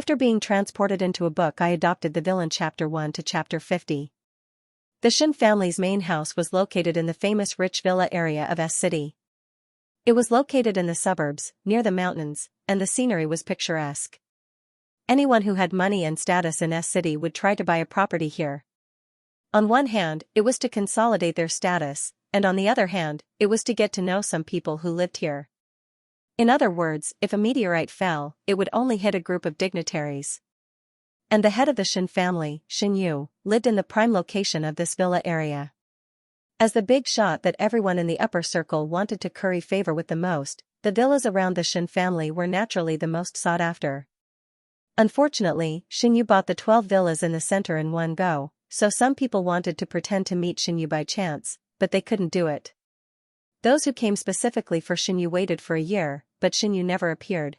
After being transported into a book, I adopted the villain chapter 1 to chapter 50. The Xian family's main house was located in the famous rich villa area of S City. It was located in the suburbs, near the mountains, and the scenery was picturesque. Anyone who had money and status in S City would try to buy a property here. On one hand, it was to consolidate their status, and on the other hand, it was to get to know some people who lived here. In other words, if a meteorite fell, it would only hit a group of dignitaries. And the head of the Xian family, Xianxia, lived in the prime location of this villa area. As the big shot that everyone in the upper circle wanted to curry favor with the most, the villas around the Xian family were naturally the most sought after. Unfortunately, Xianxia bought the 12 villas in the center in one go, so some people wanted to pretend to meet Xianxia by chance, but they couldn't do it. Those who came specifically for Xianxia waited for a year, but Xianxia never appeared.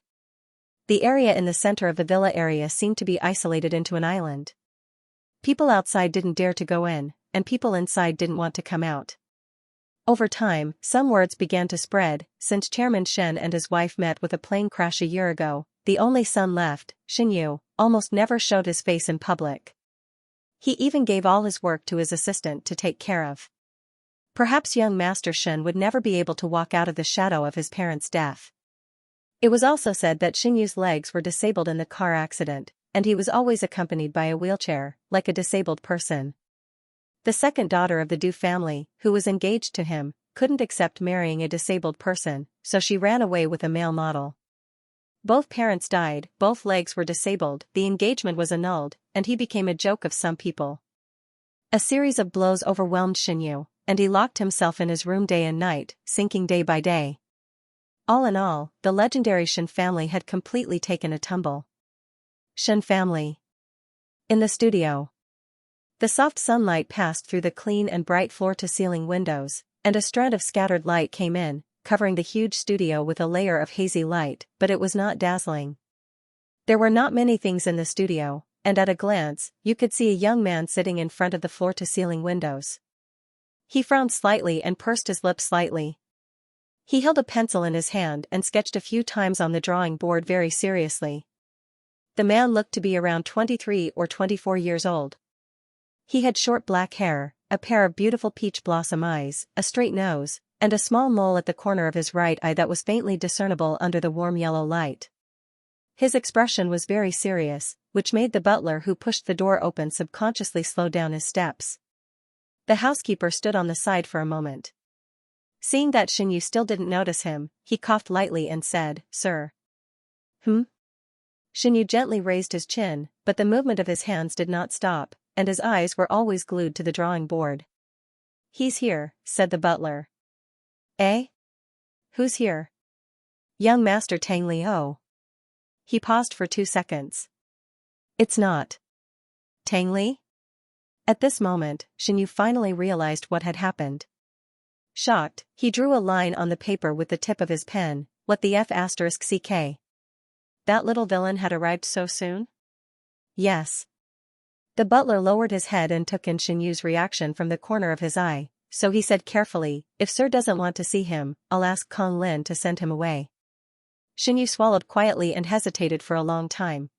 The area in the center of the villa area seemed to be isolated into an island. People outside didn't dare to go in, and people inside didn't want to come out. Over time, some words began to spread. Since Chairman Shen and his wife met with a plane crash a year ago, the only son left, Xianxia, almost never showed his face in public. He even gave all his work to his assistant to take care of. Perhaps young Master Shen would never be able to walk out of the shadow of his parents' death. It was also said that Xianxia's legs were disabled in the car accident, and he was always accompanied by a wheelchair, like a disabled person. The second daughter of the Du family, who was engaged to him, couldn't accept marrying a disabled person, so she ran away with a male model. Both parents died, both legs were disabled, the engagement was annulled, and he became a joke of some people. A series of blows overwhelmed Xianxia, and he locked himself in his room day and night, sinking day by day. All in all, the legendary Xian family had completely taken a tumble. Xian family. In the studio. The soft sunlight passed through the clean and bright floor-to-ceiling windows, and a strand of scattered light came in, covering the huge studio with a layer of hazy light, but it was not dazzling. There were not many things in the studio, and at a glance, you could see a young man sitting in front of the floor-to-ceiling windows. He frowned slightly and pursed his lips slightly. He held a pencil in his hand and sketched a few times on the drawing board very seriously. The man looked to be around 23 or 24 years old. He had short black hair, a pair of beautiful peach blossom eyes, a straight nose, and a small mole at the corner of his right eye that was faintly discernible under the warm yellow light. His expression was very serious, which made the butler who pushed the door open subconsciously slow down his steps. The housekeeper stood on the side for a moment. Seeing that Xianxia still didn't notice him, he coughed lightly and said, "Sir." Xianxia gently raised his chin, but the movement of his hands did not stop, and his eyes were always glued to the drawing board. "He's here," said the butler. "Eh? Who's here?" "Young Master Tang Liu." He paused for 2 seconds. "It's not Tang Li?" At this moment, Xianxia finally realized what had happened. Shocked, he drew a line on the paper with the tip of his pen. What the F***ck? That little villain had arrived so soon? Yes. The butler lowered his head and took in Xianxia's reaction from the corner of his eye, so he said carefully, "If Sir doesn't want to see him, I'll ask Kong Lin to send him away." Xianxia swallowed quietly and hesitated for a long time.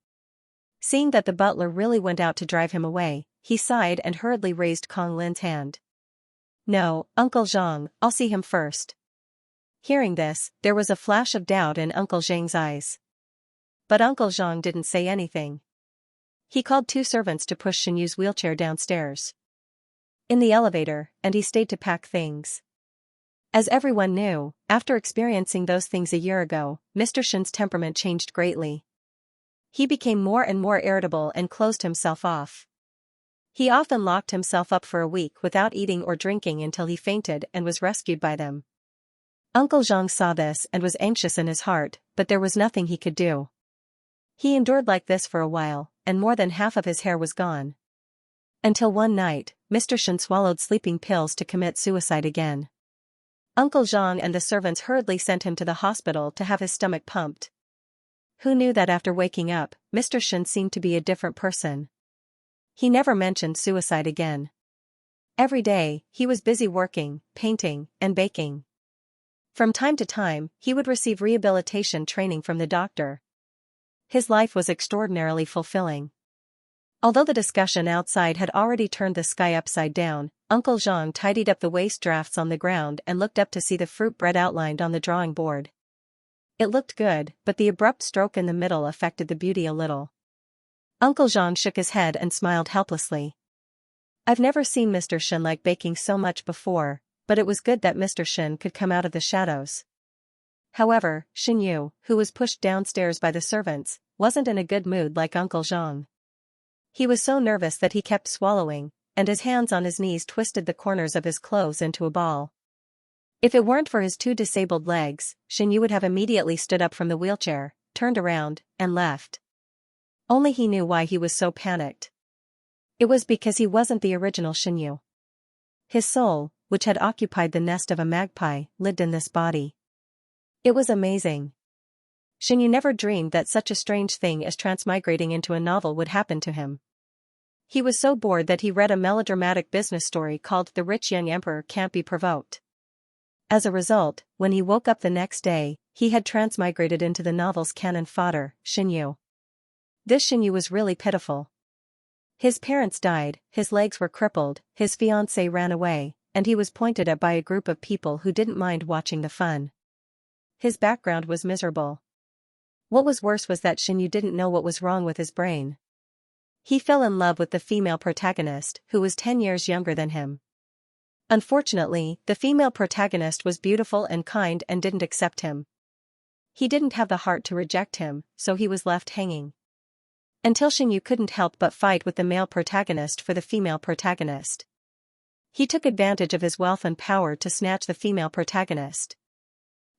Seeing that the butler really went out to drive him away, he sighed and hurriedly raised Kong Lin's hand. "No, Uncle Zhang, I'll see him first." Hearing this, there was a flash of doubt in Uncle Zhang's eyes. But Uncle Zhang didn't say anything. He called 2 servants to push Xianxia's wheelchair downstairs. In the elevator, and he stayed to pack things. As everyone knew, after experiencing those things a year ago, Mr. Shen's temperament changed greatly. He became more and more irritable and closed himself off. He often locked himself up for a week without eating or drinking until he fainted and was rescued by them. Uncle Zhang saw this and was anxious in his heart, but there was nothing he could do. He endured like this for a while, and more than half of his hair was gone. Until one night, Mr. Shen swallowed sleeping pills to commit suicide again. Uncle Zhang and the servants hurriedly sent him to the hospital to have his stomach pumped. Who knew that after waking up, Mr. Shen seemed to be a different person? He never mentioned suicide again. Every day, he was busy working, painting, and baking. From time to time, he would receive rehabilitation training from the doctor. His life was extraordinarily fulfilling. Although the discussion outside had already turned the sky upside down, Uncle Zhang tidied up the waste drafts on the ground and looked up to see the fruit bread outlined on the drawing board. It looked good, but the abrupt stroke in the middle affected the beauty a little. Uncle Zhang shook his head and smiled helplessly. I've never seen Mr. Shen like baking so much before, but it was good that Mr. Shen could come out of the shadows. However, Xinyu, who was pushed downstairs by the servants, wasn't in a good mood like Uncle Zhang. He was so nervous that he kept swallowing, and his hands on his knees twisted the corners of his clothes into a ball. If it weren't for his two disabled legs, Xinyu would have immediately stood up from the wheelchair, turned around, and left. Only he knew why he was so panicked. It was because he wasn't the original Xinyu. His soul, which had occupied the nest of a magpie, lived in this body. It was amazing. Xinyu never dreamed that such a strange thing as transmigrating into a novel would happen to him. He was so bored that he read a melodramatic business story called The Rich Young Emperor Can't Be Provoked. As a result, when he woke up the next day, he had transmigrated into the novel's cannon fodder, Xinyu. This Xinyu was really pitiful. His parents died, his legs were crippled, his fiancée ran away, and he was pointed at by a group of people who didn't mind watching the fun. His background was miserable. What was worse was that Xinyu didn't know what was wrong with his brain. He fell in love with the female protagonist, who was 10 years younger than him. Unfortunately, the female protagonist was beautiful and kind and didn't accept him. He didn't have the heart to reject him, so he was left hanging. Until Xinyu couldn't help but fight with the male protagonist for the female protagonist. He took advantage of his wealth and power to snatch the female protagonist.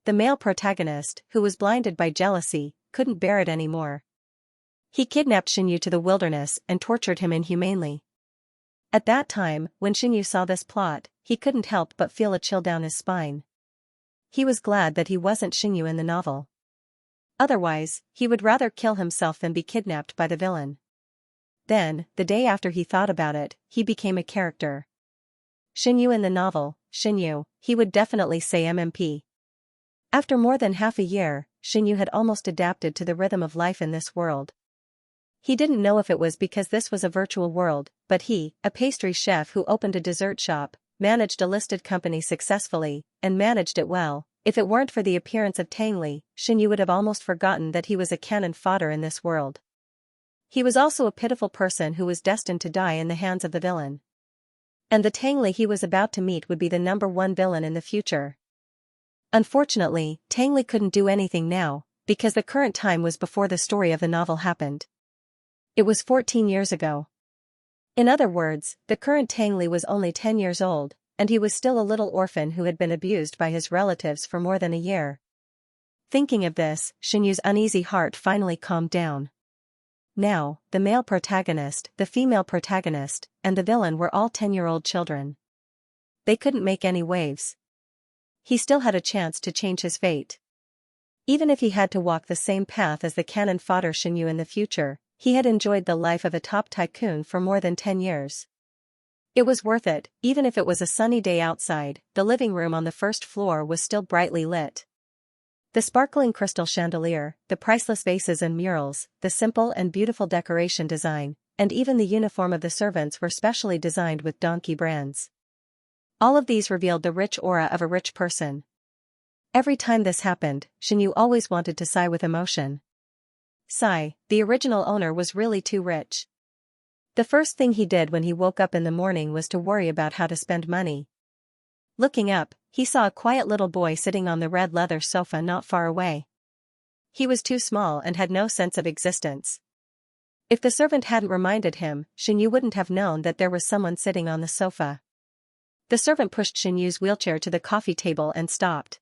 The male protagonist, who was blinded by jealousy, couldn't bear it anymore. He kidnapped Xinyu to the wilderness and tortured him inhumanely. At that time, when Xinyu saw this plot, he couldn't help but feel a chill down his spine. He was glad that he wasn't Xinyu in the novel. Otherwise, he would rather kill himself than be kidnapped by the villain. Then, the day after he thought about it, he became a character. Xinyu in the novel, Xinyu, he would definitely say MMP. After more than half a year, Xinyu had almost adapted to the rhythm of life in this world. He didn't know if it was because this was a virtual world, but he, a pastry chef who opened a dessert shop, managed a listed company successfully, and managed it well. If it weren't for the appearance of Tangli, Xinyu would have almost forgotten that he was a cannon fodder in this world. He was also a pitiful person who was destined to die in the hands of the villain. And the Tangli he was about to meet would be the #1 villain in the future. Unfortunately, Tangli couldn't do anything now, because the current time was before the story of the novel happened. It was 14 years ago. In other words, the current Tangli was only 10 years old, and he was still a little orphan who had been abused by his relatives for more than a year. Thinking of this, Xinyu's uneasy heart finally calmed down. Now, the male protagonist, the female protagonist, and the villain were all 10-year-old children. They couldn't make any waves. He still had a chance to change his fate. Even if he had to walk the same path as the cannon fodder Xinyu in the future, he had enjoyed the life of a top tycoon for more than 10 years. It was worth it, even if it was a sunny day outside. The living room on the first floor was still brightly lit. The sparkling crystal chandelier, the priceless vases and murals, the simple and beautiful decoration design, and even the uniform of the servants were specially designed with donkey brands. All of these revealed the rich aura of a rich person. Every time this happened, Xinyu always wanted to sigh with emotion. Sigh, the original owner was really too rich. The first thing he did when he woke up in the morning was to worry about how to spend money. Looking up, he saw a quiet little boy sitting on the red leather sofa not far away. He was too small and had no sense of existence. If the servant hadn't reminded him, Xinyu wouldn't have known that there was someone sitting on the sofa. The servant pushed Xinyu's wheelchair to the coffee table and stopped.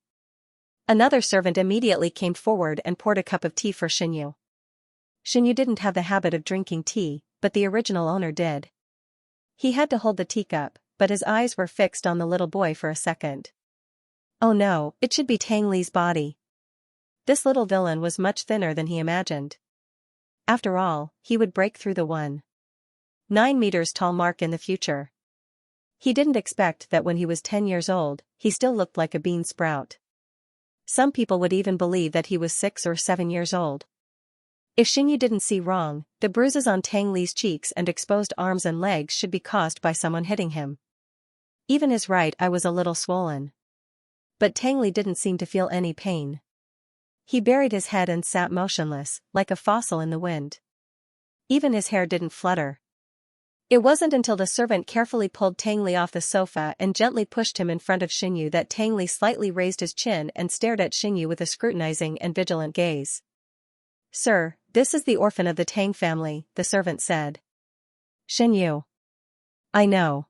Another servant immediately came forward and poured a cup of tea for Xinyu. Xinyu didn't have the habit of drinking tea, but the original owner did. He had to hold the teacup, but his eyes were fixed on the little boy for a second. Oh no, it should be Tang Li's body. This little villain was much thinner than he imagined. After all, he would break through the 1.9 meters tall mark in the future. He didn't expect that when he was 10 years old, he still looked like a bean sprout. Some people would even believe that he was 6 or 7 years old. If Xinyu didn't see wrong, the bruises on Tang Li's cheeks and exposed arms and legs should be caused by someone hitting him. Even his right eye was a little swollen. But Tang Li didn't seem to feel any pain. He buried his head and sat motionless, like a fossil in the wind. Even his hair didn't flutter. It wasn't until the servant carefully pulled Tang Li off the sofa and gently pushed him in front of Xinyu that Tang Li slightly raised his chin and stared at Xinyu with a scrutinizing and vigilant gaze. "Sir, this is the orphan of the Tang family," the servant said. "Xinyu. I know."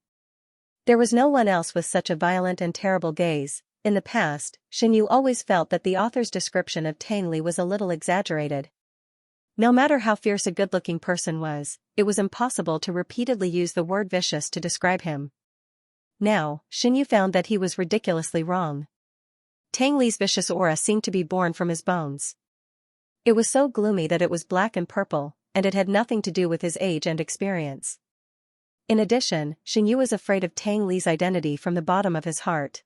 There was no one else with such a violent and terrible gaze. In the past, Xinyu always felt that the author's description of Tang Li was a little exaggerated. No matter how fierce a good-looking person was, it was impossible to repeatedly use the word vicious to describe him. Now, Xinyu found that he was ridiculously wrong. Tang Li's vicious aura seemed to be born from his bones. It was so gloomy that it was black and purple, and it had nothing to do with his age and experience. In addition, Xinyu was afraid of Tang Li's identity from the bottom of his heart.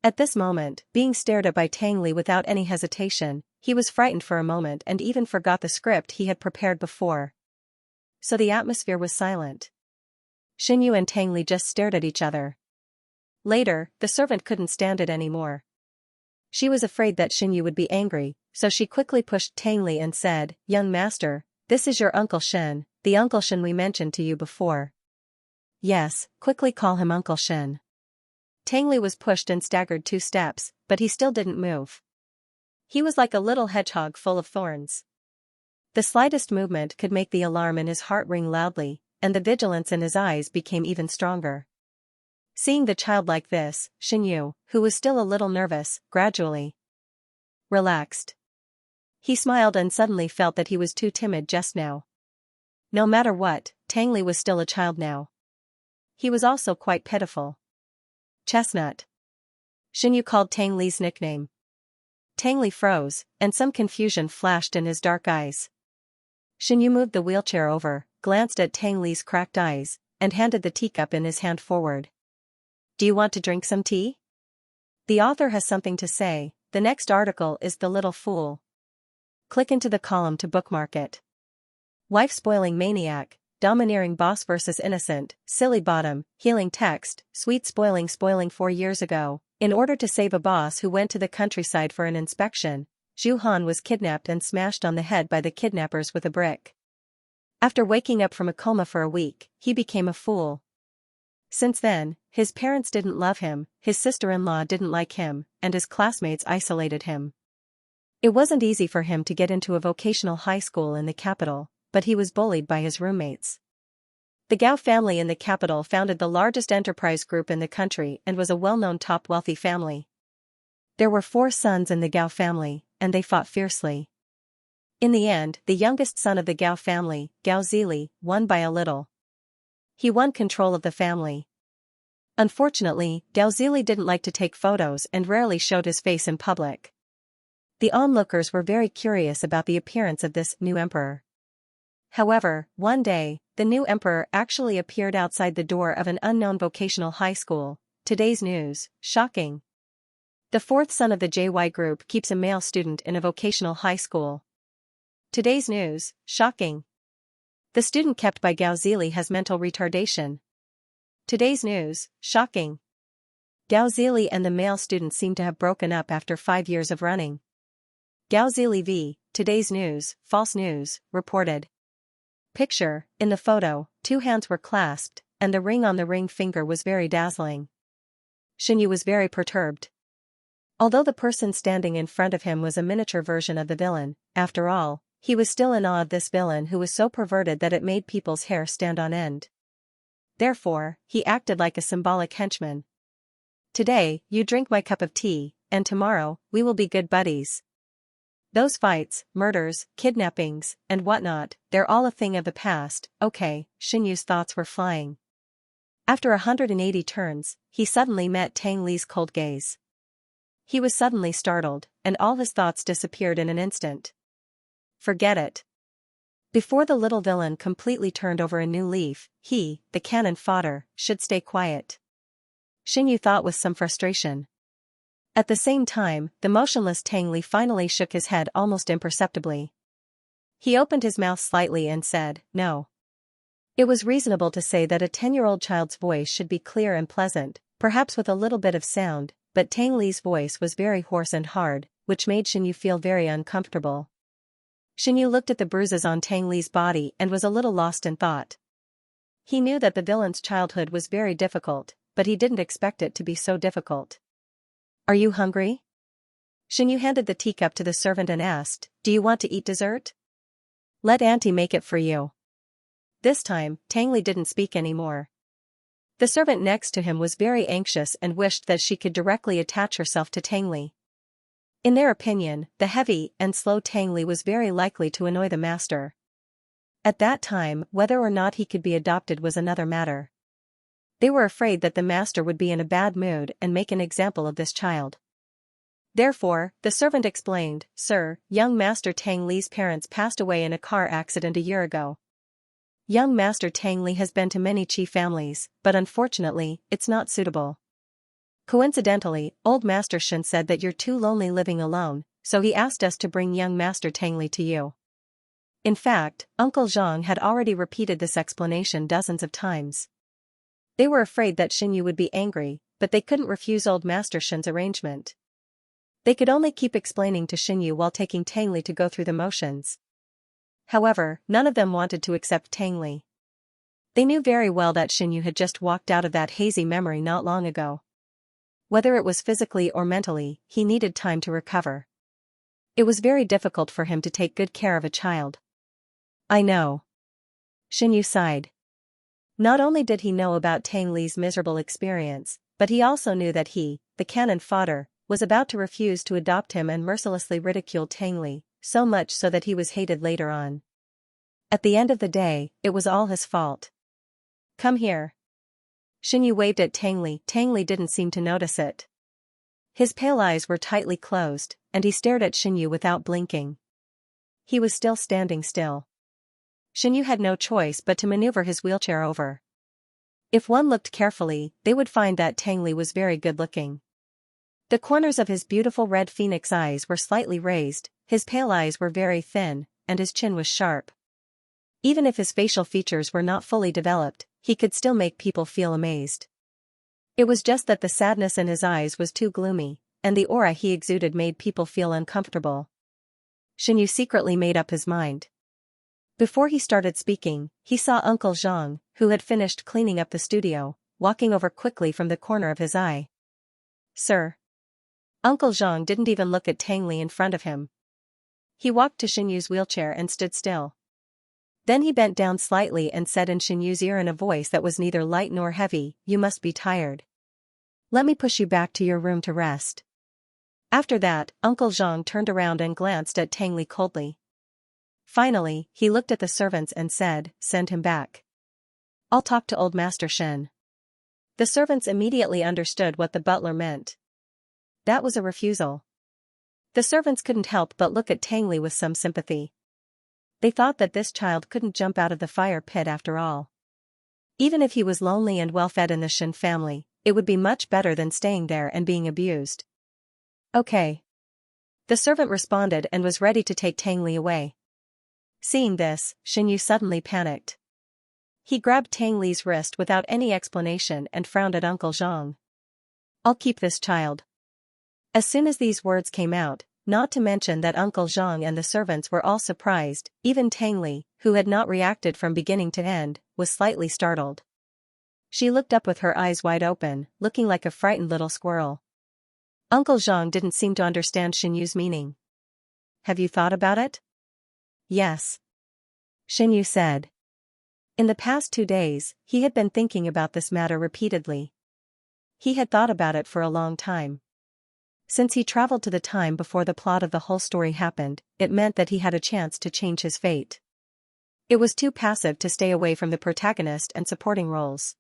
At this moment, being stared at by Tang Li without any hesitation, he was frightened for a moment and even forgot the script he had prepared before. So the atmosphere was silent. Xinyu and Tang Li just stared at each other. Later, the servant couldn't stand it anymore. She was afraid that Xinyu would be angry, so she quickly pushed Tang Li and said, "Young master, this is your Uncle Shen, the Uncle Shen we mentioned to you before." "Yes, quickly call him Uncle Shen." Tang Li was pushed and staggered 2 steps, but he still didn't move. He was like a little hedgehog full of thorns. The slightest movement could make the alarm in his heart ring loudly, and the vigilance in his eyes became even stronger. Seeing the child like this, Xinyu, who was still a little nervous, gradually relaxed. He smiled and suddenly felt that he was too timid just now. No matter what, Tang Li was still a child now. He was also quite pitiful. "Chestnut." Xinyu called Tang Li's nickname. Tang Li froze, and some confusion flashed in his dark eyes. Xinyu moved the wheelchair over, glanced at Tang Li's cracked eyes, and handed the teacup in his hand forward. "Do you want to drink some tea? The author has something to say. The next article is The Little Fool." Click into the column to bookmark it. Wife-spoiling maniac, domineering boss versus innocent, silly bottom, healing text, sweet spoiling 4 years ago. In order to save a boss who went to the countryside for an inspection, Zhu Han was kidnapped and smashed on the head by the kidnappers with a brick. After waking up from a coma for a week, he became a fool. Since then, his parents didn't love him, his sister-in-law didn't like him, and his classmates isolated him. It wasn't easy for him to get into a vocational high school in the capital, but he was bullied by his roommates. The Gao family in the capital founded the largest enterprise group in the country and was a well-known top wealthy family. There were 4 sons in the Gao family, and they fought fiercely. In the end, the youngest son of the Gao family, Gao Zili, won by a little. He won control of the family. Unfortunately, Gao Zili didn't like to take photos and rarely showed his face in public. The onlookers were very curious about the appearance of this new emperor. However, one day, the new emperor actually appeared outside the door of an unknown vocational high school. Today's news, shocking. The 4th son of the JY group keeps a male student in a vocational high school. Today's news, shocking. The student kept by Gao Zili has mental retardation. Today's news, shocking. Gao Zili and the male student seem to have broken up after 5 years of running. Gao Zili v. Today's news, false news, reported. Picture, in the photo, 2 hands were clasped, and the ring on the ring finger was very dazzling. Xinyu was very perturbed. Although the person standing in front of him was a miniature version of the villain, after all, he was still in awe of this villain who was so perverted that it made people's hair stand on end. Therefore, he acted like a symbolic henchman. "Today, you drink my cup of tea, and tomorrow, we will be good buddies. Those fights, murders, kidnappings, and whatnot, they're all a thing of the past, okay." Xinyu's thoughts were flying. After 180 turns, he suddenly met Tang Li's cold gaze. He was suddenly startled, and all his thoughts disappeared in an instant. Forget it. Before the little villain completely turned over a new leaf, he, the cannon fodder, should stay quiet. Xinyu thought with some frustration. At the same time, the motionless Tang Li finally shook his head almost imperceptibly. He opened his mouth slightly and said, "No." It was reasonable to say that a 10-year-old child's voice should be clear and pleasant, perhaps with a little bit of sound, but Tang Li's voice was very hoarse and hard, which made Xianyu feel very uncomfortable. Xianyu looked at the bruises on Tang Li's body and was a little lost in thought. He knew that the villain's childhood was very difficult, but he didn't expect it to be so difficult. "Are you hungry?" Xianyu handed the teacup to the servant and asked, "Do you want to eat dessert? Let Auntie make it for you." This time, Tang Li didn't speak anymore. The servant next to him was very anxious and wished that she could directly attach herself to Tang Li. In their opinion, the heavy and slow Tang Li was very likely to annoy the master. At that time, whether or not he could be adopted was another matter. They were afraid that the master would be in a bad mood and make an example of this child. Therefore, the servant explained, "Sir, young Master Tang Li's parents passed away in a car accident a year ago. Young Master Tang Li has been to many chief families, but unfortunately, it's not suitable. Coincidentally, old Master Shen said that you're too lonely living alone, so he asked us to bring young Master Tang Li to you." In fact, Uncle Zhang had already repeated this explanation dozens of times. They were afraid that Xianyu would be angry, but they couldn't refuse old Master Shen's arrangement. They could only keep explaining to Xianyu while taking Tang Li to go through the motions. However, none of them wanted to accept Tang Li. They knew very well that Xianyu had just walked out of that hazy memory not long ago. Whether it was physically or mentally, he needed time to recover. It was very difficult for him to take good care of a child. "I know." Xianyu sighed. Not only did he know about Tang Li's miserable experience, but he also knew that he, the cannon fodder, was about to refuse to adopt him and mercilessly ridicule Tang Li, so much so that he was hated later on. At the end of the day, it was all his fault. "Come here." Xianyu waved at Tang Li. Tang Li didn't seem to notice it. His pale eyes were tightly closed, and he stared at Xianyu without blinking. He was still standing still. Xianyu had no choice but to maneuver his wheelchair over. If one looked carefully, they would find that Tang Li was very good-looking. The corners of his beautiful red phoenix eyes were slightly raised, his pale eyes were very thin, and his chin was sharp. Even if his facial features were not fully developed, he could still make people feel amazed. It was just that the sadness in his eyes was too gloomy, and the aura he exuded made people feel uncomfortable. Xianyu secretly made up his mind. Before he started speaking, he saw Uncle Zhang, who had finished cleaning up the studio, walking over quickly from the corner of his eye. "Sir." Uncle Zhang didn't even look at Tang Li in front of him. He walked to Xianyu's wheelchair and stood still. Then he bent down slightly and said in Xianyu's ear in a voice that was neither light nor heavy, "You must be tired. Let me push you back to your room to rest." After that, Uncle Zhang turned around and glanced at Tang Li coldly. Finally, he looked at the servants and said, "Send him back. I'll talk to old Master Shen." The servants immediately understood what the butler meant. That was a refusal. The servants couldn't help but look at Tang Li with some sympathy. They thought that this child couldn't jump out of the fire pit after all. Even if he was lonely and well-fed in the Shen family, it would be much better than staying there and being abused. "Okay." The servant responded and was ready to take Tang Li away. Seeing this, Xianyu suddenly panicked. He grabbed Tang Li's wrist without any explanation and frowned at Uncle Zhang. "I'll keep this child." As soon as these words came out, not to mention that Uncle Zhang and the servants were all surprised, even Tang Li, who had not reacted from beginning to end, was slightly startled. She looked up with her eyes wide open, looking like a frightened little squirrel. Uncle Zhang didn't seem to understand Xianyu's meaning. "Have you thought about it?" "Yes," Xianyu said. In the past 2 days, he had been thinking about this matter repeatedly. He had thought about it for a long time. Since he traveled to the time before the plot of the whole story happened, it meant that he had a chance to change his fate. It was too passive to stay away from the protagonist and supporting roles.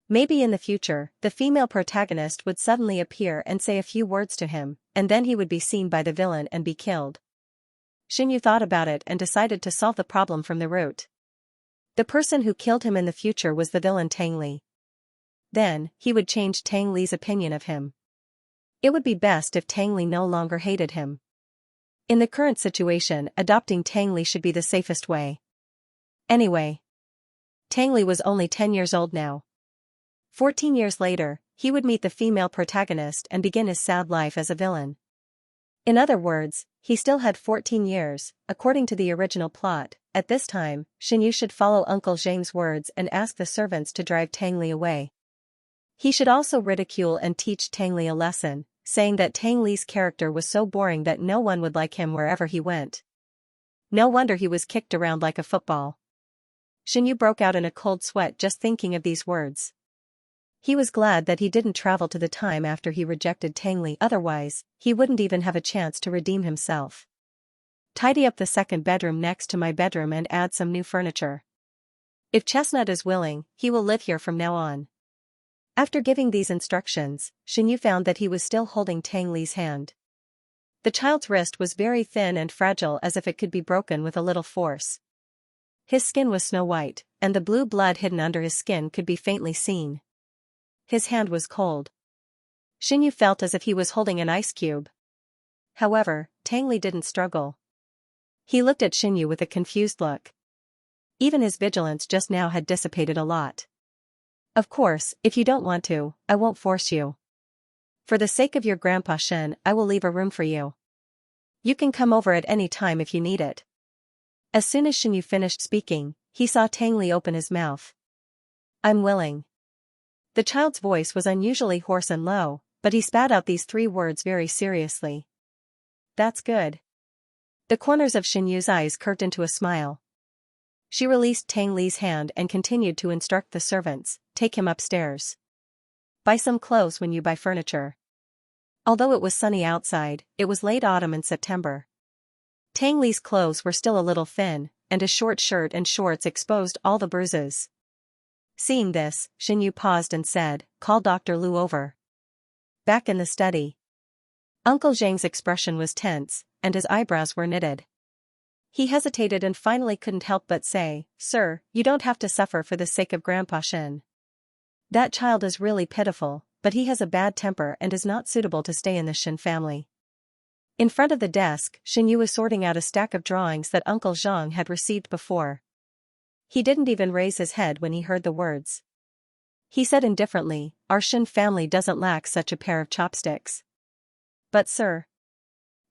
Maybe in the future, the female protagonist would suddenly appear and say a few words to him, and then he would be seen by the villain and be killed. Xianyu thought about it and decided to solve the problem from the root. The person who killed him in the future was the villain Tang Li. Then, he would change Tang Li's opinion of him. It would be best if Tang Li no longer hated him. In the current situation, adopting Tang Li should be the safest way. Anyway, Tang Li was only 10 years old now. 14 years later, he would meet the female protagonist and begin his sad life as a villain. In other words, he still had 14 years, according to the original plot. At this time, Xianxia should follow Uncle Zhang's words and ask the servants to drive Tang Li away. He should also ridicule and teach Tang Li a lesson, saying that Tang Li's character was so boring that no one would like him wherever he went. No wonder he was kicked around like a football. Xianxia broke out in a cold sweat just thinking of these words. He was glad that he didn't travel to the time after he rejected Tang Li, otherwise, he wouldn't even have a chance to redeem himself. Tidy up the second bedroom next to my bedroom and add some new furniture. If Chestnut is willing, he will live here from now on. After giving these instructions, Xianxia found that he was still holding Tang Li's hand. The child's wrist was very thin and fragile, as if it could be broken with a little force. His skin was snow white, and the blue blood hidden under his skin could be faintly seen. His hand was cold. Xianxia felt as if he was holding an ice cube. However, Tang Li didn't struggle. He looked at Xianxia with a confused look. Even his vigilance just now had dissipated a lot. Of course, if you don't want to, I won't force you. For the sake of your grandpa Shen, I will leave a room for you. You can come over at any time if you need it. As soon as Xianxia finished speaking, he saw Tang Li open his mouth. I'm willing. The child's voice was unusually hoarse and low, but he spat out these 3 words very seriously. That's good. The corners of Xianxia's eyes curved into a smile. She released Tang Li's hand and continued to instruct the servants, take him upstairs. Buy some clothes when you buy furniture. Although it was sunny outside, it was late autumn in September. Tang Li's clothes were still a little thin, and a short shirt and shorts exposed all the bruises. Seeing this, Xianxia paused and said, call Dr. Lu over. Back in the study. Uncle Zhang's expression was tense, and his eyebrows were knitted. He hesitated and finally couldn't help but say, Sir, you don't have to suffer for the sake of Grandpa Shen. That child is really pitiful, but he has a bad temper and is not suitable to stay in the Shen family. In front of the desk, Xianxia was sorting out a stack of drawings that Uncle Zhang had received before. He didn't even raise his head when he heard the words. He said indifferently, our Shen family doesn't lack such a pair of chopsticks. But sir.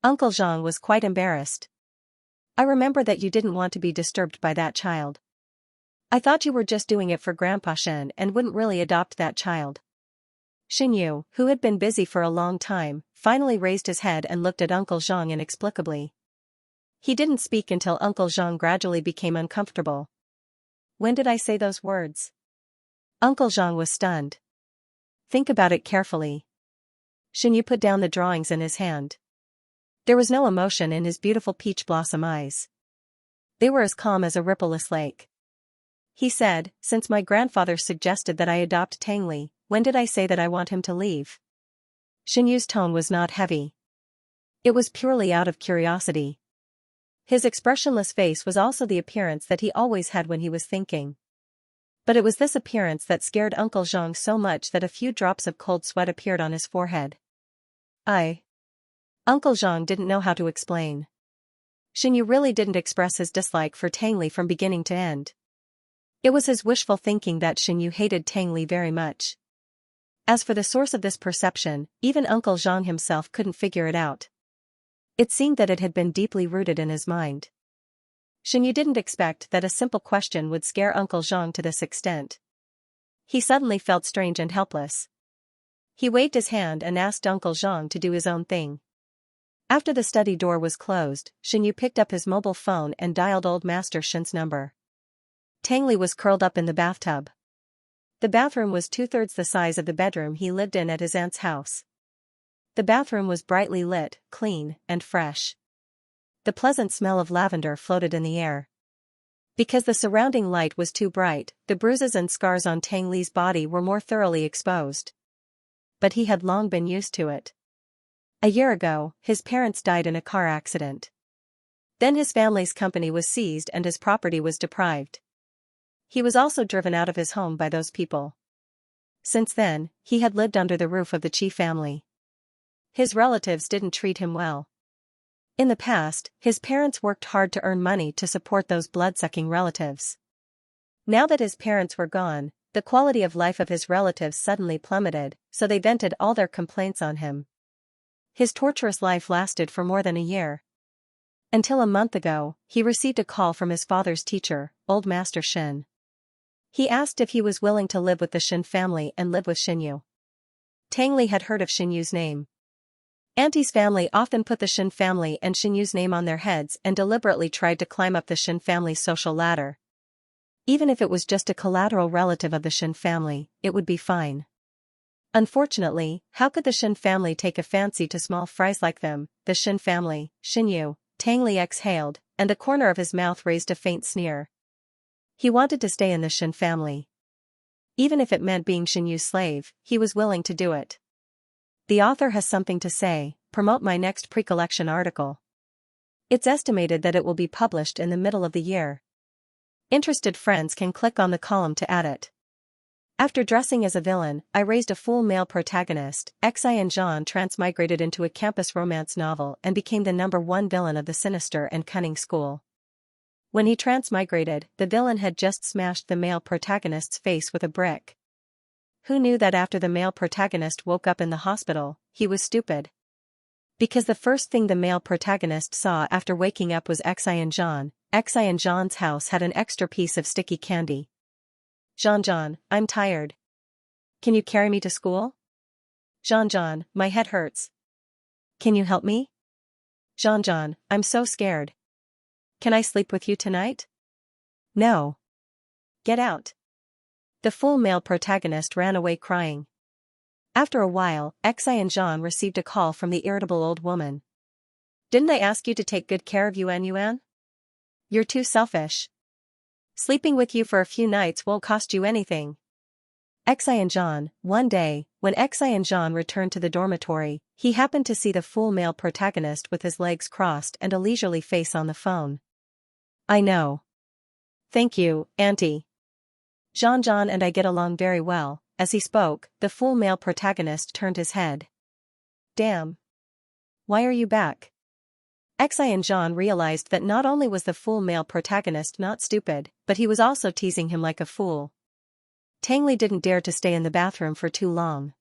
Uncle Zhang was quite embarrassed. I remember that you didn't want to be disturbed by that child. I thought you were just doing it for Grandpa Shen and wouldn't really adopt that child. Xianxia, who had been busy for a long time, finally raised his head and looked at Uncle Zhang inexplicably. He didn't speak until Uncle Zhang gradually became uncomfortable. When did I say those words? Uncle Zhang was stunned. Think about it carefully. Xianxia put down the drawings in his hand. There was no emotion in his beautiful peach blossom eyes. They were as calm as a rippleless lake. He said, since my grandfather suggested that I adopt Tang Li, when did I say that I want him to leave? Xianxia's tone was not heavy. It was purely out of curiosity. His expressionless face was also the appearance that he always had when he was thinking. But it was this appearance that scared Uncle Zhang so much that a few drops of cold sweat appeared on his forehead. Uncle Zhang didn't know how to explain. Xianxia really didn't express his dislike for Tang Li from beginning to end. It was his wishful thinking that Xianxia hated Tang Li very much. As for the source of this perception, even Uncle Zhang himself couldn't figure it out. It seemed that it had been deeply rooted in his mind. Xianxia didn't expect that a simple question would scare Uncle Zhang to this extent. He suddenly felt strange and helpless. He waved his hand and asked Uncle Zhang to do his own thing. After the study door was closed, Xianxia picked up his mobile phone and dialed old Master Shen's number. Tang Li was curled up in the bathtub. The bathroom was 2/3 the size of the bedroom he lived in at his aunt's house. The bathroom was brightly lit, clean, and fresh. The pleasant smell of lavender floated in the air. Because the surrounding light was too bright, the bruises and scars on Tang Li's body were more thoroughly exposed. But he had long been used to it. A year ago, his parents died in a car accident. Then his family's company was seized and his property was deprived. He was also driven out of his home by those people. Since then, he had lived under the roof of the Qi family. His relatives didn't treat him well. In the past, his parents worked hard to earn money to support those blood-sucking relatives. Now that his parents were gone, the quality of life of his relatives suddenly plummeted, so they vented all their complaints on him. His torturous life lasted for more than a year. Until a month ago, he received a call from his father's teacher, Old Master Xin. He asked if he was willing to live with the Xin family and live with Xinyu. Tang Li had heard of Xinyu's name. Auntie's family often put the Xin family and Xinyu's name on their heads and deliberately tried to climb up the Xin family's social ladder. Even if it was just a collateral relative of the Xin family, it would be fine. Unfortunately, how could the Xin family take a fancy to small fries like them, the Xin family, Xinyu? Tang Li exhaled, and the corner of his mouth raised a faint sneer. He wanted to stay in the Xin family. Even if it meant being Xinyu's slave, he was willing to do it. The author has something to say. Promote my next pre-collection article. It's estimated that it will be published in the middle of the year. Interested friends can click on the column to add it. After dressing as a villain, I raised a full male protagonist. Xianxia transmigrated into a campus romance novel and became the #1 villain of the sinister and cunning school. When he transmigrated, the villain had just smashed the male protagonist's face with a brick. Who knew that after the male protagonist woke up in the hospital, he was stupid? Because the first thing the male protagonist saw after waking up was Xianxia. Xianxia's house had an extra piece of sticky candy. Xianxia, I'm tired. Can you carry me to school? Xianxia, my head hurts. Can you help me? Xianxia, I'm so scared. Can I sleep with you tonight? No. Get out. The full male protagonist ran away crying. After a while, Xianxia received a call from the irritable old woman. Didn't I ask you to take good care of Yuan? You're too selfish. Sleeping with you for a few nights won't cost you anything. Xianxia, one day, when Xianxia returned to the dormitory, he happened to see the full male protagonist with his legs crossed and a leisurely face on the phone. I know. Thank you, Auntie. Xianxia and I get along very well. As he spoke, the full male protagonist turned his head. Damn. Why are you back? Xianxia realized that not only was the full male protagonist not stupid, but he was also teasing him like a fool. Tang Li didn't dare to stay in the bathroom for too long.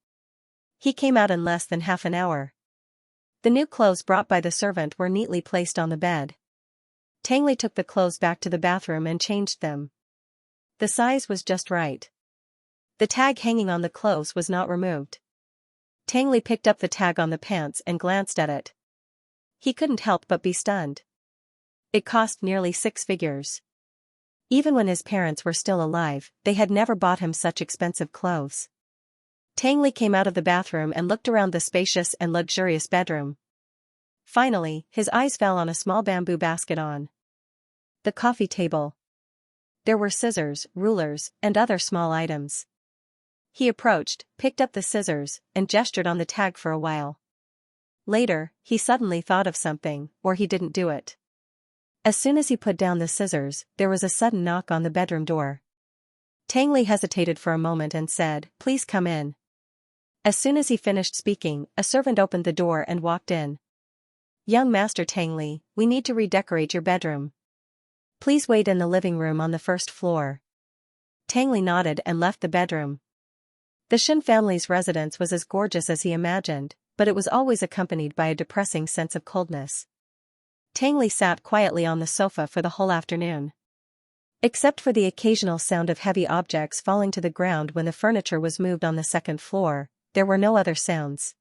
He came out in less than half an hour. The new clothes brought by the servant were neatly placed on the bed. Tang Li took the clothes back to the bathroom and changed them. The size was just right. The tag hanging on the clothes was not removed. Tang Li picked up the tag on the pants and glanced at it. He couldn't help but be stunned. It cost nearly 6 figures. Even when his parents were still alive, they had never bought him such expensive clothes. Tang Li came out of the bathroom and looked around the spacious and luxurious bedroom. Finally, his eyes fell on a small bamboo basket on the coffee table. There were scissors, rulers, and other small items. He approached, picked up the scissors, and gestured on the tag for a while. Later, he suddenly thought of something, or he didn't do it. As soon as he put down the scissors, there was a sudden knock on the bedroom door. Tang Li hesitated for a moment and said, "Please come in." As soon as he finished speaking, a servant opened the door and walked in. "Young Master Tang Li, we need to redecorate your bedroom. Please wait in the living room on the first floor." Tang Li nodded and left the bedroom. The Xin family's residence was as gorgeous as he imagined, but it was always accompanied by a depressing sense of coldness. Tang Li sat quietly on the sofa for the whole afternoon. Except for the occasional sound of heavy objects falling to the ground when the furniture was moved on the second floor, there were no other sounds.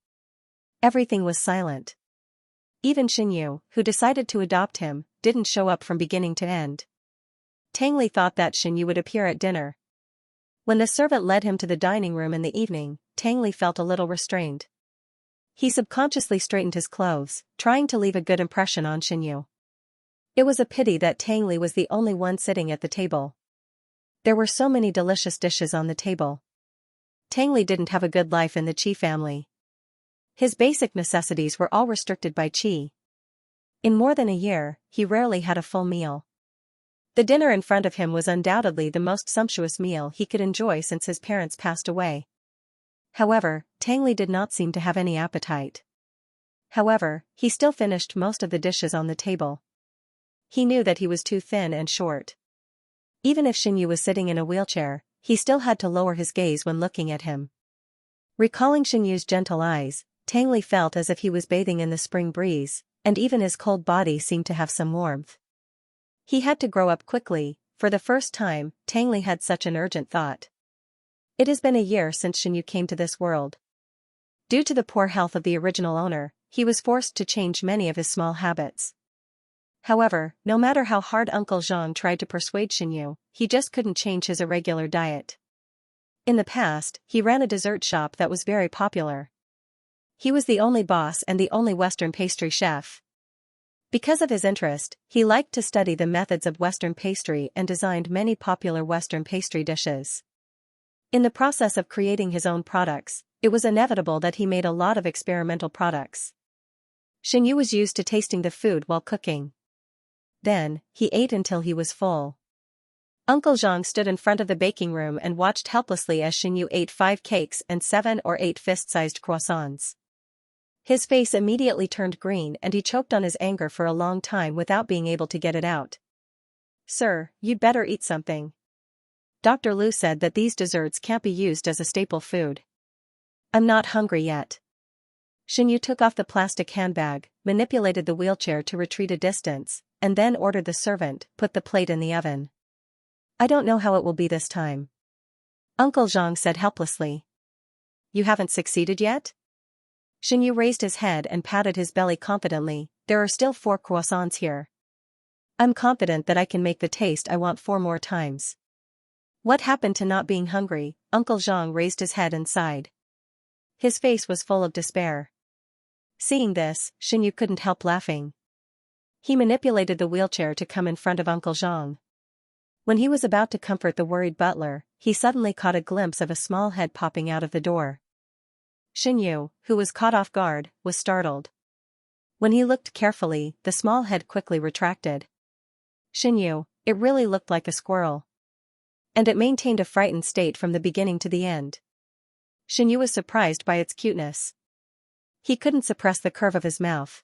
Everything was silent. Even Xinyu, who decided to adopt him, didn't show up from beginning to end. Tang Li thought that Xinyu would appear at dinner. When the servant led him to the dining room in the evening, Tang Li felt a little restrained. He subconsciously straightened his clothes, trying to leave a good impression on Xinyu. It was a pity that Tang Li was the only one sitting at the table. There were so many delicious dishes on the table. Tang Li didn't have a good life in the Qi family. His basic necessities were all restricted by Qi. In more than a year, he rarely had a full meal. The dinner in front of him was undoubtedly the most sumptuous meal he could enjoy since his parents passed away. However, Tang Li did not seem to have any appetite. However, he still finished most of the dishes on the table. He knew that he was too thin and short. Even if Xianxia was sitting in a wheelchair, he still had to lower his gaze when looking at him. Recalling Xianxia's gentle eyes, Tang Li felt as if he was bathing in the spring breeze, and even his cold body seemed to have some warmth. He had to grow up quickly. For the first time, Tang Li had such an urgent thought. It has been a year since Xianxia came to this world. Due to the poor health of the original owner, he was forced to change many of his small habits. However, no matter how hard Uncle Zhang tried to persuade Xianxia, he just couldn't change his irregular diet. In the past, he ran a dessert shop that was very popular. He was the only boss and the only Western pastry chef. Because of his interest, he liked to study the methods of Western pastry and designed many popular Western pastry dishes. In the process of creating his own products, it was inevitable that he made a lot of experimental products. Xianxia was used to tasting the food while cooking. Then, he ate until he was full. Uncle Zhang stood in front of the baking room and watched helplessly as Xianxia ate 5 cakes and 7 or 8 fist-sized croissants. His face immediately turned green and he choked on his anger for a long time without being able to get it out. "Sir, you'd better eat something. Dr. Liu said that these desserts can't be used as a staple food." "I'm not hungry yet." Xianxia took off the plastic handbag, manipulated the wheelchair to retreat a distance, and then ordered the servant, "Put the plate in the oven." "I don't know how it will be this time," Uncle Zhang said helplessly. "You haven't succeeded yet?" Xianxia raised his head and patted his belly confidently. "There are still 4 croissants here. I'm confident that I can make the taste I want 4 more times." "What happened to not being hungry?" Uncle Zhang raised his head and sighed. His face was full of despair. Seeing this, Xianxia couldn't help laughing. He manipulated the wheelchair to come in front of Uncle Zhang. When he was about to comfort the worried butler, he suddenly caught a glimpse of a small head popping out of the door. Xianxia, who was caught off guard, was startled. When he looked carefully, the small head quickly retracted. Xianxia, it really looked like a squirrel. And it maintained a frightened state from the beginning to the end. Xianxia was surprised by its cuteness. He couldn't suppress the curve of his mouth.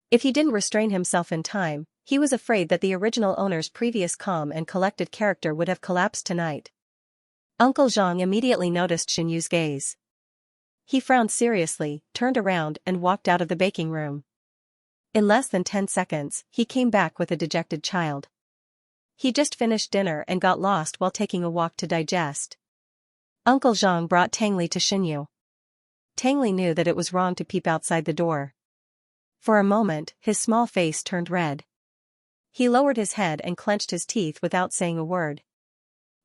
If he didn't restrain himself in time, he was afraid that the original owner's previous calm and collected character would have collapsed tonight. Uncle Zhang immediately noticed Xianxia's gaze. He frowned seriously, turned around and walked out of the baking room. In less than 10 seconds, he came back with a dejected child. He just finished dinner and got lost while taking a walk to digest. Uncle Zhang brought Tang Li to Xianxia. Tang Li knew that it was wrong to peep outside the door. For a moment, his small face turned red. He lowered his head and clenched his teeth without saying a word.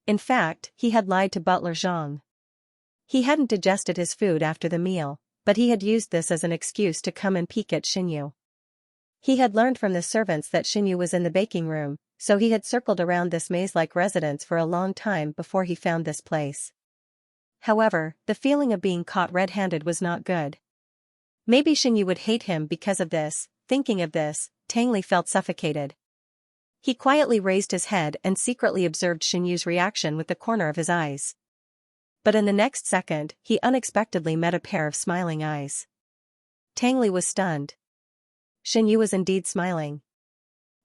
In fact, he had lied to Butler Zhang. He hadn't digested his food after the meal, but he had used this as an excuse to come and peek at Xianxia. He had learned from the servants that Xianxia was in the baking room, so he had circled around this maze-like residence for a long time before he found this place. However, the feeling of being caught red-handed was not good. Maybe Xianxia would hate him because of this. Thinking of this, Tang Li felt suffocated. He quietly raised his head and secretly observed Xianxia's reaction with the corner of his eyes. But in the next second, he unexpectedly met a pair of smiling eyes. Tang Li was stunned. Xianxia was indeed smiling.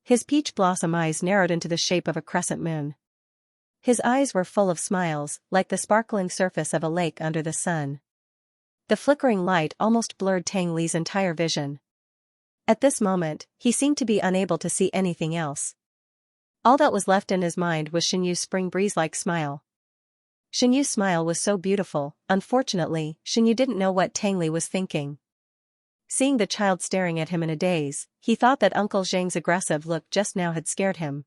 His peach blossom eyes narrowed into the shape of a crescent moon. His eyes were full of smiles, like the sparkling surface of a lake under the sun. The flickering light almost blurred Tang Li's entire vision. At this moment, he seemed to be unable to see anything else. All that was left in his mind was Xianxia's spring breeze-like smile. Xianxia's smile was so beautiful. Unfortunately, Xianxia didn't know what Tang Li was thinking. Seeing the child staring at him in a daze, he thought that Uncle Zhang's aggressive look just now had scared him.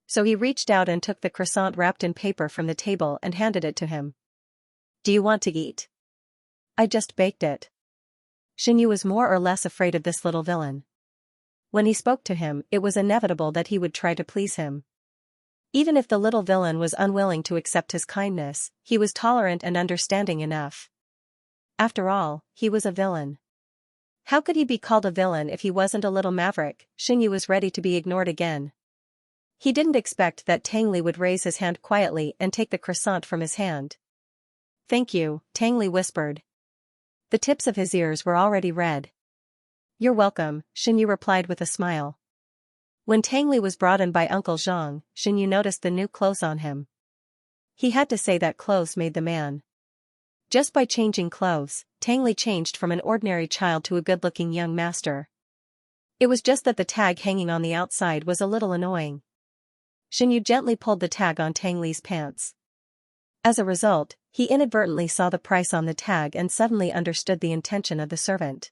So he reached out and took the croissant wrapped in paper from the table and handed it to him. "Do you want to eat?" "I just baked it." Xianxia was more or less afraid of this little villain. When he spoke to him, it was inevitable that he would try to please him. Even if the little villain was unwilling to accept his kindness, he was tolerant and understanding enough. After all, he was a villain. How could he be called a villain if he wasn't a little maverick? Xianxia was ready to be ignored again. He didn't expect that Tang Li would raise his hand quietly and take the croissant from his hand. "Thank you," Tang Li whispered. The tips of his ears were already red. You're welcome, Xinyu replied with a smile. When Tang Li was brought in by Uncle Zhang, Xinyu noticed the new clothes on him. He had to say that clothes made the man. Just by changing clothes, Tang Li changed from an ordinary child to a good-looking young master. It was just that the tag hanging on the outside was a little annoying. Xinyu gently pulled the tag on Tang Li's pants. As a result, he inadvertently saw the price on the tag and suddenly understood the intention of the servant.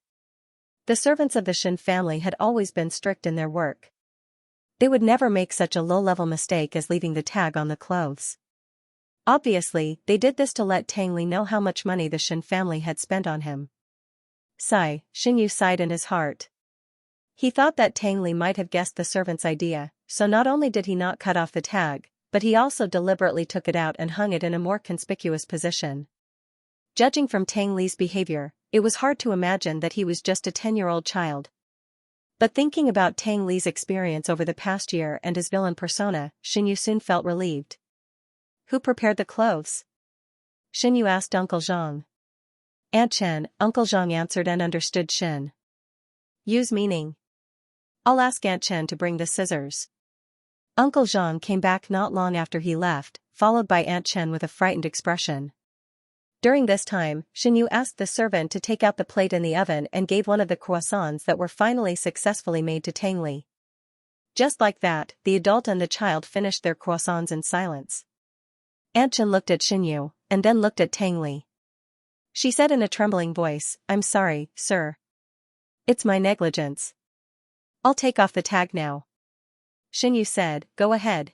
The servants of the Xin family had always been strict in their work. They would never make such a low-level mistake as leaving the tag on the clothes. Obviously, they did this to let Tang Li know how much money the Xin family had spent on him. Sigh, Xinyu sighed in his heart. He thought that Tang Li might have guessed the servant's idea, so not only did he not cut off the tag, but he also deliberately took it out and hung it in a more conspicuous position. Judging from Tang Li's behavior, it was hard to imagine that he was just a 10-year-old child. But thinking about Tang Li's experience over the past year and his villain persona, Xinyu soon felt relieved. Who prepared the clothes? Xinyu asked Uncle Zhang. Aunt Chen, Uncle Zhang answered and understood Xin. Yu's meaning. I'll ask Aunt Chen to bring the scissors. Uncle Zhang came back not long after he left, followed by Aunt Chen with a frightened expression. During this time, Xinyu asked the servant to take out the plate in the oven and gave one of the croissants that were finally successfully made to Tang Li. Just like that, the adult and the child finished their croissants in silence. Aunt Chen looked at Xinyu, and then looked at Tang Li. She said in a trembling voice, "I'm sorry, sir. It's my negligence. I'll take off the tag now." Xinyu said, "Go ahead."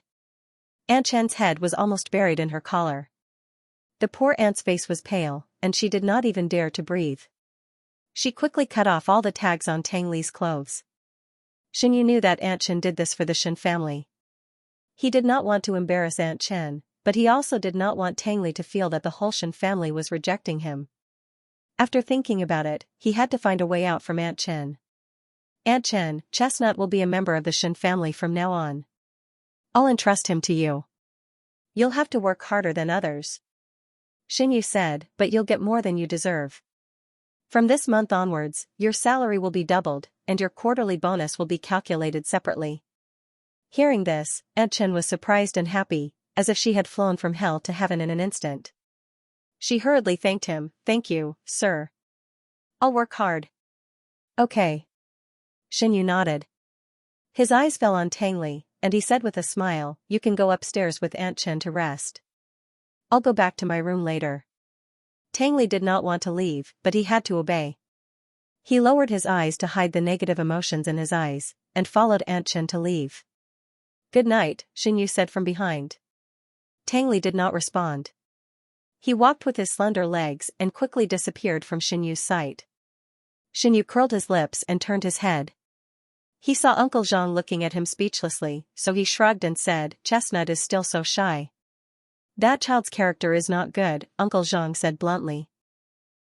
Aunt Chen's head was almost buried in her collar. The poor aunt's face was pale, and she did not even dare to breathe. She quickly cut off all the tags on Tang Li's clothes. Xinyu knew that Aunt Chen did this for the Xin family. He did not want to embarrass Aunt Chen, but he also did not want Tang Li to feel that the whole Xin family was rejecting him. After thinking about it, he had to find a way out from Aunt Chen. Aunt Chen, Chestnut will be a member of the Xin family from now on. I'll entrust him to you. You'll have to work harder than others. Xinyu said, but you'll get more than you deserve. From this month onwards, your salary will be doubled, and your quarterly bonus will be calculated separately. Hearing this, Aunt Chen was surprised and happy, as if she had flown from hell to heaven in an instant. She hurriedly thanked him. "Thank you, sir. I'll work hard." Okay. Xinyu nodded. His eyes fell on Tang Li, and he said with a smile, "You can go upstairs with Aunt Chen to rest. I'll go back to my room later." Tang Li did not want to leave, but he had to obey. He lowered his eyes to hide the negative emotions in his eyes, and followed Aunt Chen to leave. "Good night," Xinyu said from behind. Tang Li did not respond. He walked with his slender legs and quickly disappeared from Xinyu's sight. Xinyu curled his lips and turned his head. He saw Uncle Zhang looking at him speechlessly, so he shrugged and said, "Chestnut is still so shy." "That child's character is not good," Uncle Zhang said bluntly.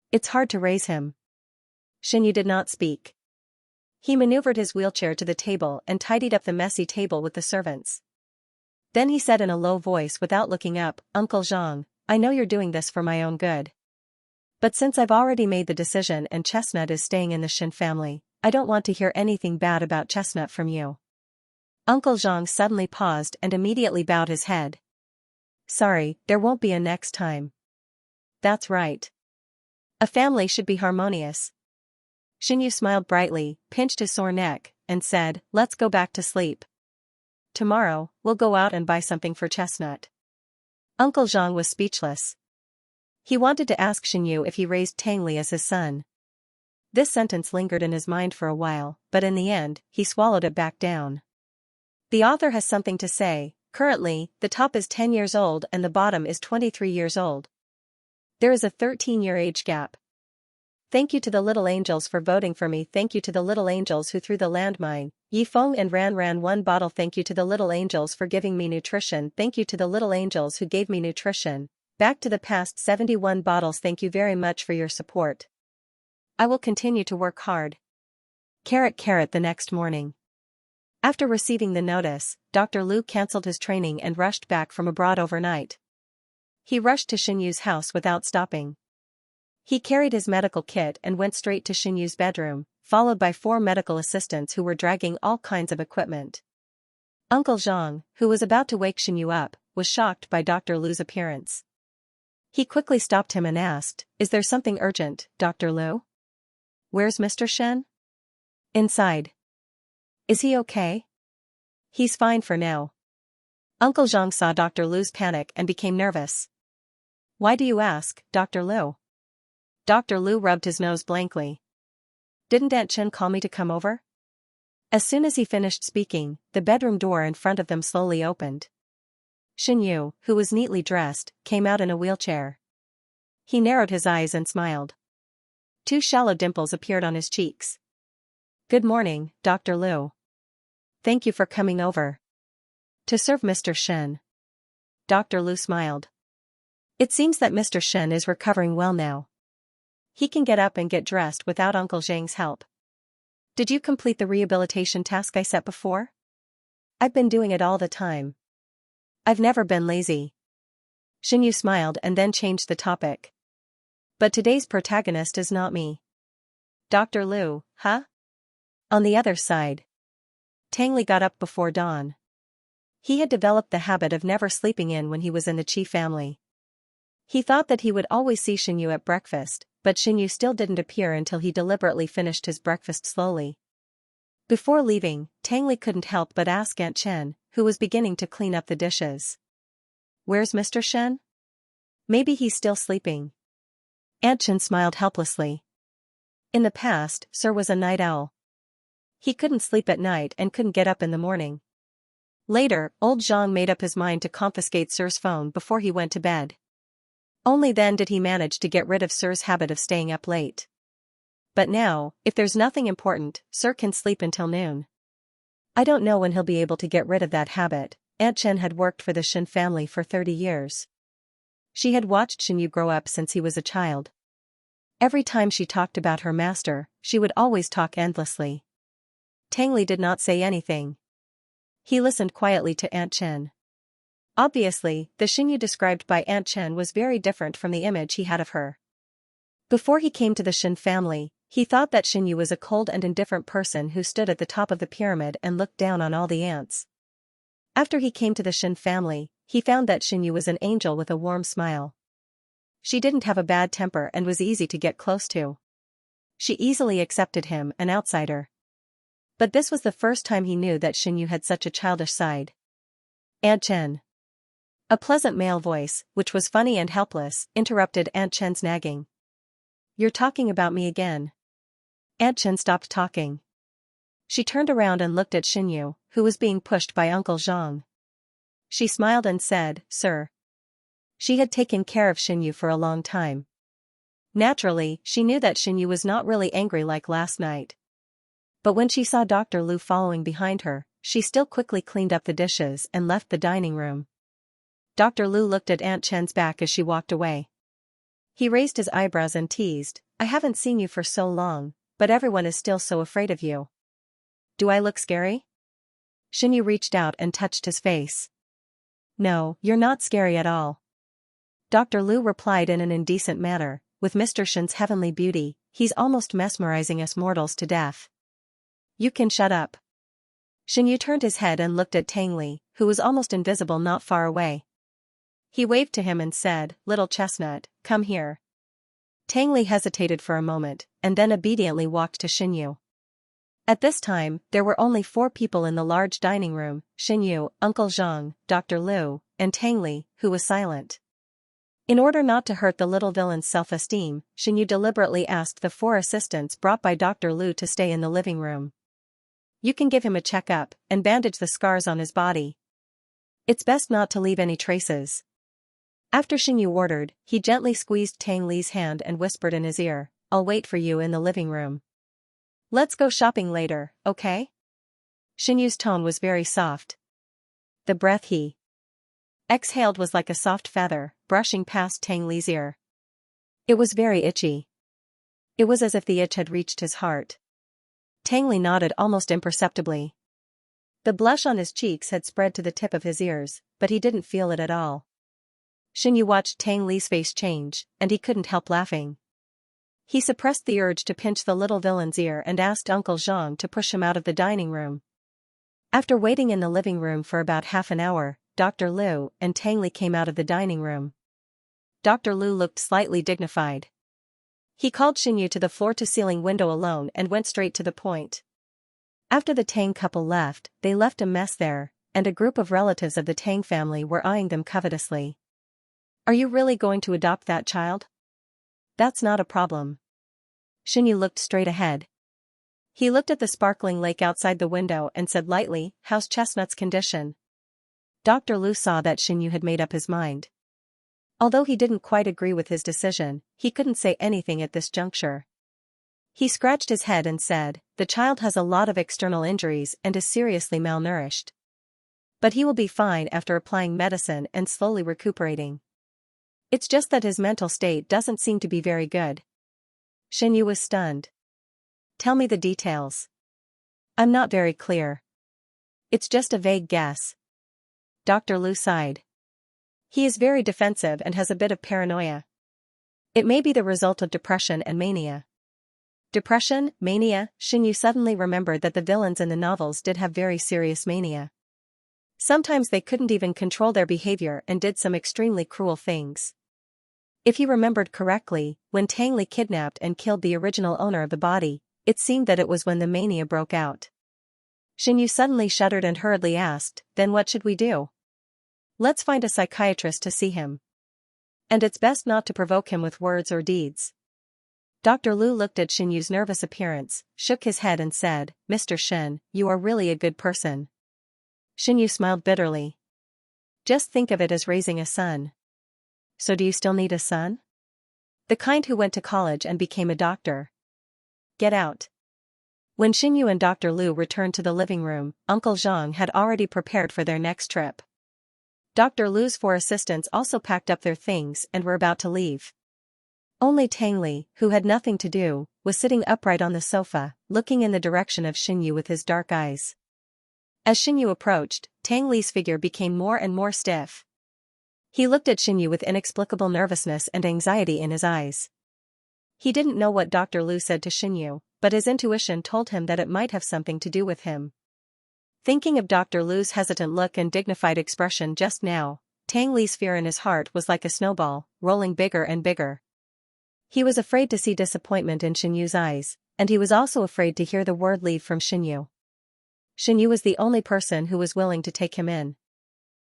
"It's hard to raise him." Xinyu did not speak. He maneuvered his wheelchair to the table and tidied up the messy table with the servants. Then he said in a low voice without looking up, "Uncle Zhang, I know you're doing this for my own good. But since I've already made the decision and Chestnut is staying in the Xin family, I don't want to hear anything bad about Chestnut from you." Uncle Zhang suddenly paused and immediately bowed his head. "Sorry, there won't be a next time." "That's right. A family should be harmonious." Xinyu smiled brightly, pinched his sore neck, and said, "Let's go back to sleep. Tomorrow, we'll go out and buy something for Chestnut." Uncle Zhang was speechless. He wanted to ask Xinyu if he raised Tang Li as his son. This sentence lingered in his mind for a while, but in the end, he swallowed it back down. The author has something to say. Currently, the top is 10 years old and the bottom is 23 years old. There is a 13-year age gap. Thank you to the little angels for voting for me. Thank you to the little angels who threw the landmine. Yifeng and ran one bottle. Thank you to the little angels for giving me nutrition. Thank you to the little angels who gave me nutrition. Back to the past 71 bottles. Thank you very much for your support. I will continue to work hard. The next morning. After receiving the notice, Dr. Liu cancelled his training and rushed back from abroad overnight. He rushed to Xinyu's house without stopping. He carried his medical kit and went straight to Xinyu's bedroom, followed by 4 medical assistants who were dragging all kinds of equipment. Uncle Zhang, who was about to wake Xinyu up, was shocked by Dr. Lu's appearance. He quickly stopped him and asked, "Is there something urgent, Dr. Lu? Where's Mr. Shen?" "Inside." "Is he okay?" "He's fine for now." Uncle Zhang saw Dr. Lu's panic and became nervous. "Why do you ask, Dr. Lu?" Dr. Lu rubbed his nose blankly. "Didn't Aunt Chen call me to come over?" As soon as he finished speaking, the bedroom door in front of them slowly opened. Xinyu, who was neatly dressed, came out in a wheelchair. He narrowed his eyes and smiled. 2 shallow dimples appeared on his cheeks. "Good morning, Dr. Lu. Thank you for coming over." "To serve Mr. Shen." Dr. Lu smiled. "It seems that Mr. Shen is recovering well now. He can get up and get dressed without Uncle Zhang's help. Did you complete the rehabilitation task I set before?" "I've been doing it all the time. I've never been lazy." Xinyu smiled and then changed the topic. "But today's protagonist is not me." "Dr. Lu, huh?" On the other side, Tang Li got up before dawn. He had developed the habit of never sleeping in when he was in the Qi family. He thought that he would always see Xinyu at breakfast, but Xinyu still didn't appear until he deliberately finished his breakfast slowly. Before leaving, Tang Li couldn't help but ask Aunt Chen, who was beginning to clean up the dishes. "Where's Mr. Shen? Maybe he's still sleeping." Aunt Chen smiled helplessly. In the past, Sir was a night owl. He couldn't sleep at night and couldn't get up in the morning. Later, old Zhang made up his mind to confiscate Sir's phone before he went to bed. Only then did he manage to get rid of Sir's habit of staying up late. But now, if there's nothing important, Sir can sleep until noon. "I don't know when he'll be able to get rid of that habit." Aunt Chen had worked for the Shen family for 30 years. She had watched Xinyu grow up since he was a child. Every time she talked about her master, she would always talk endlessly. Tang Li did not say anything. He listened quietly to Aunt Chen. Obviously, the Xinyu described by Aunt Chen was very different from the image he had of her. Before he came to the Shen family, he thought that Xinyu was a cold and indifferent person who stood at the top of the pyramid and looked down on all the ants. After he came to the Shen family, he found that Xinyu was an angel with a warm smile. She didn't have a bad temper and was easy to get close to. She easily accepted him, an outsider. But this was the first time he knew that Xinyu had such a childish side. "Aunt Chen." A pleasant male voice, which was funny and helpless, interrupted Aunt Chen's nagging. "You're talking about me again." Aunt Chen stopped talking. She turned around and looked at Xinyu, who was being pushed by Uncle Zhang. She smiled and said, "Sir." She had taken care of Xinyu for a long time. Naturally, she knew that Xinyu was not really angry like last night. But when she saw Dr. Lu following behind her, she still quickly cleaned up the dishes and left the dining room. Dr. Lu looked at Aunt Chen's back as she walked away. He raised his eyebrows and teased, "I haven't seen you for so long, but everyone is still so afraid of you. Do I look scary?" Xinyu reached out and touched his face. "No, you're not scary at all." Dr. Lu replied in an indecent manner, "With Mr. Shen's heavenly beauty, he's almost mesmerizing us mortals to death." "You can shut up." Xinyu turned his head and looked at Tang Li, who was almost invisible not far away. He waved to him and said, "Little chestnut, come here." Tang Li hesitated for a moment, and then obediently walked to Xinyu. At this time, there were only 4 people in the large dining room: Xinyu, Uncle Zhang, Dr. Lu, and Tang Li, who was silent. In order not to hurt the little villain's self-esteem, Xinyu deliberately asked the 4 assistants brought by Dr. Lu to stay in the living room. "You can give him a checkup and bandage the scars on his body. It's best not to leave any traces." After Xinyu ordered, he gently squeezed Tang Li's hand and whispered in his ear, "I'll wait for you in the living room. Let's go shopping later, okay?" Xinyu's tone was very soft. The breath he exhaled was like a soft feather, brushing past Tang Li's ear. It was very itchy. It was as if the itch had reached his heart. Tang Li nodded almost imperceptibly. The blush on his cheeks had spread to the tip of his ears, but he didn't feel it at all. Xinyu watched Tang Li's face change, and he couldn't help laughing. He suppressed the urge to pinch the little villain's ear and asked Uncle Zhang to push him out of the dining room. After waiting in the living room for about half an hour, Dr. Liu and Tang Li came out of the dining room. Dr. Liu looked slightly dignified. He called Xinyu to the floor-to-ceiling window alone and went straight to the point. After the Tang couple left, they left a mess there, and a group of relatives of the Tang family were eyeing them covetously. "Are you really going to adopt that child?" "That's not a problem." Xinyu looked straight ahead. He looked at the sparkling lake outside the window and said lightly, "How's Chestnut's condition?" Dr. Liu saw that Xinyu had made up his mind. Although he didn't quite agree with his decision, he couldn't say anything at this juncture. He scratched his head and said, "The child has a lot of external injuries and is seriously malnourished. But he will be fine after applying medicine and slowly recuperating. It's just that his mental state doesn't seem to be very good." Xinyu was stunned. "Tell me the details." "I'm not very clear. It's just a vague guess." Dr. Liu sighed. "He is very defensive and has a bit of paranoia. It may be the result of depression and mania." Depression, mania. Xinyu suddenly remembered that the villains in the novels did have very serious mania. Sometimes they couldn't even control their behavior and did some extremely cruel things. If he remembered correctly, when Tang Li kidnapped and killed the original owner of the body, it seemed that it was when the mania broke out. Xinyu suddenly shuddered and hurriedly asked, "Then what should we do?" "Let's find a psychiatrist to see him. And it's best not to provoke him with words or deeds." Dr. Liu looked at Xinyu's nervous appearance, shook his head and said, "Mr. Shen, you are really a good person." Xinyu smiled bitterly. "Just think of it as raising a son." "So do you still need a son?" "The kind who went to college and became a doctor." "Get out." When Xinyu and Dr. Liu returned to the living room, Uncle Zhang had already prepared for their next trip. Dr. Liu's 4 assistants also packed up their things and were about to leave. Only Tang Li, who had nothing to do, was sitting upright on the sofa, looking in the direction of Xinyu with his dark eyes. As Xinyu approached, Tang Li's figure became more and more stiff. He looked at Xinyu with inexplicable nervousness and anxiety in his eyes. He didn't know what Dr. Liu said to Xinyu, but his intuition told him that it might have something to do with him. Thinking of Dr. Liu's hesitant look and dignified expression just now, Tang Li's fear in his heart was like a snowball, rolling bigger and bigger. He was afraid to see disappointment in Xinyu's eyes, and he was also afraid to hear the word leave from Xinyu. Xinyu was the only person who was willing to take him in.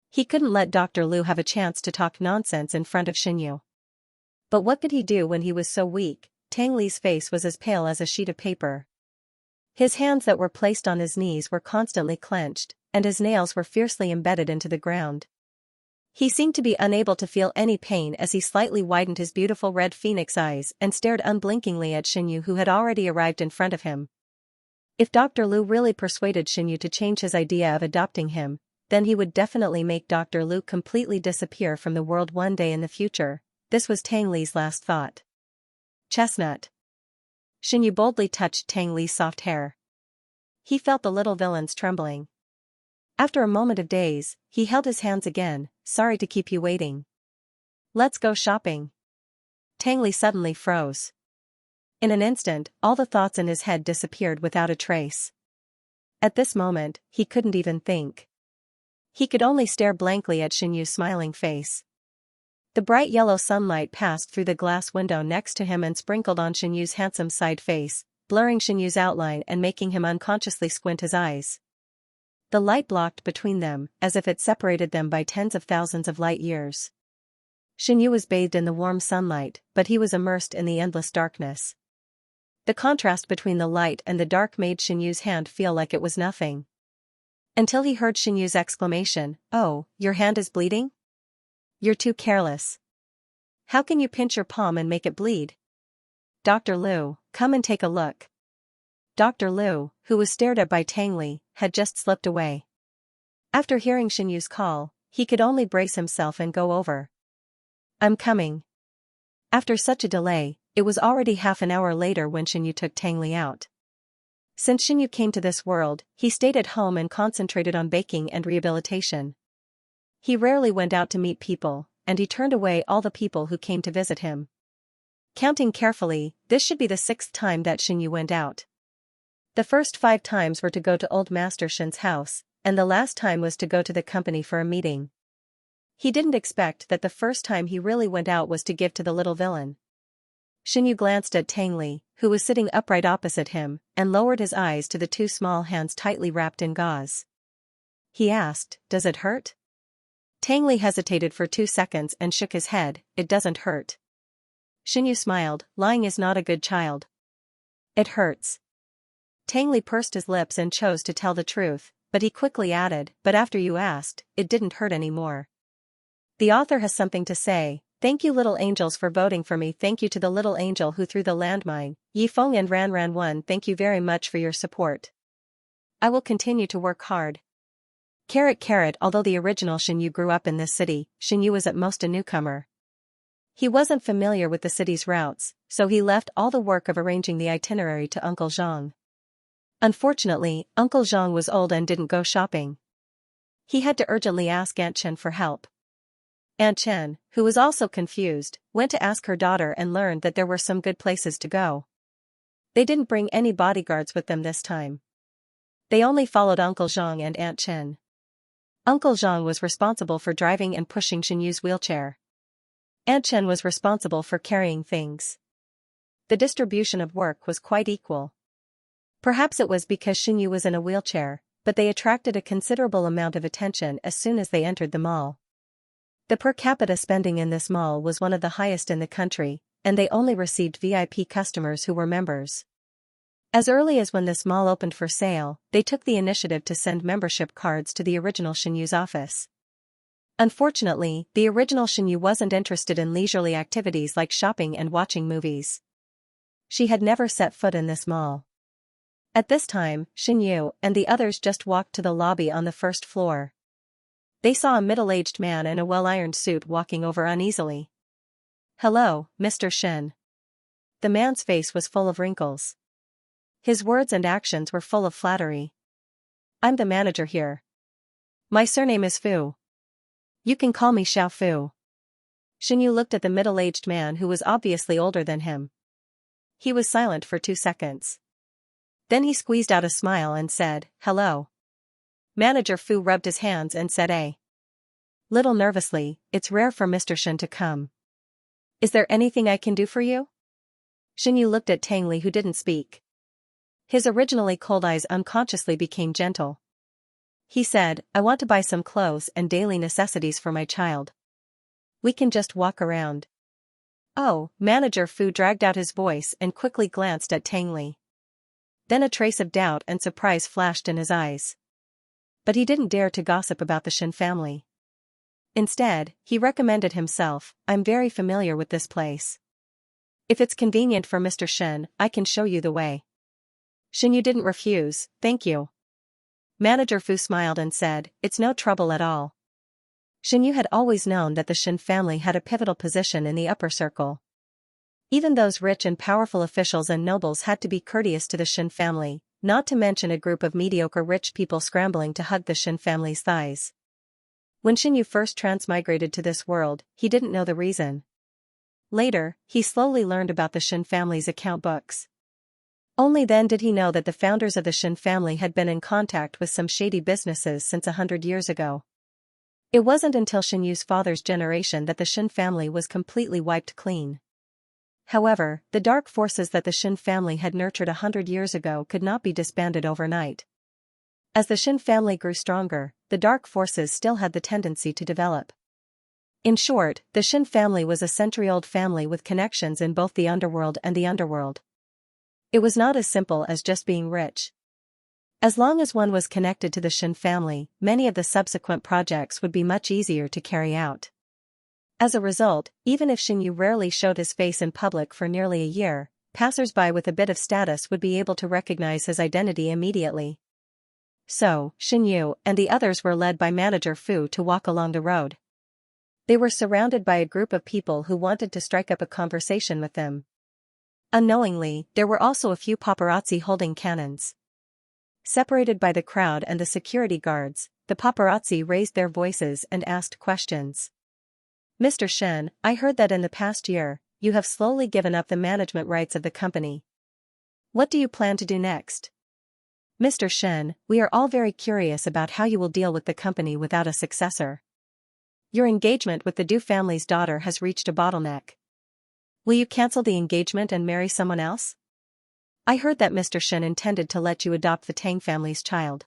He couldn't let Dr. Liu have a chance to talk nonsense in front of Xinyu. But what could he do when he was so weak? Tang Li's face was as pale as a sheet of paper. His hands that were placed on his knees were constantly clenched, and his nails were fiercely embedded into the ground. He seemed to be unable to feel any pain as he slightly widened his beautiful red phoenix eyes and stared unblinkingly at Xinyu, who had already arrived in front of him. If Dr. Liu really persuaded Xinyu to change his idea of adopting him, then he would definitely make Dr. Liu completely disappear from the world one day in the future. This was Tang Li's last thought. "Chestnut." Xinyu boldly touched Tang Li's soft hair. He felt the little villain's trembling. After a moment of daze, he held his hands again. "Sorry to keep you waiting. Let's go shopping." Tang Li suddenly froze. In an instant, all the thoughts in his head disappeared without a trace. At this moment, he couldn't even think. He could only stare blankly at Xinyu's smiling face. The bright yellow sunlight passed through the glass window next to him and sprinkled on Xinyu's handsome side face, blurring Xinyu's outline and making him unconsciously squint his eyes. The light blocked between them, as if it separated them by tens of thousands of light years. Xinyu was bathed in the warm sunlight, but he was immersed in the endless darkness. The contrast between the light and the dark made Xinyu's hand feel like it was nothing. Until he heard Xinyu's exclamation, "Oh, your hand is bleeding? You're too careless. How can you pinch your palm and make it bleed?" "Dr. Liu, come and take a look." Dr. Liu, who was stared at by Tang Li, had just slipped away. After hearing Xinyu's call, he could only brace himself and go over. "I'm coming." After such a delay, it was already half an hour later when Xinyu took Tang Li out. Since Xinyu came to this world, he stayed at home and concentrated on baking and rehabilitation. He rarely went out to meet people, and he turned away all the people who came to visit him. Counting carefully, this should be the 6th time that Xianyu went out. The first 5 times were to go to old Master Shen's house, and the last time was to go to the company for a meeting. He didn't expect that the first time he really went out was to give to the little villain. Xianyu glanced at Tang Li, who was sitting upright opposite him, and lowered his eyes to the 2 small hands tightly wrapped in gauze. He asked, "Does it hurt?" Tang Li hesitated for 2 seconds and shook his head. "It doesn't hurt." Xianyu smiled. "Lying is not a good child." "It hurts." Tang Li pursed his lips and chose to tell the truth, but he quickly added, "But after you asked, it didn't hurt anymore." The author has something to say. Thank you little angels for voting for me. Thank you to the little angel who threw the landmine, Yifeng and Ran 1. Thank you very much for your support. I will continue to work hard. Although the original Xianyu grew up in this city, Xianyu was at most a newcomer. He wasn't familiar with the city's routes, so he left all the work of arranging the itinerary to Uncle Zhang. Unfortunately, Uncle Zhang was old and didn't go shopping. He had to urgently ask Aunt Chen for help. Aunt Chen, who was also confused, went to ask her daughter and learned that there were some good places to go. They didn't bring any bodyguards with them this time. They only followed Uncle Zhang and Aunt Chen. Uncle Zhang was responsible for driving and pushing Xianyu's wheelchair. Aunt Chen was responsible for carrying things. The distribution of work was quite equal. Perhaps it was because Xianyu was in a wheelchair, but they attracted a considerable amount of attention as soon as they entered the mall. The per capita spending in this mall was one of the highest in the country, and they only received VIP customers who were members. As early as when this mall opened for sale, they took the initiative to send membership cards to the original Xianyu's office. Unfortunately, the original Xianyu wasn't interested in leisurely activities like shopping and watching movies. She had never set foot in this mall. At this time, Xianyu and the others just walked to the lobby on the first floor. They saw a middle-aged man in a well-ironed suit walking over uneasily. "Hello, Mr. Shen." The man's face was full of wrinkles. His words and actions were full of flattery. "I'm the manager here. My surname is Fu. You can call me Xiao Fu." Xianyu looked at the middle-aged man who was obviously older than him. He was silent for 2 seconds. Then he squeezed out a smile and said, "Hello." Manager Fu rubbed his hands and said a little nervously, "It's rare for Mr. Shen to come. Is there anything I can do for you?" Xianyu looked at Tang Li, who didn't speak. His originally cold eyes unconsciously became gentle. He said, "I want to buy some clothes and daily necessities for my child. We can just walk around." "Oh," Manager Fu dragged out his voice and quickly glanced at Tang Li. Then a trace of doubt and surprise flashed in his eyes. But he didn't dare to gossip about the Shen family. Instead, he recommended himself, "I'm very familiar with this place. If it's convenient for Mr. Shen, I can show you the way." Xianyu didn't refuse. "Thank you." Manager Fu smiled and said, "It's no trouble at all." Xianyu had always known that the Shen family had a pivotal position in the upper circle. Even those rich and powerful officials and nobles had to be courteous to the Shen family, not to mention a group of mediocre rich people scrambling to hug the Shen family's thighs. When Xianyu first transmigrated to this world, he didn't know the reason. Later, he slowly learned about the Shen family's account books. Only then did he know that the founders of the Shen family had been in contact with some shady businesses since 100 years ago. It wasn't until Xianyu's father's generation that the Shen family was completely wiped clean. However, the dark forces that the Shen family had nurtured 100 years ago could not be disbanded overnight. As the Shen family grew stronger, the dark forces still had the tendency to develop. In short, the Shen family was a century-old family with connections in both the underworld and the underworld. It was not as simple as just being rich. As long as one was connected to the Shen family, many of the subsequent projects would be much easier to carry out. As a result, even if Xianyu rarely showed his face in public for nearly a year, passers-by with a bit of status would be able to recognize his identity immediately. So, Xianyu and the others were led by Manager Fu to walk along the road. They were surrounded by a group of people who wanted to strike up a conversation with them. Unknowingly, there were also a few paparazzi holding cannons. Separated by the crowd and the security guards, the paparazzi raised their voices and asked questions. "Mr. Shen, I heard that in the past year, you have slowly given up the management rights of the company. What do you plan to do next? Mr. Shen, we are all very curious about how you will deal with the company without a successor. Your engagement with the Du family's daughter has reached a bottleneck. Will you cancel the engagement and marry someone else? I heard that Mr. Shen intended to let you adopt the Tang family's child.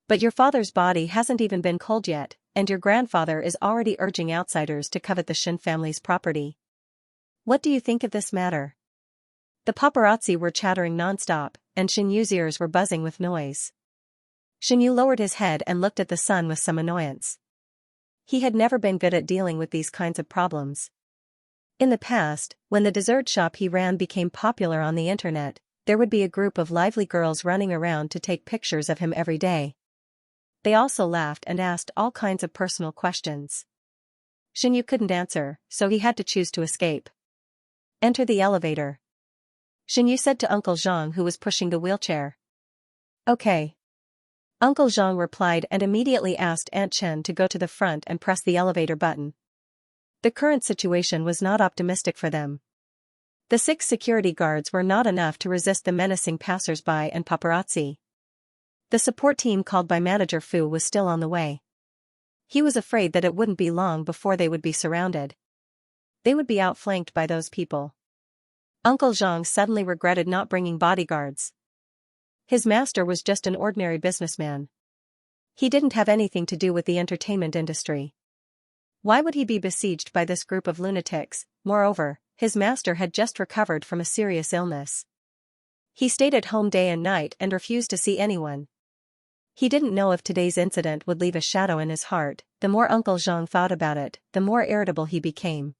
But your father's body hasn't even been cold yet, and your grandfather is already urging outsiders to covet the Shen family's property. What do you think of this matter? The paparazzi were chattering non-stop, and Shen Yu's ears were buzzing with noise. Shen Yu lowered his head and looked at the sun with some annoyance. He had never been good at dealing with these kinds of problems. In the past, when the dessert shop he ran became popular on the internet, there would be a group of lively girls running around to take pictures of him every day. They also laughed and asked all kinds of personal questions. Shen Yu couldn't answer, so he had to choose to escape. Enter the elevator. Shen Yu said to Uncle Zhang, who was pushing the wheelchair. Okay. Uncle Zhang replied and immediately asked Aunt Chen to go to the front and press the elevator button. The current situation was not optimistic for them. The 6 security guards were not enough to resist the menacing passers-by and paparazzi. The support team called by Manager Fu was still on the way. He was afraid that it wouldn't be long before they would be surrounded. They would be outflanked by those people. Uncle Zhang suddenly regretted not bringing bodyguards. His master was just an ordinary businessman. He didn't have anything to do with the entertainment industry. Why would he be besieged by this group of lunatics? Moreover, his master had just recovered from a serious illness. He stayed at home day and night and refused to see anyone. He didn't know if today's incident would leave a shadow in his heart. The more Uncle Zhang thought about it, the more irritable he became.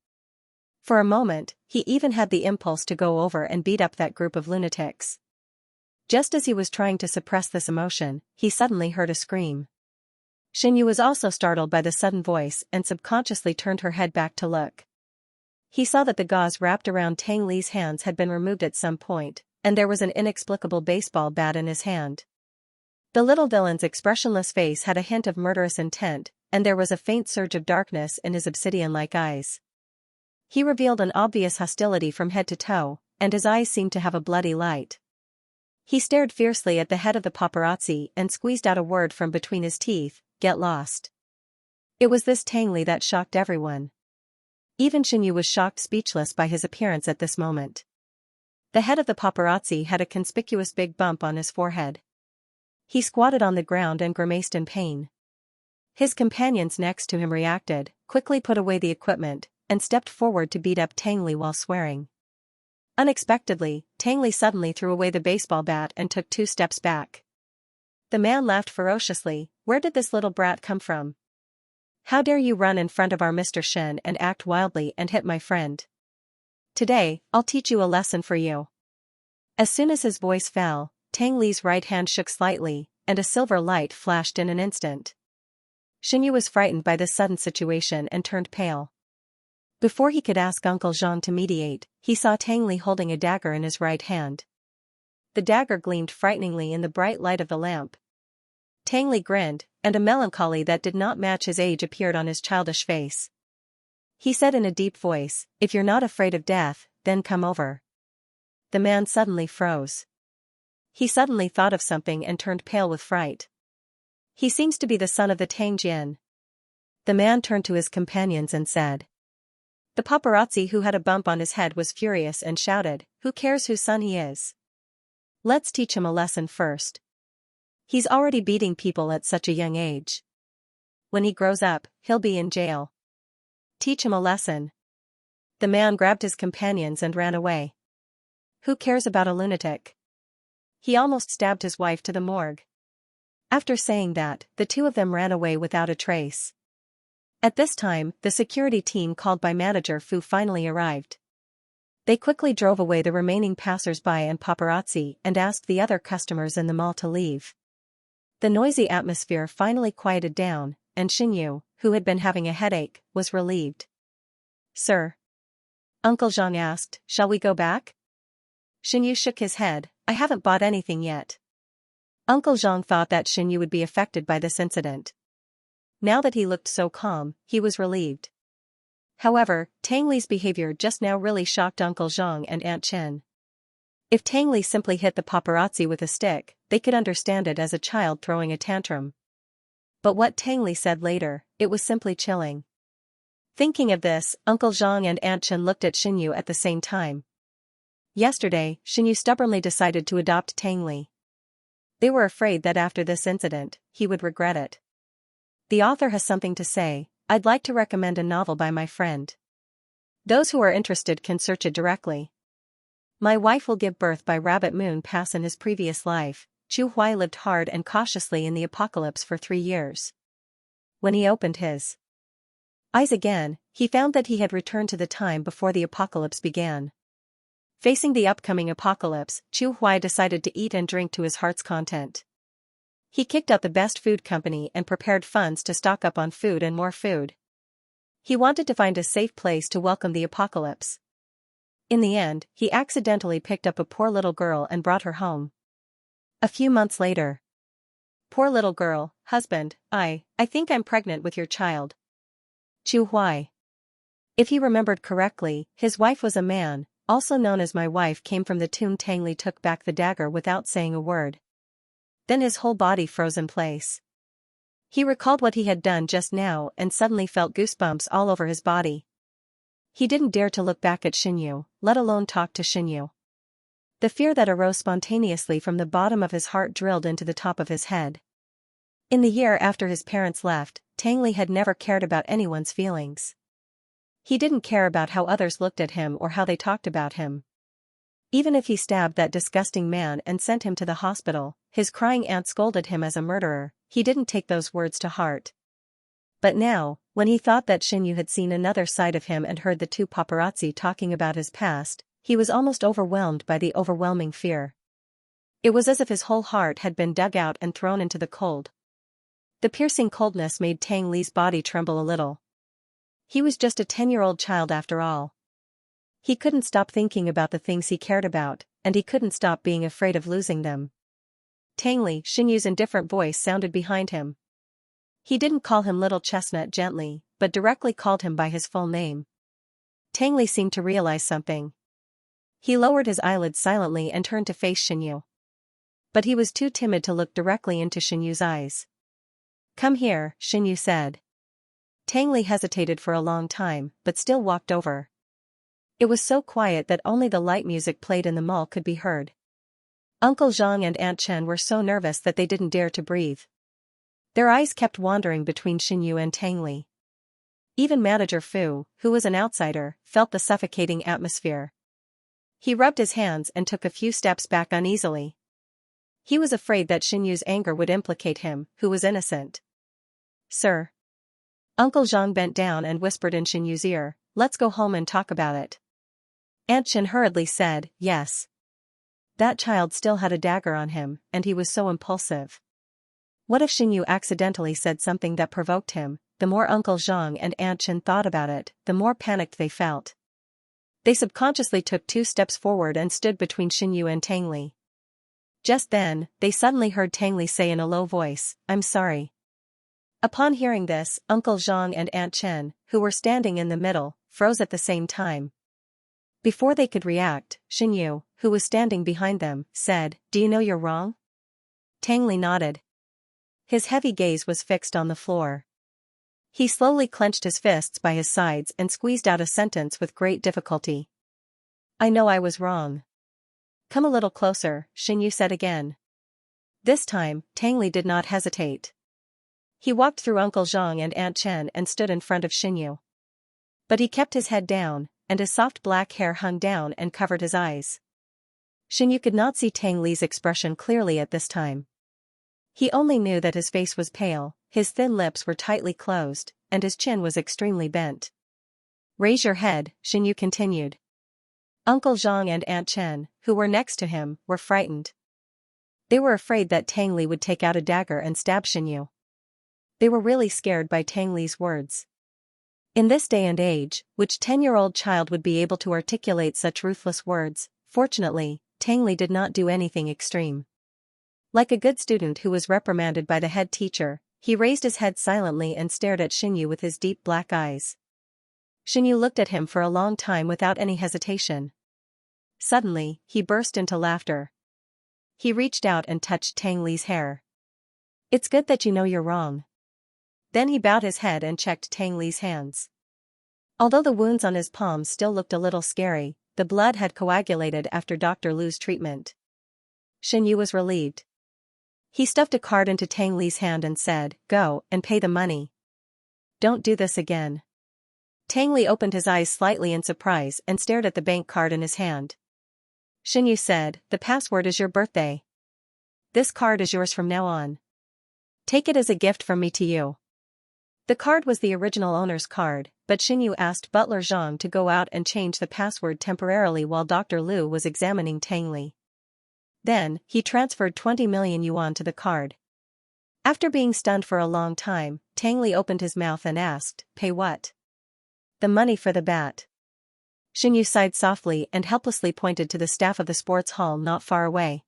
For a moment, he even had the impulse to go over and beat up that group of lunatics. Just as he was trying to suppress this emotion, he suddenly heard a scream. Shen Yu was also startled by the sudden voice and subconsciously turned her head back to look. He saw that the gauze wrapped around Tang Li's hands had been removed at some point, and there was an inexplicable baseball bat in his hand. The little villain's expressionless face had a hint of murderous intent, and there was a faint surge of darkness in his obsidian-like eyes. He revealed an obvious hostility from head to toe, and his eyes seemed to have a bloody light. He stared fiercely at the head of the paparazzi and squeezed out a word from between his teeth, "Get lost." It was this Tang Li that shocked everyone. Even Shen Yu was shocked speechless by his appearance at this moment. The head of the paparazzi had a conspicuous big bump on his forehead. He squatted on the ground and grimaced in pain. His companions next to him reacted, quickly put away the equipment, and stepped forward to beat up Tang Li while swearing. Unexpectedly, Tang Li suddenly threw away the baseball bat and took 2 steps back. The man laughed ferociously. "Where did this little brat come from? How dare you run in front of our Mr. Shen and act wildly and hit my friend? Today, I'll teach you a lesson for you." As soon as his voice fell, Tang Li's right hand shook slightly, and a silver light flashed in an instant. Shen Yu was frightened by this sudden situation and turned pale. Before he could ask Uncle Zhang to mediate, he saw Tang Li holding a dagger in his right hand. The dagger gleamed frighteningly in the bright light of the lamp. Tang Li grinned, and a melancholy that did not match his age appeared on his childish face. He said in a deep voice, "If you're not afraid of death, then come over." The man suddenly froze. He suddenly thought of something and turned pale with fright. "He seems to be the son of the Tang Jian." The man turned to his companions and said. The paparazzi who had a bump on his head was furious and shouted, "Who cares whose son he is? Let's teach him a lesson first. He's already beating people at such a young age. When he grows up, he'll be in jail. Teach him a lesson." The man grabbed his companions and ran away. Who cares about a lunatic? He almost stabbed his wife to the morgue. After saying that, the 2 of them ran away without a trace. At this time, the security team called by Manager Fu finally arrived. They quickly drove away the remaining passers-by and paparazzi and asked the other customers in the mall to leave. The noisy atmosphere finally quieted down, and Shen Yu, who had been having a headache, was relieved. "Sir?" Uncle Zhang asked, "Shall we go back?" Shen Yu shook his head, "I haven't bought anything yet." Uncle Zhang thought that Shen Yu would be affected by this incident. Now that he looked so calm, he was relieved. However, Tang Li's behavior just now really shocked Uncle Zhang and Aunt Chen. If Tang Li simply hit the paparazzi with a stick, they could understand it as a child throwing a tantrum. But what Tang Li said later, it was simply chilling. Thinking of this, Uncle Zhang and Aunt Chen looked at Xinyu at the same time. Yesterday, Xinyu stubbornly decided to adopt Tang Li. They were afraid that after this incident, he would regret it. The author has something to say. I'd like to recommend a novel by my friend. Those who are interested can search it directly. My Wife Will Give Birth by Rabbit Moon Pass. In his previous life, Chu Huai lived hard and cautiously in the apocalypse for 3 years. When he opened his eyes again, he found that he had returned to the time before the apocalypse began. Facing the upcoming apocalypse, Chu Huai decided to eat and drink to his heart's content. He kicked out the best food company and prepared funds to stock up on food and more food. He wanted to find a safe place to welcome the apocalypse. In the end, he accidentally picked up a poor little girl and brought her home. A few months later. Poor little girl, husband, I think I'm pregnant with your child. Chu Huai. If he remembered correctly, his wife was a man, also known as My Wife came from the tomb. Tang Li took back the dagger without saying a word. Then his whole body froze in place. He recalled what he had done just now and suddenly felt goosebumps all over his body. He didn't dare to look back at Xinyu, let alone talk to Xinyu. The fear that arose spontaneously from the bottom of his heart drilled into the top of his head. In the year after his parents left, Tang Li had never cared about anyone's feelings. He didn't care about how others looked at him or how they talked about him. Even if he stabbed that disgusting man and sent him to the hospital, his crying aunt scolded him as a murderer, he didn't take those words to heart. But now, when he thought that Xinyu had seen another side of him and heard the 2 paparazzi talking about his past, he was almost overwhelmed by the overwhelming fear. It was as if his whole heart had been dug out and thrown into the cold. The piercing coldness made Tang Li's body tremble a little. He was just a 10-year-old child after all. He couldn't stop thinking about the things he cared about, and he couldn't stop being afraid of losing them. Tang Li, Xinyu's indifferent voice sounded behind him. He didn't call him Little Chestnut gently, but directly called him by his full name. Tang Li seemed to realize something. He lowered his eyelids silently and turned to face Xinyu. But he was too timid to look directly into Xinyu's eyes. Come here, Xinyu said. Tang Li hesitated for a long time, but still walked over. It was so quiet that only the light music played in the mall could be heard. Uncle Zhang and Aunt Chen were so nervous that they didn't dare to breathe. Their eyes kept wandering between Xinyu and Tang Li. Even Manager Fu, who was an outsider, felt the suffocating atmosphere. He rubbed his hands and took a few steps back uneasily. He was afraid that Xinyu's anger would implicate him, who was innocent. Sir. Uncle Zhang bent down and whispered in Xinyu's ear, let's go home and talk about it. Aunt Chen hurriedly said, yes. That child still had a dagger on him, and he was so impulsive. What if Xinyu accidentally said something that provoked him? The more Uncle Zhang and Aunt Chen thought about it, the more panicked they felt. They subconsciously took 2 steps forward and stood between Xinyu and Tang Li. Just then, they suddenly heard Tang Li say in a low voice, I'm sorry. Upon hearing this, Uncle Zhang and Aunt Chen, who were standing in the middle, froze at the same time. Before they could react, Xinyu, who was standing behind them, said, do you know you're wrong? Tang Li nodded. His heavy gaze was fixed on the floor. He slowly clenched his fists by his sides and squeezed out a sentence with great difficulty. I know I was wrong. Come a little closer, Xinyu said again. This time, Tang Li did not hesitate. He walked through Uncle Zhang and Aunt Chen and stood in front of Xinyu. But he kept his head down, and his soft black hair hung down and covered his eyes. Xinyu could not see Tang Li's expression clearly at this time. He only knew that his face was pale, his thin lips were tightly closed, and his chin was extremely bent. Raise your head, Xinyu continued. Uncle Zhang and Aunt Chen, who were next to him, were frightened. They were afraid that Tang Li would take out a dagger and stab Xinyu. They were really scared by Tang Li's words. In this day and age, which 10-year-old child would be able to articulate such ruthless words? Fortunately, Tang Li did not do anything extreme. Like a good student who was reprimanded by the head teacher, he raised his head silently and stared at Xinyu with his deep black eyes. Xinyu looked at him for a long time without any hesitation. Suddenly, he burst into laughter. He reached out and touched Tang Li's hair. "It's good that you know you're wrong." Then he bowed his head and checked Tang Li's hands. Although the wounds on his palms still looked a little scary, the blood had coagulated after Dr. Lu's treatment. Xinyu was relieved. He stuffed a card into Tang Li's hand and said, "Go and pay the money. Don't do this again." Tang Li opened his eyes slightly in surprise and stared at the bank card in his hand. Xinyu said, "The password is your birthday. This card is yours from now on. Take it as a gift from me to you." The card was the original owner's card, but Xinyu asked Butler Zhang to go out and change the password temporarily while Dr. Lu was examining Tang Li. Then, he transferred 20 million yuan to the card. After being stunned for a long time, Tang Li opened his mouth and asked, "Pay what?" "The money for the bat." Xinyu sighed softly and helplessly pointed to the staff of the sports hall not far away.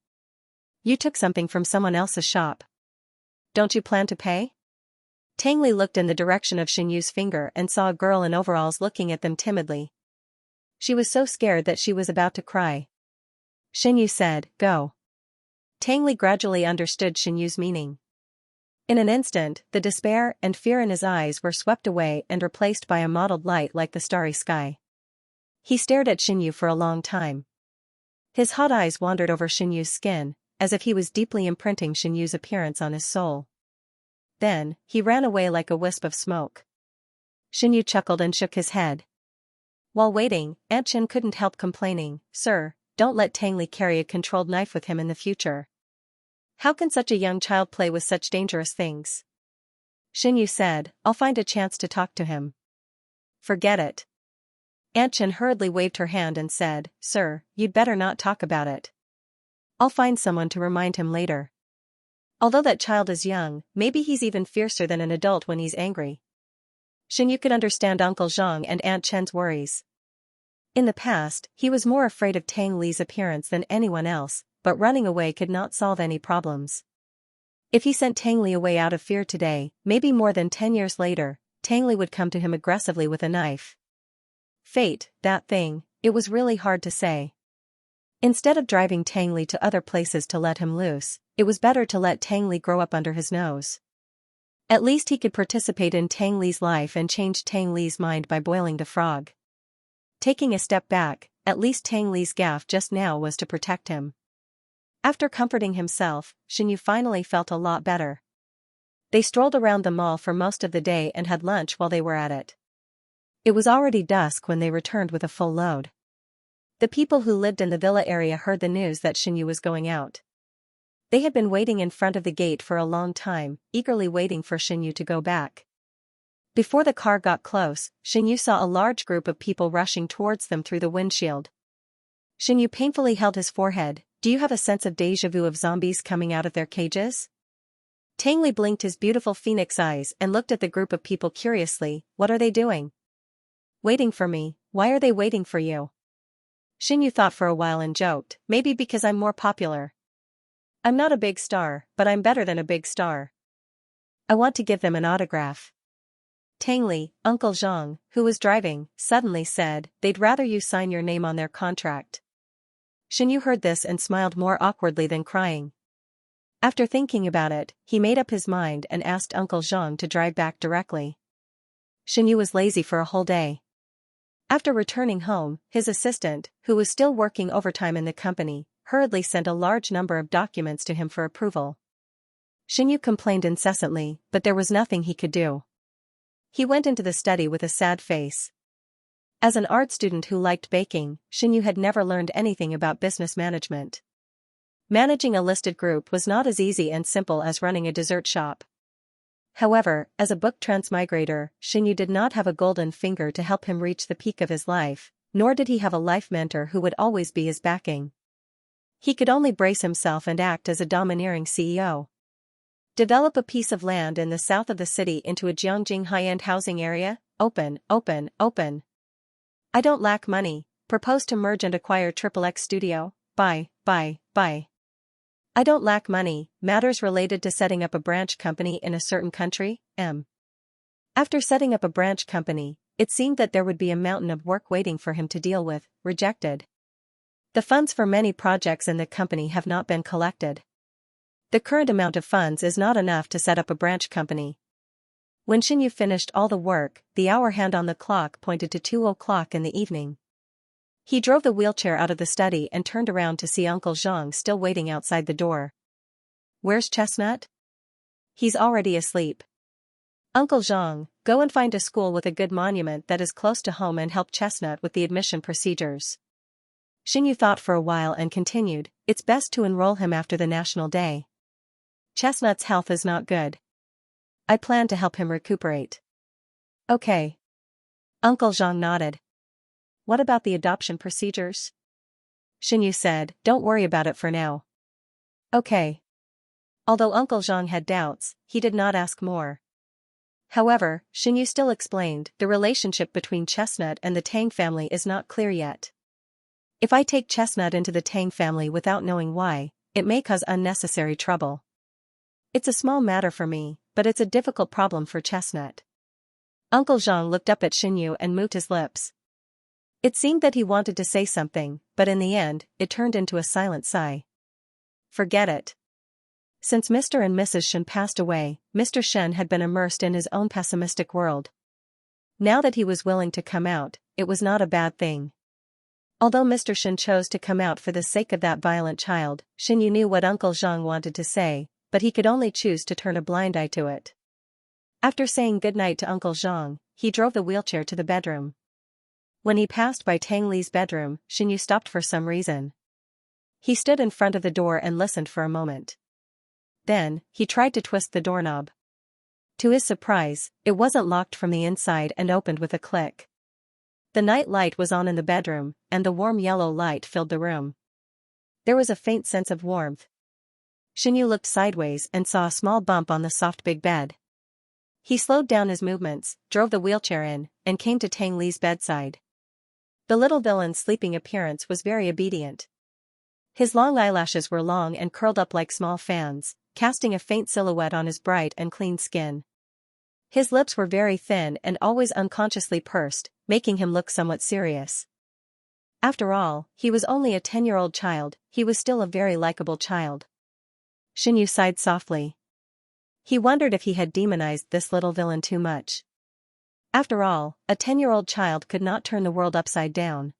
"You took something from someone else's shop. Don't you plan to pay?" Tang Li looked in the direction of Xinyu's finger and saw a girl in overalls looking at them timidly. She was so scared that she was about to cry. Xinyu said, "Go." Tang Li gradually understood Xinyu's meaning. In an instant, the despair and fear in his eyes were swept away and replaced by a mottled light like the starry sky. He stared at Xinyu for a long time. His hot eyes wandered over Xinyu's skin, as if he was deeply imprinting Xinyu's appearance on his soul. Then, he ran away like a wisp of smoke. Xinyu chuckled and shook his head. While waiting, Aunt Chen couldn't help complaining, "Sir, don't let Tang Li carry a controlled knife with him in the future. How can such a young child play with such dangerous things?" Xinyu said, "I'll find a chance to talk to him." "Forget it." Aunt Chen hurriedly waved her hand and said, "Sir, you'd better not talk about it. I'll find someone to remind him later. Although that child is young, maybe he's even fiercer than an adult when he's angry." Xinyu could understand Uncle Zhang and Aunt Chen's worries. In the past, he was more afraid of Tang Li's appearance than anyone else, but running away could not solve any problems. If he sent Tang Li away out of fear today, maybe more than 10 years later, Tang Li would come to him aggressively with a knife. Fate, that thing, it was really hard to say. Instead of driving Tang Li to other places to let him loose, it was better to let Tang Li grow up under his nose. At least he could participate in Tang Li's life and change Tang Li's mind by boiling the frog. Taking a step back, at least Tang Li's gaffe just now was to protect him. After comforting himself, Xinyu finally felt a lot better. They strolled around the mall for most of the day and had lunch while they were at it. It was already dusk when they returned with a full load. The people who lived in the villa area heard the news that Xinyu was going out. They had been waiting in front of the gate for a long time, eagerly waiting for Xinyu to go back. Before the car got close, Xinyu saw a large group of people rushing towards them through the windshield. Xinyu painfully held his forehead. "Do you have a sense of déjà vu of zombies coming out of their cages?" Tang Li blinked his beautiful phoenix eyes and looked at the group of people curiously. "What are they doing?" "Waiting for me." "Why are they waiting for you?" Xinyu thought for a while and joked, "Maybe because I'm more popular. I'm not a big star, but I'm better than a big star. I want to give them an autograph." Tang Li, Uncle Zhang, who was driving, suddenly said, "They'd rather you sign your name on their contract." Xinyu heard this and smiled more awkwardly than crying. After thinking about it, he made up his mind and asked Uncle Zhang to drive back directly. Xinyu was lazy for a whole day. After returning home, his assistant, who was still working overtime in the company, hurriedly sent a large number of documents to him for approval. Xinyu complained incessantly, but there was nothing he could do. He went into the study with a sad face. As an art student who liked baking, Xinyu had never learned anything about business management. Managing a listed group was not as easy and simple as running a dessert shop. However, as a book transmigrator, Xinyu did not have a golden finger to help him reach the peak of his life, nor did he have a life mentor who would always be his backing. He could only brace himself and act as a domineering CEO. Develop a piece of land in the south of the city into a Jiangjing high-end housing area. Open. I don't lack money. Propose to merge and acquire XXX Studio. Buy. I don't lack money. Matters related to setting up a branch company in a certain country. After setting up a branch company, it seemed that there would be a mountain of work waiting for him to deal with, rejected. The funds for many projects in the company have not been collected. The current amount of funds is not enough to set up a branch company. When Xianxia finished all the work, the hour hand on the clock pointed to 2 o'clock in the evening. He drove the wheelchair out of the study and turned around to see Uncle Zhang still waiting outside the door. "Where's Chestnut?" "He's already asleep." "Uncle Zhang, go and find a school with a good monument that is close to home and help Chestnut with the admission procedures." Xianxia thought for a while and continued, "It's best to enroll him after the National Day. Chestnut's health is not good. I plan to help him recuperate." "Okay." Uncle Zhang nodded. "What about the adoption procedures?" Xianxia said, "Don't worry about it for now." "Okay." Although Uncle Zhang had doubts, he did not ask more. However, Xianxia still explained, "The relationship between Chestnut and the Tang family is not clear yet. If I take Chestnut into the Tang family without knowing why, it may cause unnecessary trouble. It's a small matter for me, but it's a difficult problem for Chestnut." Uncle Zhang looked up at Xianxia and moved his lips. It seemed that he wanted to say something, but in the end, it turned into a silent sigh. Forget it. Since Mr. and Mrs. Shen passed away, Mr. Shen had been immersed in his own pessimistic world. Now that he was willing to come out, it was not a bad thing. Although Mr. Shen chose to come out for the sake of that violent child, Xianxia knew what Uncle Zhang wanted to say, but he could only choose to turn a blind eye to it. After saying goodnight to Uncle Zhang, he drove the wheelchair to the bedroom. When he passed by Tang Li's bedroom, Xianxia stopped for some reason. He stood in front of the door and listened for a moment. Then, he tried to twist the doorknob. To his surprise, it wasn't locked from the inside and opened with a click. The night light was on in the bedroom, and the warm yellow light filled the room. There was a faint sense of warmth. Xianxia looked sideways and saw a small bump on the soft big bed. He slowed down his movements, drove the wheelchair in, and came to Tang Li's bedside. The little villain's sleeping appearance was very obedient. His long eyelashes were long and curled up like small fans, casting a faint silhouette on his bright and clean skin. His lips were very thin and always unconsciously pursed, making him look somewhat serious. After all, he was only a 10-year-old child, he was still a very likable child. Xianxia sighed softly. He wondered if he had demonized this little villain too much. After all, a 10-year-old child could not turn the world upside down.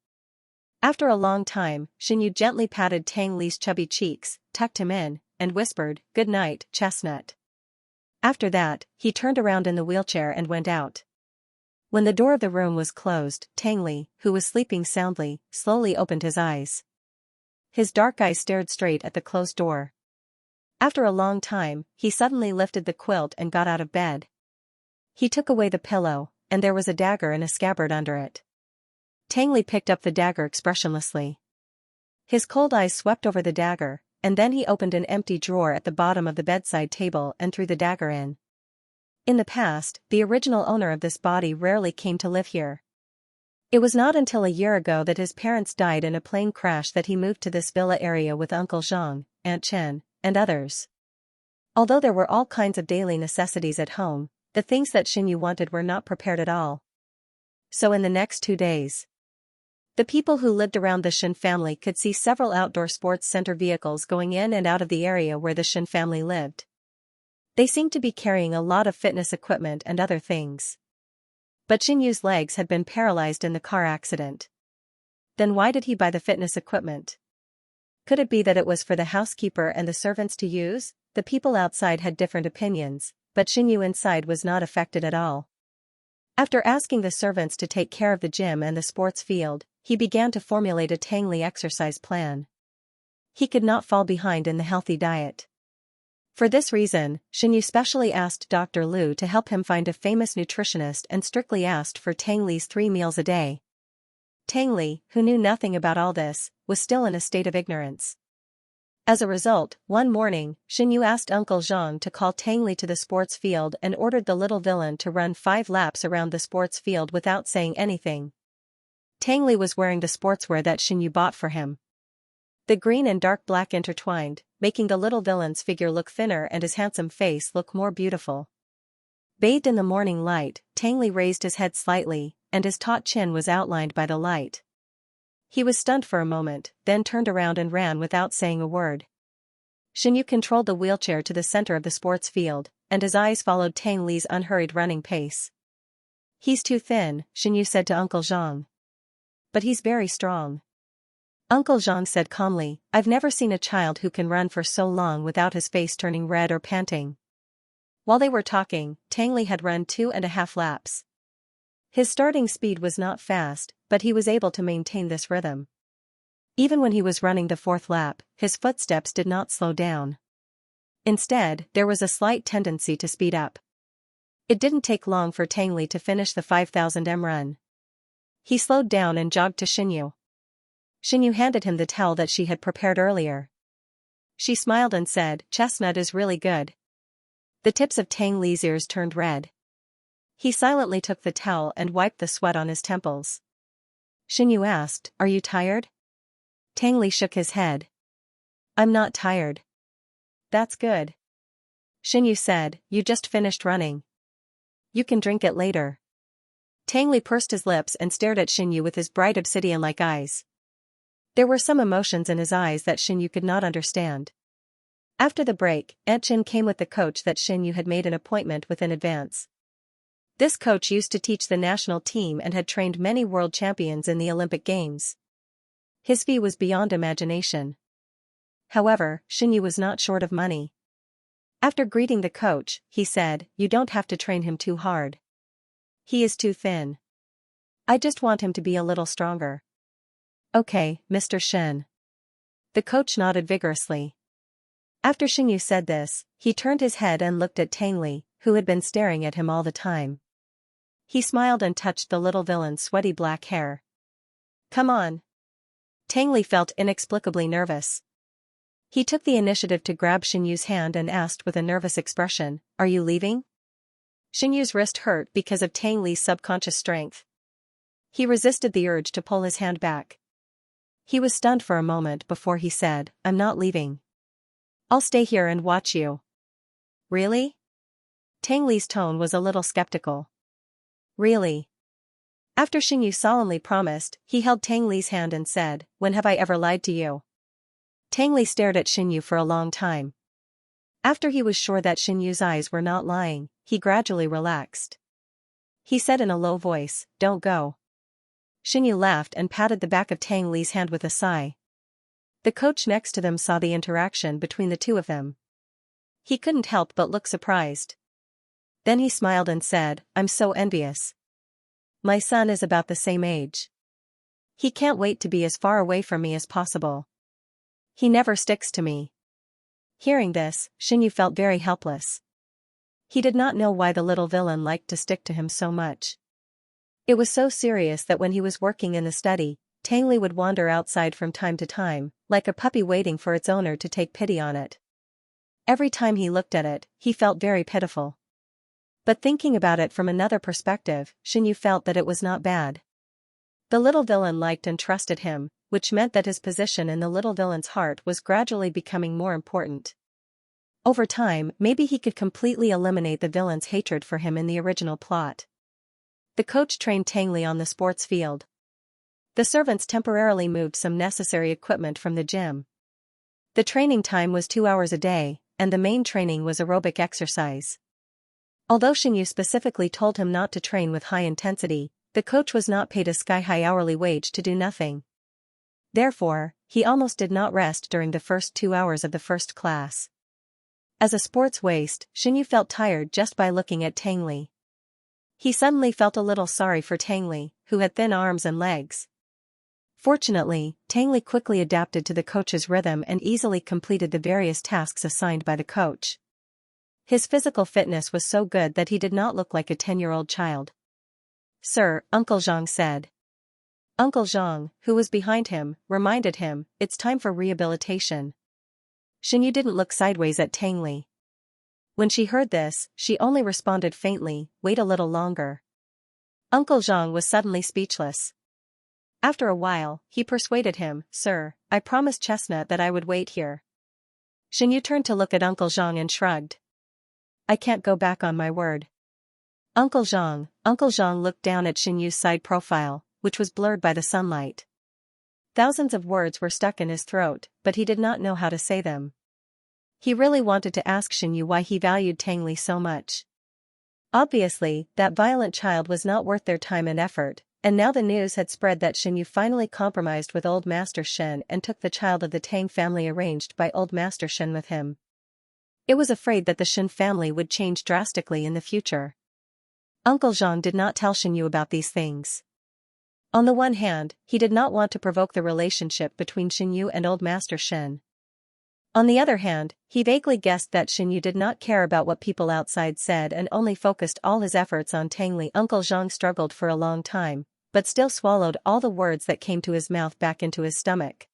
After a long time, Xianxia gently patted Tang Li's chubby cheeks, tucked him in, and whispered, "Good night, Chestnut." After that, he turned around in the wheelchair and went out. When the door of the room was closed, Tang Li, who was sleeping soundly, slowly opened his eyes. His dark eyes stared straight at the closed door. After a long time, he suddenly lifted the quilt and got out of bed. He took away the pillow, and there was a dagger in a scabbard under it. Tang Li picked up the dagger expressionlessly. His cold eyes swept over the dagger, and then he opened an empty drawer at the bottom of the bedside table and threw the dagger in. In the past, the original owner of this body rarely came to live here. It was not until a year ago that his parents died in a plane crash that he moved to this villa area with Uncle Zhang, Aunt Chen, and others. Although there were all kinds of daily necessities at home, the things that Xianxia wanted were not prepared at all. So in the next 2 days, the people who lived around the Shen family could see several outdoor sports center vehicles going in and out of the area where the Shen family lived. They seemed to be carrying a lot of fitness equipment and other things. But Xinyi's legs had been paralyzed in the car accident. Then why did he buy the fitness equipment? Could it be that it was for the housekeeper and the servants to use? The people outside had different opinions, but Xinyu inside was not affected at all. After asking the servants to take care of the gym and the sports field, he began to formulate a Tang Li exercise plan. He could not fall behind in the healthy diet. For this reason, Xinyu specially asked Dr. Liu to help him find a famous nutritionist and strictly asked for Tang Li's 3 meals a day. Tang Li, who knew nothing about all this, was still in a state of ignorance. As a result, one morning, Xinyu asked Uncle Zhang to call Tang Li to the sports field and ordered the little villain to run 5 laps around the sports field without saying anything. Tang Li was wearing the sportswear that Xinyu bought for him. The green and dark black intertwined, making the little villain's figure look thinner and his handsome face look more beautiful. Bathed in the morning light, Tang Li raised his head slightly, and his taut chin was outlined by the light. He was stunned for a moment, then turned around and ran without saying a word. Xianxia controlled the wheelchair to the center of the sports field, and his eyes followed Tang Li's unhurried running pace. "He's too thin," Xianxia said to Uncle Zhang. "But he's very strong." Uncle Zhang said calmly, "I've never seen a child who can run for so long without his face turning red or panting." While they were talking, Tang Li had run 2.5 laps. His starting speed was not fast, but he was able to maintain this rhythm. Even when he was running the 4th lap, his footsteps did not slow down. Instead, there was a slight tendency to speed up. It didn't take long for Tang Li to finish the 5,000 m run. He slowed down and jogged to Xianxia. Xianxia handed him the towel that she had prepared earlier. She smiled and said, "Chestnut is really good." The tips of Tang Li's ears turned red. He silently took the towel and wiped the sweat on his temples. Xianxia asked, "Are you tired?" Tang Li shook his head. "I'm not tired." "That's good." Xianxia said, "You just finished running. You can drink it later." Tang Li pursed his lips and stared at Xianxia with his bright obsidian-like eyes. There were some emotions in his eyes that Xianxia could not understand. After the break, Aunt Chin came with the coach that Xianxia had made an appointment with in advance. This coach used to teach the national team and had trained many world champions in the Olympic Games. His fee was beyond imagination. However, Xianxia was not short of money. After greeting the coach, he said, "You don't have to train him too hard. He is too thin. I just want him to be a little stronger." "Okay, Mr. Shen." The coach nodded vigorously. After Xianxia said this, he turned his head and looked at Tang Li, who had been staring at him all the time. He smiled and touched the little villain's sweaty black hair. "Come on." Tang Li felt inexplicably nervous. He took the initiative to grab Xianxu's hand and asked with a nervous expression, "Are you leaving?" Xianxu's wrist hurt because of Tang Li's subconscious strength. He resisted the urge to pull his hand back. He was stunned for a moment before he said, "I'm not leaving. I'll stay here and watch you." "Really?" Tang Li's tone was a little skeptical. "Really?" After Xianxia solemnly promised, he held Tang Li's hand and said, "When have I ever lied to you?" Tang Li stared at Xianxia for a long time. After he was sure that Xianxu's eyes were not lying, he gradually relaxed. He said in a low voice, "Don't go." Xianxia laughed and patted the back of Tang Li's hand with a sigh. The coach next to them saw the interaction between the two of them. He couldn't help but look surprised. Then he smiled and said, "I'm so envious. My son is about the same age. He can't wait to be as far away from me as possible. He never sticks to me." Hearing this, Xianxia felt very helpless. He did not know why the little villain liked to stick to him so much. It was so serious that when he was working in the study, Tang Li would wander outside from time to time, like a puppy waiting for its owner to take pity on it. Every time he looked at it, he felt very pitiful. But thinking about it from another perspective, Xianxia felt that it was not bad. The little villain liked and trusted him, which meant that his position in the little villain's heart was gradually becoming more important. Over time, maybe he could completely eliminate the villain's hatred for him in the original plot. The coach trained Tang Li on the sports field. The servants temporarily moved some necessary equipment from the gym. The training time was 2 hours a day, and the main training was aerobic exercise. Although Xianxia specifically told him not to train with high intensity, the coach was not paid a sky-high hourly wage to do nothing. Therefore, he almost did not rest during the first 2 hours of the first class. As a sports waste, Xianxia felt tired just by looking at Tang Li. He suddenly felt a little sorry for Tang Li, who had thin arms and legs. Fortunately, Tang Li quickly adapted to the coach's rhythm and easily completed the various tasks assigned by the coach. His physical fitness was so good that he did not look like a 10-year-old child. "Sir," Uncle Zhang said. Uncle Zhang, who was behind him, reminded him, "It's time for rehabilitation." Xianxia didn't look sideways at Tang Li. When she heard this, she only responded faintly, "Wait a little longer." Uncle Zhang was suddenly speechless. After a while, he persuaded him, "Sir, I promised Chestnut that I would wait here." Xianxia turned to look at Uncle Zhang and shrugged. "I can't go back on my word." Uncle Zhang looked down at Xianyu's side profile, which was blurred by the sunlight. Thousands of words were stuck in his throat, but he did not know how to say them. He really wanted to ask Xianyu why he valued Tang Li so much. Obviously, that violent child was not worth their time and effort, and now the news had spread that Xianyu finally compromised with Old Master Shen and took the child of the Tang family arranged by Old Master Shen with him. It was afraid that the Shen family would change drastically in the future. Uncle Zhang did not tell Xianyu about these things. On the one hand, he did not want to provoke the relationship between Xianyu and Old Master Shen. On the other hand, he vaguely guessed that Xianyu did not care about what people outside said and only focused all his efforts on Tang Li. Uncle Zhang struggled for a long time, but still swallowed all the words that came to his mouth back into his stomach.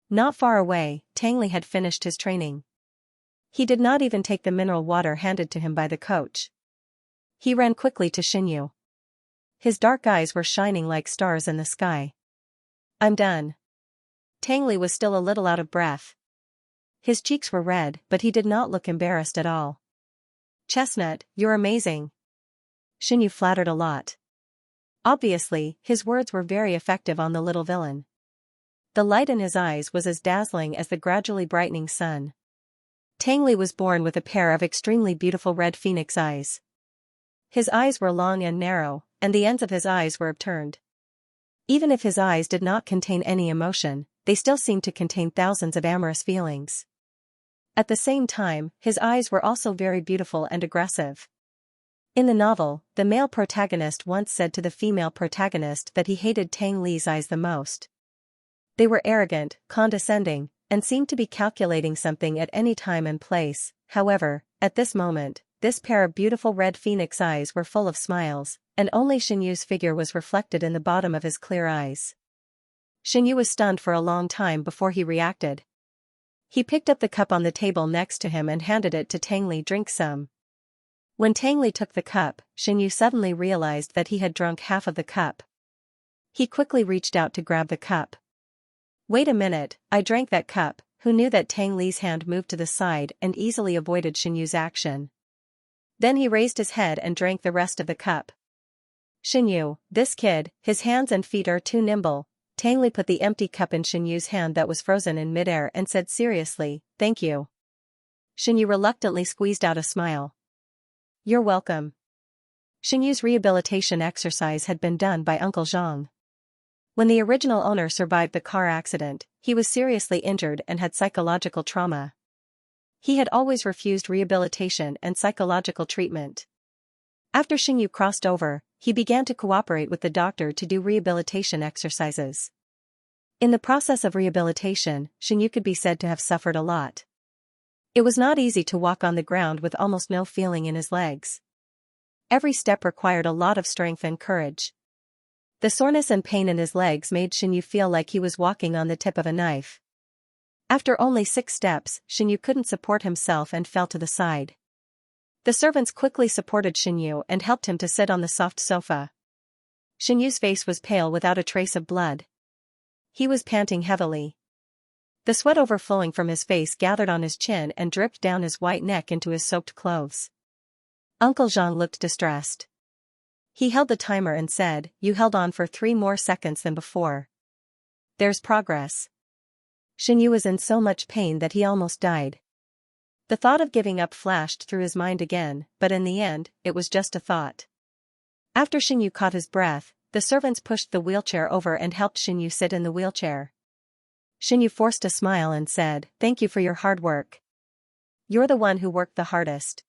Not far away, Tang Li had finished his training. He did not even take the mineral water handed to him by the coach. He ran quickly to Xianyu. His dark eyes were shining like stars in the sky. "I'm done." Tang Li was still a little out of breath. His cheeks were red, but he did not look embarrassed at all. "Chestnut, you're amazing." Xianyu flattered a lot. Obviously, his words were very effective on the little villain. The light in his eyes was as dazzling as the gradually brightening sun. Tang Li was born with a pair of extremely beautiful red phoenix eyes. His eyes were long and narrow, and the ends of his eyes were upturned. Even if his eyes did not contain any emotion, they still seemed to contain thousands of amorous feelings. At the same time, his eyes were also very beautiful and aggressive. In the novel, the male protagonist once said to the female protagonist that he hated Tang Li's eyes the most. They were arrogant, condescending, and seemed to be calculating something at any time and place. However, at this moment, this pair of beautiful red phoenix eyes were full of smiles, and only Xianyu's figure was reflected in the bottom of his clear eyes. Xianyu was stunned for a long time before he reacted. He picked up the cup on the table next to him and handed it to Tang Li. "Drink some." When Tang Li took the cup, Xianyu suddenly realized that he had drunk half of the cup. He quickly reached out to grab the cup. "Wait a minute, I drank that cup." Who knew that Tang Li's hand moved to the side and easily avoided Xianyu's action. Then he raised his head and drank the rest of the cup. "Xianyu, this kid, his hands and feet are too nimble." Tang Li put the empty cup in Xianyu's hand that was frozen in midair and said seriously, "Thank you." Xianyu reluctantly squeezed out a smile. "You're welcome." Xianyu's rehabilitation exercise had been done by Uncle Zhang. When the original owner survived the car accident, he was seriously injured and had psychological trauma. He had always refused rehabilitation and psychological treatment. After Xianyu crossed over, he began to cooperate with the doctor to do rehabilitation exercises. In the process of rehabilitation, Xianyu could be said to have suffered a lot. It was not easy to walk on the ground with almost no feeling in his legs. Every step required a lot of strength and courage. The soreness and pain in his legs made Xianyu feel like he was walking on the tip of a knife. After only 6 steps, Xianyu couldn't support himself and fell to the side. The servants quickly supported Xianyu and helped him to sit on the soft sofa. Xianyu's face was pale without a trace of blood. He was panting heavily. The sweat overflowing from his face gathered on his chin and dripped down his white neck into his soaked clothes. Uncle Zhang looked distressed. He held the timer and said, "You held on for 3 more seconds than before. There's progress." Xianyu was in so much pain that he almost died. The thought of giving up flashed through his mind again, but in the end, it was just a thought. After Xianyu caught his breath, the servants pushed the wheelchair over and helped Xianyu sit in the wheelchair. Xianyu forced a smile and said, "Thank you for your hard work. You're the one who worked the hardest."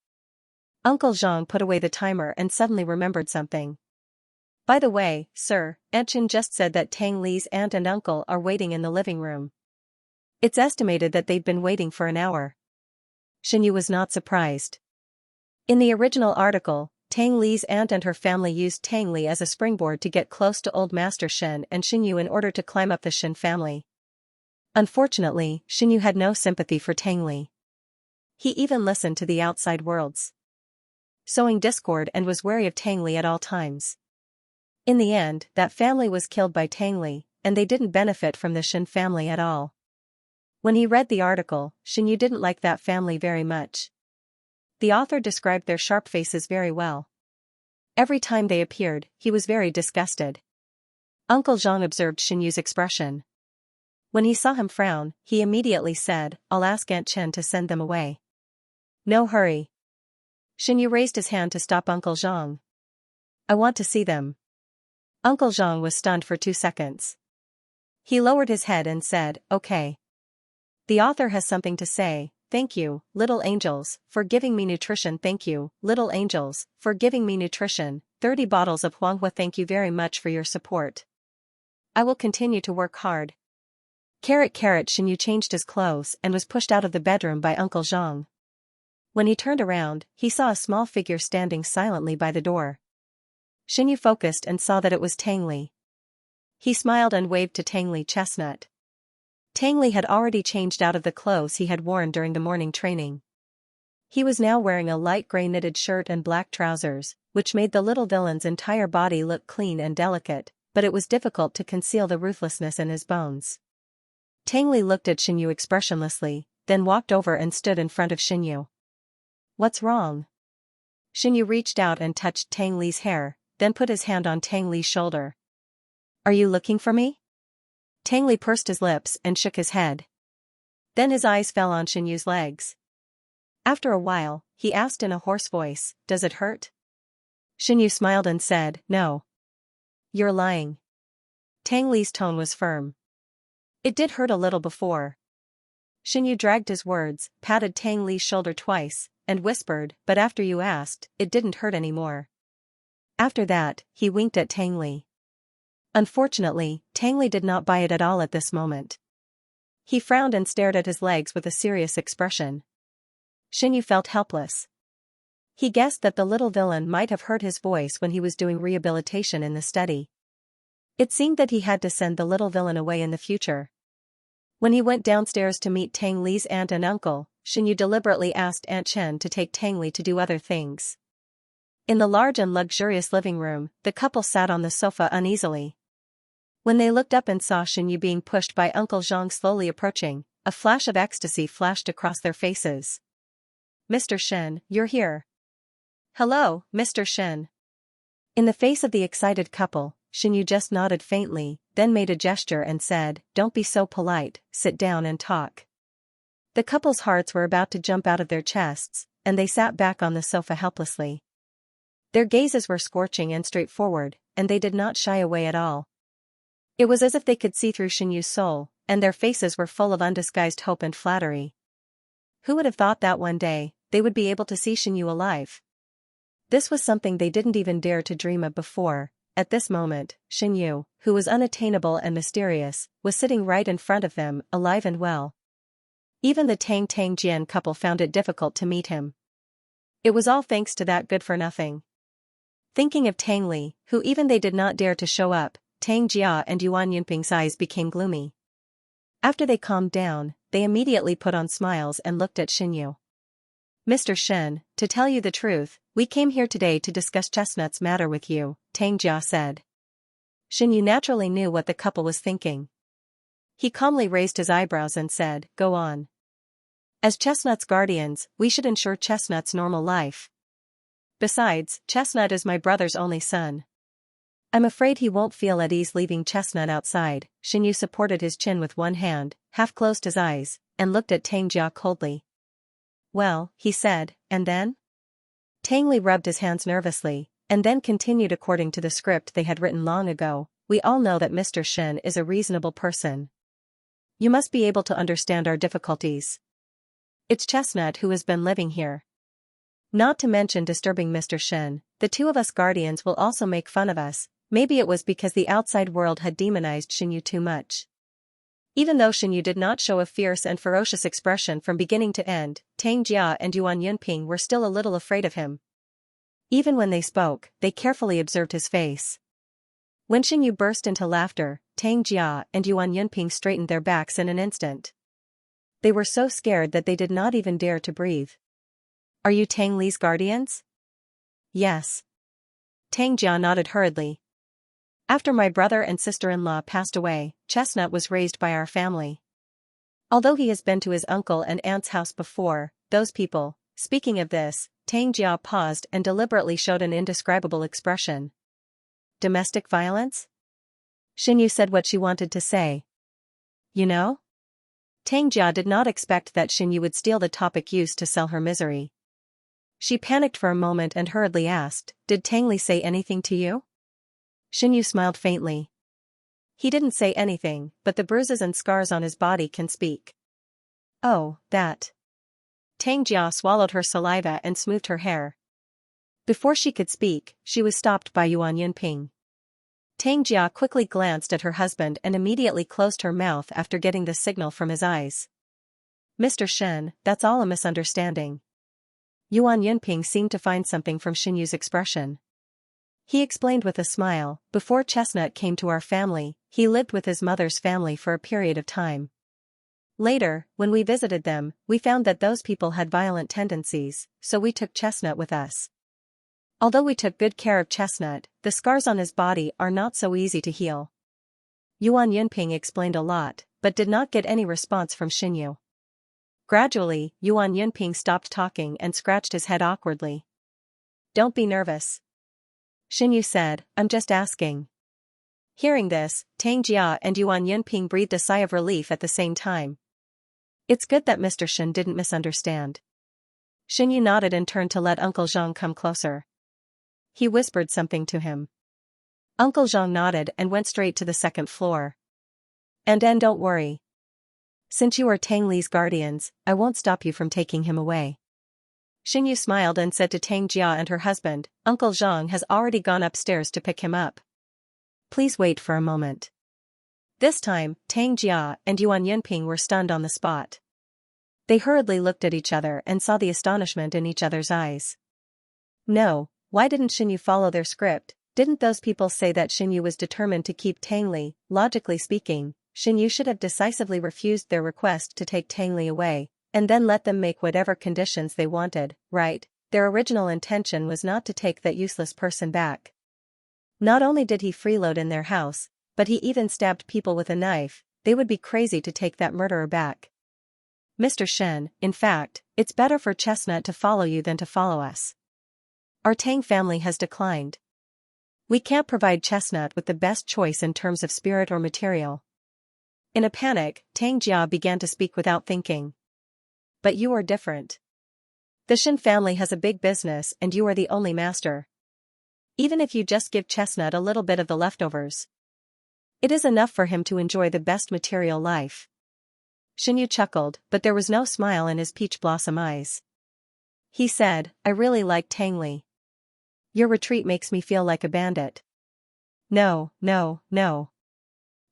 Uncle Zhang put away the timer and suddenly remembered something. "By the way, sir, Aunt Chen just said that Tang Li's aunt and uncle are waiting in the living room. It's estimated that they've been waiting for an hour." Xianyu was not surprised. In the original article, Tang Li's aunt and her family used Tang Li as a springboard to get close to Old Master Shen and Xianyu in order to climb up the Shen family. Unfortunately, Xianyu had no sympathy for Tang Li. He even listened to the outside worlds, sowing discord, and was wary of Tang Li at all times. In the end, that family was killed by Tang Li, and they didn't benefit from the Shen family at all. When he read the article, Xianyu didn't like that family very much. The author described their sharp faces very well. Every time they appeared, he was very disgusted. Uncle Zhang observed Xianyu's expression. When he saw him frown, he immediately said, "I'll ask Aunt Chen to send them away." "No hurry." Xianyu raised his hand to stop Uncle Zhang. "I want to see them." Uncle Zhang was stunned for 2 seconds. He lowered his head and said, "Okay. The author has something to say. Thank you, little angels, for giving me nutrition. Thank you, little angels, for giving me nutrition. 30 bottles of Huanghua. Thank you very much for your support. I will continue to work hard." Carrot Xianyu changed his clothes and was pushed out of the bedroom by Uncle Zhang. When he turned around, he saw a small figure standing silently by the door. Xianyu focused and saw that it was Tang Li. He smiled and waved to Tang Li Chestnut. Tang Li had already changed out of the clothes he had worn during the morning training. He was now wearing a light gray knitted shirt and black trousers, which made the little villain's entire body look clean and delicate, but it was difficult to conceal the ruthlessness in his bones. Tang Li looked at Xianyu expressionlessly, then walked over and stood in front of Xianyu. "What's wrong?" Xianyu reached out and touched Tang Li's hair, then put his hand on Tang Li's shoulder. "Are you looking for me?" Tang Li pursed his lips and shook his head. Then his eyes fell on Xianyu's legs. After a while, he asked in a hoarse voice, "Does it hurt?" Xianyu smiled and said, "No." "You're lying." Tang Li's tone was firm. "It did hurt a little before." Xianyu dragged his words, patted Tang Li's shoulder twice, and whispered, "But after you asked, it didn't hurt anymore." After that, he winked at Tang Li. Unfortunately, Tang Li did not buy it at all at this moment. He frowned and stared at his legs with a serious expression. Xianyu felt helpless. He guessed that the little villain might have heard his voice when he was doing rehabilitation in the study. It seemed that he had to send the little villain away in the future. When he went downstairs to meet Tang Li's aunt and uncle, Xianyu deliberately asked Aunt Chen to take Tang Li to do other things. In the large and luxurious living room, the couple sat on the sofa uneasily. When they looked up and saw Xianyu being pushed by Uncle Zhang slowly approaching, a flash of ecstasy flashed across their faces. "Mr. Shen, you're here." "Hello, Mr. Shen." In the face of the excited couple, Xianyu just nodded faintly, then made a gesture and said, "Don't be so polite, sit down and talk." The couple's hearts were about to jump out of their chests, and they sat back on the sofa helplessly. Their gazes were scorching and straightforward, and they did not shy away at all. It was as if they could see through Xianyu's soul, and their faces were full of undisguised hope and flattery. Who would have thought that one day, they would be able to see Xianyu alive? This was something they didn't even dare to dream of before. At this moment, Xianyu, who was unattainable and mysterious, was sitting right in front of them, alive and well. Even the Tang Jian couple found it difficult to meet him. It was all thanks to that good-for-nothing. Thinking of Tang Li, who even they did not dare to show up, Tang Jia and Yuan Yunping's eyes became gloomy. After they calmed down, they immediately put on smiles and looked at Xianyu. "Mr. Shen, to tell you the truth, we came here today to discuss Chestnut's matter with you," Tang Jia said. Xianyu naturally knew what the couple was thinking. He calmly raised his eyebrows and said, "Go on. As Chestnut's guardians, we should ensure Chestnut's normal life. Besides, Chestnut is my brother's only son. I'm afraid he won't feel at ease leaving Chestnut outside." Xianyu supported his chin with one hand, half closed his eyes, and looked at Tang Jia coldly. "Well," he said, "and then?" Tang Li rubbed his hands nervously, and then continued according to the script they had written long ago. "We all know that Mr. Shen is a reasonable person. You must be able to understand our difficulties. It's Chestnut who has been living here. Not to mention disturbing Mr. Shen, the two of us guardians will also make fun of us. Maybe it was because the outside world had demonized Xianyu too much." Even though Xianyu did not show a fierce and ferocious expression from beginning to end, Tang Jia and Yuan Yunping were still a little afraid of him. Even when they spoke, they carefully observed his face. When Xianyu burst into laughter, Tang Jia and Yuan Yunping straightened their backs in an instant. They were so scared that they did not even dare to breathe. "Are you Tang Li's guardians?" "Yes." Tang Jia nodded hurriedly. "After my brother and sister-in-law passed away, Chestnut was raised by our family. Although he has been to his uncle and aunt's house before, those people," speaking of this, Tang Jia paused and deliberately showed an indescribable expression. Domestic violence? Xinyu said what she wanted to say. You know? Tang Jia did not expect that Xinyu would steal the topic used to sell her misery. She panicked for a moment and hurriedly asked, "Did Tang Li say anything to you?" Xinyu smiled faintly. He didn't say anything, but the bruises and scars on his body can speak. Oh, that. Tang Jia swallowed her saliva and smoothed her hair. Before she could speak, she was stopped by Yuan Yunping. Tang Jia quickly glanced at her husband and immediately closed her mouth after getting the signal from his eyes. "Mr. Shen, that's all a misunderstanding." Yuan Yunping seemed to find something from Xinyu's expression. He explained with a smile, "Before Chestnut came to our family, he lived with his mother's family for a period of time. Later, when we visited them, we found that those people had violent tendencies, so we took Chestnut with us. Although we took good care of Chestnut, the scars on his body are not so easy to heal." Yuan Yunping explained a lot, but did not get any response from Xinyu. Gradually, Yuan Yunping stopped talking and scratched his head awkwardly. "Don't be nervous," Xinyu said, "I'm just asking." Hearing this, Tang Jia and Yuan Yunping breathed a sigh of relief at the same time. It's good that Mr. Shen didn't misunderstand. Xinyu nodded and turned to let Uncle Zhang come closer. He whispered something to him. Uncle Zhang nodded and went straight to the second floor. And don't worry. Since you are Tang Li's guardians, I won't stop you from taking him away." Xinyu smiled and said to Tang Jia and her husband, "Uncle Zhang has already gone upstairs to pick him up. Please wait for a moment." This time, Tang Jia and Yuan Yunping were stunned on the spot. They hurriedly looked at each other and saw the astonishment in each other's eyes. No, why didn't Xinyu follow their script? Didn't those people say that Xinyu was determined to keep Tang Li? Logically speaking, Xinyu should have decisively refused their request to take Tang Li away, and then let them make whatever conditions they wanted, right? Their original intention was not to take that useless person back. Not only did he freeload in their house, but he even stabbed people with a knife. They would be crazy to take that murderer back. "Mr. Shen, in fact, it's better for Chestnut to follow you than to follow us. Our Tang family has declined. We can't provide Chestnut with the best choice in terms of spirit or material." In a panic, Tang Jia began to speak without thinking. "But you are different. The Shen family has a big business and you are the only master. Even if you just give Chestnut a little bit of the leftovers, it is enough for him to enjoy the best material life." Xinyu chuckled, but there was no smile in his peach blossom eyes. He said, "I really like Tang Li. Your retreat makes me feel like a bandit." No, no, no.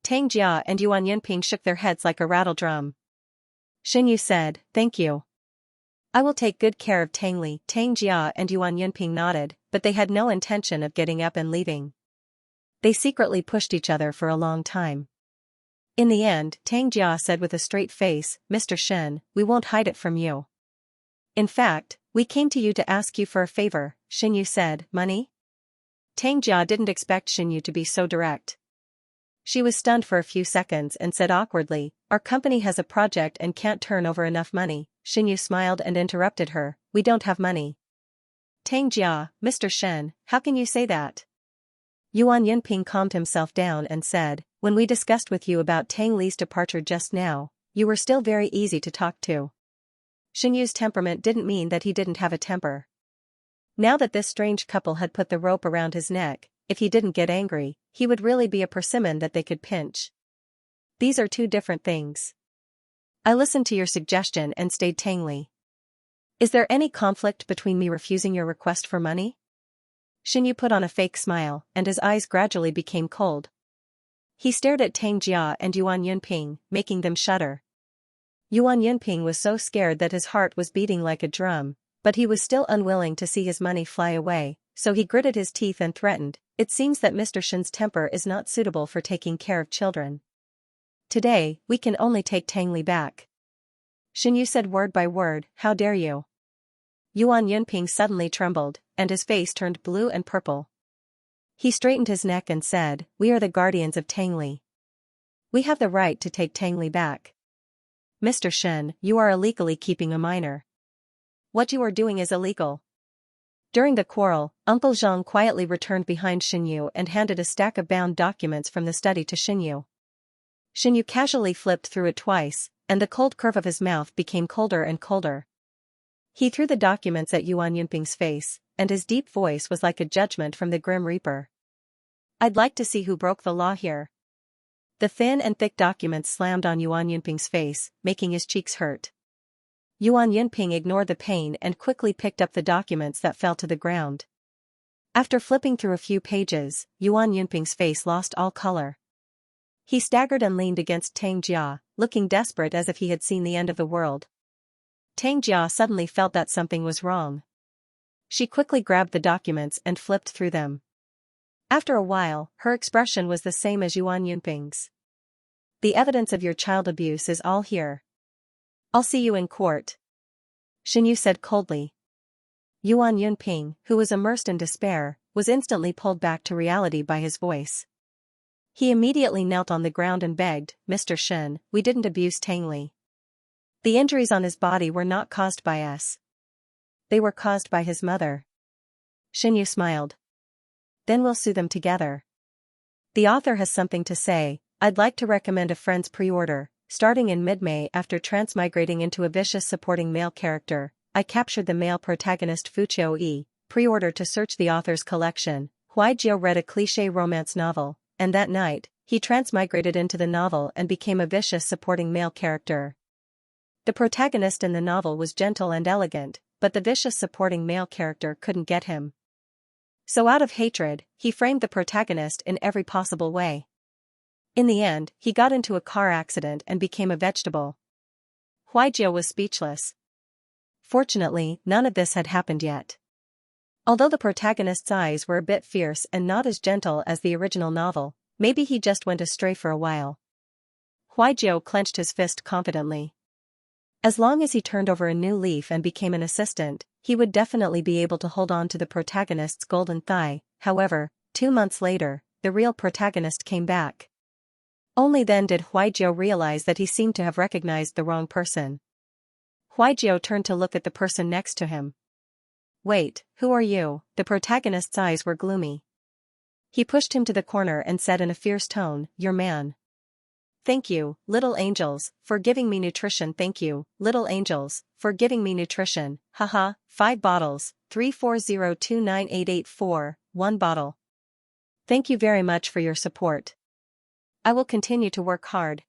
Tang Jia and Yuan Yunping shook their heads like a rattle drum. Xinyu said, "Thank you. I will take good care of Tang Li." Tang Jia and Yuan Yunping nodded, but they had no intention of getting up and leaving. They secretly pushed each other for a long time. In the end, Tang Jia said with a straight face, "Mr. Shen, we won't hide it from you. In fact, we came to you to ask you for a favor." Xinyu said, "Money?" Tang Jia didn't expect Xinyu to be so direct. She was stunned for a few seconds and said awkwardly, "Our company has a project and can't turn over enough money." Xinyu smiled and interrupted her, "We don't have money." Tang Jia, "Mr. Shen, how can you say that?" Yuan Yunping calmed himself down and said, "When we discussed with you about Tang Li's departure just now, you were still very easy to talk to." Xinyu's temperament didn't mean that he didn't have a temper. Now that this strange couple had put the rope around his neck, if he didn't get angry, he would really be a persimmon that they could pinch. These are two different things. I listened to your suggestion and stayed Tang Li. Is there any conflict between me refusing your request for money? Xinyu put on a fake smile, and his eyes gradually became cold. He stared at Tang Jia and Yuan Yunping, making them shudder. Yuan Yunping was so scared that his heart was beating like a drum, but he was still unwilling to see his money fly away, so he gritted his teeth and threatened, "It seems that Mr. Shen's temper is not suitable for taking care of children. Today, we can only take Tang Li back." Xinyu said word by word, "How dare you?" Yuan Yunping suddenly trembled, and his face turned blue and purple. He straightened his neck and said, "We are the guardians of Tang Li. We have the right to take Tang Li back. Mr. Shen, you are illegally keeping a minor. What you are doing is illegal." During the quarrel, Uncle Zhang quietly returned behind Xinyu and handed a stack of bound documents from the study to Xinyu. Xinyu casually flipped through it twice, and the cold curve of his mouth became colder and colder. He threw the documents at Yuan Yunping's face, and his deep voice was like a judgment from the Grim Reaper. "I'd like to see who broke the law here." The thin and thick documents slammed on Yuan Yunping's face, making his cheeks hurt. Yuan Yunping ignored the pain and quickly picked up the documents that fell to the ground. After flipping through a few pages, Yuan Yunping's face lost all color. He staggered and leaned against Tang Jia, looking desperate as if he had seen the end of the world. Tang Jia suddenly felt that something was wrong. She quickly grabbed the documents and flipped through them. After a while, her expression was the same as Yuan Yunping's. "The evidence of your child abuse is all here. I'll see you in court," Xinyu said coldly. Yuan Yunping, who was immersed in despair, was instantly pulled back to reality by his voice. He immediately knelt on the ground and begged, "Mr. Shen, we didn't abuse Tang Li. The injuries on his body were not caused by us. They were caused by his mother." Xinyu smiled. "Then we'll sue them together. The author has something to say. I'd like to recommend a friend's pre-order. Starting in mid-May after transmigrating into a vicious supporting male character, I captured the male protagonist Fu Qiu. Pre-order to search the author's collection." Huaijiu read a cliché romance novel, and that night, he transmigrated into the novel and became a vicious supporting male character. The protagonist in the novel was gentle and elegant, but the vicious supporting male character couldn't get him. So out of hatred, he framed the protagonist in every possible way. In the end, he got into a car accident and became a vegetable. Huaijiu was speechless. Fortunately, none of this had happened yet. Although the protagonist's eyes were a bit fierce and not as gentle as the original novel, maybe he just went astray for a while. Huaijiu clenched his fist confidently. As long as he turned over a new leaf and became an assistant, he would definitely be able to hold on to the protagonist's golden thigh. However, 2 months later, the real protagonist came back. Only then did Huaijiu realize that he seemed to have recognized the wrong person. Huaijiu turned to look at the person next to him. "Wait, who are you?" The protagonist's eyes were gloomy. He pushed him to the corner and said in a fierce tone, "Your man." "Thank you, little angels, for giving me nutrition." "Thank you, little angels, for giving me nutrition. Haha, 5 bottles, 340298884, 1 bottle. Thank you very much for your support. I will continue to work hard."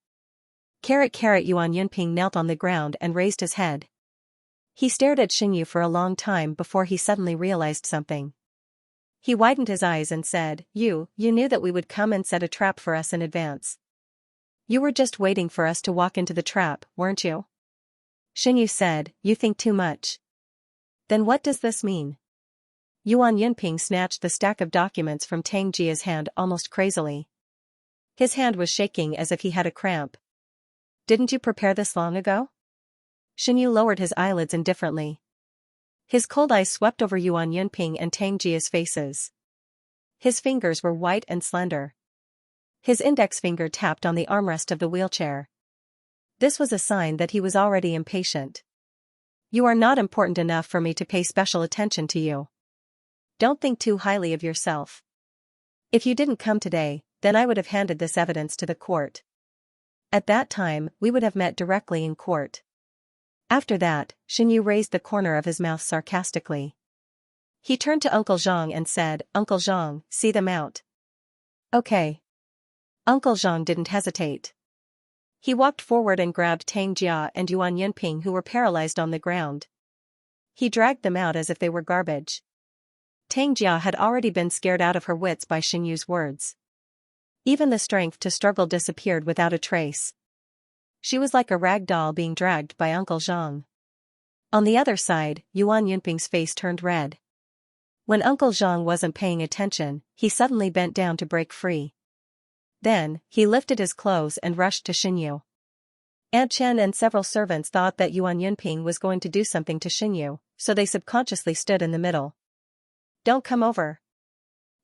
Yuan Yunping knelt on the ground and raised his head. He stared at Xinyu for a long time before he suddenly realized something. He widened his eyes and said, You knew that we would come and set a trap for us in advance. You were just waiting for us to walk into the trap, weren't you?" Xinyu said, "You think too much." "Then what does this mean?" Yuan Yunping snatched the stack of documents from Tang Jia's hand almost crazily. His hand was shaking as if he had a cramp. "Didn't you prepare this long ago?" Xinyu lowered his eyelids indifferently. His cold eyes swept over Yuan Yunping and Tang Jia's faces. His fingers were white and slender. His index finger tapped on the armrest of the wheelchair. This was a sign that he was already impatient. "You are not important enough for me to pay special attention to you. Don't think too highly of yourself. If you didn't come today, then I would have handed this evidence to the court. At that time, we would have met directly in court." After that, Xinyu raised the corner of his mouth sarcastically. He turned to Uncle Zhang and said, "Uncle Zhang, see them out." "Okay." Uncle Zhang didn't hesitate. He walked forward and grabbed Tang Jia and Yuan Yunping who were paralyzed on the ground. He dragged them out as if they were garbage. Tang Jia had already been scared out of her wits by Xinyu's words. Even the strength to struggle disappeared without a trace. She was like a rag doll being dragged by Uncle Zhang. On the other side, Yuan Yunping's face turned red. When Uncle Zhang wasn't paying attention, he suddenly bent down to break free. Then, he lifted his clothes and rushed to Xinyu. Aunt Chen and several servants thought that Yuan Yunping was going to do something to Xinyu, so they subconsciously stood in the middle. "Don't come over,"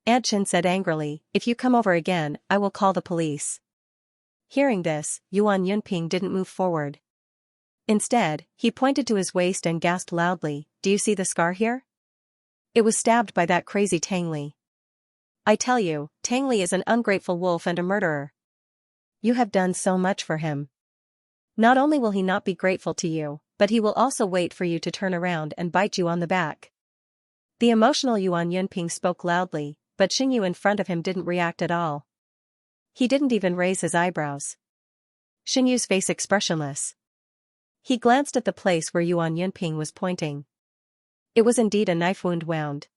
Aunt Chen said angrily. "If you come over again, I will call the police." Hearing this, Yuan Yunping didn't move forward. Instead, he pointed to his waist and gasped loudly, "Do you see the scar here? It was stabbed by that crazy Tang Li. I tell you, Tang Li is an ungrateful wolf and a murderer. You have done so much for him. Not only will he not be grateful to you, but he will also wait for you to turn around and bite you on the back. The emotional Yuan Yunping spoke loudly, but Xingyu in front of him didn't react at all. He didn't even raise his eyebrows. Xingyu's face expressionless. He glanced at the place where Yuan Yunping was pointing. It was indeed a knife wound.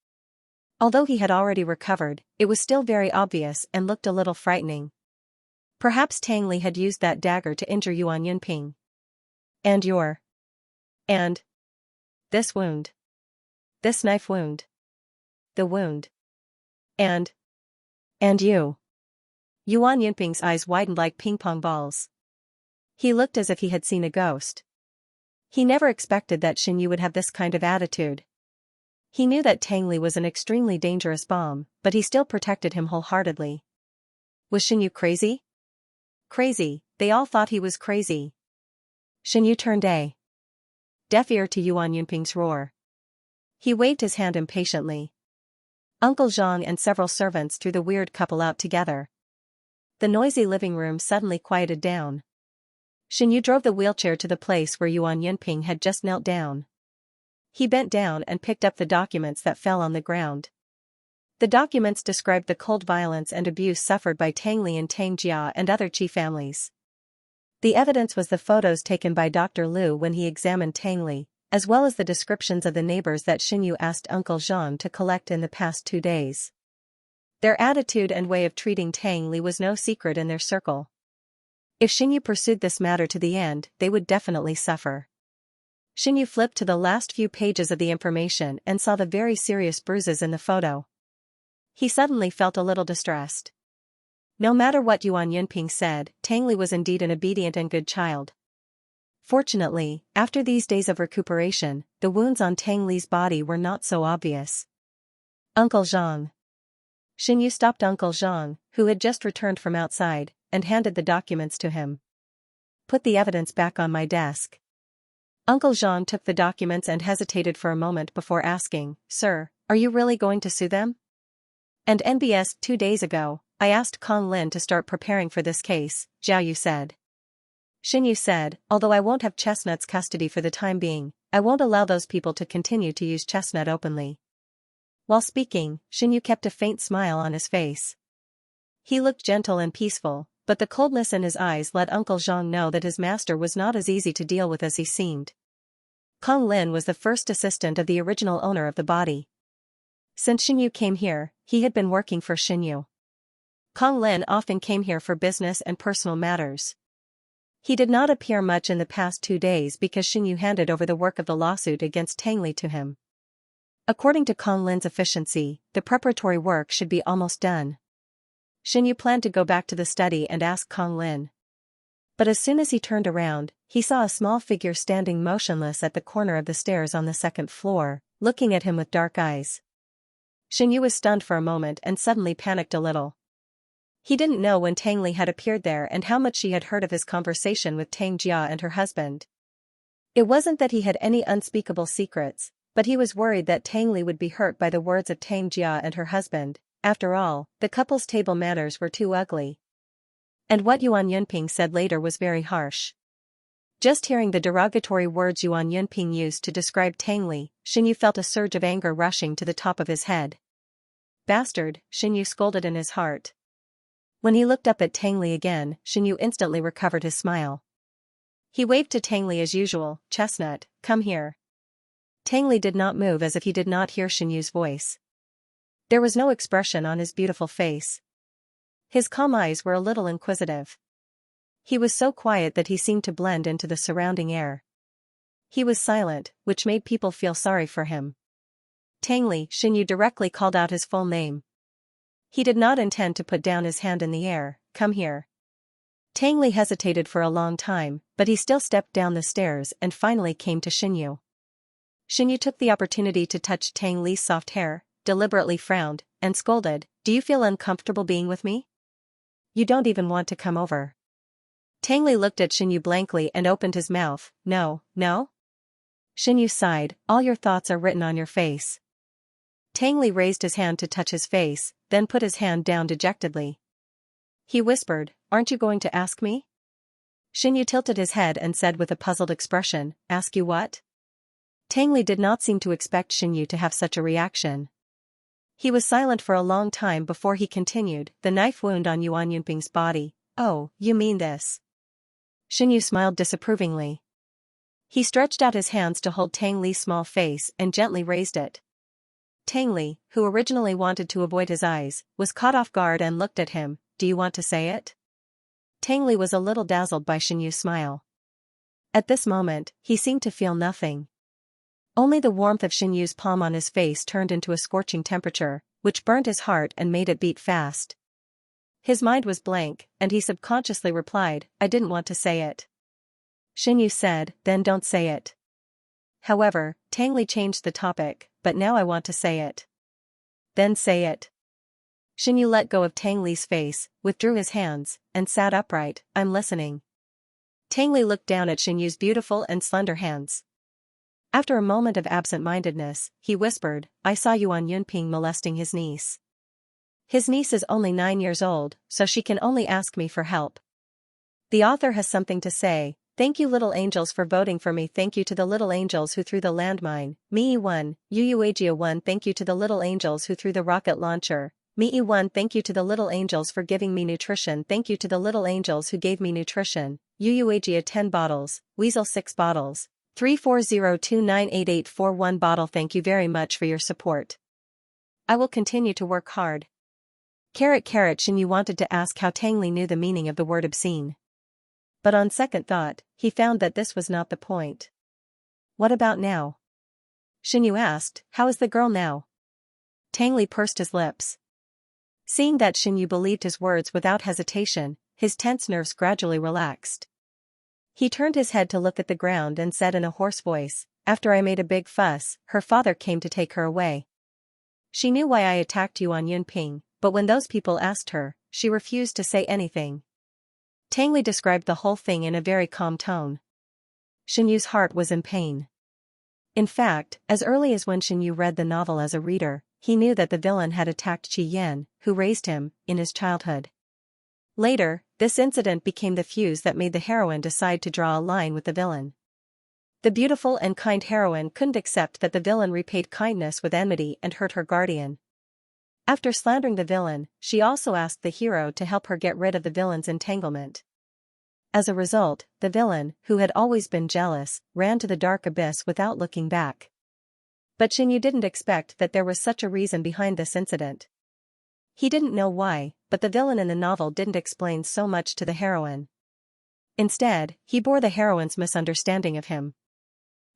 Although he had already recovered, it was still very obvious and looked a little frightening. Perhaps Tang Li had used that dagger to injure Yuan Yunping. And this wound. This knife wound. The wound. And you. Yuan Yunping's eyes widened like ping-pong balls. He looked as if he had seen a ghost. He never expected that Xinyu would have this kind of attitude. He knew that Tang Li was an extremely dangerous bomb, but he still protected him wholeheartedly. Was Xinyu crazy? Crazy, they all thought he was crazy. Xinyu turned a deaf ear to Yuan Yunping's roar. He waved his hand impatiently. Uncle Zhang and several servants threw the weird couple out together. The noisy living room suddenly quieted down. Xinyu drove the wheelchair to the place where Yuan Yunping had just knelt down. He bent down and picked up the documents that fell on the ground. The documents described the cold violence and abuse suffered by Tang Li and Tang Jia and other Qi families. The evidence was the photos taken by Dr. Liu when he examined Tang Li, as well as the descriptions of the neighbors that Xinyu asked Uncle Zhang to collect in the past 2 days. Their attitude and way of treating Tang Li was no secret in their circle. If Xinyu pursued this matter to the end, they would definitely suffer. Xinyu flipped to the last few pages of the information and saw the very serious bruises in the photo. He suddenly felt a little distressed. No matter what Yuan Yunping said, Tang Li was indeed an obedient and good child. Fortunately, after these days of recuperation, the wounds on Tang Li's body were not so obvious. Uncle Zhang. Xinyu stopped Uncle Zhang, who had just returned from outside, and handed the documents to him. Put the evidence back on my desk. Uncle Zhang took the documents and hesitated for a moment before asking, Sir, are you really going to sue them? And NBS 2 days ago, I asked Kong Lin to start preparing for this case, Zhao Yu said. Xinyu said, although I won't have Chestnut's custody for the time being, I won't allow those people to continue to use Chestnut openly. While speaking, Xinyu kept a faint smile on his face. He looked gentle and peaceful, but the coldness in his eyes let Uncle Zhang know that his master was not as easy to deal with as he seemed. Kong Lin was the first assistant of the original owner of the body. Since Xinyu came here, he had been working for Xinyu. Kong Lin often came here for business and personal matters. He did not appear much in the past 2 days because Xinyu handed over the work of the lawsuit against Tang Li to him. According to Kong Lin's efficiency, the preparatory work should be almost done. Xinyu planned to go back to the study and ask Kong Lin. But as soon as he turned around, he saw a small figure standing motionless at the corner of the stairs on the 2nd floor, looking at him with dark eyes. Xinyu was stunned for a moment and suddenly panicked a little. He didn't know when Tang Li had appeared there and how much she had heard of his conversation with Tang Jia and her husband. It wasn't that he had any unspeakable secrets, but he was worried that Tang Li would be hurt by the words of Tang Jia and her husband. After all, the couple's table manners were too ugly. And what Yuan Yunping said later was very harsh. Just hearing the derogatory words Yuan Yunping used to describe Tang Li, Xinyu felt a surge of anger rushing to the top of his head. Bastard, Xinyu scolded in his heart. When he looked up at Tang Li again, Xinyu instantly recovered his smile. He waved to Tang Li as usual, Chestnut, come here. Tang Li did not move as if he did not hear Xinyu's voice. There was no expression on his beautiful face. His calm eyes were a little inquisitive. He was so quiet that he seemed to blend into the surrounding air. He was silent, which made people feel sorry for him. Tang Li, Xinyu directly called out his full name. He did not intend to put down his hand in the air, come here. Tang Li hesitated for a long time, but he still stepped down the stairs and finally came to Xinyu. Xinyu took the opportunity to touch Tang Li's soft hair, deliberately frowned, and scolded, do you feel uncomfortable being with me? You don't even want to come over. Tang Li looked at Xinyu blankly and opened his mouth, no. Xinyu sighed, all your thoughts are written on your face. Tang Li raised his hand to touch his face, then put his hand down dejectedly. He whispered, "Aren't you going to ask me?" Xinyu tilted his head and said with a puzzled expression, "Ask you what?" Tang Li did not seem to expect Xinyu to have such a reaction. He was silent for a long time before he continued, "The knife wound on Yuan Yunping's body. Oh, you mean this?" Xinyu smiled disapprovingly. He stretched out his hands to hold Tang Li's small face and gently raised it. Tang Li, who originally wanted to avoid his eyes, was caught off guard and looked at him. "Do you want to say it?" Tang Li was a little dazzled by Xinyu's smile. At this moment, he seemed to feel nothing. Only the warmth of Xinyu's palm on his face turned into a scorching temperature, which burnt his heart and made it beat fast. His mind was blank, and he subconsciously replied, "I didn't want to say it." Xinyu said, "Then don't say it." However, Tang Li changed the topic, "But now I want to say it." "Then say it." Xinyu let go of Tang Li's face, withdrew his hands, and sat upright. "I'm listening." Tang Li looked down at Xinyu's beautiful and slender hands. After a moment of absent-mindedness, he whispered, "I saw Yuan Yunping molesting his niece. His niece is only 9 years old, so she can only ask me for help. The author has something to say. Thank you little angels for voting for me. Thank you to the little angels who threw the landmine. Mi-1, Yu 1. Thank you to the little angels who threw the rocket launcher. Mi-1. Thank you to the little angels for giving me nutrition. Thank you to the little angels who gave me nutrition. Yu 10 bottles, Weasel 6 bottles. 340298841 bottle. Thank you very much for your support. I will continue to work hard." Xinyu wanted to ask how Tang Li knew the meaning of the word obscene. But on second thought, he found that this was not the point. "What about now?" Xinyu asked, "How is the girl now?" Tang Li pursed his lips. Seeing that Xinyu believed his words without hesitation, his tense nerves gradually relaxed. He turned his head to look at the ground and said in a hoarse voice, "After I made a big fuss, her father came to take her away. She knew why I attacked Yuan Yunping, but when those people asked her, she refused to say anything." Tang Li described the whole thing in a very calm tone. Xinyu's heart was in pain. In fact, as early as when Xinyu read the novel as a reader, he knew that the villain had attacked Qi Yan, who raised him, in his childhood. Later, this incident became the fuse that made the heroine decide to draw a line with the villain. The beautiful and kind heroine couldn't accept that the villain repaid kindness with enmity and hurt her guardian. After slandering the villain, she also asked the hero to help her get rid of the villain's entanglement. As a result, the villain, who had always been jealous, ran to the dark abyss without looking back. But Xinyu didn't expect that there was such a reason behind this incident. He didn't know why, but the villain in the novel didn't explain so much to the heroine. Instead, he bore the heroine's misunderstanding of him.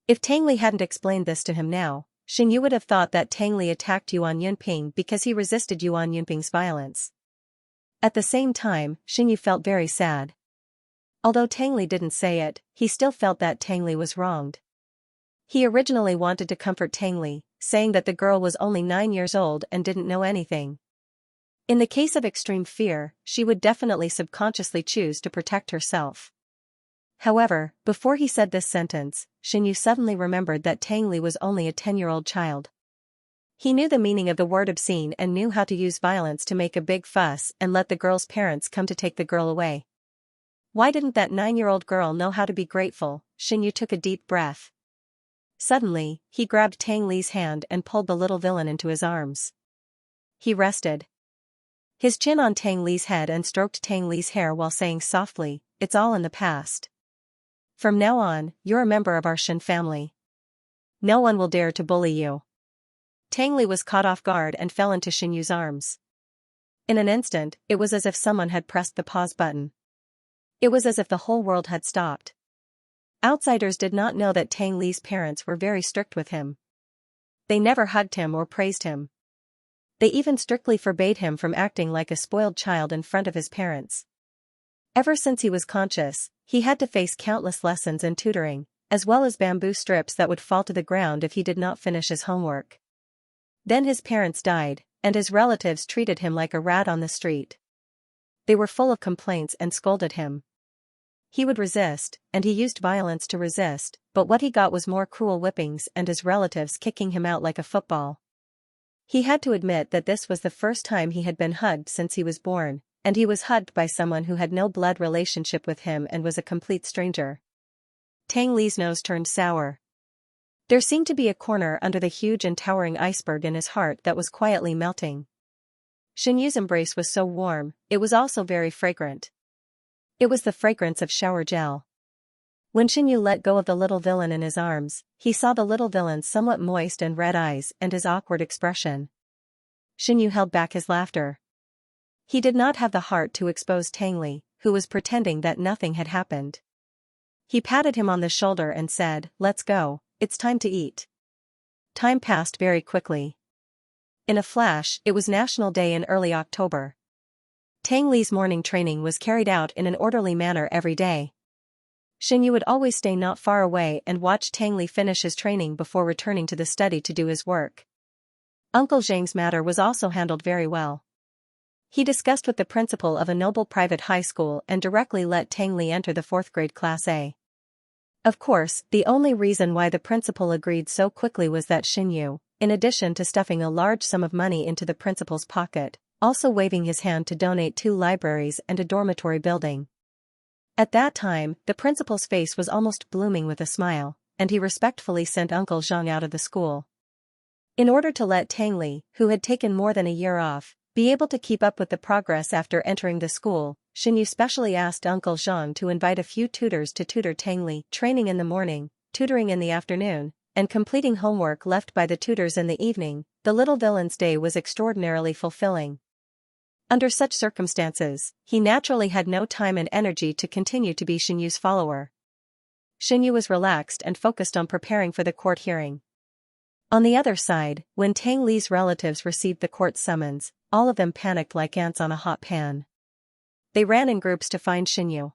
If Tang Li hadn't explained this to him now, Xinyu would have thought that Tang Li attacked Yuan Yunping because he resisted Yuan Yunping's violence. At the same time, Xinyu felt very sad. Although Tang Li didn't say it, he still felt that Tang Li was wronged. He originally wanted to comfort Tang Li, saying that the girl was only 9 years old and didn't know anything. In the case of extreme fear, she would definitely subconsciously choose to protect herself. However, before he said this sentence, Xinyu suddenly remembered that Tang Li was only a 10-year-old child. He knew the meaning of the word obscene and knew how to use violence to make a big fuss and let the girl's parents come to take the girl away. Why didn't that 9-year-old girl know how to be grateful? Xinyu took a deep breath. Suddenly, he grabbed Tang Li's hand and pulled the little villain into his arms. He rested his chin on Tang Li's head and stroked Tang Li's hair while saying softly, "It's all in the past. From now on, you're a member of our Shen family. No one will dare to bully you." Tang Li was caught off guard and fell into Xinyu's arms. In an instant, it was as if someone had pressed the pause button. It was as if the whole world had stopped. Outsiders did not know that Tang Li's parents were very strict with him. They never hugged him or praised him. They even strictly forbade him from acting like a spoiled child in front of his parents. Ever since he was conscious, he had to face countless lessons and tutoring, as well as bamboo strips that would fall to the ground if he did not finish his homework. Then his parents died, and his relatives treated him like a rat on the street. They were full of complaints and scolded him. He would resist, and he used violence to resist, but what he got was more cruel whippings and his relatives kicking him out like a football. He had to admit that this was the first time he had been hugged since he was born, and he was hugged by someone who had no blood relationship with him and was a complete stranger. Tang Li's nose turned sour. There seemed to be a corner under the huge and towering iceberg in his heart that was quietly melting. Xianyu's embrace was so warm, it was also very fragrant. It was the fragrance of shower gel. When Xianyu let go of the little villain in his arms, he saw the little villain's somewhat moist and red eyes and his awkward expression. Xianyu held back his laughter. He did not have the heart to expose Tang Li, who was pretending that nothing had happened. He patted him on the shoulder and said, "Let's go, it's time to eat." Time passed very quickly. In a flash, it was National Day in early October. Tang Li's morning training was carried out in an orderly manner every day. Xianyu would always stay not far away and watch Tang Li finish his training before returning to the study to do his work. Uncle Zhang's matter was also handled very well. He discussed with the principal of a noble private high school and directly let Tang Li enter the 4th grade Class A. Of course, the only reason why the principal agreed so quickly was that Xianyu, in addition to stuffing a large sum of money into the principal's pocket, also waving his hand to donate 2 libraries and a dormitory building. At that time, the principal's face was almost blooming with a smile, and he respectfully sent Uncle Zhang out of the school. In order to let Tang Li, who had taken more than a year off, be able to keep up with the progress after entering the school, Xianyu specially asked Uncle Zhang to invite a few tutors to tutor Tang Li, training in the morning, tutoring in the afternoon, and completing homework left by the tutors in the evening. The little villain's day was extraordinarily fulfilling. Under such circumstances, he naturally had no time and energy to continue to be Xianyu's follower. Xianyu was relaxed and focused on preparing for the court hearing. On the other side, when Tang Li's relatives received the court summons, all of them panicked like ants on a hot pan. They ran in groups to find Xianyu.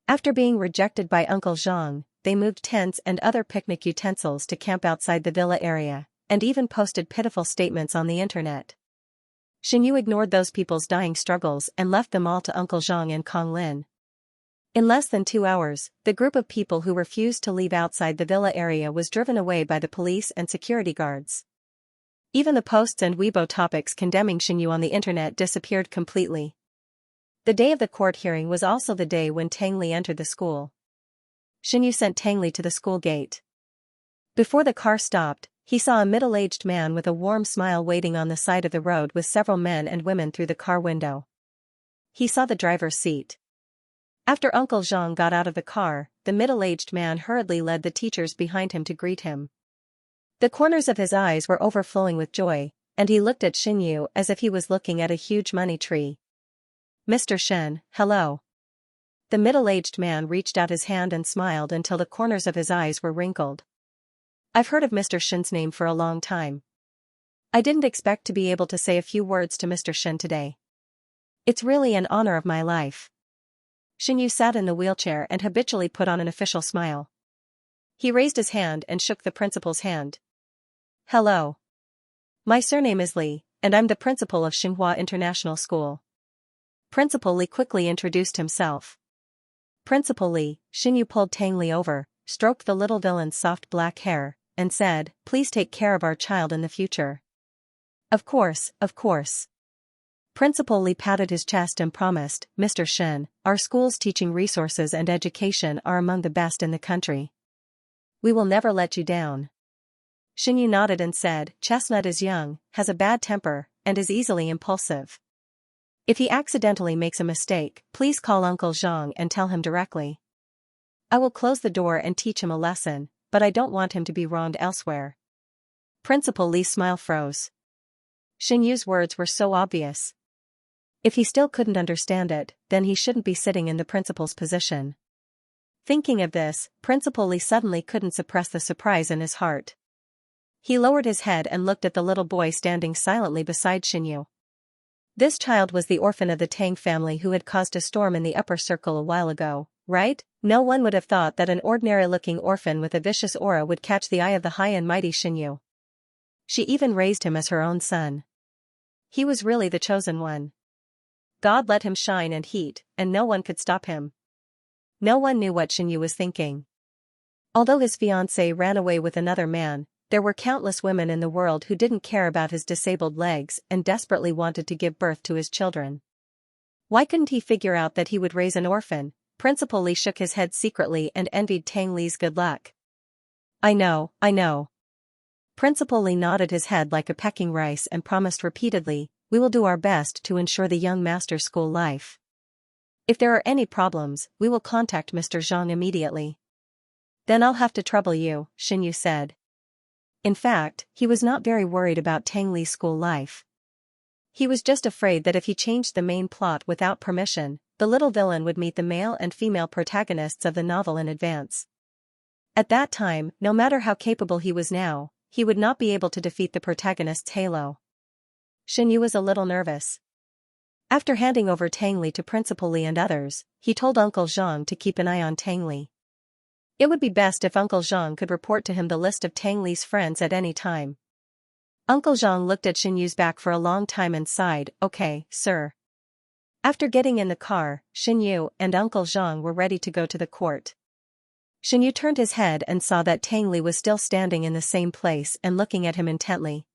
After being rejected by Uncle Zhang, they moved tents and other picnic utensils to camp outside the villa area, and even posted pitiful statements on the internet. Xianyu ignored those people's dying struggles and left them all to Uncle Zhang and Kong Lin. In less than 2 hours, the group of people who refused to leave outside the villa area was driven away by the police and security guards. Even the posts and Weibo topics condemning Xianyu on the internet disappeared completely. The day of the court hearing was also the day when Tang Li entered the school. Xianyu sent Tang Li to the school gate. Before the car stopped, he saw a middle-aged man with a warm smile waiting on the side of the road with several men and women through the car window. He saw the driver's seat. After Uncle Zhang got out of the car, the middle-aged man hurriedly led the teachers behind him to greet him. The corners of his eyes were overflowing with joy, and he looked at Xianyu as if he was looking at a huge money tree. "Mr. Shen, hello." The middle-aged man reached out his hand and smiled until the corners of his eyes were wrinkled. "I've heard of Mr. Shen's name for a long time. I didn't expect to be able to say a few words to Mr. Shen today. It's really an honor of my life." Xianyu sat in the wheelchair and habitually put on an official smile. He raised his hand and shook the principal's hand. "Hello. My surname is Li, and I'm the principal of Xinhua International School." Principal Li quickly introduced himself. "Principal Li," Xianyu pulled Tang Li over, stroked the little villain's soft black hair, and said, "Please take care of our child in the future." Of course, of course." Principal Li patted his chest and promised, "Mr. Shen, our school's teaching resources and education are among the best in the country. We will never let you down." Xianyu nodded and said, "Chestnut is young, has a bad temper, and is easily impulsive. If he accidentally makes a mistake, please call Uncle Zhang and tell him directly. I will close the door and teach him a lesson, but I don't want him to be wronged elsewhere." Principal Li's smile froze. Xianyu's words were so obvious. If he still couldn't understand it, then he shouldn't be sitting in the principal's position. Thinking of this, Principal Li suddenly couldn't suppress the surprise in his heart. He lowered his head and looked at the little boy standing silently beside Xianyu. This child was the orphan of the Tang family who had caused a storm in the upper circle a while ago, right? No one would have thought that an ordinary-looking orphan with a vicious aura would catch the eye of the high and mighty Xianyu. She even raised him as her own son. He was really the chosen one. God let him shine and heat, and no one could stop him. No one knew what Xianyu was thinking. Although his fiancée ran away with another man, There were countless women in the world who didn't care about his disabled legs and desperately wanted to give birth to his children. Why couldn't he figure out that he would raise an orphan? Principal Li shook his head secretly and envied Tang Li's good luck. I know. Principal Li nodded his head like a pecking rice and promised repeatedly, we will do our best to ensure the young master's school life. If there are any problems, we will contact Mr. Zhang immediately. Then I'll have to trouble you, Xianxia said. In fact, he was not very worried about Tang Li's school life. He was just afraid that if he changed the main plot without permission, the little villain would meet the male and female protagonists of the novel in advance. At that time, no matter how capable he was now, he would not be able to defeat the protagonist's halo. Xianxia was a little nervous. After handing over Tang Li to Principal Li and others, he told Uncle Zhang to keep an eye on Tang Li. It would be best if Uncle Zhang could report to him the list of Tang Li's friends at any time. Uncle Zhang looked at Xianxu's back for a long time and sighed, okay, sir. After getting in the car, Xianxia and Uncle Zhang were ready to go to the court. Xianxia turned his head and saw that Tang Li was still standing in the same place and looking at him intently.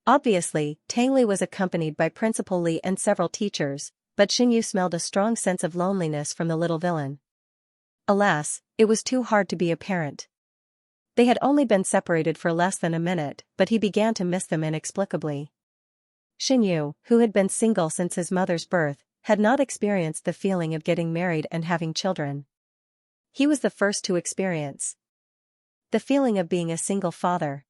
Obviously, Tang Li was accompanied by Principal Li and several teachers, but Xianxia smelled a strong sense of loneliness from the little villain. Alas, it was too hard to be a parent. They had only been separated for less than a minute, but he began to miss them inexplicably. Xianxia, who had been single since his mother's birth, had not experienced the feeling of getting married and having children. He was the first to experience the feeling of being a single father.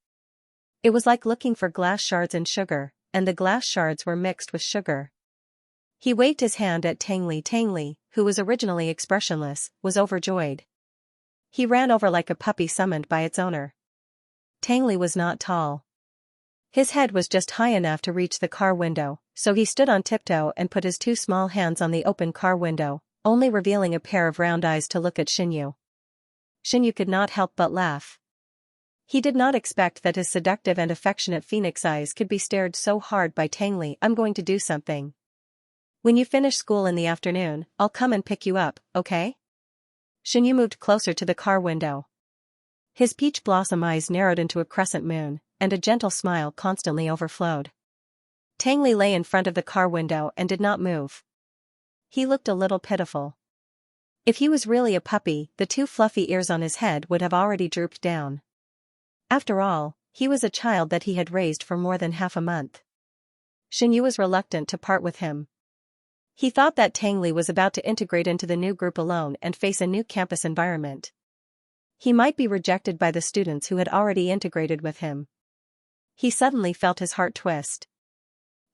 It was like looking for glass shards in sugar, and the glass shards were mixed with sugar. He waved his hand at Tang Li. Tang Li, who was originally expressionless, was overjoyed. He ran over like a puppy summoned by its owner. Tang Li was not tall. His head was just high enough to reach the car window, so he stood on tiptoe and put his two small hands on the open car window, only revealing a pair of round eyes to look at Xianxia. Xianxia could not help but laugh. He did not expect that his seductive and affectionate phoenix eyes could be stared so hard by Tang Li. I'm going to do something. When you finish school in the afternoon, I'll come and pick you up, okay? Xianxia moved closer to the car window. His peach blossom eyes narrowed into a crescent moon, and a gentle smile constantly overflowed. Tang Li lay in front of the car window and did not move. He looked a little pitiful. If he was really a puppy, the two fluffy ears on his head would have already drooped down. After all, he was a child that he had raised for more than half a month. Xianxia was reluctant to part with him. He thought that Tang Li was about to integrate into the new group alone and face a new campus environment. He might be rejected by the students who had already integrated with him. He suddenly felt his heart twist.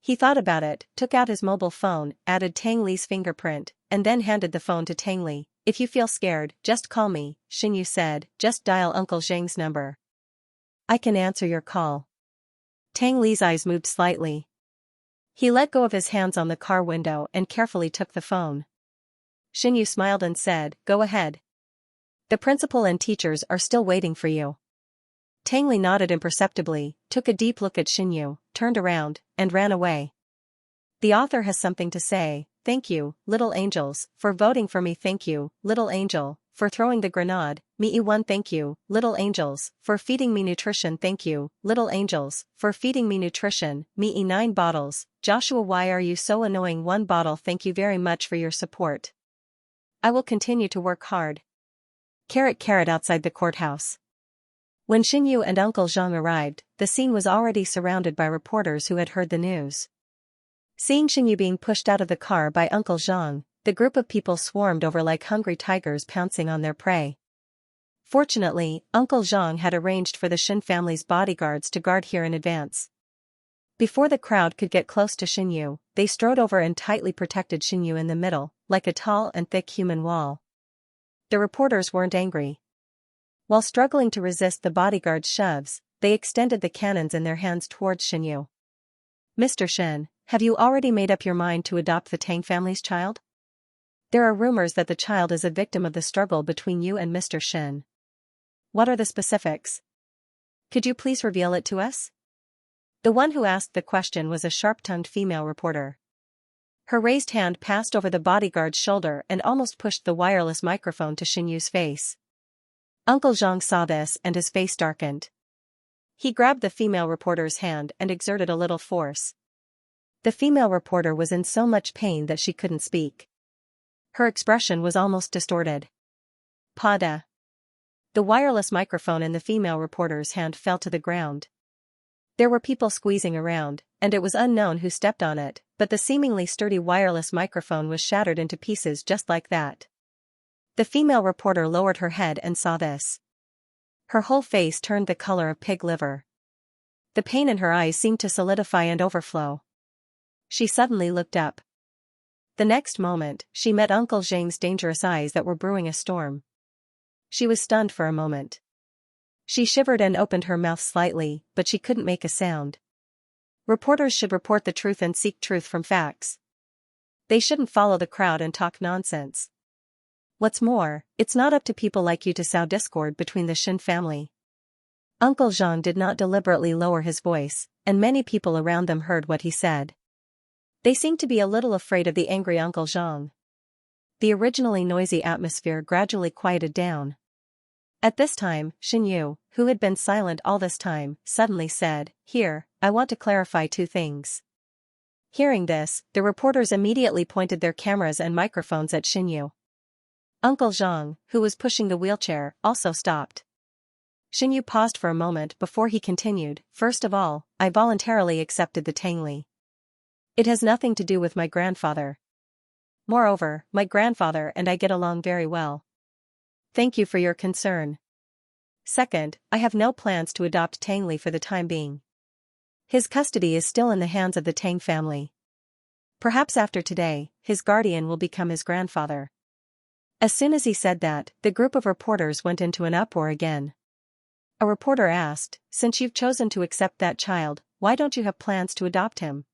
He thought about it, took out his mobile phone, added Tang Li's fingerprint, and then handed the phone to Tang Li. If you feel scared, just call me, Xianxia said, just dial Uncle Zhang's number. I can answer your call. Tang Li's eyes moved slightly. He let go of his hands on the car window and carefully took the phone. Xianxia smiled and said, go ahead. The principal and teachers are still waiting for you. Tang Li nodded imperceptibly, took a deep look at Xianxia, turned around, and ran away. The author has something to say. Thank you, little angels, for voting for me. Thank you, little angel, for throwing the grenade. Me one. Thank you, little angels, for feeding me nutrition. Thank you, little angels, for feeding me nutrition. Me 9 bottles. Joshua, why are you so annoying? 1 bottle. Thank you very much for your support. I will continue to work hard. Carrot outside the courthouse. When Xianxia and Uncle Zhang arrived, the scene was already surrounded by reporters who had heard the news. Seeing Xianxia being pushed out of the car by Uncle Zhang, the group of people swarmed over like hungry tigers pouncing on their prey. Fortunately, Uncle Zhang had arranged for the Shen family's bodyguards to guard here in advance. Before the crowd could get close to Xianxia, they strode over and tightly protected Xianxia in the middle, like a tall and thick human wall. The reporters weren't angry. While struggling to resist the bodyguards' shoves, they extended the cannons in their hands towards Xianxia. Mr. Shen, have you already made up your mind to adopt the Tang family's child? There are rumors that the child is a victim of the struggle between you and Mr. Shen. What are the specifics? Could you please reveal it to us? The one who asked the question was a sharp-tongued female reporter. Her raised hand passed over the bodyguard's shoulder and almost pushed the wireless microphone to Xianxu's face. Uncle Zhang saw this and his face darkened. He grabbed the female reporter's hand and exerted a little force. The female reporter was in so much pain that she couldn't speak. Her expression was almost distorted. Pada. The wireless microphone in the female reporter's hand fell to the ground. There were people squeezing around, and it was unknown who stepped on it, but the seemingly sturdy wireless microphone was shattered into pieces just like that. The female reporter lowered her head and saw this. Her whole face turned the color of pig liver. The pain in her eyes seemed to solidify and overflow. She suddenly looked up. The next moment, she met Uncle Zhang's dangerous eyes that were brewing a storm. She was stunned for a moment. She shivered and opened her mouth slightly, but she couldn't make a sound. Reporters should report the truth and seek truth from facts. They shouldn't follow the crowd and talk nonsense. What's more, it's not up to people like you to sow discord between the Xin family. Uncle Zhang did not deliberately lower his voice, and many people around them heard what he said. They seemed to be a little afraid of the angry Uncle Zhang. The originally noisy atmosphere gradually quieted down. At this time, Xianxia, who had been silent all this time, suddenly said, "Here, I want to clarify two things." Hearing this, the reporters immediately pointed their cameras and microphones at Xianxia. Uncle Zhang, who was pushing the wheelchair, also stopped. Xianxia paused for a moment before he continued, "First of all, I voluntarily accepted the Tangli. It has nothing to do with my grandfather. Moreover, my grandfather and I get along very well. Thank you for your concern. Second, I have no plans to adopt Tangli for the time being. His custody is still in the hands of the Tang family. Perhaps after today, his guardian will become his grandfather." As soon as he said that, the group of reporters went into an uproar again. A reporter asked, "Since you've chosen to accept that child, why don't you have plans to adopt him?"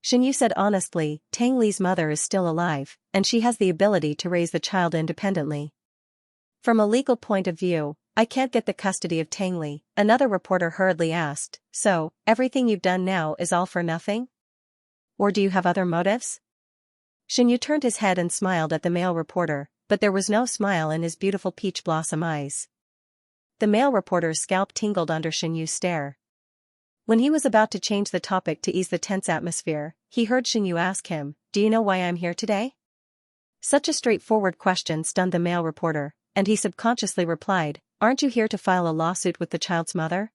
Xianxia said honestly, "Tang Li's mother is still alive, and she has the ability to raise the child independently. From a legal point of view, I can't get the custody of Tang Li." Another reporter hurriedly asked, "So, everything you've done now is all for nothing? Or do you have other motives?" Xianxia turned his head and smiled at the male reporter, but there was no smile in his beautiful peach blossom eyes. The male reporter's scalp tingled under Xianxia's stare. When he was about to change the topic to ease the tense atmosphere, he heard Xianxia ask him, "Do you know why I'm here today?" Such a straightforward question stunned the male reporter, and he subconsciously replied, "Aren't you here to file a lawsuit with the child's mother?"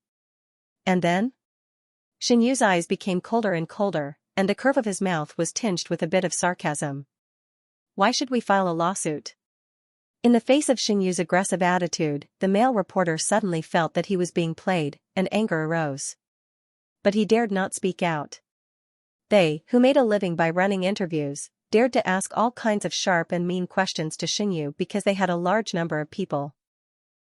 And then? Xianxia's eyes became colder and colder, and the curve of his mouth was tinged with a bit of sarcasm. "Why should we file a lawsuit?" In the face of Xianxia's aggressive attitude, the male reporter suddenly felt that he was being played, and anger arose. But he dared not speak out. They, who made a living by running interviews, dared to ask all kinds of sharp and mean questions to Xianxia because they had a large number of people.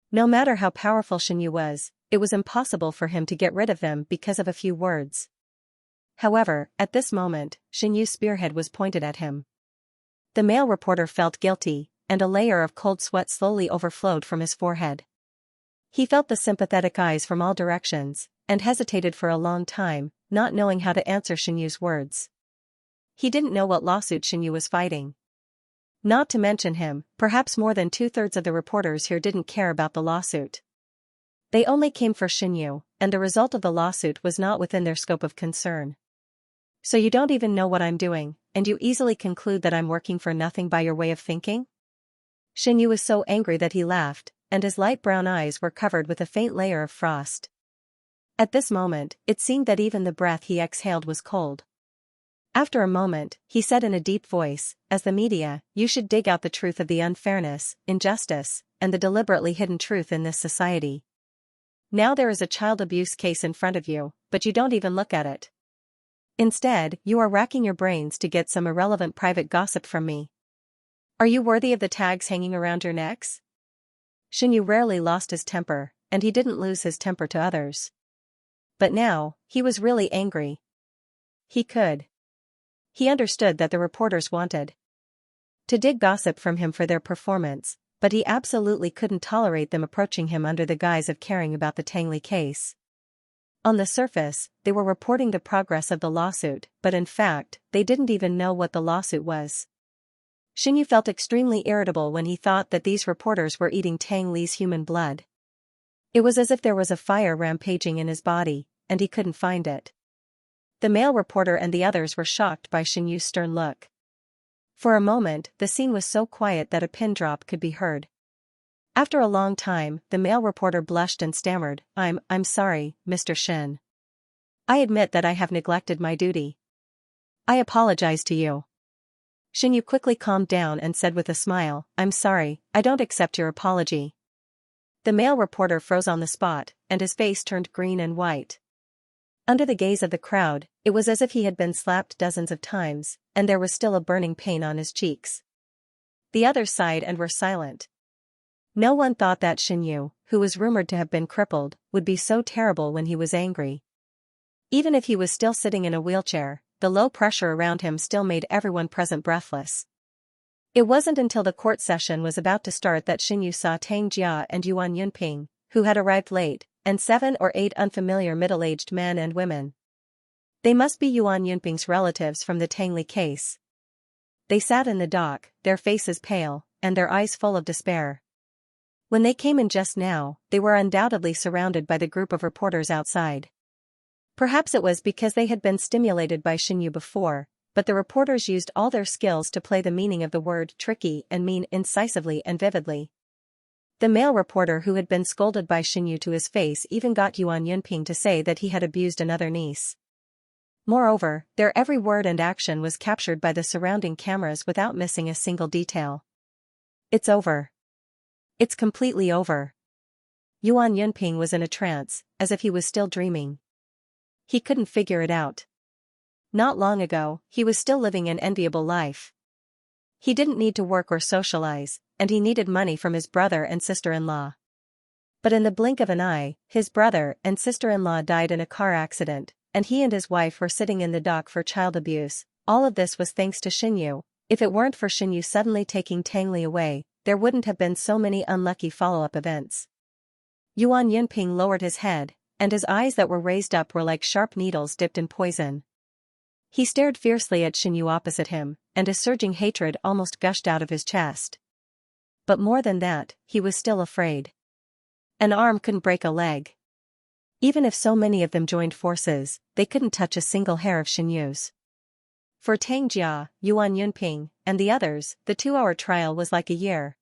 No matter how powerful Xianxia was, it was impossible for him to get rid of them because of a few words. However, at this moment, Xianxia's spearhead was pointed at him. The male reporter felt guilty, and a layer of cold sweat slowly overflowed from his forehead. He felt the sympathetic eyes from all directions, and hesitated for a long time, not knowing how to answer Xianxia's words. He didn't know what lawsuit Xianxia was fighting. Not to mention him, perhaps more than 2/3 of the reporters here didn't care about the lawsuit. They only came for Xianxia, and the result of the lawsuit was not within their scope of concern. "So you don't even know what I'm doing, and you easily conclude that I'm working for nothing by your way of thinking?" Xianxia was so angry that he laughed, and his light brown eyes were covered with a faint layer of frost. At this moment, it seemed that even the breath he exhaled was cold. After a moment, he said in a deep voice, "As the media, you should dig out the truth of the unfairness, injustice, and the deliberately hidden truth in this society. Now there is a child abuse case in front of you, but you don't even look at it. Instead, you are racking your brains to get some irrelevant private gossip from me. Are you worthy of the tags hanging around your necks?" Xianxia rarely lost his temper, and he didn't lose his temper to others. But now, he was really angry. He understood that the reporters wanted to dig gossip from him for their performance, but he absolutely couldn't tolerate them approaching him under the guise of caring about the Tangli case. On the surface, they were reporting the progress of the lawsuit, but in fact, they didn't even know what the lawsuit was. Xianxia felt extremely irritable when he thought that these reporters were eating Tang Li's human blood. It was as if there was a fire rampaging in his body, and he couldn't find it. The male reporter and the others were shocked by Xianyu's stern look. For a moment, the scene was so quiet that a pin drop could be heard. After a long time, the male reporter blushed and stammered, I'm sorry, Mr. Shin. I admit that I have neglected my duty. I apologize to you. Xianyu quickly calmed down and said with a smile, I'm sorry, I don't accept your apology. The male reporter froze on the spot, and his face turned green and white. Under the gaze of the crowd, it was as if he had been slapped dozens of times, and there was still a burning pain on his cheeks. The others sighed and were silent. No one thought that Xianyu, who was rumored to have been crippled, would be so terrible when he was angry. Even if he was still sitting in a wheelchair, the low pressure around him still made everyone present breathless. It wasn't until the court session was about to start that Xianyu saw Tang Jia and Yuan Yunping, who had arrived late, and 7 or 8 unfamiliar middle-aged men and women. They must be Yuan Yunping's relatives from the Tangli case. They sat in the dock, their faces pale, and their eyes full of despair. When they came in just now, they were undoubtedly surrounded by the group of reporters outside. Perhaps it was because they had been stimulated by Xianyu before, but the reporters used all their skills to play the meaning of the word tricky and mean incisively and vividly. The male reporter who had been scolded by Xianyu to his face even got Yuan Yunping to say that he had abused another niece. Moreover, their every word and action was captured by the surrounding cameras without missing a single detail. It's over. It's completely over. Yuan Yunping was in a trance, as if he was still dreaming. He couldn't figure it out. Not long ago, he was still living an enviable life. He didn't need to work or socialize, and he needed money from his brother and sister-in-law. But in the blink of an eye, his brother and sister-in-law died in a car accident, and he and his wife were sitting in the dock for child abuse. All of this was thanks to Xianyu. If it weren't for Xianyu suddenly taking Tangli away, there wouldn't have been so many unlucky follow-up events. Yuan Yunping lowered his head, and his eyes that were raised up were like sharp needles dipped in poison. He stared fiercely at Xianyu opposite him, and a surging hatred almost gushed out of his chest. But more than that, he was still afraid. An arm couldn't break a leg. Even if so many of them joined forces, they couldn't touch a single hair of Xianyu's. For Tang Jia, Yuan Yunping, and the others, the 2-hour trial was like a year.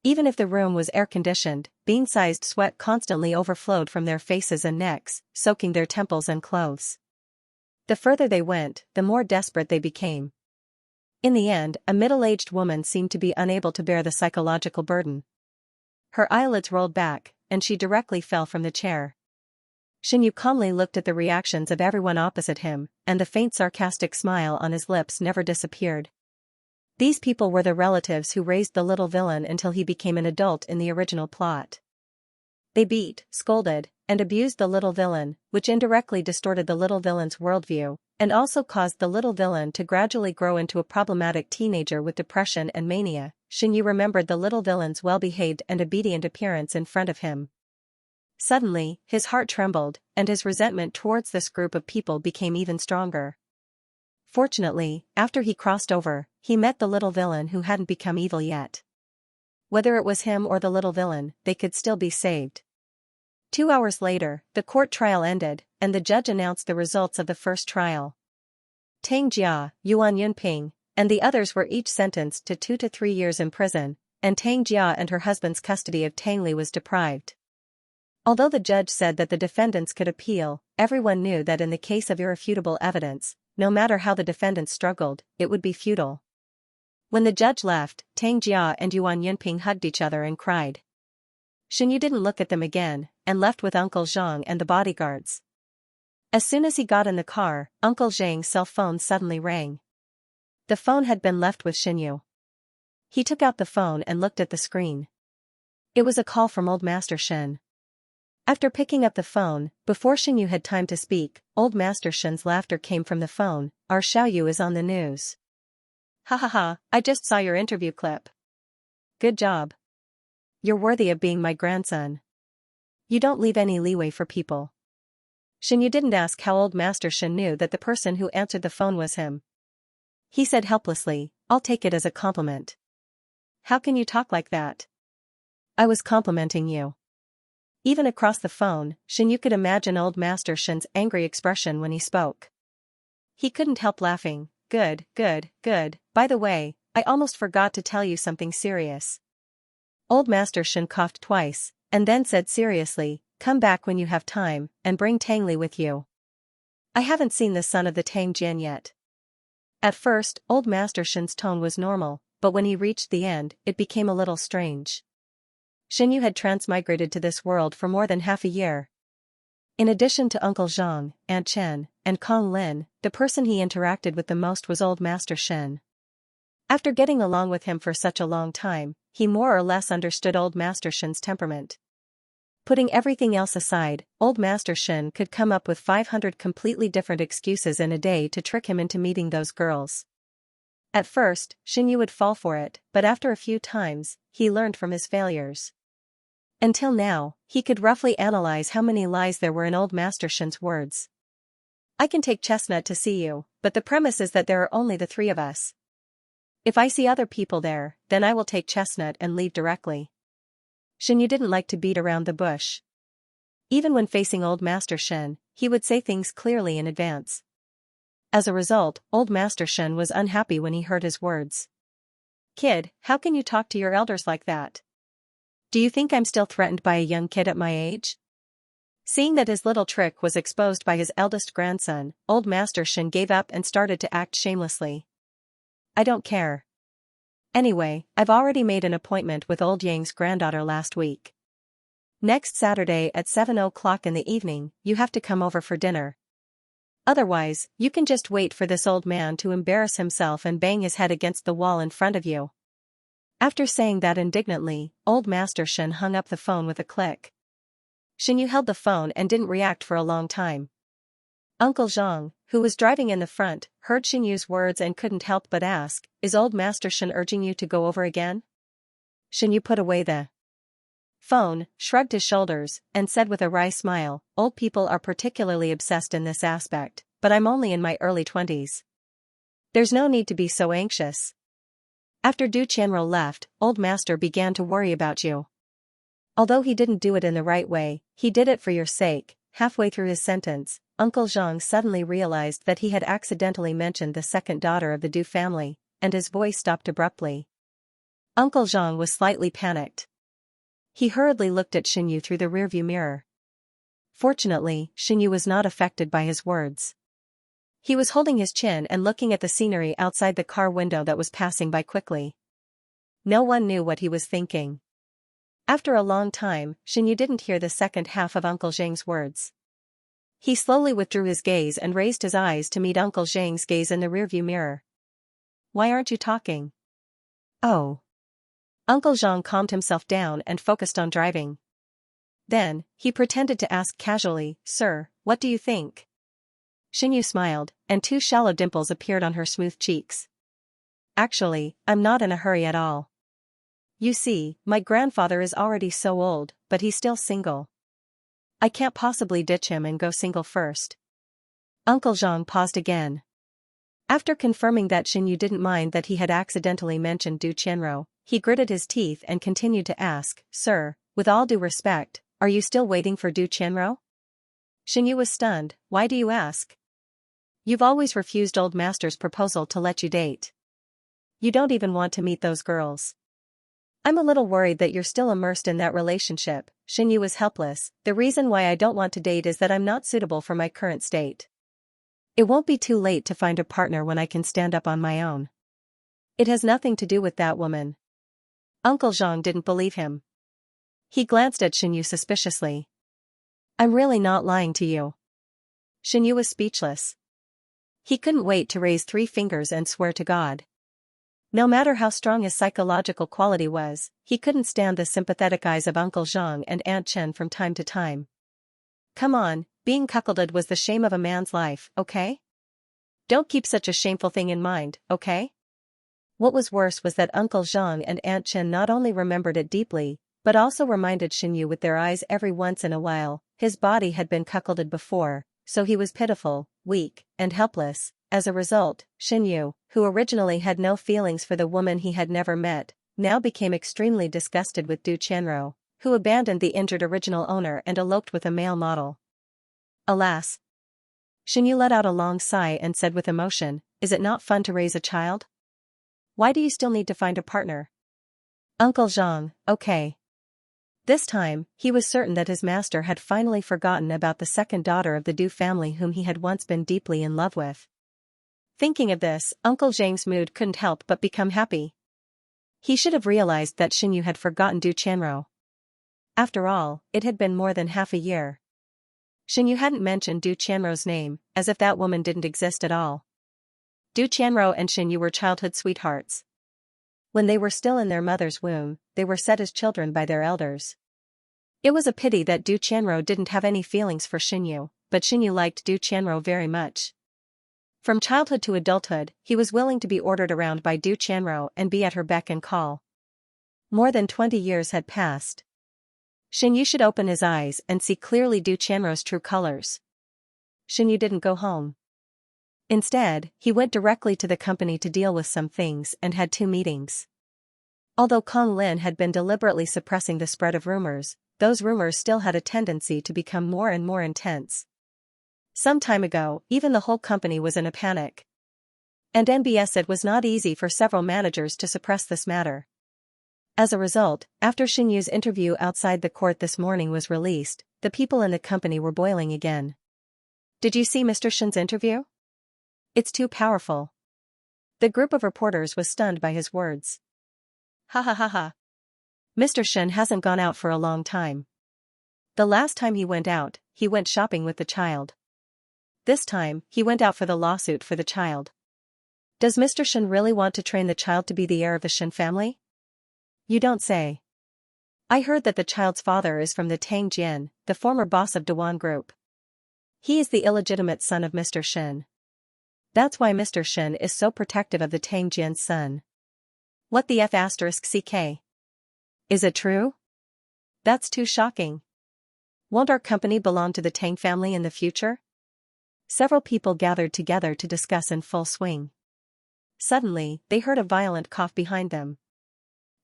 Even if the room was air-conditioned, bean-sized sweat constantly overflowed from their faces and necks, soaking their temples and clothes. The further they went, the more desperate they became. In the end, a middle-aged woman seemed to be unable to bear the psychological burden. Her eyelids rolled back, and she directly fell from the chair. Xianyu calmly looked at the reactions of everyone opposite him, and the faint sarcastic smile on his lips never disappeared. These people were the relatives who raised the little villain until he became an adult in the original plot. They beat, scolded, and abused the little villain, which indirectly distorted the little villain's worldview, and also caused the little villain to gradually grow into a problematic teenager with depression and mania. Xianyu remembered the little villain's well-behaved and obedient appearance in front of him. Suddenly, his heart trembled, and his resentment towards this group of people became even stronger. Fortunately, after he crossed over, he met the little villain who hadn't become evil yet. Whether it was him or the little villain, they could still be saved. 2 hours later, the court trial ended, and the judge announced the results of the first trial. Tang Jia, Yuan Yunping, and the others were each sentenced to 2 to 3 years in prison, and Tang Jia and her husband's custody of Tangli was deprived. Although the judge said that the defendants could appeal, everyone knew that in the case of irrefutable evidence, no matter how the defendants struggled, it would be futile. When the judge left, Tang Jia and Yuan Yunping hugged each other and cried. Xianyu didn't look at them again, and left with Uncle Zhang and the bodyguards. As soon as he got in the car, Uncle Zhang's cell phone suddenly rang. The phone had been left with Xianyu. He took out the phone and looked at the screen. It was a call from Old Master Shen. After picking up the phone, before Xianyu had time to speak, Old Master Shen's laughter came from the phone. Our Xiaoyu is on the news. Ha ha ha, I just saw your interview clip. Good job. You're worthy of being my grandson. You don't leave any leeway for people. Xianyu didn't ask how Old Master Shen knew that the person who answered the phone was him. He said helplessly, I'll take it as a compliment. How can you talk like that? I was complimenting you. Even across the phone, Xianyu could imagine old Master Shen's angry expression when he spoke. He couldn't help laughing. Good, good, good. By the way, I almost forgot to tell you something serious. Old Master Shen coughed twice, and then said seriously, come back when you have time, and bring Tangli with you. I haven't seen the son of the Tang Jian yet. At first, Old Master Shen's tone was normal, but when he reached the end, it became a little strange. Xianyu had transmigrated to this world for more than half a year. In addition to Uncle Zhang, Aunt Chen, and Kong Lin, the person he interacted with the most was Old Master Shen. After getting along with him for such a long time, he more or less understood Old Master Shen's temperament. Putting everything else aside, Old Master Shen could come up with 500 completely different excuses in a day to trick him into meeting those girls. At first, Xianyu would fall for it, but after a few times, he learned from his failures. Until now, he could roughly analyze how many lies there were in Old Master Shen's words. I can take Chestnut to see you, but the premise is that there are only the three of us. If I see other people there, then I will take Chestnut and leave directly. Xianyu didn't like to beat around the bush. Even when facing Old Master Shen, he would say things clearly in advance. As a result, Old Master Shen was unhappy when he heard his words. Kid, how can you talk to your elders like that? Do you think I'm still threatened by a young kid at my age? Seeing that his little trick was exposed by his eldest grandson, Old Master Shen gave up and started to act shamelessly. I don't care. Anyway, I've already made an appointment with old Yang's granddaughter last week. Next Saturday at 7 o'clock in the evening, you have to come over for dinner. Otherwise, you can just wait for this old man to embarrass himself and bang his head against the wall in front of you. After saying that indignantly, Old Master Shen hung up the phone with a click. Xianyu held the phone and didn't react for a long time. Uncle Zhang, who was driving in the front, heard Xianyu's words and couldn't help but ask, is Old Master Shen urging you to go over again? Xianyu put away the phone, shrugged his shoulders, and said with a wry smile, old people are particularly obsessed in this aspect, but I'm only in my early 20s. There's no need to be so anxious. After Du Qianrou left, Old Master began to worry about you. Although he didn't do it in the right way, he did it for your sake. Halfway through his sentence, Uncle Zhang suddenly realized that he had accidentally mentioned the second daughter of the Du family, and his voice stopped abruptly. Uncle Zhang was slightly panicked. He hurriedly looked at Xianyu through the rearview mirror. Fortunately, Xianyu was not affected by his words. He was holding his chin and looking at the scenery outside the car window that was passing by quickly. No one knew what he was thinking. After a long time, Xianyu didn't hear the second half of Uncle Zhang's words. He slowly withdrew his gaze and raised his eyes to meet Uncle Zhang's gaze in the rearview mirror. Why aren't you talking? Oh. Uncle Zhang calmed himself down and focused on driving. Then, he pretended to ask casually, Sir, what do you think? Xianyu smiled, and two shallow dimples appeared on her smooth cheeks. Actually, I'm not in a hurry at all. You see, my grandfather is already so old, but he's still single. I can't possibly ditch him and go single first. Uncle Zhang paused again. After confirming that Xianyu didn't mind that he had accidentally mentioned Du Qianrou, he gritted his teeth and continued to ask, Sir, with all due respect, are you still waiting for Du Qianrou? Xianyu was stunned. Why do you ask? You've always refused Old Master's proposal to let you date. You don't even want to meet those girls. I'm a little worried that you're still immersed in that relationship. Xianyu was helpless. The reason why I don't want to date is that I'm not suitable for my current state. It won't be too late to find a partner when I can stand up on my own. It has nothing to do with that woman. Uncle Zhang didn't believe him. He glanced at Xianyu suspiciously. I'm really not lying to you. Xianyu was speechless. He couldn't wait to raise 3 fingers and swear to God. No matter how strong his psychological quality was, he couldn't stand the sympathetic eyes of Uncle Zhang and Aunt Chen from time to time. Come on, being cuckolded was the shame of a man's life, okay? Don't keep such a shameful thing in mind, okay? What was worse was that Uncle Zhang and Aunt Chen not only remembered it deeply, but also reminded Xianyu with their eyes every once in a while. His body had been cuckolded before, so he was pitiful, weak, and helpless. As a result, Xianyu, who originally had no feelings for the woman he had never met, now became extremely disgusted with Du Qianrou. who abandoned the injured original owner and eloped with a male model. Alas! Xianxia let out a long sigh and said with emotion, "Is it not fun to raise a child? Why do you still need to find a partner?" Uncle Zhang, okay. This time, he was certain that his master had finally forgotten about the second daughter of the Du family whom he had once been deeply in love with. Thinking of this, Uncle Zhang's mood couldn't help but become happy. He should have realized that Xianxia had forgotten Du Qianrou. After all, it had been more than half a year. Xianxia hadn't mentioned Du Qianrou's name, as if that woman didn't exist at all. Du Qianrou and Xianxia were childhood sweethearts. When they were still in their mother's womb, they were set as children by their elders. It was a pity that Du Qianrou didn't have any feelings for Xianxia, but Xianxia liked Du Qianrou very much. From childhood to adulthood, he was willing to be ordered around by Du Qianrou and be at her beck and call. More than 20 years had passed. Xianxia should open his eyes and see clearly Du Qianrou's true colors. Xianxia didn't go home. Instead, he went directly to the company to deal with some things and had 2 meetings. Although Kong Lin had been deliberately suppressing the spread of rumors, those rumors still had a tendency to become more and more intense. Some time ago, even the whole company was in a panic. And NBS it was not easy for several managers to suppress this matter. As a result, after Xianxia's interview outside the court this morning was released, the people in the company were boiling again. Did you see Mr. Shen's interview? It's too powerful. The group of reporters was stunned by his words. Ha ha ha ha. Mr. Shen hasn't gone out for a long time. The last time he went out, he went shopping with the child. This time, he went out for the lawsuit for the child. Does Mr. Shen really want to train the child to be the heir of the Shen family? You don't say. I heard that the child's father is from the Tang Jian, the former boss of Dewan Group. He is the illegitimate son of Mr. Shen. That's why Mr. Shen is so protective of the Tang Jian's son. What the F***ck? Is it true? That's too shocking. Won't our company belong to the Tang family in the future? Several people gathered together to discuss in full swing. Suddenly, they heard a violent cough behind them.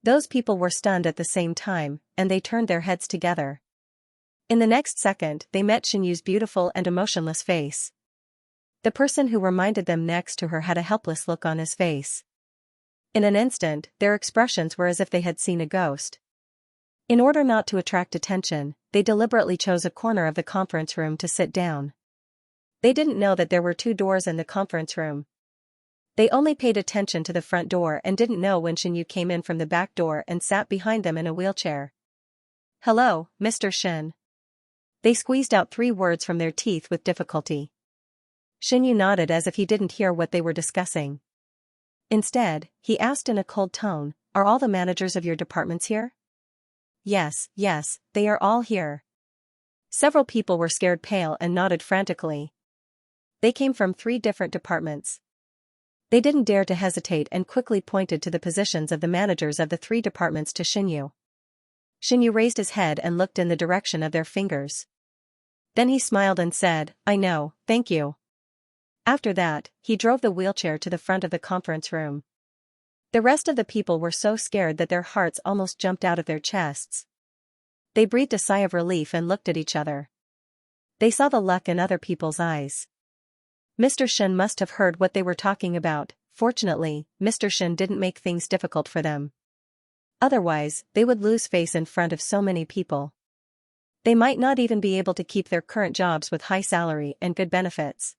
Those people were stunned at the same time, and they turned their heads together. In the next second, they met Xianxu's beautiful and emotionless face. The person who reminded them next to her had a helpless look on his face. In an instant, their expressions were as if they had seen a ghost. In order not to attract attention, they deliberately chose a corner of the conference room to sit down. They didn't know that there were 2 doors in the conference room. They only paid attention to the front door and didn't know when Xianxia came in from the back door and sat behind them in a wheelchair. "Hello, Mr. Shen." They squeezed out 3 words from their teeth with difficulty. Xianxia nodded as if he didn't hear what they were discussing. Instead, he asked in a cold tone, "Are all the managers of your departments here?" Yes, they are all here." Several people were scared pale and nodded frantically. They came from 3 different departments. They didn't dare to hesitate and quickly pointed to the positions of the managers of the 3 departments to Xianxia. Xianxia raised his head and looked in the direction of their fingers. Then he smiled and said, "I know, thank you." After that, he drove the wheelchair to the front of the conference room. The rest of the people were so scared that their hearts almost jumped out of their chests. They breathed a sigh of relief and looked at each other. They saw the luck in other people's eyes. Mr. Shen must have heard what they were talking about. Fortunately, Mr. Shen didn't make things difficult for them. Otherwise, they would lose face in front of so many people. They might not even be able to keep their current jobs with high salary and good benefits.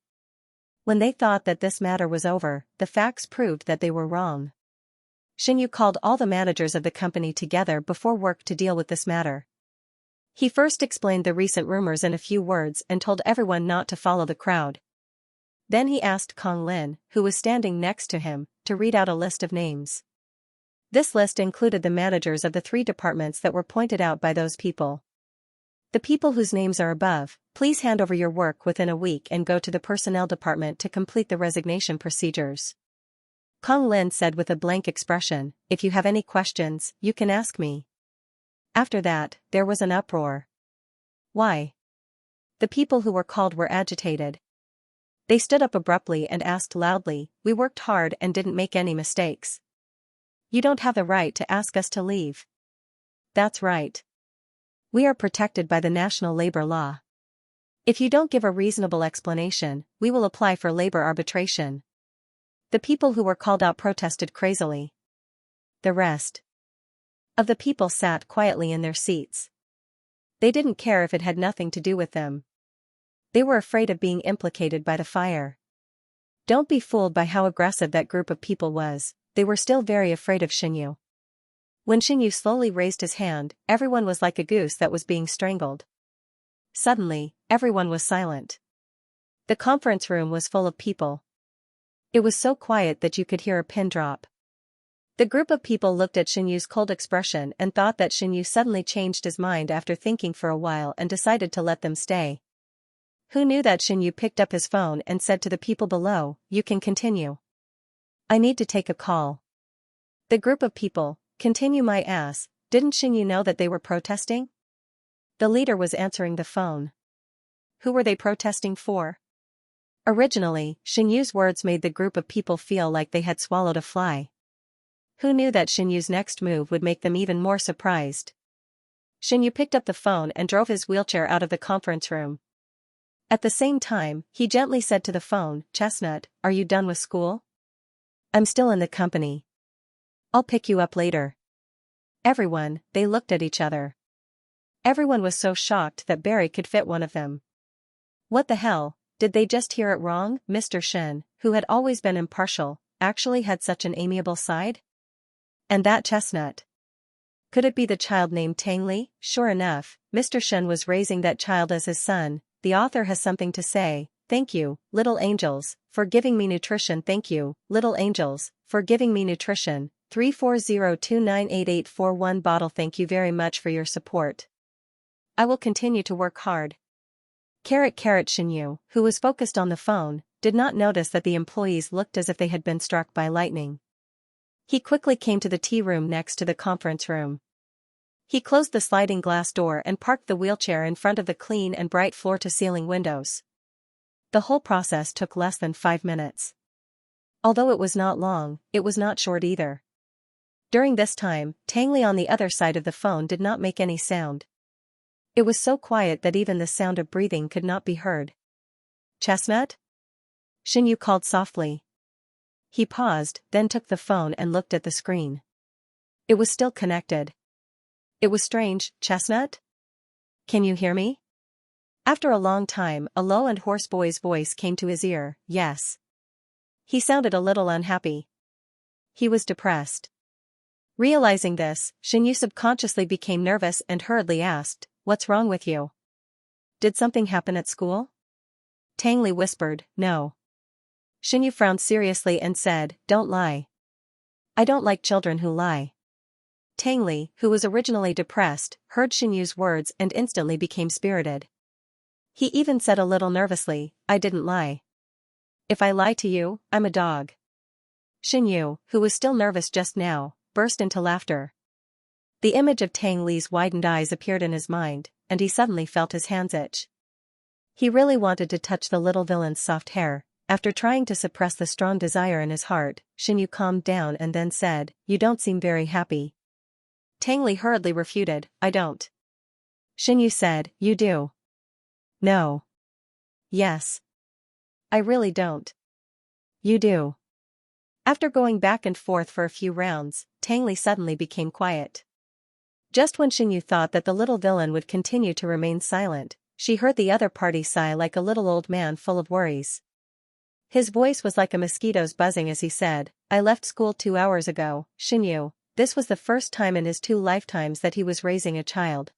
When they thought that this matter was over, the facts proved that they were wrong. Xianxia called all the managers of the company together before work to deal with this matter. He first explained the recent rumors in a few words and told everyone not to follow the crowd. Then he asked Kong Lin, who was standing next to him, to read out a list of names. This list included the managers of the 3 departments that were pointed out by those people. The people whose names are above, please hand over your work within a week and go to the personnel department to complete the resignation procedures. Kong Lin said with a blank expression, "If you have any questions, you can ask me." After that, there was an uproar. Why? The people who were called were agitated. They stood up abruptly and asked loudly, "We worked hard and didn't make any mistakes. You don't have the right to ask us to leave." That's right. We are protected by the national labor law. If you don't give a reasonable explanation, we will apply for labor arbitration. The people who were called out protested crazily. The rest of the people sat quietly in their seats. They didn't care if it had nothing to do with them. They were afraid of being implicated by the fire. Don't be fooled by how aggressive that group of people was, they were still very afraid of Xianxia. When Xianxia slowly raised his hand, everyone was like a goose that was being strangled. Suddenly, everyone was silent. The conference room was full of people. It was so quiet that you could hear a pin drop. The group of people looked at Xianxia's cold expression and thought that Xianxia suddenly changed his mind after thinking for a while and decided to let them stay. Who knew that Xianxia picked up his phone and said to the people below, "You can continue. I need to take a call." The group of people, "Continue my ass, didn't Xianxia know that they were protesting?" The leader was answering the phone. Who were they protesting for? Originally, Xianxia's words made the group of people feel like they had swallowed a fly. Who knew that Xianxia's next move would make them even more surprised? Xianxia picked up the phone and drove his wheelchair out of the conference room. At the same time, he gently said to the phone, "Chestnut, are you done with school? I'm still in the company. I'll pick you up later." Everyone, they looked at each other. Everyone was so shocked that Barry could fit one of them. What the hell, did they just hear it wrong? Mr. Shen, who had always been impartial, actually had such an amiable side? And that chestnut. Could it be the child named Tangli? Sure enough, Mr. Shen was raising that child as his son. The author has something to say. "Thank you, little angels, for giving me nutrition. Thank you, little angels, for giving me nutrition. 340298841 bottle. Thank you very much for your support. I will continue to work hard." Xianxia, who was focused on the phone, did not notice that the employees looked as if they had been struck by lightning. He quickly came to the tea room next to the conference room. He closed the sliding glass door and parked the wheelchair in front of the clean and bright floor-to-ceiling windows. The whole process took less than 5 minutes. Although it was not long, it was not short either. During this time, Tangli on the other side of the phone did not make any sound. It was so quiet that even the sound of breathing could not be heard. "Chestnut?" Xianxia called softly. He paused, then took the phone and looked at the screen. It was still connected. It was strange. "Chestnut? Can you hear me?" After a long time, a low and hoarse boy's voice came to his ear. "Yes." He sounded a little unhappy. He was depressed. Realizing this, Xianxia subconsciously became nervous and hurriedly asked, "What's wrong with you? Did something happen at school?" Tangli whispered, "No." Xianxia frowned seriously and said, "Don't lie. I don't like children who lie." Tangli, who was originally depressed, heard Xianxia's words and instantly became spirited. He even said a little nervously, "I didn't lie. If I lie to you, I'm a dog." Xianxia, who was still nervous just now, burst into laughter. The image of Tang Li's widened eyes appeared in his mind, and he suddenly felt his hands itch. He really wanted to touch the little villain's soft hair. After trying to suppress the strong desire in his heart, Xianxia calmed down and then said, "You don't seem very happy." Tang Li hurriedly refuted, "I don't." Xianxia said, "You do." "No." "Yes. I really don't." "You do." After going back and forth for a few rounds, Tang Li suddenly became quiet. Just when Xianxia thought that the little villain would continue to remain silent, she heard the other party sigh like a little old man full of worries. His voice was like a mosquito's buzzing as he said, "I left school 2 hours ago, Xianxia. This was the first time in his 2 lifetimes that he was raising a child.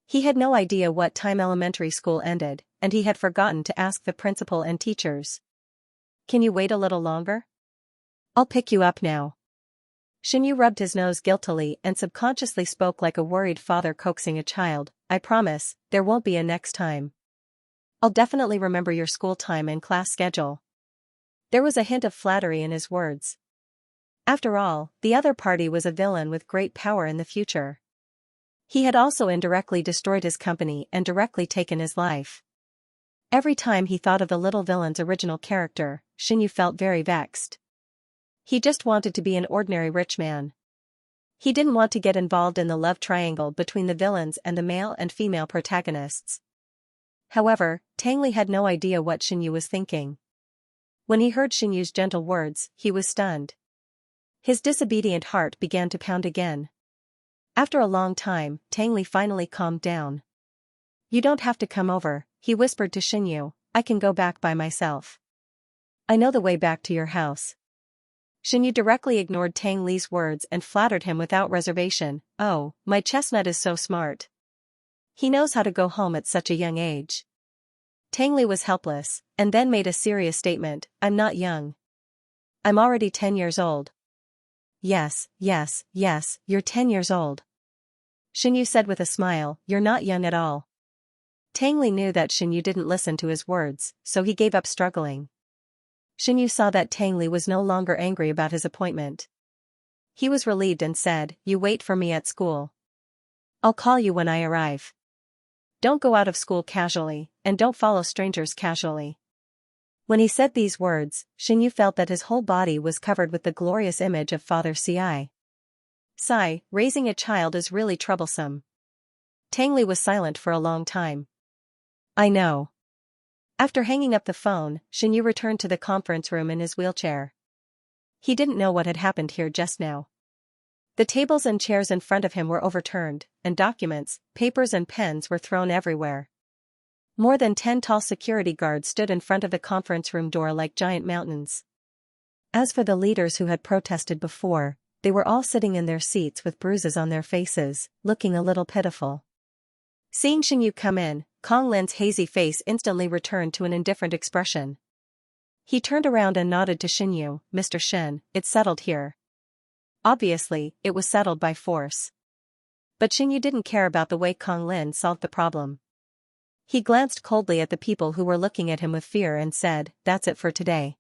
He had no idea what time elementary school ended, and he had forgotten to ask the principal and teachers. Can you wait a little longer? I'll pick you up now." Xianxia rubbed his nose guiltily and subconsciously spoke like a worried father coaxing a child, "I promise, there won't be a next time. I'll definitely remember your school time and class schedule." There was a hint of flattery in his words. After all, the other party was a villain with great power in the future. He had also indirectly destroyed his company and directly taken his life. Every time he thought of the little villain's original character, Xianxia felt very vexed. He just wanted to be an ordinary rich man. He didn't want to get involved in the love triangle between the villains and the male and female protagonists. However, Tang Li had no idea what Xinyu was thinking. When he heard Xinyu's gentle words, he was stunned. His disobedient heart began to pound again. After a long time, Tang Li finally calmed down. "You don't have to come over," he whispered to Xinyu, "I can go back by myself. I know the way back to your house." Xinyu directly ignored Tang Li's words and flattered him without reservation. "Oh, my chestnut is so smart. He knows how to go home at such a young age." Tang Li was helpless, and then made a serious statement, "I'm not young. I'm already 10 years old." Yes, you're 10 years old." Xinyu said with a smile, "You're not young at all." Tang Li knew that Xinyu didn't listen to his words, so he gave up struggling. Xinyu saw that Tang Li was no longer angry about his appointment. He was relieved and said, "You wait for me at school. I'll call you when I arrive. Don't go out of school casually, and don't follow strangers casually." When he said these words, Xinyu felt that his whole body was covered with the glorious image of Father Ci. Raising a child is really troublesome. Tang Li was silent for a long time. "I know." After hanging up the phone, Xinyu returned to the conference room in his wheelchair. He didn't know what had happened here just now. The tables and chairs in front of him were overturned, and documents, papers and pens were thrown everywhere. More than 10 tall security guards stood in front of the conference room door like giant mountains. As for the leaders who had protested before, they were all sitting in their seats with bruises on their faces, looking a little pitiful. Seeing Xinyu come in, Kong Lin's hazy face instantly returned to an indifferent expression. He turned around and nodded to Xinyu, "Mr. Shen, it's settled here." Obviously, it was settled by force. But Xinyu didn't care about the way Kong Lin solved the problem. He glanced coldly at the people who were looking at him with fear and said, "That's it for today.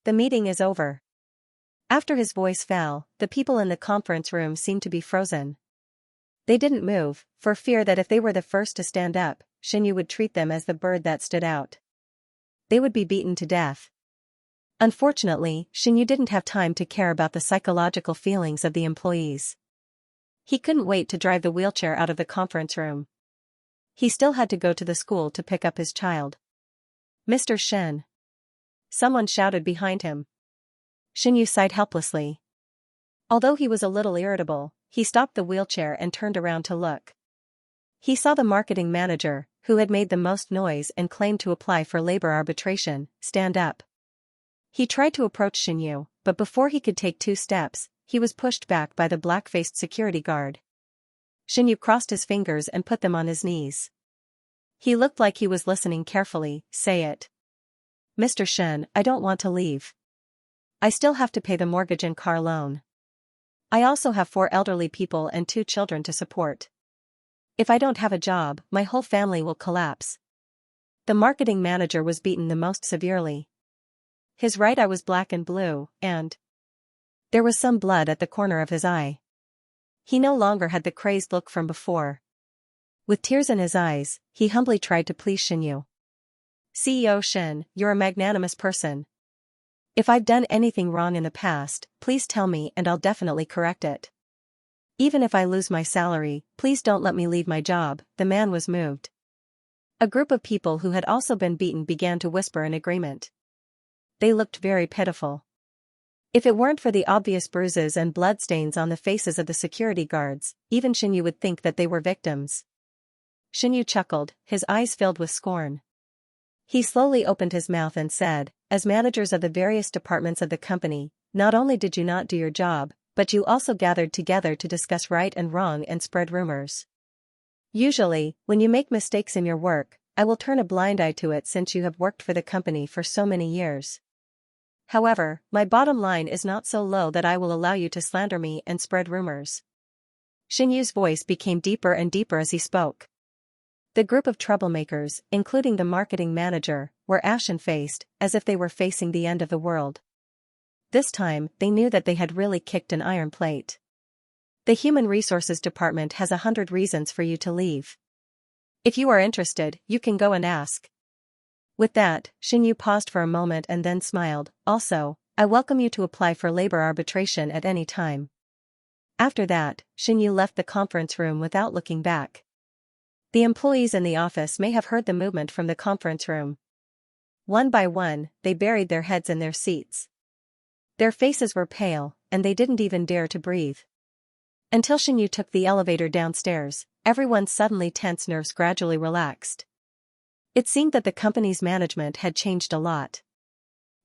The meeting is over." After his voice fell, the people in the conference room seemed to be frozen. They didn't move, for fear that if they were the first to stand up, Xinyu would treat them as the bird that stood out. They would be beaten to death. Unfortunately, Xinyu didn't have time to care about the psychological feelings of the employees. He couldn't wait to drive the wheelchair out of the conference room. He still had to go to the school to pick up his child. "Mr. Shen." Someone shouted behind him. Xinyu sighed helplessly. Although he was a little irritable, he stopped the wheelchair and turned around to look. He saw the marketing manager, who had made the most noise and claimed to apply for labor arbitration, stand up. He tried to approach Xinyu, but before he could take 2 steps, he was pushed back by the black-faced security guard. Xinyu crossed his fingers and put them on his knees. He looked like he was listening carefully. "Say it. Mr. Shen, I don't want to leave. I still have to pay the mortgage and car loan. I also have 4 elderly people and 2 children to support. If I don't have a job, my whole family will collapse." The marketing manager was beaten the most severely. His right eye was black and blue, and there was some blood at the corner of his eye. He no longer had the crazed look from before. With tears in his eyes, he humbly tried to please Xinyu. "CEO Shen, you're a magnanimous person. If I've done anything wrong in the past, please tell me and I'll definitely correct it. Even if I lose my salary, please don't let me leave my job." The man was moved. A group of people who had also been beaten began to whisper in agreement. They looked very pitiful. If it weren't for the obvious bruises and bloodstains on the faces of the security guards, even Xinyu would think that they were victims. Xinyu chuckled, his eyes filled with scorn. He slowly opened his mouth and said, "As managers of the various departments of the company, not only did you not do your job, but you also gathered together to discuss right and wrong and spread rumors. Usually, when you make mistakes in your work, I will turn a blind eye to it since you have worked for the company for so many years. However, my bottom line is not so low that I will allow you to slander me and spread rumors." Xinyu's voice became deeper and deeper as he spoke. The group of troublemakers, including the marketing manager, were ashen-faced, as if they were facing the end of the world. This time, they knew that they had really kicked an iron plate. "The Human Resources Department has 100 reasons for you to leave. If you are interested, you can go and ask." With that, Xinyu paused for a moment and then smiled. "Also, I welcome you to apply for labor arbitration at any time. After that, Xinyu left the conference room without looking back. The employees in the office may have heard the movement from the conference room. One by one, they buried their heads in their seats. Their faces were pale, and they didn't even dare to breathe. Until Xinyu took the elevator downstairs, everyone's suddenly tense nerves gradually relaxed. It seemed that the company's management had changed a lot.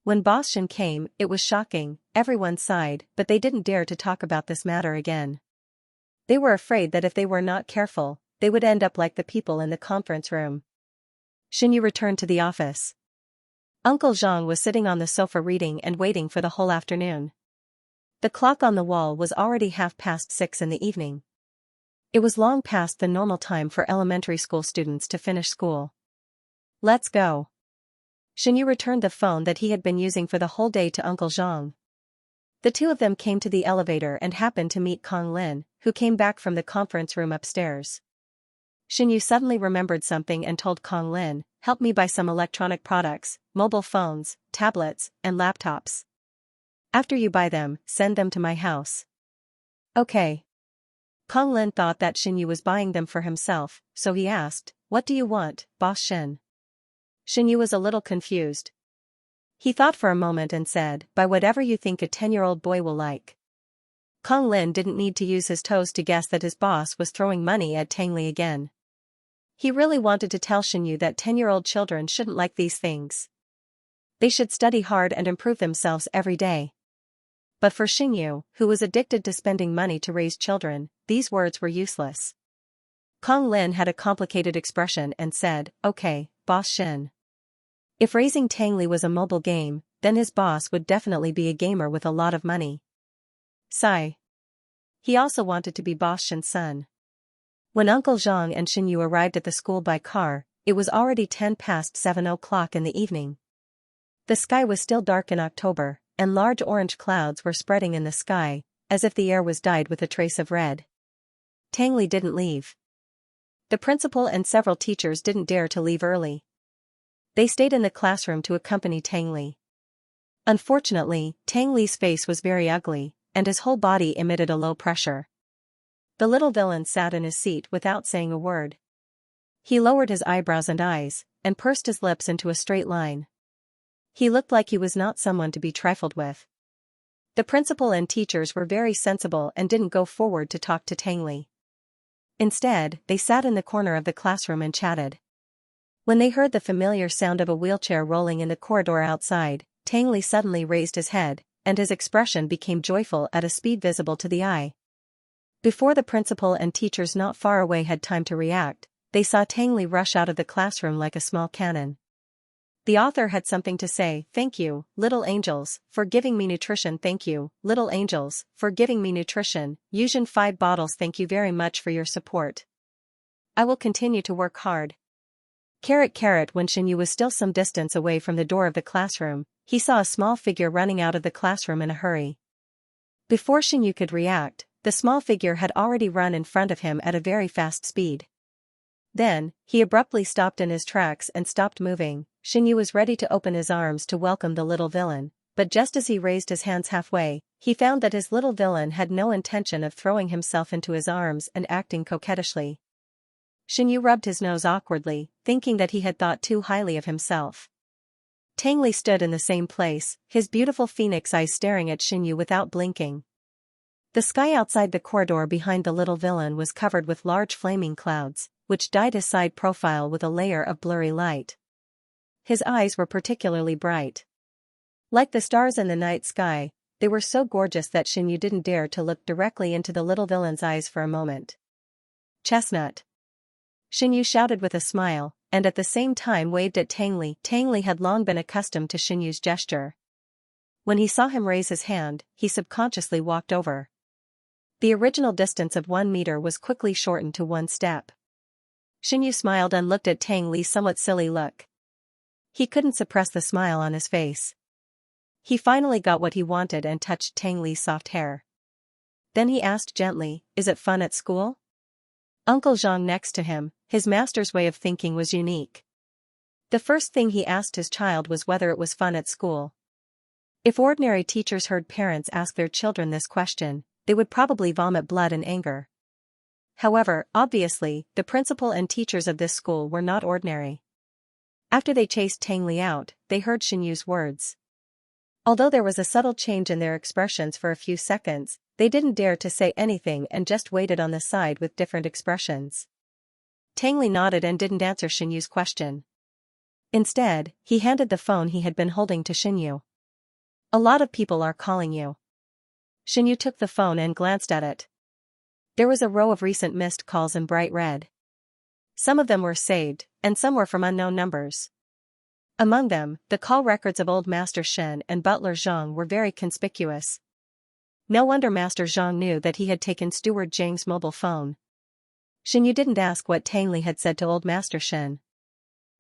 When Boss Xin came, it was shocking, everyone sighed, but they didn't dare to talk about this matter again. They were afraid that if they were not careful, they would end up like the people in the conference room. Xinyu returned to the office. Uncle Zhang was sitting on the sofa reading and waiting for the whole afternoon. The clock on the wall was already 6:30 in the evening. It was long past the normal time for elementary school students to finish school. Let's go. Xinyu returned the phone that he had been using for the whole day to Uncle Zhang. The two of them came to the elevator and happened to meet Kong Lin, who came back from the conference room upstairs. Xinyu suddenly remembered something and told Kong Lin, "Help me buy some electronic products, mobile phones, tablets, and laptops. After you buy them, send them to my house." Okay. Kong Lin thought that Xinyu was buying them for himself, so he asked, "What do you want, Boss Xin?" Xinyu was a little confused. He thought for a moment and said, "Buy whatever you think a 10-year-old boy will like." Kong Lin didn't need to use his toes to guess that his boss was throwing money at Tang Li again. He really wanted to tell Xinyu that 10-year-old children shouldn't like these things. They should study hard and improve themselves every day. But for Xinyu, who was addicted to spending money to raise children, these words were useless. Kong Lin had a complicated expression and said, "Okay, Boss Xin. If raising Tang Li was a mobile game, then his boss would definitely be a gamer with a lot of money." Sigh. He also wanted to be Boss Xin's son. When Uncle Zhang and Xinyu arrived at the school by car, it was already 7:10 in the evening. The sky was still dark in October, and large orange clouds were spreading in the sky, as if the air was dyed with a trace of red. Tang Li didn't leave. The principal and several teachers didn't dare to leave early. They stayed in the classroom to accompany Tang Li. Unfortunately, Tang Li's face was very ugly, and his whole body emitted a low pressure. The little villain sat in his seat without saying a word. He lowered his eyebrows and eyes, and pursed his lips into a straight line. He looked like he was not someone to be trifled with. The principal and teachers were very sensible and didn't go forward to talk to Tang Li. Instead, they sat in the corner of the classroom and chatted. When they heard the familiar sound of a wheelchair rolling in the corridor outside, Tang Li suddenly raised his head, and his expression became joyful at a speed visible to the eye. Before the principal and teachers not far away had time to react, they saw Tang Li rush out of the classroom like a small cannon. The author had something to say. "Thank you, little angels, for giving me nutrition. Thank you, little angels, for giving me nutrition. Yuzhen 5 bottles. Thank you very much for your support. I will continue to work hard." When Xinyu was still some distance away from the door of the classroom, he saw a small figure running out of the classroom in a hurry. Before Xinyu could react, the small figure had already run in front of him at a very fast speed. Then, he abruptly stopped in his tracks and stopped moving. Xinyu was ready to open his arms to welcome the little villain, but just as he raised his hands halfway, he found that his little villain had no intention of throwing himself into his arms and acting coquettishly. Xinyu rubbed his nose awkwardly, thinking that he had thought too highly of himself. Tang Li stood in the same place, his beautiful phoenix eyes staring at Xinyu without blinking. The sky outside the corridor behind the little villain was covered with large flaming clouds, which dyed his side profile with a layer of blurry light. His eyes were particularly bright. Like the stars in the night sky, they were so gorgeous that Xinyu didn't dare to look directly into the little villain's eyes for a moment. "Chestnut!" Xinyu shouted with a smile, and at the same time waved at Tang Li. Tang Li had long been accustomed to Xinyu's gesture. When he saw him raise his hand, he subconsciously walked over. The original distance of 1 meter was quickly shortened to 1 step. Xinyu smiled and looked at Tang Li's somewhat silly look. He couldn't suppress the smile on his face. He finally got what he wanted and touched Tang Li's soft hair. Then he asked gently, "Is it fun at school?" Uncle Zhang next to him, his master's way of thinking was unique. The first thing he asked his child was whether it was fun at school. If ordinary teachers heard parents ask their children this question, they would probably vomit blood in anger. However, obviously, the principal and teachers of this school were not ordinary. After they chased Tang Li out, they heard Xianyu's words. Although there was a subtle change in their expressions for a few seconds, they didn't dare to say anything and just waited on the side with different expressions. Tang Li nodded and didn't answer Xianyu's question. Instead, he handed the phone he had been holding to Xianyu. "A lot of people are calling you." Xianyu took the phone and glanced at it. There was a row of recent missed calls in bright red. Some of them were saved, and some were from unknown numbers. Among them, the call records of Old Master Shen and Butler Zhang were very conspicuous. No wonder Master Zhang knew that he had taken Steward Zhang's mobile phone. Xianyu didn't ask what Tang Li had said to Old Master Shen.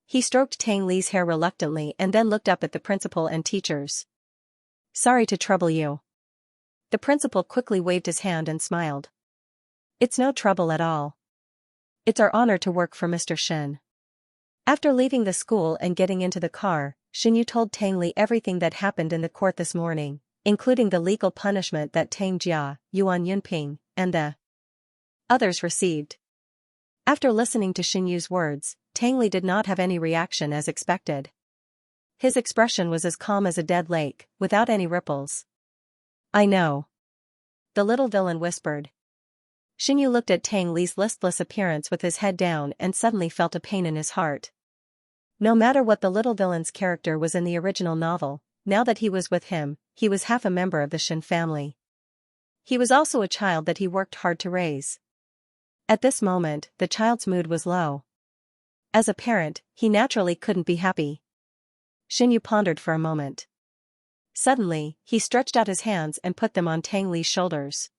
He stroked Tang Li's hair reluctantly and then looked up at the principal and teachers. "Sorry to trouble you." The principal quickly waved his hand and smiled. "It's no trouble at all. It's our honor to work for Mr. Shen." After leaving the school and getting into the car, Xianyu told Tang Li everything that happened in the court this morning, including the legal punishment that Tang Jia, Yuan Yunping, and the others received. After listening to Xianyu's words, Tang Li did not have any reaction as expected. His expression was as calm as a dead lake, without any ripples. "I know," the little villain whispered. Xianyu looked at Tang Li's listless appearance with his head down and suddenly felt a pain in his heart. No matter what the little villain's character was in the original novel, now that he was with him, he was half a member of the Shen family. He was also a child that he worked hard to raise. At this moment, the child's mood was low. As a parent, he naturally couldn't be happy. Xianyu pondered for a moment. Suddenly, he stretched out his hands and put them on Tang Li's shoulders.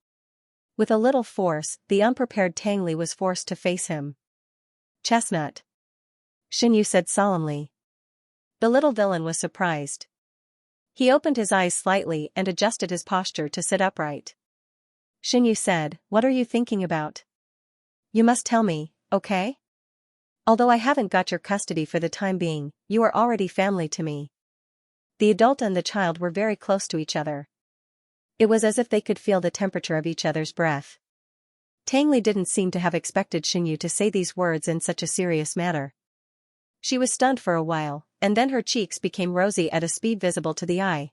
With a little force, the unprepared Tang Li was forced to face him. "Chestnut," Xianyu said solemnly. The little villain was surprised. He opened his eyes slightly and adjusted his posture to sit upright. Xianyu said, "What are you thinking about? You must tell me, okay? Although I haven't got your custody for the time being, you are already family to me." The adult and the child were very close to each other. It was as if they could feel the temperature of each other's breath. Tang Li didn't seem to have expected Xianyu to say these words in such a serious manner. She was stunned for a while, and then her cheeks became rosy at a speed visible to the eye.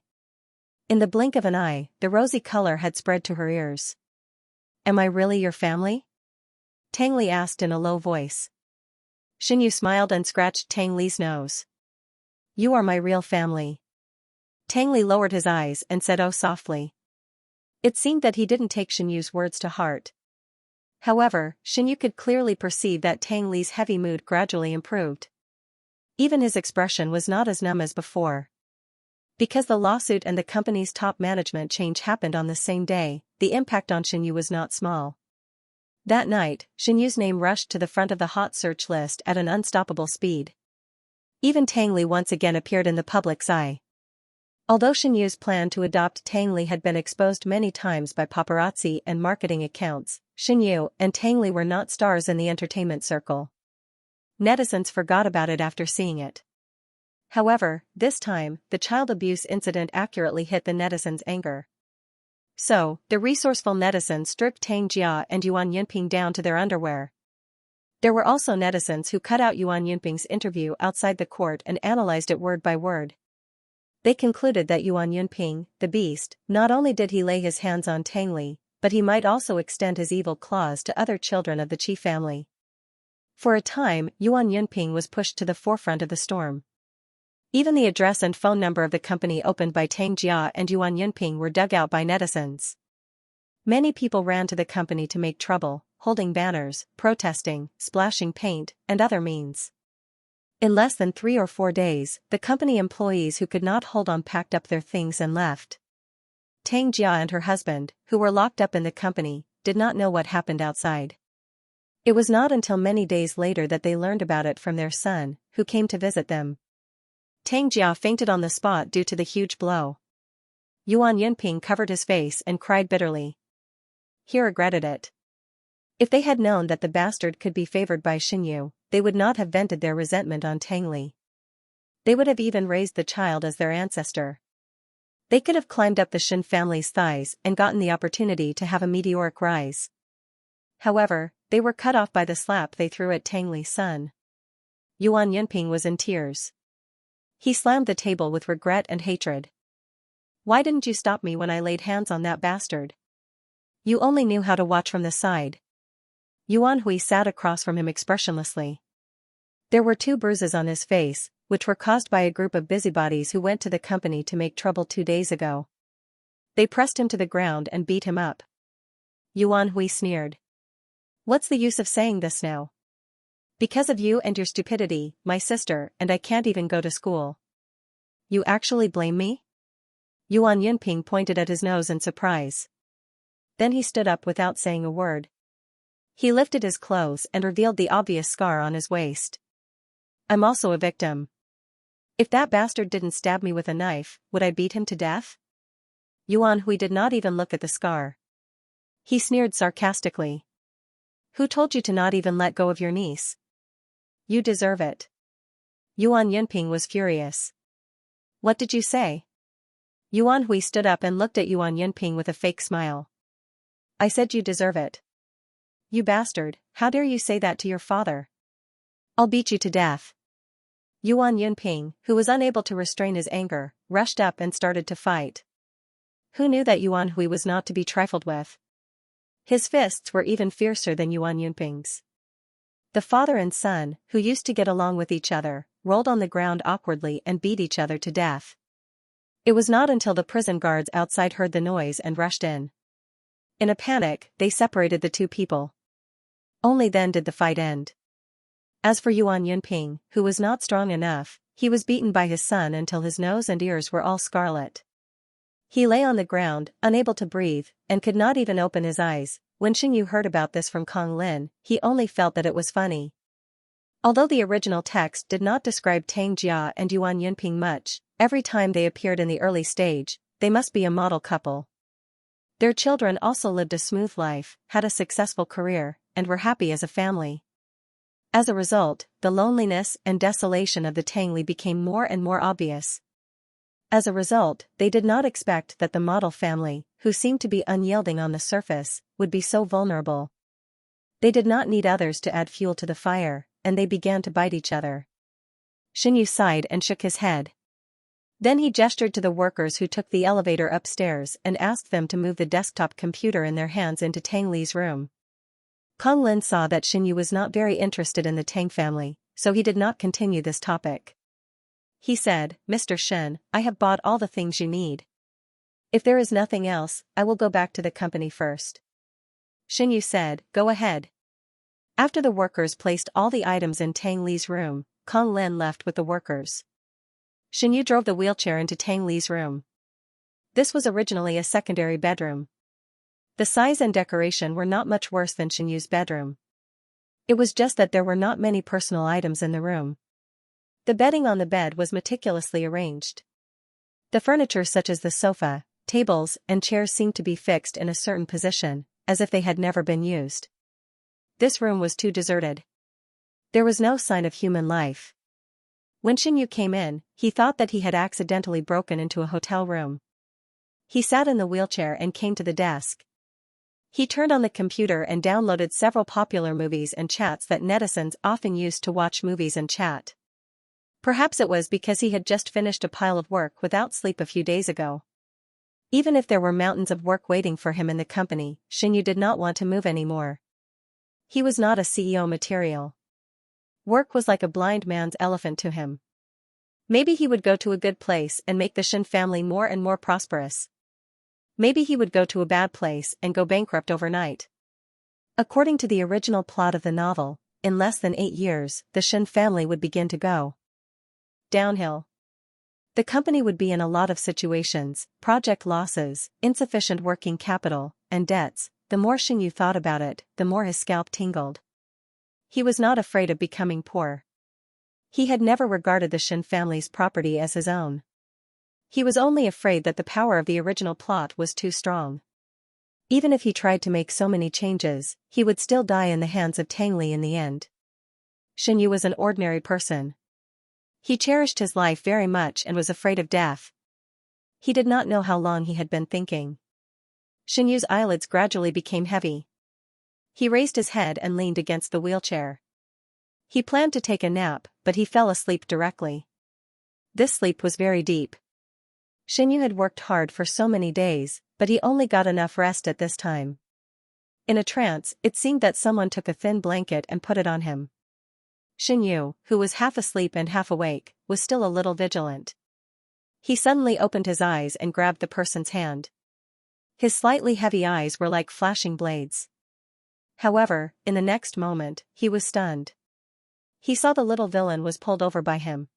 In the blink of an eye, the rosy color had spread to her ears. "Am I really your family?" Tang Li asked in a low voice. Xianyu smiled and scratched Tang Li's nose. "You are my real family." Tang Li lowered his eyes and said "oh" softly. It seemed that he didn't take Xianyu's words to heart. However, Xianyu could clearly perceive that Tang Li's heavy mood gradually improved. Even his expression was not as numb as before. Because the lawsuit and the company's top management change happened on the same day, the impact on Xianyu was not small. That night, Xianyu's name rushed to the front of the hot search list at an unstoppable speed. Even Tang Li once again appeared in the public's eye. Although Xianyu's plan to adopt Tang Li had been exposed many times by paparazzi and marketing accounts, Xianyu and Tang Li were not stars in the entertainment circle. Netizens forgot about it after seeing it. However, this time, the child abuse incident accurately hit the netizens' anger. So, the resourceful netizens stripped Tang Jia and Yuan Yunping down to their underwear. There were also netizens who cut out Yuan Yunping's interview outside the court and analyzed it word by word. They concluded that Yuan Yunping, the beast, not only did he lay his hands on Tang Li, but he might also extend his evil claws to other children of the Qi family. For a time, Yuan Yunping was pushed to the forefront of the storm. Even the address and phone number of the company opened by Tang Jia and Yuan Yunping were dug out by netizens. Many people ran to the company to make trouble, holding banners, protesting, splashing paint, and other means. In less than 3 or 4 days, the company employees who could not hold on packed up their things and left. Tang Jia and her husband, who were locked up in the company, did not know what happened outside. It was not until many days later that they learned about it from their son, who came to visit them. Tang Jia fainted on the spot due to the huge blow. Yuan Yunping covered his face and cried bitterly. He regretted it. If they had known that the bastard could be favored by Xianyu, they would not have vented their resentment on Tang Li. They would have even raised the child as their ancestor. They could have climbed up the Shin family's thighs and gotten the opportunity to have a meteoric rise. However, they were cut off by the slap they threw at Tang Li's son. Yuan Yunping was in tears. He slammed the table with regret and hatred. Why didn't you stop me when I laid hands on that bastard? You only knew how to watch from the side. Yuan Hui sat across from him expressionlessly. There were 2 bruises on his face, which were caused by a group of busybodies who went to the company to make trouble 2 days ago. They pressed him to the ground and beat him up. Yuan Hui sneered. What's the use of saying this now? Because of you and your stupidity, my sister and I can't even go to school. You actually blame me? Yuan Yunping pointed at his nose in surprise. Then he stood up without saying a word. He lifted his clothes and revealed the obvious scar on his waist. I'm also a victim. If that bastard didn't stab me with a knife, would I beat him to death? Yuan Hui did not even look at the scar. He sneered sarcastically. Who told you to not even let go of your niece? You deserve it. Yuan Yunping was furious. What did you say? Yuan Hui stood up and looked at Yuan Yunping with a fake smile. I said you deserve it. You bastard, how dare you say that to your father? I'll beat you to death. Yuan Yunping, who was unable to restrain his anger, rushed up and started to fight. Who knew that Yuan Hui was not to be trifled with? His fists were even fiercer than Yuan Yunping's. The father and son, who used to get along with each other, rolled on the ground awkwardly and beat each other to death. It was not until the prison guards outside heard the noise and rushed in. In a panic, they separated the 2 people. Only then did the fight end. As for Yuan Yunping, who was not strong enough, he was beaten by his son until his nose and ears were all scarlet. He lay on the ground, unable to breathe, and could not even open his eyes. When Xingyu heard about this from Kong Lin, he only felt that it was funny. Although the original text did not describe Tang Jia and Yuan Yunping much, every time they appeared in the early stage, they must be a model couple. Their children also lived a smooth life, had a successful career, and were happy as a family. As a result, the loneliness and desolation of the Tang Li became more and more obvious. As a result, they did not expect that the model family, who seemed to be unyielding on the surface, would be so vulnerable. They did not need others to add fuel to the fire, and they began to bite each other. Xinyu sighed and shook his head. Then he gestured to the workers who took the elevator upstairs and asked them to move the desktop computer in their hands into Tang Li's room. Kong Lin saw that Xinyu was not very interested in the Tang family, so he did not continue this topic. He said, Mr. Shen, I have bought all the things you need. If there is nothing else, I will go back to the company first. Xinyu said, go ahead. After the workers placed all the items in Tang Li's room, Kong Lin left with the workers. Xinyu drove the wheelchair into Tang Li's room. This was originally a secondary bedroom. The size and decoration were not much worse than Xinyu's bedroom. It was just that there were not many personal items in the room. The bedding on the bed was meticulously arranged. The furniture such as the sofa, tables, and chairs seemed to be fixed in a certain position, as if they had never been used. This room was too deserted. There was no sign of human life. When Xinyu came in, he thought that he had accidentally broken into a hotel room. He sat in the wheelchair and came to the desk. He turned on the computer and downloaded several popular movies and chats that netizens often used to watch movies and chat. Perhaps it was because he had just finished a pile of work without sleep a few days ago. Even if there were mountains of work waiting for him in the company, Xinyu did not want to move anymore. He was not a CEO material. Work was like a blind man's elephant to him. Maybe he would go to a good place and make the Shin family more and more prosperous. Maybe he would go to a bad place and go bankrupt overnight. According to the original plot of the novel, in less than 8 years, the Shin family would begin to go downhill. The company would be in a lot of situations, project losses, insufficient working capital, and debts. The more Xinyu thought about it, the more his scalp tingled. He was not afraid of becoming poor. He had never regarded the Shin family's property as his own. He was only afraid that the power of the original plot was too strong. Even if he tried to make so many changes, he would still die in the hands of Tang Li in the end. Xinyu was an ordinary person. He cherished his life very much and was afraid of death. He did not know how long he had been thinking. Xianyu's eyelids gradually became heavy. He raised his head and leaned against the wheelchair. He planned to take a nap, but he fell asleep directly. This sleep was very deep. Xianyu had worked hard for so many days, but he only got enough rest at this time. In a trance, it seemed that someone took a thin blanket and put it on him. Xianyu, who was half asleep and half awake, was still a little vigilant. He suddenly opened his eyes and grabbed the person's hand. His slightly heavy eyes were like flashing blades. However, in the next moment, he was stunned. He saw the little villain was pulled over by him.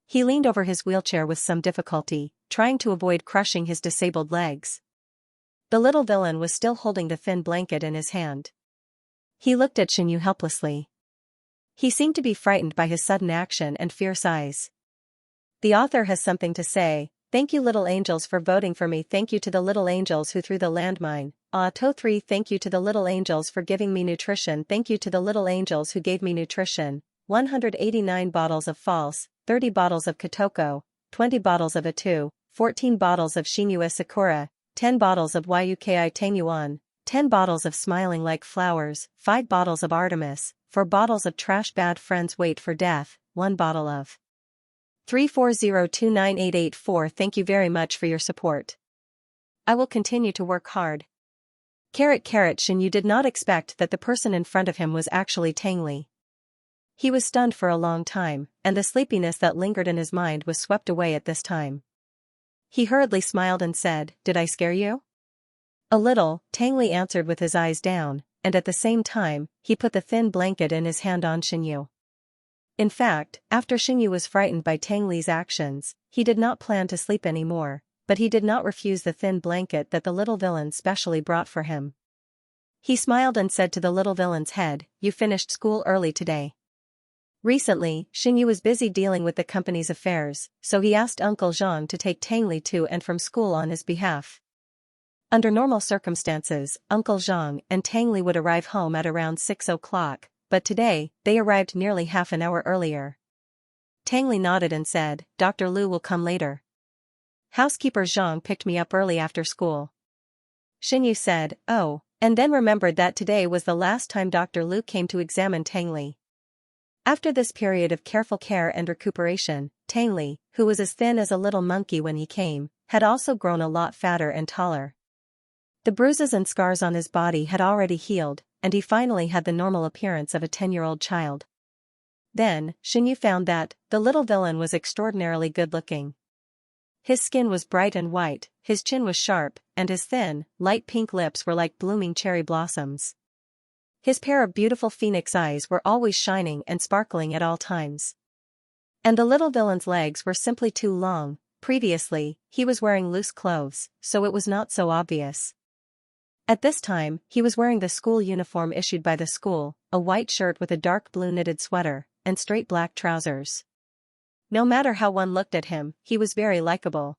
He leaned over his wheelchair with some difficulty, trying to avoid crushing his disabled legs. The little villain was still holding the thin blanket in his hand. He looked at Xianyu helplessly. He seemed to be frightened by his sudden action and fierce eyes. The author has something to say. Thank you little angels for voting for me. Thank you to the little angels who threw the landmine. To 3 Thank you to the little angels for giving me nutrition. Thank you to the little angels who gave me nutrition. 189 bottles of false, 30 bottles of Kotoko, 20 bottles of Atu, 14 bottles of Shinua Sakura, 10 bottles of Yuki Tanyuan, 10 bottles of Smiling Like Flowers, 5 bottles of Artemis, 4 bottles of Trash Bad Friends Wait for Death, 1 bottle of 340298884. Thank you very much for your support. I will continue to work hard. Xianyu did not expect that the person in front of him was actually Tangli. He was stunned for a long time, and the sleepiness that lingered in his mind was swept away at this time. He hurriedly smiled and said, "Did I scare you?" "A little," Tangli answered with his eyes down, and at the same time, he put the thin blanket in his hand on Xianyu. In fact, after Xianyu was frightened by Tangli's actions, he did not plan to sleep anymore, but he did not refuse the thin blanket that the little villain specially brought for him. He smiled and said to the little villain's head, "You finished school early today." Recently, Xianyu was busy dealing with the company's affairs, so he asked Uncle Zhang to take Tangli to and from school on his behalf. Under normal circumstances, Uncle Zhang and Tangli would arrive home at around 6 o'clock, but today, they arrived nearly half an hour earlier. Tangli nodded and said, "Dr. Lu will come later. Housekeeper Zhang picked me up early after school." Xianyu said, "Oh," and then remembered that today was the last time Dr. Lu came to examine Tangli. After this period of careful care and recuperation, Tangli, who was as thin as a little monkey when he came, had also grown a lot fatter and taller. The bruises and scars on his body had already healed, and he finally had the normal appearance of a 10-year-old child. Then, Xianyu found that the little villain was extraordinarily good-looking. His skin was bright and white, his chin was sharp, and his thin, light pink lips were like blooming cherry blossoms. His pair of beautiful phoenix eyes were always shining and sparkling at all times. And the little villain's legs were simply too long. Previously, he was wearing loose clothes, so it was not so obvious. At this time, he was wearing the school uniform issued by the school, a white shirt with a dark blue knitted sweater, and straight black trousers. No matter how one looked at him, he was very likable.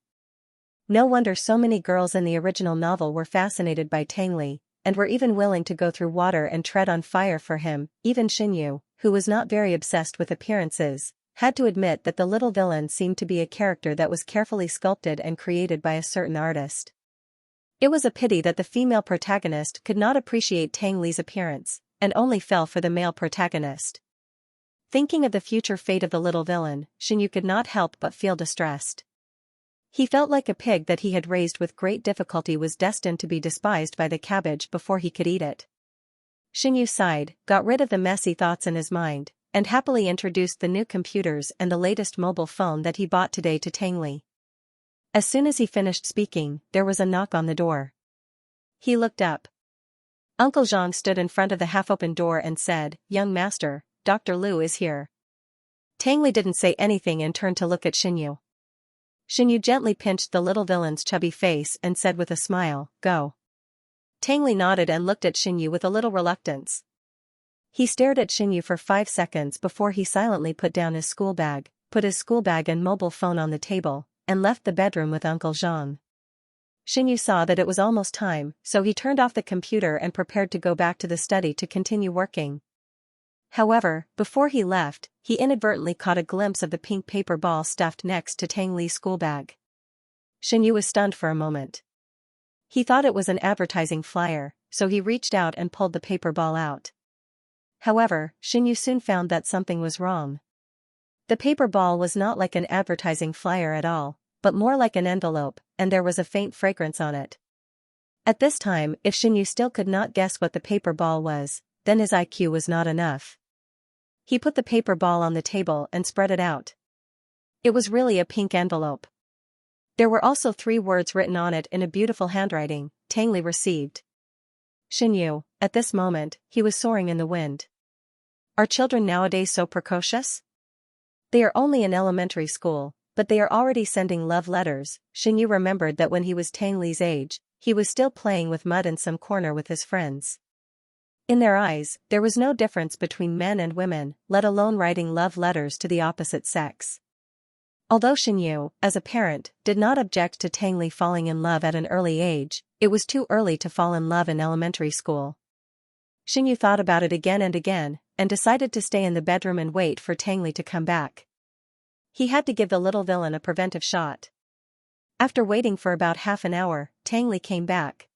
No wonder so many girls in the original novel were fascinated by Tangli, and were even willing to go through water and tread on fire for him. Even Xianyu, who was not very obsessed with appearances, had to admit that the little villain seemed to be a character that was carefully sculpted and created by a certain artist. It was a pity that the female protagonist could not appreciate Tangli's appearance, and only fell for the male protagonist. Thinking of the future fate of the little villain, Xianyu could not help but feel distressed. He felt like a pig that he had raised with great difficulty was destined to be despised by the cabbage before he could eat it. Xianyu sighed, got rid of the messy thoughts in his mind, and happily introduced the new computers and the latest mobile phone that he bought today to Tangli. As soon as he finished speaking, there was a knock on the door. He looked up. Uncle Zhang stood in front of the half-open door and said, "Young master, Dr. Lu is here." Tangli didn't say anything and turned to look at Xianyu. Xianyu gently pinched the little villain's chubby face and said with a smile, "Go." Tangli nodded and looked at Xianyu with a little reluctance. He stared at Xianyu for 5 seconds before he silently put down his school bag, put his school bag and mobile phone on the table, and left the bedroom with Uncle Zhang. Xianyu saw that it was almost time, so he turned off the computer and prepared to go back to the study to continue working. However, before he left, he inadvertently caught a glimpse of the pink paper ball stuffed next to Tangli's school bag. Xianyu was stunned for a moment. He thought it was an advertising flyer, so he reached out and pulled the paper ball out. However, Xianyu soon found that something was wrong. The paper ball was not like an advertising flyer at all, but more like an envelope, and there was a faint fragrance on it. At this time, if Xianyu still could not guess what the paper ball was, then his IQ was not enough. He put the paper ball on the table and spread it out. It was really a pink envelope. There were also 3 words written on it in a beautiful handwriting: Tangli received. Xianyu, at this moment, he was soaring in the wind. Are children nowadays so precocious? They are only in elementary school, but they are already sending love letters. Xianyu remembered that when he was Tangli's age, he was still playing with mud in some corner with his friends. In their eyes, there was no difference between men and women, let alone writing love letters to the opposite sex. Although Xianyu, as a parent, did not object to Tangli falling in love at an early age, it was too early to fall in love in elementary school. Xianyu thought about it again and decided to stay in the bedroom and wait for Tangli to come back. He had to give the little villain a preventive shot. After waiting for about half an hour, Tangli came back.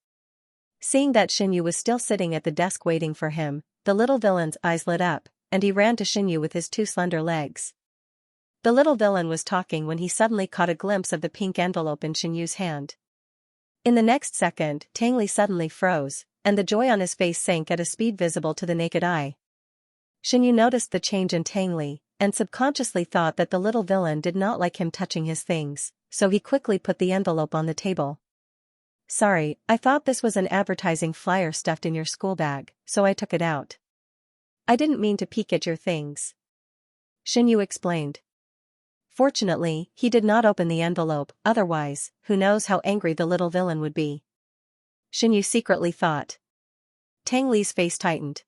Seeing that Xianyu was still sitting at the desk waiting for him, the little villain's eyes lit up, and he ran to Xianyu with his 2 slender legs. The little villain was talking when he suddenly caught a glimpse of the pink envelope in Xianyu's hand. In the next second, Tangli suddenly froze, and the joy on his face sank at a speed visible to the naked eye. Xianyu noticed the change in Tangli, and subconsciously thought that the little villain did not like him touching his things, so he quickly put the envelope on the table. Sorry, I thought this was an advertising flyer stuffed in your school bag, so I took it out. I didn't mean to peek at your things. Xianyu explained. Fortunately, he did not open the envelope, otherwise, who knows how angry the little villain would be. Xianyu secretly thought. Tangli's face tightened.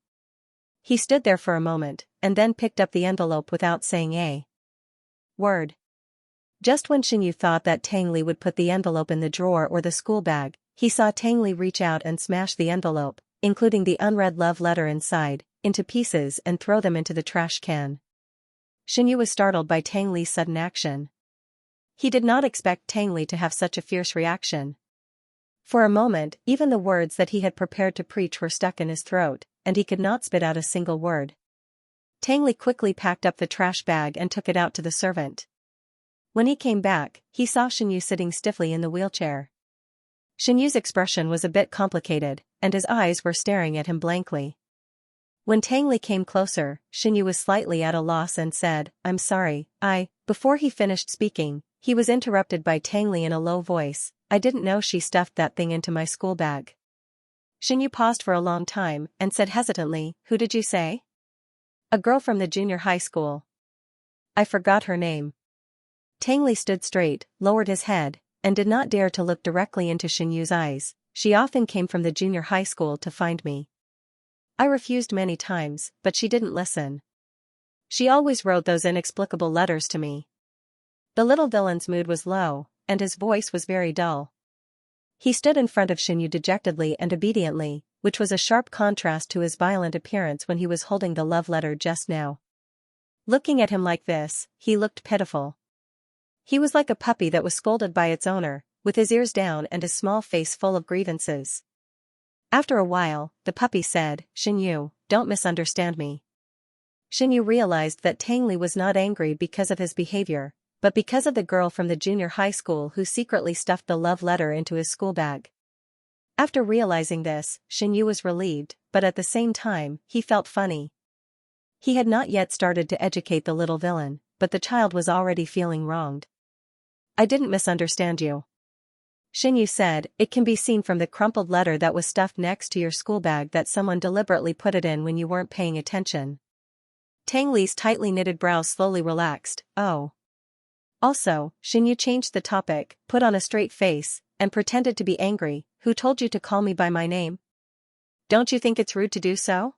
He stood there for a moment, and then picked up the envelope without saying a word. Just when Xianyu thought that Tangli would put the envelope in the drawer or the school bag, he saw Tangli reach out and smash the envelope, including the unread love letter inside, into pieces and throw them into the trash can. Xianyu was startled by Tangli's sudden action. He did not expect Tangli to have such a fierce reaction. For a moment, even the words that he had prepared to preach were stuck in his throat, and he could not spit out a single word. Tangli quickly packed up the trash bag and took it out to the servant. When he came back, he saw Xianyu sitting stiffly in the wheelchair. Xianyu's expression was a bit complicated, and his eyes were staring at him blankly. When Tangli came closer, Xianyu was slightly at a loss and said, I'm sorry, Before he finished speaking, he was interrupted by Tangli in a low voice, I didn't know she stuffed that thing into my school bag. Xianyu paused for a long time and said hesitantly, Who did you say? A girl from the junior high school. I forgot her name. Tangli stood straight, lowered his head, and did not dare to look directly into Xianyu's eyes. She often came from the junior high school to find me. I refused many times, but she didn't listen. She always wrote those inexplicable letters to me. The little villain's mood was low, and his voice was very dull. He stood in front of Xianyu dejectedly and obediently, which was a sharp contrast to his violent appearance when he was holding the love letter just now. Looking at him like this, he looked pitiful. He was like a puppy that was scolded by its owner, with his ears down and his small face full of grievances. After a while, the puppy said, Xianyu, don't misunderstand me. Xianyu realized that Tangli was not angry because of his behavior, but because of the girl from the junior high school who secretly stuffed the love letter into his school bag. After realizing this, Xianyu was relieved, but at the same time, he felt funny. He had not yet started to educate the little villain, but the child was already feeling wronged. I didn't misunderstand you. Xianyu said, it can be seen from the crumpled letter that was stuffed next to your school bag that someone deliberately put it in when you weren't paying attention. Tangli's tightly knitted brows slowly relaxed, oh. Also, Xianyu changed the topic, put on a straight face, and pretended to be angry, who told you to call me by my name? Don't you think it's rude to do so?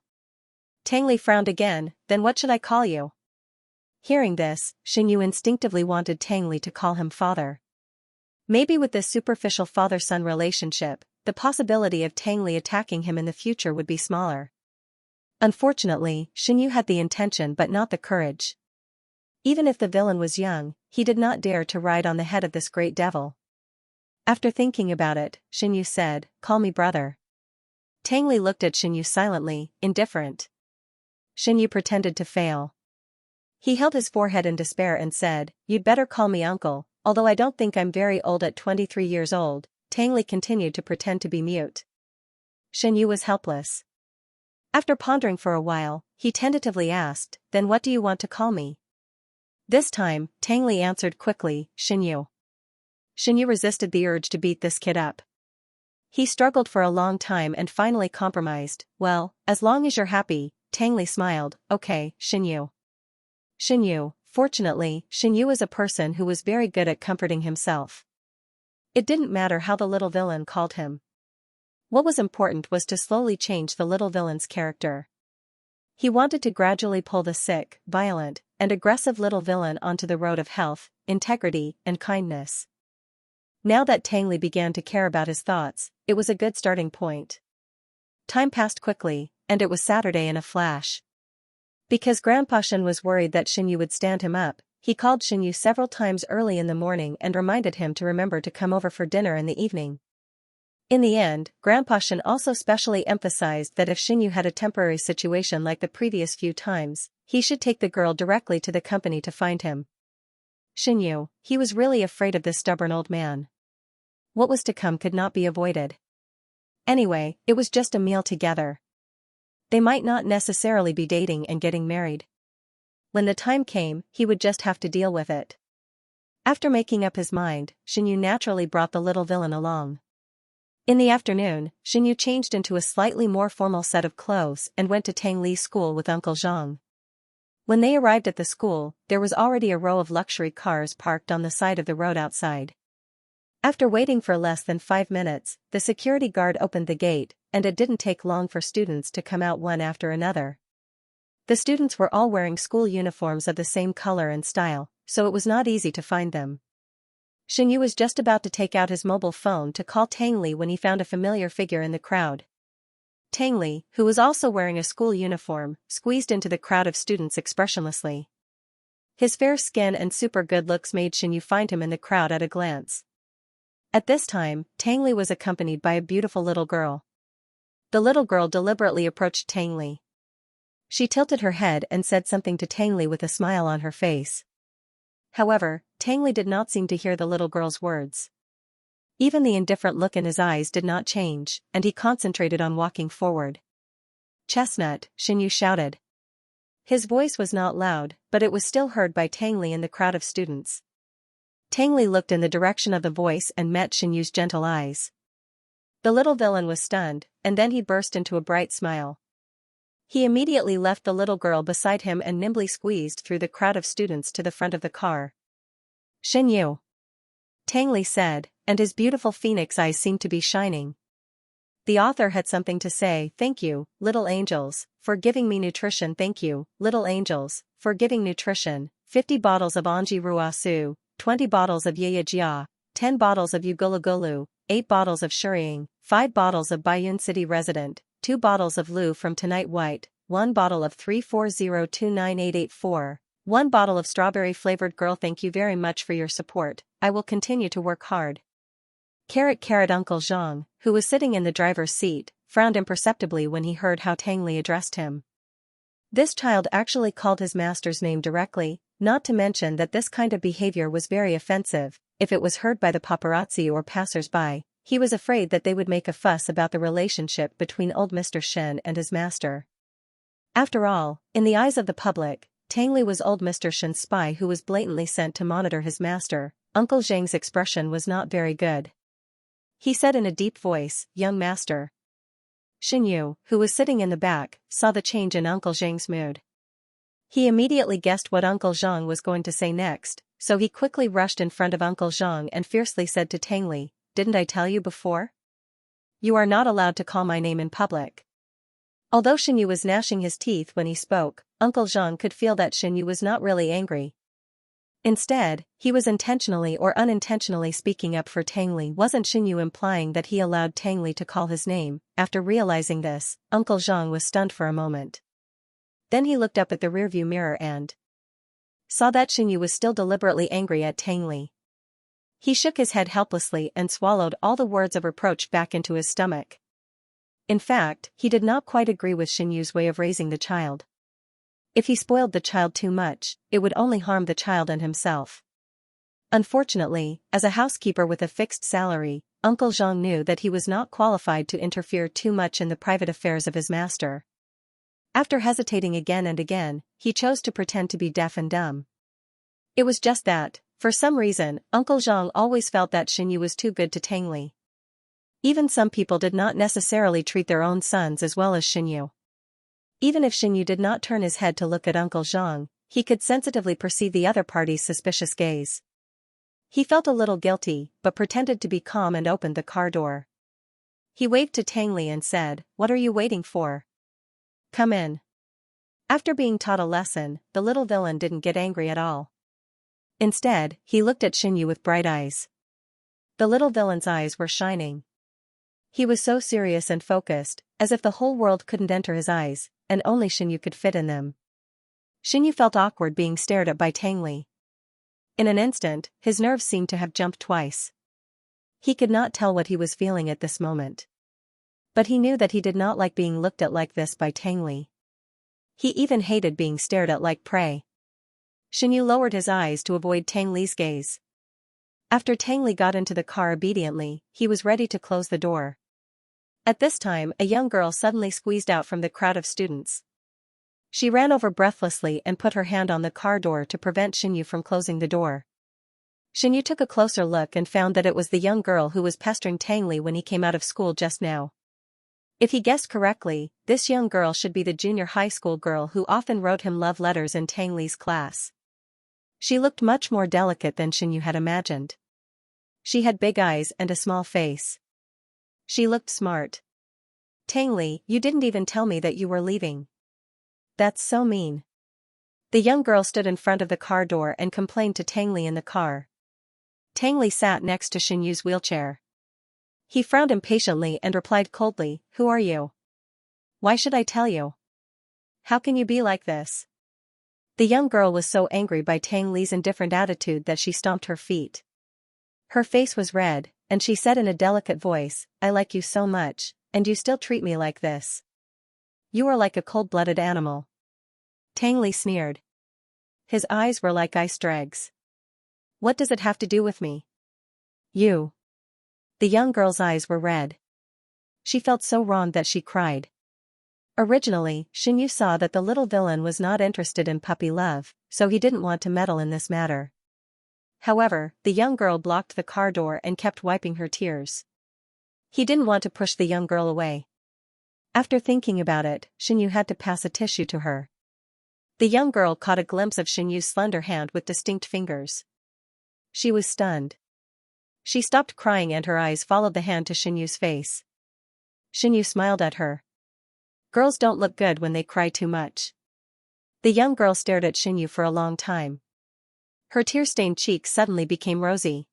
Tangli frowned again, then what should I call you? Hearing this, Xianyu instinctively wanted Tangli to call him father. Maybe with this superficial father-son relationship, the possibility of Tangli attacking him in the future would be smaller. Unfortunately, Xianyu had the intention but not the courage. Even if the villain was young, he did not dare to ride on the head of this great devil. After thinking about it, Xianyu said, "Call me brother." Tang Li looked at Xianyu silently, indifferent. Xianyu pretended to fail. He held his forehead in despair and said, "You'd better call me uncle, although I don't think I'm very old at 23 years old." Tang Li continued to pretend to be mute. Xianyu was helpless. After pondering for a while, he tentatively asked, "Then what do you want to call me?" This time, Tang Li answered quickly, "Xianyu." Xianyu resisted the urge to beat this kid up. He struggled for a long time and finally compromised, "Well, as long as you're happy." Tang Li smiled, "Okay, Xianyu." Xianyu. Fortunately, Xianyu was a person who was very good at comforting himself. It didn't matter how the little villain called him. What was important was to slowly change the little villain's character. He wanted to gradually pull the sick, violent, and aggressive little villain onto the road of health, integrity, and kindness. Now that Tang Li began to care about his thoughts, it was a good starting point. Time passed quickly, and it was Saturday in a flash. Because Grandpa Shen was worried that Xianyu would stand him up, he called Xianyu several times early in the morning and reminded him to remember to come over for dinner in the evening. In the end, Grandpa Shen also specially emphasized that if Xianyu had a temporary situation like the previous few times, he should take the girl directly to the company to find him. Xianyu, he was really afraid of this stubborn old man. What was to come could not be avoided. Anyway, it was just a meal together. They might not necessarily be dating and getting married. When the time came, he would just have to deal with it. After making up his mind, Xianyu naturally brought the little villain along. In the afternoon, Xianyu changed into a slightly more formal set of clothes and went to Tang Li's school with Uncle Zhang. When they arrived at the school, there was already a row of luxury cars parked on the side of the road outside. After waiting for less than 5 minutes, the security guard opened the gate, and it didn't take long for students to come out one after another. The students were all wearing school uniforms of the same color and style, so it was not easy to find them. Xianyu was just about to take out his mobile phone to call Tang Li when he found a familiar figure in the crowd. Tang Li, who was also wearing a school uniform, squeezed into the crowd of students expressionlessly. His fair skin and super good looks made Xianyu find him in the crowd at a glance. At this time, Tang Li was accompanied by a beautiful little girl. The little girl deliberately approached Tang Li. She tilted her head and said something to Tang Li with a smile on her face. However, Tang Li did not seem to hear the little girl's words. Even the indifferent look in his eyes did not change, and he concentrated on walking forward. "Chestnut," Xianyu shouted. His voice was not loud, but it was still heard by Tang Li in the crowd of students. Tang Li looked in the direction of the voice and met Xianyu's gentle eyes. The little villain was stunned, and then he burst into a bright smile. He immediately left the little girl beside him and nimbly squeezed through the crowd of students to the front of the car. "Xianyu," Tang Li said, and his beautiful phoenix eyes seemed to be shining. The author had something to say. "Thank you, little angels, for giving me nutrition." "Thank you, little angels, for giving nutrition." 50 bottles of Anji Ruasu, 20 bottles of Yaya Jia, 10 bottles of Ugulu Gulu, 8 bottles of Shuriying, 5 bottles of Baiyun City Resident, 2 bottles of Lu from Tonight White, 1 bottle of 340298884, 1 bottle of strawberry flavored girl. Thank you very much for your support. I will continue to work hard. Uncle Zhang, who was sitting in the driver's seat, frowned imperceptibly when he heard how Tang Li addressed him. This child actually called his master's name directly, not to mention that this kind of behavior was very offensive. If it was heard by the paparazzi or passers-by, he was afraid that they would make a fuss about the relationship between old Mr. Shen and his master. After all, in the eyes of the public, Tang Li was old Mr. Shen's spy who was blatantly sent to monitor his master. Uncle Zhang's expression was not very good. He said in a deep voice, "Young master." Xianyu, who was sitting in the back, saw the change in Uncle Zhang's mood. He immediately guessed what Uncle Zhang was going to say next, so he quickly rushed in front of Uncle Zhang and fiercely said to Tang Li, "Didn't I tell you before? You are not allowed to call my name in public." Although Xianyu was gnashing his teeth when he spoke, Uncle Zhang could feel that Xianyu was not really angry. Instead, he was intentionally or unintentionally speaking up for Tang Li. Wasn't Xianyu implying that he allowed Tang Li to call his name? After realizing this, Uncle Zhang was stunned for a moment. Then he looked up at the rearview mirror and saw that Xianyu was still deliberately angry at Tang Li. He shook his head helplessly and swallowed all the words of reproach back into his stomach. In fact, he did not quite agree with Xianyu's way of raising the child. If he spoiled the child too much, it would only harm the child and himself. Unfortunately, as a housekeeper with a fixed salary, Uncle Zhang knew that he was not qualified to interfere too much in the private affairs of his master. After hesitating again and again, he chose to pretend to be deaf and dumb. It was just that, for some reason, Uncle Zhang always felt that Xianyu was too good to Tangli. Even some people did not necessarily treat their own sons as well as Xianyu. Even if Xianyu did not turn his head to look at Uncle Zhang, he could sensitively perceive the other party's suspicious gaze. He felt a little guilty, but pretended to be calm and opened the car door. He waved to Tangli and said, "What are you waiting for? Come in." After being taught a lesson, the little villain didn't get angry at all. Instead, he looked at Xianyu with bright eyes. The little villain's eyes were shining. He was so serious and focused, as if the whole world couldn't enter his eyes, and only Xianyu could fit in them. Xianyu felt awkward being stared at by Tangli. In an instant, his nerves seemed to have jumped twice. He could not tell what he was feeling at this moment. But he knew that he did not like being looked at like this by Tangli. He even hated being stared at like prey. Xianyu lowered his eyes to avoid Tangli's gaze. After Tangli got into the car obediently, he was ready to close the door. At this time, a young girl suddenly squeezed out from the crowd of students. She ran over breathlessly and put her hand on the car door to prevent Xianyu from closing the door. Xianyu took a closer look and found that it was the young girl who was pestering Tangli when he came out of school just now. If he guessed correctly, this young girl should be the junior high school girl who often wrote him love letters in Tangli's class. She looked much more delicate than Xianyu had imagined. She had big eyes and a small face. She looked smart. "Tangli, you didn't even tell me that you were leaving. That's so mean." The young girl stood in front of the car door and complained to Tangli in the car. Tangli sat next to Xianyu's wheelchair. He frowned impatiently and replied coldly, "Who are you? Why should I tell you? How can you be like this?" The young girl was so angry by Tangli's indifferent attitude that she stomped her feet. Her face was red, and she said in a delicate voice, "I like you so much, and you still treat me like this. You are like a cold-blooded animal." Tangli sneered. His eyes were like ice dregs. "What does it have to do with me? You." The young girl's eyes were red. She felt so wrong that she cried. Originally, Xianyu saw that the little villain was not interested in puppy love, so he didn't want to meddle in this matter. However, the young girl blocked the car door and kept wiping her tears. He didn't want to push the young girl away. After thinking about it, Xianyu had to pass a tissue to her. The young girl caught a glimpse of Xianyu's slender hand with distinct fingers. She was stunned. She stopped crying and her eyes followed the hand to Xianyu's face. Xianyu smiled at her. Girls don't look good when they cry too much. The young girl stared at Xianyu for a long time. Her tear-stained cheeks suddenly became rosy.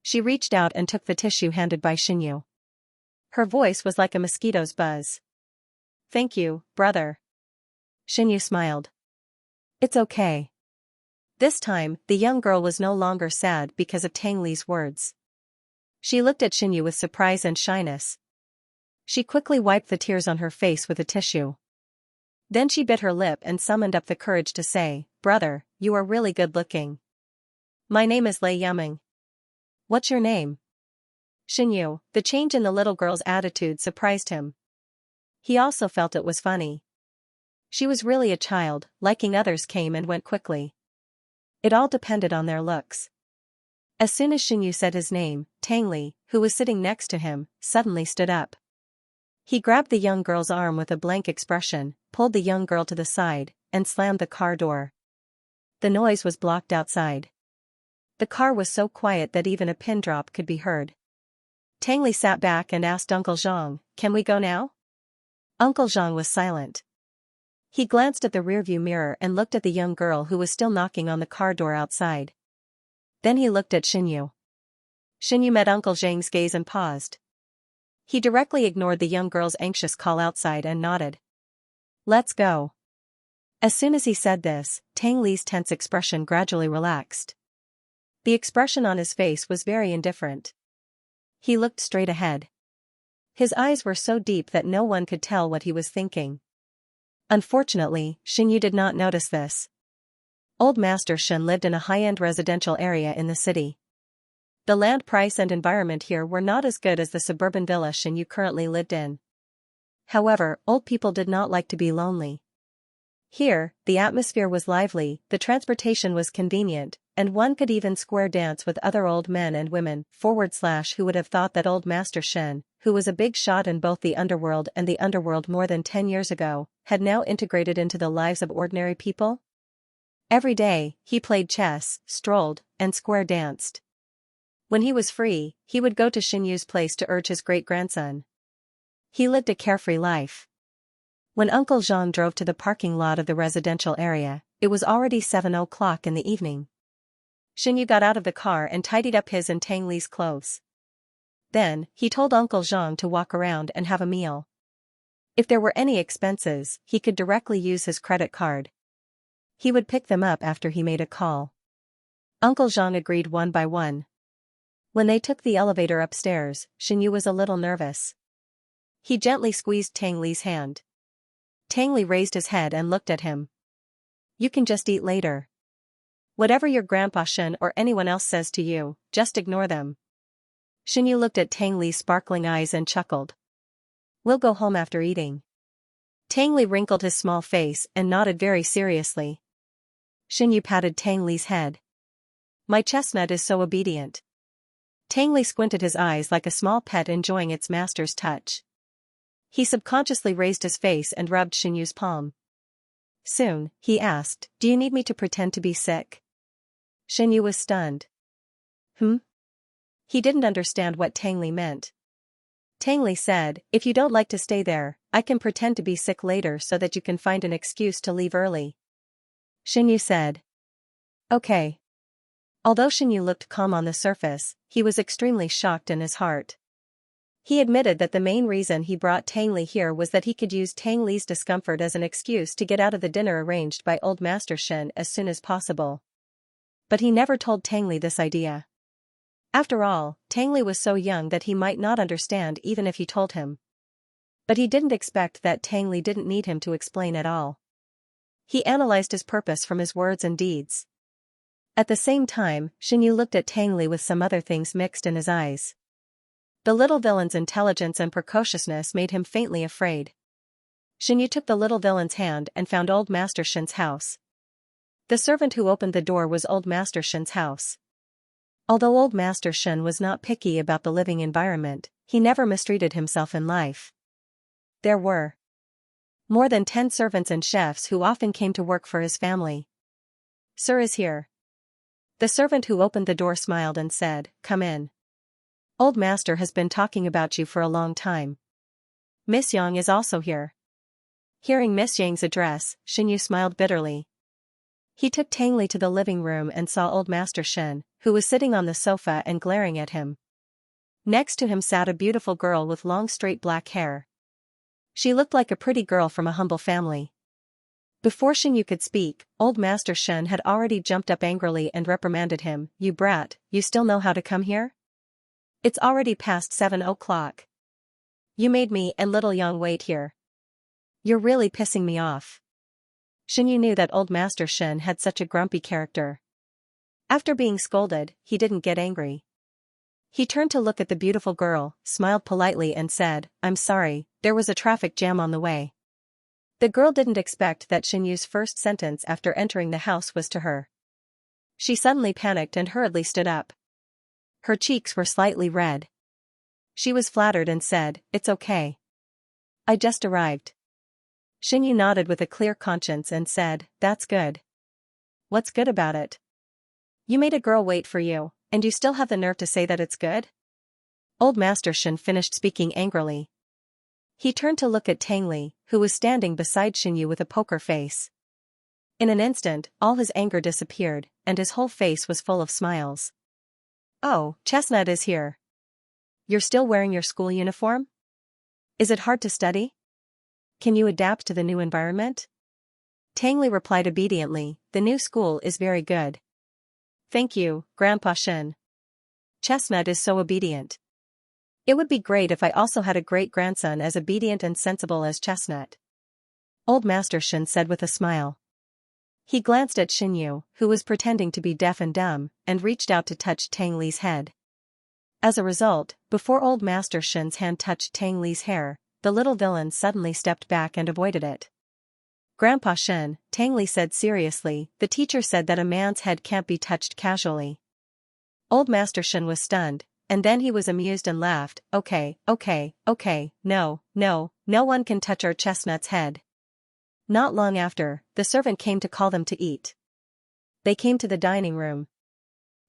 She reached out and took the tissue handed by Xianyu. Her voice was like a mosquito's buzz. "Thank you, brother." Xianyu smiled. "It's okay." This time, the young girl was no longer sad because of Tangli's words. She looked at Xianyu with surprise and shyness. She quickly wiped the tears on her face with a tissue. Then she bit her lip and summoned up the courage to say, "Brother, you are really good-looking. My name is Lei Yuming." "What's your name?" Xianyu. The change in the little girl's attitude surprised him. He also felt it was funny. She was really a child, liking others came and went quickly. It all depended on their looks. As soon as Xianyu said his name, Tangli, who was sitting next to him, suddenly stood up. He grabbed the young girl's arm with a blank expression, pulled the young girl to the side, and slammed the car door. The noise was blocked outside. The car was so quiet that even a pin drop could be heard. Tangli sat back and asked Uncle Zhang, "Can we go now?" Uncle Zhang was silent. He glanced at the rearview mirror and looked at the young girl who was still knocking on the car door outside. Then he looked at Xianyu. Xianyu met Uncle Zhang's gaze and paused. He directly ignored the young girl's anxious call outside and nodded. "Let's go." As soon as he said this, Tangli's tense expression gradually relaxed. The expression on his face was very indifferent. He looked straight ahead. His eyes were so deep that no one could tell what he was thinking. Unfortunately, Xianxia did not notice this. Old Master Shen lived in a high-end residential area in the city. The land price and environment here were not as good as the suburban villa Xianxia currently lived in. However, old people did not like to be lonely. Here, the atmosphere was lively, the transportation was convenient, and one could even square dance with other old men and women, / who would have thought that old Master Shen, who was a big shot in both the underworld and the underworld more than 10 years ago, had now integrated into the lives of ordinary people? Every day, he played chess, strolled, and square danced. When he was free, he would go to Xinyi's place to urge his great-grandson. He lived a carefree life. When Uncle Jean drove to the parking lot of the residential area, it was already 7 o'clock in the evening. Xianxia got out of the car and tidied up his and Tang Li's clothes. Then, he told Uncle Jean to walk around and have a meal. If there were any expenses, he could directly use his credit card. He would pick them up after he made a call. Uncle Jean agreed one by one. When they took the elevator upstairs, Xianxia was a little nervous. He gently squeezed Tang Li's hand. Tang Li raised his head and looked at him. You can just eat later. Whatever your Grandpa Shen or anyone else says to you, just ignore them. Xianxia looked at Tang Li's sparkling eyes and chuckled. We'll go home after eating. Tang Li wrinkled his small face and nodded very seriously. Xianxia patted Tang Li's head. My chestnut is so obedient. Tang Li squinted his eyes like a small pet enjoying its master's touch. He subconsciously raised his face and rubbed Xinyi's palm. Soon, he asked, do you need me to pretend to be sick? Xianxia was stunned. He didn't understand what Tang Li meant. Tang Li said, if you don't like to stay there, I can pretend to be sick later so that you can find an excuse to leave early. Xianxia said. Okay. Although Xianxia looked calm on the surface, he was extremely shocked in his heart. He admitted that the main reason he brought Tang Li here was that he could use Tang Li's discomfort as an excuse to get out of the dinner arranged by old Master Shen as soon as possible. But he never told Tang Li this idea. After all, Tang Li was so young that he might not understand even if he told him. But he didn't expect that Tang Li didn't need him to explain at all. He analyzed his purpose from his words and deeds. At the same time, Xianxia looked at Tang Li with some other things mixed in his eyes. The little villain's intelligence and precociousness made him faintly afraid. Xianxia took the little villain's hand and found old Master Shen's house. The servant who opened the door was old Master Shen's house. Although old Master Shen was not picky about the living environment, he never mistreated himself in life. There were more than 10 servants and chefs who often came to work for his family. Sir is here. The servant who opened the door smiled and said, come in. Old Master has been talking about you for a long time. Miss Yang is also here. Hearing Miss Yang's address, Xianxia smiled bitterly. He took Tang Li to the living room and saw old Master Shen, who was sitting on the sofa and glaring at him. Next to him sat a beautiful girl with long straight black hair. She looked like a pretty girl from a humble family. Before Xianxia could speak, old Master Shen had already jumped up angrily and reprimanded him, you brat, you still know how to come here? It's already past 7 o'clock. You made me and little Yang wait here. You're really pissing me off. Xianxia knew that old Master Shen had such a grumpy character. After being scolded, he didn't get angry. He turned to look at the beautiful girl, smiled politely and said, I'm sorry, there was a traffic jam on the way. The girl didn't expect that Xianxia's first sentence after entering the house was to her. She suddenly panicked and hurriedly stood up. Her cheeks were slightly red. She was flattered and said, it's okay. I just arrived. Xianxia nodded with a clear conscience and said, that's good. What's good about it? You made a girl wait for you, and you still have the nerve to say that it's good? Old Master Shen finished speaking angrily. He turned to look at Tang Li, who was standing beside Xianxia with a poker face. In an instant, all his anger disappeared, and his whole face was full of smiles. Oh, Chestnut is here. You're still wearing your school uniform? Is it hard to study? Can you adapt to the new environment? Tang Li replied obediently, the new school is very good. Thank you, Grandpa Shen. Chestnut is so obedient. It would be great if I also had a great-grandson as obedient and sensible as Chestnut. Old Master Shen said with a smile. He glanced at Xinyu, who was pretending to be deaf and dumb, and reached out to touch Tang Li's head. As a result, before Old Master Shen's hand touched Tang Li's hair, the little villain suddenly stepped back and avoided it. Grandpa Shen, Tang Li said seriously, the teacher said that a man's head can't be touched casually. Old Master Shen was stunned, and then he was amused and laughed, okay, no one can touch our Chestnut's head. Not long after, the servant came to call them to eat. They came to the dining room.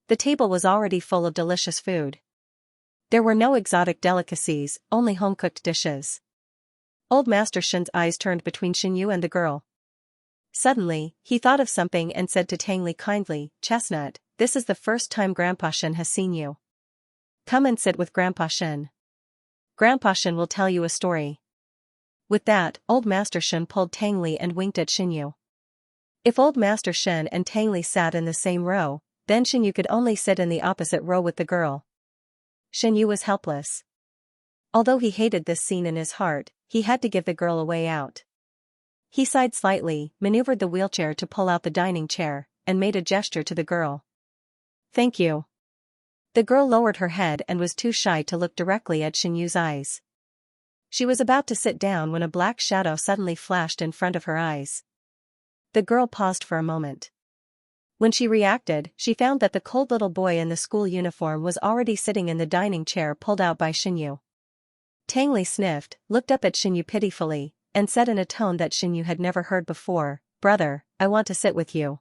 The table was already full of delicious food. There were no exotic delicacies, only home-cooked dishes. Old Master Shen's eyes turned between Xinyu and the girl. Suddenly, he thought of something and said to Tang Li kindly, Chestnut, this is the first time Grandpa Shen has seen you. Come and sit with Grandpa Shen. Grandpa Shen will tell you a story. With that, Old Master Shen pulled Tang Li and winked at Xinyu. If Old Master Shen and Tang Li sat in the same row, then Xinyu could only sit in the opposite row with the girl. Xinyu was helpless. Although he hated this scene in his heart, he had to give the girl a way out. He sighed slightly, maneuvered the wheelchair to pull out the dining chair, and made a gesture to the girl. Thank you. The girl lowered her head and was too shy to look directly at Xinyu's eyes. She was about to sit down when a black shadow suddenly flashed in front of her eyes. The girl paused for a moment. When she reacted, she found that the cold little boy in the school uniform was already sitting in the dining chair pulled out by Xinyu. Tang Li sniffed, looked up at Xinyu pitifully, and said in a tone that Xinyu had never heard before, Brother, I want to sit with you.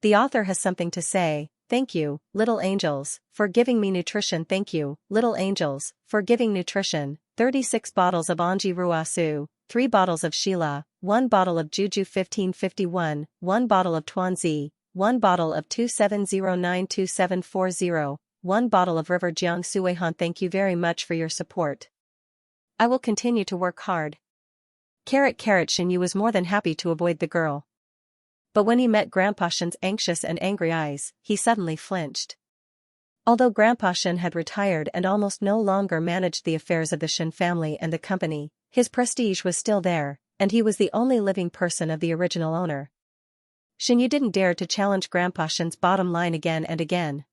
The author has something to say. Thank you, little angels, for giving me nutrition. Thank you, little angels, for giving nutrition. 36 bottles of Anji Ruasu, 3 bottles of Shila, 1 bottle of Juju 1551, 1 bottle of Tuanzi, 1 bottle of 27092740, 1 bottle of River Jiang Suihan. Thank you very much for your support. I will continue to work hard. Xinyu was more than happy to avoid the girl. But when he met Grandpa Shen's anxious and angry eyes, he suddenly flinched. Although Grandpa Shen had retired and almost no longer managed the affairs of the Shen family and the company, his prestige was still there, and he was the only living person of the original owner. Xinyu didn't dare to challenge Grandpa Shen's bottom line again and again.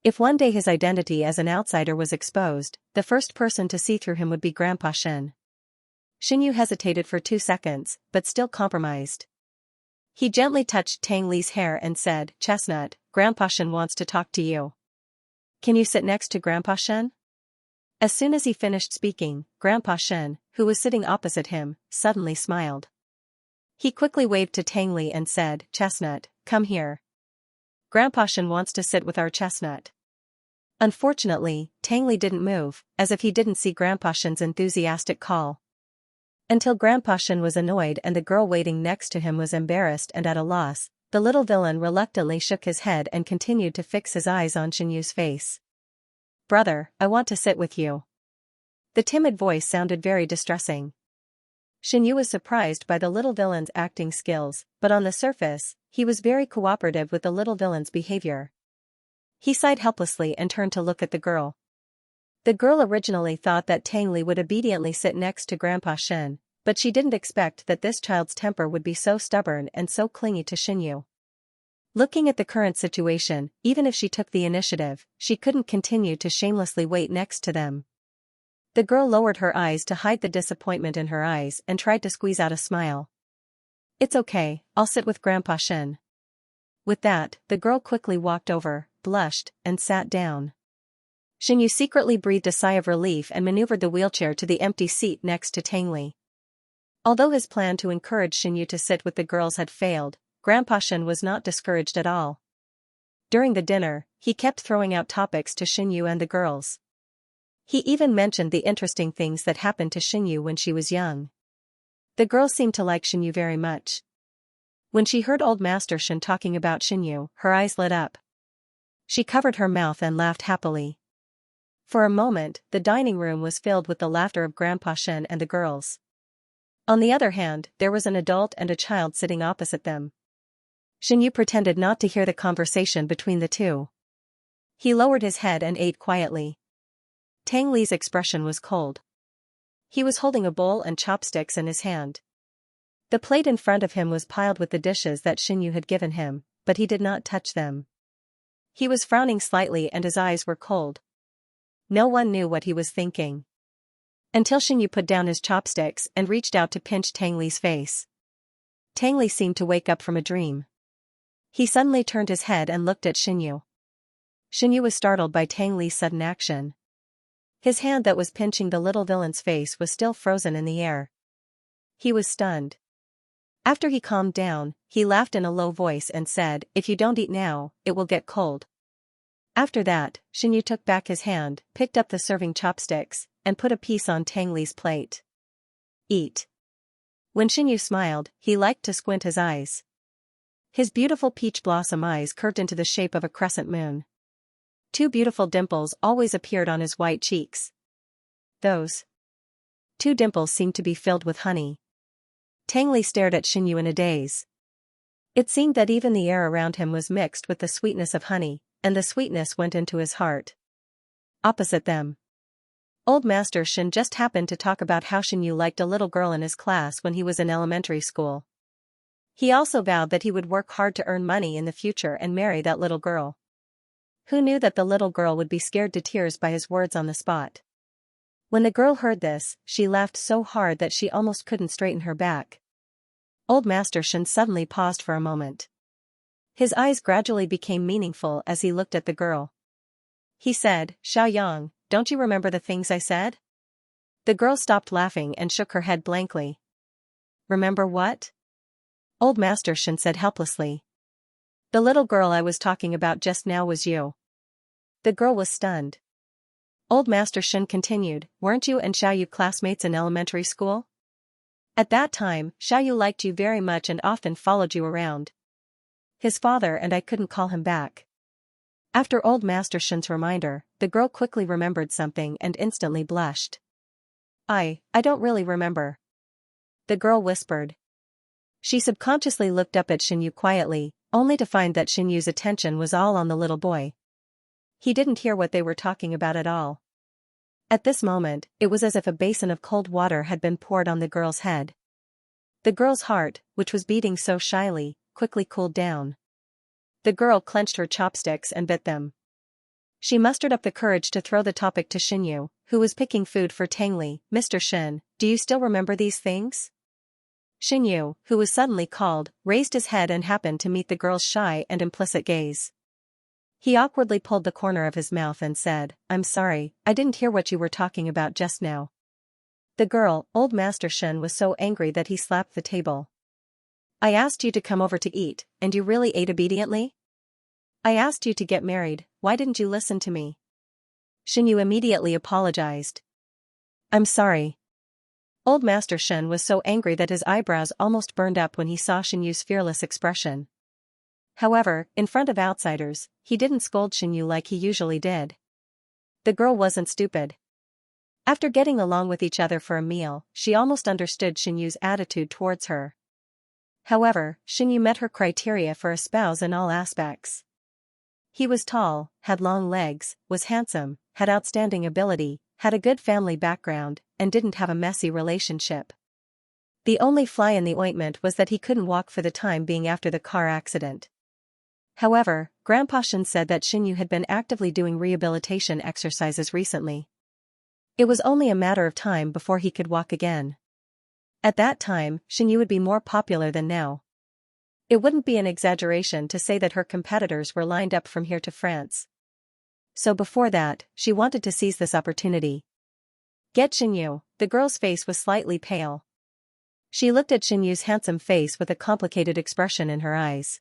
If one day his identity as an outsider was exposed, the first person to see through him would be Grandpa Shen. Xinyu hesitated for 2 seconds, but still compromised. He gently touched Tang Li's hair and said, Chestnut, Grandpa Shen wants to talk to you. Can you sit next to Grandpa Shen? As soon as he finished speaking, Grandpa Shen, who was sitting opposite him, suddenly smiled. He quickly waved to Tang Li and said, Chestnut, come here. Grandpa Shen wants to sit with our Chestnut. Unfortunately, Tang Li didn't move, as if he didn't see Grandpa Shen's enthusiastic call. Until Grandpa Shen was annoyed and the girl waiting next to him was embarrassed and at a loss, the little villain reluctantly shook his head and continued to fix his eyes on Xinyu's face. Brother, I want to sit with you. The timid voice sounded very distressing. Xinyu was surprised by the little villain's acting skills, but on the surface, he was very cooperative with the little villain's behavior. He sighed helplessly and turned to look at the girl. The girl originally thought that Tang Li would obediently sit next to Grandpa Shen, but she didn't expect that this child's temper would be so stubborn and so clingy to Xinyu. Looking at the current situation, even if she took the initiative, she couldn't continue to shamelessly wait next to them. The girl lowered her eyes to hide the disappointment in her eyes and tried to squeeze out a smile. It's okay, I'll sit with Grandpa Shen. With that, the girl quickly walked over, blushed, and sat down. Xinyu secretly breathed a sigh of relief and maneuvered the wheelchair to the empty seat next to Tang Li. Although his plan to encourage Xinyu to sit with the girls had failed, Grandpa Shen was not discouraged at all. During the dinner, he kept throwing out topics to Xinyu and the girls. He even mentioned the interesting things that happened to Xinyu when she was young. The girl seemed to like Xinyu very much. When she heard Old Master Shen talking about Xinyu, her eyes lit up. She covered her mouth and laughed happily. For a moment, the dining room was filled with the laughter of Grandpa Shen and the girls. On the other hand, there was an adult and a child sitting opposite them. Xinyu pretended not to hear the conversation between the two. He lowered his head and ate quietly. Tang Li's expression was cold. He was holding a bowl and chopsticks in his hand. The plate in front of him was piled with the dishes that Xinyu had given him, but he did not touch them. He was frowning slightly and his eyes were cold. No one knew what he was thinking. Until Xinyu put down his chopsticks and reached out to pinch Tang Li's face. Tang Li seemed to wake up from a dream. He suddenly turned his head and looked at Xinyu. Xinyu was startled by Tang Li's sudden action. His hand that was pinching the little villain's face was still frozen in the air. He was stunned. After he calmed down, he laughed in a low voice and said, "If you don't eat now, it will get cold." After that, Xinyu took back his hand, picked up the serving chopsticks, and put a piece on Tang Li's plate. "Eat." When Xinyu smiled, he liked to squint his eyes. His beautiful peach blossom eyes curved into the shape of a crescent moon. Two beautiful dimples always appeared on his white cheeks. Those two dimples seemed to be filled with honey. Tang Li stared at Xinyu in a daze. It seemed that even the air around him was mixed with the sweetness of honey, and the sweetness went into his heart. Opposite them, Old Master Shin just happened to talk about how Xinyu liked a little girl in his class when he was in elementary school. He also vowed that he would work hard to earn money in the future and marry that little girl. Who knew that the little girl would be scared to tears by his words on the spot? When the girl heard this, she laughed so hard that she almost couldn't straighten her back. Old Master Shin suddenly paused for a moment. His eyes gradually became meaningful as he looked at the girl. He said, "Xiaoyang, don't you remember the things I said?" The girl stopped laughing and shook her head blankly. "Remember what?" Old Master Shin said helplessly. "The little girl I was talking about just now was you." The girl was stunned. Old Master Shin continued, "Weren't you and Xiaoyu classmates in elementary school? At that time, Xiaoyu liked you very much and often followed you around. His father and I couldn't call him back." After Old Master Shin's reminder, the girl quickly remembered something and instantly blushed. I don't really remember," the girl whispered. She subconsciously looked up at Xinyu quietly, only to find that Xinyu's attention was all on the little boy. He didn't hear what they were talking about at all. At this moment, it was as if a basin of cold water had been poured on the girl's head. The girl's heart, which was beating so shyly, quickly cooled down. The girl clenched her chopsticks and bit them. She mustered up the courage to throw the topic to Xinyu, who was picking food for Tang Li. "Mr. Shin, do you still remember these things?" Xinyu, who was suddenly called, raised his head and happened to meet the girl's shy and implicit gaze. He awkwardly pulled the corner of his mouth and said, "I'm sorry, I didn't hear what you were talking about just now." The girl, Old Master Shin, was so angry that he slapped the table. "I asked you to come over to eat, and you really ate obediently? I asked you to get married, why didn't you listen to me?" Xinyu immediately apologized. "I'm sorry." Old Master Shen was so angry that his eyebrows almost burned up when he saw Xinyu's fearless expression. However, in front of outsiders, he didn't scold Xinyu like he usually did. The girl wasn't stupid. After getting along with each other for a meal, she almost understood Xinyu's attitude towards her. However, Xinyu met her criteria for a spouse in all aspects. He was tall, had long legs, was handsome, had outstanding ability, had a good family background, and didn't have a messy relationship. The only fly in the ointment was that he couldn't walk for the time being after the car accident. However, Grandpa Shin said that Xinyu had been actively doing rehabilitation exercises recently. It was only a matter of time before he could walk again. At that time, Xinyu would be more popular than now. It wouldn't be an exaggeration to say that her competitors were lined up from here to France. So before that, she wanted to seize this opportunity. "Get Xinyu." The girl's face was slightly pale. She looked at Xinyu's handsome face with a complicated expression in her eyes.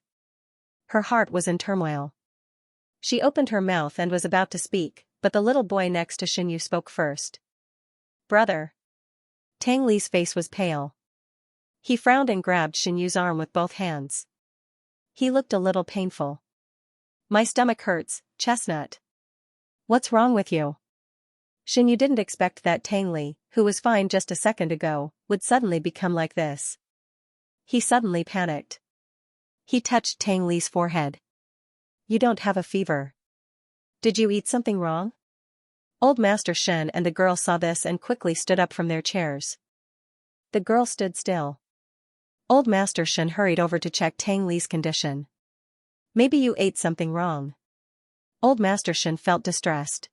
Her heart was in turmoil. She opened her mouth and was about to speak, but the little boy next to Xinyu spoke first. "Brother." Tang Li's face was pale. He frowned and grabbed Xinyu's arm with both hands. He looked a little painful. "My stomach hurts, Chestnut. What's wrong with you?" Xinyu didn't expect that Tang Li, who was fine just a second ago, would suddenly become like this. He suddenly panicked. He touched Tang Li's forehead. You don't have a fever. Did you eat something wrong? Old Master Shen and the girl saw this and quickly stood up from their chairs. The girl stood still. Old Master Shen hurried over to check Tang Li's condition. Maybe you ate something wrong. Old Master Shen felt distressed.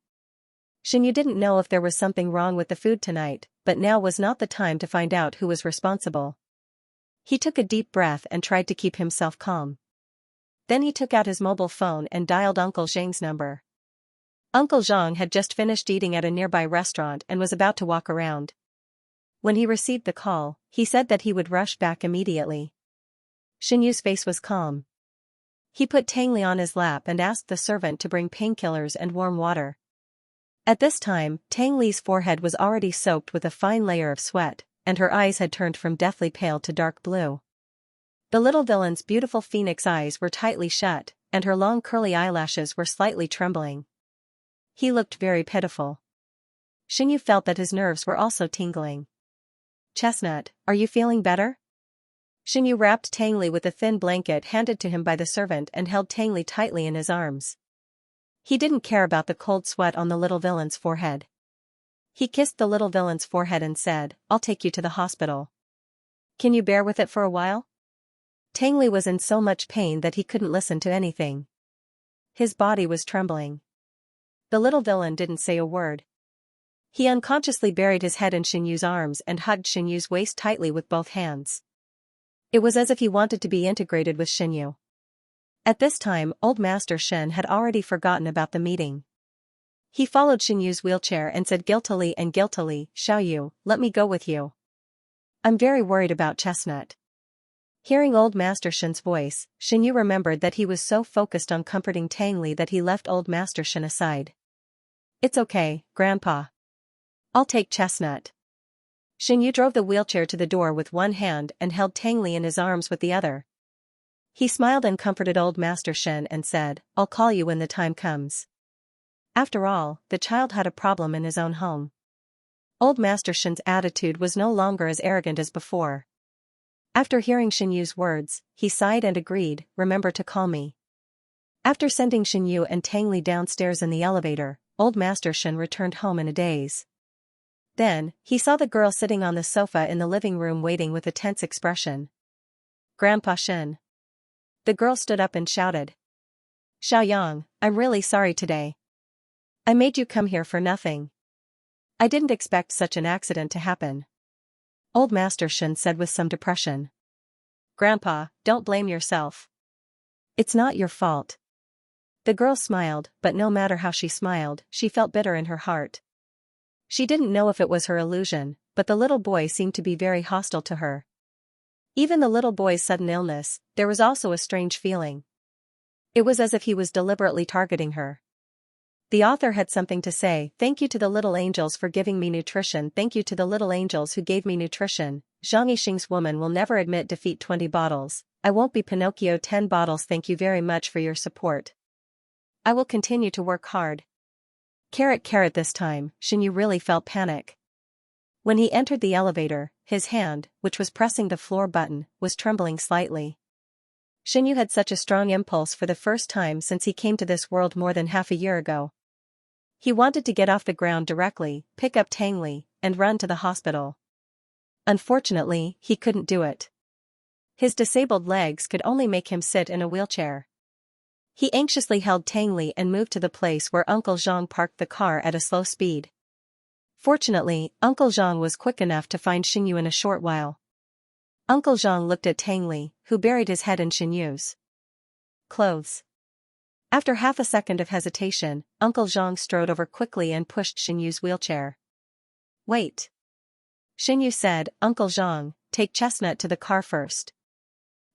Xinyu didn't know if there was something wrong with the food tonight, but now was not the time to find out who was responsible. He took a deep breath and tried to keep himself calm. Then he took out his mobile phone and dialed Uncle Zhang's number. Uncle Zhang had just finished eating at a nearby restaurant and was about to walk around. When he received the call, he said that he would rush back immediately. Xinyu's face was calm. He put Tang Li on his lap and asked the servant to bring painkillers and warm water. At this time, Tang Li's forehead was already soaked with a fine layer of sweat, and her eyes had turned from deathly pale to dark blue. The little villain's beautiful phoenix eyes were tightly shut, and her long curly eyelashes were slightly trembling. He looked very pitiful. Xinyu felt that his nerves were also tingling. Chestnut, are you feeling better? Xinyu wrapped Tang Li with a thin blanket handed to him by the servant and held Tang Li tightly in his arms. He didn't care about the cold sweat on the little villain's forehead. He kissed the little villain's forehead and said, I'll take you to the hospital. Can you bear with it for a while? Tang Li was in so much pain that he couldn't listen to anything. His body was trembling. The little villain didn't say a word. He unconsciously buried his head in Xinyu's arms and hugged Xinyu's waist tightly with both hands. It was as if he wanted to be integrated with Xinyu. At this time, Old Master Shen had already forgotten about the meeting. He followed Xinyu's wheelchair and said guiltily, Xiaoyu, let me go with you. I'm very worried about Chestnut. Hearing Old Master Shen's voice, Xinyu remembered that he was so focused on comforting Tang Li that he left Old Master Shen aside. It's okay, Grandpa. I'll take Chestnut. Xinyu drove the wheelchair to the door with one hand and held Tang Li in his arms with the other. He smiled and comforted Old Master Shen and said, I'll call you when the time comes. After all, the child had a problem in his own home. Old Master Shen's attitude was no longer as arrogant as before. After hearing Xinyu's words, he sighed and agreed, remember to call me. After sending Xinyu and Tang Li downstairs in the elevator, Old Master Shen returned home in a daze. Then, he saw the girl sitting on the sofa in the living room waiting with a tense expression. Grandpa Shen. The girl stood up and shouted. Xiaoyang, I'm really sorry today. I made you come here for nothing. I didn't expect such an accident to happen. Old Master Shen said with some depression. Grandpa, don't blame yourself. It's not your fault. The girl smiled, but no matter how she smiled, she felt bitter in her heart. She didn't know if it was her illusion, but the little boy seemed to be very hostile to her. Even the little boy's sudden illness, there was also a strange feeling. It was as if he was deliberately targeting her. The author had something to say. Thank you to the little angels for giving me nutrition. Thank you to the little angels who gave me nutrition. Zhang Yixing's woman will never admit defeat. 20 bottles. I won't be Pinocchio. 10 bottles. Thank you very much for your support. I will continue to work hard. Carrot. This time, Xinyu really felt panic. When he entered the elevator, his hand, which was pressing the floor button, was trembling slightly. Xinyu had such a strong impulse for the first time since he came to this world more than half a year ago. He wanted to get off the ground directly, pick up Tang Li, and run to the hospital. Unfortunately, he couldn't do it. His disabled legs could only make him sit in a wheelchair. He anxiously held Tang Li and moved to the place where Uncle Zhang parked the car at a slow speed. Fortunately, Uncle Zhang was quick enough to find Xinyu in a short while. Uncle Zhang looked at Tang Li, who buried his head in Xinyu's clothes. After half a second of hesitation, Uncle Zhang strode over quickly and pushed Xinyu's wheelchair. Wait. Xinyu said, Uncle Zhang, take Chestnut to the car first.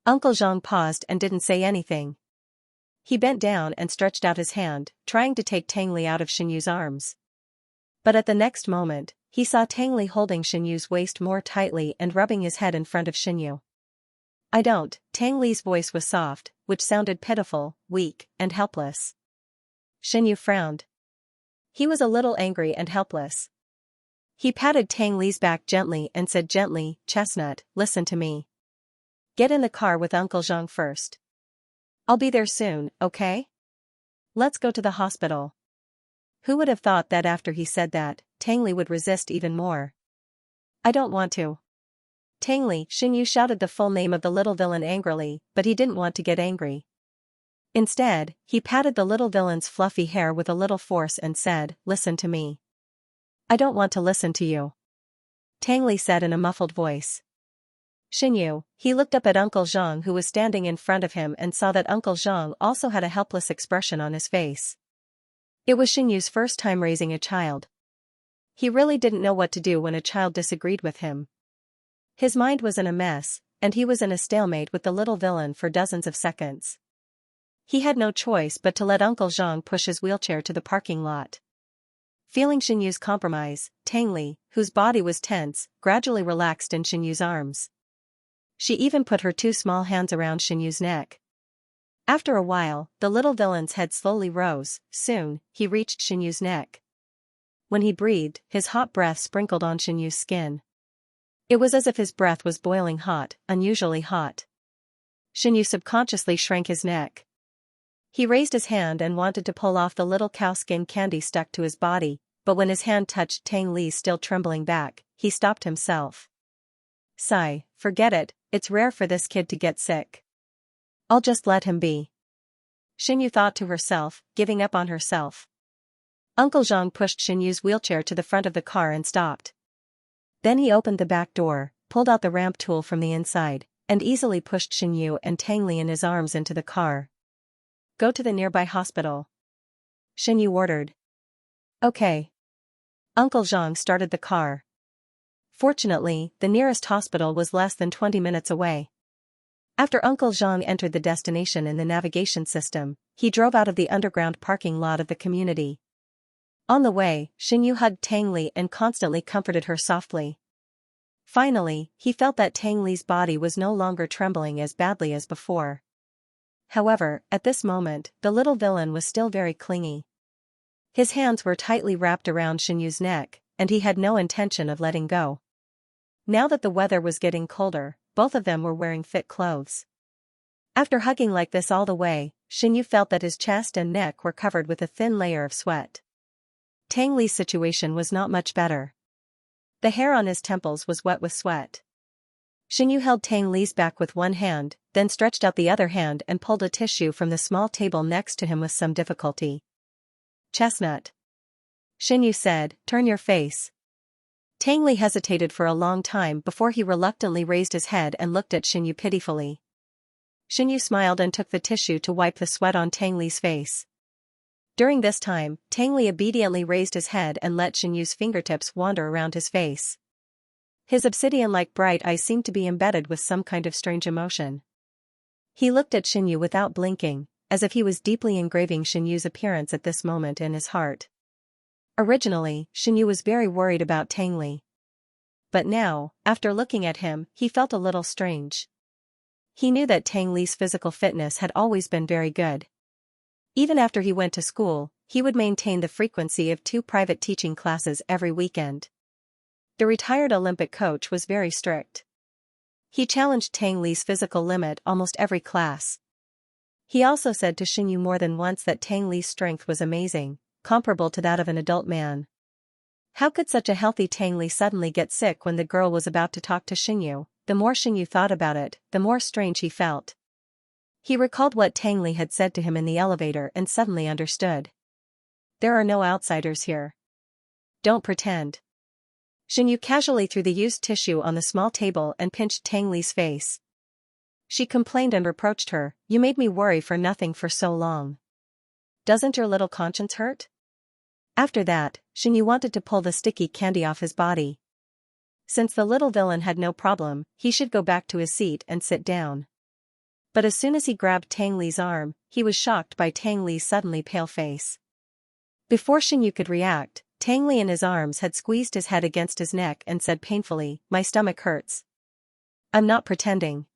Uncle Zhang paused and didn't say anything. He bent down and stretched out his hand, trying to take Tang Li out of Xinyu's arms. But at the next moment, he saw Tang Li holding Xinyu's waist more tightly and rubbing his head in front of Xinyu. I don't. Tang Li's voice was soft, which sounded pitiful, weak, and helpless. Xinyu frowned. He was a little angry and helpless. He patted Tang Li's back gently and said gently, Chestnut, listen to me. Get in the car with Uncle Zhang first. I'll be there soon, okay? Let's go to the hospital. Who would have thought that after he said that, Tangli would resist even more? I don't want to. Tangli, Xinyu shouted the full name of the little villain angrily, but he didn't want to get angry. Instead, he patted the little villain's fluffy hair with a little force and said, "Listen to me." "I don't want to listen to you," Tangli said in a muffled voice. Xinyu, he looked up at Uncle Zhang who was standing in front of him and saw that Uncle Zhang also had a helpless expression on his face. It was Xinyu's first time raising a child. He really didn't know what to do when a child disagreed with him. His mind was in a mess, and he was in a stalemate with the little villain for dozens of seconds. He had no choice but to let Uncle Zhang push his wheelchair to the parking lot. Feeling Xinyu's compromise, Tangli, whose body was tense, gradually relaxed in Xinyu's arms. She even put her two small hands around Xinyu's neck. After a while, the little villain's head slowly rose. Soon, he reached Xinyu's neck. When he breathed, his hot breath sprinkled on Xinyu's skin. It was as if his breath was boiling hot, unusually hot. Xinyu subconsciously shrank his neck. He raised his hand and wanted to pull off the little cowskin candy stuck to his body, but when his hand touched Tang Li's still trembling back, he stopped himself. Sigh, forget it, it's rare for this kid to get sick. I'll just let him be. Xinyu thought to herself, giving up on herself. Uncle Zhang pushed Xinyu's wheelchair to the front of the car and stopped. Then he opened the back door, pulled out the ramp tool from the inside, and easily pushed Xinyu and Tang Li in his arms into the car. Go to the nearby hospital, Xinyu ordered. Okay. Uncle Zhang started the car. Fortunately, the nearest hospital was less than 20 minutes away. After Uncle Zhang entered the destination in the navigation system, he drove out of the underground parking lot of the community. On the way, Xinyu hugged Tang Li and constantly comforted her softly. Finally, he felt that Tang Li's body was no longer trembling as badly as before. However, at this moment, the little villain was still very clingy. His hands were tightly wrapped around Xinyu's neck, and he had no intention of letting go. Now that the weather was getting colder, both of them were wearing thick clothes. After hugging like this all the way, Xinyu felt that his chest and neck were covered with a thin layer of sweat. Tang Li's situation was not much better. The hair on his temples was wet with sweat. Xinyu held Tang Li's back with one hand, then stretched out the other hand and pulled a tissue from the small table next to him with some difficulty. Chestnut, Xinyu said, turn your face. Tang Li hesitated for a long time before he reluctantly raised his head and looked at Xinyu pitifully. Xinyu smiled and took the tissue to wipe the sweat on Tang Li's face. During this time, Tang Li obediently raised his head and let Xinyu's fingertips wander around his face. His obsidian-like bright eyes seemed to be embedded with some kind of strange emotion. He looked at Xinyu without blinking, as if he was deeply engraving Xinyu's appearance at this moment in his heart. Originally, Xinyu was very worried about Tang Li. But now, after looking at him, he felt a little strange. He knew that Tang Li's physical fitness had always been very good. Even after he went to school, he would maintain the frequency of 2 private teaching classes every weekend. The retired Olympic coach was very strict. He challenged Tang Li's physical limit almost every class. He also said to Xinyu more than once that Tang Li's strength was amazing, comparable to that of an adult man. How could such a healthy Tang Li suddenly get sick when the girl was about to talk to Xinyu? The more Xinyu thought about it, the more strange he felt. He recalled what Tang Li had said to him in the elevator and suddenly understood. There are no outsiders here. Don't pretend. Xinyu casually threw the used tissue on the small table and pinched Tang Li's face. She complained and reproached her, you made me worry for nothing for so long. Doesn't your little conscience hurt? After that, Xinyu wanted to pull the sticky candy off his body. Since the little villain had no problem, he should go back to his seat and sit down. But as soon as he grabbed Tang Li's arm, he was shocked by Tang Li's suddenly pale face. Before Xinyu could react, Tang Li in his arms had squeezed his head against his neck and said painfully, my stomach hurts. I'm not pretending.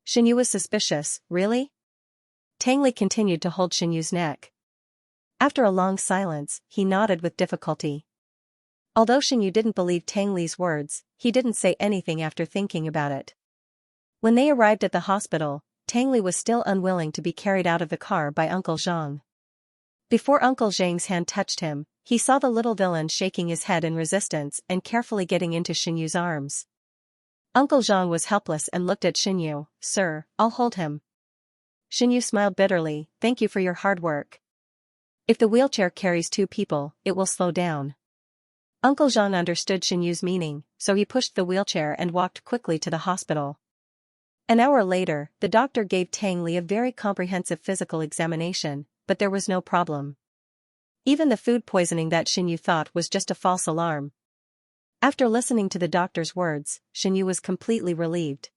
Xinyu was suspicious, really? Tang Li continued to hold Xinyu's neck. After a long silence, he nodded with difficulty. Although Xinyu didn't believe Tang Li's words, he didn't say anything after thinking about it. When they arrived at the hospital, Tang Li was still unwilling to be carried out of the car by Uncle Zhang. Before Uncle Zhang's hand touched him, he saw the little villain shaking his head in resistance and carefully getting into Xianyu's arms. Uncle Zhang was helpless and looked at Xianyu. "Sir, I'll hold him." Xianyu smiled bitterly, "Thank you for your hard work. If the wheelchair carries 2 people, it will slow down." Uncle Zhang understood Xianyu's meaning, so he pushed the wheelchair and walked quickly to the hospital. An hour later, the doctor gave Tang Li a very comprehensive physical examination, but there was no problem. Even the food poisoning that Xianyu thought was just a false alarm. After listening to the doctor's words, Xianyu was completely relieved.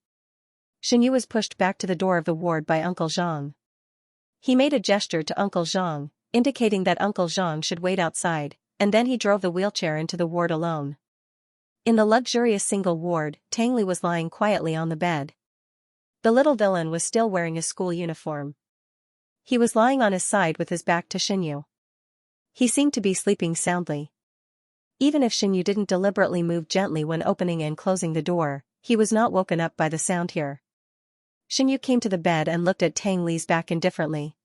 Xianyu was pushed back to the door of the ward by Uncle Zhang. He made a gesture to Uncle Zhang, indicating that Uncle Zhang should wait outside, and then he drove the wheelchair into the ward alone. In the luxurious single ward, Tang Li was lying quietly on the bed. The little villain was still wearing his school uniform. He was lying on his side with his back to Xianyu. He seemed to be sleeping soundly. Even if Xianyu didn't deliberately move gently when opening and closing the door, he was not woken up by the sound here. Xianyu came to the bed and looked at Tang Li's back indifferently.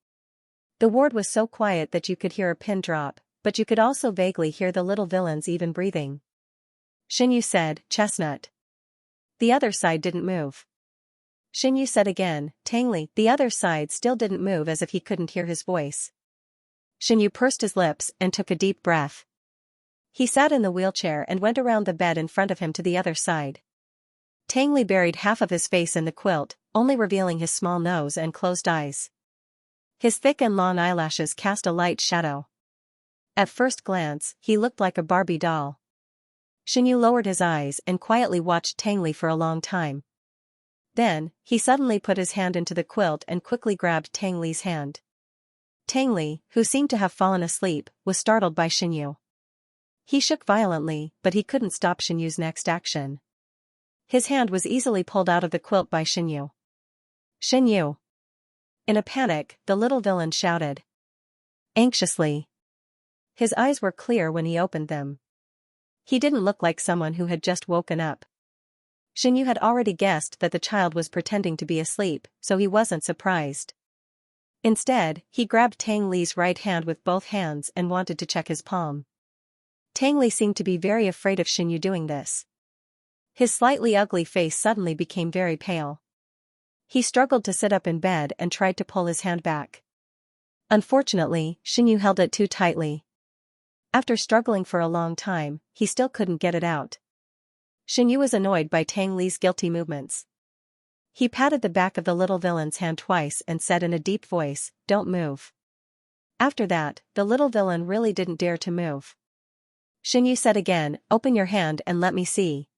The ward was so quiet that you could hear a pin drop, but you could also vaguely hear the little villain's even breathing. Xianyu said, "Chestnut." The other side didn't move. Xianyu said again, "Tang Li." The other side still didn't move, as if he couldn't hear his voice. Xianyu pursed his lips and took a deep breath. He sat in the wheelchair and went around the bed in front of him to the other side. Tang Li buried half of his face in the quilt, only revealing his small nose and closed eyes. His thick and long eyelashes cast a light shadow. At first glance, he looked like a Barbie doll. Xianyu lowered his eyes and quietly watched Tang Li for a long time. Then, he suddenly put his hand into the quilt and quickly grabbed Tang Li's hand. Tang Li, who seemed to have fallen asleep, was startled by Xianyu. He shook violently, but he couldn't stop Xianyu's next action. His hand was easily pulled out of the quilt by Xianyu. "Xianyu!" In a panic, the little villain shouted. Anxiously. His eyes were clear when he opened them. He didn't look like someone who had just woken up. Xianyu had already guessed that the child was pretending to be asleep, so he wasn't surprised. Instead, he grabbed Tang Li's right hand with both hands and wanted to check his palm. Tang Li seemed to be very afraid of Xianyu doing this. His slightly ugly face suddenly became very pale. He struggled to sit up in bed and tried to pull his hand back. Unfortunately, Xianyu held it too tightly. After struggling for a long time, he still couldn't get it out. Xianyu was annoyed by Tang Li's guilty movements. He patted the back of the little villain's hand twice and said in a deep voice, "Don't move." After that, the little villain really didn't dare to move. Xianyu said again, "Open your hand and let me see."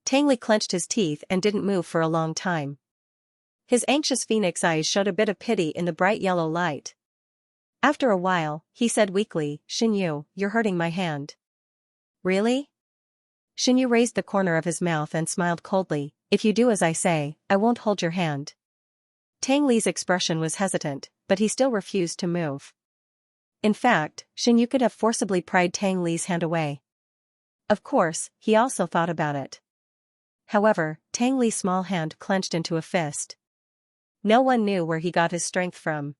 Tang Li clenched his teeth and didn't move for a long time. His anxious phoenix eyes showed a bit of pity in the bright yellow light. After a while, he said weakly, "Xianyu, you're hurting my hand." "Really?" Xianyu raised the corner of his mouth and smiled coldly, "If you do as I say, I won't hold your hand." Tang Li's expression was hesitant, but he still refused to move. In fact, Xianyu could have forcibly pried Tang Li's hand away. Of course, he also thought about it. However, Tang Li's small hand clenched into a fist. No one knew where he got his strength from.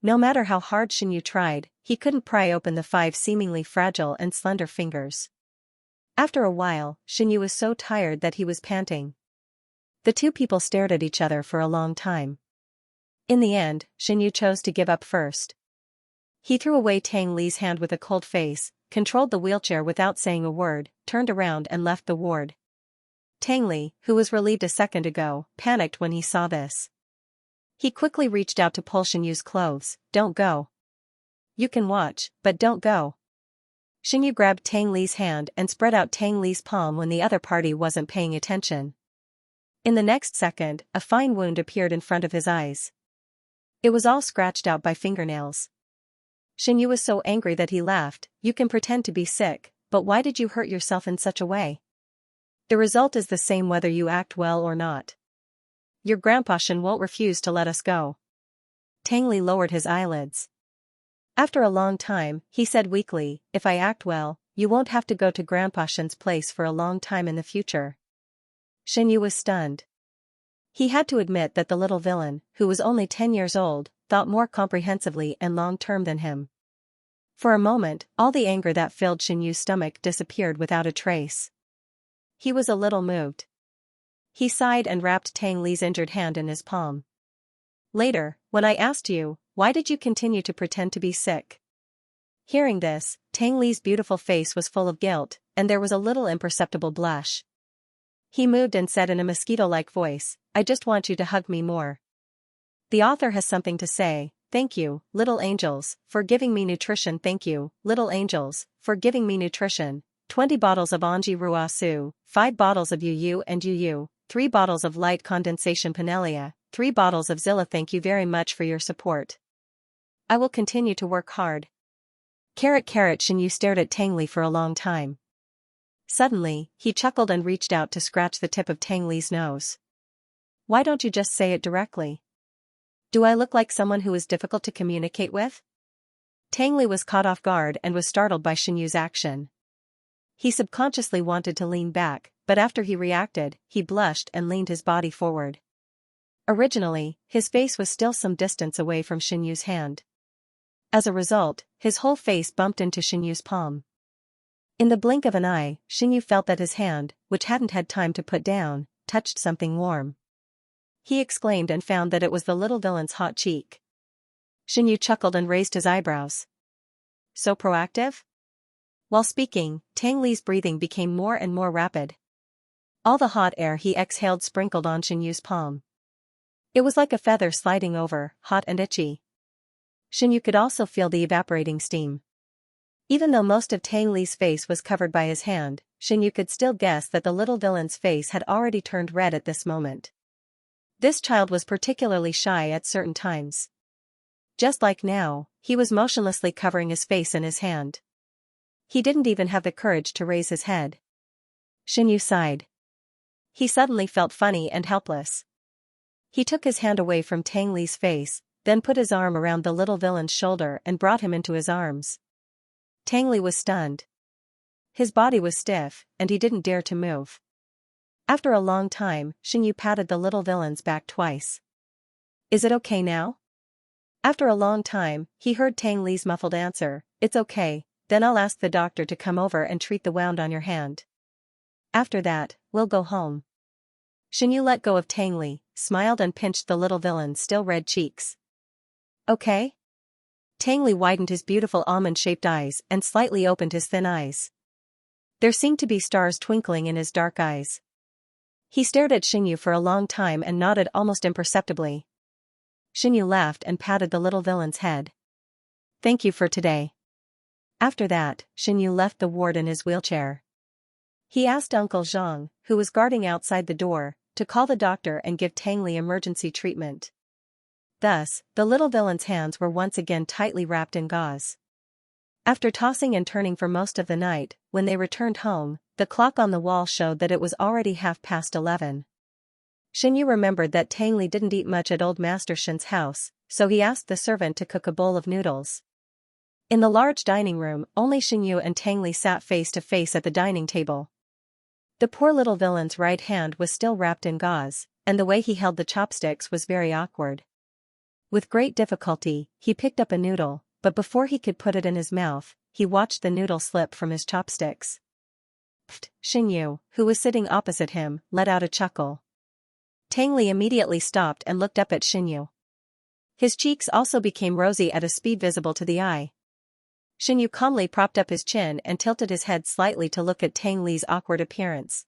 No matter how hard Xianyu tried, he couldn't pry open the 5 seemingly fragile and slender fingers. After a while, Xianyu was so tired that he was panting. The 2 people stared at each other for a long time. In the end, Xianyu chose to give up first. He threw away Tang Li's hand with a cold face, controlled the wheelchair without saying a word, turned around and left the ward. Tang Li, who was relieved a second ago, panicked when he saw this. He quickly reached out to pull Xianyu's clothes. "Don't go. You can watch, but don't go." Xianyu grabbed Tang Li's hand and spread out Tang Li's palm when the other party wasn't paying attention. In the next second, a fine wound appeared in front of his eyes. It was all scratched out by fingernails. Xianyu was so angry that he laughed. "You can pretend to be sick, but why did you hurt yourself in such a way? The result is the same whether you act well or not. Your grandpa Shen won't refuse to let us go." Tang Li lowered his eyelids. After a long time, he said weakly, "If I act well, you won't have to go to Grandpa Shen's place for a long time in the future." Xianyu was stunned. He had to admit that the little villain, who was only 10 years old, thought more comprehensively and long-term than him. For a moment, all the anger that filled Xianyu's stomach disappeared without a trace. He was a little moved. He sighed and wrapped Tang Li's injured hand in his palm. Later, when I asked you, why did you continue to pretend to be sick? Hearing this, Tang Li's beautiful face was full of guilt, and there was a little imperceptible blush. He moved and said in a mosquito-like voice, I just want you to hug me more. The author has something to say. Thank you, little angels, for giving me nutrition. Thank you, little angels, for giving me nutrition. 20 bottles of Anji Ruasu, 5 bottles of Yu and Yu, 3 bottles of light condensation Panelia, 3 bottles of Zilla. Thank you very much for your support. I will continue to work hard. Xianyu stared at Tang Li for a long time. Suddenly, he chuckled and reached out to scratch the tip of Tang Li's nose. Why don't you just say it directly? Do I look like someone who is difficult to communicate with? Tang Li was caught off guard and was startled by Xianyu's action. He subconsciously wanted to lean back, but after he reacted, he blushed and leaned his body forward. Originally, his face was still some distance away from Xianyu's hand. As a result, his whole face bumped into Xianyu's palm. In the blink of an eye, Xianyu felt that his hand, which hadn't had time to put down, touched something warm. He exclaimed and found that it was the little villain's hot cheek. Xianyu chuckled and raised his eyebrows. So proactive? While speaking, Tang Li's breathing became more and more rapid. All the hot air he exhaled sprinkled on Xianyu's palm. It was like a feather sliding over, hot and itchy. Xianyu could also feel the evaporating steam. Even though most of Tang Li's face was covered by his hand, Xianyu could still guess that the little villain's face had already turned red at this moment. This child was particularly shy at certain times. Just like now, he was motionlessly covering his face in his hand. He didn't even have the courage to raise his head. Xianyu sighed. He suddenly felt funny and helpless. He took his hand away from Tang Li's face, then put his arm around the little villain's shoulder and brought him into his arms. Tang Li was stunned. His body was stiff, and he didn't dare to move. After a long time, Xianyu patted the little villain's back twice. Is it okay now? After a long time, he heard Tang Li's muffled answer, it's okay, then I'll ask the doctor to come over and treat the wound on your hand. After that, we'll go home. Xianyu let go of Tang Li, smiled and pinched the little villain's still red cheeks. Okay? Tang Li widened his beautiful almond-shaped eyes and slightly opened his thin eyes. There seemed to be stars twinkling in his dark eyes. He stared at Xianyu for a long time and nodded almost imperceptibly. Xianyu laughed and patted the little villain's head. Thank you for today. After that, Xianyu left the ward in his wheelchair. He asked Uncle Zhang, who was guarding outside the door, to call the doctor and give Tang Li emergency treatment. Thus, the little villain's hands were once again tightly wrapped in gauze. After tossing and turning for most of the night, when they returned home, the clock on the wall showed that it was already 11:30. Xianyu remembered that Tang Li didn't eat much at old Master Shen's house, so he asked the servant to cook a bowl of noodles. In the large dining room, only Xianyu and Tang Li sat face to face at the dining table. The poor little villain's right hand was still wrapped in gauze, and the way he held the chopsticks was very awkward. With great difficulty, he picked up a noodle, but before he could put it in his mouth, he watched the noodle slip from his chopsticks. Pfft! Xianyu, who was sitting opposite him, let out a chuckle. Tang Li immediately stopped and looked up at Xianyu. His cheeks also became rosy at a speed visible to the eye. Xianyu calmly propped up his chin and tilted his head slightly to look at Tang Li's awkward appearance.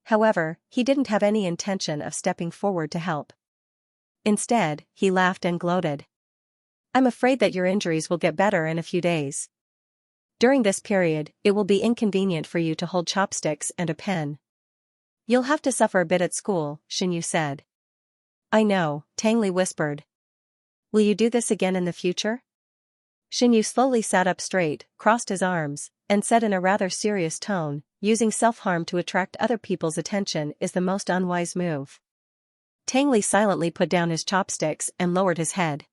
However, he didn't have any intention of stepping forward to help. Instead, he laughed and gloated. I'm afraid that your injuries will get better in a few days. During this period, it will be inconvenient for you to hold chopsticks and a pen. You'll have to suffer a bit at school, Xianyu said. I know, Tang Li whispered. Will you do this again in the future? Xianyu slowly sat up straight, crossed his arms, and said in a rather serious tone, using self-harm to attract other people's attention is the most unwise move. Tang Li silently put down his chopsticks and lowered his head.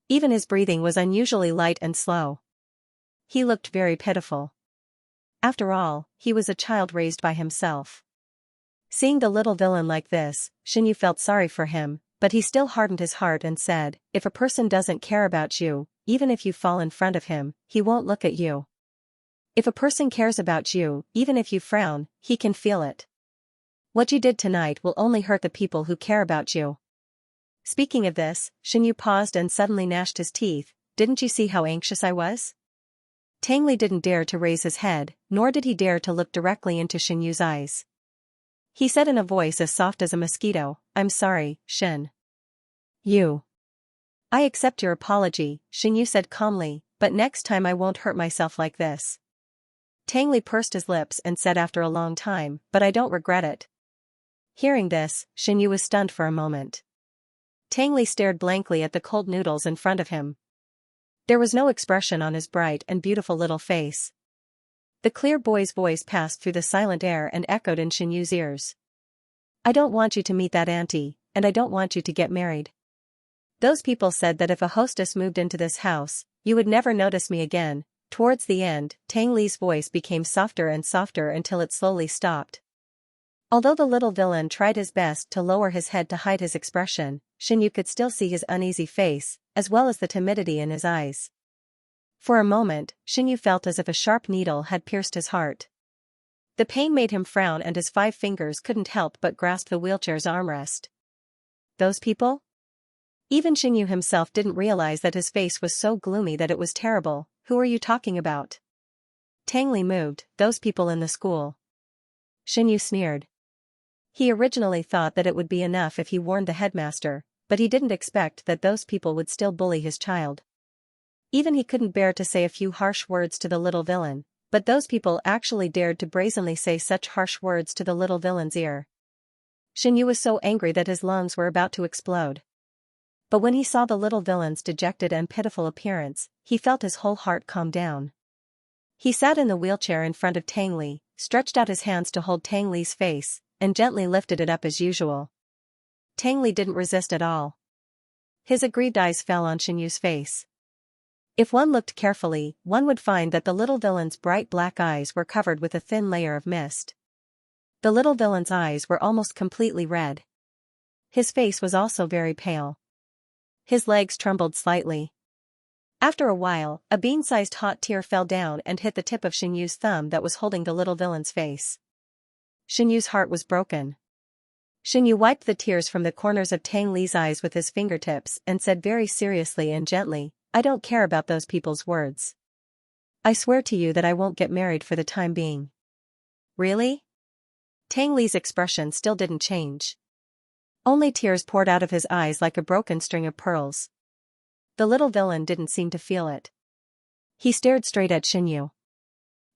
Even his breathing was unusually light and slow. He looked very pitiful. After all, he was a child raised by himself. Seeing the little villain like this, Xinyu felt sorry for him, but he still hardened his heart and said, if a person doesn't care about you, even if you fall in front of him, he won't look at you. If a person cares about you, even if you frown, he can feel it. What you did tonight will only hurt the people who care about you. Speaking of this, Xinyu paused and suddenly gnashed his teeth. Didn't you see how anxious I was? Tang Li didn't dare to raise his head, nor did he dare to look directly into Xinyu's eyes. He said in a voice as soft as a mosquito, I'm sorry, Xin. You. I accept your apology, Xinyu said calmly, but next time I won't hurt myself like this. Tang Li pursed his lips and said after a long time, but I don't regret it. Hearing this, Xinyu was stunned for a moment. Tang Li stared blankly at the cold noodles in front of him. There was no expression on his bright and beautiful little face. The clear boy's voice passed through the silent air and echoed in Xinyu's ears. I don't want you to meet that auntie, and I don't want you to get married. Those people said that if a hostess moved into this house, you would never notice me again. Towards the end, Tang Li's voice became softer and softer until it slowly stopped. Although the little villain tried his best to lower his head to hide his expression, Xinyu could still see his uneasy face, as well as the timidity in his eyes. For a moment, Xinyu felt as if a sharp needle had pierced his heart. The pain made him frown and his 5 fingers couldn't help but grasp the wheelchair's armrest. Those people? Even Xinyu himself didn't realize that his face was so gloomy that it was terrible. Who are you talking about? Tang Li moved, those people in the school. Xinyu sneered. He originally thought that it would be enough if he warned the headmaster, but he didn't expect that those people would still bully his child. Even he couldn't bear to say a few harsh words to the little villain, but those people actually dared to brazenly say such harsh words to the little villain's ear. Xinyu was so angry that his lungs were about to explode. But when he saw the little villain's dejected and pitiful appearance, he felt his whole heart calm down. He sat in the wheelchair in front of Tang Li, stretched out his hands to hold Tang Li's face, and gently lifted it up as usual. Tang Li didn't resist at all. His aggrieved eyes fell on Xinyu's face. If one looked carefully, one would find that the little villain's bright black eyes were covered with a thin layer of mist. The little villain's eyes were almost completely red. His face was also very pale. His legs trembled slightly. After a while, a bean-sized hot tear fell down and hit the tip of Xinyu's thumb that was holding the little villain's face. Xinyu's heart was broken. Xinyu wiped the tears from the corners of Tang Li's eyes with his fingertips and said very seriously and gently, I don't care about those people's words. I swear to you that I won't get married for the time being. Really? Tang Li's expression still didn't change. Only tears poured out of his eyes like a broken string of pearls. The little villain didn't seem to feel it. He stared straight at Xinyu.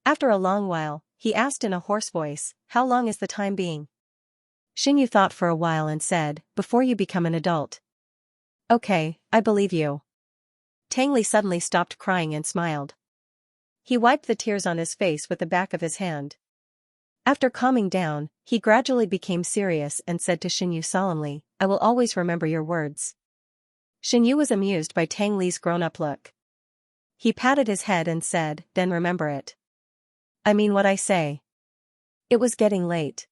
After a long while, he asked in a hoarse voice, how long is the time being? Xinyu thought for a while and said, before you become an adult. Okay, I believe you. Tang Li suddenly stopped crying and smiled. He wiped the tears on his face with the back of his hand. After calming down, he gradually became serious and said to Xinyu solemnly, I will always remember your words. Xinyu was amused by Tang Li's grown-up look. He patted his head and said, then remember it. I mean what I say. It was getting late.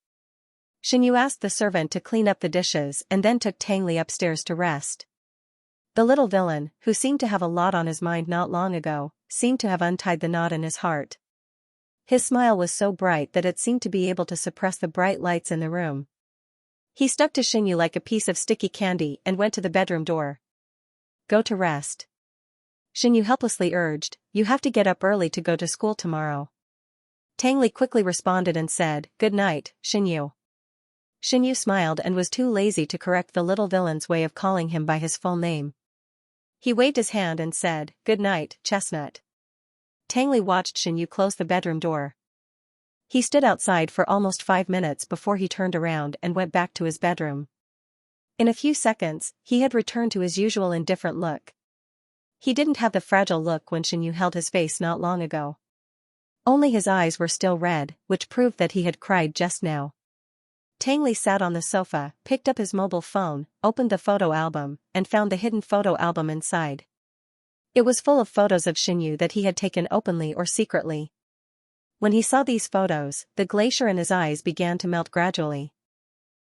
Xinyu asked the servant to clean up the dishes and then took Tang Li upstairs to rest. The little villain, who seemed to have a lot on his mind not long ago, seemed to have untied the knot in his heart. His smile was so bright that it seemed to be able to suppress the bright lights in the room. He stuck to Xinyu like a piece of sticky candy and went to the bedroom door. Go to rest. Xinyu helplessly urged, you have to get up early to go to school tomorrow. Tang Li quickly responded and said, good night, Xinyu. Xinyu smiled and was too lazy to correct the little villain's way of calling him by his full name. He waved his hand and said, good night, Chestnut. Tang Li watched Xinyu close the bedroom door. He stood outside for almost 5 minutes before he turned around and went back to his bedroom. In a few seconds, he had returned to his usual indifferent look. He didn't have the fragile look when Xinyu held his face not long ago. Only his eyes were still red, which proved that he had cried just now. Tang Li sat on the sofa, picked up his mobile phone, opened the photo album, and found the hidden photo album inside. It was full of photos of Xinyu that he had taken openly or secretly. When he saw these photos, the glacier in his eyes began to melt gradually.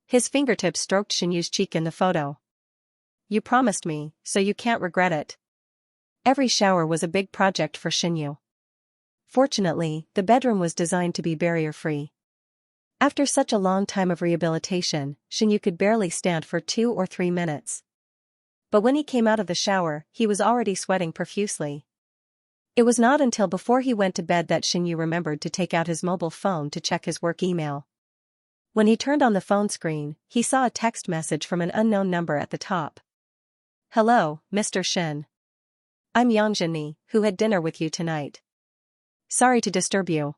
His fingertips stroked Xianyu's cheek in the photo. You promised me, so you can't regret it. Every shower was a big project for Xianyu. Fortunately, the bedroom was designed to be barrier-free. After such a long time of rehabilitation, Xianyu could barely stand for 2 or 3 minutes. But when he came out of the shower, he was already sweating profusely. It was not until before he went to bed that Xianyu remembered to take out his mobile phone to check his work email. When he turned on the phone screen, he saw a text message from an unknown number at the top. Hello, Mr. Shen. I'm Xianxia, who had dinner with you tonight. Sorry to disturb you.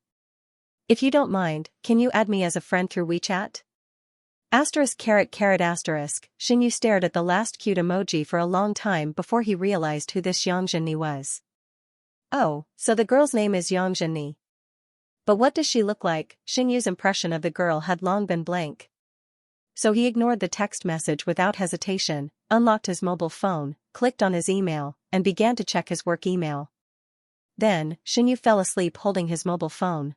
If you don't mind, can you add me as a friend through WeChat? *******. Xianyu stared at the last cute emoji for a long time before he realized who this Xianxia was. Oh, so the girl's name is Xianxia. But what does she look like? Xianyu's impression of the girl had long been blank. So he ignored the text message without hesitation, unlocked his mobile phone, clicked on his email, and began to check his work email. Then, Xianyu fell asleep holding his mobile phone.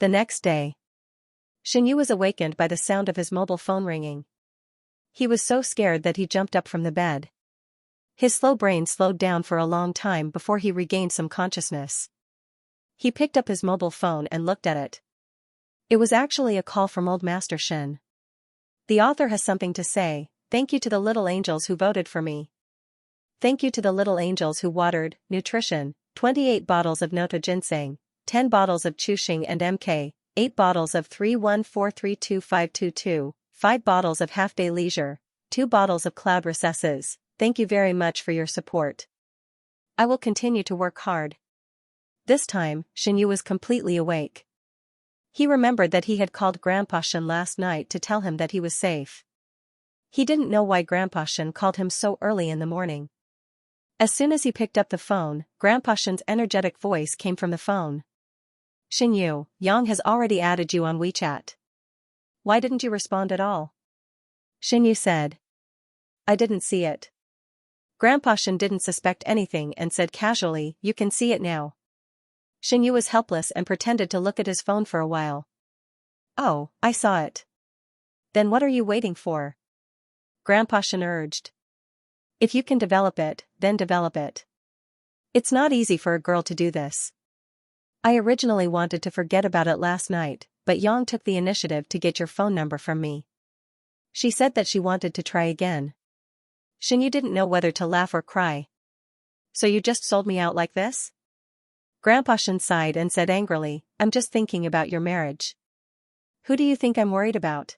The next day, Xianyu was awakened by the sound of his mobile phone ringing. He was so scared that he jumped up from the bed. His slow brain slowed down for a long time before he regained some consciousness. He picked up his mobile phone and looked at it. It was actually a call from Old Master Shen. The author has something to say. Thank you to the little angels who voted for me. Thank you to the little angels who watered, nutrition, 28 bottles of Nota Ginseng, 10 bottles of Chuxing and MK, 8 bottles of 314322522, 5 bottles of half-day leisure, 2 bottles of cloud recesses. Thank you very much for your support. I will continue to work hard. This time, Xianyu was completely awake. He remembered that he had called Grandpa Shen last night to tell him that he was safe. He didn't know why Grandpa Shen called him so early in the morning. As soon as he picked up the phone, Grandpa Shen's energetic voice came from the phone. Xianyu, Yang has already added you on WeChat. Why didn't you respond at all? Xianyu said. I didn't see it. Grandpa Shen didn't suspect anything and said casually, you can see it now. Xianyu was helpless and pretended to look at his phone for a while. Oh, I saw it. Then what are you waiting for? Grandpa Shen urged. If you can develop it, then develop it. It's not easy for a girl to do this. I originally wanted to forget about it last night, but Yang took the initiative to get your phone number from me. She said that she wanted to try again. Xianyu didn't know whether to laugh or cry. So you just sold me out like this? Grandpa Shen sighed and said angrily, I'm just thinking about your marriage. Who do you think I'm worried about?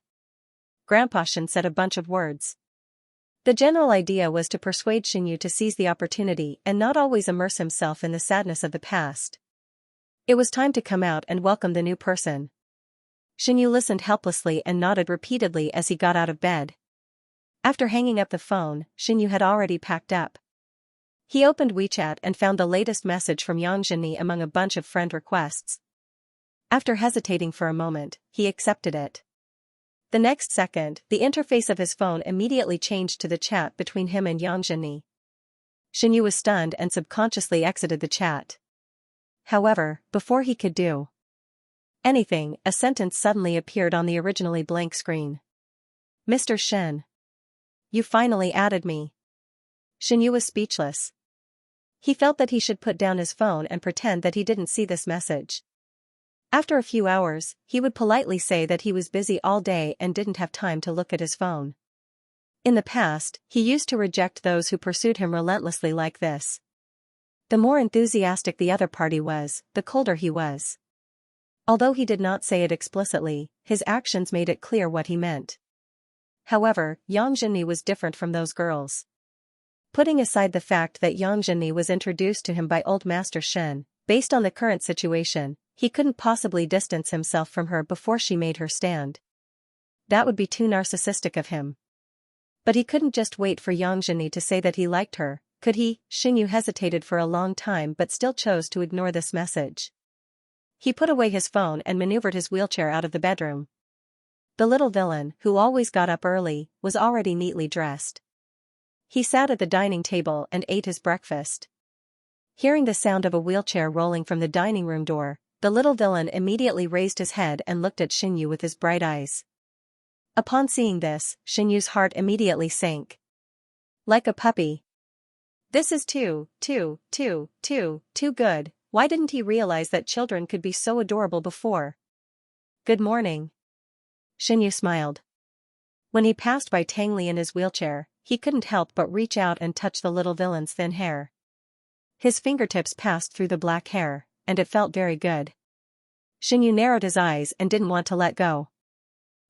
Grandpa Shen said a bunch of words. The general idea was to persuade Xianyu to seize the opportunity and not always immerse himself in the sadness of the past. It was time to come out and welcome the new person. Xianyu listened helplessly and nodded repeatedly as he got out of bed. After hanging up the phone, Xianyu had already packed up. He opened WeChat and found the latest message from Xianxia among a bunch of friend requests. After hesitating for a moment, he accepted it. The next second, the interface of his phone immediately changed to the chat between him and Xianxia. Xianyu was stunned and subconsciously exited the chat. However, before he could do anything, a sentence suddenly appeared on the originally blank screen. Mr. Shen. You finally added me. Xianyu was speechless. He felt that he should put down his phone and pretend that he didn't see this message. After a few hours, he would politely say that he was busy all day and didn't have time to look at his phone. In the past, he used to reject those who pursued him relentlessly like this. The more enthusiastic the other party was, the colder he was. Although he did not say it explicitly, his actions made it clear what he meant. However, Xianxia was different from those girls. Putting aside the fact that Xianxia was introduced to him by Old Master Shen, based on the current situation, he couldn't possibly distance himself from her before she made her stand. That would be too narcissistic of him. But he couldn't just wait for Xianxia to say that he liked her, could he? Xianyu hesitated for a long time but still chose to ignore this message. He put away his phone and maneuvered his wheelchair out of the bedroom. The little villain, who always got up early, was already neatly dressed. He sat at the dining table and ate his breakfast. Hearing the sound of a wheelchair rolling from the dining room door, the little villain immediately raised his head and looked at Xianyu with his bright eyes. Upon seeing this, Xianyu's heart immediately sank. Like a puppy. This is too good. Why didn't he realize that children could be so adorable before? Good morning. Xianyu smiled. When he passed by Tang Li in his wheelchair, he couldn't help but reach out and touch the little villain's thin hair. His fingertips passed through the black hair, and it felt very good. Xianyu narrowed his eyes and didn't want to let go.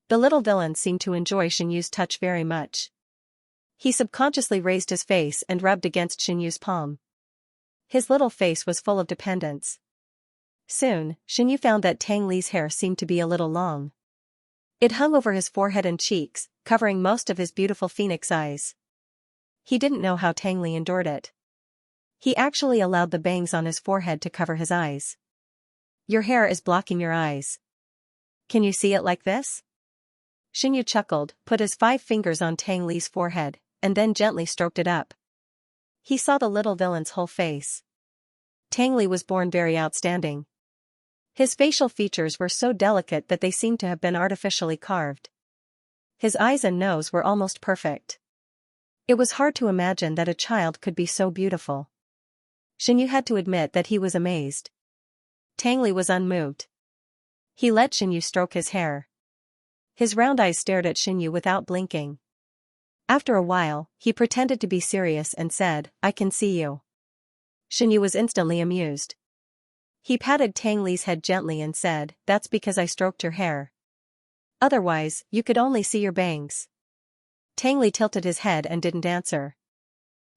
The little villain seemed to enjoy Xianyu's touch very much. He subconsciously raised his face and rubbed against Xianyu's palm. His little face was full of dependence. Soon, Xianyu found that Tang Li's hair seemed to be a little long. It hung over his forehead and cheeks, covering most of his beautiful phoenix eyes. He didn't know how Tang Li endured it. He actually allowed the bangs on his forehead to cover his eyes. Your hair is blocking your eyes. Can you see it like this? Xianyu chuckled, put his 5 fingers on Tang Li's forehead, and then gently stroked it up. He saw the little villain's whole face. Tang Li was born very outstanding. His facial features were so delicate that they seemed to have been artificially carved. His eyes and nose were almost perfect. It was hard to imagine that a child could be so beautiful. Xianyu had to admit that he was amazed. Tang Li was unmoved. He let Xianyu stroke his hair. His round eyes stared at Xianyu without blinking. After a while, he pretended to be serious and said, I can see you. Xianyu was instantly amused. He patted Tang Li's head gently and said, that's because I stroked your hair. Otherwise, you could only see your bangs. Tang Li tilted his head and didn't answer.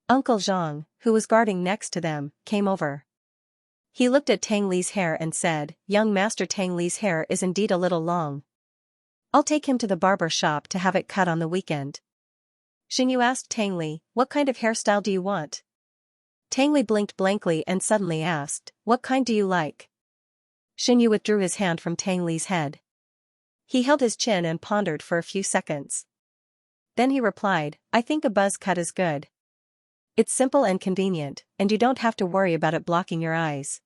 Uncle Zhang, who was guarding next to them, came over. He looked at Tang Li's hair and said, young Master Tang Li's hair is indeed a little long. I'll take him to the barber shop to have it cut on the weekend. Xianyu asked Tang Li, what kind of hairstyle do you want? Tang Li blinked blankly and suddenly asked, what kind do you like? Xianyu withdrew his hand from Tang Li's head. He held his chin and pondered for a few seconds. Then he replied, I think a buzz cut is good. It's simple and convenient, and you don't have to worry about it blocking your eyes.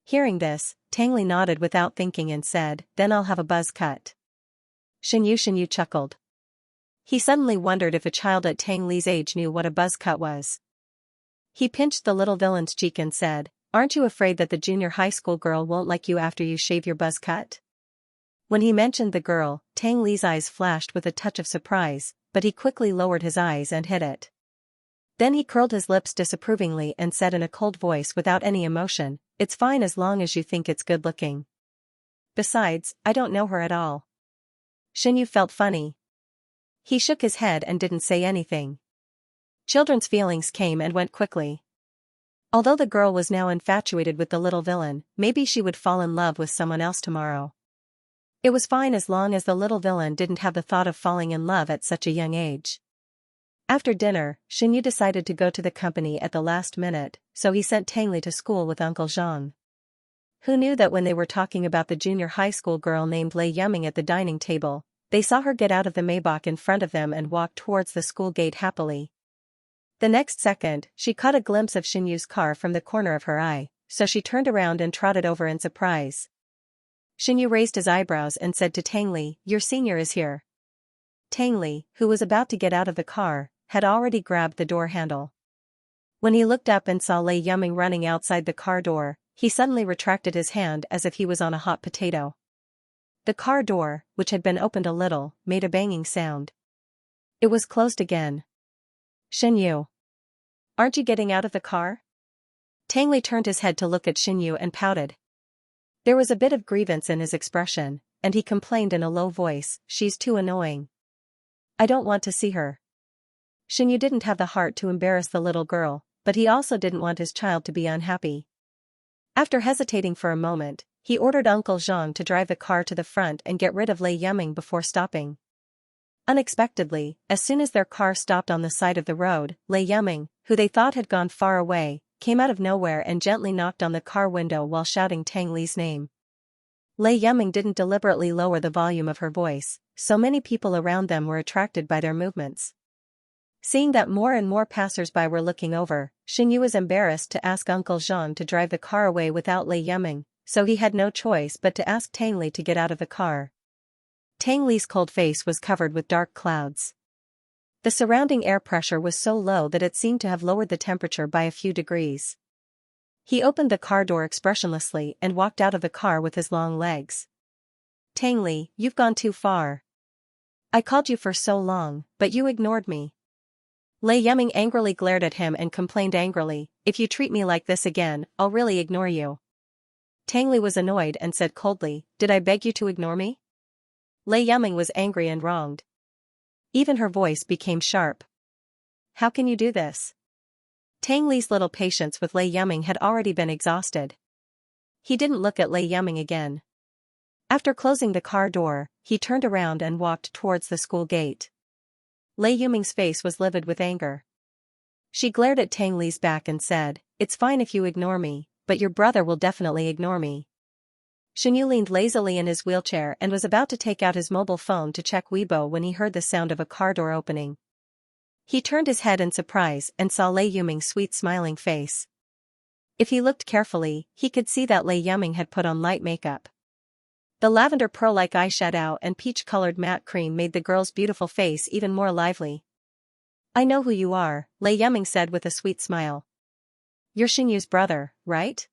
Hearing this, Tang Li nodded without thinking and said, then I'll have a buzz cut. Xianyu chuckled. He suddenly wondered if a child at Tang Li's age knew what a buzz cut was. He pinched the little villain's cheek and said, aren't you afraid that the junior high school girl won't like you after you shave your buzz cut? When he mentioned the girl, Tang Li's eyes flashed with a touch of surprise, but he quickly lowered his eyes and hid it. Then he curled his lips disapprovingly and said in a cold voice without any emotion, it's fine as long as you think it's good looking. Besides, I don't know her at all. Xianyu felt funny. He shook his head and didn't say anything. Children's feelings came and went quickly. Although the girl was now infatuated with the little villain, maybe she would fall in love with someone else tomorrow. It was fine as long as the little villain didn't have the thought of falling in love at such a young age. After dinner, Xianyu decided to go to the company at the last minute, so he sent Tang Li to school with Uncle Zhang. Who knew that when they were talking about the junior high school girl named Lei Yuming at the dining table, they saw her get out of the Maybach in front of them and walk towards the school gate happily. The next second, she caught a glimpse of Xianyu's car from the corner of her eye, so she turned around and trotted over in surprise. Xianyu raised his eyebrows and said to Tang Li, your senior is here. Tang Li, who was about to get out of the car, had already grabbed the door handle. When he looked up and saw Lei Yuming running outside the car door, he suddenly retracted his hand as if he was on a hot potato. The car door, which had been opened a little, made a banging sound. It was closed again. Xianyu. Aren't you getting out of the car? Tang Li turned his head to look at Xianyu and pouted. There was a bit of grievance in his expression, and he complained in a low voice, she's too annoying. I don't want to see her. Xianyu didn't have the heart to embarrass the little girl, but he also didn't want his child to be unhappy. After hesitating for a moment, he ordered Uncle Zhang to drive the car to the front and get rid of Lei Yuming before stopping. Unexpectedly, as soon as their car stopped on the side of the road, Lei Yuming, who they thought had gone far away, came out of nowhere and gently knocked on the car window while shouting Tang Li's name. Lei Yuming didn't deliberately lower the volume of her voice, so many people around them were attracted by their movements. Seeing that more and more passers-by were looking over, Xianyu was embarrassed to ask Uncle Zhang to drive the car away without Lei Yuming, so he had no choice but to ask Tang Li to get out of the car. Tang Li's cold face was covered with dark clouds. The surrounding air pressure was so low that it seemed to have lowered the temperature by a few degrees. He opened the car door expressionlessly and walked out of the car with his long legs. Tang Li, you've gone too far. I called you for so long, but you ignored me. Lei Yiming angrily glared at him and complained angrily, if you treat me like this again, I'll really ignore you. Tang Li was annoyed and said coldly, did I beg you to ignore me? Lei Yiming was angry and wronged. Even her voice became sharp. How can you do this? Tang Li's little patience with Lei Yiming had already been exhausted. He didn't look at Lei Yiming again. After closing the car door, he turned around and walked towards the school gate. Lei Yiming's face was livid with anger. She glared at Tang Li's back and said, it's fine if you ignore me, but your brother will definitely ignore me. Xianxia leaned lazily in his wheelchair and was about to take out his mobile phone to check Weibo when he heard the sound of a car door opening. He turned his head in surprise and saw Lei Yiming's sweet smiling face. If he looked carefully, he could see that Lei Yiming had put on light makeup. The lavender pearl-like eyeshadow and peach-colored matte cream made the girl's beautiful face even more lively. I know who you are, Lei Yiming said with a sweet smile. You're Xianxu's brother, right?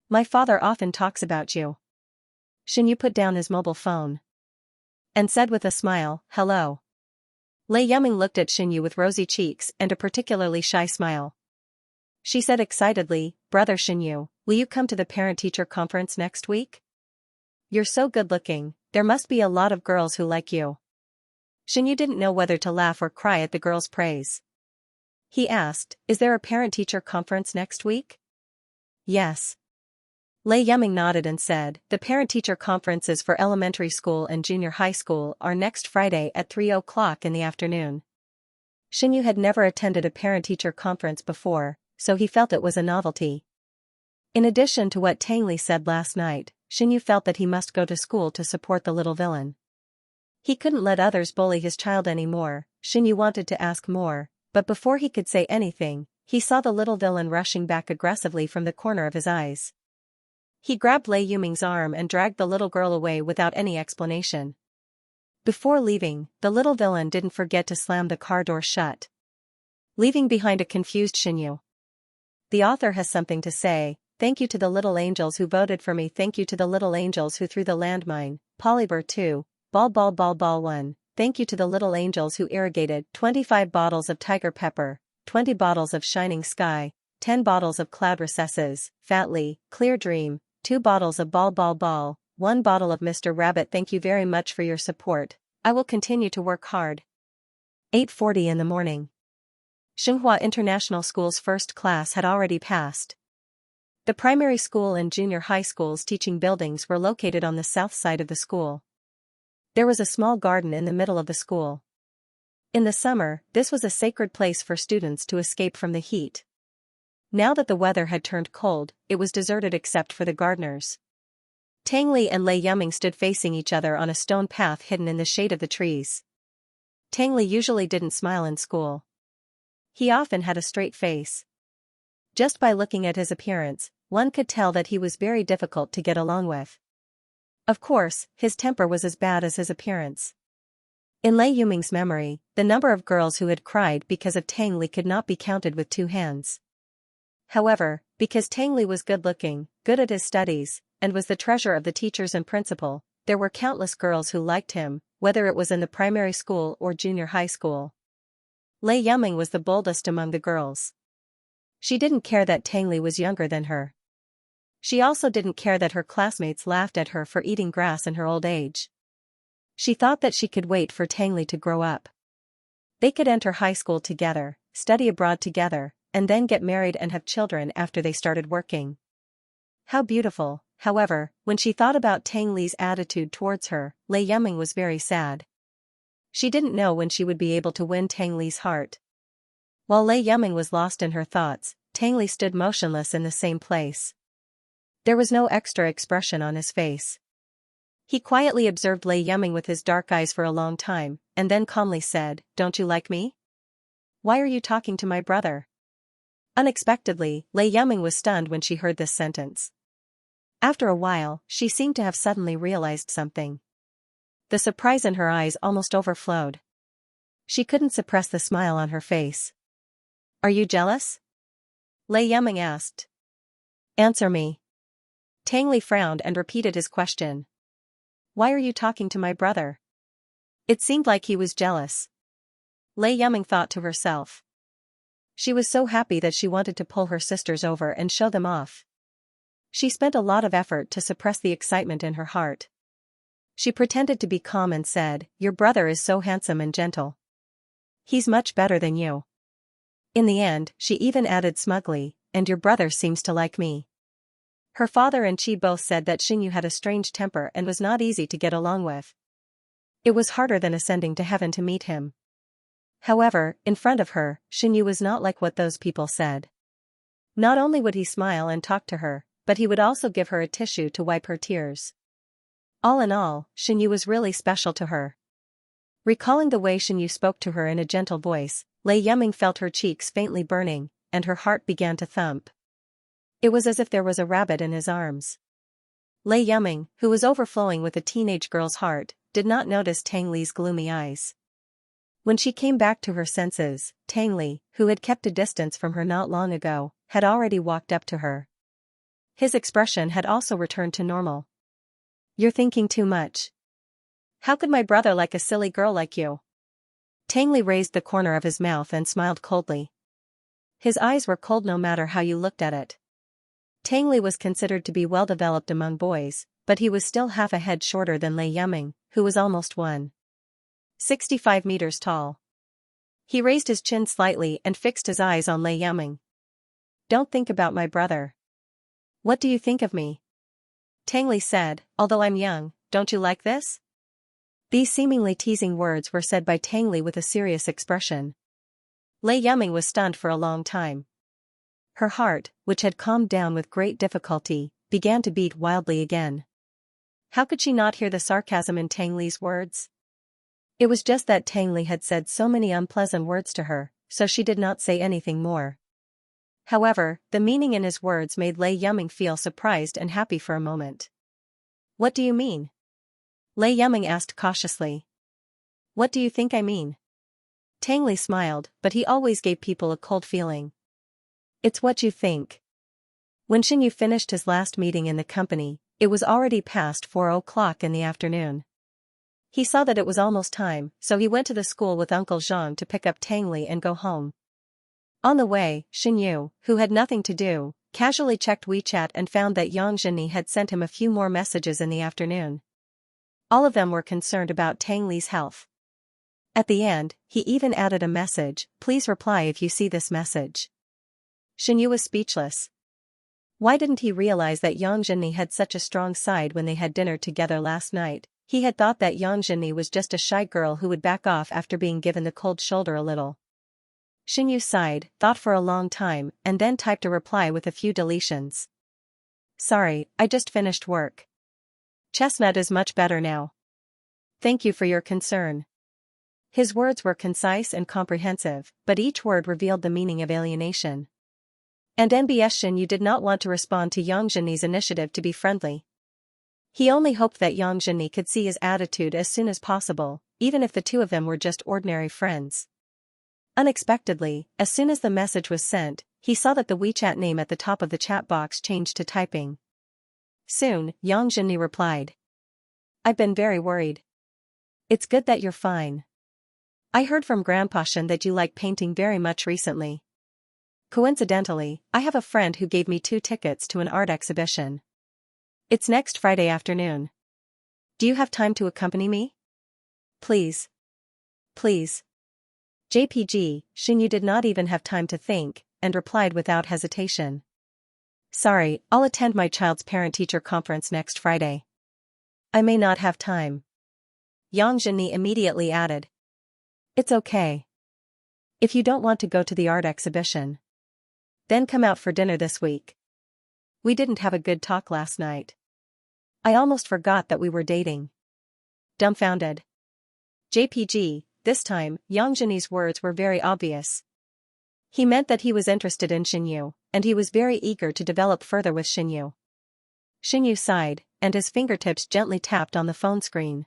My father often talks about you. Xianxu put down his mobile phone and said with a smile, hello. Lei Yiming looked at Xianxu with rosy cheeks and a particularly shy smile. She said excitedly, brother Xianxu, will you come to the parent-teacher conference next week? You're so good-looking, there must be a lot of girls who like you. Xianxu didn't know whether to laugh or cry at the girl's praise. He asked, is there a parent-teacher conference next week? Yes. Lei Yiming nodded and said, the parent-teacher conferences for elementary school and junior high school are next Friday at 3 o'clock in the afternoon. Xianxu had never attended a parent-teacher conference before, so he felt it was a novelty. In addition to what Tang Li said last night, Xianxu felt that he must go to school to support the little villain. He couldn't let others bully his child anymore. Xianxu wanted to ask more, but before he could say anything, he saw the little villain rushing back aggressively from the corner of his eyes. He grabbed Lei Yiming's arm and dragged the little girl away without any explanation. Before leaving, the little villain didn't forget to slam the car door shut, leaving behind a confused Xianxu. The author has something to say. Thank you to the little angels who voted for me. Thank you to the little angels who threw the landmine. Polyber 2, ball 1. Thank you to the little angels who irrigated 25 bottles of tiger pepper, 20 bottles of shining sky, 10 bottles of cloud recesses, fatly, clear dream, 2 bottles of ball, 1 bottle of Mr. Rabbit. Thank you very much for your support. I will continue to work hard. 8:40 in the morning. Xianxia International School's first class had already passed. The primary school and junior high school's teaching buildings were located on the south side of the school. There was a small garden in the middle of the school. In the summer, this was a sacred place for students to escape from the heat. Now that the weather had turned cold, it was deserted except for the gardeners. Tang Li and Lei Yiming stood facing each other on a stone path hidden in the shade of the trees. Tang Li usually didn't smile in school. He often had a straight face. Just by looking at his appearance, one could tell that he was very difficult to get along with. Of course, his temper was as bad as his appearance. In Lei Yiming's memory, the number of girls who had cried because of Tang Li could not be counted with 2 hands. However, because Tang Li was good-looking, good at his studies, and was the treasure of the teachers and principal, there were countless girls who liked him, whether it was in the primary school or junior high school. Lei Yiming was the boldest among the girls. She didn't care that Tang Li was younger than her. She also didn't care that her classmates laughed at her for eating grass in her old age. She thought that she could wait for Tang Li to grow up. They could enter high school together, study abroad together, and then get married and have children after they started working. How beautiful. However, when she thought about Tang Li's attitude towards her, Lei Yiming was very sad. She didn't know when she would be able to win Tang Li's heart. While Lei Yiming was lost in her thoughts, Tang Li stood motionless in the same place. There was no extra expression on his face. He quietly observed Lei Yiming with his dark eyes for a long time, and then calmly said, "Don't you like me? Why are you talking to my brother?" Unexpectedly, Lei Yiming was stunned when she heard this sentence. After a while, she seemed to have suddenly realized something. The surprise in her eyes almost overflowed. She couldn't suppress the smile on her face. Are you jealous? Lei Yiming asked. Answer me. Tang Li frowned and repeated his question. Why are you talking to my brother? It seemed like he was jealous. Lei Yiming thought to herself. She was so happy that she wanted to pull her sisters over and show them off. She spent a lot of effort to suppress the excitement in her heart. She pretended to be calm and said, Your brother is so handsome and gentle. He's much better than you. In the end, she even added smugly, and your brother seems to like me. Her father and she both said that Xianxia had a strange temper and was not easy to get along with. It was harder than ascending to heaven to meet him. However, in front of her, Xianxia was not like what those people said. Not only would he smile and talk to her, but he would also give her a tissue to wipe her tears. All in all, Xianxia was really special to her. Recalling the way Xianxia spoke to her in a gentle voice, Lei Yiming felt her cheeks faintly burning, and her heart began to thump. It was as if there was a rabbit in his arms. Lei Yiming, who was overflowing with a teenage girl's heart, did not notice Tang Li's gloomy eyes. When she came back to her senses, Tang Li, who had kept a distance from her not long ago, had already walked up to her. His expression had also returned to normal. You're thinking too much. How could my brother like a silly girl like you? Tang Li raised the corner of his mouth and smiled coldly. His eyes were cold no matter how you looked at it. Tang Li was considered to be well-developed among boys, but he was still half a head shorter than Lei Yiming, who was almost 1.65 meters tall. He raised his chin slightly and fixed his eyes on Lei Yiming. Don't think about my brother. What do you think of me? Tang Li said, although I'm young, don't you like this? These seemingly teasing words were said by Tang Li with a serious expression. Lei Yiming was stunned for a long time. Her heart, which had calmed down with great difficulty, began to beat wildly again. How could she not hear the sarcasm in Tang Li's words? It was just that Tang Li had said so many unpleasant words to her, so she did not say anything more. However, the meaning in his words made Lei Yiming feel surprised and happy for a moment. What do you mean? Lei Yiming asked cautiously. What do you think I mean? Tang Li smiled, but he always gave people a cold feeling. It's what you think. When Xianxia finished his last meeting in the company, it was already past 4 o'clock in the afternoon. He saw that it was almost time, so he went to the school with Uncle Zhang to pick up Tang Li and go home. On the way, Xianxia, who had nothing to do, casually checked WeChat and found that Yang Zhenni had sent him a few more messages in the afternoon. All of them were concerned about Tang Li's health. At the end, he even added a message, please reply if you see this message. Xianxia was speechless. Why didn't he realize that Yang Zhenni had such a strong side when they had dinner together last night? He had thought that Yang Zhenni was just a shy girl who would back off after being given the cold shoulder a little. Xianxia sighed, thought for a long time, and then typed a reply with a few deletions. Sorry, I just finished work. Chestnut is much better now. Thank you for your concern. His words were concise and comprehensive, but each word revealed the meaning of alienation. And NBS Xianxia did not want to respond to Yang Zhenni's initiative to be friendly. He only hoped that Yang Zhenni could see his attitude as soon as possible, even if the two of them were just ordinary friends. Unexpectedly, as soon as the message was sent, he saw that the WeChat name at the top of the chat box changed to typing. Soon, Yang Zhenni replied. I've been very worried. It's good that you're fine. I heard from Grandpa Shen that you like painting very much recently. Coincidentally, I have a friend who gave me 2 tickets to an art exhibition. It's next Friday afternoon. Do you have time to accompany me? Please. Please. JPG, Xianxia did not even have time to think, and replied without hesitation. Sorry, I'll attend my child's parent-teacher conference next Friday. I may not have time. Yang Zhenni immediately added. It's okay. If you don't want to go to the art exhibition, then come out for dinner this week. We didn't have a good talk last night. I almost forgot that we were dating. Dumbfounded. JPG, this time, Yang Zhenni's words were very obvious. He meant that he was interested in Xianxia, and he was very eager to develop further with Xianxia. Xianxia sighed, and his fingertips gently tapped on the phone screen.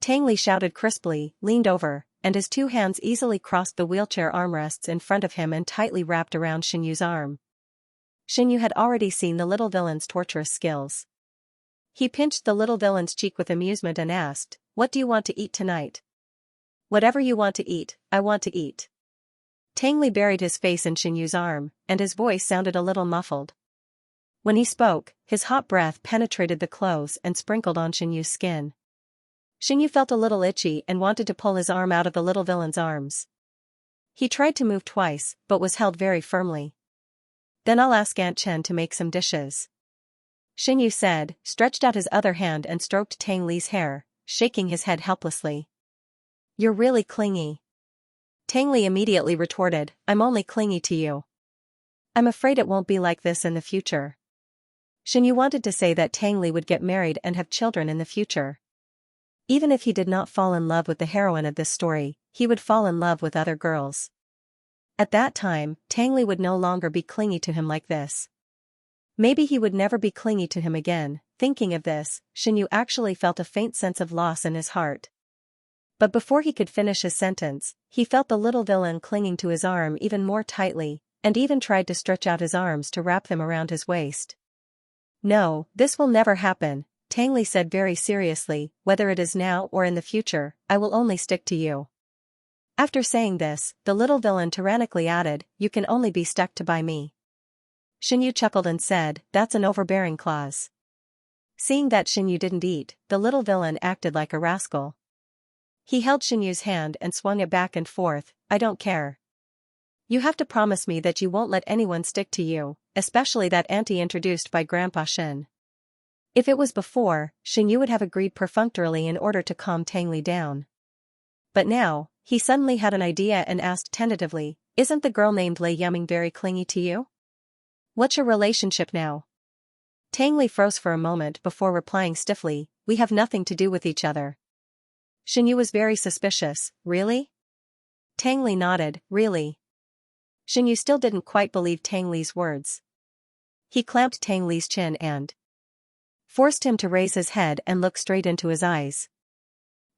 Tang Li shouted crisply, leaned over, and his two hands easily crossed the wheelchair armrests in front of him and tightly wrapped around Xianyu's arm. Xianyu had already seen the little villain's torturous skills. He pinched the little villain's cheek with amusement and asked, "What do you want to eat tonight?" "Whatever you want to eat, I want to eat." Tang Li buried his face in Xianyu's arm, and his voice sounded a little muffled. When he spoke, his hot breath penetrated the clothes and sprinkled on Xianyu's skin. Xianyu felt a little itchy and wanted to pull his arm out of the little villain's arms. He tried to move twice, but was held very firmly. "Then I'll ask Aunt Chen to make some dishes," Xianyu said, stretched out his other hand and stroked Tang Li's hair, shaking his head helplessly. "You're really clingy." Tang Li immediately retorted, "I'm only clingy to you. I'm afraid it won't be like this in the future." Xianyu wanted to say that Tang Li would get married and have children in the future. Even if he did not fall in love with the heroine of this story, he would fall in love with other girls. At that time, Tang Li would no longer be clingy to him like this. Maybe he would never be clingy to him again. Thinking of this, Xianyu actually felt a faint sense of loss in his heart. But before he could finish his sentence, he felt the little villain clinging to his arm even more tightly, and even tried to stretch out his arms to wrap them around his waist. "No, this will never happen," Tang Li said very seriously, "whether it is now or in the future, I will only stick to you." After saying this, the little villain tyrannically added, "You can only be stuck to by me." Xianyu chuckled and said, "That's an overbearing clause." Seeing that Xianyu didn't eat, the little villain acted like a rascal. He held Xianyu's hand and swung it back and forth. "I don't care. You have to promise me that you won't let anyone stick to you, especially that auntie introduced by Grandpa Shen." If it was before, Xianyu would have agreed perfunctorily in order to calm Tang Li down. But now, he suddenly had an idea and asked tentatively, "Isn't the girl named Lei Yuming very clingy to you? What's your relationship now?" Tang Li froze for a moment before replying stiffly, "We have nothing to do with each other." Xianyu was very suspicious. "Really?" Tang Li nodded, "Really." Xianyu still didn't quite believe Tang Li's words. He clamped Tang Li's chin and forced him to raise his head and look straight into his eyes.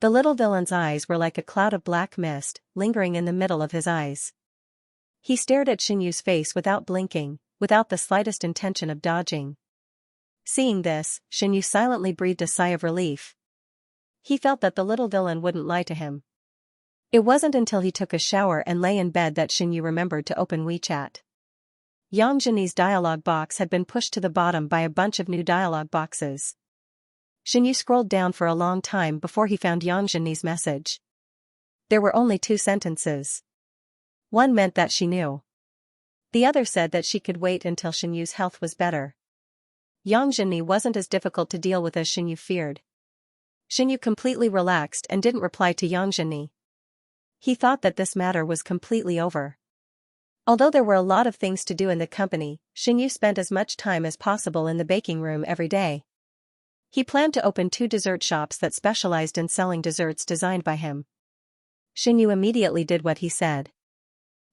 The little villain's eyes were like a cloud of black mist, lingering in the middle of his eyes. He stared at Xianyu's face without blinking, without the slightest intention of dodging. Seeing this, Xianyu silently breathed a sigh of relief. He felt that the little villain wouldn't lie to him. It wasn't until he took a shower and lay in bed that Xianyu remembered to open WeChat. Yang Zhenyi's dialogue box had been pushed to the bottom by a bunch of new dialogue boxes. Xianyu scrolled down for a long time before he found Yang Zhenyi's message. There were only 2 sentences. One meant that she knew. The other said that she could wait until Xianyu's health was better. Yang Zhenyi wasn't as difficult to deal with as Xianyu feared. Xianyu completely relaxed and didn't reply to Yang Zhenyi. He thought that this matter was completely over. Although there were a lot of things to do in the company, Xianyu spent as much time as possible in the baking room every day. He planned to open 2 dessert shops that specialized in selling desserts designed by him. Xianyu immediately did what he said.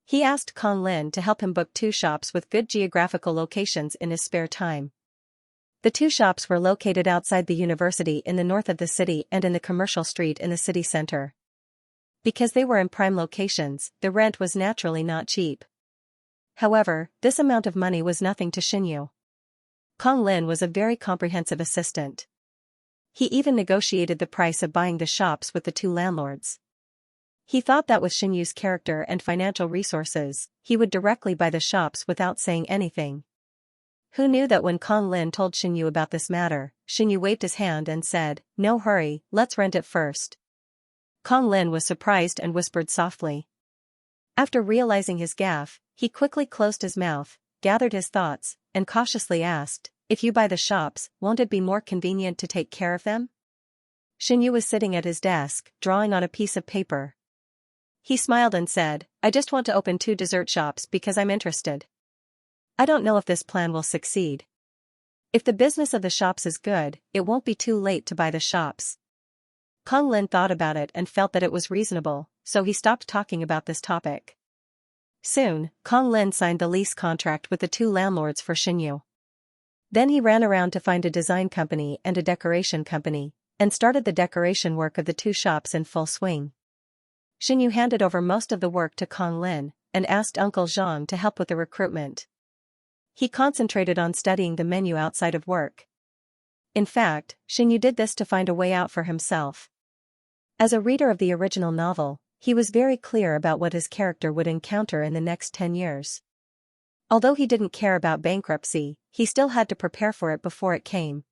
He asked Kong Lin to help him book 2 shops with good geographical locations in his spare time. The 2 shops were located outside the university in the north of the city and in the commercial street in the city center. Because they were in prime locations, the rent was naturally not cheap. However, this amount of money was nothing to Xianyu. Kong Lin was a very comprehensive assistant. He even negotiated the price of buying the shops with the 2 landlords. He thought that with Xianyu's character and financial resources, he would directly buy the shops without saying anything. Who knew that when Kong Lin told Xianyu about this matter, Xianyu waved his hand and said, "No hurry, let's rent it first." Kong Lin was surprised and whispered softly. After realizing his gaffe, he quickly closed his mouth, gathered his thoughts, and cautiously asked, "If you buy the shops, won't it be more convenient to take care of them?" Xianyu was sitting at his desk, drawing on a piece of paper. He smiled and said, "I just want to open 2 dessert shops because I'm interested. I don't know if this plan will succeed. If the business of the shops is good, it won't be too late to buy the shops." Kong Lin thought about it and felt that it was reasonable, so he stopped talking about this topic. Soon, Kong Lin signed the lease contract with the 2 landlords for Xianyu. Then he ran around to find a design company and a decoration company, and started the decoration work of the two shops in full swing. Xinyu handed over most of the work to Kong Lin, and asked Uncle Zhang to help with the recruitment. He concentrated on studying the menu outside of work. In fact, Xinyu did this to find a way out for himself. As a reader of the original novel, he was very clear about what his character would encounter in the next 10 years. Although he didn't care about bankruptcy, he still had to prepare for it before it came.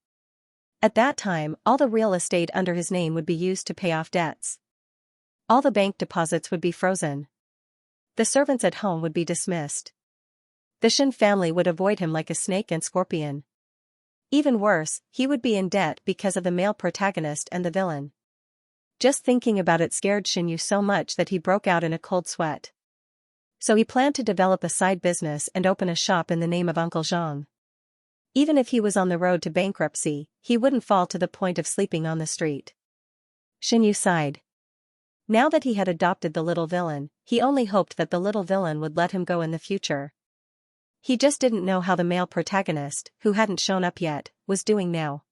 At that time, all the real estate under his name would be used to pay off debts. All the bank deposits would be frozen. The servants at home would be dismissed. The Shen family would avoid him like a snake and scorpion. Even worse, he would be in debt because of the male protagonist and the villain. Just thinking about it scared Xinyu so much that he broke out in a cold sweat. So he planned to develop a side business and open a shop in the name of Uncle Zhang. Even if he was on the road to bankruptcy, he wouldn't fall to the point of sleeping on the street. Xinyu sighed. Now that he had adopted the little villain, he only hoped that the little villain would let him go in the future. He just didn't know how the male protagonist, who hadn't shown up yet, was doing now.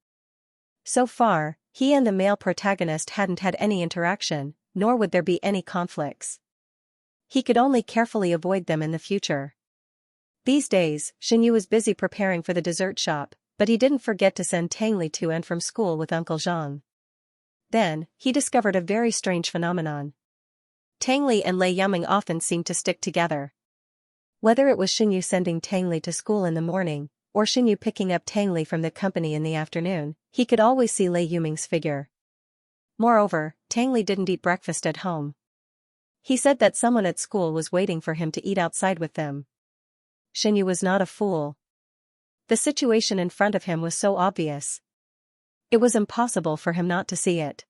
So far, he and the male protagonist hadn't had any interaction, nor would there be any conflicts. He could only carefully avoid them in the future. These days, Xinyu was busy preparing for the dessert shop, but he didn't forget to send Tangli to and from school with Uncle Zhang. Then, he discovered a very strange phenomenon. Tangli and Lei Yuming often seemed to stick together. Whether it was Xinyu sending Tangli to school in the morning, or Xinyu picking up Tangli from the company in the afternoon, he could always see Lei Yuming's figure. Moreover, Tangli didn't eat breakfast at home. He said that someone at school was waiting for him to eat outside with them. Xinyu was not a fool. The situation in front of him was so obvious. It was impossible for him not to see it.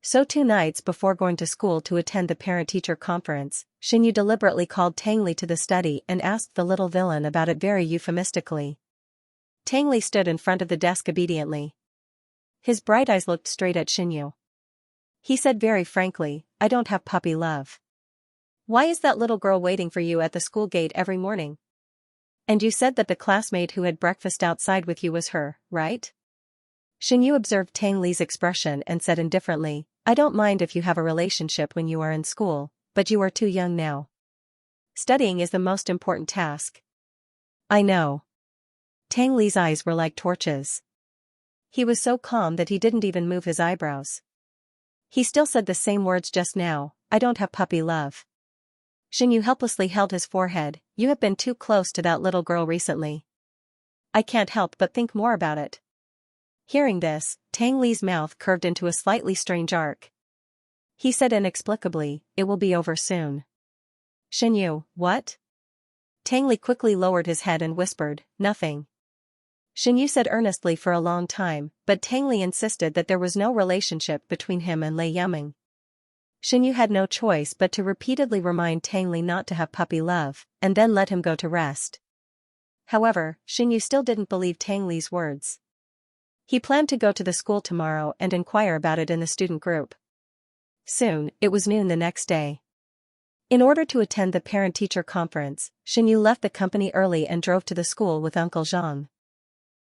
So 2 nights before going to school to attend the parent-teacher conference, Xinyu deliberately called Tangli to the study and asked the little villain about it very euphemistically. Tangli stood in front of the desk obediently. His bright eyes looked straight at Xinyu. He said very frankly, "I don't have puppy love." "Why is that little girl waiting for you at the school gate every morning? And you said that the classmate who had breakfast outside with you was her, right?" Xinyu observed Tang Li's expression and said indifferently, "I don't mind if you have a relationship when you are in school, but you are too young now. Studying is the most important task." "I know." Tang Li's eyes were like torches. He was so calm that he didn't even move his eyebrows. He still said the same words just now, "I don't have puppy love." Xinyu helplessly held his forehead. "You have been too close to that little girl recently. I can't help but think more about it." Hearing this, Tang Li's mouth curved into a slightly strange arc. He said inexplicably, "It will be over soon." "Xinyu, what?" Tang Li quickly lowered his head and whispered, "Nothing." Xinyu said earnestly for a long time, but Tang Li insisted that there was no relationship between him and Lei Yuming. Xinyu had no choice but to repeatedly remind Tang Li not to have puppy love, and then let him go to rest. However, Xinyu still didn't believe Tang Li's words. He planned to go to the school tomorrow and inquire about it in the student group. Soon, it was noon the next day. In order to attend the parent-teacher conference, Xinyu left the company early and drove to the school with Uncle Zhang.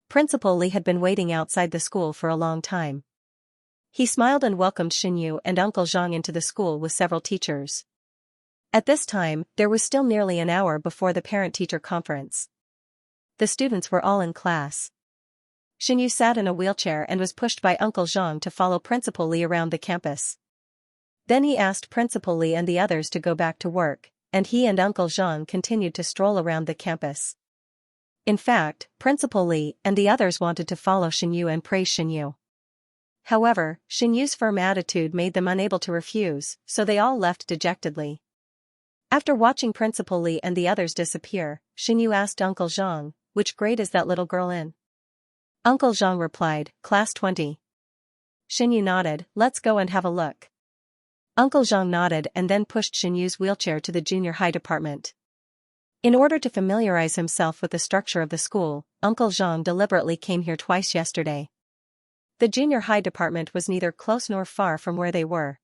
Principal Li had been waiting outside the school for a long time. He smiled and welcomed Xinyu and Uncle Zhang into the school with several teachers. At this time, there was still nearly an hour before the parent-teacher conference. The students were all in class. Xinyu sat in a wheelchair and was pushed by Uncle Zhang to follow Principal Li around the campus. Then he asked Principal Li and the others to go back to work, and he and Uncle Zhang continued to stroll around the campus. In fact, Principal Li and the others wanted to follow Xinyu and praise Xinyu. However, Xinyu's firm attitude made them unable to refuse, so they all left dejectedly. After watching Principal Li and the others disappear, Xinyu asked Uncle Zhang, "Which grade is that little girl in?" Uncle Zhang replied, "Class 20. Xinyu nodded, "Let's go and have a look." Uncle Zhang nodded and then pushed Xinyu's wheelchair to the junior high department. In order to familiarize himself with the structure of the school, Uncle Zhang deliberately came here twice yesterday. The junior high department was neither close nor far from where they were.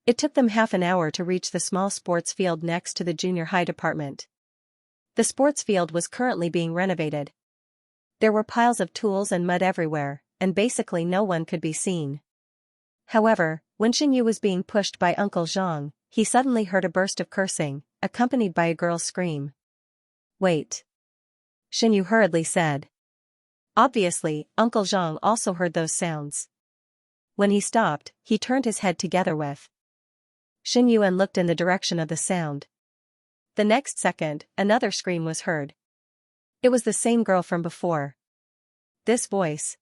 It took them half an hour to reach the small sports field next to the junior high department. The sports field was currently being renovated. There were piles of tools and mud everywhere, and basically no one could be seen. However, when Xinyu was being pushed by Uncle Zhang, he suddenly heard a burst of cursing, accompanied by a girl's scream. "Wait!" Xinyu hurriedly said. Obviously, Uncle Zhang also heard those sounds. When he stopped, he turned his head together with Xinyu and looked in the direction of the sound. The next second, another scream was heard. It was the same girl from before. This voice.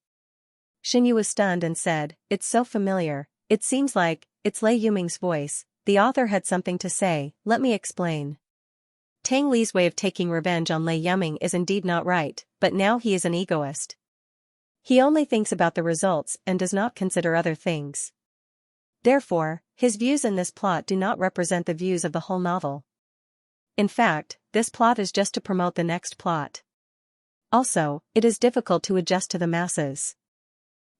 Xinyu was stunned and said, "It's so familiar, it seems like, it's Lei Yuming's voice." The author had something to say, let me explain. Tang Li's way of taking revenge on Lei Yuming is indeed not right, but now he is an egoist. He only thinks about the results and does not consider other things. Therefore, his views in this plot do not represent the views of the whole novel. In fact, this plot is just to promote the next plot. Also, it is difficult to adjust to the masses.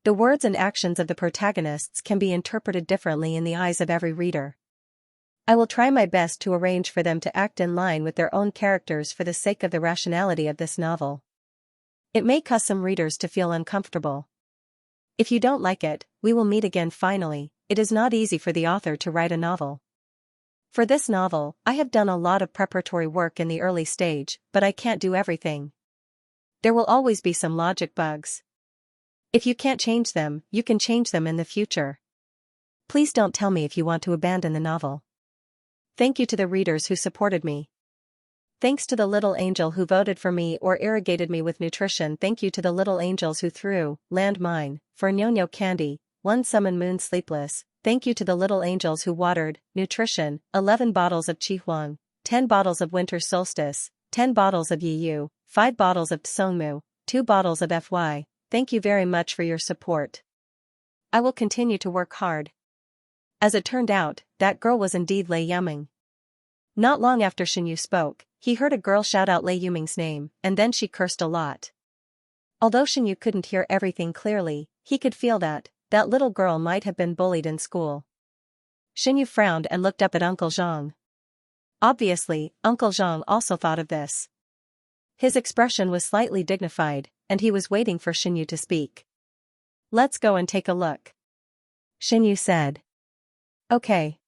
The words and actions of the protagonists can be interpreted differently in the eyes of every reader. I will try my best to arrange for them to act in line with their own characters for the sake of the rationality of this novel. It may cause some readers to feel uncomfortable. If you don't like it, we will meet again finally. It is not easy for the author to write a novel. For this novel, I have done a lot of preparatory work in the early stage, but I can't do everything. There will always be some logic bugs. If you can't change them, you can change them in the future. Please don't tell me if you want to abandon the novel. Thank you to the readers who supported me. Thanks to the little angel who voted for me or irrigated me with nutrition. Thank you to the little angels who threw landmine for Nyo-Nyo candy, one summon moon sleepless. Thank you to the little angels who watered nutrition, 11 bottles of Chihuang, 10 bottles of winter solstice, 10 bottles of Yiyu, 5 bottles of Tsongmu, 2 bottles of FY. Thank you very much for your support. I will continue to work hard. As it turned out, that girl was indeed Lei Yuming. Not long after Xinyu spoke, he heard a girl shout out Lei Yuming's name, and then she cursed a lot. Although Xinyu couldn't hear everything clearly, he could feel that little girl might have been bullied in school. Xinyu frowned and looked up at Uncle Zhang. Obviously, Uncle Zhang also thought of this. His expression was slightly dignified, and he was waiting for Xinyu to speak. "Let's go and take a look," Xinyu said. "Okay."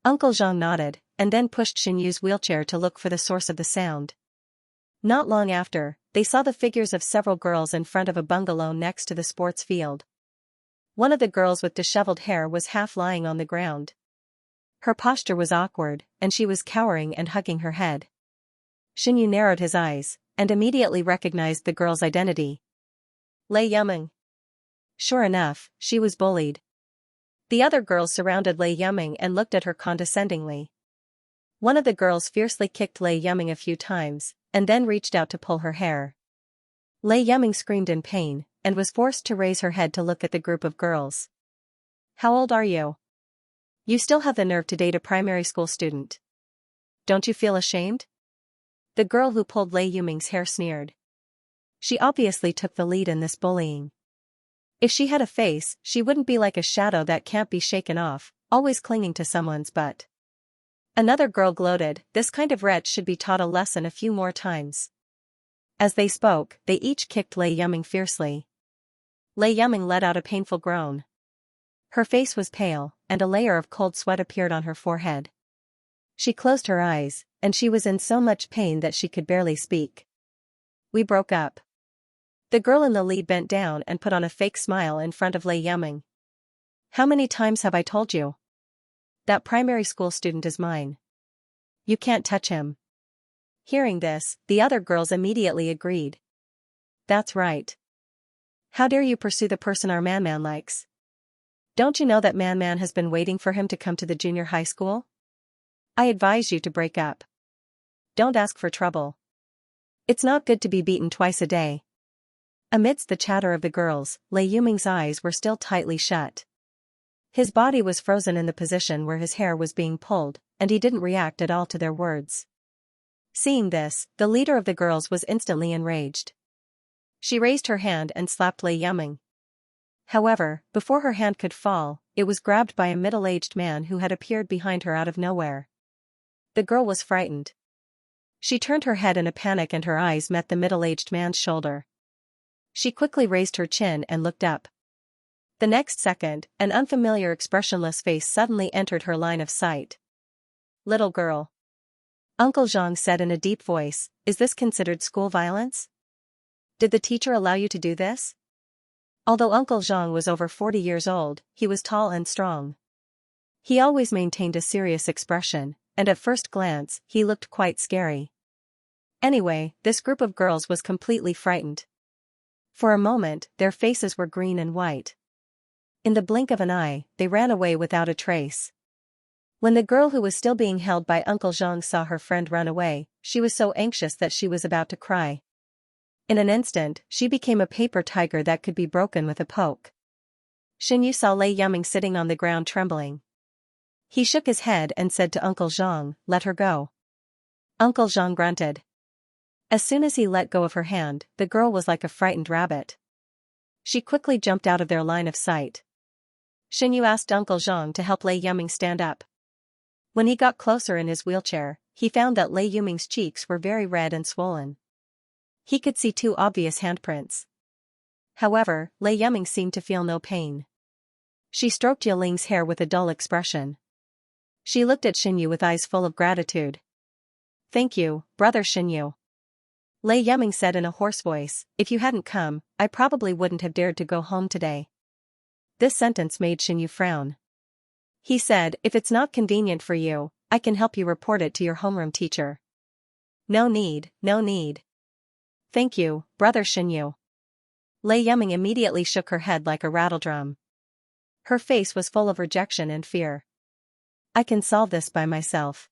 Uncle Zhang nodded, and then pushed Xinyu's wheelchair to look for the source of the sound. Not long after, they saw the figures of several girls in front of a bungalow next to the sports field. One of the girls with disheveled hair was half lying on the ground. Her posture was awkward, and she was cowering and hugging her head. Xinyu narrowed his eyes, and immediately recognized the girl's identity. Lei Yuming. Sure enough, she was bullied. The other girls surrounded Lei Yuming and looked at her condescendingly. One of the girls fiercely kicked Lei Yuming a few times, and then reached out to pull her hair. Lei Yuming screamed in pain, and was forced to raise her head to look at the group of girls. "How old are you? You still have the nerve to date a primary school student. Don't you feel ashamed?" The girl who pulled Lei Yuming's hair sneered. She obviously took the lead in this bullying. If she had a face, she wouldn't be like a shadow that can't be shaken off, always clinging to someone's butt. Another girl gloated, "This kind of wretch should be taught a lesson a few more times." As they spoke, they each kicked Lei Yuming fiercely. Lei Yuming let out a painful groan. Her face was pale, and a layer of cold sweat appeared on her forehead. She closed her eyes, and she was in so much pain that she could barely speak. "We broke up." The girl in the lead bent down and put on a fake smile in front of Lei Yuming. "How many times have I told you? That primary school student is mine. You can't touch him." Hearing this, the other girls immediately agreed. "That's right. How dare you pursue the person our man likes? Don't you know that man has been waiting for him to come to the junior high school? I advise you to break up. Don't ask for trouble. It's not good to be beaten twice a day." Amidst the chatter of the girls, Lei Yuming's eyes were still tightly shut. His body was frozen in the position where his hair was being pulled, and he didn't react at all to their words. Seeing this, the leader of the girls was instantly enraged. She raised her hand and slapped Lei Yuming. However, before her hand could fall, it was grabbed by a middle-aged man who had appeared behind her out of nowhere. The girl was frightened. She turned her head in a panic and her eyes met the middle-aged man's shoulder. She quickly raised her chin and looked up. The next second, an unfamiliar expressionless face suddenly entered her line of sight. Little girl. Uncle Zhang said in a deep voice, is this considered school violence? Did the teacher allow you to do this? Although Uncle Zhang was over 40 years old, he was tall and strong. He always maintained a serious expression, and at first glance, he looked quite scary. Anyway, this group of girls was completely frightened. For a moment, their faces were green and white. In the blink of an eye, they ran away without a trace. When the girl who was still being held by Uncle Zhang saw her friend run away, she was so anxious that she was about to cry. In an instant, she became a paper tiger that could be broken with a poke. Xianxia saw Lei Yuming sitting on the ground trembling. He shook his head and said to Uncle Zhang, let her go. Uncle Zhang grunted. As soon as he let go of her hand, the girl was like a frightened rabbit. She quickly jumped out of their line of sight. Xianxia asked Uncle Zhang to help Lei Yuming stand up. When he got closer in his wheelchair, he found that Lei Yuming's cheeks were very red and swollen. He could see 2 obvious handprints. However, Lei Yuming seemed to feel no pain. She stroked Yiling's hair with a dull expression. She looked at Xianxia with eyes full of gratitude. Thank you, brother Xianxia. Lei Yuming said in a hoarse voice, if you hadn't come, I probably wouldn't have dared to go home today. This sentence made Xianxia frown. He said, if it's not convenient for you, I can help you report it to your homeroom teacher. No need, no need. Thank you, brother Xianxia. Lei Yuming immediately shook her head like a rattledrum. Her face was full of rejection and fear. I can solve this by myself.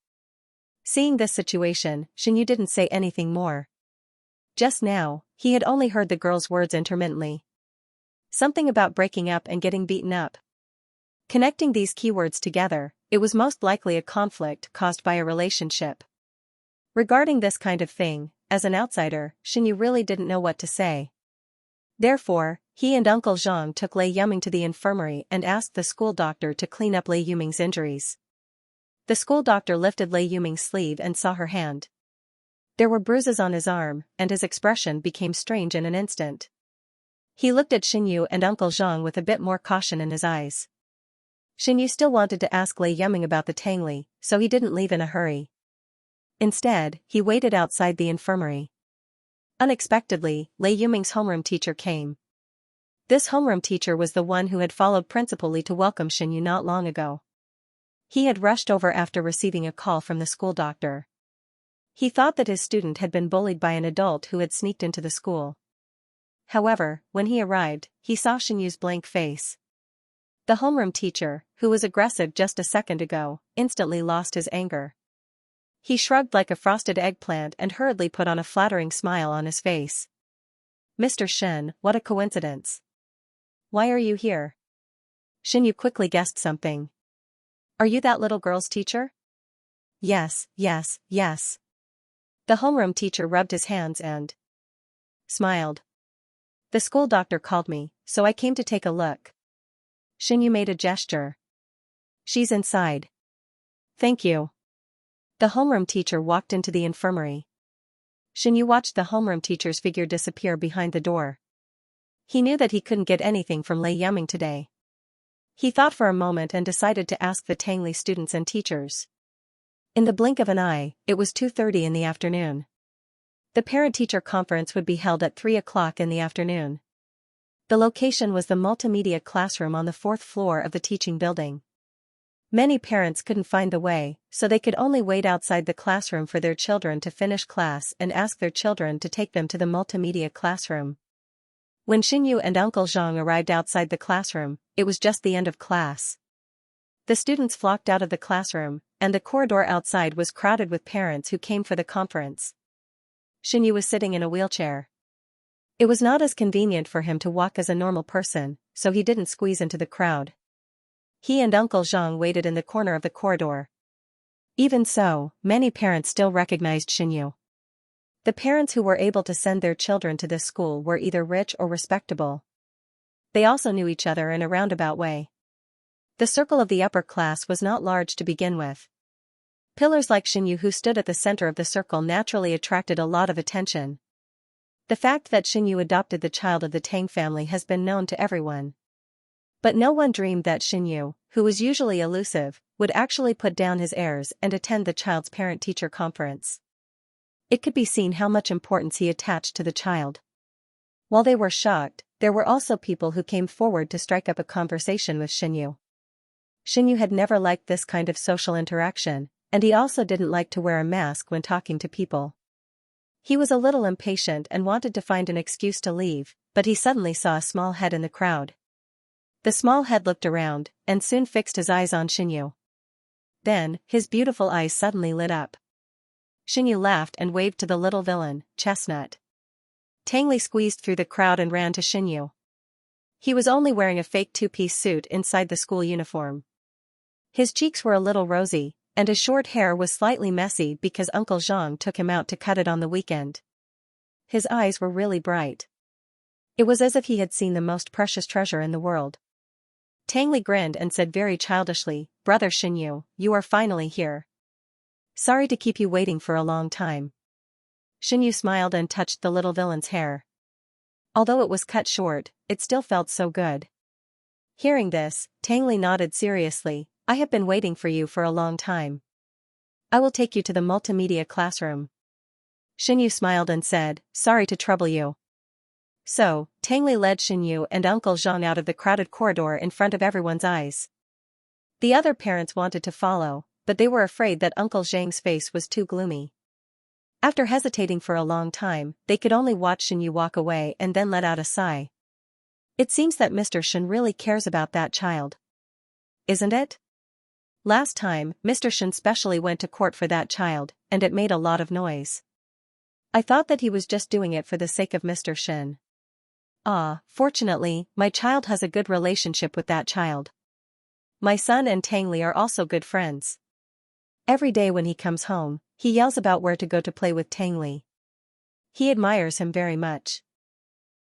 Seeing this situation, Xianxia didn't say anything more. Just now, he had only heard the girl's words intermittently. Something about breaking up and getting beaten up. Connecting these keywords together, it was most likely a conflict caused by a relationship. Regarding this kind of thing, as an outsider, Xianxia really didn't know what to say. Therefore, he and Uncle Zhang took Lei Yuming to the infirmary and asked the school doctor to clean up Lei Yuming's injuries. The school doctor lifted Lei Yuming's sleeve and saw her hand. There were bruises on his arm, and his expression became strange in an instant. He looked at Xianxia and Uncle Zhang with a bit more caution in his eyes. Xianxia still wanted to ask Lei Yuming about the Tangli, so he didn't leave in a hurry. Instead, he waited outside the infirmary. Unexpectedly, Lei Yuming's homeroom teacher came. This homeroom teacher was the one who had followed Principal Li to welcome Xianxia not long ago. He had rushed over after receiving a call from the school doctor. He thought that his student had been bullied by an adult who had sneaked into the school. However, when he arrived, he saw Xianxia's blank face. The homeroom teacher, who was aggressive just a second ago, instantly lost his anger. He shrugged like a frosted eggplant and hurriedly put on a flattering smile on his face. Mr. Shen, what a coincidence. Why are you here? Xianxia quickly guessed something. Are you that little girl's teacher? Yes, yes, yes. The homeroom teacher rubbed his hands and smiled. The school doctor called me, so I came to take a look. Xianxia made a gesture. She's inside. Thank you. The homeroom teacher walked into the infirmary. Xianxia watched the homeroom teacher's figure disappear behind the door. He knew that he couldn't get anything from Lei Yuming today. He thought for a moment and decided to ask the Tangli students and teachers. In the blink of an eye, it was 2:30 in the afternoon. The parent-teacher conference would be held at 3 o'clock in the afternoon. The location was the multimedia classroom on the 4th floor of the teaching building. Many parents couldn't find the way, so they could only wait outside the classroom for their children to finish class and ask their children to take them to the multimedia classroom. When Xianxia and Uncle Zhang arrived outside the classroom, it was just the end of class. The students flocked out of the classroom, and the corridor outside was crowded with parents who came for the conference. Xianxia was sitting in a wheelchair. It was not as convenient for him to walk as a normal person, so he didn't squeeze into the crowd. He and Uncle Zhang waited in the corner of the corridor. Even so, many parents still recognized Xianxia. The parents who were able to send their children to this school were either rich or respectable. They also knew each other in a roundabout way. The circle of the upper class was not large to begin with. Pillars like Xianxia who stood at the center of the circle naturally attracted a lot of attention. The fact that Xinyu adopted the child of the Tang family has been known to everyone. But no one dreamed that Xinyu, who was usually elusive, would actually put down his airs and attend the child's parent-teacher conference. It could be seen how much importance he attached to the child. While they were shocked, there were also people who came forward to strike up a conversation with Xinyu. Xinyu had never liked this kind of social interaction, and he also didn't like to wear a mask when talking to people. He was a little impatient and wanted to find an excuse to leave, but he suddenly saw a small head in the crowd. The small head looked around, and soon fixed his eyes on Xinyu. Then, his beautiful eyes suddenly lit up. Xinyu laughed and waved to the little villain, Chestnut. Tang Li squeezed through the crowd and ran to Xinyu. He was only wearing a fake two-piece suit inside the school uniform. His cheeks were a little rosy, and his short hair was slightly messy because Uncle Zhang took him out to cut it on the weekend. His eyes were really bright. It was as if he had seen the most precious treasure in the world. Tang Li grinned and said very childishly, "Brother Xinyu, you are finally here. Sorry to keep you waiting for a long time." Xinyu smiled and touched the little villain's hair. Although it was cut short, it still felt so good. Hearing this, Tang Li nodded seriously, "I have been waiting for you for a long time. I will take you to the multimedia classroom." Xinyu smiled and said, "Sorry to trouble you." So, Tang Li led Xinyu and Uncle Zhang out of the crowded corridor in front of everyone's eyes. The other parents wanted to follow, but they were afraid that Uncle Zhang's face was too gloomy. After hesitating for a long time, they could only watch Xinyu walk away and then let out a sigh. It seems that Mr. Shen really cares about that child. Isn't it? Last time, Mr. Shen specially went to court for that child, and it made a lot of noise. I thought that he was just doing it for the sake of Mr. Shen. Fortunately, my child has a good relationship with that child. My son and Tang Li are also good friends. Every day when he comes home, he yells about where to go to play with Tang Li. He admires him very much.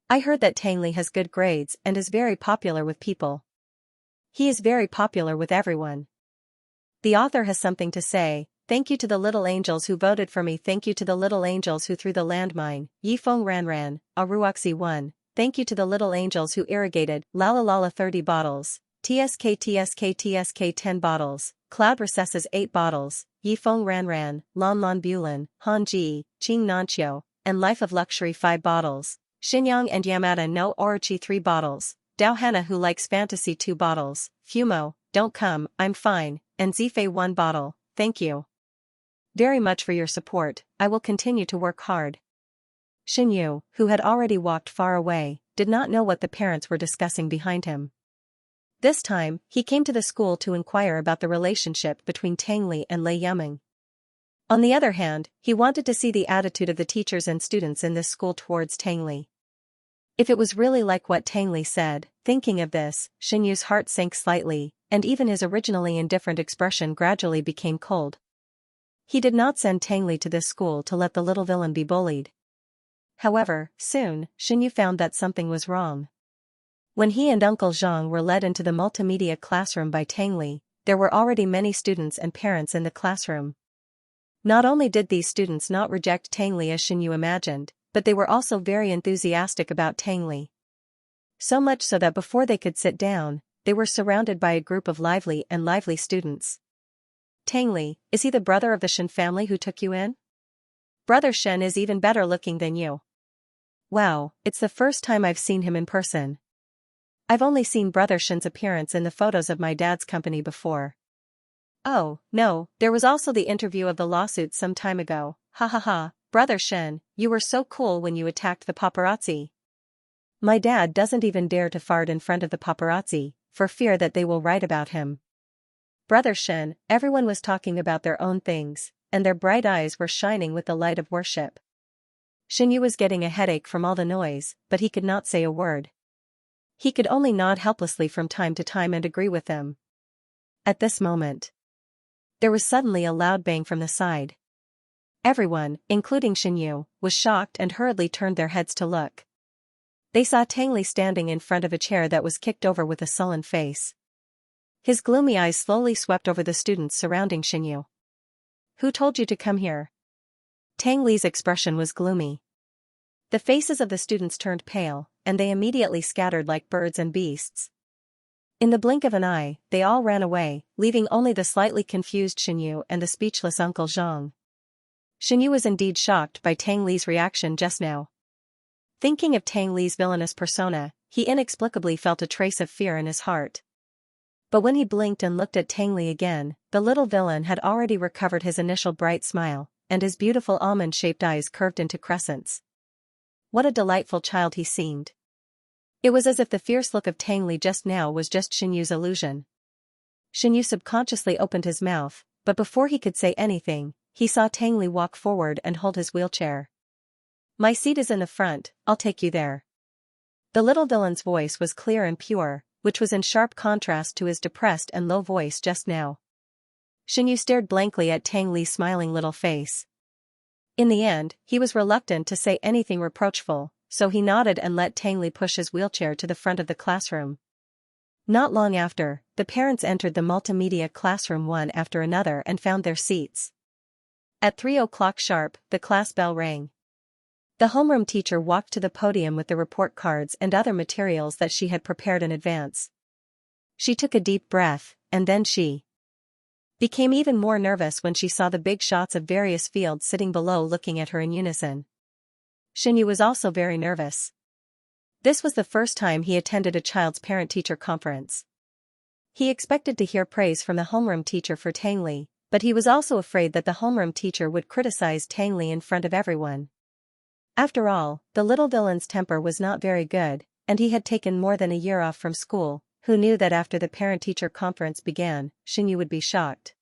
I heard that Tang Li has good grades and is very popular with people. He is very popular with everyone. The author has something to say. Thank you to the little angels who voted for me. Thank you to the little angels who threw the landmine. Yifeng Ranran, Aruoxi 1. Thank you to the little angels who irrigated. Lala 30 bottles. TSK 10 bottles. Cloud Recesses 8 bottles. Yifeng Ranran, Lan Bulan, Hanji, Qing Nanqiu, and Life of Luxury 5 bottles. Xinyang and Yamada no Orochi 3 bottles. Dao Hana who likes fantasy 2 bottles. Fumo, don't come, I'm fine, and Zifei 1 bottle. Thank you very much for your support. I will continue to work hard. Xinyu, who had already walked far away, did not know what the parents were discussing behind him. This time, he came to the school to inquire about the relationship between Tang Li and Lei Yuming. On the other hand, he wanted to see the attitude of the teachers and students in this school towards Tang Li. If it was really like what Tang Li said, thinking of this, Xinyu's heart sank slightly, and even his originally indifferent expression gradually became cold. He did not send Tang Li to this school to let the little villain be bullied. However, soon, Xinyu found that something was wrong. When he and Uncle Zhang were led into the multimedia classroom by Tang Li, there were already many students and parents in the classroom. Not only did these students not reject Tang Li as Xinyu imagined, but they were also very enthusiastic about Tang Li. So much so that before they could sit down, they were surrounded by a group of lively students. Tang Li, is he the brother of the Shen family who took you in? Brother Shen is even better looking than you. Wow, it's the first time I've seen him in person. I've only seen Brother Shen's appearance in the photos of my dad's company before. Oh, no, there was also the interview of the lawsuit some time ago. Ha ha ha, Brother Shen, you were so cool when you attacked the paparazzi. My dad doesn't even dare to fart in front of the paparazzi, for fear that they will write about him. Brother Shen, everyone was talking about their own things, and their bright eyes were shining with the light of worship. Xinyu was getting a headache from all the noise, but he could not say a word. He could only nod helplessly from time to time and agree with them. At this moment, there was suddenly a loud bang from the side. Everyone, including Xinyu, was shocked and hurriedly turned their heads to look. They saw Tang Li standing in front of a chair that was kicked over with a sullen face. His gloomy eyes slowly swept over the students surrounding Xinyu. Who told you to come here? Tang Li's expression was gloomy. The faces of the students turned pale, and they immediately scattered like birds and beasts. In the blink of an eye, they all ran away, leaving only the slightly confused Xinyu and the speechless Uncle Zhang. Xinyu was indeed shocked by Tang Li's reaction just now. Thinking of Tang Li's villainous persona, he inexplicably felt a trace of fear in his heart. But when he blinked and looked at Tang Li again, the little villain had already recovered his initial bright smile, and his beautiful almond-shaped eyes curved into crescents. What a delightful child he seemed. It was as if the fierce look of Tang Li just now was just Xinyu's illusion. Xinyu subconsciously opened his mouth, but before he could say anything, he saw Tang Li walk forward and hold his wheelchair. "My seat is in the front, I'll take you there." The little villain's voice was clear and pure, which was in sharp contrast to his depressed and low voice just now. Xinyu stared blankly at Tang Li's smiling little face. In the end, he was reluctant to say anything reproachful, so he nodded and let Tang Li push his wheelchair to the front of the classroom. Not long after, the parents entered the multimedia classroom one after another and found their seats. At 3 o'clock sharp, the class bell rang. The homeroom teacher walked to the podium with the report cards and other materials that she had prepared in advance. She took a deep breath, and then she became even more nervous when she saw the big shots of various fields sitting below looking at her in unison. Xinyu was also very nervous. This was the first time he attended a child's parent-teacher conference. He expected to hear praise from the homeroom teacher for Tang Li, but he was also afraid that the homeroom teacher would criticize Tang Li in front of everyone. After all, the little villain's temper was not very good, and he had taken more than a year off from school. Who knew that after the parent-teacher conference began, Xinyu would be shocked?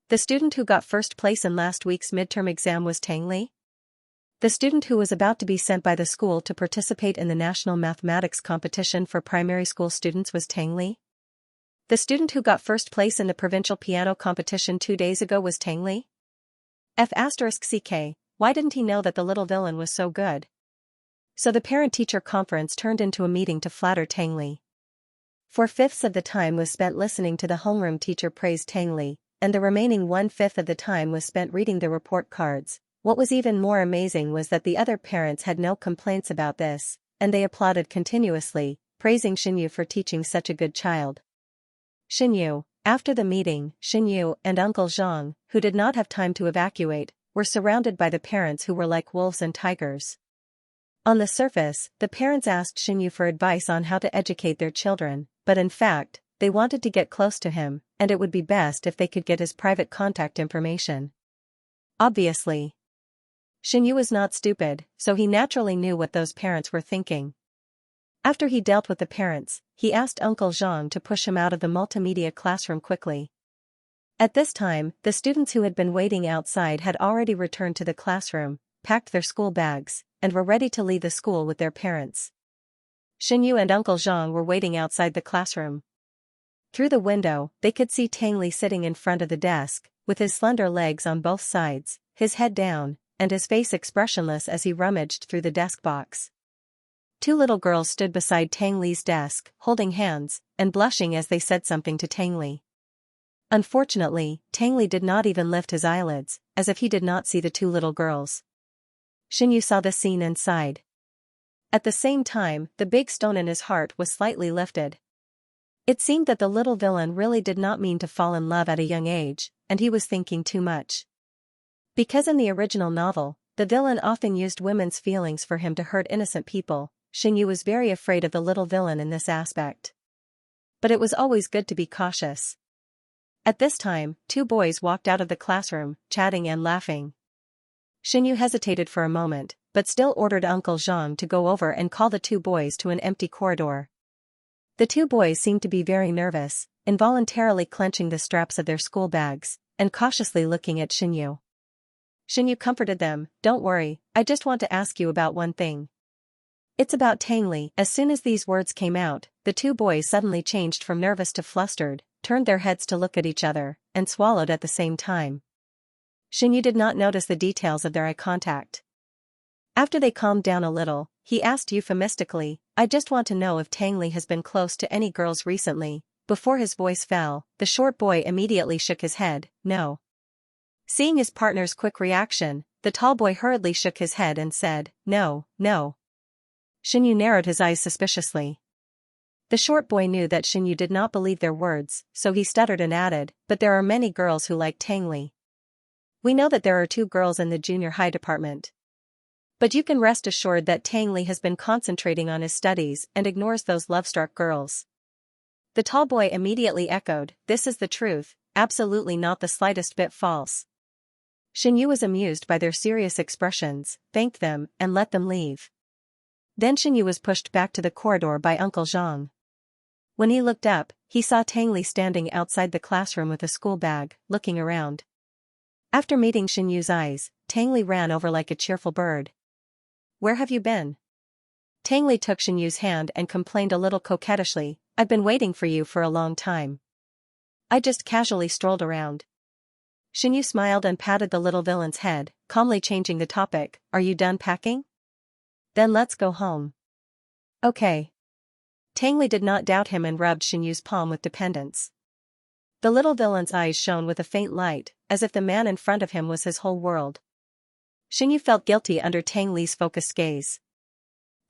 The student who got first place in last week's midterm exam was Tang Li? The student who was about to be sent by the school to participate in the national mathematics competition for primary school students was Tang Li? The student who got first place in the provincial piano competition 2 days ago was Tang Li? *CK, why didn't he know that the little villain was so good? So the parent-teacher conference turned into a meeting to flatter Tang Li. 4/5 of the time was spent listening to the homeroom teacher praise Tang Li, and the remaining 1/5 of the time was spent reading the report cards. What was even more amazing was that the other parents had no complaints about this, and they applauded continuously, praising Xinyu for teaching such a good child. After the meeting, Xinyu and Uncle Zhang, who did not have time to evacuate, were surrounded by the parents who were like wolves and tigers. On the surface, the parents asked Xinyu for advice on how to educate their children, but in fact, they wanted to get close to him, and it would be best if they could get his private contact information. Obviously, Xinyu was not stupid, so he naturally knew what those parents were thinking. After he dealt with the parents, he asked Uncle Zhang to push him out of the multimedia classroom quickly. At this time, the students who had been waiting outside had already returned to the classroom, packed their school bags, and were ready to leave the school with their parents. Xinyu and Uncle Zhang were waiting outside the classroom. Through the window, they could see Tang Li sitting in front of the desk, with his slender legs on both sides, his head down, and his face expressionless as he rummaged through the desk box. 2 little girls stood beside Tang Li's desk, holding hands, and blushing as they said something to Tang Li. Unfortunately, Tang Li did not even lift his eyelids, as if he did not see the 2 little girls. Xinyu saw the scene and sighed. At the same time, the big stone in his heart was slightly lifted. It seemed that the little villain really did not mean to fall in love at a young age, and he was thinking too much. Because in the original novel, the villain often used women's feelings for him to hurt innocent people, Xinyu was very afraid of the little villain in this aspect. But it was always good to be cautious. At this time, 2 boys walked out of the classroom, chatting and laughing. Xinyu hesitated for a moment, but still ordered Uncle Zhang to go over and call the 2 boys to an empty corridor. The 2 boys seemed to be very nervous, involuntarily clenching the straps of their school bags, and cautiously looking at Xinyu. Xinyu comforted them, "Don't worry, I just want to ask you about one thing. It's about Tang Li." As soon as these words came out, the 2 boys suddenly changed from nervous to flustered, turned their heads to look at each other, and swallowed at the same time. Xinyu did not notice the details of their eye contact. After they calmed down a little, he asked euphemistically, "I just want to know if Tang Li has been close to any girls recently." Before his voice fell, the short boy immediately shook his head, "No." Seeing his partner's quick reaction, The tall boy hurriedly shook his head and said, "No, no." Xinyu narrowed his eyes suspiciously. The short boy knew that Xinyu did not believe their words, so he stuttered and added, "But there are many girls who like Tang Li. We know that there are 2 girls in the junior high department. But you can rest assured that Tang Li has been concentrating on his studies and ignores those love-struck girls." The tall boy immediately echoed, "This is the truth, absolutely not the slightest bit false." Xinyu was amused by their serious expressions, thanked them, and let them leave. Then Xinyu was pushed back to the corridor by Uncle Zhang. When he looked up, he saw Tang Li standing outside the classroom with a school bag, looking around. After meeting Xinyu's eyes, Tang Li ran over like a cheerful bird. "Where have you been?" Tang Li took Xinyu's hand and complained a little coquettishly, "I've been waiting for you for a long time. I just casually strolled around." Xinyu smiled and patted the little villain's head, calmly changing the topic, "Are you done packing? Then let's go home." "Okay." Tang Li did not doubt him and rubbed Xinyu's palm with dependence. The little villain's eyes shone with a faint light, as if the man in front of him was his whole world. Xinyu felt guilty under Tang Li's focused gaze.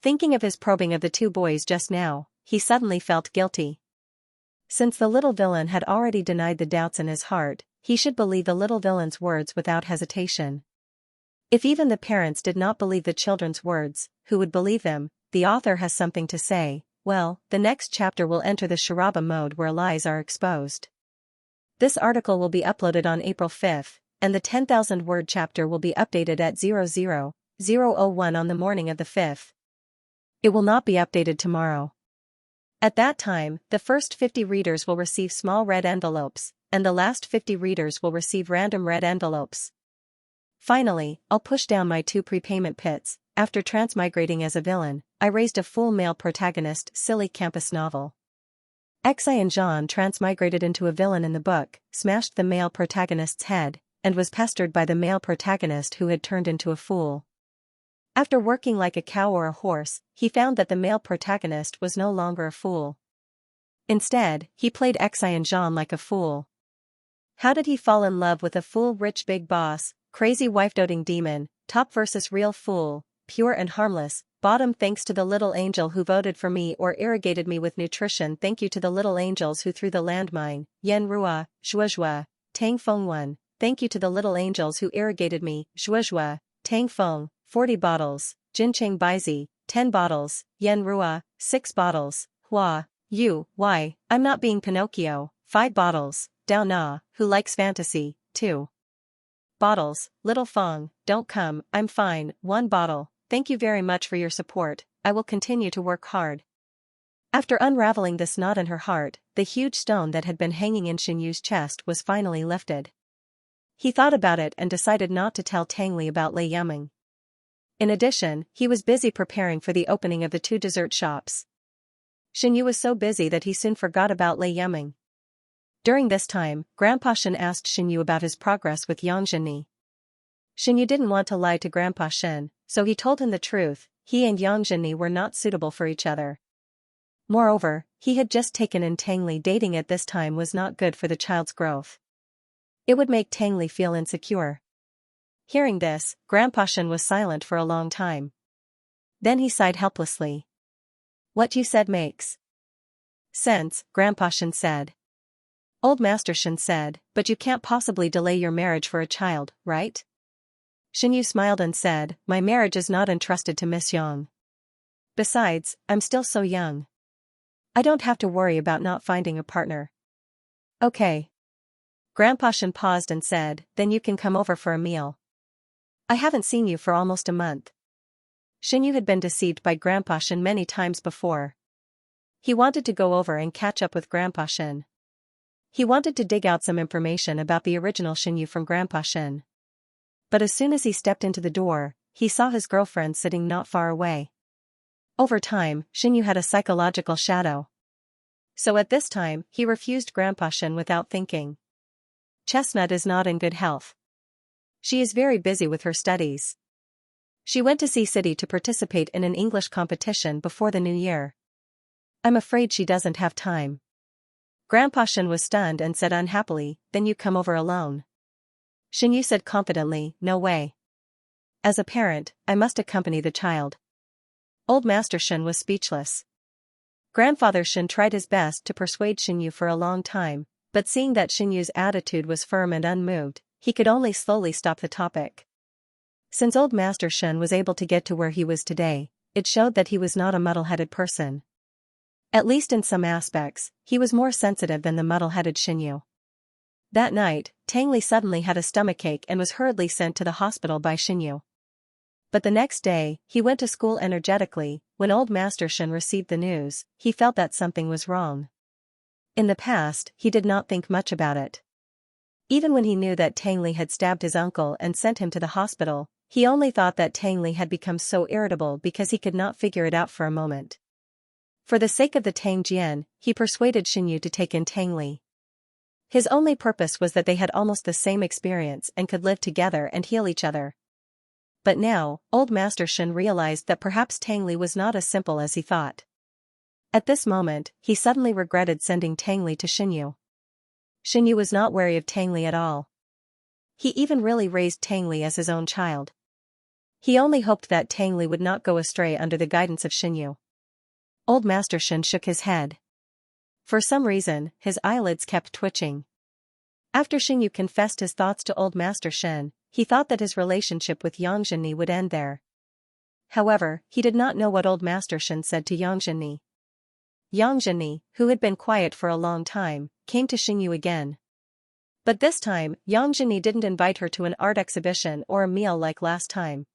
Thinking of his probing of the 2 boys just now, he suddenly felt guilty. Since the little villain had already denied the doubts in his heart, he should believe the little villain's words without hesitation. If even the parents did not believe the children's words, who would believe them? The author has something to say. Well, the next chapter will enter the charaba mode where lies are exposed. This article will be uploaded on April 5th, and the 10,000 word chapter will be updated at 00:01 on the morning of the 5th. It will not be updated tomorrow. At that time, the first 50 readers will receive small red envelopes, and the last 50 readers will receive random red envelopes. Finally, I'll push down my 2 prepayment pits. After transmigrating as a villain, I raised a full male protagonist silly campus novel. Xianxia transmigrated into a villain in the book, smashed the male protagonist's head, and was pestered by the male protagonist who had turned into a fool. After working like a cow or a horse, he found that the male protagonist was no longer a fool. Instead, he played Xianxia like a fool. How did he fall in love with a fool rich big boss, crazy wife-doting demon, top versus real fool, pure and harmless, bottom? Thanks to the little angel who voted for me or irrigated me with nutrition. Thank you to the little angels who threw the landmine, Yen Rua, Zhuozhua, Tang Feng 1. Thank you to the little angels who irrigated me, Zhuozhua, Tang Feng, 40 bottles, Jincheng Baizi, 10 bottles, Yen Rua, 6 bottles, Hua, Yu, why, I'm not being Pinocchio, 5 bottles, Dao Na, who likes fantasy, 2 bottles, Little Feng, don't come, I'm fine, 1 bottle. Thank you very much for your support, I will continue to work hard. After unraveling this knot in her heart, the huge stone that had been hanging in Xinyu's chest was finally lifted. He thought about it and decided not to tell Tang Li about Lei Yuming. In addition, he was busy preparing for the opening of the 2 dessert shops. Xinyu was so busy that he soon forgot about Lei Yuming. During this time, Grandpa Shen asked Xinyu about his progress with Yang Zhenni. Xinyu didn't want to lie to Grandpa Shen, so he told him the truth. He and Yang Zhenni were not suitable for each other. Moreover, he had just taken in Tang Li. Dating at this time was not good for the child's growth. It would make Tang Li feel insecure. Hearing this, Grandpa Shen was silent for a long time. Then he sighed helplessly. What you said makes sense, Grandpa Shen said. Old Master Shen said, but you can't possibly delay your marriage for a child, right? Xinyu smiled and said, my marriage is not entrusted to Miss Yang. Besides, I'm still so young. I don't have to worry about not finding a partner. Okay. Grandpa Shen paused and said, then you can come over for a meal. I haven't seen you for almost a month. Xinyu had been deceived by Grandpa Shen many times before. He wanted to go over and catch up with Grandpa Shen. He wanted to dig out some information about the original Xinyu from Grandpa Shen. But as soon as he stepped into the door, he saw his girlfriend sitting not far away. Over time, Xinyu had a psychological shadow. So at this time, he refused Grandpa Shen without thinking. Chestnut is not in good health. She is very busy with her studies. She went to Sea City to participate in an English competition before the new year. I'm afraid she doesn't have time. Grandpa Shen was stunned and said unhappily, then you come over alone. Xinyu said confidently, no way. As a parent, I must accompany the child. Old Master Shen was speechless. Grandfather Shen tried his best to persuade Xinyu for a long time, but seeing that Xinyu's attitude was firm and unmoved, he could only slowly stop the topic. Since Old Master Shen was able to get to where he was today, it showed that he was not a muddle-headed person. At least in some aspects, he was more sensitive than the muddle-headed Xinyu. That night, Tang Li suddenly had a stomachache and was hurriedly sent to the hospital by Xinyu. But the next day, he went to school energetically. When Old Master Shen received the news, he felt that something was wrong. In the past, he did not think much about it. Even when he knew that Tang Li had stabbed his uncle and sent him to the hospital, he only thought that Tang Li had become so irritable because he could not figure it out for a moment. For the sake of the Tang Jian, he persuaded Xinyu to take in Tang Li. His only purpose was that they had almost the same experience and could live together and heal each other. But now, Old Master Shen realized that perhaps Tang Li was not as simple as he thought. At this moment, he suddenly regretted sending Tang Li to Xinyu. Xinyu was not wary of Tang Li at all. He even really raised Tang Li as his own child. He only hoped that Tang Li would not go astray under the guidance of Xinyu. Old Master Shen shook his head. For some reason, his eyelids kept twitching. After Xinyu confessed his thoughts to Old Master Shen, he thought that his relationship with Yang Zhenni would end there. However, he did not know what Old Master Shen said to Yang Zhenni. Yang Zhenni, who had been quiet for a long time, came to Xinyu again. But this time, Yang Zhenni didn't invite her to an art exhibition or a meal like last time.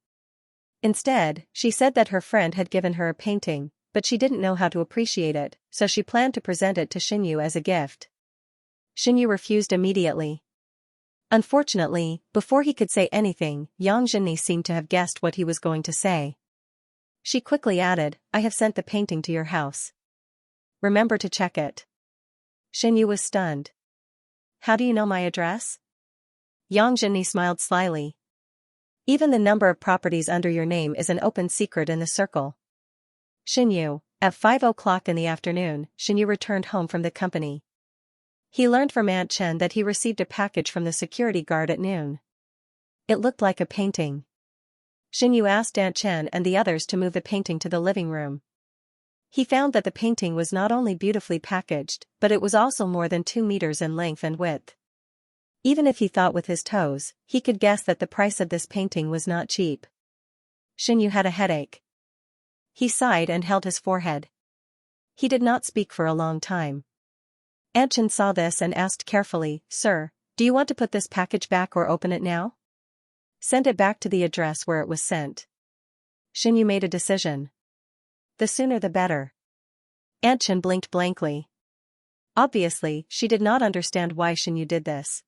Instead, she said that her friend had given her a painting, but she didn't know how to appreciate it, so she planned to present it to Xinyu as a gift. Xinyu refused immediately. Unfortunately, before he could say anything, Yang Zhenni seemed to have guessed what he was going to say. She quickly added, "I have sent the painting to your house. Remember to check it." Xinyu was stunned. "How do you know my address?" Yang Zhenni smiled slyly. "Even the number of properties under your name is an open secret in the circle." Xinyu, at 5 o'clock in the afternoon, Xinyu returned home from the company. He learned from Aunt Chen that he received a package from the security guard at noon. It looked like a painting. Xinyu asked Aunt Chen and the others to move the painting to the living room. He found that the painting was not only beautifully packaged, but it was also more than 2 meters in length and width. Even if he thought with his toes, he could guess that the price of this painting was not cheap. Xinyu had a headache. He sighed and held his forehead. He did not speak for a long time. Aunt Chen saw this and asked carefully, "Sir, do you want to put this package back or open it now?" "Send it back to the address where it was sent." Xinyu made a decision. The sooner the better. Aunt Chen blinked blankly. Obviously, she did not understand why Xinyu did this.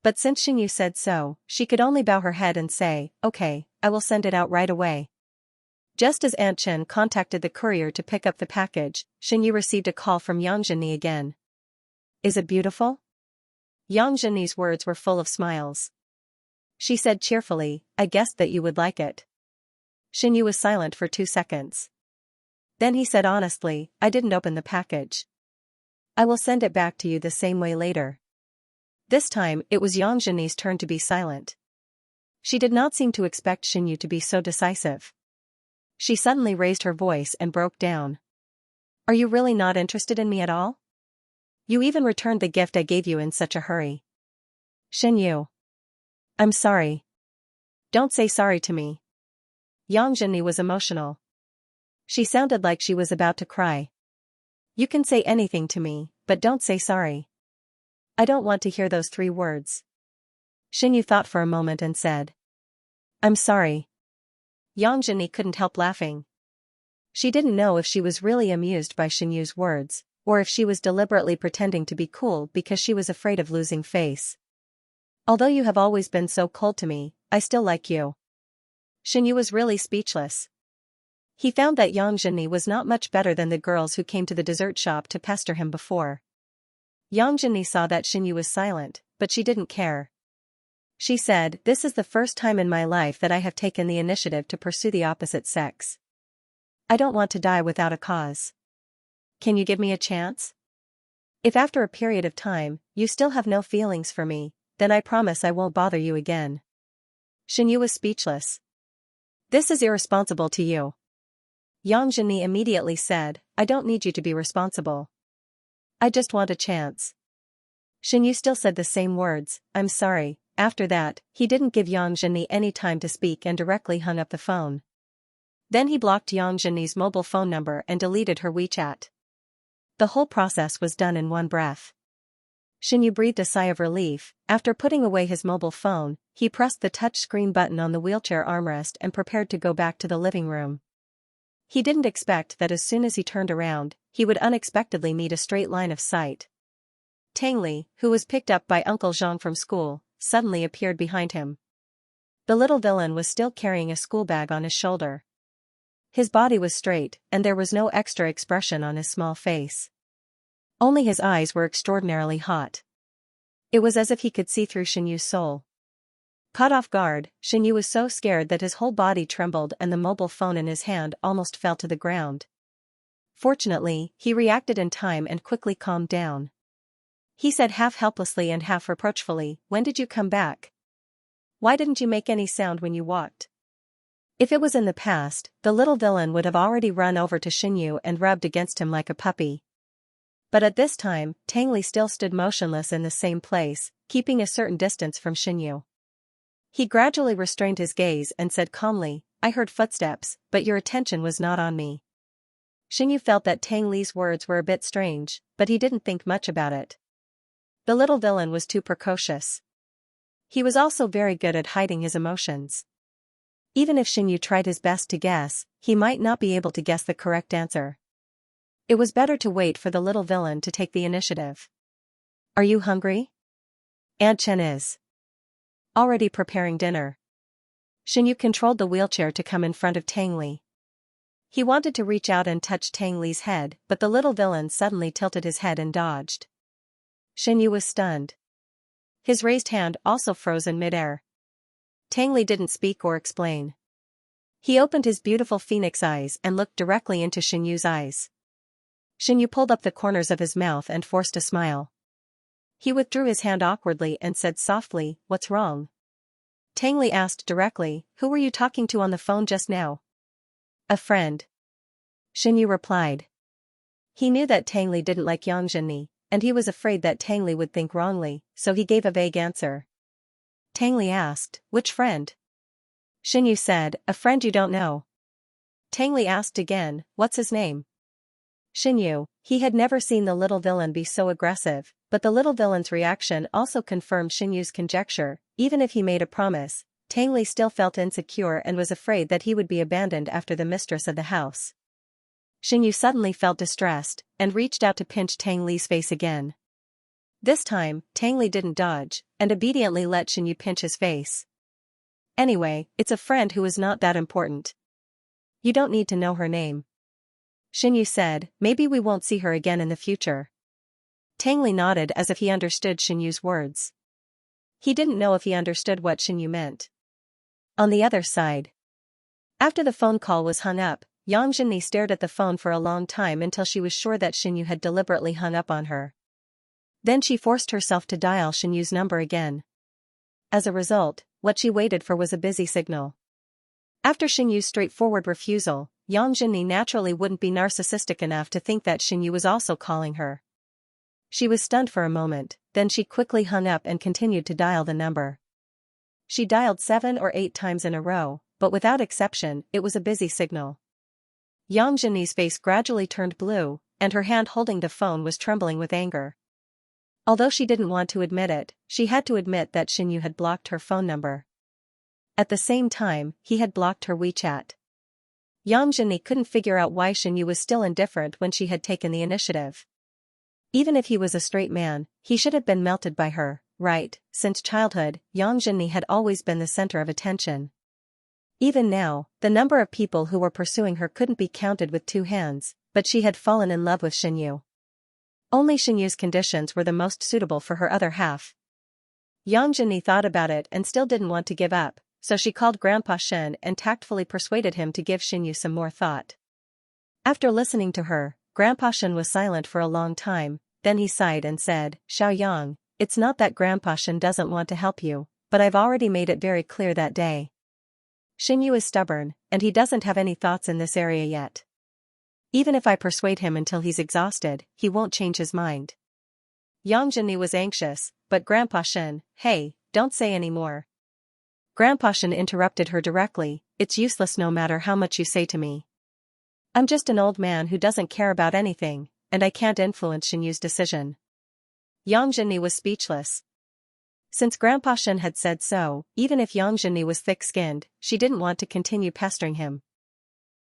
But since Xinyu said so, she could only bow her head and say, "Okay, I will send it out right away." Just as Aunt Chen contacted the courier to pick up the package, Xinyu received a call from Yang Zhenni again. "Is it beautiful?" Yang Zhenni's words were full of smiles. She said cheerfully, "I guessed that you would like it." Xinyu was silent for 2 seconds. Then he said honestly, "I didn't open the package. I will send it back to you the same way later." This time, it was Yang Zhenni's turn to be silent. She did not seem to expect Xinyu to be so decisive. She suddenly raised her voice and broke down. "Are you really not interested in me at all? You even returned the gift I gave you in such a hurry." "Xinyu. I'm sorry." "Don't say sorry to me." Yang Zhenni was emotional. She sounded like she was about to cry. "You can say anything to me, but don't say sorry." "I don't want to hear those 3 words." Xinyu thought for a moment and said, "I'm sorry." Yang Zhenni couldn't help laughing. She didn't know if she was really amused by Xinyu's words, or if she was deliberately pretending to be cool because she was afraid of losing face. "Although you have always been so cold to me, I still like you." Xinyu was really speechless. He found that Yang Zhenni was not much better than the girls who came to the dessert shop to pester him before. Yang Zhenni saw that Xinyu was silent, but she didn't care. She said, "This is the first time in my life that I have taken the initiative to pursue the opposite sex. I don't want to die without a cause. Can you give me a chance? If after a period of time, you still have no feelings for me, then I promise I won't bother you again." Xinyu was speechless. This is irresponsible to you. Yang Zhenyi immediately said, I don't need you to be responsible. I just want a chance. Xinyu still said the same words, I'm sorry. After that, he didn't give Yang Zhenyi any time to speak and directly hung up the phone. Then he blocked Yang Zhenyi's mobile phone number and deleted her WeChat. The whole process was done in one breath. Xinyu breathed a sigh of relief. After putting away his mobile phone, he pressed the touchscreen button on the wheelchair armrest and prepared to go back to the living room. He didn't expect that as soon as he turned around, he would unexpectedly meet a straight line of sight. Tang Li, who was picked up by Uncle Zhang from school, suddenly appeared behind him. The little villain was still carrying a school bag on his shoulder. His body was straight, and there was no extra expression on his small face. Only his eyes were extraordinarily hot. It was as if he could see through Xinyu's soul. Caught off guard, Xinyu was so scared that his whole body trembled and the mobile phone in his hand almost fell to the ground. Fortunately, he reacted in time and quickly calmed down. He said half helplessly and half reproachfully, When did you come back? Why didn't you make any sound when you walked? If it was in the past, the little villain would have already run over to Xinyu and rubbed against him like a puppy. But at this time, Tang Li still stood motionless in the same place, keeping a certain distance from Xinyu. He gradually restrained his gaze and said calmly, I heard footsteps, but your attention was not on me. Xinyu felt that Tang Li's words were a bit strange, but he didn't think much about it. The little villain was too precocious. He was also very good at hiding his emotions. Even if Xinyu tried his best to guess, he might not be able to guess the correct answer. It was better to wait for the little villain to take the initiative. Are you hungry? Aunt Chen is already preparing dinner. Xinyu controlled the wheelchair to come in front of Tang Li. He wanted to reach out and touch Tang Li's head, but the little villain suddenly tilted his head and dodged. Xinyu was stunned. His raised hand also froze in midair. Tang Li didn't speak or explain. He opened his beautiful phoenix eyes and looked directly into Xinyu's eyes. Xinyu pulled up the corners of his mouth and forced a smile. He withdrew his hand awkwardly and said softly, What's wrong? Tang Li asked directly, Who were you talking to on the phone just now? A friend. Xinyu replied. He knew that Tang Li didn't like Yang Zhenyi, and he was afraid that Tang Li would think wrongly, so he gave a vague answer. Tang Li asked, Which friend? Xinyu said, A friend you don't know. Tang Li asked again, What's his name? Xinyu, he had never seen the little villain be so aggressive, but the little villain's reaction also confirmed Xinyu's conjecture. Even if he made a promise, Tang Li still felt insecure and was afraid that he would be abandoned after the mistress of the house. Xinyu suddenly felt distressed, and reached out to pinch Tang Li's face again. This time, Tang Li didn't dodge, and obediently let Xinyu pinch his face. Anyway, it's a friend who is not that important. You don't need to know her name. Xinyu said, Maybe we won't see her again in the future. Tang Li nodded as if he understood Xinyu's words. He didn't know if he understood what Xinyu meant. On the other side. After the phone call was hung up, Yang Zhenyi stared at the phone for a long time until she was sure that Xinyu had deliberately hung up on her. Then she forced herself to dial Xinyu's number again. As a result, what she waited for was a busy signal. After Xinyu's straightforward refusal, Yang Zhenyi naturally wouldn't be narcissistic enough to think that Xinyu was also calling her. She was stunned for a moment, then she quickly hung up and continued to dial the number. She dialed 7 or 8 times in a row, but without exception, it was a busy signal. Yang Zhenyi's face gradually turned blue, and her hand holding the phone was trembling with anger. Although she didn't want to admit it, she had to admit that Xinyu had blocked her phone number. At the same time, he had blocked her WeChat. Yang Zhenyi couldn't figure out why Xinyu was still indifferent when she had taken the initiative. Even if he was a straight man, he should have been melted by her, right? Since childhood, Yang Zhenyi had always been the center of attention. Even now, the number of people who were pursuing her couldn't be counted with 2 hands, but she had fallen in love with Xinyu. Only Xinyu's conditions were the most suitable for her other half. Yang Zhenyi thought about it and still didn't want to give up, so she called Grandpa Shen and tactfully persuaded him to give Xinyu some more thought. After listening to her, Grandpa Shen was silent for a long time, then he sighed and said, Xiaoyang, it's not that Grandpa Shen doesn't want to help you, but I've already made it very clear that day. Xinyu is stubborn, and he doesn't have any thoughts in this area yet. Even if I persuade him until he's exhausted, he won't change his mind. Yang Zhenyi was anxious, but Grandpa Shen, hey, don't say any more. Grandpa Shen interrupted her directly, it's useless no matter how much you say to me. I'm just an old man who doesn't care about anything, and I can't influence Xinyu's decision. Yang Zhenyi was speechless. Since Grandpa Shen had said so, even if Yang Zhenyi was thick-skinned, she didn't want to continue pestering him.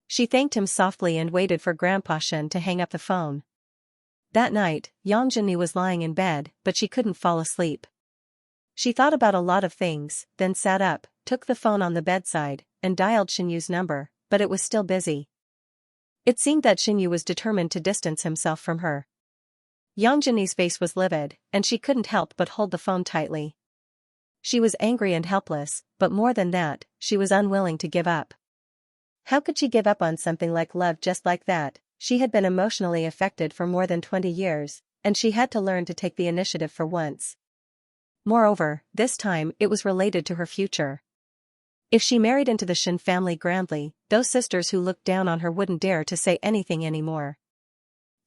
She thanked him softly and waited for Grandpa Shen to hang up the phone. That night, Yang Zhenyi was lying in bed, but she couldn't fall asleep. She thought about a lot of things, then sat up, took the phone on the bedside, and dialed Xinyu's number, but it was still busy. It seemed that Xinyu was determined to distance himself from her. Yang Zhenyi's face was livid, and she couldn't help but hold the phone tightly. She was angry and helpless, but more than that, she was unwilling to give up. How could she give up on something like love just like that? She had been emotionally affected for more than 20 years, and she had to learn to take the initiative for once. Moreover, this time it was related to her future. If she married into the Shen family grandly, those sisters who looked down on her wouldn't dare to say anything anymore.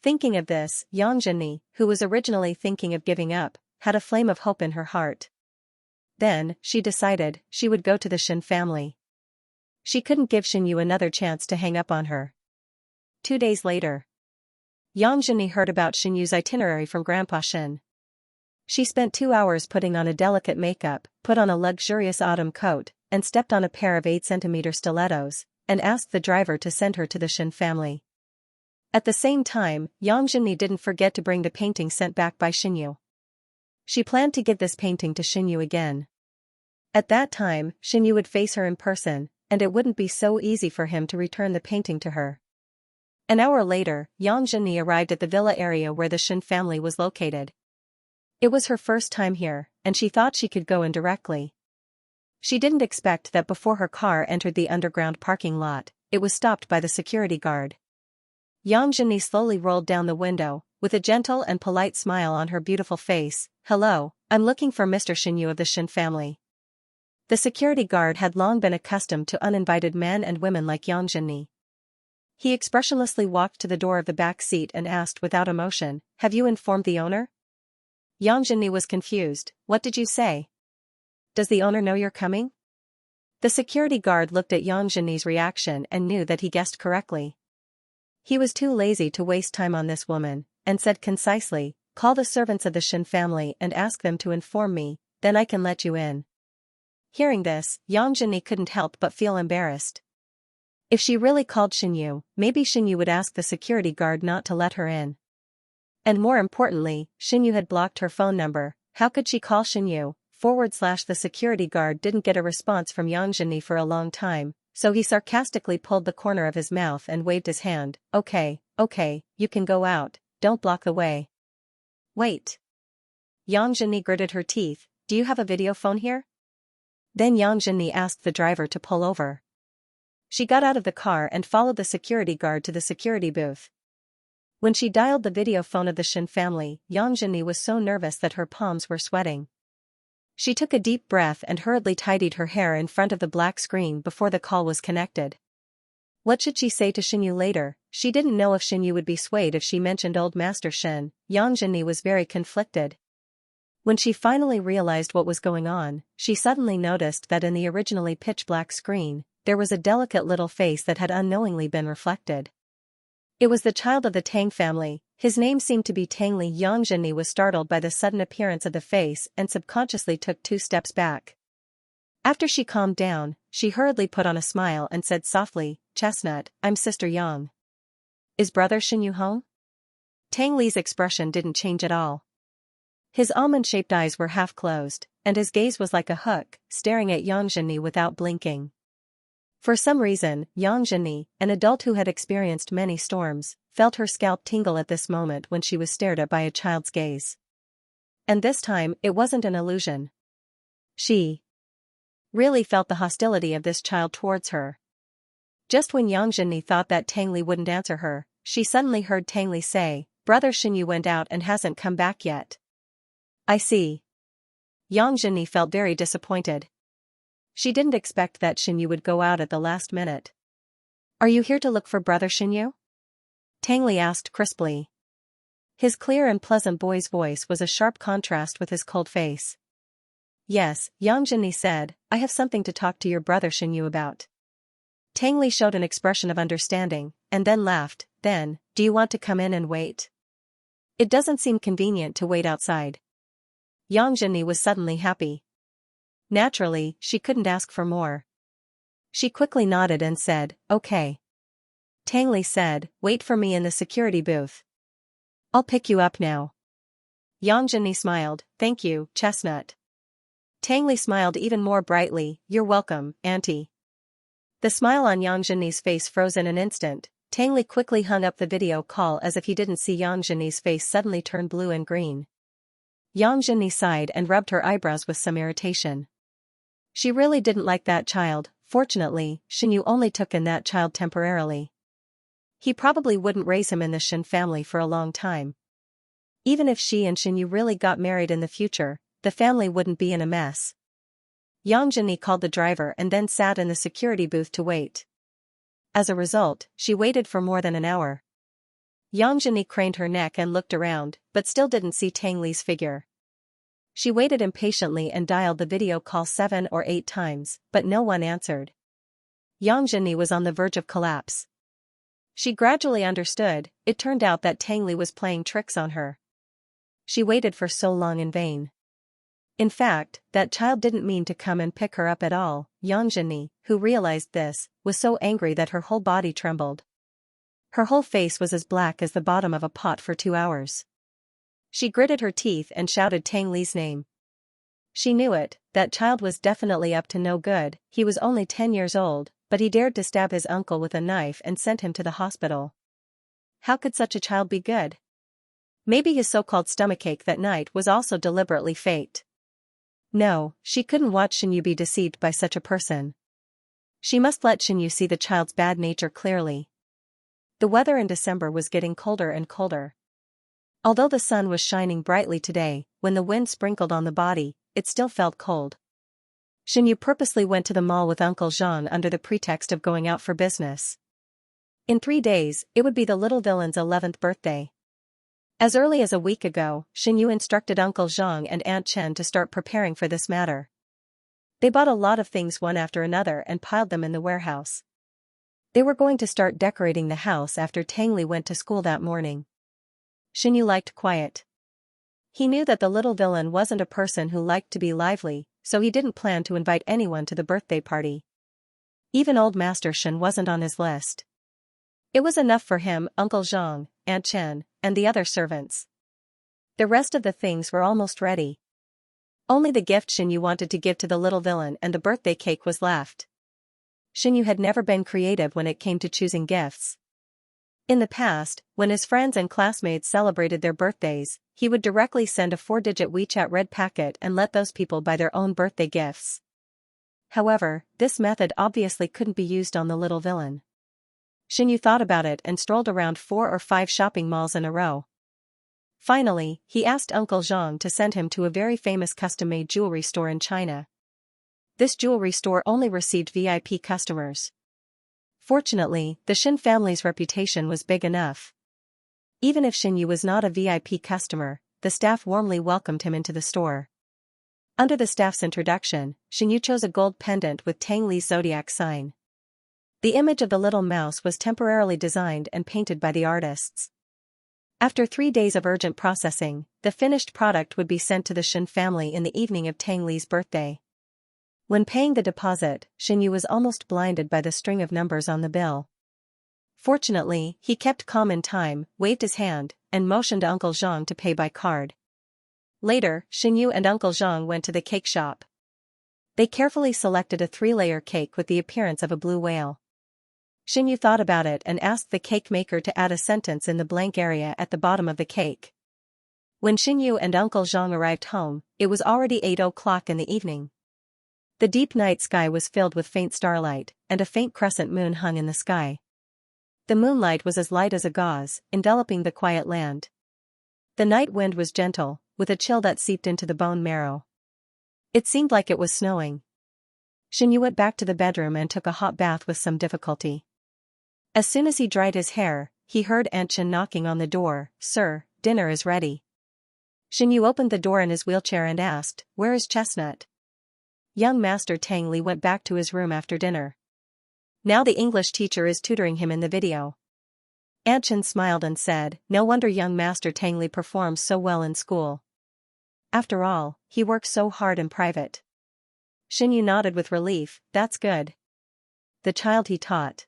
Thinking of this, Yang Zhenyi, who was originally thinking of giving up, had a flame of hope in her heart. Then, she decided, she would go to the Shen family. She couldn't give Xinyu another chance to hang up on her. 2 days later, Yang Zhenyi heard about Xinyu's itinerary from Grandpa Shen. She spent 2 hours putting on a delicate makeup, put on a luxurious autumn coat, and stepped on a pair of 8-centimeter stilettos, and asked the driver to send her to the Shen family. At the same time, Yang Zhenyi didn't forget to bring the painting sent back by Xinyu. She planned to give this painting to Xinyu again. At that time, Xinyu would face her in person, and it wouldn't be so easy for him to return the painting to her. An hour later, Yang Zhenyi arrived at the villa area where the Shen family was located. It was her first time here, and she thought she could go in directly. She didn't expect that before her car entered the underground parking lot, it was stopped by the security guard. Yang Zhenyi slowly rolled down the window, with a gentle and polite smile on her beautiful face. Hello, I'm looking for Mr. Xinyu of the Shen family. The security guard had long been accustomed to uninvited men and women like Yang Zhenyi. He expressionlessly walked to the door of the back seat and asked without emotion, have you informed the owner? Yang Zhenyi was confused. What did you say? Does the owner know you're coming? The security guard looked at Yang Zhenyi's reaction and knew that he guessed correctly. He was too lazy to waste time on this woman, and said concisely, call the servants of the Shen family and ask them to inform me, then I can let you in. Hearing this, Yang Zhenyi couldn't help but feel embarrassed. If she really called Xinyu, maybe Xinyu would ask the security guard not to let her in. And more importantly, Xinyu had blocked her phone number. How could she call Xinyu? The security guard didn't get a response from Yang Zhenyi for a long time, so he sarcastically pulled the corner of his mouth and waved his hand. Okay, you can go out, don't block the way. Wait. Yang Zhenyi gritted her teeth, do you have a video phone here? Then Yang Zhenyi asked the driver to pull over. She got out of the car and followed the security guard to the security booth. When she dialed the video phone of the Shen family, Yang Zhenyi was so nervous that her palms were sweating. She took a deep breath and hurriedly tidied her hair in front of the black screen before the call was connected. What should she say to Xinyu later? She didn't know if Xinyu would be swayed if she mentioned old Master Shen. Yang Zhenyi was very conflicted. When she finally realized what was going on, she suddenly noticed that in the originally pitch-black screen, there was a delicate little face that had unknowingly been reflected. It was the child of the Tang family. His name seemed to be Tang Li. Yang Zhenyi was startled by the sudden appearance of the face and subconsciously took 2 steps back. After she calmed down, she hurriedly put on a smile and said softly, Chestnut, I'm Sister Yang. Is Brother Xinyu home? Tang Li's expression didn't change at all. His almond-shaped eyes were half closed, and his gaze was like a hook, staring at Yang Zhenyi without blinking. For some reason, Yang Zhenyi, an adult who had experienced many storms, felt her scalp tingle at this moment when she was stared at by a child's gaze. And this time, it wasn't an illusion. She really felt the hostility of this child towards her. Just when Yang Zhenyi thought that Tang Li wouldn't answer her, she suddenly heard Tang Li say, Brother Xinyu went out and hasn't come back yet. I see. Yang Zhenyi felt very disappointed. She didn't expect that Xinyu would go out at the last minute. "Are you here to look for brother Xinyu?" Tang Li asked crisply. His clear and pleasant boy's voice was a sharp contrast with his cold face. "Yes," Yang Zhenni said, "I have something to talk to your brother Xinyu about." Tang Li showed an expression of understanding, and then laughed. "Then, do you want to come in and wait? It doesn't seem convenient to wait outside." Yang Zhenni was suddenly happy. Naturally, she couldn't ask for more. She quickly nodded and said, "Okay." Tang Li said, "Wait for me in the security booth. I'll pick you up now." Yang Zhenni smiled, "Thank you, Chestnut." Tang Li smiled even more brightly, "You're welcome, Auntie." The smile on Yang Zhenni's face froze in an instant. Tang Li quickly hung up the video call as if he didn't see Yang Zhenni's face suddenly turn blue and green. Yang Zhenni sighed and rubbed her eyebrows with some irritation. She really didn't like that child. Fortunately, Xinyu only took in that child temporarily. He probably wouldn't raise him in the Xin family for a long time. Even if she and Xinyu really got married in the future, the family wouldn't be in a mess. Yang Zhenni called the driver and then sat in the security booth to wait. As a result, she waited for more than an hour. Yang Zhenni craned her neck and looked around, but still didn't see Tang Li's figure. She waited impatiently and dialed the video call 7 or 8 times, but no one answered. Yang Zhenni was on the verge of collapse. She gradually understood. It turned out that Tang Li was playing tricks on her. She waited for so long in vain. In fact, that child didn't mean to come and pick her up at all. Yang Zhenni, who realized this, was so angry that her whole body trembled. Her whole face was as black as the bottom of a pot for 2 hours. She gritted her teeth and shouted Tang Li's name. She knew it, that child was definitely up to no good. He was only 10 years old, but he dared to stab his uncle with a knife and sent him to the hospital. How could such a child be good? Maybe his so-called stomachache that night was also deliberately faked. No, she couldn't watch Xinyu be deceived by such a person. She must let Xinyu see the child's bad nature clearly. The weather in December was getting colder and colder. Although the sun was shining brightly today, when the wind sprinkled on the body, it still felt cold. Xinyu purposely went to the mall with Uncle Zhang under the pretext of going out for business. In 3 days, it would be the little villain's 11th birthday. As early as a week ago, Xinyu instructed Uncle Zhang and Aunt Chen to start preparing for this matter. They bought a lot of things one after another and piled them in the warehouse. They were going to start decorating the house after Tang Li went to school that morning. Xinyu liked quiet. He knew that the little villain wasn't a person who liked to be lively, so he didn't plan to invite anyone to the birthday party. Even old Master Shen wasn't on his list. It was enough for him, Uncle Zhang, Aunt Chen, and the other servants. The rest of the things were almost ready. Only the gift Xinyu wanted to give to the little villain and the birthday cake was left. Xinyu had never been creative when it came to choosing gifts. In the past, when his friends and classmates celebrated their birthdays, he would directly send a 4-digit WeChat red packet and let those people buy their own birthday gifts. However, this method obviously couldn't be used on the little villain. Xinyu thought about it and strolled around 4 or 5 shopping malls in a row. Finally, he asked Uncle Zhang to send him to a very famous custom-made jewelry store in China. This jewelry store only received VIP customers. Fortunately, the Xin family's reputation was big enough. Even if Xinyu was not a VIP customer, the staff warmly welcomed him into the store. Under the staff's introduction, Xinyu chose a gold pendant with Tang Li's zodiac sign. The image of the little mouse was temporarily designed and painted by the artists. After 3 days of urgent processing, the finished product would be sent to the Xin family in the evening of Tang Li's birthday. When paying the deposit, Xinyu was almost blinded by the string of numbers on the bill. Fortunately, he kept calm in time, waved his hand, and motioned Uncle Zhang to pay by card. Later, Xinyu and Uncle Zhang went to the cake shop. They carefully selected a 3-layer cake with the appearance of a blue whale. Xinyu thought about it and asked the cake maker to add a sentence in the blank area at the bottom of the cake. When Xinyu and Uncle Zhang arrived home, it was already 8 o'clock in the evening. The deep night sky was filled with faint starlight, and a faint crescent moon hung in the sky. The moonlight was as light as a gauze, enveloping the quiet land. The night wind was gentle, with a chill that seeped into the bone marrow. It seemed like it was snowing. Xianyu went back to the bedroom and took a hot bath with some difficulty. As soon as he dried his hair, he heard Aunt Chen knocking on the door. "Sir, dinner is ready." Xianyu opened the door in his wheelchair and asked, "Where is Chestnut?" Young Master Tang Li went back to his room after dinner. Now the English teacher is tutoring him in the video. Aunt Chen smiled and said, "No wonder young Master Tang Li performs so well in school. After all, he works so hard in private." Xianyu nodded with relief. "That's good. The child he taught."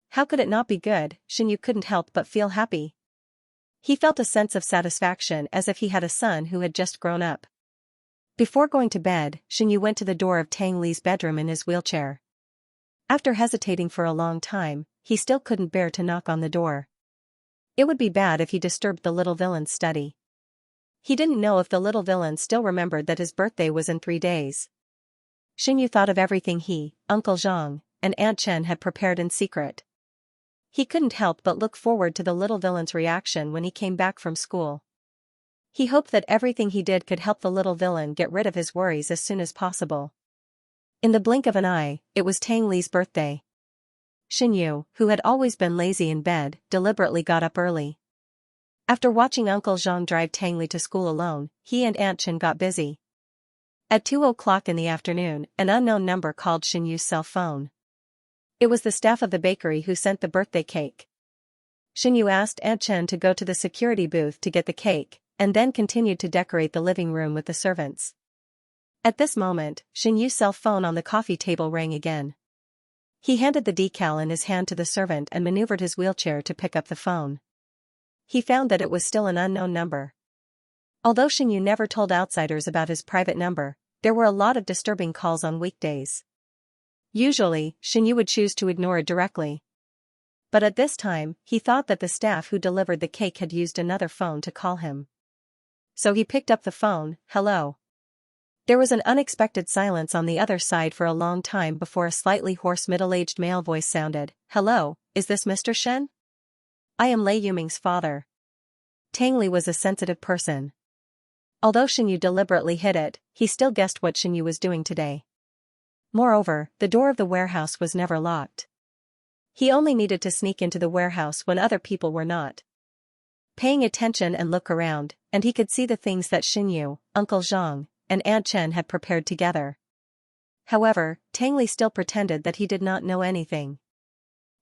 How could it not be good? Xianyu couldn't help but feel happy. He felt a sense of satisfaction as if he had a son who had just grown up. Before going to bed, Xianyu went to the door of Tang Li's bedroom in his wheelchair. After hesitating for a long time, he still couldn't bear to knock on the door. It would be bad if he disturbed the little villain's study. He didn't know if the little villain still remembered that his birthday was in 3 days. Xianyu thought of everything he, Uncle Zhang, and Aunt Chen had prepared in secret. He couldn't help but look forward to the little villain's reaction when he came back from school. He hoped that everything he did could help the little villain get rid of his worries as soon as possible. In the blink of an eye, it was Tang Li's birthday. Xianyu, who had always been lazy in bed, deliberately got up early. After watching Uncle Zhang drive Tang Li to school alone, he and Aunt Chen got busy. At 2 o'clock in the afternoon, an unknown number called Xianyu's cell phone. It was the staff of the bakery who sent the birthday cake. Xianyu asked Aunt Chen to go to the security booth to get the cake, and then continued to decorate the living room with the servants. At this moment, Xianyu's cell phone on the coffee table rang again. He handed the decal in his hand to the servant and maneuvered his wheelchair to pick up the phone. He found that it was still an unknown number. Although Xianyu never told outsiders about his private number, there were a lot of disturbing calls on weekdays. Usually, Xianyu would choose to ignore it directly. But at this time, he thought that the staff who delivered the cake had used another phone to call him. So he picked up the phone. "Hello." There was an unexpected silence on the other side for a long time before a slightly hoarse middle-aged male voice sounded. "Hello, is this Mr. Shen? I am Lei Yuming's father." Tang Li was a sensitive person. Although Xianyu deliberately hid it, he still guessed what Xianyu was doing today. Moreover, the door of the warehouse was never locked. He only needed to sneak into the warehouse when other people were not paying attention and look around, and he could see the things that Xianyu, Uncle Zhang, and Aunt Chen had prepared together. However, Tang Li still pretended that he did not know anything.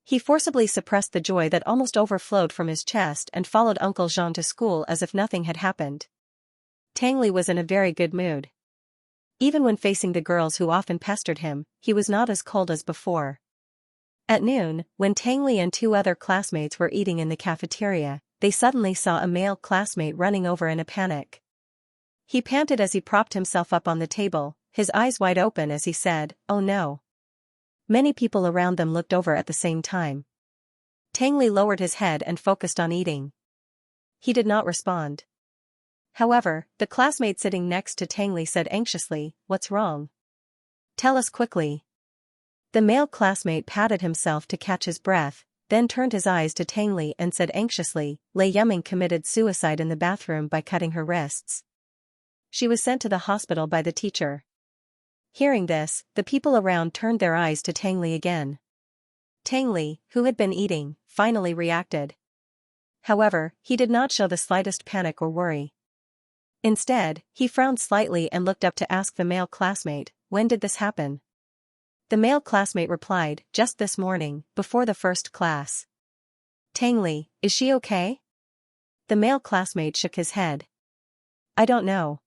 He forcibly suppressed the joy that almost overflowed from his chest and followed Uncle Zhang to school as if nothing had happened. Tang Li was in a very good mood. Even when facing the girls who often pestered him, he was not as cold as before. At noon, when Tang Li and 2 other classmates were eating in the cafeteria, they suddenly saw a male classmate running over in a panic. He panted as he propped himself up on the table, his eyes wide open as he said, "Oh no." Many people around them looked over at the same time. Tang Li lowered his head and focused on eating. He did not respond. However, the classmate sitting next to Tang Li said anxiously, "What's wrong? Tell us quickly." The male classmate patted himself to catch his breath, then turned his eyes to Tang Li and said anxiously, "Lei Yuming committed suicide in the bathroom by cutting her wrists. She was sent to the hospital by the teacher." Hearing this, the people around turned their eyes to Tang Li again. Tang Li, who had been eating, finally reacted. However, he did not show the slightest panic or worry. Instead, he frowned slightly and looked up to ask the male classmate, "When did this happen?" The male classmate replied, "Just this morning, before the first class." "Tang Li, is she okay?" The male classmate shook his head. "I don't know.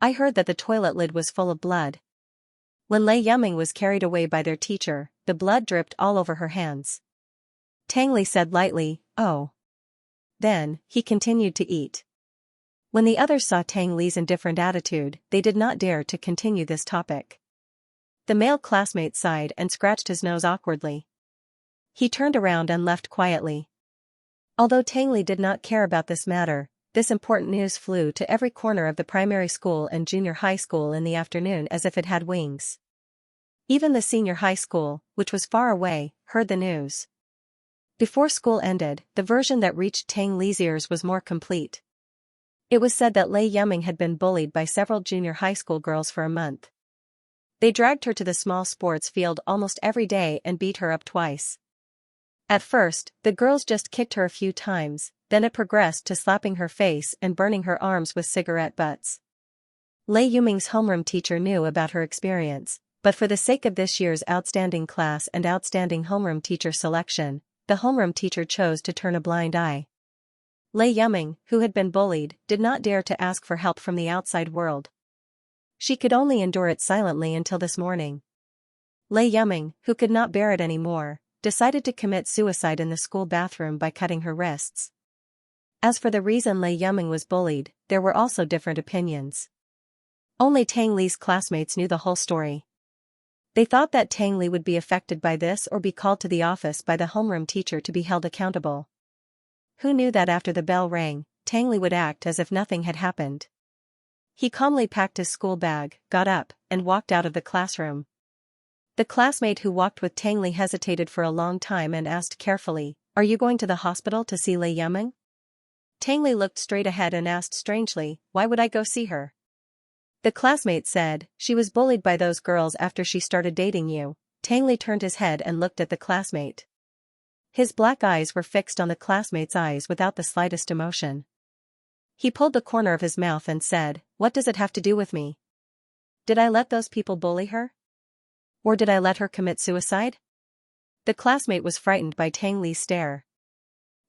I heard that the toilet lid was full of blood. When Lei Yuming was carried away by their teacher, the blood dripped all over her hands." Tang Li said lightly, "Oh." Then, he continued to eat. When the others saw Tang Li's indifferent attitude, they did not dare to continue this topic. The male classmate sighed and scratched his nose awkwardly. He turned around and left quietly. Although Tang Li did not care about this matter, this important news flew to every corner of the primary school and junior high school in the afternoon as if it had wings. Even the senior high school, which was far away, heard the news. Before school ended, the version that reached Tang Li's ears was more complete. It was said that Lei Yuming had been bullied by several junior high school girls for a month. They dragged her to the small sports field almost every day and beat her up twice. At first, the girls just kicked her a few times, then it progressed to slapping her face and burning her arms with cigarette butts. Lei Yuming's homeroom teacher knew about her experience, but for the sake of this year's outstanding class and outstanding homeroom teacher selection, the homeroom teacher chose to turn a blind eye. Lei Yuming, who had been bullied, did not dare to ask for help from the outside world. She could only endure it silently until this morning. Lei Yuming, who could not bear it anymore, decided to commit suicide in the school bathroom by cutting her wrists. As for the reason Lei Yuming was bullied, there were also different opinions. Only Tang Li's classmates knew the whole story. They thought that Tang Li would be affected by this or be called to the office by the homeroom teacher to be held accountable. Who knew that after the bell rang, Tang Li would act as if nothing had happened. He calmly packed his school bag, got up, and walked out of the classroom. The classmate who walked with Tang Li hesitated for a long time and asked carefully, "Are you going to the hospital to see Lei Yuming?" Tang Li looked straight ahead and asked strangely, "Why would I go see her?" The classmate said, "She was bullied by those girls after she started dating you." Tang Li turned his head and looked at the classmate. His black eyes were fixed on the classmate's eyes without the slightest emotion. He pulled the corner of his mouth and said, "What does it have to do with me? Did I let those people bully her? Or did I let her commit suicide?" The classmate was frightened by Tang Li's stare.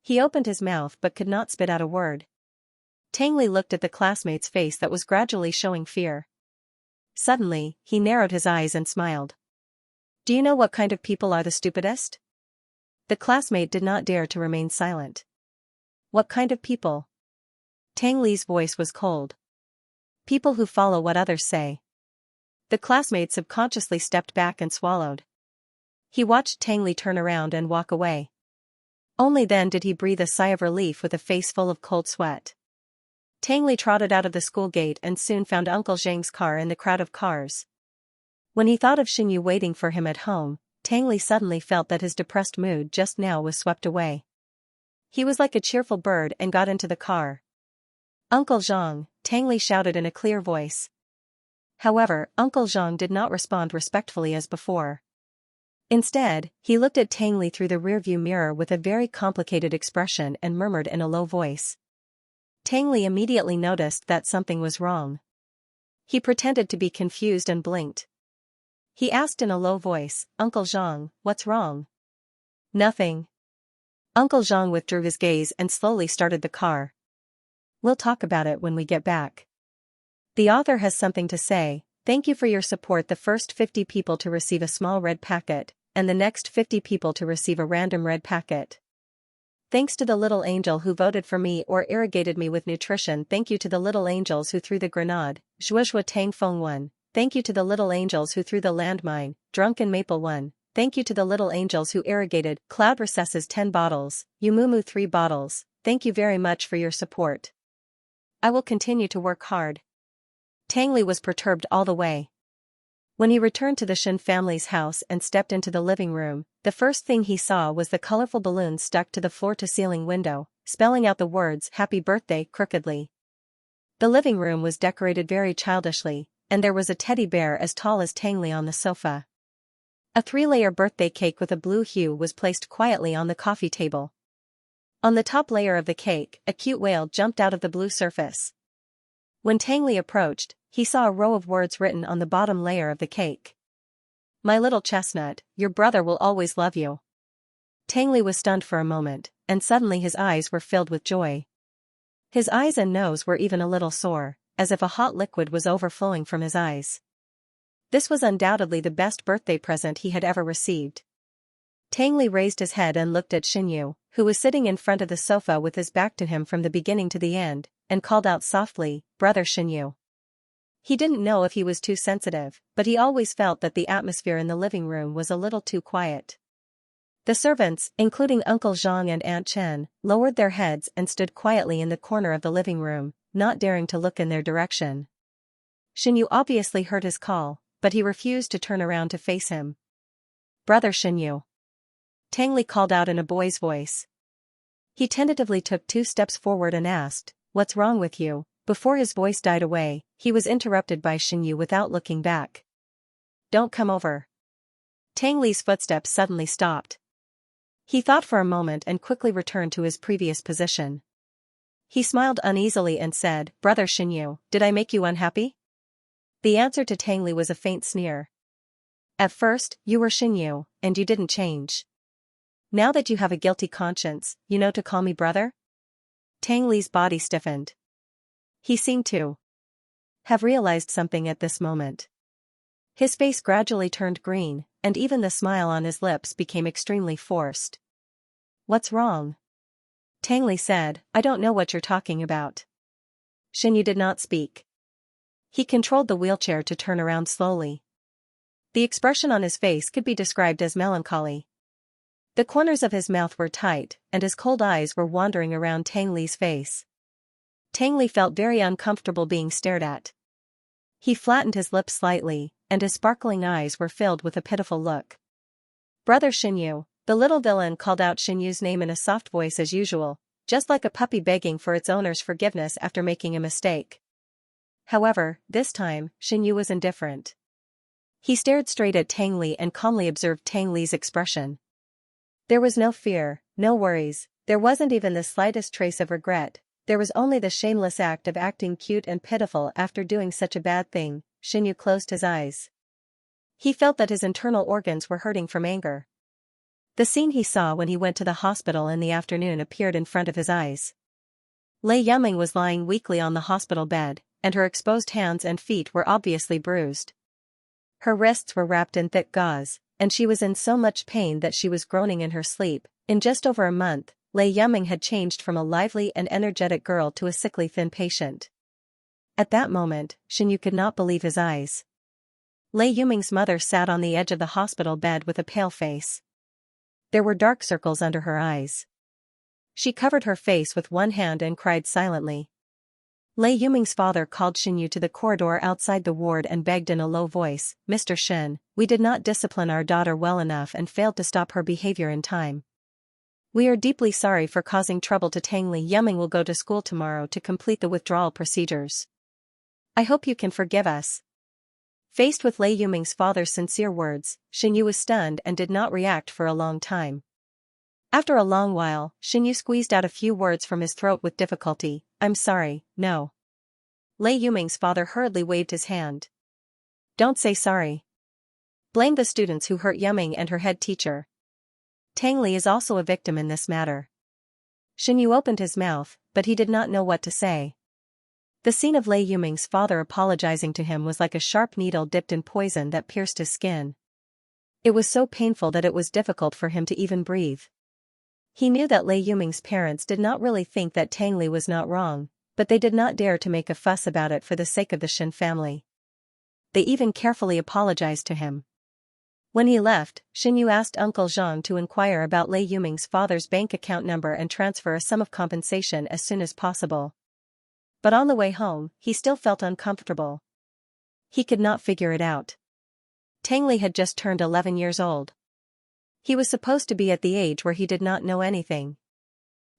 He opened his mouth but could not spit out a word. Tang Li looked at the classmate's face that was gradually showing fear. Suddenly, he narrowed his eyes and smiled. "Do you know what kind of people are the stupidest?" The classmate did not dare to remain silent. "What kind of people?" Tang Li's voice was cold. "People who follow what others say." The classmate subconsciously stepped back and swallowed. He watched Tang Li turn around and walk away. Only then did he breathe a sigh of relief with a face full of cold sweat. Tang Li trotted out of the school gate and soon found Uncle Zhang's car in the crowd of cars. When he thought of Xinyu waiting for him at home, Tang Li suddenly felt that his depressed mood just now was swept away. He was like a cheerful bird and got into the car. "Uncle Zhang," Tang Li shouted in a clear voice. However, Uncle Zhang did not respond respectfully as before. Instead, he looked at Tang Li through the rearview mirror with a very complicated expression and murmured in a low voice. Tang Li immediately noticed that something was wrong. He pretended to be confused and blinked. He asked in a low voice, "Uncle Zhang, what's wrong?" "Nothing." Uncle Zhang withdrew his gaze and slowly started the car. "We'll talk about it when we get back. The author has something to say. Thank you for your support. The first 50 people to receive a small red packet, and the next 50 people to receive a random red packet. Thanks to the little angel who voted for me or irrigated me with nutrition. Thank you to the little angels who threw the grenade, Zhuozhua Tang Feng 1. Thank you to the little angels who threw the landmine, Drunken Maple 1. Thank you to the little angels who irrigated Cloud Recesses 10 bottles, Yumumu 3 bottles. Thank you very much for your support. I will continue to work hard." Tang Li was perturbed all the way. When he returned to the Shen family's house and stepped into the living room, the first thing he saw was the colorful balloons stuck to the floor-to-ceiling window, spelling out the words "Happy Birthday" crookedly. The living room was decorated very childishly, and there was a teddy bear as tall as Tang Li on the sofa. A 3-layer birthday cake with a blue hue was placed quietly on the coffee table. On the top layer of the cake, a cute whale jumped out of the blue surface. When Tang Li approached, he saw a row of words written on the bottom layer of the cake. "My little chestnut, your brother will always love you." Tang Li was stunned for a moment, and suddenly his eyes were filled with joy. His eyes and nose were even a little sore, as if a hot liquid was overflowing from his eyes. This was undoubtedly the best birthday present he had ever received. Tang Li raised his head and looked at Xinyu, who was sitting in front of the sofa with his back to him from the beginning to the end, and called out softly, "Brother Xinyu." He didn't know if he was too sensitive, but he always felt that the atmosphere in the living room was a little too quiet. The servants, including Uncle Zhang and Aunt Chen, lowered their heads and stood quietly in the corner of the living room, not daring to look in their direction. Xinyu obviously heard his call, but he refused to turn around to face him. "Brother Xinyu." Tang Li called out in a boy's voice. He tentatively took 2 steps forward and asked, "What's wrong with you?" Before his voice died away, he was interrupted by Xinyu without looking back. don't come over. Tang Li's footsteps suddenly stopped. He thought for a moment and quickly returned to his previous position. He smiled uneasily and said, Brother Xinyu, did I make you unhappy? The answer to Tang Li was a faint sneer. At first, you were Xinyu, and you didn't change. Now that you have a guilty conscience, you know to call me brother? Tang Li's body stiffened. He seemed to have realized something at this moment. His face gradually turned green, and even the smile on his lips became extremely forced. What's wrong? Tang Li said, I don't know what you're talking about. Xinyu did not speak. He controlled the wheelchair to turn around slowly. The expression on his face could be described as melancholy. The corners of his mouth were tight, and his cold eyes were wandering around Tang Li's face. Tang Li felt very uncomfortable being stared at. He flattened his lips slightly, and his sparkling eyes were filled with a pitiful look. Brother Xinyu, the little villain called out Xinyu's name in a soft voice as usual, just like a puppy begging for its owner's forgiveness after making a mistake. However, this time, Xinyu was indifferent. He stared straight at Tang Li and calmly observed Tang Li's expression. There was no fear, no worries, there wasn't even the slightest trace of regret, there was only the shameless act of acting cute and pitiful after doing such a bad thing. Xinyu closed his eyes. He felt that his internal organs were hurting from anger. The scene he saw when he went to the hospital in the afternoon appeared in front of his eyes. Lei Yuming was lying weakly on the hospital bed, and her exposed hands and feet were obviously bruised. Her wrists were wrapped in thick gauze, and she was in so much pain that she was groaning in her sleep. In just over a month, Lei Yuming had changed from a lively and energetic girl to a sickly thin patient. At that moment, Xinyu could not believe his eyes. Lei Yuming's mother sat on the edge of the hospital bed with a pale face. There were dark circles under her eyes. She covered her face with one hand and cried silently. Lei Yuming's father called Xinyu to the corridor outside the ward and begged in a low voice, Mr. Shen, we did not discipline our daughter well enough and failed to stop her behavior in time. We are deeply sorry for causing trouble to Tang Li. Yuming will go to school tomorrow to complete the withdrawal procedures. I hope you can forgive us. Faced with Lei Yuming's father's sincere words, Xinyu was stunned and did not react for a long time. After a long while, Xinyu squeezed out a few words from his throat with difficulty, I'm sorry, no. Lei Yuming's father hurriedly waved his hand. Don't say sorry. Blame the students who hurt Yuming and her head teacher. Tang Li is also a victim in this matter. Xinyu opened his mouth, but he did not know what to say. The scene of Lei Yuming's father apologizing to him was like a sharp needle dipped in poison that pierced his skin. It was so painful that it was difficult for him to even breathe. He knew that Lei Yuming's parents did not really think that Tang Li was not wrong, but they did not dare to make a fuss about it for the sake of the Shen family. They even carefully apologized to him. When he left, Xinyu asked Uncle Zhang to inquire about Lei Yuming's father's bank account number and transfer a sum of compensation as soon as possible. But on the way home, he still felt uncomfortable. He could not figure it out. Tang Li had just turned 11 years old. He was supposed to be at the age where he did not know anything.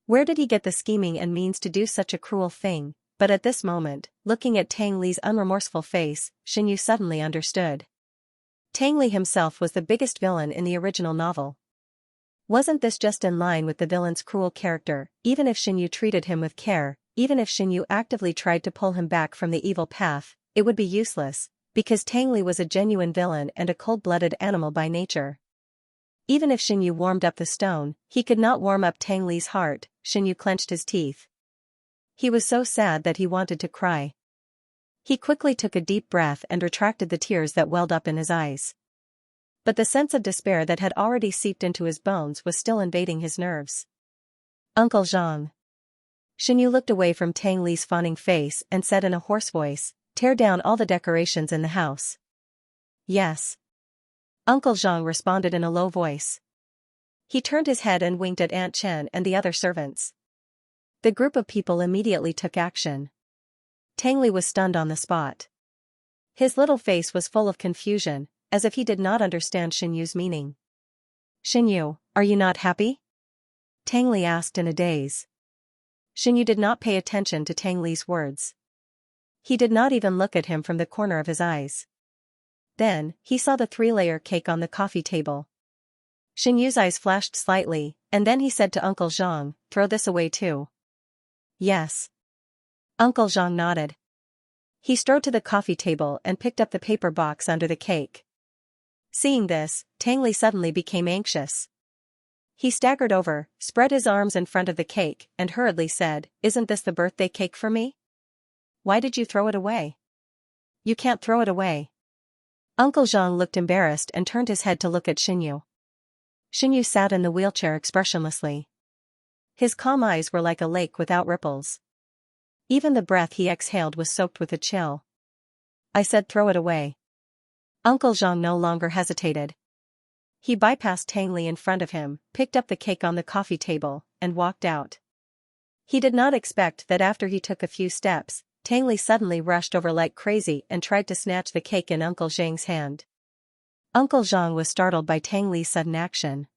Where did he get the scheming and means to do such a cruel thing? But at this moment, looking at Tang Li's unremorseful face, Xinyu suddenly understood. Tang Li himself was the biggest villain in the original novel. Wasn't this just in line with the villain's cruel character? Even if Xinyu treated him with care, even if Xinyu actively tried to pull him back from the evil path, it would be useless, because Tang Li was a genuine villain and a cold-blooded animal by nature. Even if Xinyu warmed up the stone, he could not warm up Tang Li's heart. Xinyu clenched his teeth. He was so sad that he wanted to cry. He quickly took a deep breath and retracted the tears that welled up in his eyes. But the sense of despair that had already seeped into his bones was still invading his nerves. Uncle Zhang. Xinyu looked away from Tang Li's fawning face and said in a hoarse voice, tear down all the decorations in the house. Yes. Uncle Zhang responded in a low voice. He turned his head and winked at Aunt Chen and the other servants. The group of people immediately took action. Tang Li was stunned on the spot. His little face was full of confusion, as if he did not understand Xinyu's meaning. Xinyu, are you not happy? Tang Li asked in a daze. Xinyu did not pay attention to Tang Li's words. He did not even look at him from the corner of his eyes. Then, he saw the 3-layer cake on the coffee table. Xianyu's eyes flashed slightly, and then he said to Uncle Zhang, "Throw this away too." "Yes." Uncle Zhang nodded. He strode to the coffee table and picked up the paper box under the cake. Seeing this, Tangli suddenly became anxious. He staggered over, spread his arms in front of the cake, and hurriedly said, "Isn't this the birthday cake for me? Why did you throw it away?" "You can't throw it away." Uncle Zhang looked embarrassed and turned his head to look at Xianyu. Xianyu sat in the wheelchair expressionlessly. His calm eyes were like a lake without ripples. Even the breath he exhaled was soaked with a chill. "I said throw it away." Uncle Zhang no longer hesitated. He bypassed Tangli in front of him, picked up the cake on the coffee table, and walked out. He did not expect that after he took a few steps, Tangli suddenly rushed over like crazy and tried to snatch the cake in Uncle Zhang's hand. Uncle Zhang was startled by Tangli's sudden action.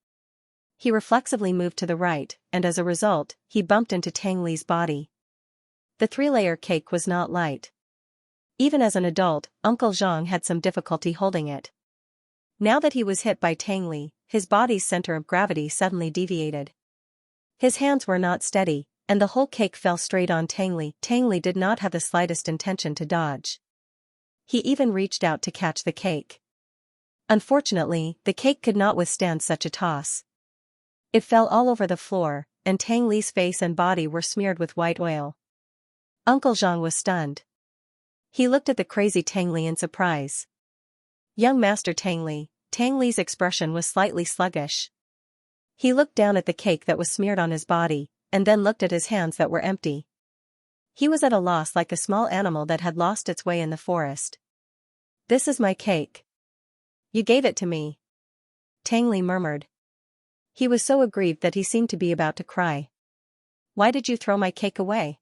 He reflexively moved to the right, and as a result, he bumped into Tangli's body. The 3-layer cake was not light. Even as an adult, Uncle Zhang had some difficulty holding it. Now that he was hit by Tangli, his body's center of gravity suddenly deviated. His hands were not steady, and the whole cake fell straight on Tangli. Tangli did not have the slightest intention to dodge. He even reached out to catch the cake. Unfortunately, the cake could not withstand such a toss. It fell all over the floor, and Tangli's face and body were smeared with white oil. Uncle Zhang was stunned. He looked at the crazy Tangli in surprise. "Young Master Tangli." Tangli's expression was slightly sluggish. He looked down at the cake that was smeared on his body, and then looked at his hands that were empty. He was at a loss like a small animal that had lost its way in the forest. "This is my cake. You gave it to me," Tangli murmured. He was so aggrieved that he seemed to be about to cry. "Why did you throw my cake away?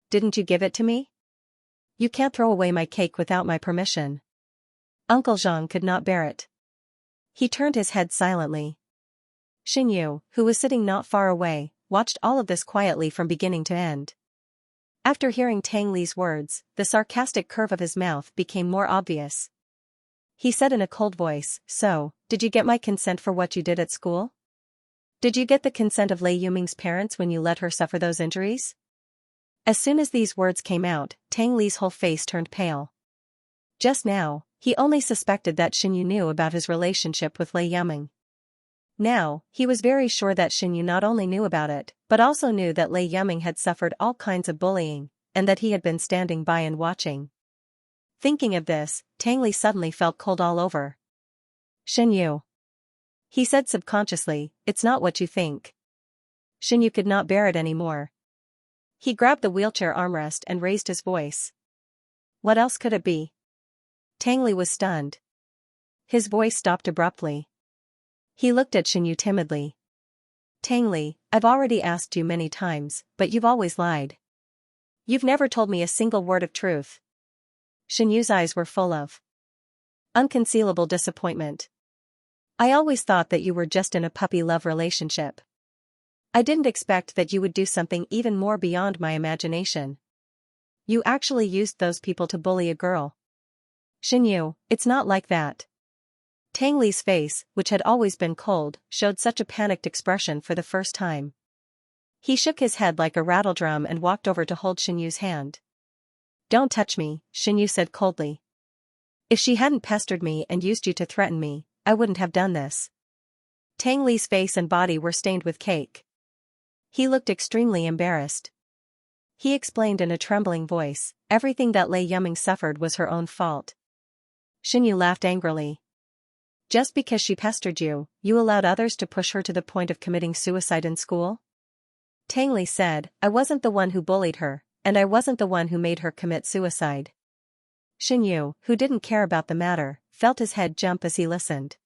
Didn't you give it to me? You can't throw away my cake without my permission." Uncle Zhang could not bear it. He turned his head silently. Xianyu, who was sitting not far away, watched all of this quietly from beginning to end. After hearing Tangli's words, the sarcastic curve of his mouth became more obvious. He said in a cold voice, "So, did you get my consent for what you did at school? Did you get the consent of Lei Yuming's parents when you let her suffer those injuries?" As soon as these words came out, Tangli's whole face turned pale. Just now, he only suspected that Xianyu knew about his relationship with Lei Yuming. Now, he was very sure that Xianyu not only knew about it, but also knew that Lei Yuming had suffered all kinds of bullying, and that he had been standing by and watching. Thinking of this, Tangli suddenly felt cold all over. "Xianyu," he said subconsciously, "it's not what you think." Xianyu could not bear it anymore. He grabbed the wheelchair armrest and raised his voice. "What else could it be?" Tangli was stunned. His voice stopped abruptly. He looked at Xianyu timidly. "Tangli, I've already asked you many times, but you've always lied. You've never told me a single word of truth." Xianyu's eyes were full of unconcealable disappointment. "I always thought that you were just in a puppy love relationship. I didn't expect that you would do something even more beyond my imagination. You actually used those people to bully a girl." "Xianyu, it's not like that." Tangli's face, which had always been cold, showed such a panicked expression for the first time. He shook his head like a rattledrum and walked over to hold Xianyu's hand. "Don't touch me," Xianyu said coldly. "If she hadn't pestered me and used you to threaten me, I wouldn't have done this." Tangli's face and body were stained with cake. He looked extremely embarrassed. He explained in a trembling voice, "Everything that Lei Yuming suffered was her own fault." Xianyu laughed angrily. "Just because she pestered you, you allowed others to push her to the point of committing suicide in school?" Tangli said, "I wasn't the one who bullied her, and I wasn't the one who made her commit suicide." Xianyu, who didn't care about the matter, felt his head jump as he listened.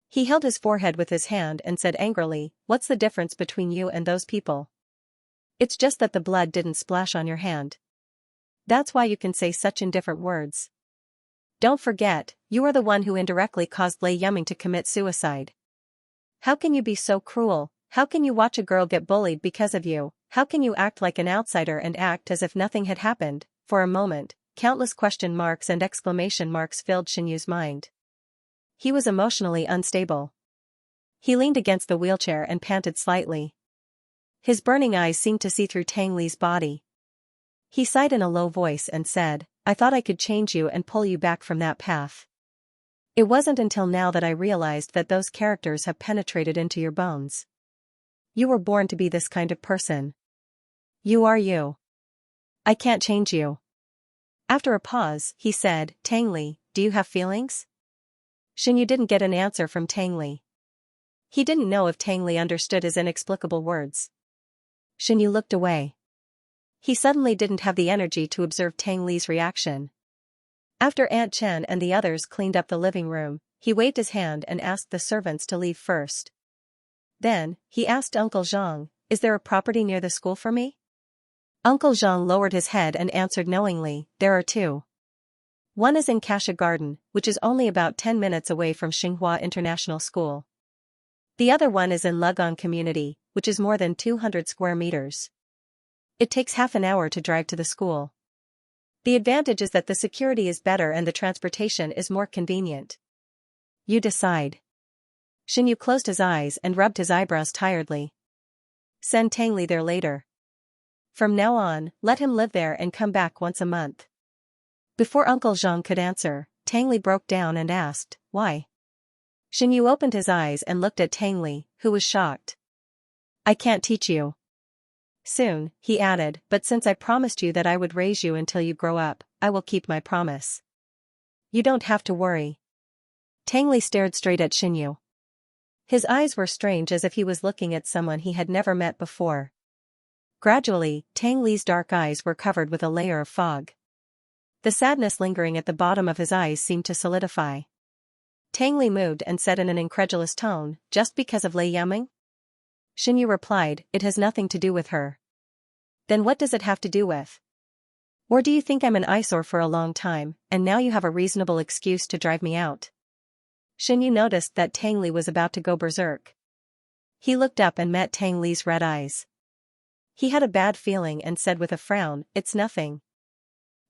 He held his forehead with his hand and said angrily, "What's the difference between you and those people? It's just that the blood didn't splash on your hand. That's why you can say such indifferent words. Don't forget, you are the one who indirectly caused Lei Yuming to commit suicide. How can you be so cruel? How can you watch a girl get bullied because of you? How can you act like an outsider and act as if nothing had happened?" For a moment, countless question marks and exclamation marks filled Xianyu's mind. He was emotionally unstable. He leaned against the wheelchair and panted slightly. His burning eyes seemed to see through Tang Li's body. He sighed in a low voice and said, "I thought I could change you and pull you back from that path. It wasn't until now that I realized that those characters have penetrated into your bones. You were born to be this kind of person. You are you. I can't change you." After a pause, he said, "Tang Li, do you have feelings?" Xianyu didn't get an answer from Tang Li. He didn't know if Tang Li understood his inexplicable words. Xianyu looked away. He suddenly didn't have the energy to observe Tang Li's reaction. After Aunt Chen and the others cleaned up the living room, he waved his hand and asked the servants to leave first. Then, he asked Uncle Zhang, "Is there a property near the school for me?" Uncle Zhang lowered his head and answered knowingly, "There are two. One is in Kasha Garden, which is only about 10 minutes away from Xinghua International School. The other one is in Lugang Community, which is more than 200 square meters. It takes half an hour to drive to the school. The advantage is that the security is better and the transportation is more convenient. You decide." Xianyu closed his eyes and rubbed his eyebrows tiredly. "Send Tang Li there later. From now on, let him live there and come back once a month." Before Uncle Zhang could answer, Tang Li broke down and asked, "Why?" Xianyu opened his eyes and looked at Tang Li, who was shocked. "I can't teach you." Soon, he added, "But since I promised you that I would raise you until you grow up, I will keep my promise. You don't have to worry." Tang Li stared straight at Xianyu. His eyes were strange, as if he was looking at someone he had never met before. Gradually, Tang Li's dark eyes were covered with a layer of fog. The sadness lingering at the bottom of his eyes seemed to solidify. Tang Li moved and said in an incredulous tone, "Just because of Lei Yaming?" Xianyu replied, "It has nothing to do with her." "Then what does it have to do with? Or do you think I'm an eyesore for a long time, and now you have a reasonable excuse to drive me out?" Xianyu noticed that Tang Li was about to go berserk. He looked up and met Tang Li's red eyes. He had a bad feeling and said with a frown, "It's nothing."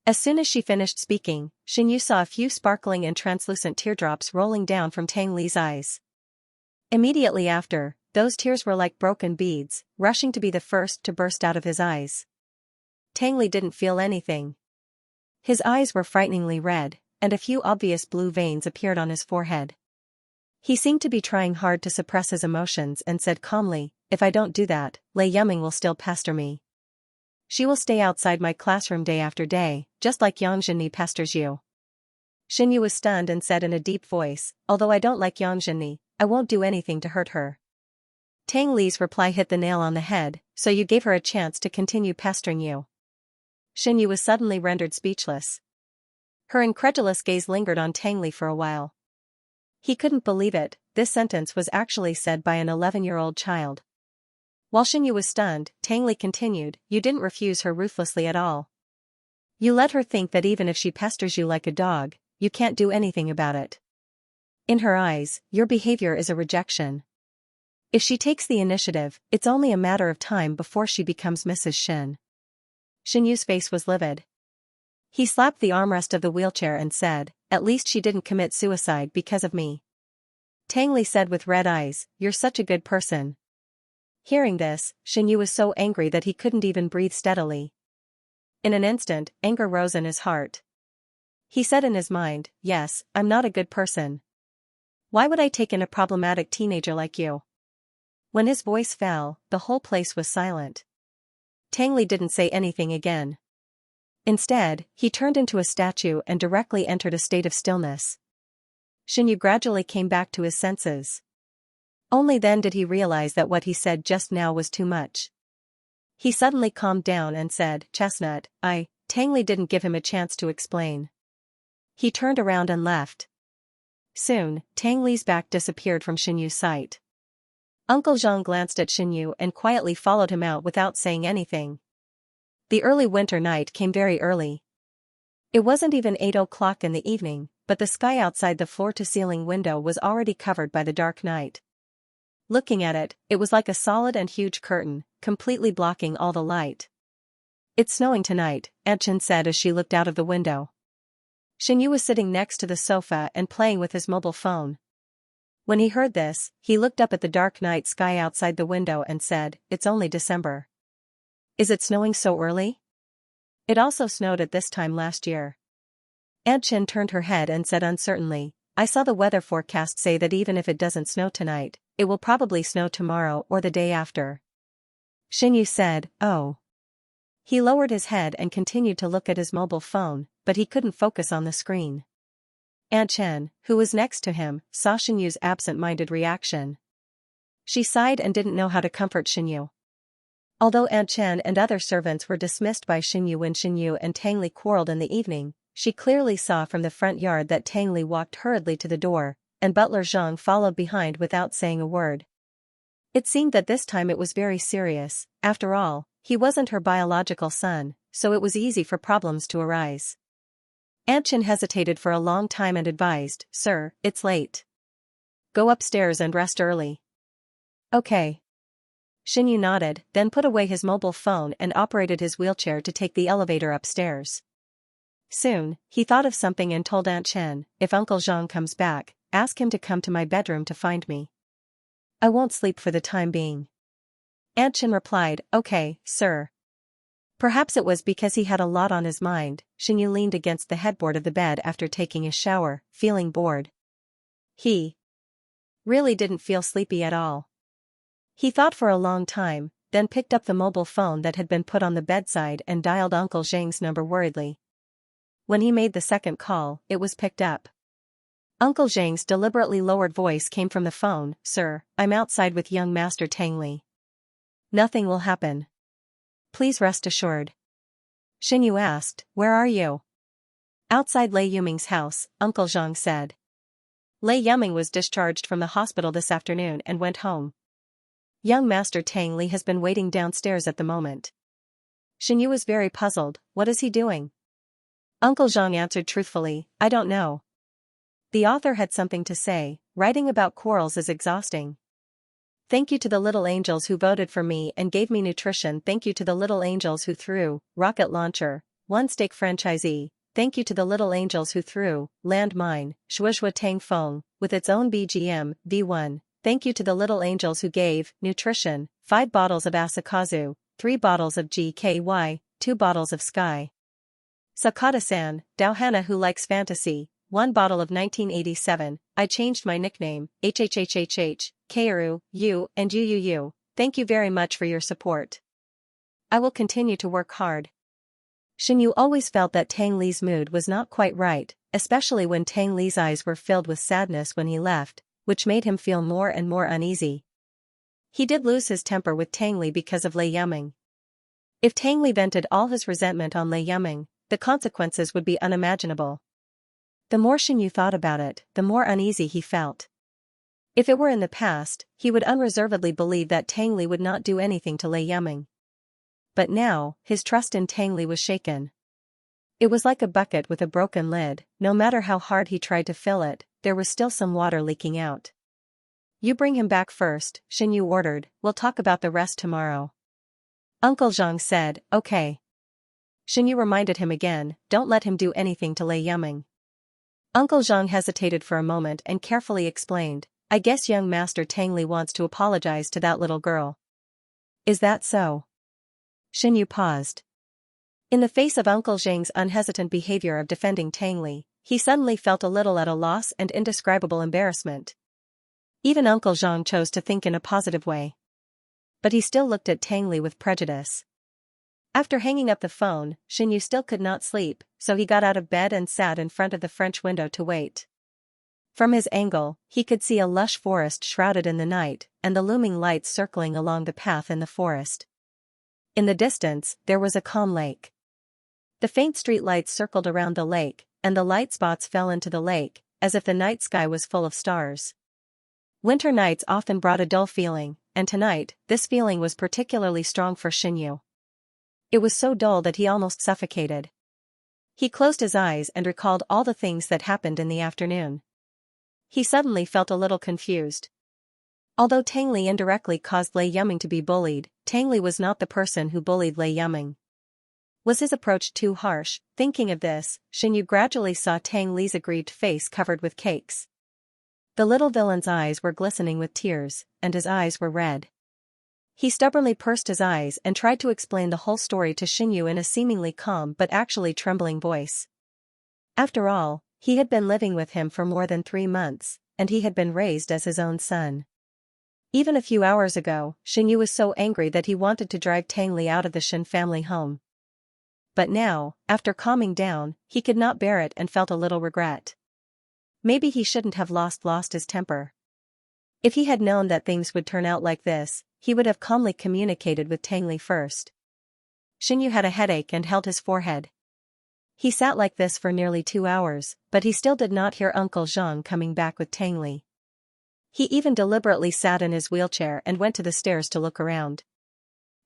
As soon as she finished speaking, Xianyu saw a few sparkling and translucent teardrops rolling down from Tang Li's eyes. Immediately after, those tears were like broken beads, rushing to be the first to burst out of his eyes. Tang Li didn't feel anything. His eyes were frighteningly red, and a few obvious blue veins appeared on his forehead. He seemed to be trying hard to suppress his emotions and said calmly, "If I don't do that, Lei Yaming will still pester me. She will stay outside my classroom day after day, just like Yang Zhenni pesters you." Xianyu was stunned and said in a deep voice, "Although I don't like Yang Zhenni, I won't do anything to hurt her." Tang Li's reply hit the nail on the head, "So you gave her a chance to continue pestering you?" Xianyu was suddenly rendered speechless. Her incredulous gaze lingered on Tang Li for a while. He couldn't believe it, this sentence was actually said by an 11-year-old child. While Xianyu was stunned, Tang Li continued, "You didn't refuse her ruthlessly at all. You let her think that even if she pesters you like a dog, you can't do anything about it. In her eyes, your behavior is a rejection. If she takes the initiative, it's only a matter of time before she becomes Mrs. Shin." Xianyu's face was livid. He slapped the armrest of the wheelchair and said, "At least she didn't commit suicide because of me." Tang Li said with red eyes, "You're such a good person." Hearing this, Xianyu was so angry that he couldn't even breathe steadily. In an instant, anger rose in his heart. He said in his mind, "Yes, I'm not a good person. Why would I take in a problematic teenager like you?" When his voice fell, the whole place was silent. Tang Li didn't say anything again. Instead, he turned into a statue and directly entered a state of stillness. Xianyu gradually came back to his senses. Only then did he realize that what he said just now was too much. He suddenly calmed down and said, "Chestnut, Tang Li didn't give him a chance to explain. He turned around and left. Soon, Tang Li's back disappeared from Xianyu's sight. Uncle Zhang glanced at Xianyu and quietly followed him out without saying anything. The early winter night came very early. It wasn't even 8 o'clock in the evening, but the sky outside the floor-to-ceiling window was already covered by the dark night. Looking at it, it was like a solid and huge curtain, completely blocking all the light. It's snowing tonight, Aunt Chen said as she looked out of the window. Xianyu was sitting next to the sofa and playing with his mobile phone. When he heard this, he looked up at the dark night sky outside the window and said, "It's only December. Is it snowing so early? It also snowed at this time last year." Aunt Chen turned her head and said uncertainly, "I saw the weather forecast say that even if it doesn't snow tonight, it will probably snow tomorrow or the day after." Xianyu said, "Oh." He lowered his head and continued to look at his mobile phone, but he couldn't focus on the screen. Aunt Chen, who was next to him, saw Xianyu's absent-minded reaction. She sighed and didn't know how to comfort Xianyu. Although Aunt Chen and other servants were dismissed by Xianyu when Xianyu and Tang Li quarreled in the evening, she clearly saw from the front yard that Tang Li walked hurriedly to the door, and butler Zhang followed behind without saying a word. It seemed that this time it was very serious. After all, he wasn't her biological son, so it was easy for problems to arise. Aunt Chen hesitated for a long time and advised, "Sir, it's late. Go upstairs and rest early." "Okay." Xianyu nodded, then put away his mobile phone and operated his wheelchair to take the elevator upstairs. Soon, he thought of something and told Aunt Chen, "If Uncle Zhang comes back, ask him to come to my bedroom to find me. I won't sleep for the time being." Aunt Chen replied, "Okay, sir." Perhaps it was because he had a lot on his mind, Xianyu leaned against the headboard of the bed after taking a shower, feeling bored. He really didn't feel sleepy at all. He thought for a long time, then picked up the mobile phone that had been put on the bedside and dialed Uncle Zhang's number worriedly. When he made the second call, it was picked up. Uncle Zhang's deliberately lowered voice came from the phone, "Sir, I'm outside with young Master Tang Li. Nothing will happen. Please rest assured." Xianyu asked, "Where are you?" "Outside Lei Yuming's house," Uncle Zhang said. Lei Yuming was discharged from the hospital this afternoon and went home. Young Master Tang Li has been waiting downstairs at the moment. Xianyu was very puzzled. "What is he doing?" Uncle Zhang answered truthfully, "I don't know." The author had something to say. Writing about quarrels is exhausting. Thank you to the little angels who voted for me and gave me nutrition. Thank you to the little angels who threw rocket launcher, one steak franchisee. Thank you to the little angels who threw landmine, Shuozhua Tang Feng, with its own BGM, V1. Thank you to the little angels who gave nutrition, 5 bottles of Asakazu, 3 bottles of GKY, 2 bottles of Sky. Sakata-san, Daohana who likes fantasy, 1 bottle of 1987, I changed my nickname, HHHHH, Kaoru, you and you. Thank you very much for your support. I will continue to work hard. Xianyu always felt that Tang Li's mood was not quite right, especially when Tang Li's eyes were filled with sadness when he left, which made him feel more and more uneasy. He did lose his temper with Tang Li because of Lei Yuming. If Tang Li vented all his resentment on Lei Yuming, the consequences would be unimaginable. The more Xianyu thought about it, the more uneasy he felt. If it were in the past, he would unreservedly believe that Tang Li would not do anything to Lei Yuming. But now, his trust in Tang Li was shaken. It was like a bucket with a broken lid. No matter how hard he tried to fill it, there was still some water leaking out. "You bring him back first," Xianyu ordered, "we'll talk about the rest tomorrow." Uncle Zhang said, "Okay." Xianyu reminded him again, "Don't let him do anything to Lei Yuming." Uncle Zhang hesitated for a moment and carefully explained, "I guess young Master Tang Li wants to apologize to that little girl." "Is that so?" Xianyu paused. In the face of Uncle Zhang's unhesitant behavior of defending Tang Li, he suddenly felt a little at a loss and indescribable embarrassment. Even Uncle Zhang chose to think in a positive way. But he still looked at Tang Li with prejudice. After hanging up the phone, Xianyu still could not sleep, so he got out of bed and sat in front of the French window to wait. From his angle, he could see a lush forest shrouded in the night, and the looming lights circling along the path in the forest. In the distance, there was a calm lake. The faint street lights circled around the lake, and the light spots fell into the lake, as if the night sky was full of stars. Winter nights often brought a dull feeling, and tonight, this feeling was particularly strong for Xianyu. It was so dull that he almost suffocated. He closed his eyes and recalled all the things that happened in the afternoon. He suddenly felt a little confused. Although Tang Li indirectly caused Lei Yuming to be bullied, Tang Li was not the person who bullied Lei Yuming. Was his approach too harsh? Thinking of this, Xinyu gradually saw Tang Li's aggrieved face covered with cakes. The little villain's eyes were glistening with tears, and his eyes were red. He stubbornly pursed his eyes and tried to explain the whole story to Xinyu in a seemingly calm but actually trembling voice. After all, he had been living with him for more than 3 months, and he had been raised as his own son. Even a few hours ago, Xinyu was so angry that he wanted to drive Tang Li out of the Xin family home. But now, after calming down, he could not bear it and felt a little regret. Maybe he shouldn't have lost his temper. If he had known that things would turn out like this, he would have calmly communicated with Tang Li first. Xinyu had a headache and held his forehead. He sat like this for nearly 2 hours, but he still did not hear Uncle Zhang coming back with Tang Li. He even deliberately sat in his wheelchair and went to the stairs to look around.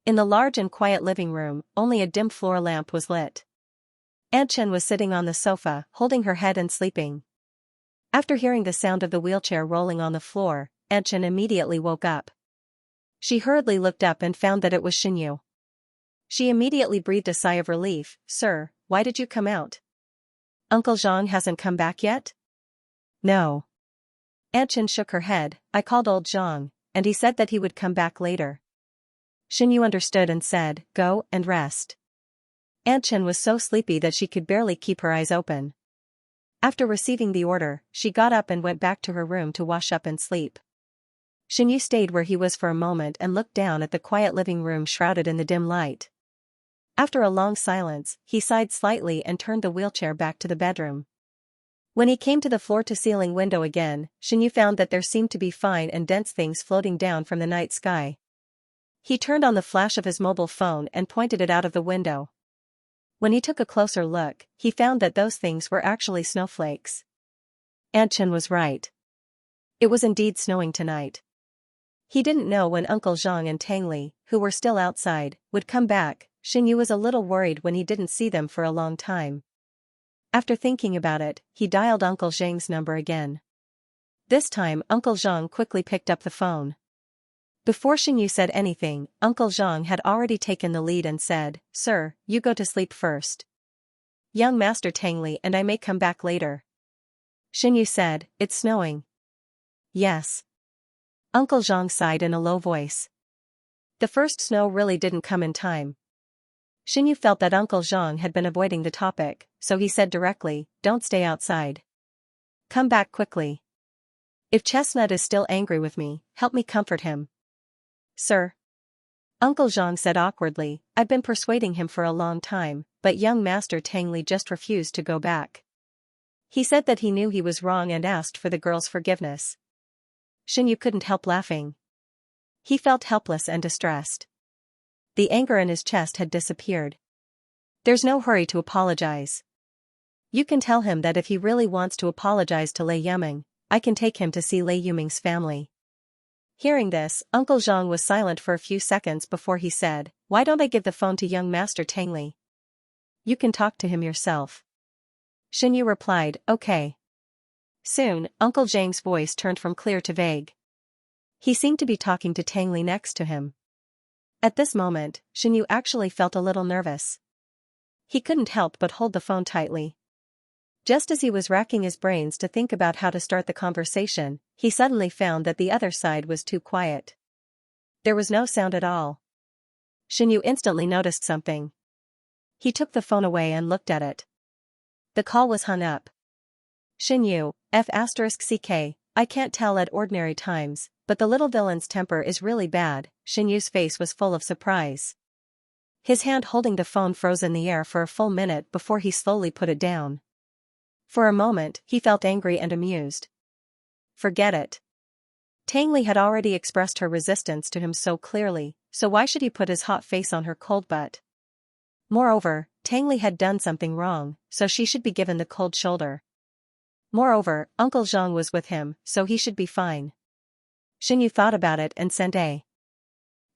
In the large and quiet living room, only a dim floor lamp was lit. Aunt Chen was sitting on the sofa, holding her head and sleeping. After hearing the sound of the wheelchair rolling on the floor, Aunt Chen immediately woke up. She hurriedly looked up and found that it was Xinyu. She immediately breathed a sigh of relief. "Sir, why did you come out? Uncle Zhang hasn't come back yet?" "No." Aunt Chen shook her head. "I called old Zhang, and he said that he would come back later." Xinyu understood and said, "Go and rest." Aunt Chen was so sleepy that she could barely keep her eyes open. After receiving the order, she got up and went back to her room to wash up and sleep. Xinyu stayed where he was for a moment and looked down at the quiet living room shrouded in the dim light. After a long silence, he sighed slightly and turned the wheelchair back to the bedroom. When he came to the floor-to-ceiling window again, Xinyu found that there seemed to be fine and dense things floating down from the night sky. He turned on the flash of his mobile phone and pointed it out of the window. When he took a closer look, he found that those things were actually snowflakes. Aunt Chen was right. It was indeed snowing tonight. He didn't know when Uncle Zhang and Tang Li, who were still outside, would come back. Xinyu was a little worried when he didn't see them for a long time. After thinking about it, he dialed Uncle Zhang's number again. This time Uncle Zhang quickly picked up the phone. Before Xinyu said anything, Uncle Zhang had already taken the lead and said, "Sir, you go to sleep first. Young Master Tang Li and I may come back later." Xinyu said, "It's snowing." "Yes." Uncle Zhang sighed in a low voice. The first snow really didn't come in time. Xinyu felt that Uncle Zhang had been avoiding the topic, so he said directly, "Don't stay outside. Come back quickly. If Chestnut is still angry with me, help me comfort him." "Sir." Uncle Zhang said awkwardly, "I've been persuading him for a long time, but young Master Tang Li just refused to go back. He said that he knew he was wrong and asked for the girl's forgiveness." Xinyu couldn't help laughing. He felt helpless and distressed. The anger in his chest had disappeared. "There's no hurry to apologize. You can tell him that if he really wants to apologize to Lei Yuming, I can take him to see Lei Yuming's family." Hearing this, Uncle Zhang was silent for a few seconds before he said, "Why don't I give the phone to young Master Tang Li? You can talk to him yourself." Xinyu replied, "Okay." Soon, Uncle Zhang's voice turned from clear to vague. He seemed to be talking to Tang Li next to him. At this moment, Xinyu actually felt a little nervous. He couldn't help but hold the phone tightly. Just as he was racking his brains to think about how to start the conversation, he suddenly found that the other side was too quiet. There was no sound at all. Xinyu instantly noticed something. He took the phone away and looked at it. The call was hung up. "Xinyu, F***CK, I can't tell at ordinary times, but the little villain's temper is really bad." Xinyu's face was full of surprise. His hand holding the phone froze in the air for a full minute before he slowly put it down. For a moment, he felt angry and amused. Forget it. Tang Li had already expressed her resistance to him so clearly, so why should he put his hot face on her cold butt? Moreover, Tang Li had done something wrong, so she should be given the cold shoulder. Moreover, Uncle Zhang was with him, so he should be fine. Xinyu thought about it and sent a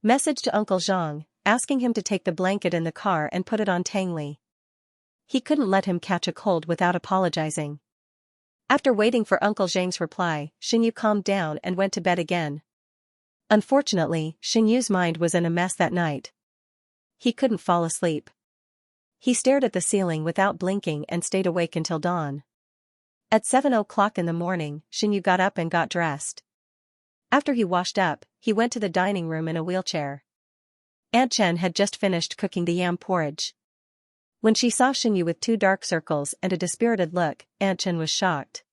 message to Uncle Zhang, asking him to take the blanket in the car and put it on Tang Li. He couldn't let him catch a cold without apologizing. After waiting for Uncle Zhang's reply, Xinyu calmed down and went to bed again. Unfortunately, Xinyu's mind was in a mess that night. He couldn't fall asleep. He stared at the ceiling without blinking and stayed awake until dawn. At 7 o'clock in the morning, Xianyu got up and got dressed. After he washed up, he went to the dining room in a wheelchair. Aunt Chen had just finished cooking the yam porridge. When she saw Xianyu with 2 dark circles and a dispirited look, Aunt Chen was shocked.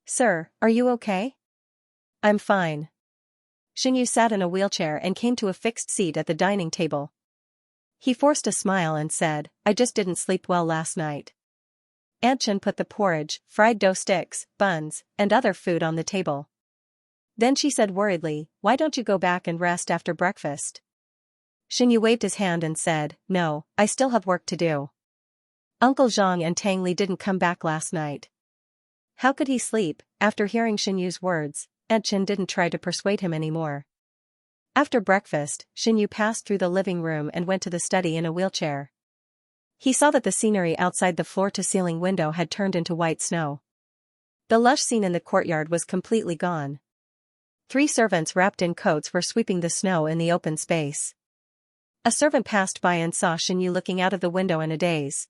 "Sir, are you okay?" "I'm fine." Xianyu sat in a wheelchair and came to a fixed seat at the dining table. He forced a smile and said, "I just didn't sleep well last night." Aunt Chen put the porridge, fried dough sticks, buns, and other food on the table. Then she said worriedly, "Why don't you go back and rest after breakfast?" Xianyu waved his hand and said, "No, I still have work to do. Uncle Zhang and Tang Li didn't come back last night." How could he sleep? After hearing Xianyu's words, Aunt Chen didn't try to persuade him anymore. After breakfast, Xianyu passed through the living room and went to the study in a wheelchair. He saw that the scenery outside the floor-to-ceiling window had turned into white snow. The lush scene in the courtyard was completely gone. 3 servants wrapped in coats were sweeping the snow in the open space. A servant passed by and saw Xianyu looking out of the window in a daze.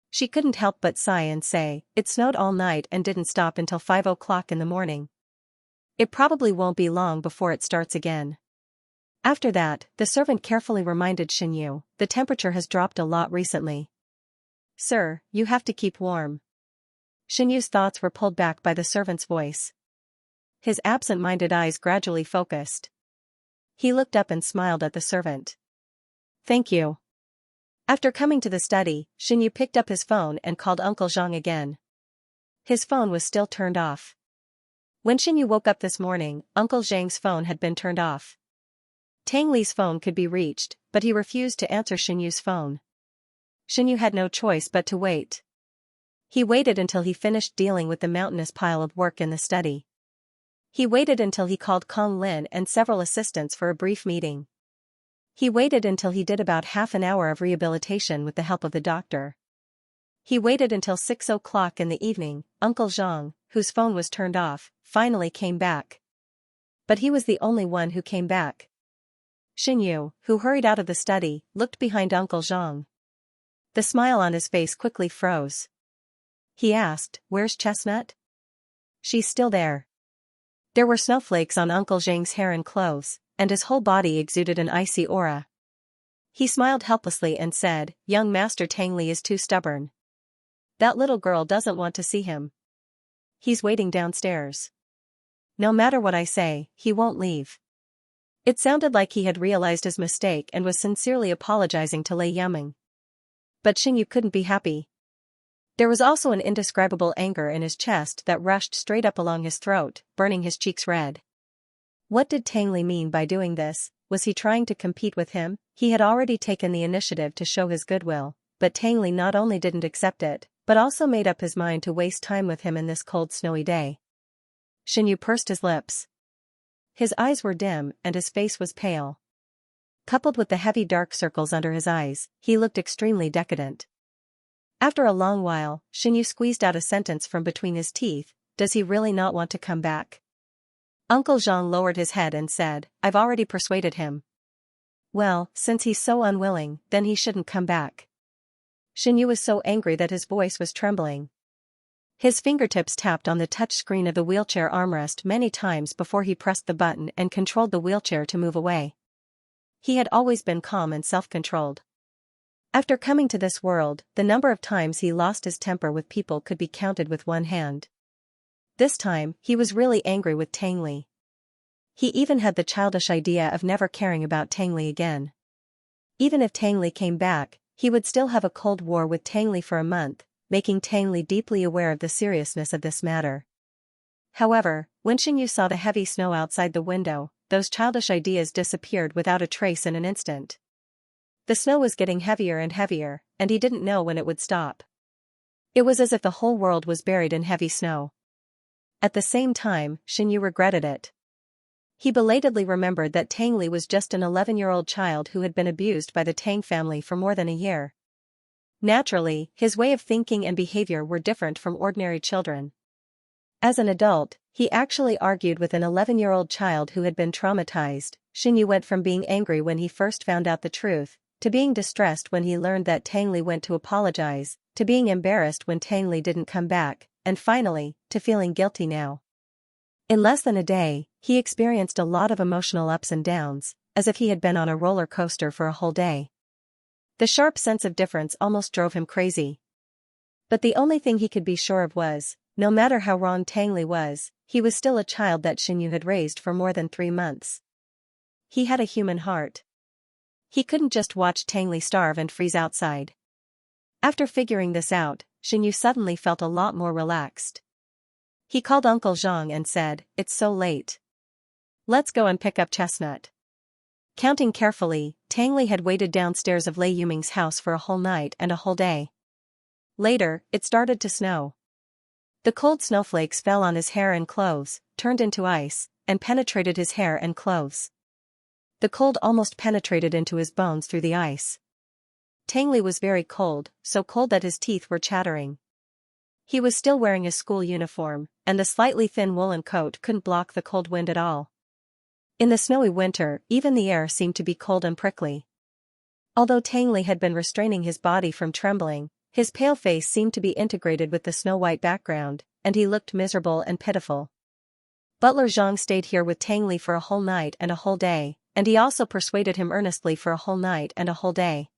She couldn't help but sigh and say, "It snowed all night and didn't stop until 5 o'clock in the morning. It probably won't be long before it starts again." After that, the servant carefully reminded Xianyu, "The temperature has dropped a lot recently. Sir, you have to keep warm." Xianyu's thoughts were pulled back by the servant's voice. His absent-minded eyes gradually focused. He looked up and smiled at the servant. "Thank you." After coming to the study, Xianyu picked up his phone and called Uncle Zhang again. His phone was still turned off. When Xianyu woke up this morning, Uncle Zhang's phone had been turned off. Tang Li's phone could be reached, but he refused to answer Xianyu's phone. Xianyu had no choice but to wait. He waited until he finished dealing with the mountainous pile of work in the study. He waited until he called Kong Lin and several assistants for a brief meeting. He waited until he did about half an hour of rehabilitation with the help of the doctor. He waited until 6 o'clock in the evening. Uncle Zhang, whose phone was turned off, finally came back. But he was the only one who came back. Xianyu, who hurried out of the study, looked behind Uncle Zhang. The smile on his face quickly froze. He asked, "Where's Chestnut?" "She's still there." There were snowflakes on Uncle Zhang's hair and clothes, and his whole body exuded an icy aura. He smiled helplessly and said, "Young Master Tang Li is too stubborn. That little girl doesn't want to see him. He's waiting downstairs. No matter what I say, he won't leave." It sounded like he had realized his mistake and was sincerely apologizing to Lei Yaming. But Xianyu couldn't be happy. There was also an indescribable anger in his chest that rushed straight up along his throat, burning his cheeks red. What did Tang Li mean by doing this? Was he trying to compete with him? He had already taken the initiative to show his goodwill, but Tang Li not only didn't accept it, but also made up his mind to waste time with him in this cold snowy day. Xianyu pursed his lips. His eyes were dim and his face was pale. Coupled with the heavy dark circles under his eyes, he looked extremely decadent. After a long while, Xianyu squeezed out a sentence from between his teeth, "Does he really not want to come back?" Uncle Zhang lowered his head and said, "I've already persuaded him." "Well, since he's so unwilling, then he shouldn't come back." Xianyu was so angry that his voice was trembling. His fingertips tapped on the touch screen of the wheelchair armrest many times before he pressed the button and controlled the wheelchair to move away. He had always been calm and self-controlled. After coming to this world, the number of times he lost his temper with people could be counted with one hand. This time, he was really angry with Tang Li. He even had the childish idea of never caring about Tang Li again. Even if Tang Li came back, he would still have a cold war with Tang Li for a month, making Tang Li deeply aware of the seriousness of this matter. However, when Xianyu saw the heavy snow outside the window, those childish ideas disappeared without a trace in an instant. The snow was getting heavier and heavier, and he didn't know when it would stop. It was as if the whole world was buried in heavy snow. At the same time, Xianyu regretted it. He belatedly remembered that Tang Li was just an 11-year-old child who had been abused by the Tang family for more than a year. Naturally, his way of thinking and behavior were different from ordinary children. As an adult, he actually argued with an 11-year-old child who had been traumatized. Xianyu went from being angry when he first found out the truth, to being distressed when he learned that Tang Li went to apologize, to being embarrassed when Tang Li didn't come back, and finally, to feeling guilty now. In less than a day, he experienced a lot of emotional ups and downs, as if he had been on a roller coaster for a whole day. The sharp sense of difference almost drove him crazy. But the only thing he could be sure of was, no matter how wrong Tang Li was, he was still a child that Xianxia had raised for more than 3 months. He had a human heart. He couldn't just watch Tang Li starve and freeze outside. After figuring this out, Xianxia suddenly felt a lot more relaxed. He called Uncle Zhang and said, "It's so late. Let's go and pick up Chestnut." Counting carefully, Tang Li had waited downstairs of Lei Yuming's house for a whole night and a whole day. Later, it started to snow. The cold snowflakes fell on his hair and clothes, turned into ice, and penetrated his hair and clothes. The cold almost penetrated into his bones through the ice. Tang Li was very cold, so cold that his teeth were chattering. He was still wearing his school uniform, and the slightly thin woolen coat couldn't block the cold wind at all. In the snowy winter, even the air seemed to be cold and prickly. Although Tang Li had been restraining his body from trembling, his pale face seemed to be integrated with the snow-white background, and he looked miserable and pitiful. Butler Zhang stayed here with Tang Li for a whole night and a whole day, and he also persuaded him earnestly for a whole night and a whole day.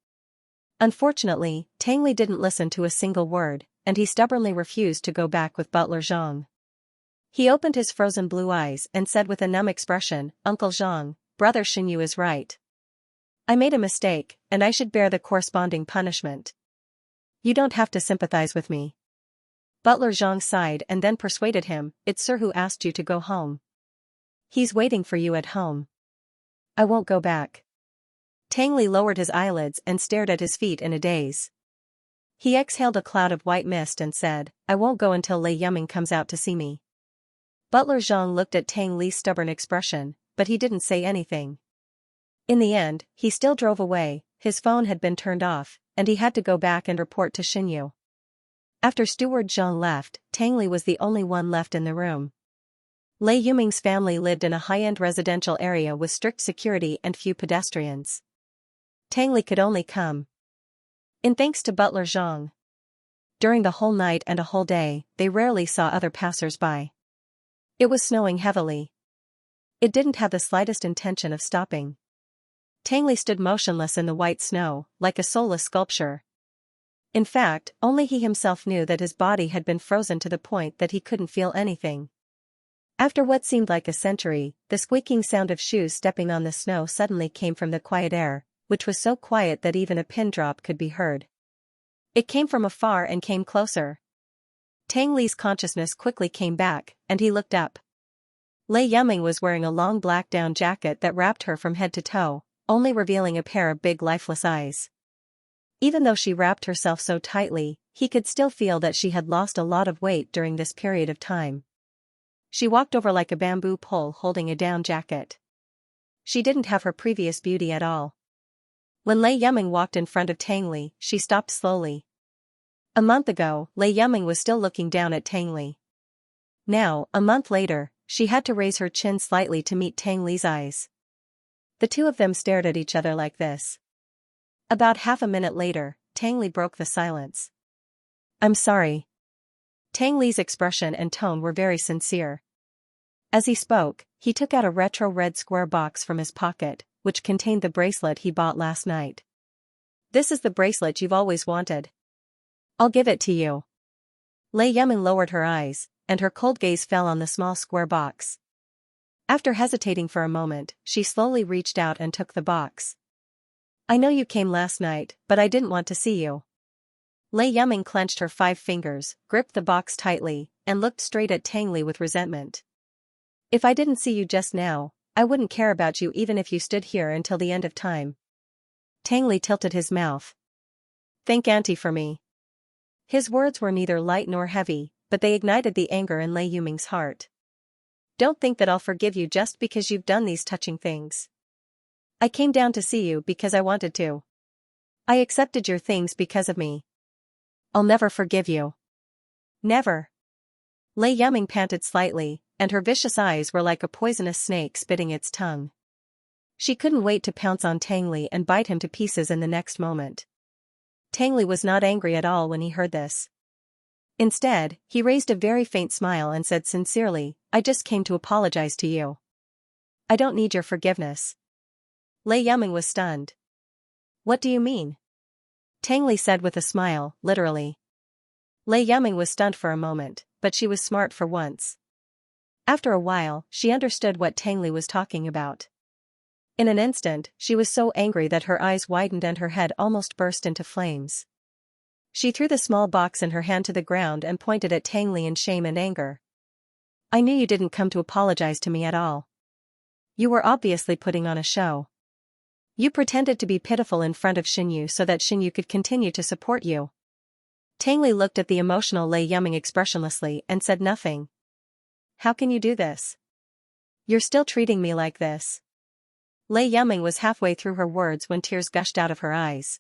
Unfortunately, Tang Li didn't listen to a single word, and he stubbornly refused to go back with Butler Zhang. He opened his frozen blue eyes and said with a numb expression, "Uncle Zhang, Brother Xianxia is right. I made a mistake, and I should bear the corresponding punishment. You don't have to sympathize with me." Butler Zhang sighed and then persuaded him, "It's Sir who asked you to go home. He's waiting for you at home." "I won't go back." Tang Li lowered his eyelids and stared at his feet in a daze. He exhaled a cloud of white mist and said, "I won't go until Lei Yuming comes out to see me." Butler Zhang looked at Tang Li's stubborn expression, but he didn't say anything. In the end, he still drove away. His phone had been turned off, and he had to go back and report to Xianxia. After Steward Zhang left, Tang Li was the only one left in the room. Lei Yuming's family lived in a high-end residential area with strict security and few pedestrians. Tang Li could only come in thanks to Butler Zhang. During the whole night and a whole day, they rarely saw other passers-by. It was snowing heavily. It didn't have the slightest intention of stopping. Tang Li stood motionless in the white snow, like a soulless sculpture. In fact, only he himself knew that his body had been frozen to the point that he couldn't feel anything. After what seemed like a century, the squeaking sound of shoes stepping on the snow suddenly came from the quiet air, which was so quiet that even a pin drop could be heard. It came from afar and came closer. Tang Li's consciousness quickly came back, and he looked up. Lei Yuming was wearing a long black down jacket that wrapped her from head to toe, only revealing a pair of big lifeless eyes. Even though she wrapped herself so tightly, he could still feel that she had lost a lot of weight during this period of time. She walked over like a bamboo pole holding a down jacket. She didn't have her previous beauty at all. When Lei Yuming walked in front of Tang Li, she stopped slowly. A month ago, Lei Yuming was still looking down at Tang Li. Now, a month later, she had to raise her chin slightly to meet Tang Li's eyes. The two of them stared at each other like this. About half a minute later, Tang Li broke the silence. "I'm sorry." Tang Li's expression and tone were very sincere. As he spoke, he took out a retro red square box from his pocket, which contained the bracelet he bought last night. "This is the bracelet you've always wanted. I'll give it to you." Lei Yuming lowered her eyes, and her cold gaze fell on the small square box. After hesitating for a moment, she slowly reached out and took the box. "I know you came last night, but I didn't want to see you." Lei Yuming clenched her 5 fingers, gripped the box tightly, and looked straight at Tang Li with resentment. "If I didn't see you just now, I wouldn't care about you even if you stood here until the end of time." Tang Li tilted his mouth. "Thank Auntie for me." His words were neither light nor heavy, but they ignited the anger in Lei Yuming's heart. "Don't think that I'll forgive you just because you've done these touching things. I came down to see you because I wanted to. I accepted your things because of me. I'll never forgive you. Never." Lei Yuming panted slightly, and her vicious eyes were like a poisonous snake spitting its tongue. She couldn't wait to pounce on Tang Li and bite him to pieces in the next moment. Tang Li was not angry at all when he heard this. Instead, he raised a very faint smile and said sincerely, I just came to apologize to you. I don't need your forgiveness. Lei Yiming was stunned. What do you mean? Tang Li said with a smile, literally. Lei Yiming was stunned for a moment, but she was smart for once. After a while, she understood what Tang Li was talking about. In an instant, she was so angry that her eyes widened and her head almost burst into flames. She threw the small box in her hand to the ground and pointed at Tang Li in shame and anger. I knew you didn't come to apologize to me at all. You were obviously putting on a show. You pretended to be pitiful in front of Xinyu so that Xinyu could continue to support you. Tang Li looked at the emotional Lei Yiming expressionlessly and said nothing. How can you do this? You're still treating me like this. Lei Yiming was halfway through her words when tears gushed out of her eyes.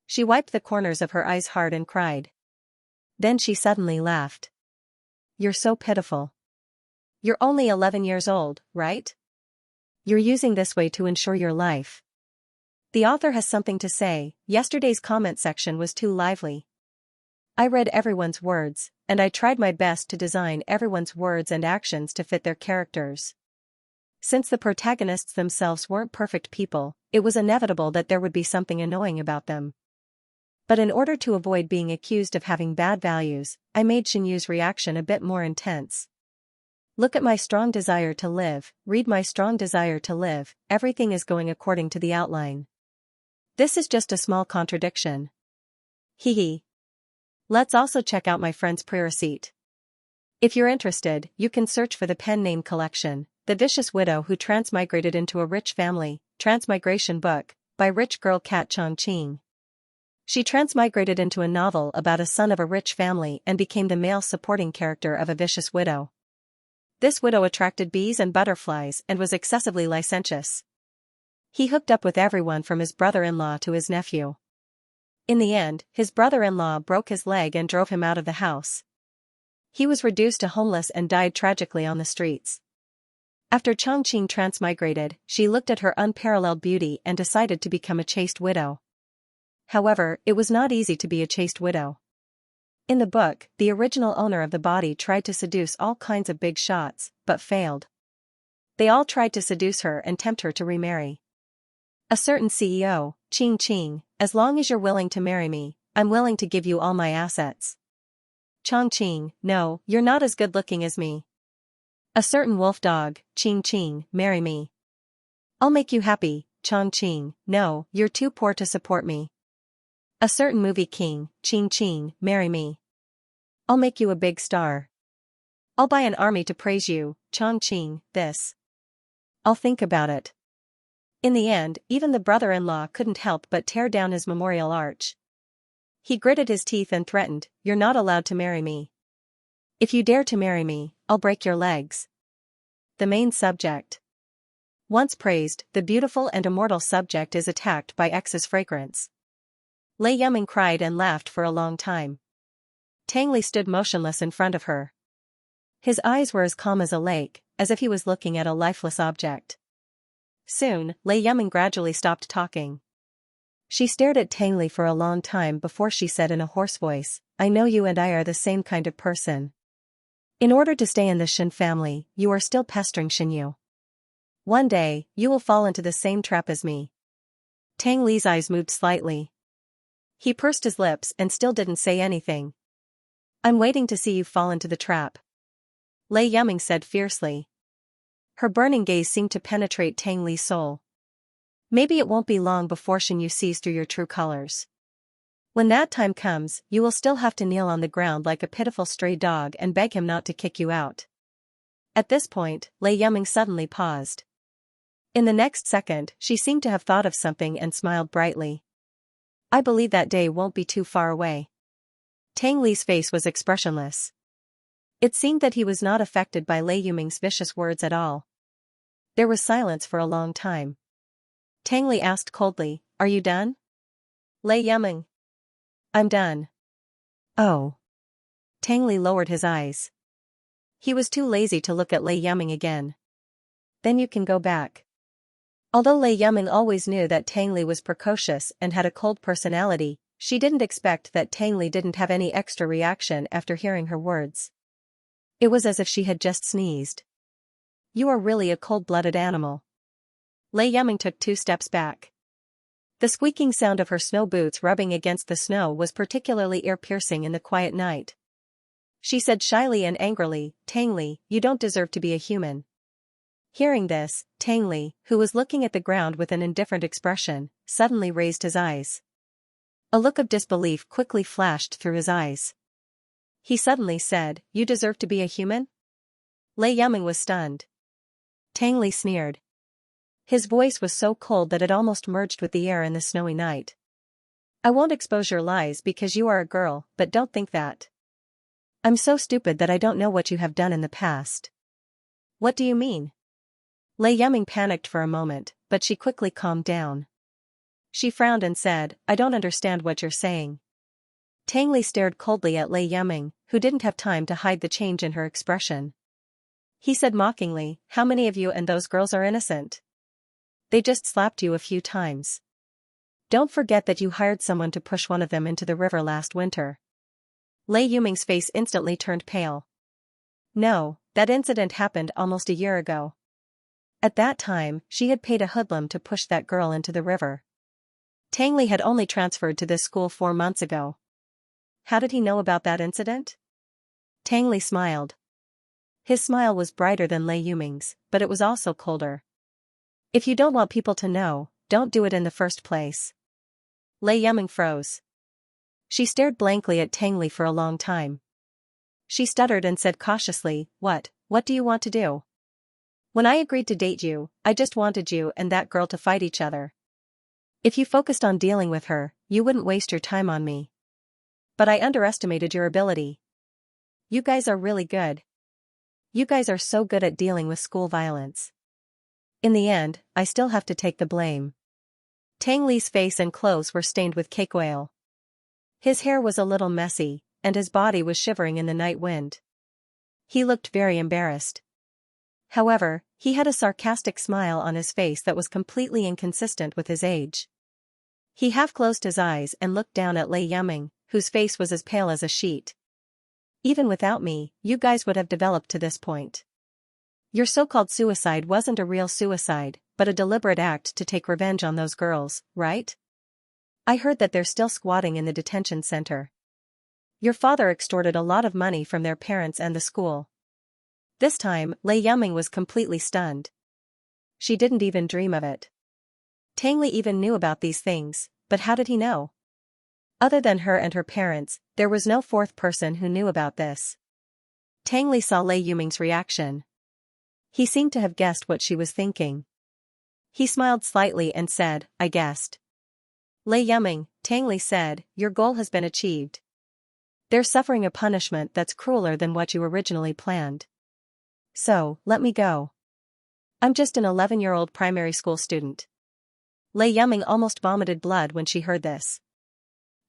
She wiped the corners of her eyes hard and cried. Then she suddenly laughed. You're so pitiful. You're only 11 years old, right? You're using this way to ensure your life. The author has something to say. Yesterday's comment section was too lively. I read everyone's words, and I tried my best to design everyone's words and actions to fit their characters. Since the protagonists themselves weren't perfect people, it was inevitable that there would be something annoying about them. But in order to avoid being accused of having bad values, I made Xinyu's reaction a bit more intense. Look at my strong desire to live, read my strong desire to live, everything is going according to the outline. This is just a small contradiction. Hee. Let's also check out my friend's pre-receipt. If you're interested, you can search for the pen name collection, The Vicious Widow Who Transmigrated into a Rich Family, Transmigration Book, by rich girl Cat Chongqing. She transmigrated into a novel about a son of a rich family and became the male supporting character of a vicious widow. This widow attracted bees and butterflies and was excessively licentious. He hooked up with everyone from his brother-in-law to his nephew. In the end, his brother-in-law broke his leg and drove him out of the house. He was reduced to homeless and died tragically on the streets. After Chongqing transmigrated, she looked at her unparalleled beauty and decided to become a chaste widow. However, it was not easy to be a chaste widow. In the book, the original owner of the body tried to seduce all kinds of big shots, but failed. They all tried to seduce her and tempt her to remarry. A certain CEO, Qing, as long as you're willing to marry me, I'm willing to give you all my assets. Chongqing, no, you're not as good looking as me. A certain wolf dog, Qing, marry me. I'll make you happy, Chongqing, no, you're too poor to support me. A certain movie king, Qing, marry me. I'll make you a big star. I'll buy an army to praise you, Chongqing, this. I'll think about it. In the end, even the brother-in-law couldn't help but tear down his memorial arch. He gritted his teeth and threatened, you're not allowed to marry me. If you dare to marry me, I'll break your legs. The main subject. Once praised, the beautiful and immortal subject is attacked by X's fragrance. Lei Yiming cried and laughed for a long time. Tang Li stood motionless in front of her. His eyes were as calm as a lake, as if he was looking at a lifeless object. Soon, Lei Yiming gradually stopped talking. She stared at Tang Li for a long time before she said in a hoarse voice, I know you and I are the same kind of person. In order to stay in the Xin family, you are still pestering Xinyu. One day, you will fall into the same trap as me. Tang Li's eyes moved slightly. He pursed his lips and still didn't say anything. I'm waiting to see you fall into the trap. Lei Yiming said fiercely. Her burning gaze seemed to penetrate Tang Li's soul. Maybe it won't be long before Xinyu sees through your true colors. When that time comes, you will still have to kneel on the ground like a pitiful stray dog and beg him not to kick you out. At this point, Lei Yiming suddenly paused. In the next second, she seemed to have thought of something and smiled brightly. I believe that day won't be too far away. Tang Li's face was expressionless. It seemed that he was not affected by Lei Yiming's vicious words at all. There was silence for a long time. Tang Li asked coldly, Are you done? Lei Yiming. I'm done. Oh. Tang Li lowered his eyes. He was too lazy to look at Lei Yiming again. Then you can go back. Although Lei Yiming always knew that Tang Li was precocious and had a cold personality, she didn't expect that Tang Li didn't have any extra reaction after hearing her words. It was as if she had just sneezed. You are really a cold-blooded animal. Lei Yiming took 2 steps back. The squeaking sound of her snow boots rubbing against the snow was particularly ear-piercing in the quiet night. She said shyly and angrily, Tang Li, you don't deserve to be a human. Hearing this, Tang Li, who was looking at the ground with an indifferent expression, suddenly raised his eyes. A look of disbelief quickly flashed through his eyes. He suddenly said, you deserve to be a human? Lei Yiming was stunned. Tang Li sneered. His voice was so cold that it almost merged with the air in the snowy night. I won't expose your lies because you are a girl, but don't think that. I'm so stupid that I don't know what you have done in the past. What do you mean? Lei Yiming panicked for a moment, but she quickly calmed down. She frowned and said, I don't understand what you're saying. Tang Li stared coldly at Lei Yiming, who didn't have time to hide the change in her expression. He said mockingly, how many of you and those girls are innocent? They just slapped you a few times. Don't forget that you hired someone to push one of them into the river last winter. Lei Yiming's face instantly turned pale. No, that incident happened almost a year ago. At that time, she had paid a hoodlum to push that girl into the river. Tang Li had only transferred to this school 4 months ago. How did he know about that incident? Tang Li smiled. His smile was brighter than Lei Yiming's, but it was also colder. If you don't want people to know, don't do it in the first place. Lei Yiming froze. She stared blankly at Tang Li for a long time. She stuttered and said cautiously, What do you want to do? When I agreed to date you, I just wanted you and that girl to fight each other. If you focused on dealing with her, you wouldn't waste your time on me. But I underestimated your ability. You guys are really good. You guys are so good at dealing with school violence. In the end, I still have to take the blame. Tang Li's face and clothes were stained with cake oil. His hair was a little messy, and his body was shivering in the night wind. He looked very embarrassed. However, he had a sarcastic smile on his face that was completely inconsistent with his age. He half closed his eyes and looked down at Lei Yiming, whose face was as pale as a sheet. Even without me, you guys would have developed to this point. Your so-called suicide wasn't a real suicide, but a deliberate act to take revenge on those girls, right? I heard that they're still squatting in the detention center. Your father extorted a lot of money from their parents and the school. This time, Lei Yiming was completely stunned. She didn't even dream of it. Tang Li even knew about these things, but how did he know? Other than her and her parents, there was no 4th person who knew about this. Tang Li saw Lei Yiming's reaction. He seemed to have guessed what she was thinking. He smiled slightly and said, I guessed. Lei Yiming, Tang Li said, your goal has been achieved. They're suffering a punishment that's crueler than what you originally planned. So, let me go. I'm just an 11-year-old primary school student. Lei Yiming almost vomited blood when she heard this.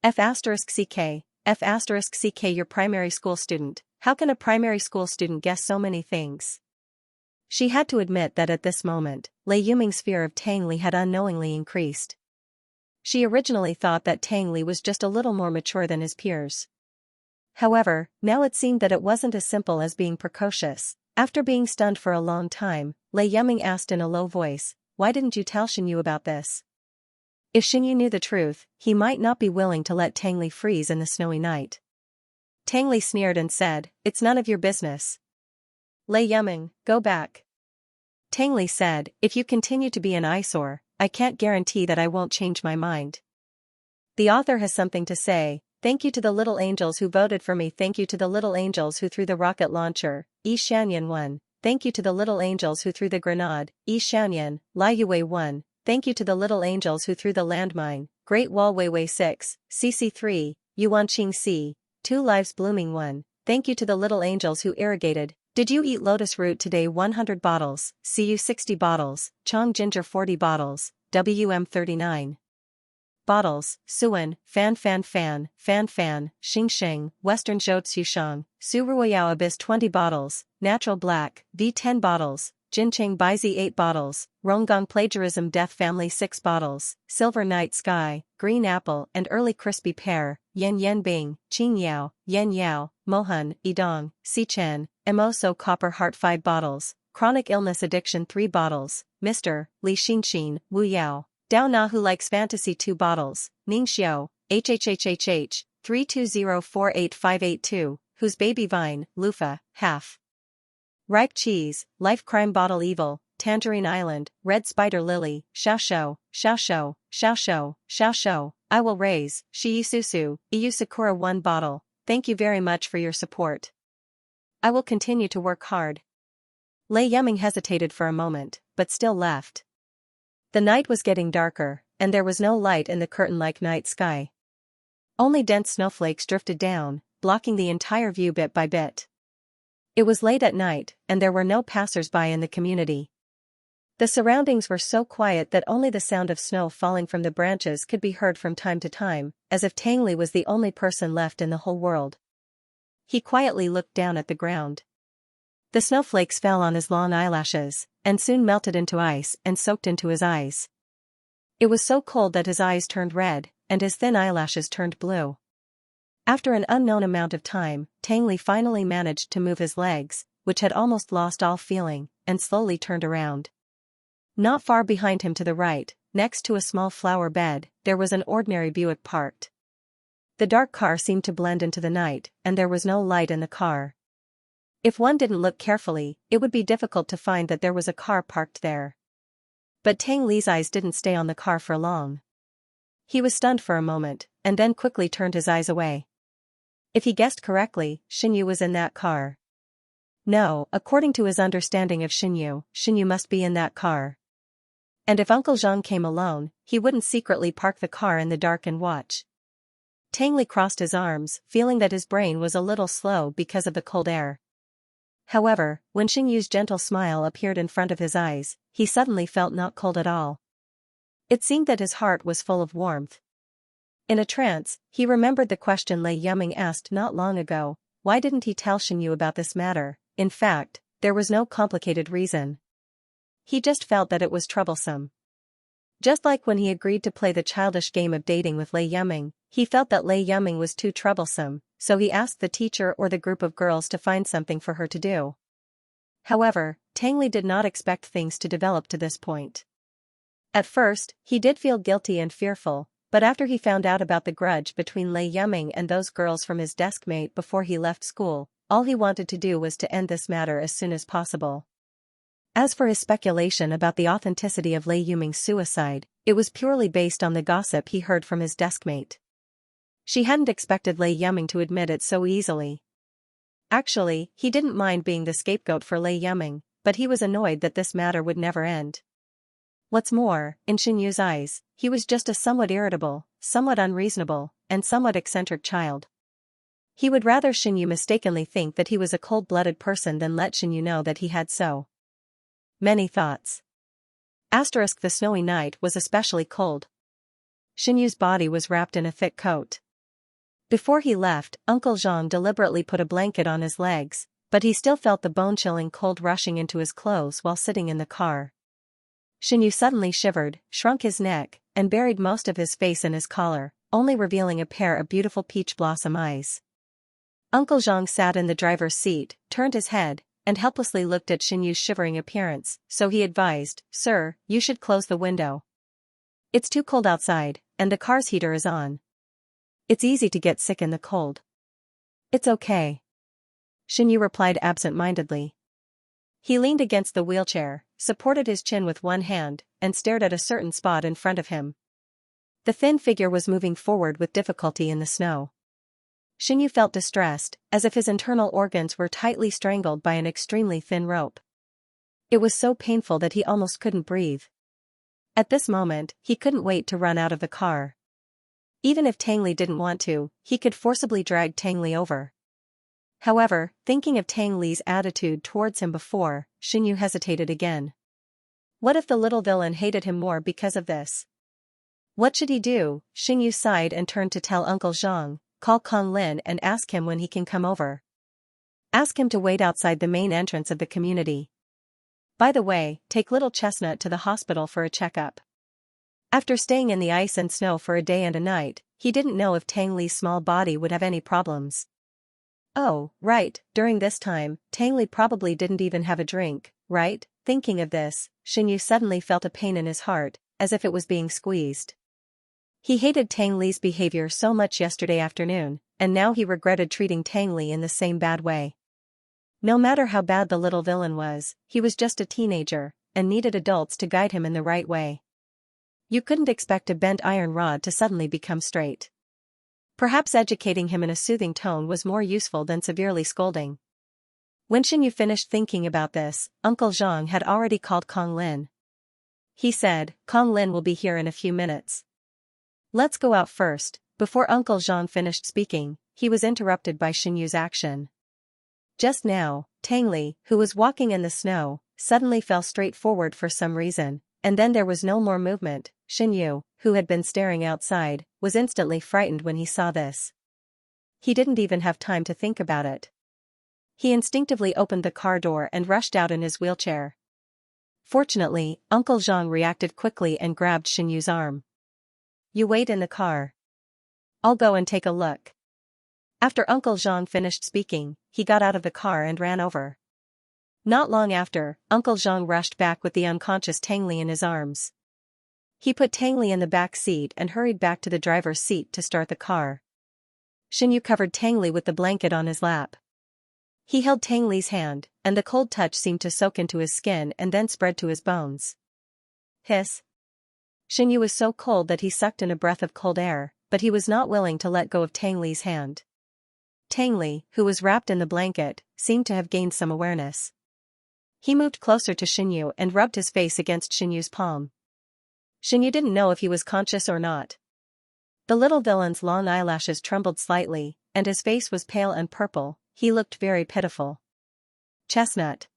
F***ck, F***ck your primary school student, how can a primary school student guess so many things? She had to admit that at this moment, Lei Yiming's fear of Tang Li had unknowingly increased. She originally thought that Tang Li was just a little more mature than his peers. However, now it seemed that it wasn't as simple as being precocious. After being stunned for a long time, Lei Yiming asked in a low voice, why didn't you tell Xianxia about this? If Xianxia knew the truth, he might not be willing to let Tang Li freeze in the snowy night. Tang Li sneered and said, it's none of your business. Lei Yiming, go back. Tang Li said, if you continue to be an eyesore, I can't guarantee that I won't change my mind. The author has something to say. Thank you to the little angels who voted for me. Thank you to the little angels who threw the rocket launcher, Xianxia 1. Thank you to the little angels who threw the grenade, Xianxia, Liuyue 1. Thank you to the little angels who threw the landmine, Great Wall Weiwei 6, CC 3, Yuanqing C, 2 Lives Blooming 1. Thank you to the little angels who irrigated. Did you eat lotus root today? 100 bottles, CU 60 bottles, Chong Ginger 40 bottles, WM 39 bottles, Suan, Fan, Xing, Western Zhou Shang, Su Ruoyao Abyss 20 bottles, Natural Black, V 10 bottles, Jincheng Baizi 8 bottles, Ronggong Plagiarism Death Family 6 bottles, Silver Night Sky, Green Apple and Early Crispy Pear, Yan Yan Bing, Qing Yao, Yan Yao, Mohun, Idong, Sichen, Emoso Copper Heart 5 bottles, Chronic Illness Addiction 3 bottles, Mr. Li Xinxin, Wu Yao, Dao Na Who Likes Fantasy 2 bottles, Ning Xiao, HHHHH, 320485882, Whose Baby Vine, Lufa, half. Ripe Cheese, Life Crime Bottle Evil, Tangerine Island, Red Spider Lily, Xiao Shou, Xiao Shou, Xiao Shou, Xiao Shou, I Will Raise, Shi Susu, Iyu Sakura 1 bottle, thank you very much for your support. I will continue to work hard. Lei Yeming hesitated for a moment, but still left. The night was getting darker, and there was no light in the curtain-like night sky. Only dense snowflakes drifted down, blocking the entire view bit by bit. It was late at night, and there were no passers-by in the community. The surroundings were so quiet that only the sound of snow falling from the branches could be heard from time to time, as if Tang Li was the only person left in the whole world. He quietly looked down at the ground. The snowflakes fell on his long eyelashes, and soon melted into ice and soaked into his eyes. It was so cold that his eyes turned red, and his thin eyelashes turned blue. After an unknown amount of time, Tang Li finally managed to move his legs, which had almost lost all feeling, and slowly turned around. Not far behind him to the right, next to a small flower bed, there was an ordinary Buick parked. The dark car seemed to blend into the night, and there was no light in the car. If one didn't look carefully, it would be difficult to find that there was a car parked there. But Tang Li's eyes didn't stay on the car for long. He was stunned for a moment, and then quickly turned his eyes away. If he guessed correctly, Xinyu was in that car. No, according to his understanding of Xinyu, Xinyu must be in that car. And if Uncle Zhang came alone, he wouldn't secretly park the car in the dark and watch. Tang Li crossed his arms, feeling that his brain was a little slow because of the cold air. However, when Xinyu's gentle smile appeared in front of his eyes, he suddenly felt not cold at all. It seemed that his heart was full of warmth. In a trance, he remembered the question Lei Yeming asked not long ago, why didn't he tell Xinyu about this matter? In fact, there was no complicated reason. He just felt that it was troublesome. Just like when he agreed to play the childish game of dating with Lei Yeming, he felt that Lei Yeming was too troublesome, so he asked the teacher or the group of girls to find something for her to do. However, Tang Li did not expect things to develop to this point. At first, he did feel guilty and fearful, but after he found out about the grudge between Lei Yeming and those girls from his deskmate before he left school, all he wanted to do was to end this matter as soon as possible. As for his speculation about the authenticity of Lei Yuming's suicide, it was purely based on the gossip he heard from his deskmate. She hadn't expected Lei Yeming to admit it so easily. Actually, he didn't mind being the scapegoat for Lei Yeming, but he was annoyed that this matter would never end. What's more, in Xinyu's eyes, he was just a somewhat irritable, somewhat unreasonable, and somewhat eccentric child. He would rather Xinyu mistakenly think that he was a cold-blooded person than let Xinyu know that he had so many thoughts. The snowy night was especially cold. Xinyu's body was wrapped in a thick coat. Before he left, Uncle Zhang deliberately put a blanket on his legs, but he still felt the bone-chilling cold rushing into his clothes while sitting in the car. Xinyu suddenly shivered, shrunk his neck, and buried most of his face in his collar, only revealing a pair of beautiful peach blossom eyes. Uncle Zhang sat in the driver's seat, turned his head, and helplessly looked at Xinyu's shivering appearance, so he advised, "Sir, you should close the window. It's too cold outside, and the car's heater is on. It's easy to get sick in the cold." "It's okay," Xinyu replied absent-mindedly. He leaned against the wheelchair, supported his chin with one hand, and stared at a certain spot in front of him. The thin figure was moving forward with difficulty in the snow. Xinyu felt distressed, as if his internal organs were tightly strangled by an extremely thin rope. It was so painful that he almost couldn't breathe. At this moment, he couldn't wait to run out of the car. Even if Tang Li didn't want to, he could forcibly drag Tang Li over. However, thinking of Tang Li's attitude towards him before, Xinyu hesitated again. What if the little villain hated him more because of this? What should he do? Xinyu sighed and turned to tell Uncle Zhang, "Call Kong Lin and ask him when he can come over. Ask him to wait outside the main entrance of the community." By the way, take little Chestnut to the hospital for a checkup. After staying in the ice and snow for a day and a night, he didn't know if Tang Li's small body would have any problems. Oh, right, during this time, Tang Li probably didn't even have a drink, right? Thinking of this, Xianxia suddenly felt a pain in his heart, as if it was being squeezed. He hated Tang Li's behavior so much yesterday afternoon, and now he regretted treating Tang Li in the same bad way. No matter how bad the little villain was, he was just a teenager, and needed adults to guide him in the right way. You couldn't expect a bent iron rod to suddenly become straight. Perhaps educating him in a soothing tone was more useful than severely scolding. When Xianxia finished thinking about this, Uncle Zhang had already called Kong Lin. He said, "Kong Lin will be here in a few minutes. Let's go out first." Before Uncle Zhang finished speaking, he was interrupted by Xianxu's action. Just now, Tang Li, who was walking in the snow, suddenly fell straight forward for some reason, and then there was no more movement. Xianxu, who had been staring outside, was instantly frightened when he saw this. He didn't even have time to think about it. He instinctively opened the car door and rushed out in his wheelchair. Fortunately, Uncle Zhang reacted quickly and grabbed Xianxu's arm. "You wait in the car. I'll go and take a look." After Uncle Zhang finished speaking, he got out of the car and ran over. Not long after, Uncle Zhang rushed back with the unconscious Tang Li in his arms. He put Tang Li in the back seat and hurried back to the driver's seat to start the car. Xianxu covered Tang Li with the blanket on his lap. He held Tang Li's hand, and the cold touch seemed to soak into his skin and then spread to his bones. Hiss. Xianxu was so cold that he sucked in a breath of cold air, but he was not willing to let go of Tang Li's hand. Tang Li, who was wrapped in the blanket, seemed to have gained some awareness. He moved closer to Xianxu and rubbed his face against Xianxu's palm. Xianxu didn't know if he was conscious or not. The little villain's long eyelashes trembled slightly, and his face was pale and purple. He looked very pitiful. Chestnut.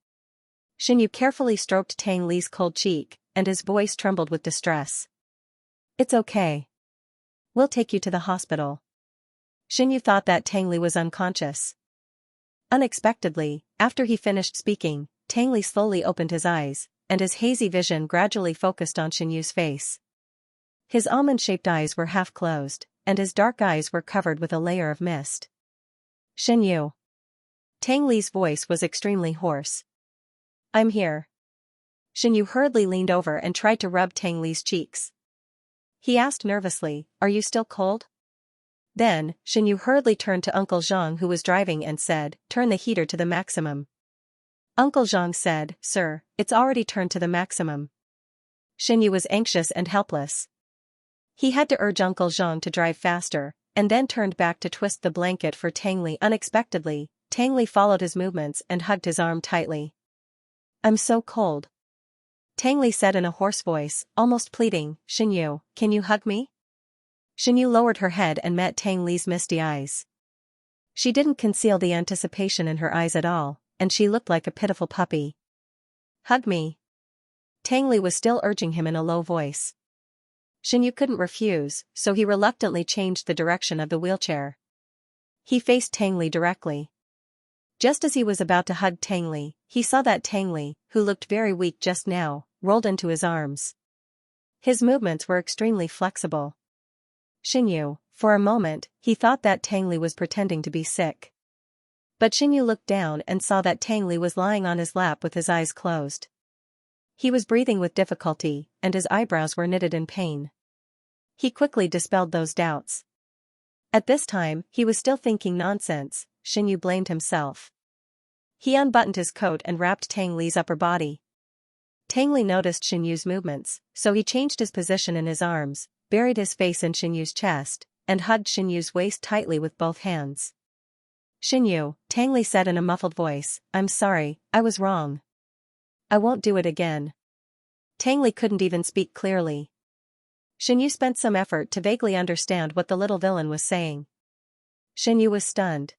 Xianxu carefully stroked Tang Li's cold cheek, and his voice trembled with distress. "It's okay. We'll take you to the hospital." Xianxu thought that Tang Li was unconscious. Unexpectedly, after he finished speaking, Tang Li slowly opened his eyes, and his hazy vision gradually focused on Xianxu's face. His almond-shaped eyes were half closed, and his dark eyes were covered with a layer of mist. "Xianxu." Tang Li's voice was extremely hoarse. "I'm here." Xianxu hurriedly leaned over and tried to rub Tang Li's cheeks. He asked nervously, "Are you still cold?" Then, Xianxu hurriedly turned to Uncle Zhang, who was driving, and said, "Turn the heater to the maximum." Uncle Zhang said, "Sir, it's already turned to the maximum." Xianxu was anxious and helpless. He had to urge Uncle Zhang to drive faster, and then turned back to twist the blanket for Tang Li. Unexpectedly, Tang Li followed his movements and hugged his arm tightly. "I'm so cold," Tang Li said in a hoarse voice, almost pleading. "Xianxu, can you hug me?" Xianxu lowered her head and met Tang Li's misty eyes. She didn't conceal the anticipation in her eyes at all, and she looked like a pitiful puppy. "Hug me." Tang Li was still urging him in a low voice. Xianxu couldn't refuse, so he reluctantly changed the direction of the wheelchair. He faced Tang Li directly. Just as he was about to hug Tang Li, he saw that Tang Li, who looked very weak just now, rolled into his arms. His movements were extremely flexible. Xianxu, for a moment, he thought that Tang Li was pretending to be sick. But Xianxu looked down and saw that Tang Li was lying on his lap with his eyes closed. He was breathing with difficulty, and his eyebrows were knitted in pain. He quickly dispelled those doubts. At this time, he was still thinking nonsense. Xianxu blamed himself. He unbuttoned his coat and wrapped Tang Li's upper body. Tang Li noticed Xianxu's movements, so he changed his position in his arms, buried his face in Xianxu's chest, and hugged Xianxu's waist tightly with both hands. "Xianxu," Tang Li said in a muffled voice, "I'm sorry, I was wrong. I won't do it again." Tang Li couldn't even speak clearly. Xianxu spent some effort to vaguely understand what the little villain was saying. Xianxu was stunned.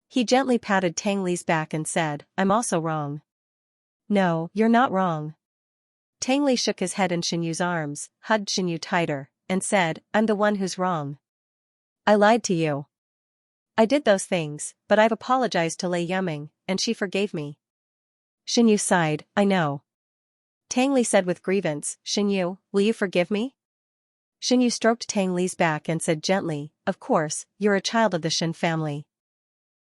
He gently patted Tang Li's back and said, "I'm also wrong." "No, you're not wrong." Tang Li shook his head in Xianxu's arms, hugged Xianxu tighter, and said, "I'm the one who's wrong. I lied to you. I did those things, but I've apologized to Lei Yuming, and she forgave me." Xinyu sighed, I know. Tang Li said with grievance, Xinyu, will you forgive me? Xinyu stroked Tang Li's back and said gently, of course, you're a child of the Xin family.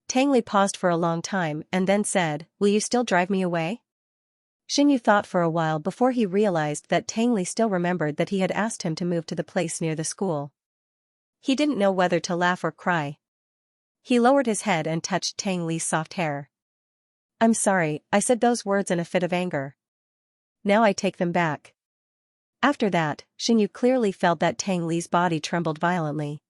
Tang Li paused for a long time and then said, will you still drive me away? Xinyu thought for a while before he realized that Tang Li still remembered that he had asked him to move to the place near the school. He didn't know whether to laugh or cry. He lowered his head and touched Tang Li's soft hair. I'm sorry, I said those words in a fit of anger. Now I take them back. After that, Xinyu clearly felt that Tang Li's body trembled violently.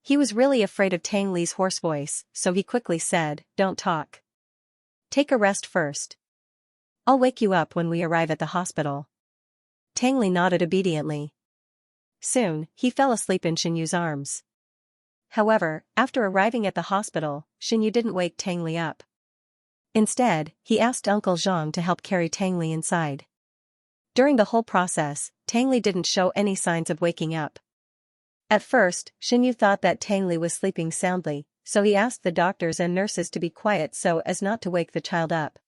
He was really afraid of Tang Li's hoarse voice, so he quickly said, don't talk. Take a rest first. I'll wake you up when we arrive at the hospital. Tang Li nodded obediently. Soon, he fell asleep in Xinyu's arms. However, after arriving at the hospital, Xinyu didn't wake Tang Li up. Instead, he asked Uncle Zhang to help carry Tang Li inside. During the whole process, Tang Li didn't show any signs of waking up. At first, Xinyu thought that Tang Li was sleeping soundly, so he asked the doctors and nurses to be quiet so as not to wake the child up.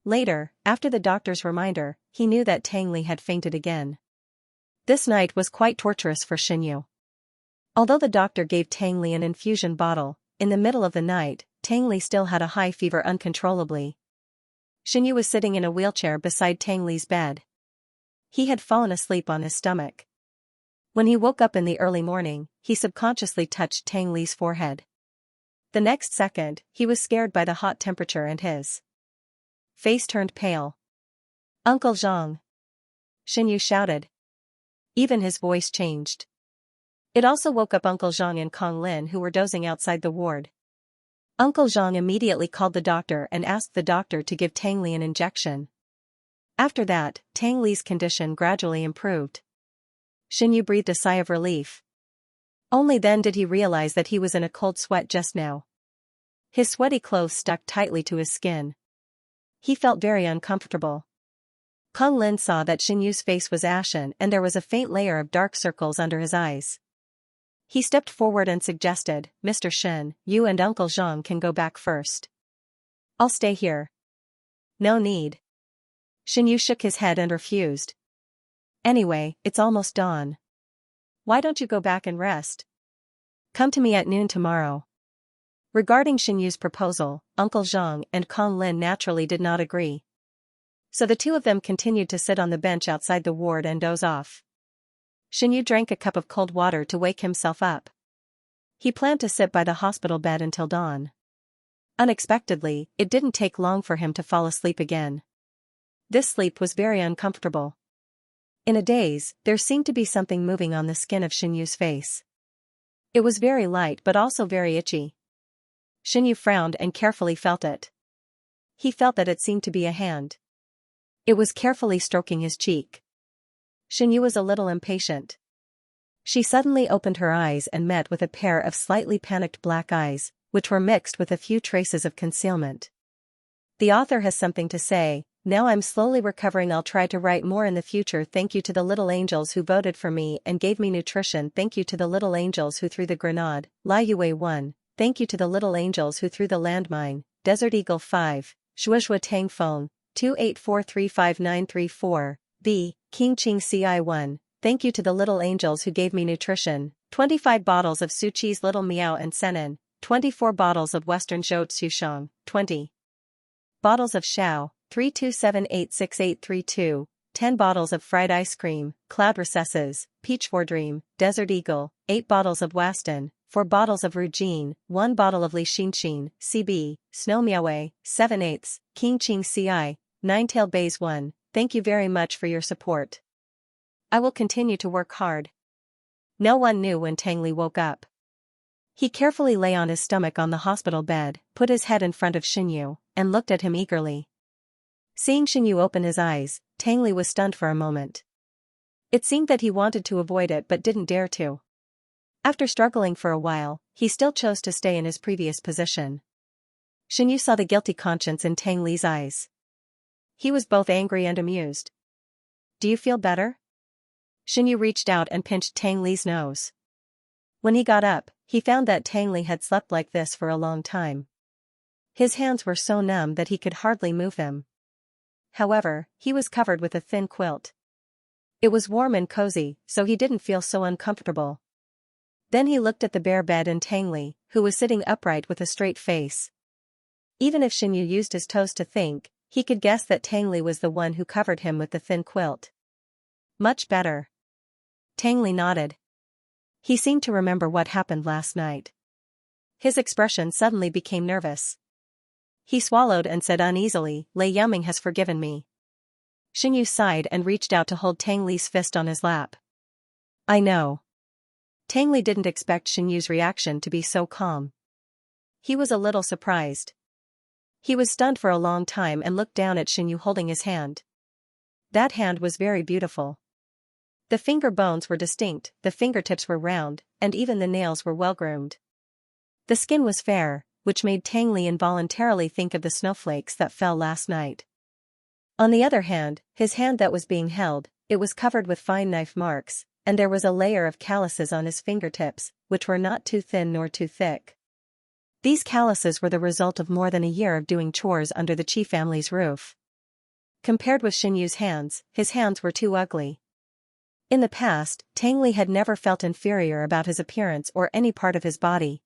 Later, after the doctor's reminder, he knew that Tang Li had fainted again. This night was quite torturous for Xinyu. Although the doctor gave Tang Li an infusion bottle, in the middle of the night, Tang Li still had a high fever uncontrollably. Xinyu was sitting in a wheelchair beside Tang Li's bed. He had fallen asleep on his stomach. When he woke up in the early morning, he subconsciously touched Tang Li's forehead. The next second, he was scared by the hot temperature and his face turned pale. Uncle Zhang! Xinyu shouted. Even his voice changed. It also woke up Uncle Zhang and Kong Lin, who were dozing outside the ward. Uncle Zhang immediately called the doctor and asked the doctor to give Tang Li an injection. After that, Tang Li's condition gradually improved. Xinyu breathed a sigh of relief. Only then did he realize that he was in a cold sweat just now. His sweaty clothes stuck tightly to his skin. He felt very uncomfortable. Kong Lin saw that Xinyu's face was ashen and there was a faint layer of dark circles under his eyes. He stepped forward and suggested, Mr. Shen, you and Uncle Zhang can go back first. I'll stay here. No need. Xinyu shook his head and refused. Anyway, it's almost dawn. Why don't you go back and rest? Come to me at noon tomorrow. Regarding Xinyu's proposal, Uncle Zhang and Kong Lin naturally did not agree. So the two of them continued to sit on the bench outside the ward and doze off. Xinyu drank a cup of cold water to wake himself up. He planned to sit by the hospital bed until dawn. Unexpectedly, it didn't take long for him to fall asleep again. This sleep was very uncomfortable. In a daze, there seemed to be something moving on the skin of Xinyu's face. It was very light but also very itchy. Xinyu frowned and carefully felt it. He felt that it seemed to be a hand. It was carefully stroking his cheek. Xinyu was a little impatient. She suddenly opened her eyes and met with a pair of slightly panicked black eyes, which were mixed with a few traces of concealment. The author has something to say. Now I'm slowly recovering. I'll try to write more in the future. Thank you to the little angels who voted for me and gave me nutrition. Thank you to the little angels who threw the grenade. Lai Yue 1. Thank you to the little angels who threw the landmine. Desert Eagle 5. Shuozhua Tang Phone. 2843594. B. King Ching Ci 1. Thank you to the little angels who gave me nutrition. 25 bottles of Suchi's Little Miao and Senin. 24 bottles of Western Zhou Tsushang. 20 bottles of Xiao. 32786832, 10 bottles of fried ice cream, Cloud Recesses, Peach for Dream, Desert Eagle, 8 bottles of Waston, 4 bottles of Rujin, 1 bottle of Li Xinshin, CB, Snow Miaowei, 7/8, King Ching Ci, 9-tailed Bays 1. Thank you very much for your support. I will continue to work hard. No one knew when Tang Li woke up. He carefully lay on his stomach on the hospital bed, put his head in front of Xinyu, and looked at him eagerly. Seeing Xinyu open his eyes, Tang Li was stunned for a moment. It seemed that he wanted to avoid it but didn't dare to. After struggling for a while, he still chose to stay in his previous position. Xinyu saw the guilty conscience in Tang Li's eyes. He was both angry and amused. Do you feel better? Xinyu reached out and pinched Tang Li's nose. When he got up, he found that Tang Li had slept like this for a long time. His hands were so numb that he could hardly move them. However, he was covered with a thin quilt. It was warm and cozy, so he didn't feel so uncomfortable. Then he looked at the bare bed and Tangli, who was sitting upright with a straight face. Even if Xinyu used his toes to think, he could guess that Tangli was the one who covered him with the thin quilt. Much better. Tangli nodded. He seemed to remember what happened last night. His expression suddenly became nervous. He swallowed and said uneasily, Lei Yuming has forgiven me. Xinyu sighed and reached out to hold Tangli's fist on his lap. I know. Tangli didn't expect Xinyu's reaction to be so calm. He was a little surprised. He was stunned for a long time and looked down at Xinyu holding his hand. That hand was very beautiful. The finger bones were distinct, the fingertips were round, and even the nails were well-groomed. The skin was fair, which made Tangli involuntarily think of the snowflakes that fell last night. On the other hand, his hand that was being held, it was covered with fine knife marks, and there was a layer of calluses on his fingertips, which were not too thin nor too thick. These calluses were the result of more than a year of doing chores under the Qi family's roof. Compared with Xinyu's hands, his hands were too ugly. In the past, Tangli had never felt inferior about his appearance or any part of his body.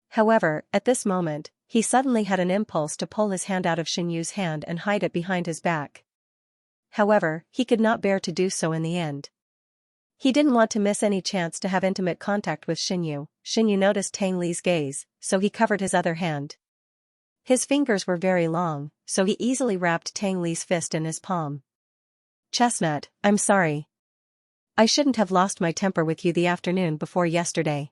However, at this moment, he suddenly had an impulse to pull his hand out of Xinyu's hand and hide it behind his back. However, he could not bear to do so in the end. He didn't want to miss any chance to have intimate contact with Xinyu. Xinyu noticed Tangli's gaze, so he covered his other hand. His fingers were very long, so he easily wrapped Tangli's fist in his palm. Chestnut, I'm sorry. I shouldn't have lost my temper with you the afternoon before yesterday.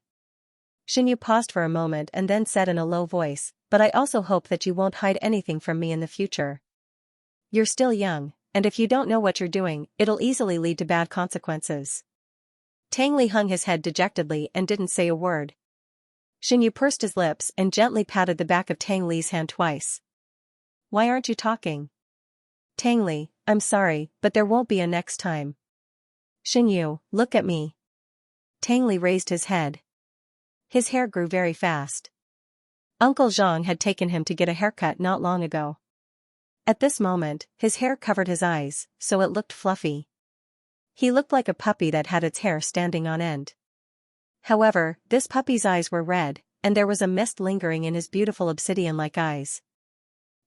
Xinyu paused for a moment and then said in a low voice, but I also hope that you won't hide anything from me in the future. You're still young, and if you don't know what you're doing, it'll easily lead to bad consequences. Tangli hung his head dejectedly and didn't say a word. Xinyu pursed his lips and gently patted the back of Tangli's hand twice. Why aren't you talking? Tangli, I'm sorry, but there won't be a next time. Xinyu, look at me. Tangli raised his head. His hair grew very fast. Uncle Zhang had taken him to get a haircut not long ago. At this moment, his hair covered his eyes, so it looked fluffy. He looked like a puppy that had its hair standing on end. However, this puppy's eyes were red, and there was a mist lingering in his beautiful obsidian-like eyes.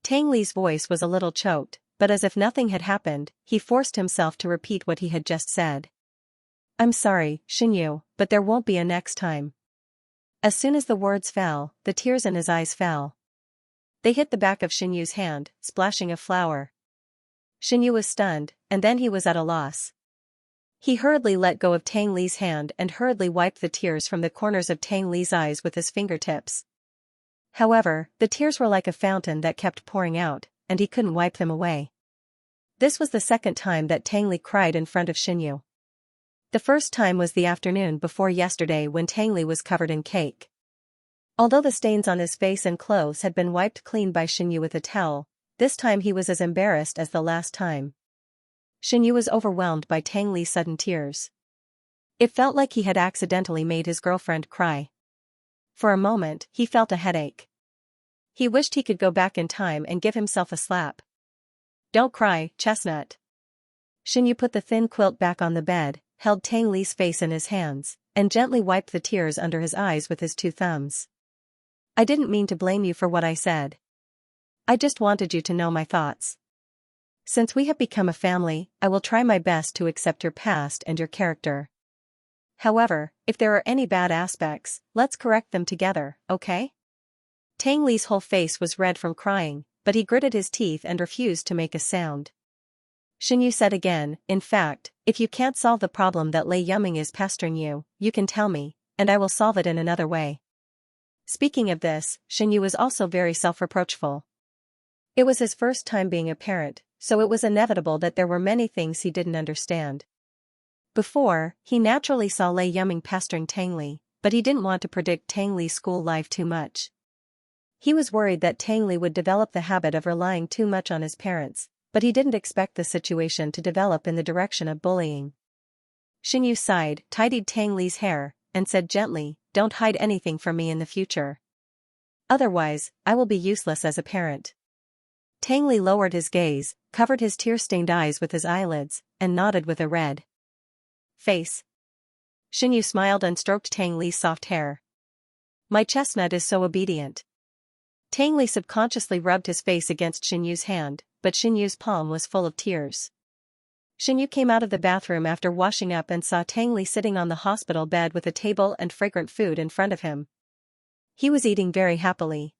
Tangli's voice was a little choked, but as if nothing had happened, he forced himself to repeat what he had just said. I'm sorry, Xinyu, but there won't be a next time. As soon as the words fell, the tears in his eyes fell. They hit the back of Xinyu's hand, splashing a flower. Xinyu was stunned, and then he was at a loss. He hurriedly let go of Tangli's hand and hurriedly wiped the tears from the corners of Tangli's eyes with his fingertips. However, the tears were like a fountain that kept pouring out, and he couldn't wipe them away. This was the second time that Tangli cried in front of Xinyu. The first time was the afternoon before yesterday when Tangli was covered in cake. Although the stains on his face and clothes had been wiped clean by Xinyu with a towel, this time he was as embarrassed as the last time. Xinyu was overwhelmed by Tangli's sudden tears. It felt like he had accidentally made his girlfriend cry. For a moment, he felt a headache. He wished he could go back in time and give himself a slap. Don't cry, Chestnut. Xinyu put the thin quilt back on the bed, held Tangli's face in his hands, and gently wiped the tears under his eyes with his two thumbs. I didn't mean to blame you for what I said. I just wanted you to know my thoughts. Since we have become a family, I will try my best to accept your past and your character. However, if there are any bad aspects, let's correct them together, okay? Tangli's whole face was red from crying, but he gritted his teeth and refused to make a sound. Xinyu said again, in fact, if you can't solve the problem that Lei Yuming is pestering you, you can tell me, and I will solve it in another way. Speaking of this, Xinyu was also very self-reproachful. It was his first time being a parent, so it was inevitable that there were many things he didn't understand. Before, he naturally saw Lei Yuming pestering Tangli, but he didn't want to predict Tangli's school life too much. He was worried that Tangli would develop the habit of relying too much on his parents, but he didn't expect the situation to develop in the direction of bullying. Xinyu sighed, tidied Tangli's hair, and said gently, don't hide anything from me in the future. Otherwise, I will be useless as a parent. Tang Li lowered his gaze, covered his tear-stained eyes with his eyelids, and nodded with a red face. Xinyu smiled and stroked Tang Li's soft hair. My chestnut is so obedient. Tang Li subconsciously rubbed his face against Xinyu's hand, but Xinyu's palm was full of tears. Xinyu came out of the bathroom after washing up and saw Tang Li sitting on the hospital bed with a table and fragrant food in front of him. He was eating very happily.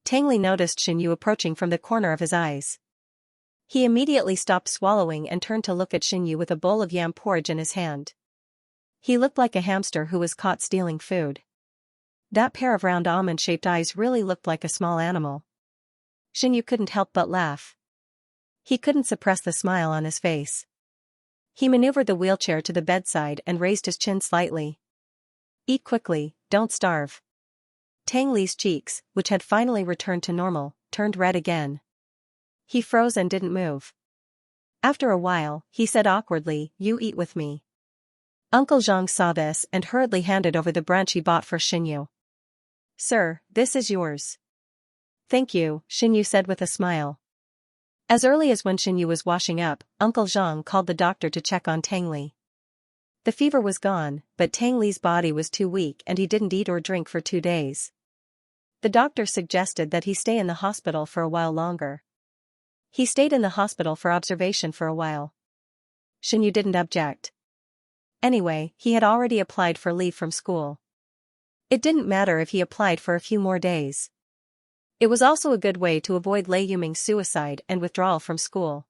Tang Li noticed Xinyu approaching from the corner of his eyes. He immediately stopped swallowing and turned to look at Xinyu with a bowl of yam porridge in his hand. He looked like a hamster who was caught stealing food. That pair of round almond-shaped eyes really looked like a small animal. Xinyu couldn't help but laugh. He couldn't suppress the smile on his face. He maneuvered the wheelchair to the bedside and raised his chin slightly. Eat quickly, don't starve. Tang Li's cheeks, which had finally returned to normal, turned red again. He froze and didn't move. After a while, he said awkwardly, "You eat with me." Uncle Zhang saw this and hurriedly handed over the brunch he bought for Xinyu. "Sir, this is yours." "Thank you," Xinyu said with a smile. As early as when Xinyu was washing up, Uncle Zhang called the doctor to check on Tang Li. The fever was gone, but Tang Li's body was too weak and he didn't eat or drink for 2 days. The doctor suggested that he stay in the hospital for a while longer. He stayed in the hospital for observation for a while. Xinyu didn't object. Anyway, he had already applied for leave from school. It didn't matter if he applied for a few more days. It was also a good way to avoid Lei Yuming's suicide and withdrawal from school.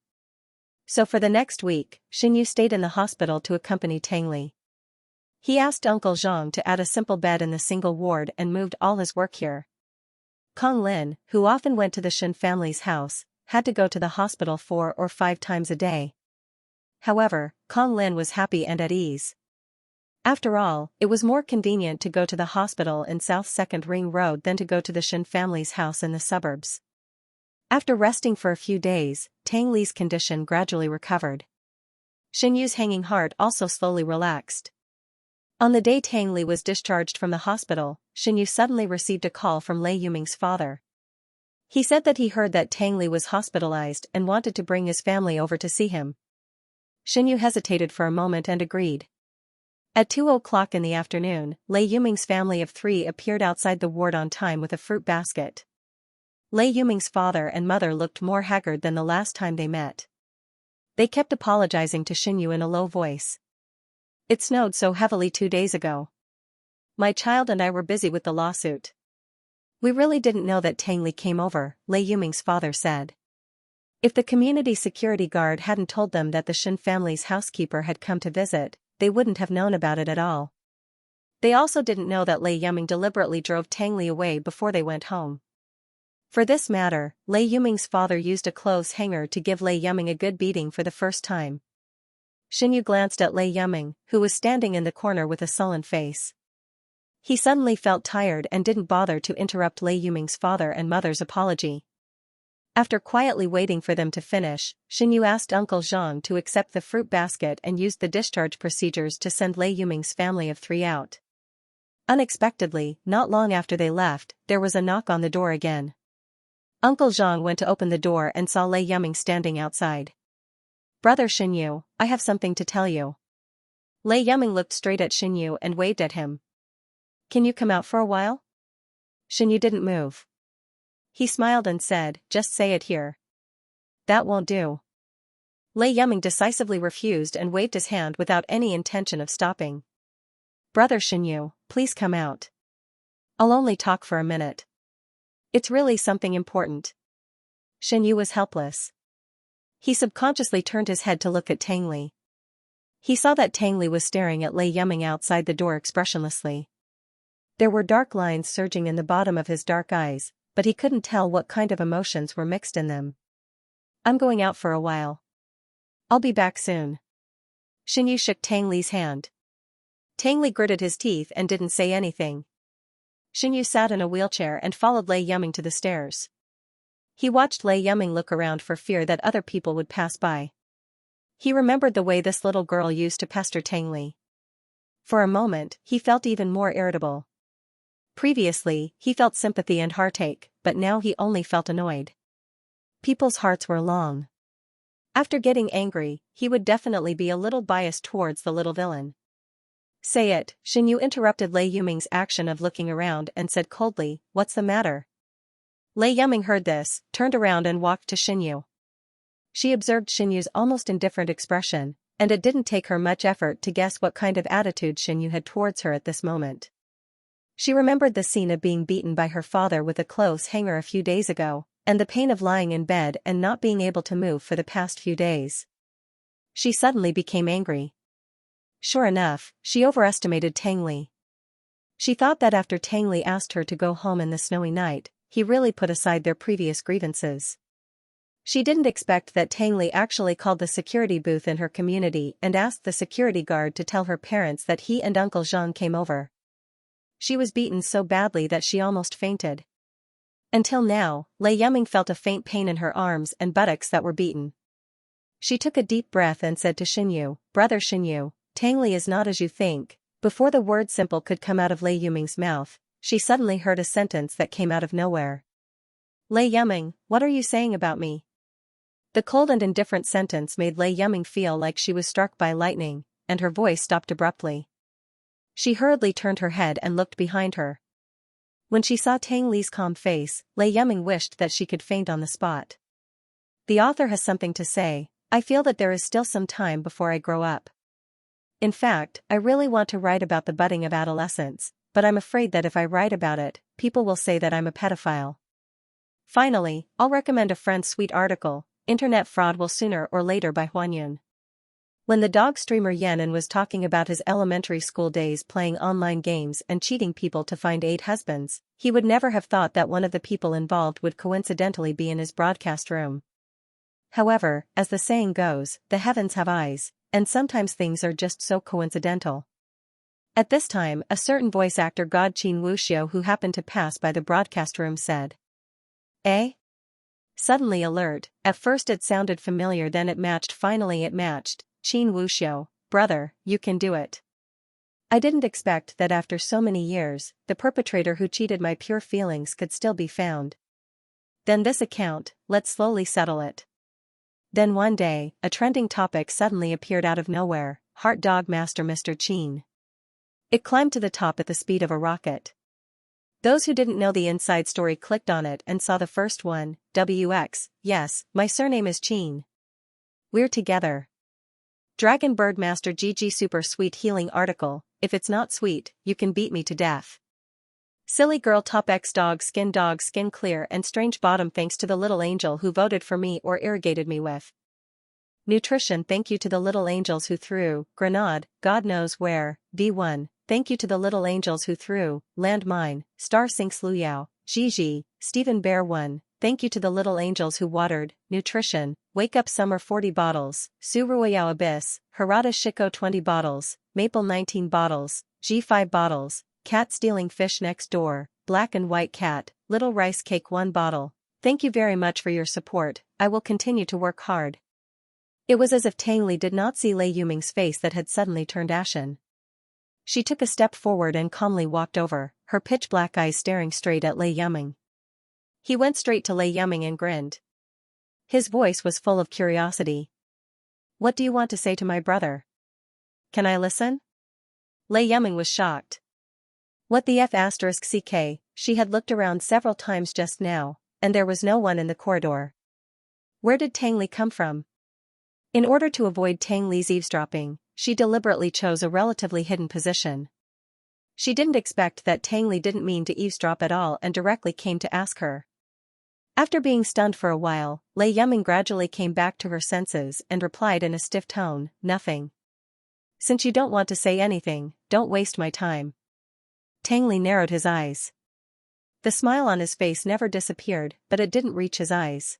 So for the next week, Xinyu stayed in the hospital to accompany Tang Li. He asked Uncle Zhang to add a simple bed in the single ward and moved all his work here. Kong Lin, who often went to the Shen family's house, had to go to the hospital 4 or 5 times a day. However, Kong Lin was happy and at ease. After all, it was more convenient to go to the hospital in South 2nd Ring Road than to go to the Shen family's house in the suburbs. After resting for a few days, Tang Li's condition gradually recovered. Xinyu's hanging heart also slowly relaxed. On the day Tang Li was discharged from the hospital, Xinyu suddenly received a call from Lei Yuming's father. He said that he heard that Tang Li was hospitalized and wanted to bring his family over to see him. Xinyu hesitated for a moment and agreed. At 2:00 in the afternoon, Lei Yuming's family of 3 appeared outside the ward on time with a fruit basket. Lei Yuming's father and mother looked more haggard than the last time they met. They kept apologizing to Xinyu in a low voice. It snowed so heavily 2 days ago. My child and I were busy with the lawsuit. We really didn't know that Tang Li came over, Lei Yuming's father said. If the community security guard hadn't told them that the Shen family's housekeeper had come to visit, they wouldn't have known about it at all. They also didn't know that Lei Yuming deliberately drove Tang Li away before they went home. For this matter, Lei Yuming's father used a clothes hanger to give Lei Yuming a good beating for the first time. Xinyu glanced at Lei Yuming, who was standing in the corner with a sullen face. He suddenly felt tired and didn't bother to interrupt Lei Yuming's father and mother's apology. After quietly waiting for them to finish, Xinyu asked Uncle Zhang to accept the fruit basket and used the discharge procedures to send Lei Yuming's family of 3 out. Unexpectedly, not long after they left, there was a knock on the door again. Uncle Zhang went to open the door and saw Lei Yuming standing outside. "Brother Xinyu, I have something to tell you." Lei Yuming looked straight at Xinyu and waved at him. "Can you come out for a while?" Xinyu didn't move. He smiled and said, "Just say it here." "That won't do." Lei Yuming decisively refused and waved his hand without any intention of stopping. "Brother Xinyu, please come out. I'll only talk for a minute. It's really something important." Xinyu was helpless. He subconsciously turned his head to look at Tang Li. He saw that Tang Li was staring at Lei Yuming outside the door expressionlessly. There were dark lines surging in the bottom of his dark eyes, but he couldn't tell what kind of emotions were mixed in them. "I'm going out for a while. I'll be back soon." Xinyu shook Tang Li's hand. Tang Li gritted his teeth and didn't say anything. Xinyu sat in a wheelchair and followed Lei Yuming to the stairs. He watched Lei Yuming look around for fear that other people would pass by. He remembered the way this little girl used to pester Tang Li. For a moment, he felt even more irritable. Previously, he felt sympathy and heartache, but now he only felt annoyed. People's hearts were long. After getting angry, he would definitely be a little biased towards the little villain. Say it, Xinyu interrupted Lei Yuming's action of looking around and said coldly, "What's the matter?" Lei Yuming heard this, turned around and walked to Xinyu. She observed Xinyu's almost indifferent expression, and it didn't take her much effort to guess what kind of attitude Xinyu had towards her at this moment. She remembered the scene of being beaten by her father with a clothes hanger a few days ago, and the pain of lying in bed and not being able to move for the past few days. She suddenly became angry. Sure enough, she overestimated Tang Li. She thought that after Tang Li asked her to go home in the snowy night, he really put aside their previous grievances. She didn't expect that Tang Li actually called the security booth in her community and asked the security guard to tell her parents that he and Uncle Zhang came over. She was beaten so badly that she almost fainted. Until now, Lei Yuming felt a faint pain in her arms and buttocks that were beaten. She took a deep breath and said to Xinyu, "Brother Xinyu, Tang Li is not as you think." Before the word simple could come out of Lei Yuming's mouth, she suddenly heard a sentence that came out of nowhere. "Lei Yuming, what are you saying about me?" The cold and indifferent sentence made Lei Yuming feel like she was struck by lightning, and her voice stopped abruptly. She hurriedly turned her head and looked behind her. When she saw Tang Li's calm face, Lei Yuming wished that she could faint on the spot. The author has something to say. I feel that there is still some time before I grow up. In fact, I really want to write about the budding of adolescence, but I'm afraid that if I write about it, people will say that I'm a pedophile. Finally, I'll recommend a friend's sweet article, Internet Fraud Will Sooner or Later by Huanyun. When the dog streamer Yenin was talking about his elementary school days playing online games and cheating people to find 8 husbands, he would never have thought that one of the people involved would coincidentally be in his broadcast room. However, as the saying goes, the heavens have eyes, and sometimes things are just so coincidental. At this time, a certain voice actor God Qin Wuxiu who happened to pass by the broadcast room said, "Eh?" Suddenly alert, at first it sounded familiar, then it matched, finally it matched. "Qin Wuxiu, brother, you can do it. I didn't expect that after so many years, the perpetrator who cheated my pure feelings could still be found. Then this account, let's slowly settle it." Then one day, a trending topic suddenly appeared out of nowhere, Heart Dog Master Mr. Qin. It climbed to the top at the speed of a rocket. Those who didn't know the inside story clicked on it and saw the first one, WX, yes, my surname is Qin. We're together. Dragon Bird Master GG Super Sweet Healing Article, if it's not sweet, you can beat me to death. Silly Girl Top X Dog Skin Clear and Strange Bottom thanks to the little angel who voted for me or irrigated me with nutrition. Thank you to the little angels who threw grenade, God knows where. V1, thank you to the little angels who threw landmine. Star Sinks Luyao, Gigi, Stephen Bear 1, thank you to the little angels who watered nutrition. Wake Up Summer 40 bottles, Suruoyao Abyss, Harada Shiko 20 bottles, Maple 19 bottles, G5 bottles, Cat Stealing Fish Next Door, Black and White Cat, Little Rice Cake 1 bottle. Thank you very much for your support, I will continue to work hard. It was as if Tang Li did not see Lei Yuming's face that had suddenly turned ashen. She took a step forward and calmly walked over, her pitch-black eyes staring straight at Lei Yuming. He went straight to Lei Yuming and grinned. His voice was full of curiosity. "What do you want to say to my brother? Can I listen?" Lei Yuming was shocked. What the F***ck, she had looked around several times just now, and there was no one in the corridor. Where did Tang Li come from? In order to avoid Tang Li's eavesdropping, she deliberately chose a relatively hidden position. She didn't expect that Tang Li didn't mean to eavesdrop at all and directly came to ask her. After being stunned for a while, Lei Yuming gradually came back to her senses and replied in a stiff tone, "Nothing. Since you don't want to say anything, don't waste my time." Tang Li narrowed his eyes. The smile on his face never disappeared, but it didn't reach his eyes.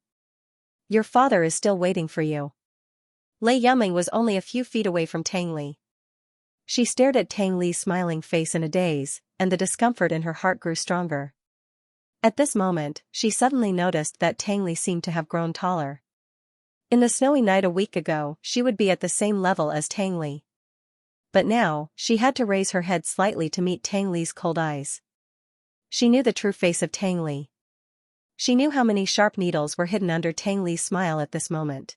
"Your father is still waiting for you." Lei Yuming was only a few feet away from Tang Li. She stared at Tang Li's smiling face in a daze, and the discomfort in her heart grew stronger. At this moment, she suddenly noticed that Tang Li seemed to have grown taller. In the snowy night a week ago, she would be at the same level as Tang Li. But now, she had to raise her head slightly to meet Tang Li's cold eyes. She knew the true face of Tang Li. She knew how many sharp needles were hidden under Tang Li's smile at this moment.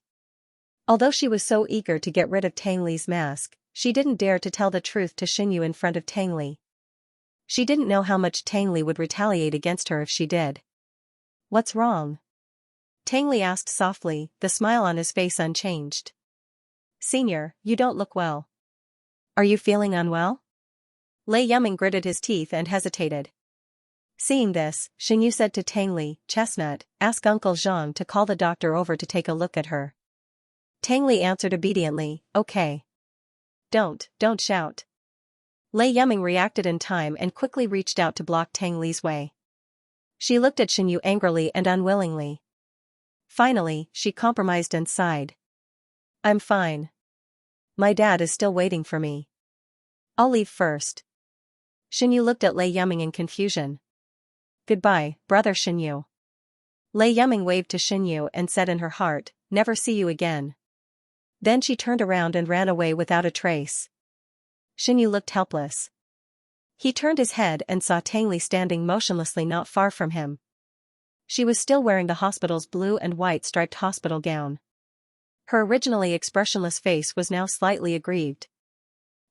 Although she was so eager to get rid of Tang Li's mask, she didn't dare to tell the truth to Xinyu in front of Tang Li. She didn't know how much Tang Li would retaliate against her if she did. "What's wrong?" Tang Li asked softly, the smile on his face unchanged. "Senior, you don't look well. Are you feeling unwell?" Lei Yuming gritted his teeth and hesitated. Seeing this, Xinyu said to Tang Li, "Chestnut, ask Uncle Zhang to call the doctor over to take a look at her." Tang Li answered obediently, "Okay." Don't shout." Lei Yuming reacted in time and quickly reached out to block Tang Li's way. She looked at Xinyu angrily and unwillingly. Finally, she compromised and sighed. "I'm fine. My dad is still waiting for me. I'll leave first." Xinyu looked at Lei Yuming in confusion. "Goodbye, brother Xinyu." Lei Yuming waved to Xinyu and said in her heart, "Never see you again." Then she turned around and ran away without a trace. Xinyu looked helpless. He turned his head and saw Tang Li standing motionlessly not far from him. She was still wearing the hospital's blue and white striped hospital gown. Her originally expressionless face was now slightly aggrieved.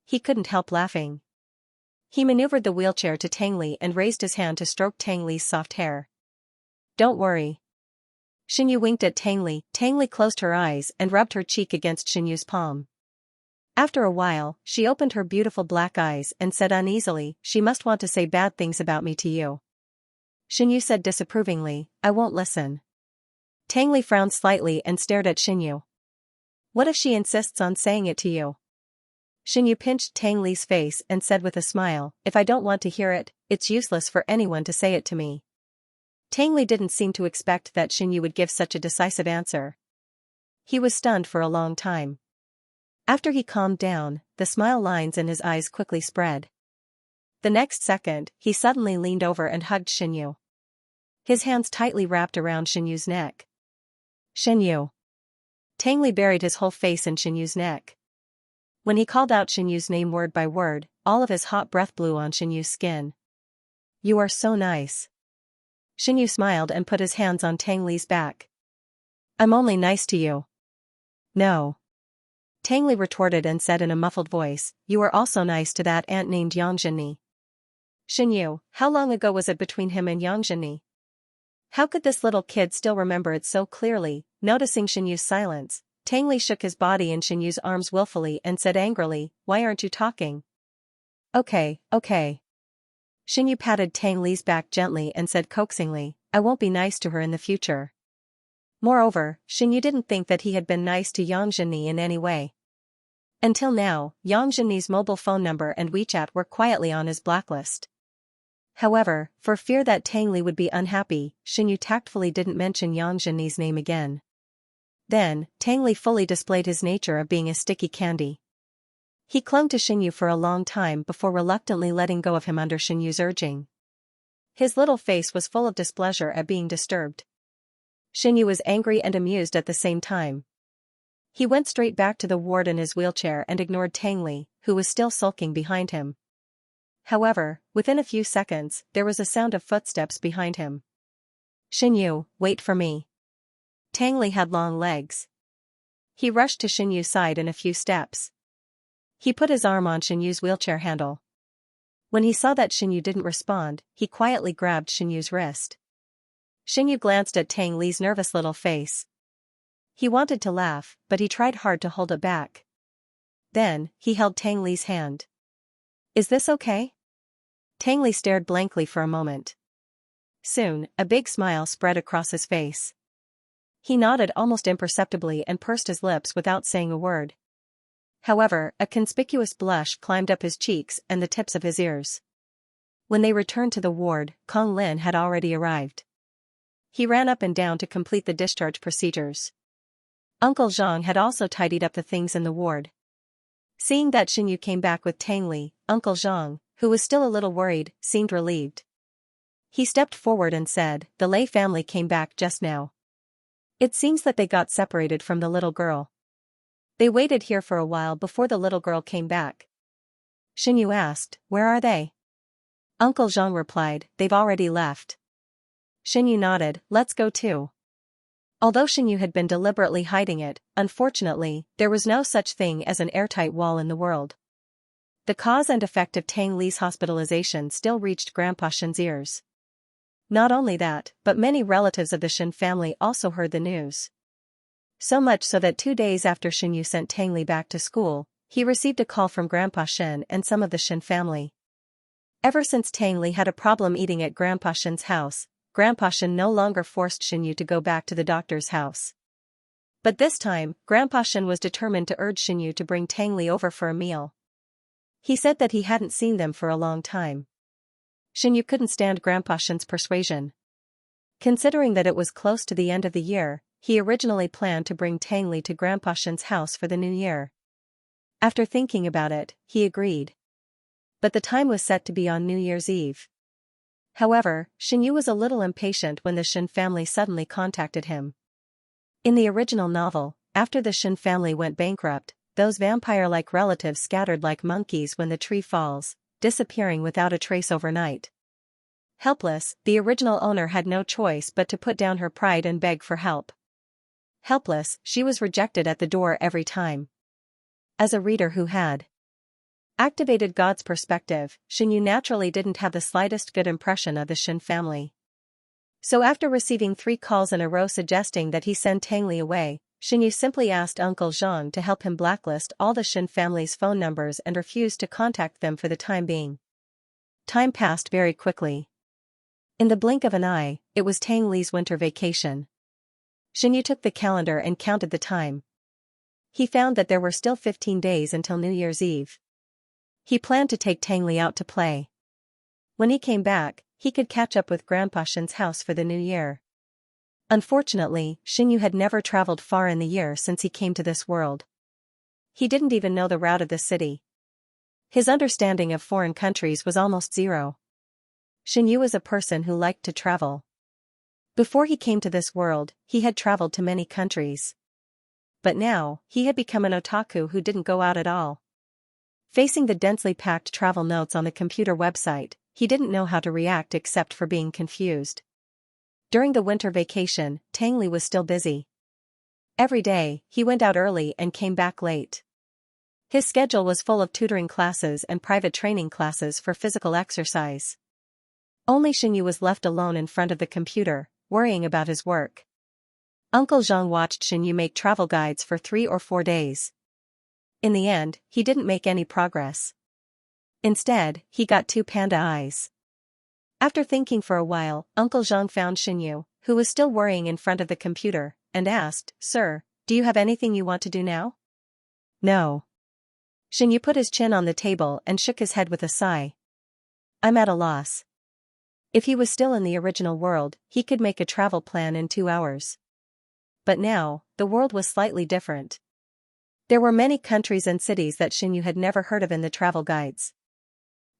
He couldn't help laughing. He maneuvered the wheelchair to Tang Li and raised his hand to stroke Tang Li's soft hair. "Don't worry." Xinyu winked at Tang Li. Tang Li closed her eyes and rubbed her cheek against Xinyu's palm. After a while, she opened her beautiful black eyes and said uneasily, "She must want to say bad things about me to you." Xinyu said disapprovingly, "I won't listen." Tang Li frowned slightly and stared at Xinyu. "What if she insists on saying it to you?" Xinyu pinched Tang Li's face and said with a smile, "If I don't want to hear it, it's useless for anyone to say it to me." Tang Li didn't seem to expect that Xinyu would give such a decisive answer. He was stunned for a long time. After he calmed down, the smile lines in his eyes quickly spread. The next second, he suddenly leaned over and hugged Xinyu. His hands tightly wrapped around Xinyu's neck. "Xinyu." Tang Li buried his whole face in Xinyu's neck. When he called out Xinyu's name word by word, all of his hot breath blew on Xinyu's skin. "You are so nice." Xinyu smiled and put his hands on Tang Li's back. "I'm only nice to you." "No." Tang Li retorted and said in a muffled voice, "You are also nice to that aunt named Xianxia." Xinyu, how long ago was it between him and Xianxia? How could this little kid still remember it so clearly? Noticing Xinyu's silence, Tang Li shook his body in Xinyu's arms willfully and said angrily, "Why aren't you talking?" Okay. Xinyu patted Tang Li's back gently and said coaxingly, "I won't be nice to her in the future." Moreover, Xinyu didn't think that he had been nice to Xianxia in any way. Until now, Xianxia's mobile phone number and WeChat were quietly on his blacklist. However, for fear that Tang Li would be unhappy, Xinyu tactfully didn't mention Xianxia's name again. Then, Tang Li fully displayed his nature of being a sticky candy. He clung to Xinyu for a long time before reluctantly letting go of him under Xinyu's urging. His little face was full of displeasure at being disturbed. Xinyu was angry and amused at the same time. He went straight back to the ward in his wheelchair and ignored Tang Li, who was still sulking behind him. However, within a few seconds, there was a sound of footsteps behind him. "Xinyu, wait for me." Tang Li had long legs. He rushed to Xinyu's side in a few steps. He put his arm on Xinyu's wheelchair handle. When he saw that Xinyu didn't respond, he quietly grabbed Xinyu's wrist. Xinyu glanced at Tang Li's nervous little face. He wanted to laugh, but he tried hard to hold it back. Then, he held Tang Li's hand. "Is this okay?" Tang Li stared blankly for a moment. Soon, a big smile spread across his face. He nodded almost imperceptibly and pursed his lips without saying a word. However, a conspicuous blush climbed up his cheeks and the tips of his ears. When they returned to the ward, Kong Lin had already arrived. He ran up and down to complete the discharge procedures. Uncle Zhang had also tidied up the things in the ward. Seeing that Xinyu came back with Tang Li, Uncle Zhang, who was still a little worried, seemed relieved. He stepped forward and said, "The Lei family came back just now. It seems that they got separated from the little girl. They waited here for a while before the little girl came back." Xinyu asked, "Where are they?" Uncle Zhang replied, "They've already left." Xinyu nodded, let's go too. Although Xinyu had been deliberately hiding it, unfortunately, there was no such thing as an airtight wall in the world. The cause and effect of Tang Li's hospitalization still reached Grandpa Shen's ears. Not only that, but many relatives of the Shen family also heard the news. So much so that 2 days after Xinyu sent Tang Li back to school, he received a call from Grandpa Shen and some of the Shen family. Ever since Tang Li had a problem eating at Grandpa Shen's house, Grandpa Shen no longer forced Xinyu to go back to the doctor's house. But this time, Grandpa Shen was determined to urge Xinyu to bring Tang Li over for a meal. He said that he hadn't seen them for a long time. Xinyu couldn't stand Grandpa Shen's persuasion. Considering that it was close to the end of the year, he originally planned to bring Tang Li to Grandpa Shen's house for the new year. After thinking about it, he agreed. But the time was set to be on New Year's Eve. However, Xinyu was a little impatient when the Shen family suddenly contacted him. In the original novel, after the Shen family went bankrupt, those vampire-like relatives scattered like monkeys when the tree falls, disappearing without a trace overnight. Helpless, the original owner had no choice but to put down her pride and beg for help. Helpless, she was rejected at the door every time. As a reader who had activated God's perspective, Xinyu naturally didn't have the slightest good impression of the Shen family. So after receiving 3 calls in a row suggesting that he send Tang Li away, Xinyu simply asked Uncle Zhang to help him blacklist all the Shen family's phone numbers and refused to contact them for the time being. Time passed very quickly. In the blink of an eye, it was Tang Li's winter vacation. Xinyu took the calendar and counted the time. He found that there were still 15 days until New Year's Eve. He planned to take Tang Li out to play. When he came back, he could catch up with Grandpa Shen's house for the new year. Unfortunately, Xinyu had never traveled far in the year since he came to this world. He didn't even know the route of the city. His understanding of foreign countries was almost zero. Xinyu was a person who liked to travel. Before he came to this world, he had traveled to many countries. But now, he had become an otaku who didn't go out at all. Facing the densely packed travel notes on the computer website, he didn't know how to react except for being confused. During the winter vacation, Tang Li was still busy. Every day, he went out early and came back late. His schedule was full of tutoring classes and private training classes for physical exercise. Only Xinyu was left alone in front of the computer, worrying about his work. Uncle Zhang watched Xinyu make travel guides for 3 or 4 days. In the end, he didn't make any progress. Instead, he got 2 panda eyes. After thinking for a while, Uncle Zhang found Xinyu, who was still worrying in front of the computer, and asked, "Sir, do you have anything you want to do now?" "No." Xinyu put his chin on the table and shook his head with a sigh. "I'm at a loss." If he was still in the original world, he could make a travel plan in 2 hours. But now, the world was slightly different. There were many countries and cities that Xinyu had never heard of in the travel guides.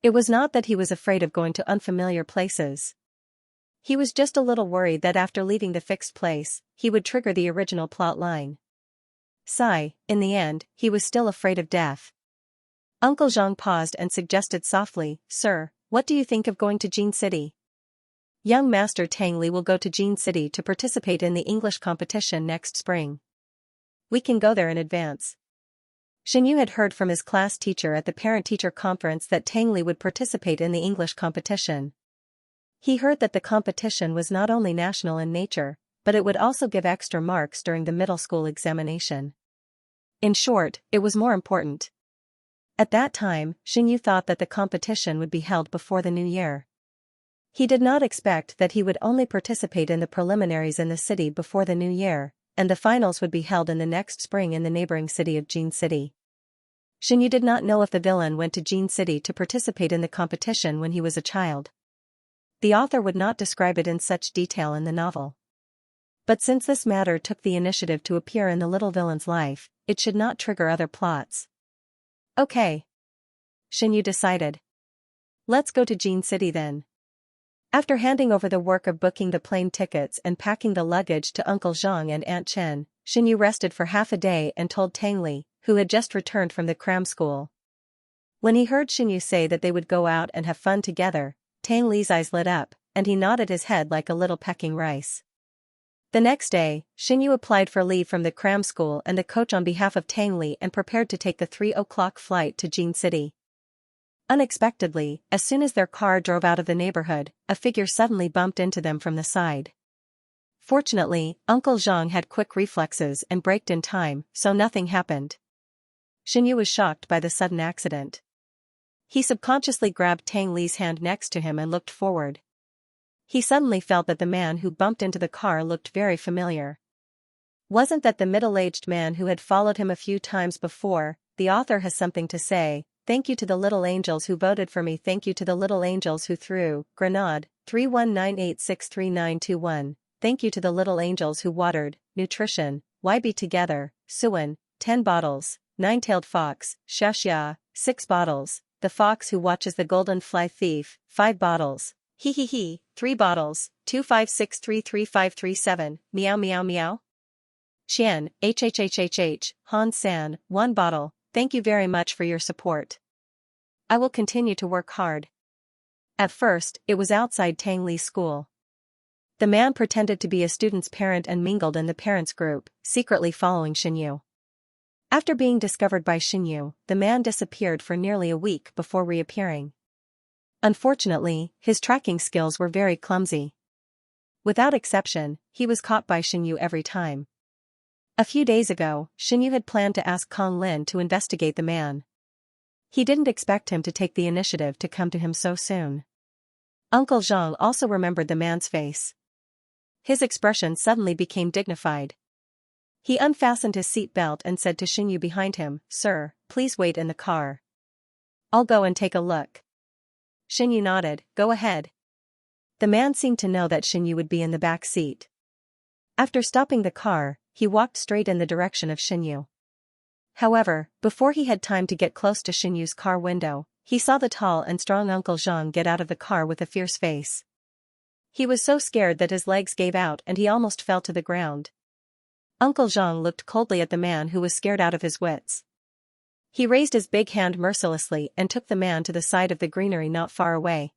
It was not that he was afraid of going to unfamiliar places. He was just a little worried that after leaving the fixed place, he would trigger the original plot line. In the end, he was still afraid of death. Uncle Zhang paused and suggested softly, "Sir, what do you think of going to Jin City? Young Master Tang Li will go to Jin City to participate in the English competition next spring. We can go there in advance." Xinyu had heard from his class teacher at the parent-teacher conference that Tang Li would participate in the English competition. He heard that the competition was not only national in nature, but it would also give extra marks during the middle school examination. In short, it was more important. At that time, Xinyu thought that the competition would be held before the new year. He did not expect that he would only participate in the preliminaries in the city before the new year, and the finals would be held in the next spring in the neighboring city of Jin City. Xinyu did not know if the villain went to Jin City to participate in the competition when he was a child. The author would not describe it in such detail in the novel. But since this matter took the initiative to appear in the little villain's life, it should not trigger other plots. "Okay," Xinyu decided. "Let's go to Jin City then." After handing over the work of booking the plane tickets and packing the luggage to Uncle Zhang and Aunt Chen, Xinyu rested for half a day and told Tang Li, who had just returned from the cram school. When he heard Xinyu say that they would go out and have fun together, Tang Li's eyes lit up, and he nodded his head like a little pecking rice. The next day, Xinyu applied for leave from the cram school and the coach on behalf of Tang Li and prepared to take the 3 o'clock flight to Jin City. Unexpectedly, as soon as their car drove out of the neighborhood, a figure suddenly bumped into them from the side. Fortunately, Uncle Zhang had quick reflexes and braked in time, so nothing happened. Xinyu was shocked by the sudden accident. He subconsciously grabbed Tang Li's hand next to him and looked forward. He suddenly felt that the man who bumped into the car looked very familiar. Wasn't that the middle-aged man who had followed him a few times before? The author has something to say. Thank you to the little angels who voted for me. Thank you to the little angels who threw Grenade 319863921. Thank you to the little angels who watered Nutrition YB together. Suan 10 bottles. Nine-tailed fox Xianxia 6 bottles. The fox who watches the golden fly thief 5 bottles. He 3 bottles. 256333537. Meow meow meow. Xian HHHHH Han San 1 bottle. Thank you very much for your support. I will continue to work hard. At first, it was outside Tang Li's school. The man pretended to be a student's parent and mingled in the parents' group, secretly following Xinyu. After being discovered by Xinyu, the man disappeared for nearly a week before reappearing. Unfortunately, his tracking skills were very clumsy. Without exception, he was caught by Xinyu every time. A few days ago, Xinyu had planned to ask Kong Lin to investigate the man. He didn't expect him to take the initiative to come to him so soon. Uncle Zhang also remembered the man's face. His expression suddenly became dignified. He unfastened his seat belt and said to Xinyu behind him, "Sir, please wait in the car. I'll go and take a look." Xinyu nodded, "Go ahead." The man seemed to know that Xinyu would be in the back seat. After stopping the car, he walked straight in the direction of Xinyu. However, before he had time to get close to Xinyu's car window, he saw the tall and strong Uncle Zhang get out of the car with a fierce face. He was so scared that his legs gave out and he almost fell to the ground. Uncle Zhang looked coldly at the man who was scared out of his wits. He raised his big hand mercilessly and took the man to the side of the greenery not far away.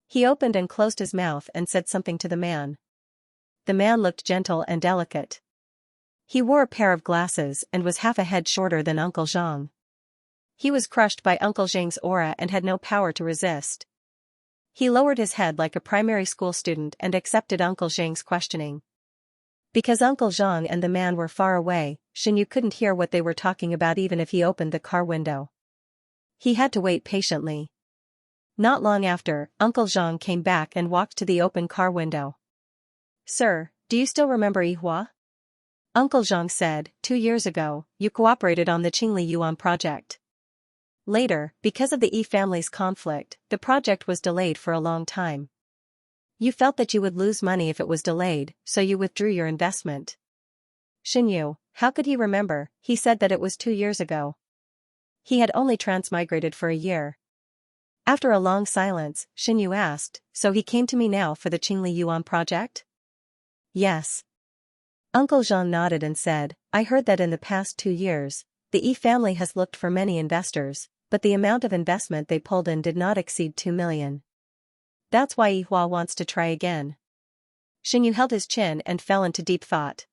He opened and closed his mouth and said something to the man. The man looked gentle and delicate. He wore a pair of glasses and was half a head shorter than Uncle Zhang. He was crushed by Uncle Zhang's aura and had no power to resist. He lowered his head like a primary school student and accepted Uncle Zhang's questioning. Because Uncle Zhang and the man were far away, Xinyu couldn't hear what they were talking about even if he opened the car window. He had to wait patiently. Not long after, Uncle Zhang came back and walked to the open car window. "Sir, do you still remember Yihua?" Uncle Zhang said, 2 years ago, you cooperated on the Qingli Yuan project. Later, because of the Yi family's conflict, the project was delayed for a long time. You felt that you would lose money if it was delayed, so you withdrew your investment. Xinyu, how could he remember? He said that it was 2 years ago. He had only transmigrated for a year. After a long silence, Xinyu asked, "So he came to me now for the Qingli Yuan project?" "Yes." Uncle Zhang nodded and said, "I heard that in the past 2 years, the Yi family has looked for many investors, but the amount of investment they pulled in did not exceed 2 million. That's why Yihua wants to try again." Xinyu held his chin and fell into deep thought.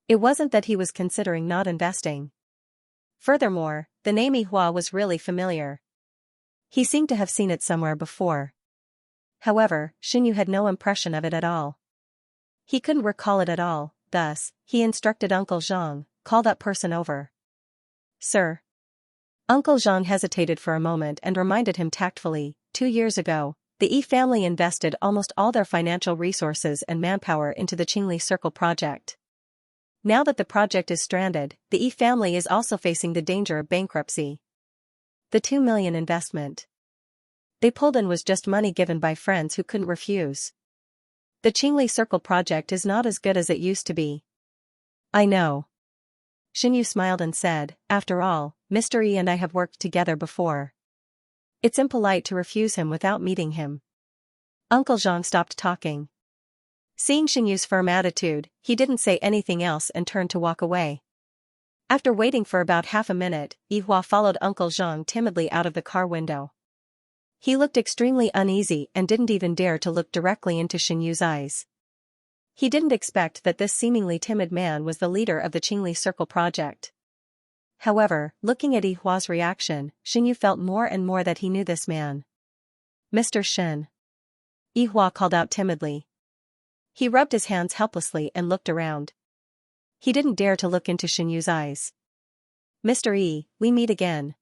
It wasn't that he was considering not investing. Furthermore, the name Yihua was really familiar. He seemed to have seen it somewhere before. However, Xinyu had no impression of it at all. He couldn't recall it at all, thus, he instructed Uncle Zhang, "Call that person over." "Sir." Uncle Zhang hesitated for a moment and reminded him tactfully, 2 years ago, the Yi family invested almost all their financial resources and manpower into the Qingli Circle project. Now that the project is stranded, the Yi family is also facing the danger of bankruptcy. The 2 million investment they pulled in was just money given by friends who couldn't refuse. The Qingli Circle project is not as good as it used to be. "I know." Xinyu smiled and said, "After all, Mr. Yi and I have worked together before. It's impolite to refuse him without meeting him." Uncle Zhang stopped talking. Seeing Xinyu's firm attitude, he didn't say anything else and turned to walk away. After waiting for about half a minute, Yihua followed Uncle Zhang timidly out of the car window. He looked extremely uneasy and didn't even dare to look directly into Xianyu's eyes. He didn't expect that this seemingly timid man was the leader of the Qingli Circle project. However, looking at Yihua's reaction, Xianyu felt more and more that he knew this man. "Mr. Shen." Yihua called out timidly. He rubbed his hands helplessly and looked around. He didn't dare to look into Xianyu's eyes. "Mr. Yi, we meet again."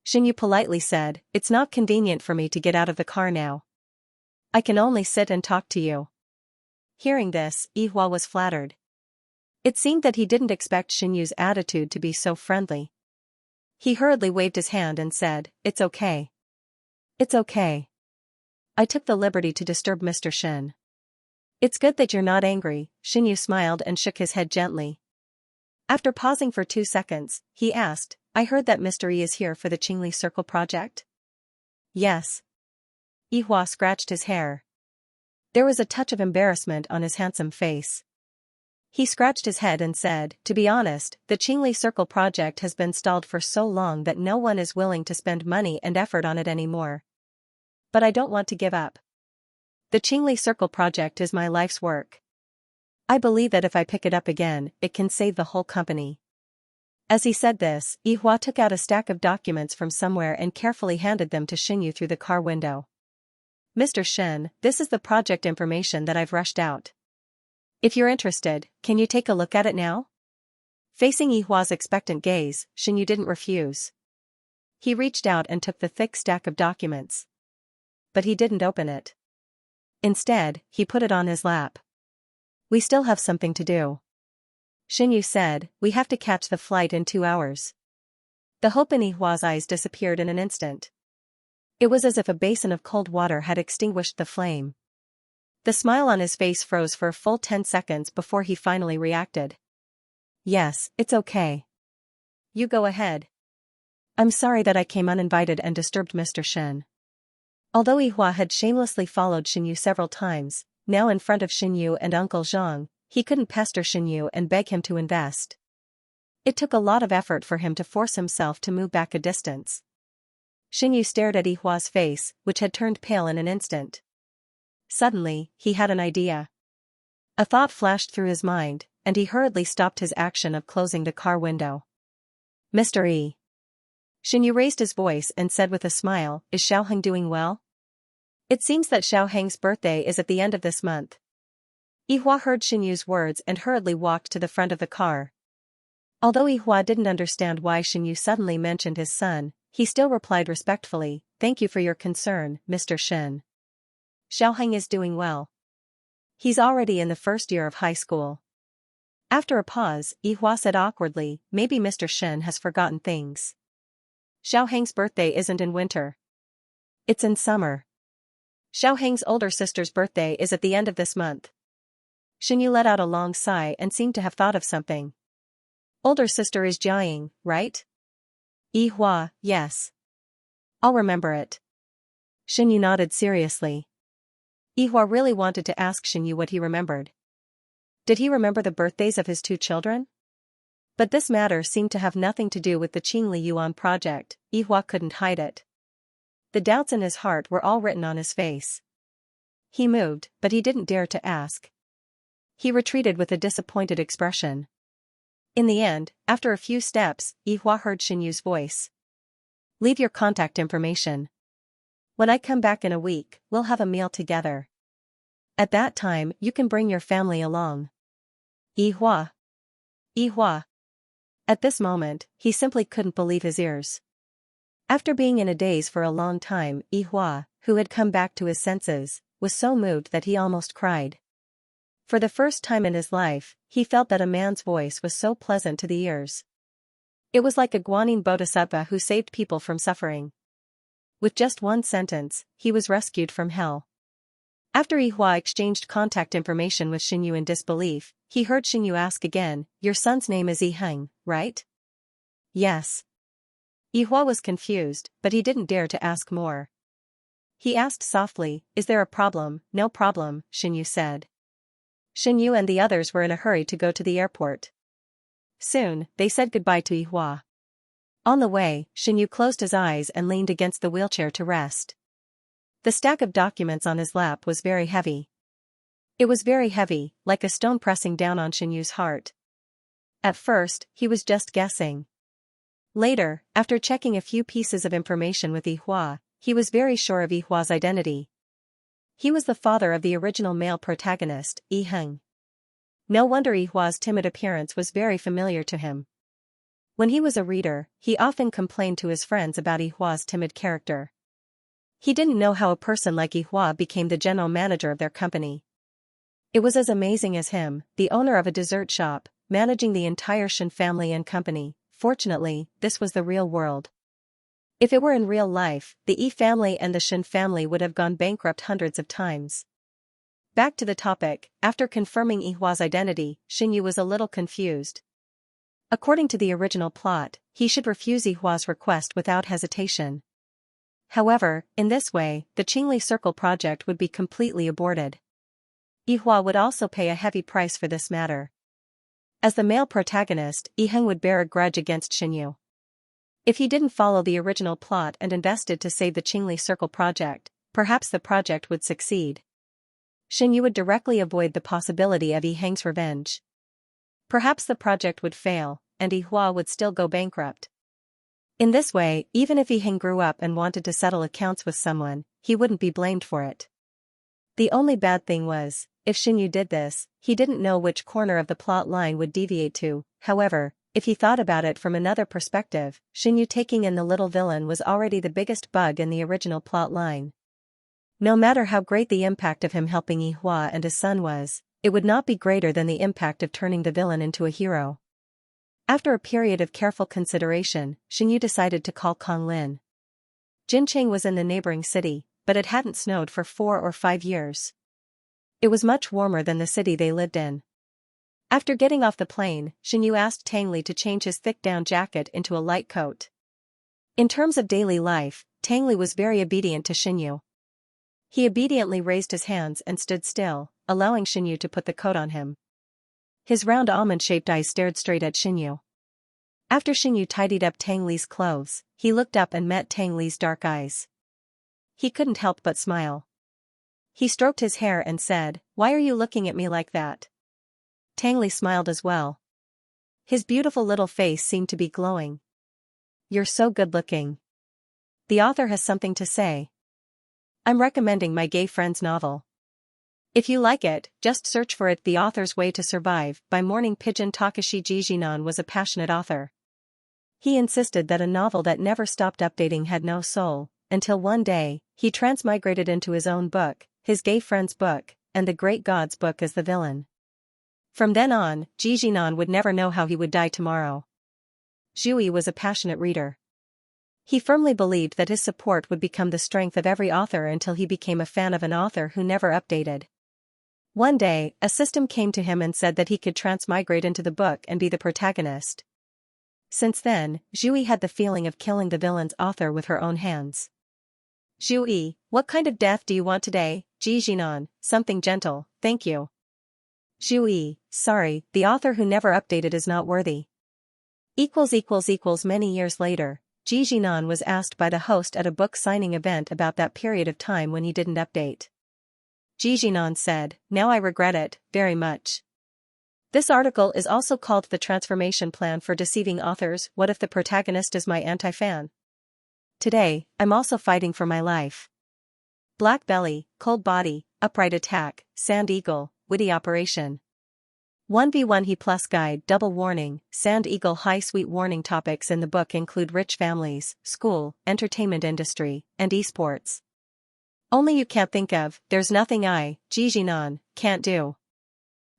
Xianyu politely said, "It's not convenient for me to get out of the car now. I can only sit and talk to you." Hearing this, Yihua was flattered. It seemed that he didn't expect Xianyu's attitude to be so friendly. He hurriedly waved his hand and said, "It's okay. It's okay. I took the liberty to disturb Mr. Shen." "It's good that you're not angry," Xianyu smiled and shook his head gently. After pausing for 2 seconds, he asked, "I heard that Mr. Yi is here for the Qingli Circle project?" "Yes." Yihua scratched his hair. There was a touch of embarrassment on his handsome face. He scratched his head and said, "To be honest, the Qingli Circle project has been stalled for so long that no one is willing to spend money and effort on it anymore. But I don't want to give up. The Qingli Circle project is my life's work. I believe that if I pick it up again, it can save the whole company." As he said this, Yihua took out a stack of documents from somewhere and carefully handed them to Xianyu through the car window. "Mr. Shen, this is the project information that I've rushed out. If you're interested, can you take a look at it now?" Facing Yihua's expectant gaze, Xianyu didn't refuse. He reached out and took the thick stack of documents. But he didn't open it. Instead, he put it on his lap. "We still have something to do," Xianyu said. "We have to catch the flight in 2 hours." The hope in Yihua's eyes disappeared in an instant. It was as if a basin of cold water had extinguished the flame. The smile on his face froze for a full 10 seconds before he finally reacted. "Yes, it's okay. You go ahead. I'm sorry that I came uninvited and disturbed Mr. Shen." Although Yihua had shamelessly followed Xianyu several times, now in front of Xianyu and Uncle Zhang, he couldn't pester Xianyu and beg him to invest. It took a lot of effort for him to force himself to move back a distance. Xianyu stared at Yihua's face, which had turned pale in an instant. Suddenly, he had an idea. A thought flashed through his mind, and he hurriedly stopped his action of closing the car window. "Mr. Yi." Xianyu raised his voice and said with a smile, "Is Xiaoheng doing well?" "It seems that Xiaoheng's birthday is at the end of this month." Yihua heard Xianyu's words and hurriedly walked to the front of the car. Although Yihua didn't understand why Xianyu suddenly mentioned his son, he still replied respectfully, "Thank you for your concern, Mr. Shen. Xiaoheng is doing well. He's already in the first year of high school." After a pause, Yihua said awkwardly, "Maybe Mr. Shen has forgotten things. Xiaoheng's birthday isn't in winter. It's in summer. Xiaoheng's older sister's birthday is at the end of this month." Xianyu let out a long sigh and seemed to have thought of something. "Older sister is Jiaying, right?" Yihua, "Yes. I'll remember it." Xianyu nodded seriously. Yihua really wanted to ask Xianyu what he remembered. Did he remember the birthdays of his 2 children? But this matter seemed to have nothing to do with the Qingli Yuan project. Yihua couldn't hide it. The doubts in his heart were all written on his face. He moved, but he didn't dare to ask. He retreated with a disappointed expression. In the end, after a few steps, Yihua heard Xianyu's voice. "Leave your contact information. When I come back in a week, we'll have a meal together. At that time, you can bring your family along." Yihua. Yihua. At this moment, he simply couldn't believe his ears. After being in a daze for a long time, Yihua, who had come back to his senses, was so moved that he almost cried. For the first time in his life, he felt that a man's voice was so pleasant to the ears. It was like a Guanyin bodhisattva who saved people from suffering. With just one sentence, he was rescued from hell. After Yihua exchanged contact information with Xianyu in disbelief, he heard Xianyu ask again, "Your son's name is Yiheng, right?" "Yes." Yihua was confused, but he didn't dare to ask more. He asked softly, "Is there a problem?" "No problem," Xianyu said. Xianyu and the others were in a hurry to go to the airport. Soon, they said goodbye to Yihua. On the way, Xianyu closed his eyes and leaned against the wheelchair to rest. The stack of documents on his lap was very heavy. It was very heavy, like a stone pressing down on Xianyu's heart. At first, he was just guessing. Later, after checking a few pieces of information with Yihua, he was very sure of Yihua's identity. He was the father of the original male protagonist, Yiheng. No wonder Yihua's timid appearance was very familiar to him. When he was a reader, he often complained to his friends about Yihua's timid character. He didn't know how a person like Yihua became the general manager of their company. It was as amazing as him, the owner of a dessert shop, managing the entire Shen family and company. Fortunately, this was the real world. If it were in real life, the Yi family and the Shen family would have gone bankrupt hundreds of times. Back to the topic, after confirming Yihua's identity, Xianyu was a little confused. According to the original plot, he should refuse Yihua's request without hesitation. However, in this way, the Qingli Circle project would be completely aborted. Yihua would also pay a heavy price for this matter. As the male protagonist, Yiheng would bear a grudge against Xianyu. If he didn't follow the original plot and invested to save the Qingli Circle project, perhaps the project would succeed. Xianyu would directly avoid the possibility of Yiheng's revenge. Perhaps the project would fail, and Yihua would still go bankrupt. In this way, even if Yiheng grew up and wanted to settle accounts with someone, he wouldn't be blamed for it. The only bad thing was, if Xianyu did this, he didn't know which corner of the plot line would deviate to. However, if he thought about it from another perspective, Xianyu taking in the little villain was already the biggest bug in the original plot line. No matter how great the impact of him helping Yihua and his son was, it would not be greater than the impact of turning the villain into a hero. After a period of careful consideration, Xianyu decided to call Kong Lin. Jincheng was in the neighboring city, but it hadn't snowed for 4 or 5 years. It was much warmer than the city they lived in. After getting off the plane, Xianyu asked Tang Li to change his thick down jacket into a light coat. In terms of daily life, Tang Li was very obedient to Xianyu. He obediently raised his hands and stood still, allowing Xianyu to put the coat on him. His round almond-shaped eyes stared straight at Xianyu. After Xianyu tidied up Tang Li's clothes, he looked up and met Tang Li's dark eyes. He couldn't help but smile. He stroked his hair and said, "Why are you looking at me like that?" Tang Li smiled as well. His beautiful little face seemed to be glowing. "You're so good-looking. The author has something to say. I'm recommending my gay friend's novel. If you like it, just search for it. The Author's Way to Survive by Morning Pigeon." Takashi Jijinan was a passionate author. He insisted that a novel that never stopped updating had no soul, until one day, he transmigrated into his own book, his gay friend's book, and the Great God's book as the villain. From then on, Jijinan would never know how he would die tomorrow. Zhui was a passionate reader. He firmly believed that his support would become the strength of every author until he became a fan of an author who never updated. One day, a system came to him and said that he could transmigrate into the book and be the protagonist. Since then, Zhui had the feeling of killing the villain's author with her own hands. "Zhui, what kind of death do you want today?" Jijinan, "Something gentle, thank you." Zhui, "Sorry, the author who never updated is not worthy." Many years later, Jijinan was asked by the host at a book signing event about that period of time when he didn't update. Jijinan said, "Now I regret it, very much." This article is also called The Transformation Plan for Deceiving Authors. What if the protagonist is my anti-fan? Today, I'm also fighting for my life. Black belly, cold body, upright attack, sand eagle, witty operation. 1v1 He Plus Guide. Double warning, Sand Eagle High. Sweet warning. Topics in the book include rich families, school, entertainment industry, and esports. Only you can't think of, there's nothing I, Jijinan, can't do.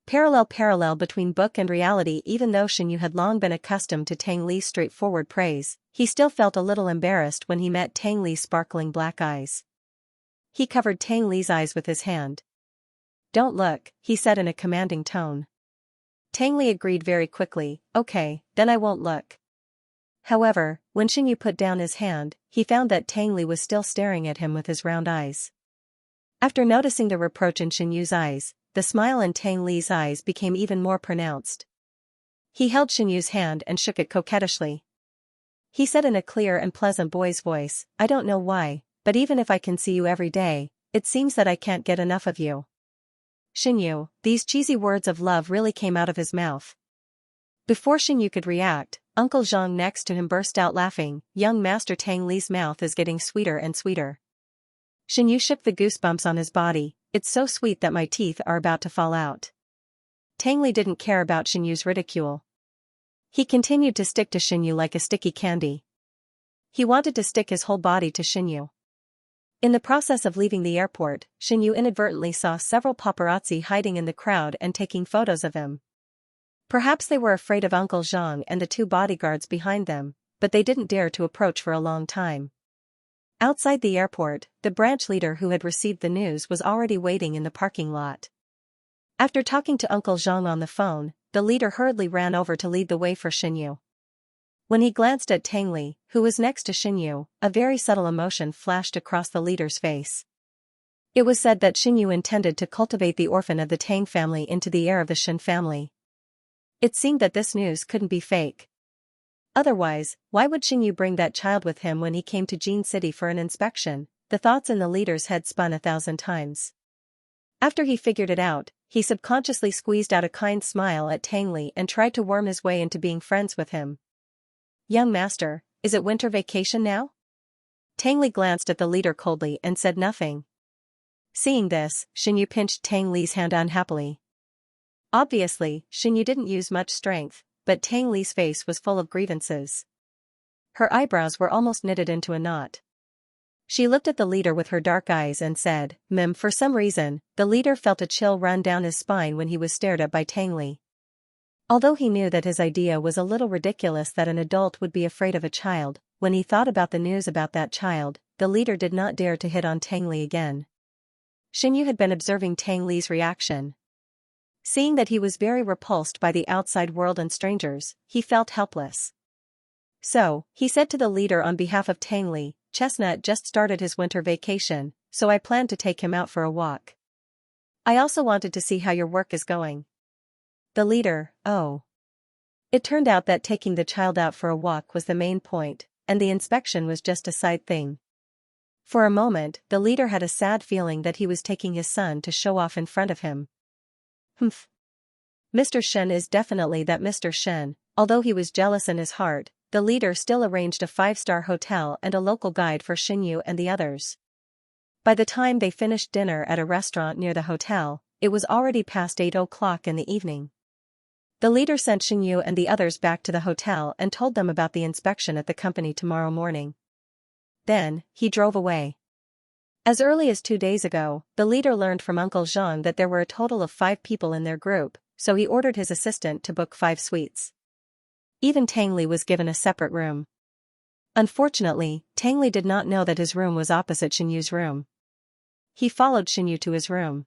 Parallel between book and reality. Even though Xianyu had long been accustomed to Tang Li's straightforward praise, he still felt a little embarrassed when he met Tang Li's sparkling black eyes. He covered Tang Li's eyes with his hand. "Don't look," he said in a commanding tone. Tang Li agreed very quickly, "Okay, then I won't look." However, when Xianyu put down his hand, he found that Tang Li was still staring at him with his round eyes. After noticing the reproach in Xianyu's eyes, the smile in Tang Li's eyes became even more pronounced. He held Xianyu's hand and shook it coquettishly. He said in a clear and pleasant boy's voice, "I don't know why, but even if I can see you every day, it seems that I can't get enough of you. Xinyu, these cheesy words of love really came out of his mouth. Before Xinyu could react, Uncle Zhang next to him burst out laughing. Young Master Tang Li's mouth is getting sweeter and sweeter. Xinyu shook the goosebumps on his body. It's so sweet that my teeth are about to fall out. Tang Li didn't care about Xinyu's ridicule. He continued to stick to Xinyu like a sticky candy. He wanted to stick his whole body to Xinyu. In the process of leaving the airport, Xinyu inadvertently saw several paparazzi hiding in the crowd and taking photos of him. Perhaps they were afraid of Uncle Zhang and the two bodyguards behind them, but they didn't dare to approach for a long time. Outside the airport, the branch leader who had received the news was already waiting in the parking lot. After talking to Uncle Zhang on the phone, the leader hurriedly ran over to lead the way for Xinyu. When he glanced at Tang Li, who was next to Xinyu, a very subtle emotion flashed across the leader's face. It was said that Xinyu intended to cultivate the orphan of the Tang family into the heir of the Shen family. It seemed that this news couldn't be fake. Otherwise, why would Xinyu bring that child with him when he came to Jin City for an inspection? The thoughts in the leader's head spun 1,000 times. After he figured it out, he subconsciously squeezed out a kind smile at Tang Li and tried to worm his way into being friends with him. Young master, is it winter vacation now? Tang Li glanced at the leader coldly and said nothing. Seeing this, Xinyu pinched Tang Li's hand unhappily. Obviously, Xinyu didn't use much strength, but Tang Li's face was full of grievances. Her eyebrows were almost knitted into a knot. She looked at the leader with her dark eyes and said, For some reason, the leader felt a chill run down his spine when he was stared at by Tang Li. Although he knew that his idea was a little ridiculous that an adult would be afraid of a child, when he thought about the news about that child, the leader did not dare to hit on Tang Li again. Xinyu had been observing Tang Li's reaction. Seeing that he was very repulsed by the outside world and strangers, he felt helpless. So, he said to the leader on behalf of Tang Li, Chestnut just started his winter vacation, so I planned to take him out for a walk. I also wanted to see how your work is going. The leader, oh. It turned out that taking the child out for a walk was the main point, and the inspection was just a side thing. For a moment, the leader had a sad feeling that he was taking his son to show off in front of him. Mr. Shen is definitely that Mr. Shen. Although he was jealous in his heart, the leader still arranged a 5-star hotel and a local guide for Xinyu and the others. By the time they finished dinner at a restaurant near the hotel, it was already past 8 o'clock in the evening. The leader sent Xinyu and the others back to the hotel and told them about the inspection at the company tomorrow morning. Then, he drove away. As early as 2 days ago, the leader learned from Uncle Zhang that there were a total of 5 people in their group, so he ordered his assistant to book 5 suites. Even Tang Li was given a separate room. Unfortunately, Tang Li did not know that his room was opposite Xinyu's room. He followed Xinyu to his room.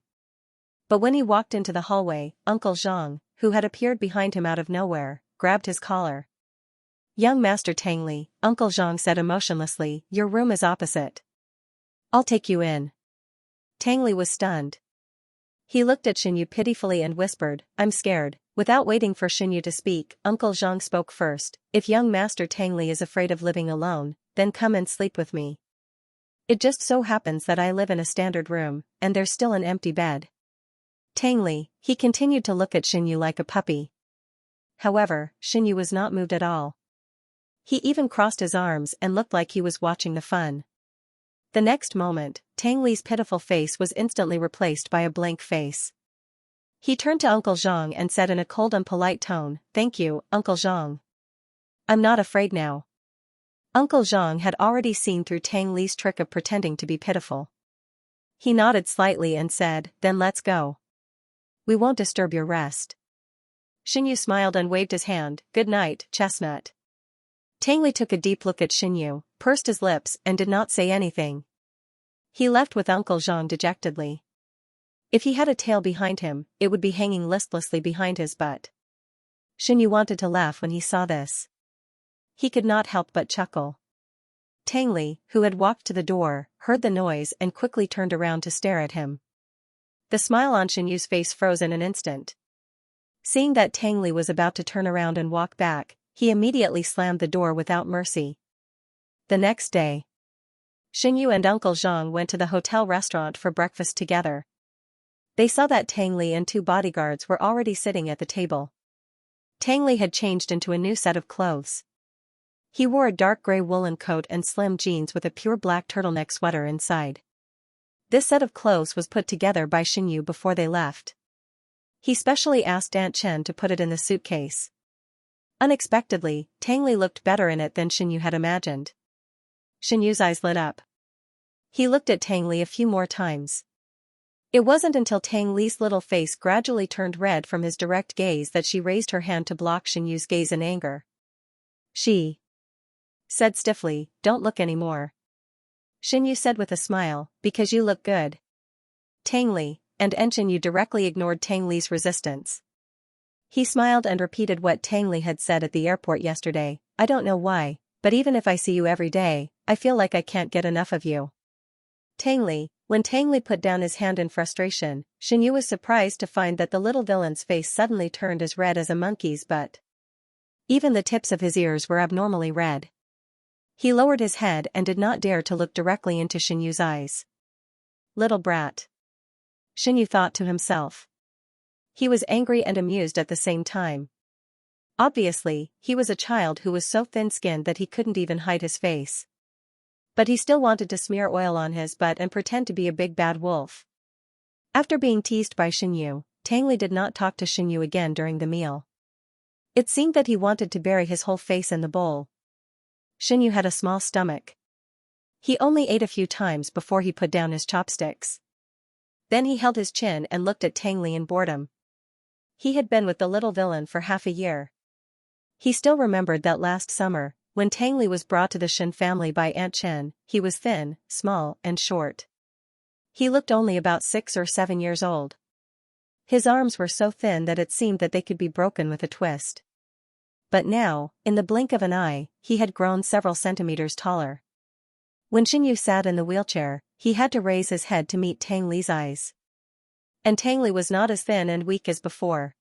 But when he walked into the hallway, Uncle Zhang, who had appeared behind him out of nowhere, grabbed his collar. Young Master Tang Li, Uncle Zhang said emotionlessly, your room is opposite. I'll take you in. Tang Li was stunned. He looked at Xinyu pitifully and whispered, I'm scared. Without waiting for Xinyu to speak, Uncle Zhang spoke first. If young Master Tang Li is afraid of living alone, then come and sleep with me. It just so happens that I live in a standard room, and there's still an empty bed. Tang Li, he continued to look at Xinyu like a puppy. However, Xinyu was not moved at all. He even crossed his arms and looked like he was watching the fun. The next moment, Tang Li's pitiful face was instantly replaced by a blank face. He turned to Uncle Zhang and said in a cold and polite tone, Thank you, Uncle Zhang. I'm not afraid now. Uncle Zhang had already seen through Tang Li's trick of pretending to be pitiful. He nodded slightly and said, Then let's go. We won't disturb your rest. Xinyu smiled and waved his hand, Good night, Chestnut. Tang Li took a deep look at Xinyu, pursed his lips and did not say anything. He left with Uncle Zhang dejectedly. If he had a tail behind him, it would be hanging listlessly behind his butt. Xinyu wanted to laugh when he saw this. He could not help but chuckle. Tang Li, who had walked to the door, heard the noise and quickly turned around to stare at him. The smile on Xinyu's face froze in an instant. Seeing that Tang Li was about to turn around and walk back, he immediately slammed the door without mercy. The next day, Xinyu and Uncle Zhang went to the hotel restaurant for breakfast together. They saw that Tang Li and two bodyguards were already sitting at the table. Tang Li had changed into a new set of clothes. He wore a dark gray woolen coat and slim jeans with a pure black turtleneck sweater inside. This set of clothes was put together by Xinyu before they left. He specially asked Aunt Chen to put it in the suitcase. Unexpectedly, Tang Li looked better in it than Xinyu had imagined. Xinyu's eyes lit up. He looked at Tang Li a few more times. It wasn't until Tang Li's little face gradually turned red from his direct gaze that she raised her hand to block Xinyu's gaze in anger. She said stiffly, "Don't look anymore." Xinyu said with a smile, "Because you look good." Tang Li and Xinyu directly ignored Tang Li's resistance. He smiled and repeated what Tang Li had said at the airport yesterday, "I don't know why, but even if I see you every day, I feel like I can't get enough of you." When Tang Li put down his hand in frustration, Xinyu was surprised to find that the little villain's face suddenly turned as red as a monkey's butt. Even the tips of his ears were abnormally red. He lowered his head and did not dare to look directly into Xinyu's eyes. Little brat. Xinyu thought to himself. He was angry and amused at the same time. Obviously, he was a child who was so thin-skinned that he couldn't even hide his face. But he still wanted to smear oil on his butt and pretend to be a big bad wolf. After being teased by Xinyu, Tang Li did not talk to Xinyu again during the meal. It seemed that he wanted to bury his whole face in the bowl. Xinyu had a small stomach. He only ate a few times before he put down his chopsticks. Then he held his chin and looked at Tang Li in boredom. He had been with the little villain for half a year. He still remembered that last summer, when Tang Li was brought to the Shen family by Aunt Chen, he was thin, small, and short. He looked only about 6 or 7 years old. His arms were so thin that it seemed that they could be broken with a twist. But now, in the blink of an eye, he had grown several centimeters taller. When Xinyu sat in the wheelchair, he had to raise his head to meet Tang Li's eyes. And Tang Li was not as thin and weak as before.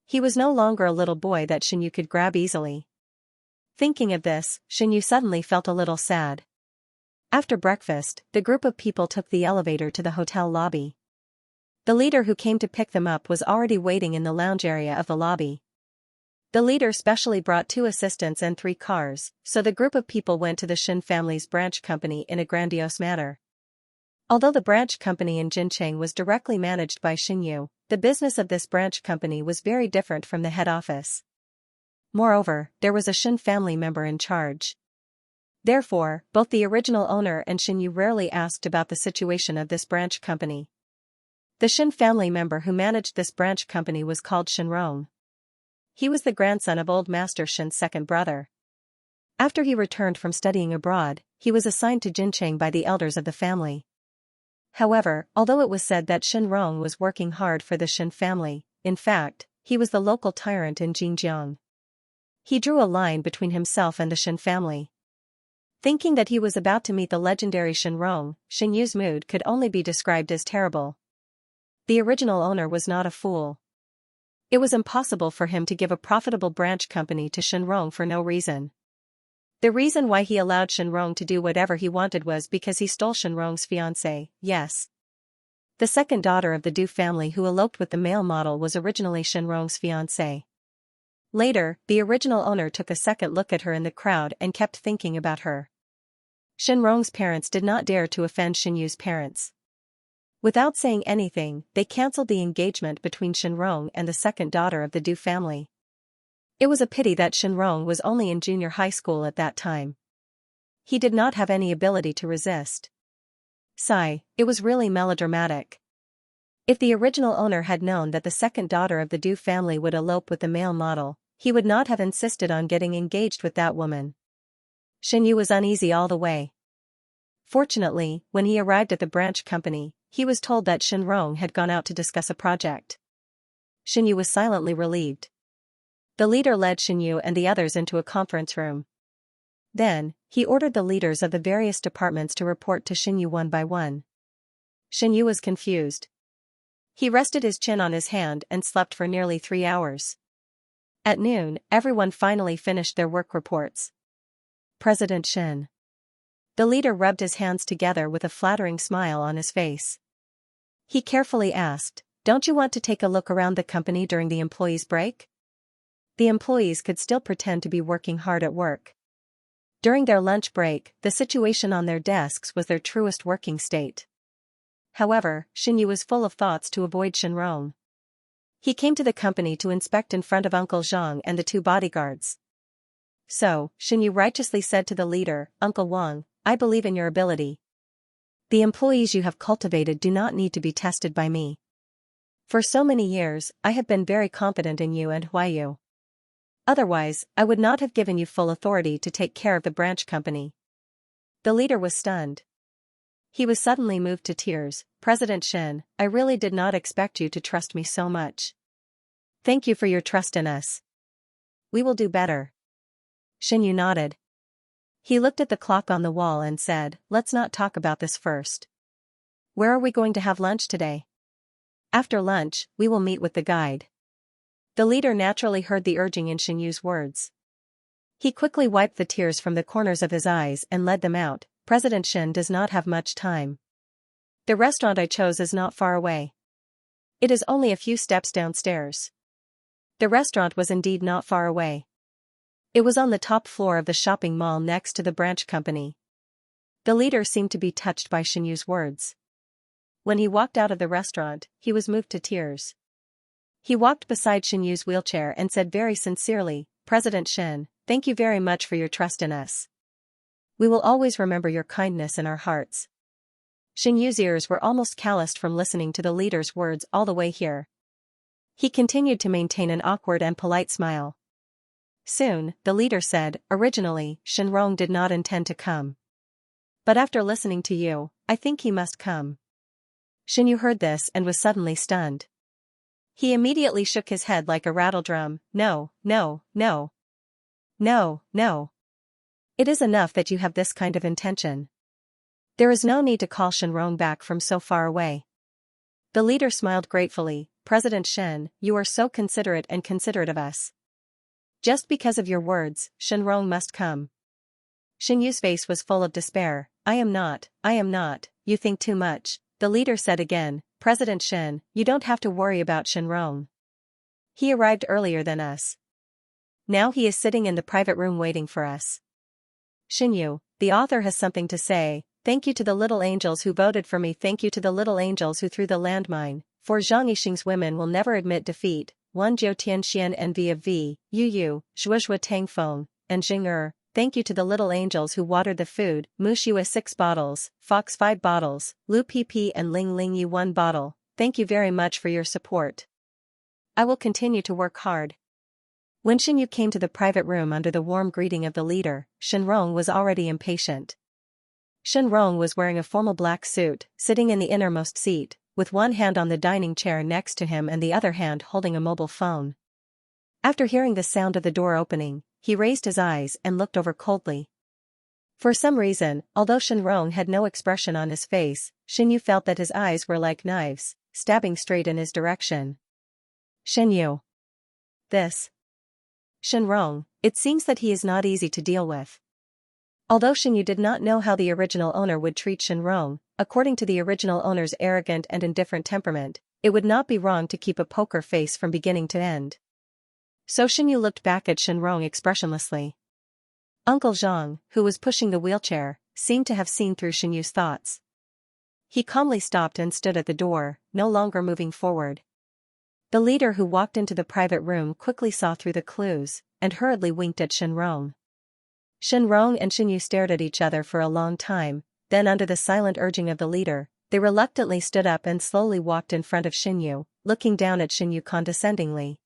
He was no longer a little boy that Xinyu could grab easily. Thinking of this, Xinyu suddenly felt a little sad. After breakfast, the group of people took the elevator to the hotel lobby. The leader who came to pick them up was already waiting in the lounge area of the lobby. The leader specially brought 2 assistants and 3 cars, so the group of people went to the Shen family's branch company in a grandiose manner. Although the branch company in Jincheng was directly managed by Xinyu, the business of this branch company was very different from the head office. Moreover, there was a Shen family member in charge. Therefore, both the original owner and Xinyu rarely asked about the situation of this branch company. The Shen family member who managed this branch company was called Shenrong. He was the grandson of old Master Shen's second brother. After he returned from studying abroad, he was assigned to Jincheng by the elders of the family. However, although it was said that Shenrong was working hard for the Shen family, in fact, he was the local tyrant in Xinjiang. He drew a line between himself and the Shen family. Thinking that he was about to meet the legendary Shenrong, Xinyu's mood could only be described as terrible. The original owner was not a fool. It was impossible for him to give a profitable branch company to Shenrong for no reason. The reason why he allowed Shenrong to do whatever he wanted was because he stole Shenrong's fiancée, yes. The second daughter of the Du family who eloped with the male model was originally Shenrong's fiancée. Later, the original owner took a second look at her in the crowd and kept thinking about her. Shenrong's parents did not dare to offend Xinyu's parents. Without saying anything, they cancelled the engagement between Shenrong and the second daughter of the Du family. It was a pity that Shenrong was only in junior high school at that time. He did not have any ability to resist. Sigh, it was really melodramatic. If the original owner had known that the second daughter of the Du family would elope with the male model, he would not have insisted on getting engaged with that woman. Xinyu was uneasy all the way. Fortunately, when he arrived at the branch company, he was told that Shenrong had gone out to discuss a project. Xinyu was silently relieved. The leader led Xinyu and the others into a conference room. Then, he ordered the leaders of the various departments to report to Xinyu one by one. Xinyu was confused. He rested his chin on his hand and slept for nearly 3 hours. At noon, everyone finally finished their work reports. President Shen The leader rubbed his hands together with a flattering smile on his face. He carefully asked, "Don't you want to take a look around the company during the employees' break?" The employees could still pretend to be working hard at work. During their lunch break, the situation on their desks was their truest working state. However, Xianyu was full of thoughts to avoid Shenrong. He came to the company to inspect in front of Uncle Zhang and the two bodyguards. So, Xianyu righteously said to the leader, "Uncle Wang, I believe in your ability. The employees you have cultivated do not need to be tested by me. For so many years, I have been very confident in you and Huayu. Otherwise, I would not have given you full authority to take care of the branch company." The leader was stunned. He was suddenly moved to tears. "President Shen, I really did not expect you to trust me so much. Thank you for your trust in us. We will do better." Shenyu nodded. He looked at the clock on the wall and said, "Let's not talk about this first. Where are we going to have lunch today?" "After lunch, we will meet with the guide." The leader naturally heard the urging in Shenyu's words. He quickly wiped the tears from the corners of his eyes and led them out. "President Shen does not have much time. The restaurant I chose is not far away. It is only a few steps downstairs." The restaurant was indeed not far away. It was on the top floor of the shopping mall next to the branch company. The leader seemed to be touched by Shenyu's words. When he walked out of the restaurant, he was moved to tears. He walked beside Shenyu's wheelchair and said very sincerely, "President Shen, thank you very much for your trust in us. We will always remember your kindness in our hearts." Shenyu's ears were almost calloused from listening to the leader's words all the way here. He continued to maintain an awkward and polite smile. Soon, the leader said, "Originally, Shenrong did not intend to come. But after listening to you, I think he must come." Shenyu heard this and was suddenly stunned. He immediately shook his head like a rattledrum. "No, no, no. No, no. It is enough that you have this kind of intention. There is no need to call Shenrong back from so far away." The leader smiled gratefully. "President Shen, you are so considerate of us. Just because of your words, Shenrong must come." Shenyu's face was full of despair. I am not, you think too much," the leader said again. "President Shen, you don't have to worry about Shenrong. He arrived earlier than us. Now he is sitting in the private room waiting for us." Shenyu, the author has something to say. "Thank you to the little angels who voted for me. Thank you to the little angels who threw the landmine, for Zhang Yixing's women will never admit defeat. 1 Jiu Tian Xian Envy of V, Yu Yu, Zhuozhua Tang Feng, and Jing Thank you to the little angels who watered the food. Mushua 6 bottles, Fox 5 bottles, Lu PP and Ling Ling Yu 1 bottle. Thank you very much for your support. I will continue to work hard." When Shenyu came to the private room under the warm greeting of the leader, Shenrong was already impatient. Shenrong was wearing a formal black suit, sitting in the innermost seat, with one hand on the dining chair next to him and the other hand holding a mobile phone. After hearing the sound of the door opening, he raised his eyes and looked over coldly. For some reason, although Shenrong had no expression on his face, Shenyu felt that his eyes were like knives, stabbing straight in his direction. Shenyu. This. Shenrong, it seems that he is not easy to deal with. Although Shenyu did not know how the original owner would treat Shenrong, according to the original owner's arrogant and indifferent temperament, it would not be wrong to keep a poker face from beginning to end. So Shenyu looked back at Shenrong expressionlessly. Uncle Zhang, who was pushing the wheelchair, seemed to have seen through Shenyu's thoughts. He calmly stopped and stood at the door, no longer moving forward. The leader who walked into the private room quickly saw through the clues, and hurriedly winked at Shenrong. Shenrong and Shenyu stared at each other for a long time, then under the silent urging of the leader, they reluctantly stood up and slowly walked in front of Shenyu, looking down at Shenyu condescendingly.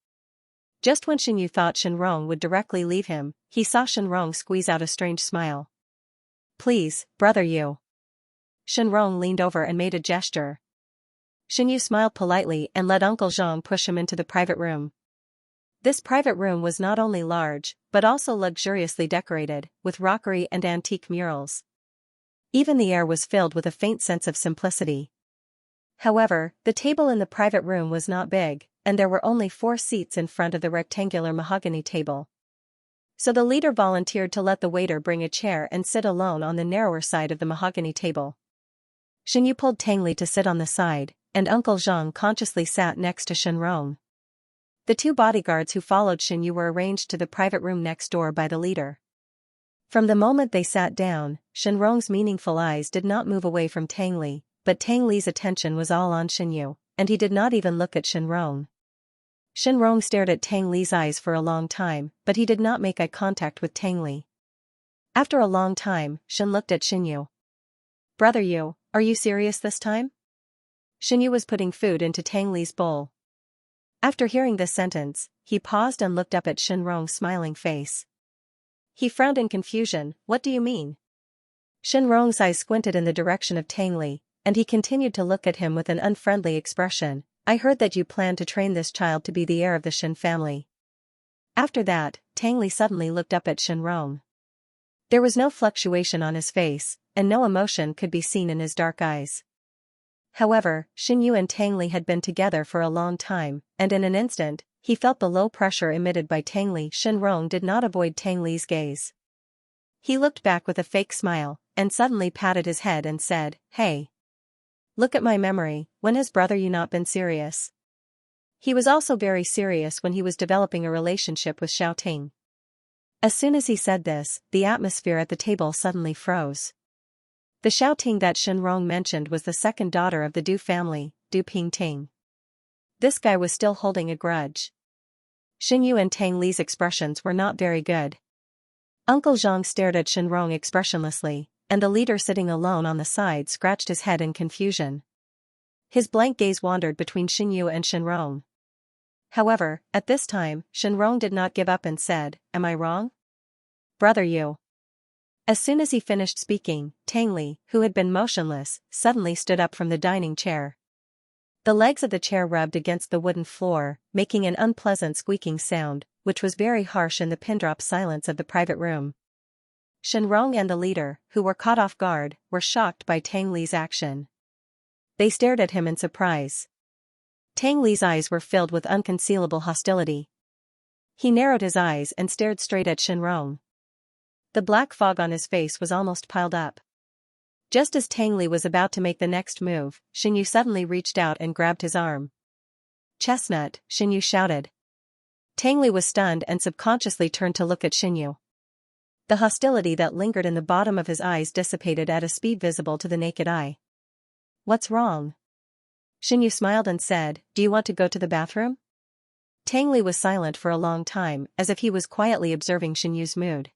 Just when Shenyu thought Shenrong would directly leave him, he saw Shenrong squeeze out a strange smile. "Please, brother you." Shenrong leaned over and made a gesture. Shenyu smiled politely and let Uncle Zhang push him into the private room. This private room was not only large, but also luxuriously decorated, with rockery and antique murals. Even the air was filled with a faint sense of simplicity. However, the table in the private room was not big, and there were only 4 seats in front of the rectangular mahogany table. So the leader volunteered to let the waiter bring a chair and sit alone on the narrower side of the mahogany table. Xinyu pulled Tangli to sit on the side, and Uncle Zhang consciously sat next to Shenrong. The two bodyguards who followed Xinyu were arranged to the private room next door by the leader. From the moment they sat down, Shenrong's meaningful eyes did not move away from Tangli, but Tangli's attention was all on Xinyu, and he did not even look at Shenrong. Shenrong stared at Tangli's eyes for a long time, but he did not make eye contact with Tangli. After a long time, Shen looked at Xinyu. "Brother Yu, are you serious this time?" Xinyu was putting food into Tangli's bowl. After hearing this sentence, he paused and looked up at Shenrong's smiling face. He frowned in confusion. "What do you mean?" Shenrong's eyes squinted in the direction of Tangli, and he continued to look at him with an unfriendly expression. "I heard that you plan to train this child to be the heir of the Shen family." After that, Tangli suddenly looked up at Shenrong. There was no fluctuation on his face, and no emotion could be seen in his dark eyes. However, Xinyu and Tangli had been together for a long time, and in an instant, he felt the low pressure emitted by Tangli. Shenrong did not avoid Tangli's gaze. He looked back with a fake smile, and suddenly patted his head and said, "Hey. Look at my memory, when has brother Yu not been serious?" He was also very serious when he was developing a relationship with Xiaoting. As soon as he said this, the atmosphere at the table suddenly froze. The Xiaoting that Shenrong mentioned was the second daughter of the Du family, Du Pingting. This guy was still holding a grudge. Xinyu and Tangli's expressions were not very good. Uncle Zhang stared at Shenrong expressionlessly, and the leader sitting alone on the side scratched his head in confusion. His blank gaze wandered between Xinyu and Shenrong. However, at this time, Shenrong did not give up and said, "Am I wrong? Brother Yu." As soon as he finished speaking, Tangli, who had been motionless, suddenly stood up from the dining chair. The legs of the chair rubbed against the wooden floor, making an unpleasant squeaking sound, which was very harsh in the pin-drop silence of the private room. Shenrong and the leader, who were caught off guard, were shocked by Tangli's action. They stared at him in surprise. Tangli's eyes were filled with unconcealable hostility. He narrowed his eyes and stared straight at Shenrong. The black fog on his face was almost piled up. Just as Tangli was about to make the next move, Xinyu suddenly reached out and grabbed his arm. "Chestnut," Xinyu shouted. Tangli was stunned and subconsciously turned to look at Xinyu. The hostility that lingered in the bottom of his eyes dissipated at a speed visible to the naked eye. "What's wrong?" Xinyu smiled and said, "Do you want to go to the bathroom?" Tangli was silent for a long time, as if he was quietly observing Xinyu's mood.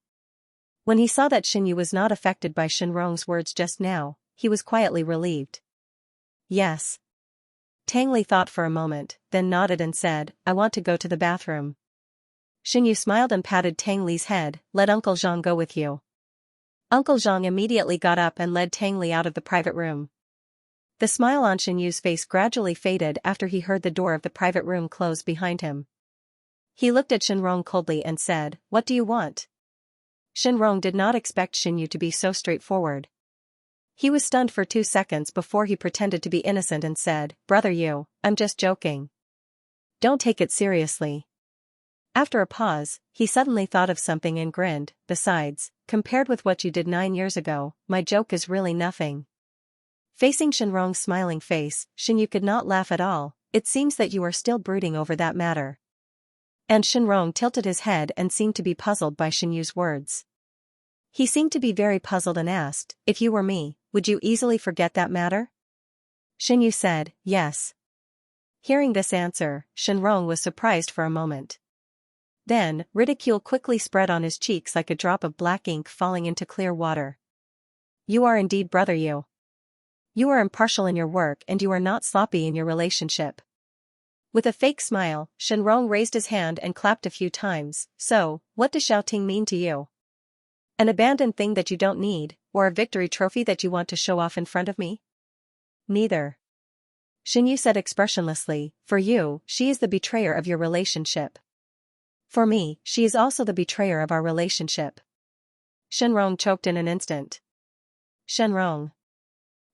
When he saw that Xinyu was not affected by Shenrong's words just now, he was quietly relieved. "Yes." Tangli thought for a moment, then nodded and said, "I want to go to the bathroom." Xinyu smiled and patted Tangli's head. "Let Uncle Zhang go with you." Uncle Zhang immediately got up and led Tangli out of the private room. The smile on Xinyu's face gradually faded after he heard the door of the private room close behind him. He looked at Shenrong coldly and said, "What do you want?" Shenrong did not expect Xinyu to be so straightforward. He was stunned for 2 seconds before he pretended to be innocent and said, "Brother Yu, I'm just joking. Don't take it seriously." After a pause, he suddenly thought of something and grinned. "Besides, compared with what you did 9 years ago, my joke is really nothing." Facing Shenrong's smiling face, Xinyu could not laugh at all. "It seems that you are still brooding over that matter." And Shenrong tilted his head and seemed to be puzzled by Xinyu's words. He seemed to be very puzzled and asked, "If you were me, would you easily forget that matter?" Xinyu said, "Yes." Hearing this answer, Shenrong was surprised for a moment. Then, ridicule quickly spread on his cheeks like a drop of black ink falling into clear water. "You are indeed brother Yu. You are impartial in your work and you are not sloppy in your relationship." With a fake smile, Shenrong raised his hand and clapped a few times. "So, what does Xiaoting mean to you? An abandoned thing that you don't need, or a victory trophy that you want to show off in front of me?" "Neither." Xinyu said expressionlessly, "For you, she is the betrayer of your relationship. For me, she is also the betrayer of our relationship." Shenrong choked in an instant. "Shenrong."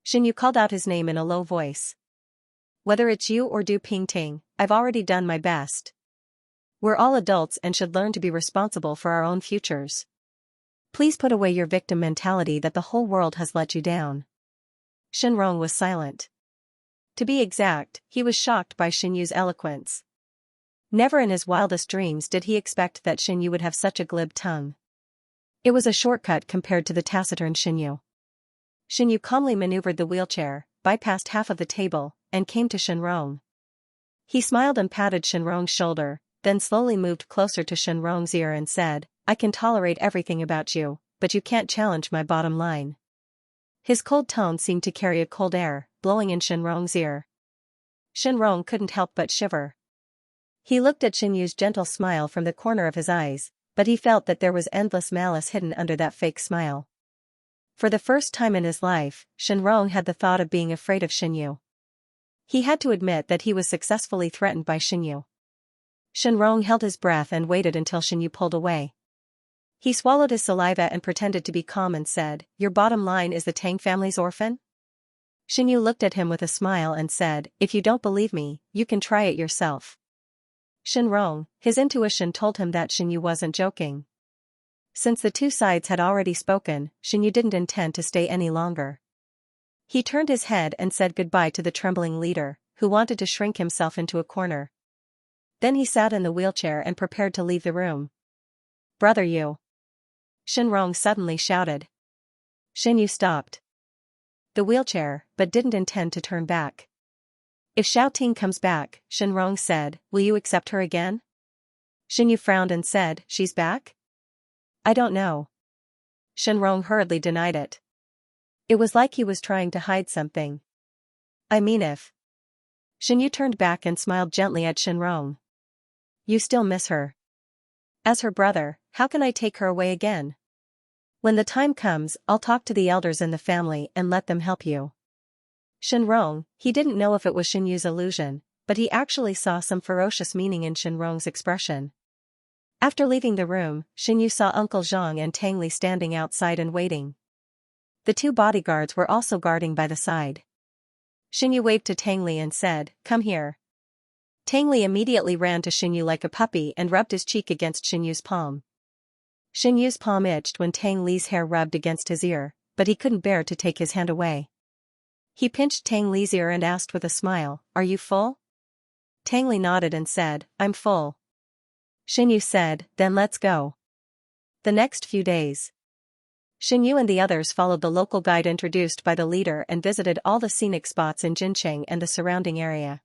Xinyu called out his name in a low voice. "Whether it's you or Du Pingting, I've already done my best." We're all adults and should learn to be responsible for our own futures. Please put away your victim mentality that the whole world has let you down. Shenrong was silent. To be exact, he was shocked by Xianyu's eloquence. Never in his wildest dreams did he expect that Xianyu would have such a glib tongue. It was a shortcut compared to the taciturn Xianyu. Xianyu calmly maneuvered the wheelchair, bypassed half of the table, and came to Shenrong. He smiled and patted Shenrong's shoulder, then slowly moved closer to Shenrong's ear and said, I can tolerate everything about you, but you can't challenge my bottom line. His cold tone seemed to carry a cold air, blowing in Shenrong's ear. Shenrong couldn't help but shiver. He looked at Xianyu's gentle smile from the corner of his eyes, but he felt that there was endless malice hidden under that fake smile. For the first time in his life, Shenrong had the thought of being afraid of Xianyu. He had to admit that he was successfully threatened by Xianyu. Shenrong held his breath and waited until Xianyu pulled away. He swallowed his saliva and pretended to be calm and said, Your bottom line is the Tang family's orphan? Xianyu looked at him with a smile and said, If you don't believe me, you can try it yourself. Shenrong, his intuition told him that Xianyu wasn't joking. Since the two sides had already spoken, Xianyu didn't intend to stay any longer. He turned his head and said goodbye to the trembling leader, who wanted to shrink himself into a corner. Then he sat in the wheelchair and prepared to leave the room. Brother you! Shenrong suddenly shouted. Xianyu stopped the wheelchair, but didn't intend to turn back. If Xiaoting comes back, Shenrong said, will you accept her again? Xianyu frowned and said, she's back? I don't know. Shenrong hurriedly denied it. It was like he was trying to hide something. I mean if. Xianyu turned back and smiled gently at Shenrong. You still miss her. As her brother, how can I take her away again? When the time comes, I'll talk to the elders in the family and let them help you. Shenrong, he didn't know if it was Xianyu's illusion, but he actually saw some ferocious meaning in Shenrong's expression. After leaving the room, Xianyu saw Uncle Zhang and Tang Li standing outside and waiting. The two bodyguards were also guarding by the side. Xianyu waved to Tang Li and said, Come here. Tang Li immediately ran to Xianyu like a puppy and rubbed his cheek against Xianyu's palm. Xianyu's palm itched when Tang Li's hair rubbed against his ear, but he couldn't bear to take his hand away. He pinched Tang Li's ear and asked with a smile, Are you full? Tang Li nodded and said, I'm full. Xianyu said, Then let's go. The next few days, Xianyu and the others followed the local guide introduced by the leader and visited all the scenic spots in Jincheng and the surrounding area.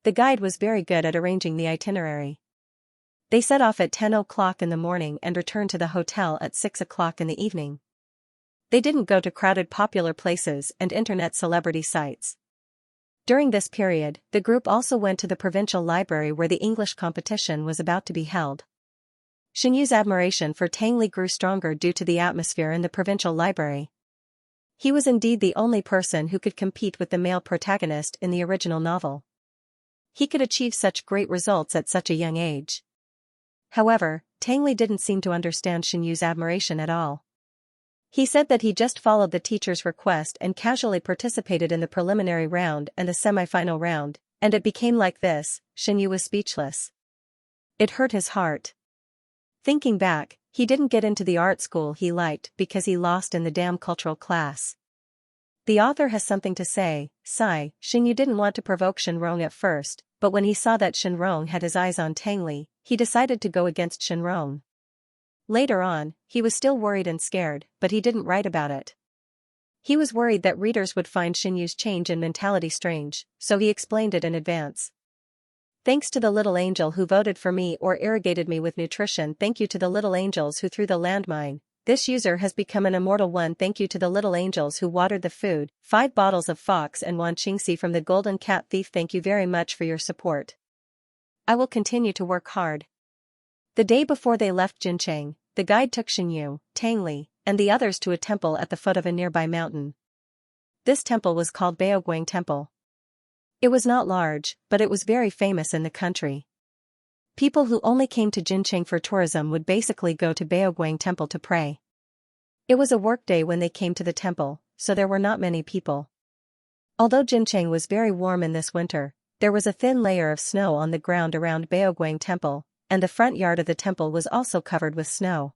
The guide was very good at arranging the itinerary. They set off at 10 o'clock in the morning and returned to the hotel at 6 o'clock in the evening. They didn't go to crowded popular places and internet celebrity sites. During this period, the group also went to the provincial library where the English competition was about to be held. Xianyu's admiration for Tang Li grew stronger due to the atmosphere in the provincial library. He was indeed the only person who could compete with the male protagonist in the original novel. He could achieve such great results at such a young age. However, Tang Li didn't seem to understand Xianyu's admiration at all. He said that he just followed the teacher's request and casually participated in the preliminary round and the semi-final round, and it became like this. Xianyu was speechless. It hurt his heart. Thinking back, he didn't get into the art school he liked because he lost in the damn cultural class. The author has something to say, sigh. Xianyu didn't want to provoke Shenrong at first, but when he saw that Shenrong had his eyes on Tang Li, he decided to go against Shenrong. Later on, he was still worried and scared, but he didn't write about it. He was worried that readers would find Xianyu's change in mentality strange, so he explained it in advance. Thanks to the little angel who voted for me or irrigated me with nutrition. Thank you to the little angels who threw the landmine. This user has become an immortal one. Thank you to the little angels who watered the food. 5 bottles of Fox and 1 Xianxia from the Golden Cat Thief. Thank you very much for your support. I will continue to work hard. The day before they left Jincheng, the guide took Xianyu, Tang Li, and the others to a temple at the foot of a nearby mountain. This temple was called Baoguang Temple. It was not large, but it was very famous in the country. People who only came to Jincheng for tourism would basically go to Baoguang Temple to pray. It was a workday when they came to the temple, so there were not many people. Although Jincheng was very warm in this winter, there was a thin layer of snow on the ground around Baoguang Temple, and the front yard of the temple was also covered with snow.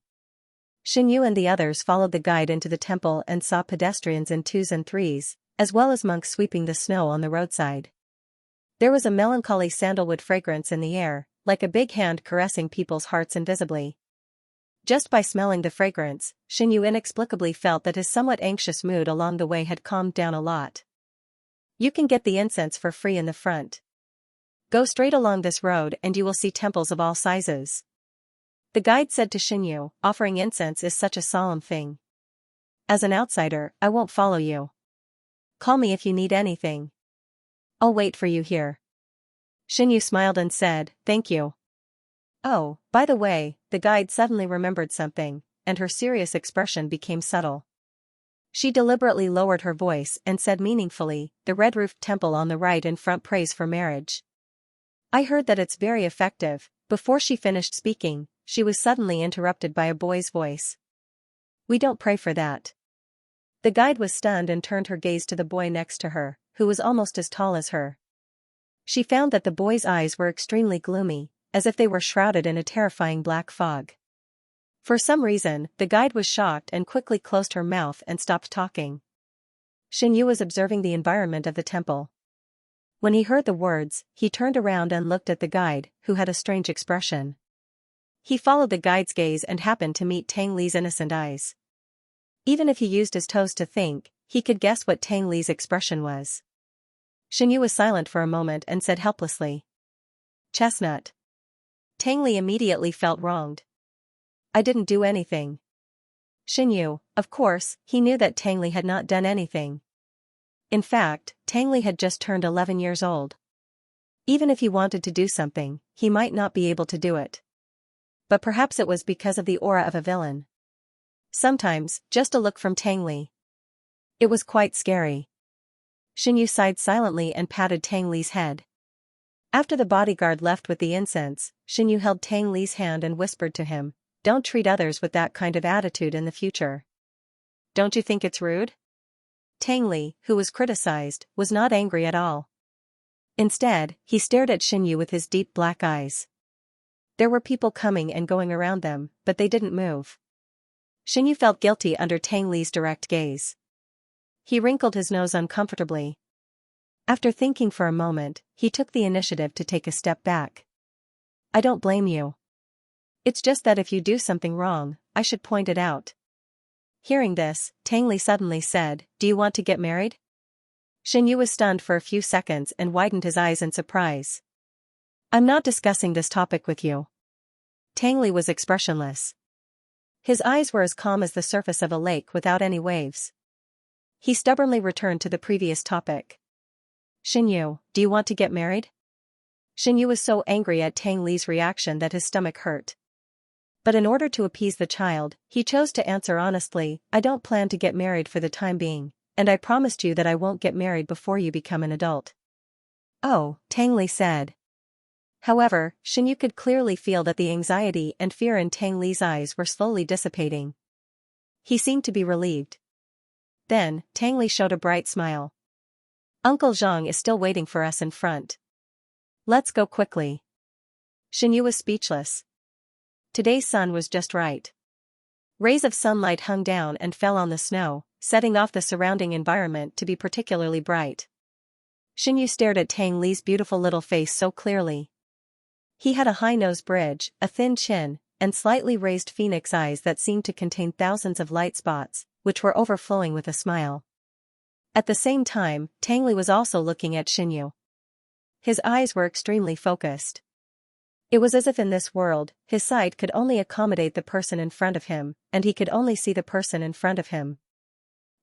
Xianyu and the others followed the guide into the temple and saw pedestrians in twos and threes, as well as monks sweeping the snow on the roadside. There was a melancholy sandalwood fragrance in the air, like a big hand caressing people's hearts invisibly. Just by smelling the fragrance, Xianyu inexplicably felt that his somewhat anxious mood along the way had calmed down a lot. You can get the incense for free in the front. Go straight along this road and you will see temples of all sizes. The guide said to Xianyu, offering incense is such a solemn thing. As an outsider, I won't follow you. Call me if you need anything. I'll wait for you here. Xianyu smiled and said, thank you. Oh, by the way, the guide suddenly remembered something, and her serious expression became subtle. She deliberately lowered her voice and said meaningfully, the red-roofed temple on the right in front prays for marriage. I heard that it's very effective. Before she finished speaking, she was suddenly interrupted by a boy's voice. We don't pray for that. The guide was stunned and turned her gaze to the boy next to her, who was almost as tall as her. She found that the boy's eyes were extremely gloomy, as if they were shrouded in a terrifying black fog. For some reason, the guide was shocked and quickly closed her mouth and stopped talking. Xianyu was observing the environment of the temple. When he heard the words, he turned around and looked at the guide, who had a strange expression. He followed the guide's gaze and happened to meet Tang Li's innocent eyes. Even if he used his toes to think, he could guess what Tang Li's expression was. Xianyu was silent for a moment and said helplessly, Chestnut. Tang Li immediately felt wronged. I didn't do anything. Xianyu, of course, he knew that Tang Li had not done anything. In fact, Tang Li had just turned 11 years old. Even if he wanted to do something, he might not be able to do it. But perhaps it was because of the aura of a villain. Sometimes, just a look from Tang Li. It was quite scary. Xianyu sighed silently and patted Tang Li's head. After the bodyguard left with the incense, Xianyu held Tang Li's hand and whispered to him, don't treat others with that kind of attitude in the future. Don't you think it's rude? Tang Li, who was criticized, was not angry at all. Instead, he stared at Xianyu with his deep black eyes. There were people coming and going around them, but they didn't move. Xianyu felt guilty under Tang Li's direct gaze. He wrinkled his nose uncomfortably. After thinking for a moment, he took the initiative to take a step back. I don't blame you. It's just that if you do something wrong, I should point it out. Hearing this, Tang Li suddenly said, do you want to get married? Xianyu was stunned for a few seconds and widened his eyes in surprise. I'm not discussing this topic with you. Tang Li was expressionless. His eyes were as calm as the surface of a lake without any waves. He stubbornly returned to the previous topic. Xianyu, do you want to get married? Xianyu was so angry at Tang Li's reaction that his stomach hurt. But in order to appease the child, he chose to answer honestly, I don't plan to get married for the time being, and I promised you that I won't get married before you become an adult. Oh, Tang Li said. However, Xianyu could clearly feel that the anxiety and fear in Tang Li's eyes were slowly dissipating. He seemed to be relieved. Then, Tang Li showed a bright smile. Uncle Zhang is still waiting for us in front. Let's go quickly. Xianyu was speechless. Today's sun was just right. Rays of sunlight hung down and fell on the snow, setting off the surrounding environment to be particularly bright. Xianyu stared at Tang Li's beautiful little face so clearly. He had a high nose bridge, a thin chin, and slightly raised phoenix eyes that seemed to contain thousands of light spots, which were overflowing with a smile. At the same time, Tang Li was also looking at Xianyu. His eyes were extremely focused. It was as if in this world, his sight could only accommodate the person in front of him, and he could only see the person in front of him.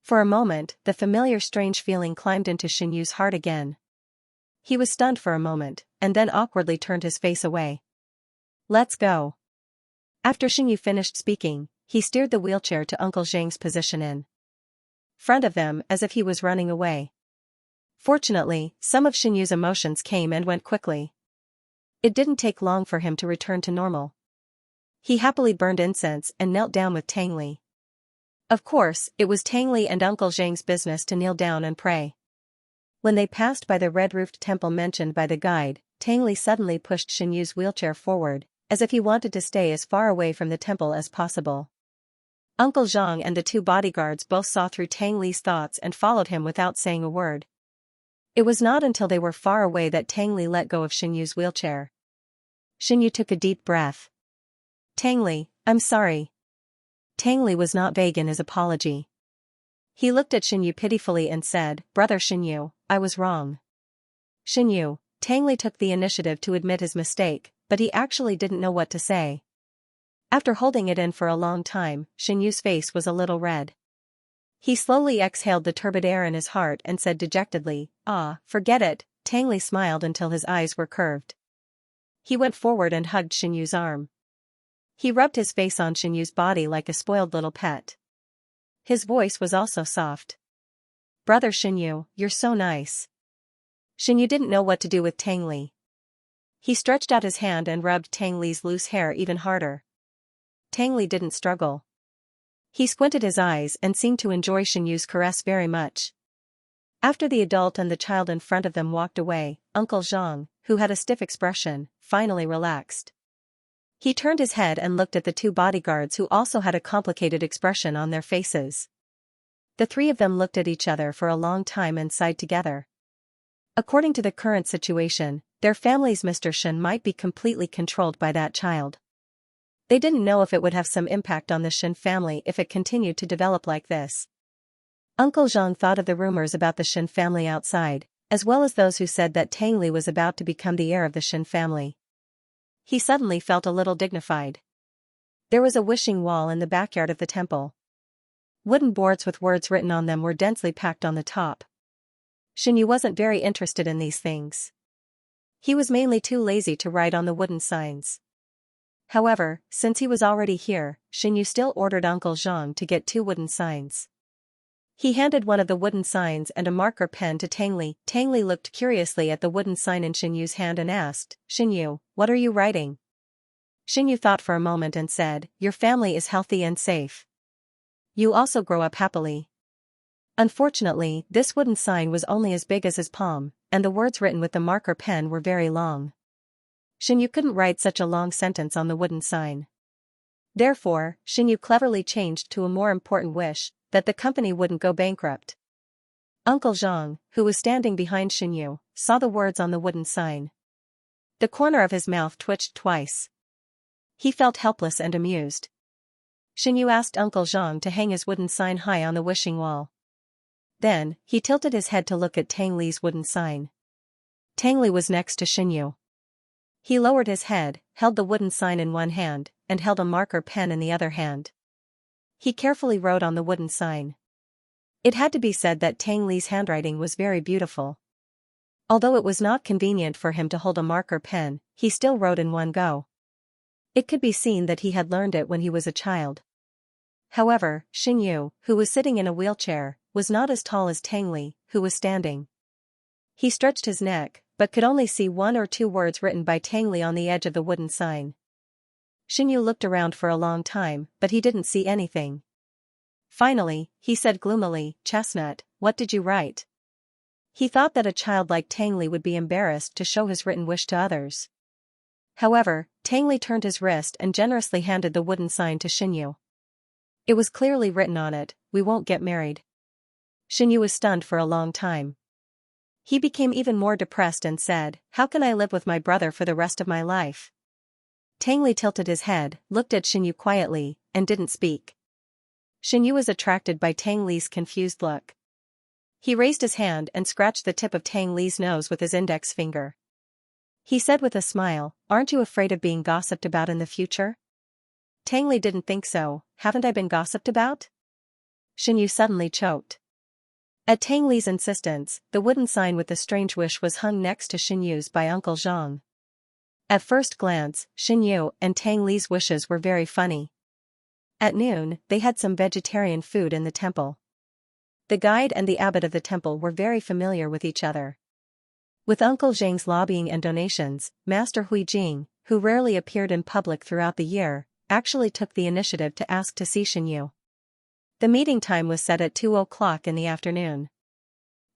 For a moment, the familiar strange feeling climbed into Xianyu's heart again. He was stunned for a moment, and then awkwardly turned his face away. Let's go. After Xianyu finished speaking, he steered the wheelchair to Uncle Zhang's position in front of them as if he was running away. Fortunately, some of Xianyu's emotions came and went quickly. It didn't take long for him to return to normal. He happily burned incense and knelt down with Tang Li. Of course, it was Tang Li and Uncle Zhang's business to kneel down and pray. When they passed by the red-roofed temple mentioned by the guide, Tang Li suddenly pushed Xianyu's wheelchair forward, as if he wanted to stay as far away from the temple as possible. Uncle Zhang and the two bodyguards both saw through Tang Li's thoughts and followed him without saying a word. It was not until they were far away that Tang Li let go of Xianyu's wheelchair. Xianyu took a deep breath. Tang Li, I'm sorry. Tang Li was not vague in his apology. He looked at Xianyu pitifully and said, Brother Xianyu, I was wrong. Xianyu, Tang Li took the initiative to admit his mistake, but he actually didn't know what to say. After holding it in for a long time, Xianyu's face was a little red. He slowly exhaled the turbid air in his heart and said dejectedly, forget it. Tang Li smiled until his eyes were curved. He went forward and hugged Xianyu's arm. He rubbed his face on Xianyu's body like a spoiled little pet. His voice was also soft. Brother Xianyu, you're so nice. Xianyu didn't know what to do with Tang Li. He stretched out his hand and rubbed Tang Li's loose hair even harder. Tang Li didn't struggle. He squinted his eyes and seemed to enjoy Xianyu's caress very much. After the adult and the child in front of them walked away, Uncle Zhang, who had a stiff expression, finally relaxed. He turned his head and looked at the two bodyguards who also had a complicated expression on their faces. The three of them looked at each other for a long time and sighed together. According to the current situation, their family's Mr. Shen might be completely controlled by that child. They didn't know if it would have some impact on the Shen family if it continued to develop like this. Uncle Zhang thought of the rumors about the Shen family outside, as well as those who said that Tang Li was about to become the heir of the Shen family. He suddenly felt a little dignified. There was a wishing wall in the backyard of the temple. Wooden boards with words written on them were densely packed on the top. Xianyu wasn't very interested in these things. He was mainly too lazy to write on the wooden signs. However, since he was already here, Xianyu still ordered Uncle Zhang to get 2 wooden signs. He handed one of the wooden signs and a marker pen to Tang Li. Tang Li looked curiously at the wooden sign in Xianyu's hand and asked, Xianyu, what are you writing? Xianyu thought for a moment and said, your family is healthy and safe. You also grow up happily. Unfortunately, this wooden sign was only as big as his palm, and the words written with the marker pen were very long. Xianyu couldn't write such a long sentence on the wooden sign. Therefore, Xianyu cleverly changed to a more important wish, that the company wouldn't go bankrupt. Uncle Zhang, who was standing behind Xianyu, saw the words on the wooden sign. The corner of his mouth twitched twice. He felt helpless and amused. Xianyu asked Uncle Zhang to hang his wooden sign high on the wishing wall. Then, he tilted his head to look at Tang Li's wooden sign. Tang Li was next to Xianyu. He lowered his head, held the wooden sign in one hand, and held a marker pen in the other hand. He carefully wrote on the wooden sign. It had to be said that Tang Li's handwriting was very beautiful. Although it was not convenient for him to hold a marker pen, he still wrote in one go. It could be seen that he had learned it when he was a child. However, Xianyu, who was sitting in a wheelchair, was not as tall as Tang Li, who was standing. He stretched his neck, but could only see 1 or 2 words written by Tang Li on the edge of the wooden sign. Xianyu looked around for a long time, but he didn't see anything. Finally, he said gloomily, Chestnut, what did you write? He thought that a child like Tang Li would be embarrassed to show his written wish to others. However, Tang Li turned his wrist and generously handed the wooden sign to Xianyu. It was clearly written on it, we won't get married. Xianyu was stunned for a long time. He became even more depressed and said, how can I live with my brother for the rest of my life? Tang Li tilted his head, looked at Xianyu quietly, and didn't speak. Xianyu was attracted by Tang Li's confused look. He raised his hand and scratched the tip of Tang Li's nose with his index finger. He said with a smile, aren't you afraid of being gossiped about in the future? Tang Li didn't think so, haven't I been gossiped about? Xianyu suddenly choked. At Tang Li's insistence, the wooden sign with the strange wish was hung next to Xianyu's by Uncle Zhang. At first glance, Xianyu and Tang Li's wishes were very funny. At noon, they had some vegetarian food in the temple. The guide and the abbot of the temple were very familiar with each other. With Uncle Zhang's lobbying and donations, Master Hui Jing, who rarely appeared in public throughout the year, actually took the initiative to ask to see Xianyu. The meeting time was set at 2 o'clock in the afternoon.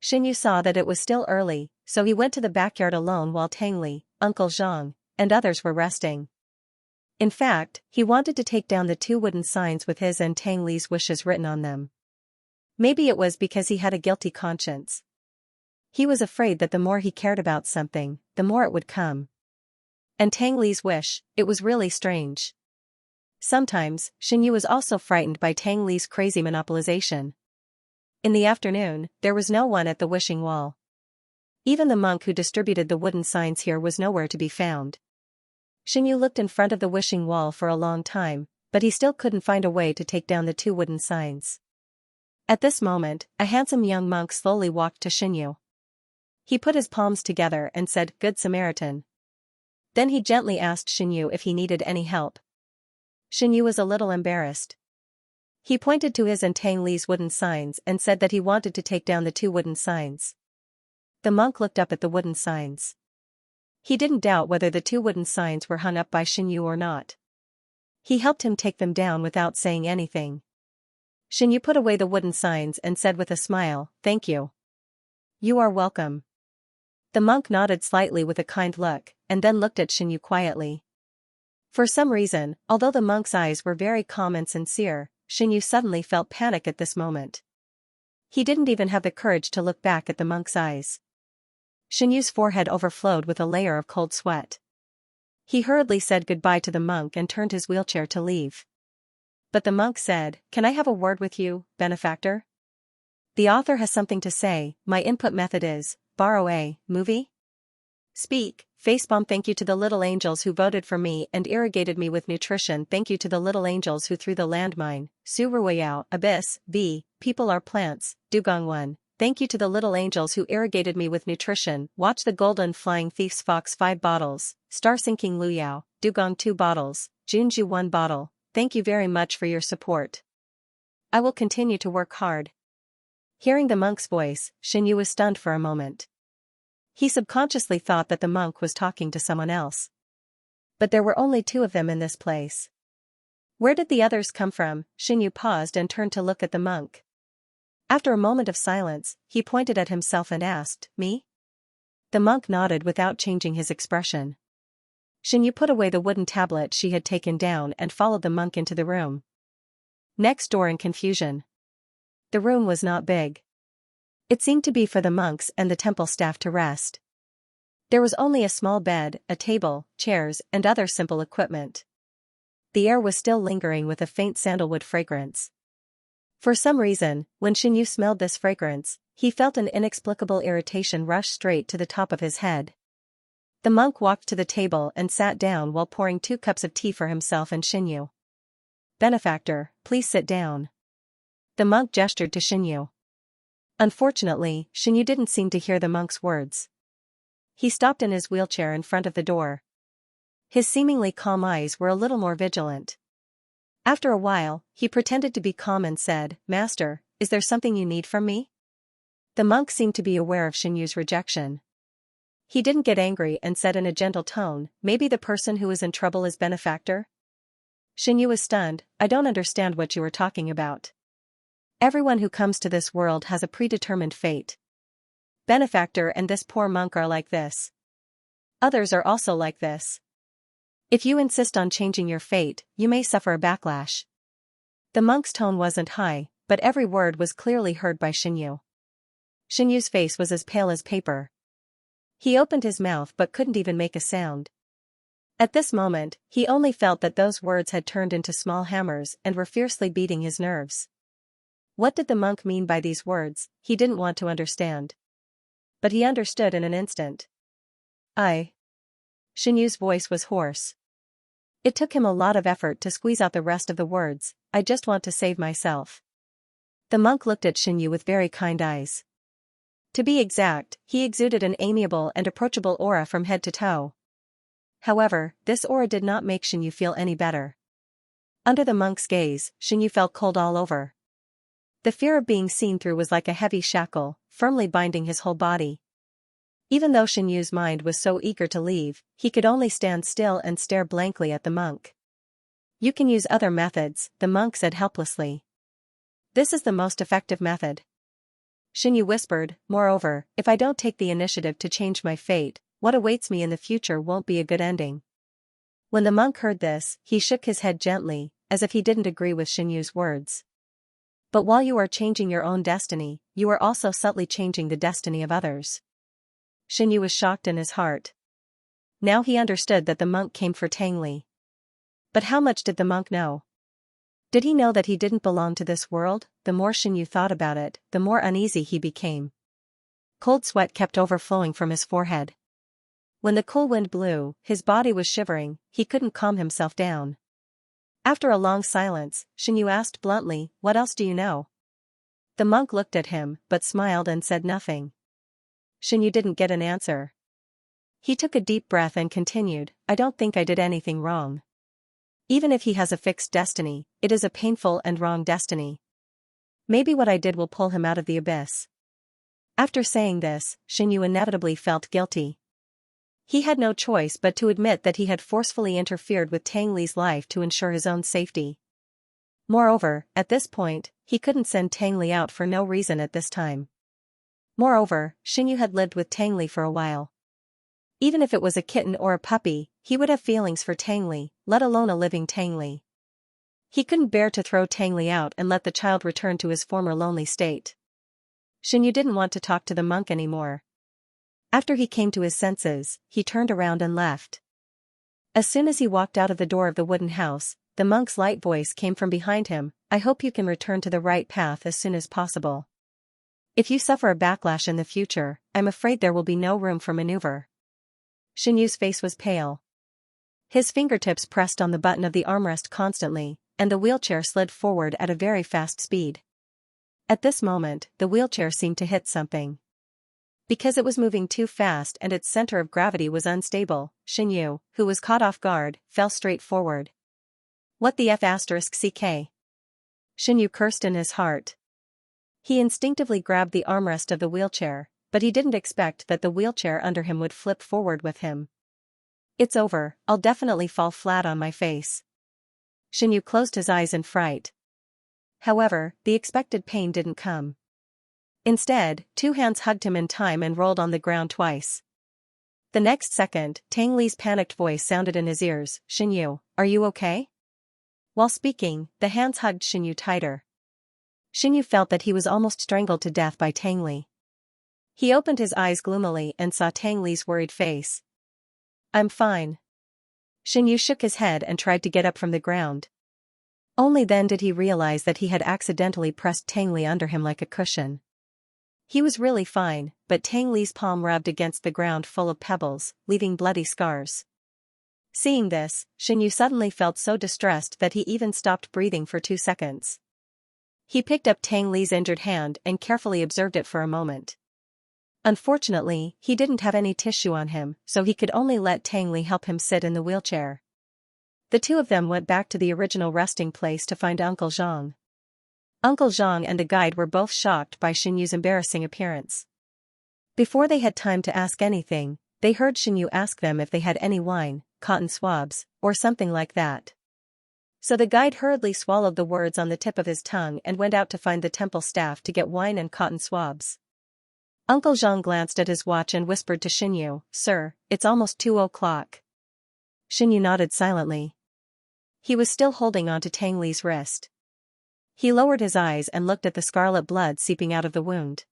Xianyu saw that it was still early, so he went to the backyard alone while Tang Li, Uncle Zhang, and others were resting. In fact, he wanted to take down the 2 wooden signs with his and Tang Li's wishes written on them. Maybe it was because he had a guilty conscience. He was afraid that the more he cared about something, the more it would come. And Tang Li's wish, it was really strange. Sometimes, Xianxia was also frightened by Tang Li's crazy monopolization. In the afternoon, there was no one at the wishing wall. Even the monk who distributed the wooden signs here was nowhere to be found. Xianxia looked in front of the wishing wall for a long time, but he still couldn't find a way to take down the 2 wooden signs. At this moment, a handsome young monk slowly walked to Xianxia. He put his palms together and said, "Good Samaritan." Then he gently asked Xianxia if he needed any help. Xianxia was a little embarrassed. He pointed to his and Tang Li's wooden signs and said that he wanted to take down the 2 wooden signs. The monk looked up at the wooden signs. He didn't doubt whether the 2 wooden signs were hung up by Xianxia or not. He helped him take them down without saying anything. Xianxia put away the wooden signs and said with a smile, "Thank you. You are welcome." The monk nodded slightly with a kind look, and then looked at Xianxia quietly. For some reason, although the monk's eyes were very calm and sincere, Xianxia suddenly felt panic at this moment. He didn't even have the courage to look back at the monk's eyes. Xianxia's forehead overflowed with a layer of cold sweat. He hurriedly said goodbye to the monk and turned his wheelchair to leave. But the monk said, "Can I have a word with you, benefactor? The author has something to say. My input method is, borrow a movie? Speak, facepalm. Thank you to the little angels who voted for me and irrigated me with nutrition. Thank you to the little angels who threw the landmine. Su Ruiyao, abyss, b, people are plants, Dugong 1. Thank you to the little angels who irrigated me with nutrition. Watch the golden flying thief's fox 5 bottles, star sinking Luyao, Dugong 2 bottles, Junju 1 bottle. Thank you very much for your support. I will continue to work hard." Hearing the monk's voice, Xianxia was stunned for a moment. He subconsciously thought that the monk was talking to someone else. But there were only 2 of them in this place. Where did the others come from? Xianxia paused and turned to look at the monk. After a moment of silence, he pointed at himself and asked, "Me?" The monk nodded without changing his expression. Xianxia put away the wooden tablet she had taken down and followed the monk into the room. Next door in confusion. The room was not big. It seemed to be for the monks and the temple staff to rest. There was only a small bed, a table, chairs, and other simple equipment. The air was still lingering with a faint sandalwood fragrance. For some reason, when Xianxia smelled this fragrance, he felt an inexplicable irritation rush straight to the top of his head. The monk walked to the table and sat down while pouring 2 cups of tea for himself and Xianxia. "Benefactor, please sit down." The monk gestured to Xianxia. Unfortunately, Xianxia didn't seem to hear the monk's words. He stopped in his wheelchair in front of the door. His seemingly calm eyes were a little more vigilant. After a while, he pretended to be calm and said, "Master, is there something you need from me?" The monk seemed to be aware of Xianxia's rejection. He didn't get angry and said in a gentle tone, "Maybe the person who is in trouble is benefactor?" Xianxia was stunned. "I don't understand what you are talking about. Everyone who comes to this world has a predetermined fate. Benefactor and this poor monk are like this. Others are also like this. If you insist on changing your fate, you may suffer a backlash." The monk's tone wasn't high, but every word was clearly heard by Xianxia. Xianxia's face was as pale as paper. He opened his mouth but couldn't even make a sound. At this moment, he only felt that those words had turned into small hammers and were fiercely beating his nerves. What did the monk mean by these words? He didn't want to understand. But he understood in an instant. Xianxia's voice was hoarse. It took him a lot of effort to squeeze out the rest of the words, "I just want to save myself." The monk looked at Xianxia with very kind eyes. To be exact, he exuded an amiable and approachable aura from head to toe. However, this aura did not make Xianxia feel any better. Under the monk's gaze, Xianxia felt cold all over. The fear of being seen through was like a heavy shackle, firmly binding his whole body. Even though Xianxia's mind was so eager to leave, he could only stand still and stare blankly at the monk. "You can use other methods," the monk said helplessly. "This is the most effective method." Xianxia whispered, "Moreover, if I don't take the initiative to change my fate, what awaits me in the future won't be a good ending." When the monk heard this, he shook his head gently, as if he didn't agree with Xianyu's words. But while you are changing your own destiny, you are also subtly changing the destiny of others. Xianyu was shocked in his heart. Now he understood that the monk came for Tangli. But how much did the monk know? Did he know that he didn't belong to this world? The more Xianyu thought about it, the more uneasy he became. Cold sweat kept overflowing from his forehead. When the cool wind blew, his body was shivering, he couldn't calm himself down. After a long silence, Xianyu asked bluntly, "What else do you know?" The monk looked at him, but smiled and said nothing. Xianyu didn't get an answer. He took a deep breath and continued, "I don't think I did anything wrong. Even if he has a fixed destiny, it is a painful and wrong destiny. Maybe what I did will pull him out of the abyss." After saying this, Xianyu inevitably felt guilty. He had no choice but to admit that he had forcefully interfered with Tangli's life to ensure his own safety. Moreover, at this point, he couldn't send Tangli out for no reason at this time. Moreover, Xianyu had lived with Tangli for a while. Even if it was a kitten or a puppy, he would have feelings for Tangli, let alone a living Tangli. He couldn't bear to throw Tangli out and let the child return to his former lonely state. Xianyu didn't want to talk to the monk anymore. After he came to his senses, he turned around and left. As soon as he walked out of the door of the wooden house, the monk's light voice came from behind him, "I hope you can return to the right path as soon as possible. If you suffer a backlash in the future, I'm afraid there will be no room for maneuver." Xianyu's face was pale. His fingertips pressed on the button of the armrest constantly, and the wheelchair slid forward at a very fast speed. At this moment, the wheelchair seemed to hit something. Because it was moving too fast and its center of gravity was unstable, Xianyu, who was caught off guard, fell straight forward. "What the f***ck?" Xianyu cursed in his heart. He instinctively grabbed the armrest of the wheelchair, but he didn't expect that the wheelchair under him would flip forward with him. "It's over, I'll definitely fall flat on my face." Xianyu closed his eyes in fright. However, the expected pain didn't come. Instead, two hands hugged him in time and rolled on the ground twice. The next second, Tangli's panicked voice sounded in his ears, "Xianyu, are you okay?" While speaking, the hands hugged Xianyu tighter. Xianyu felt that he was almost strangled to death by Tangli. He opened his eyes gloomily and saw Tangli's worried face. "I'm fine." Xianyu shook his head and tried to get up from the ground. Only then did he realize that he had accidentally pressed Tangli under him like a cushion. He was really fine, but Tangli's palm rubbed against the ground full of pebbles, leaving bloody scars. Seeing this, Xianyu suddenly felt so distressed that he even stopped breathing for 2 seconds. He picked up Tangli's injured hand and carefully observed it for a moment. Unfortunately, he didn't have any tissue on him, so he could only let Tangli help him sit in the wheelchair. The two of them went back to the original resting place to find Uncle Zhang. Uncle Zhang and the guide were both shocked by Xianyu's embarrassing appearance. Before they had time to ask anything, they heard Xianyu ask them if they had any wine, cotton swabs, or something like that. So the guide hurriedly swallowed the words on the tip of his tongue and went out to find the temple staff to get wine and cotton swabs. Uncle Zhang glanced at his watch and whispered to Xianyu, "Sir, it's almost 2 o'clock." Xianyu nodded silently. He was still holding on to Tangli's wrist. He lowered his eyes and looked at the scarlet blood seeping out of the wound.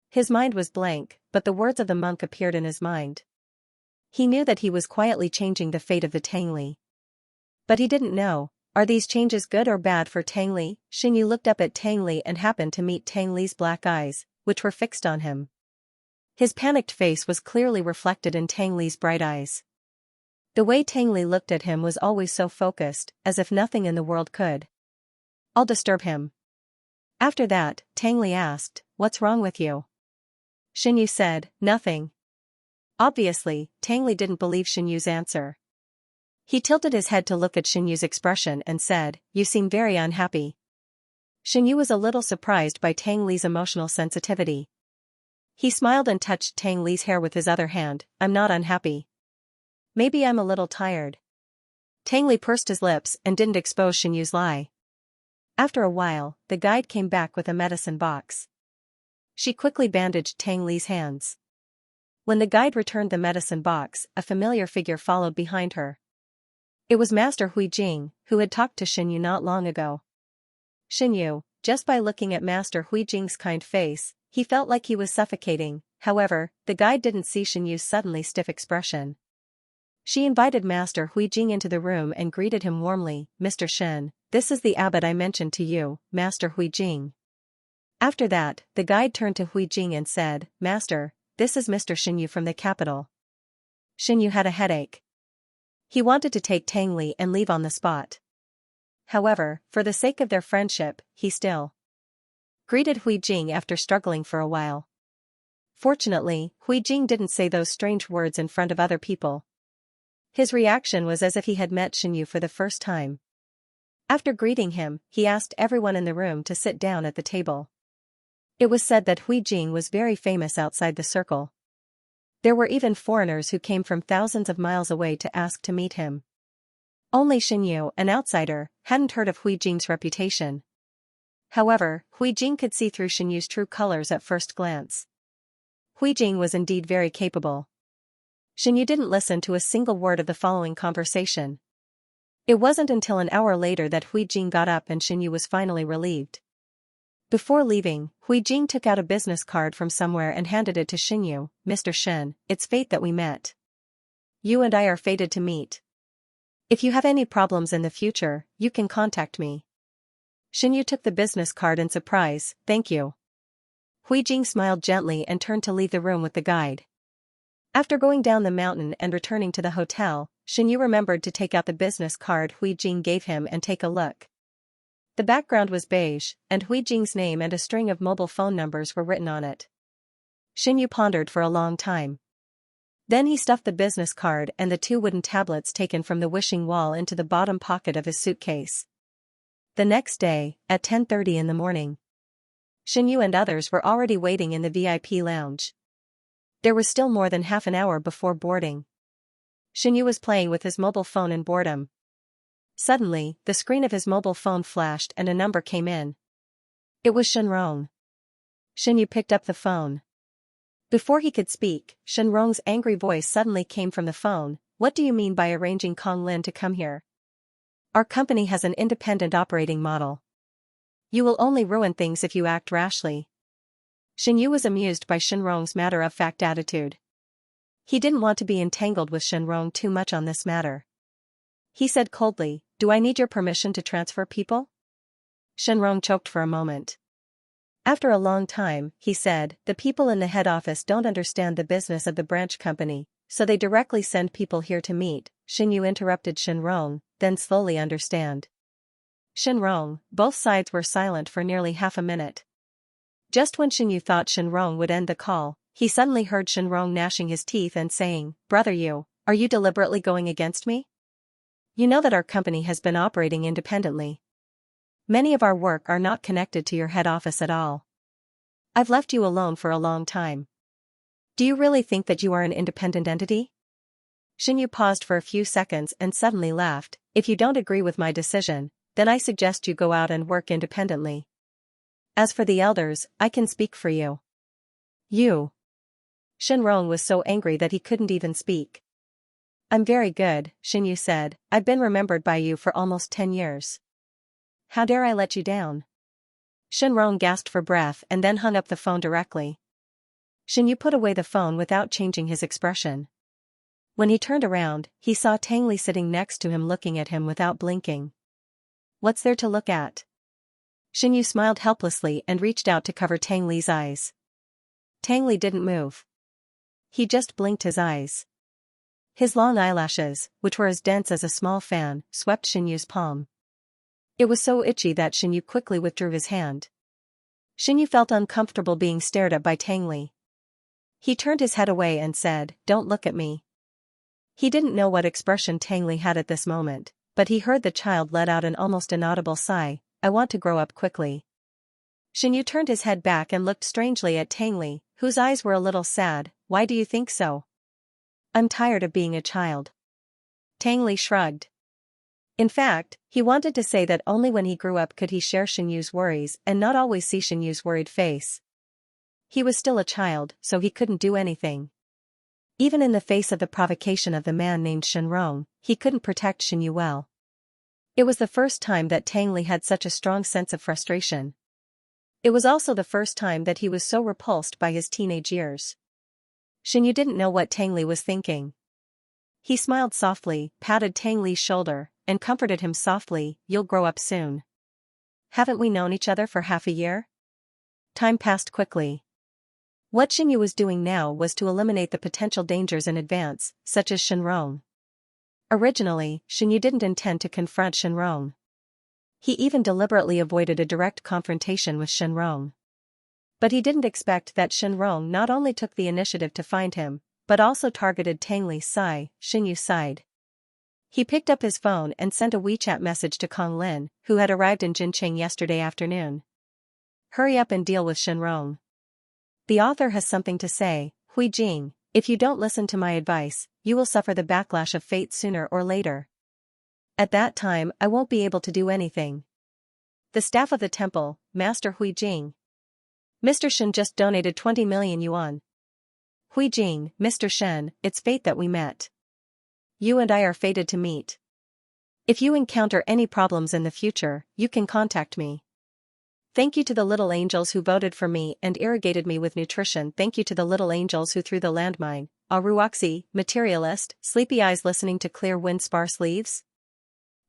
His mind was blank, but the words of the monk appeared in his mind. He knew that he was quietly changing the fate of the Tangli. But he didn't know, are these changes good or bad for Tangli? Xianyu looked up at Tangli and happened to meet Tangli's black eyes, which were fixed on him. His panicked face was clearly reflected in Tangli's bright eyes. The way Tangli looked at him was always so focused, as if nothing in the world could. "I'll disturb him." After that, Tangli asked, "What's wrong with you?" Xianyu said, "Nothing." Obviously, Tangli didn't believe Xianyu's answer. He tilted his head to look at Xianyu's expression and said, "You seem very unhappy." Xianyu was a little surprised by Tangli's emotional sensitivity. He smiled and touched Tangli's hair with his other hand, "I'm not unhappy. Maybe I'm a little tired." Tangli pursed his lips and didn't expose Xianyu's lie. After a while, the guide came back with a medicine box. She quickly bandaged Tangli's hands. When the guide returned the medicine box, a familiar figure followed behind her. It was Master Huijing, who had talked to Xinyu not long ago. Xinyu, just by looking at Master Huijing's kind face, he felt like he was suffocating. However, the guide didn't see Xinyu's suddenly stiff expression. She invited Master Huijing into the room and greeted him warmly. "Mr. Shen, this is the abbot I mentioned to you, Master Huijing." After that, the guide turned to Huijing and said, "Master, this is Mr. Xinyu from the capital." Xinyu had a headache. He wanted to take Tang Li and leave on the spot. However, for the sake of their friendship, he still greeted Huijing after struggling for a while. Fortunately, Huijing didn't say those strange words in front of other people. His reaction was as if he had met Xinyu for the first time. After greeting him, he asked everyone in the room to sit down at the table. It was said that Huijing was very famous outside the circle. There were even foreigners who came from thousands of miles away to ask to meet him. Only Xinyu, an outsider, hadn't heard of Huijing's reputation. However, Huijing could see through Xinyu's true colors at first glance. Huijing was indeed very capable. Xinyu didn't listen to a single word of the following conversation. It wasn't until an hour later that Huijing got up and Xinyu was finally relieved. Before leaving, Huijing took out a business card from somewhere and handed it to Xinyu. "Mr. Shen, it's fate that we met. You and I are fated to meet. If you have any problems in the future, you can contact me." Xinyu took the business card in surprise. "Thank you." Huijing smiled gently and turned to leave the room with the guide. After going down the mountain and returning to the hotel, Xinyu remembered to take out the business card Huijing gave him and take a look. The background was beige, and Huijing's name and a string of mobile phone numbers were written on it. Xinyu pondered for a long time. Then he stuffed the business card and the 2 wooden tablets taken from the wishing wall into the bottom pocket of his suitcase. The next day, at 10:30 in the morning, Xinyu and others were already waiting in the VIP lounge. There was still more than half an hour before boarding. Xinyu was playing with his mobile phone in boredom. Suddenly, the screen of his mobile phone flashed and a number came in. It was Shenrong. Xinyu picked up the phone. Before he could speak, Shenrong's angry voice suddenly came from the phone. "What do you mean by arranging Kong Lin to come here? Our company has an independent operating model. You will only ruin things if you act rashly." Xinyu was amused by Shenrong's matter-of-fact attitude. He didn't want to be entangled with Shenrong too much on this matter. He said coldly, "Do I need your permission to transfer people?" Shenrong choked for a moment. After a long time, he said, "The people in the head office don't understand the business of the branch company, so they directly send people here to meet." Xinyu interrupted Shenrong, "Then slowly understand." Shenrong, both sides were silent for nearly half a minute. Just when Xinyu thought Shenrong would end the call, he suddenly heard Shenrong gnashing his teeth and saying, "Brother, are you deliberately going against me? You know that our company has been operating independently. Many of our work are not connected to your head office at all. I've left you alone for a long time. Do you really think that you are an independent entity?" Xinyu paused for a few seconds and suddenly laughed. "If you don't agree with my decision, then I suggest you go out and work independently. As for the elders, I can speak for you." "You." Shenrong was so angry that he couldn't even speak. "I'm very good," Xinyu said. "I've been remembered by you for almost 10 years. How dare I let you down?" Shenrong gasped for breath and then hung up the phone directly. Xinyu put away the phone without changing his expression. When he turned around, he saw Tang Li sitting next to him looking at him without blinking. "What's there to look at?" Xinyu smiled helplessly and reached out to cover Tang Li's eyes. Tang Li didn't move. He just blinked his eyes. His long eyelashes, which were as dense as a small fan, swept Xinyu's palm. It was so itchy that Xinyu quickly withdrew his hand. Xinyu felt uncomfortable being stared at by Tang Li. He turned his head away and said, "Don't look at me." He didn't know what expression Tang Li had at this moment, but he heard the child let out an almost inaudible sigh. "I want to grow up quickly." Xinyu turned his head back and looked strangely at Tang Li, whose eyes were a little sad. "Why do you think so?" "I'm tired of being a child." Tang Li shrugged. In fact, he wanted to say that only when he grew up could he share Xinyu's worries and not always see Xinyu's worried face. He was still a child, so he couldn't do anything. Even in the face of the provocation of the man named Shenrong, he couldn't protect Xinyu well. It was the first time that Tang Li had such a strong sense of frustration. It was also the first time that he was so repulsed by his teenage years. Xinyu didn't know what Tang Li was thinking. He smiled softly, patted Tang Li's shoulder, and comforted him softly, "You'll grow up soon. Haven't we known each other for half a year?" Time passed quickly. What Xinyu was doing now was to eliminate the potential dangers in advance, such as Shenrong. Originally, Xinyu didn't intend to confront Shenrong. He even deliberately avoided a direct confrontation with Shenrong. But he didn't expect that Shenrong not only took the initiative to find him, but also targeted Tang Li's side, Xinyu's side. He picked up his phone and sent a WeChat message to Kong Lin, who had arrived in Jincheng yesterday afternoon. "Hurry up and deal with Shenrong. The author has something to say, Hui Jing. If you don't listen to my advice, you will suffer the backlash of fate sooner or later. At that time I won't be able to do anything. The staff of the temple, Master Hui Jing. Mr. Shen just donated 20 million yuan. Hui Jing, Mr. Shen, it's fate that we met. You and I are fated to meet. If you encounter any problems in the future, you can contact me. Thank you to the little angels who voted for me and irrigated me with nutrition. Thank you to the little angels who threw the landmine. Aruoxy, materialist, sleepy eyes listening to clear wind sparse leaves.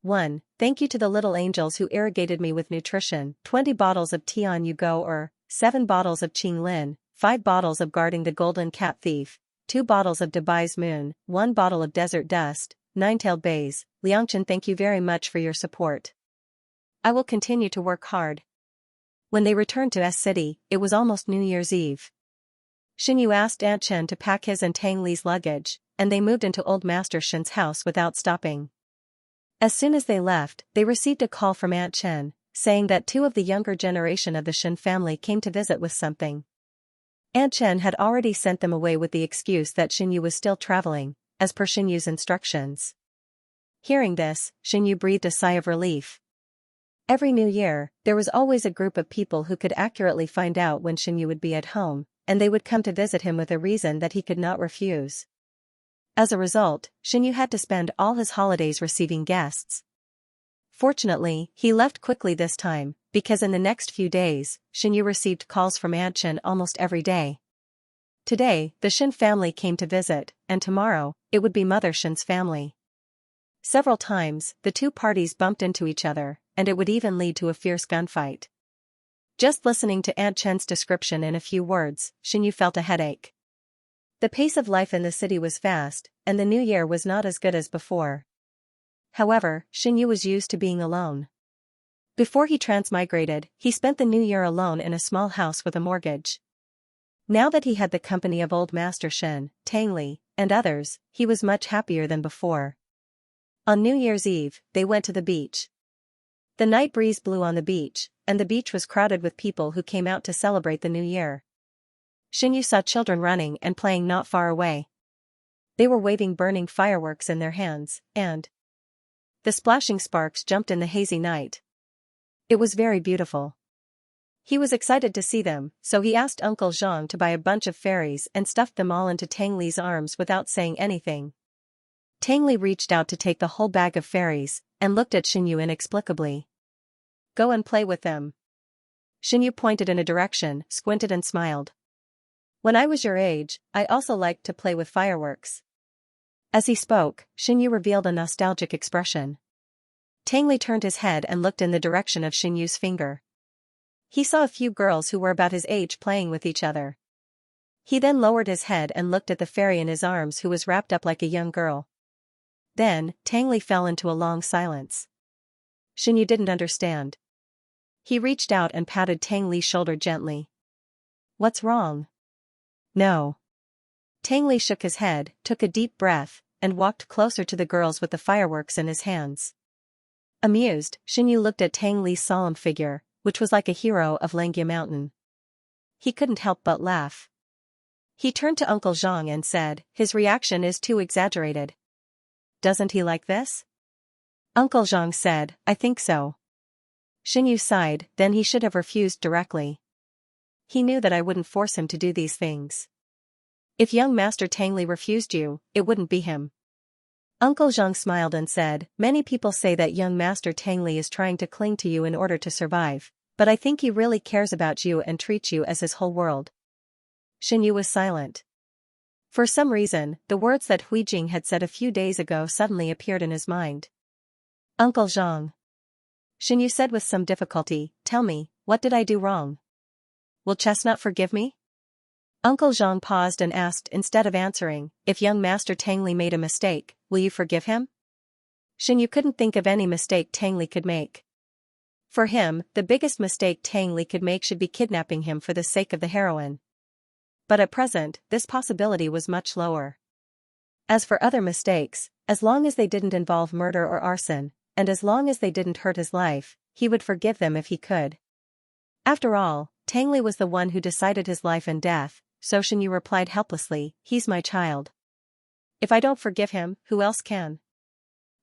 1. Thank you to the little angels who irrigated me with nutrition. 20 bottles of Tian Yugo 7 bottles of Qing Lin, 5 bottles of Guarding the Golden Cat Thief, 2 bottles of Dubai's Moon, 1 bottle of Desert Dust, Nine-Tailed Bays. Liangchen, thank you very much for your support. I will continue to work hard. When they returned to S City, it was almost New Year's Eve. Xinyu asked Aunt Chen to pack his and Tang Li's luggage, and they moved into Old Master Shen's house without stopping. As soon as they left, they received a call from Aunt Chen, saying that 2 of the younger generation of the Shen family came to visit with something. Aunt Chen had already sent them away with the excuse that Xinyu was still traveling, as per Xinyu's instructions. Hearing this, Xinyu breathed a sigh of relief. Every new year, there was always a group of people who could accurately find out when Xinyu would be at home, and they would come to visit him with a reason that he could not refuse. As a result, Xinyu had to spend all his holidays receiving guests. Fortunately, he left quickly this time, because in the next few days, Xinyu received calls from Aunt Chen almost every day. Today, the Shen family came to visit, and tomorrow, it would be Mother Shen's family. Several times, the 2 parties bumped into each other, and it would even lead to a fierce gunfight. Just listening to Aunt Chen's description in a few words, Xinyu felt a headache. The pace of life in the city was fast, and the new year was not as good as before. However, Xinyu was used to being alone. Before he transmigrated, he spent the new year alone in a small house with a mortgage. Now that he had the company of Old Master Shen, Tang Li, and others, he was much happier than before. On New Year's Eve, they went to the beach. The night breeze blew on the beach, and the beach was crowded with people who came out to celebrate the new year. Xinyu saw children running and playing not far away. They were waving burning fireworks in their hands, and the splashing sparks jumped in the hazy night. It was very beautiful. He was excited to see them, so he asked Uncle Zhang to buy a bunch of fairies and stuffed them all into Tang Li's arms without saying anything. Tang Li reached out to take the whole bag of fairies, and looked at Xinyu inexplicably. "Go and play with them." Xinyu pointed in a direction, squinted and smiled. "When I was your age, I also liked to play with fireworks." As he spoke, Xinyu revealed a nostalgic expression. Tang Li turned his head and looked in the direction of Xinyu's finger. He saw a few girls who were about his age playing with each other. He then lowered his head and looked at the fairy in his arms who was wrapped up like a young girl. Then, Tang Li fell into a long silence. Xinyu didn't understand. He reached out and patted Tang Li's shoulder gently. "What's wrong?" "No." Tang Li shook his head, took a deep breath, and walked closer to the girls with the fireworks in his hands. Amused, Xinyu looked at Tang Li's solemn figure, which was like a hero of Langia Mountain. He couldn't help but laugh. He turned to Uncle Zhang and said, "His reaction is too exaggerated. Doesn't he like this?" Uncle Zhang said, "I think so." Xinyu sighed, then he should have refused directly. He knew that I wouldn't force him to do these things. If young Master Tangli refused you, it wouldn't be him. Uncle Zhang smiled and said, many people say that young Master Tangli is trying to cling to you in order to survive, but I think he really cares about you and treats you as his whole world. Xinyu was silent. For some reason, the words that Huijing had said a few days ago suddenly appeared in his mind. Uncle Zhang. Xinyu said with some difficulty, tell me, what did I do wrong? Will Chestnut forgive me? Uncle Zhang paused and asked instead of answering, if young Master Tangli made a mistake, will you forgive him? Xinyu couldn't think of any mistake Tangli could make. For him, the biggest mistake Tangli could make should be kidnapping him for the sake of the heroine. But at present, this possibility was much lower. As for other mistakes, as long as they didn't involve murder or arson, and as long as they didn't hurt his life, he would forgive them if he could. After all, Tangli was the one who decided his life and death, so Xinyu replied helplessly, he's my child. If I don't forgive him, who else can?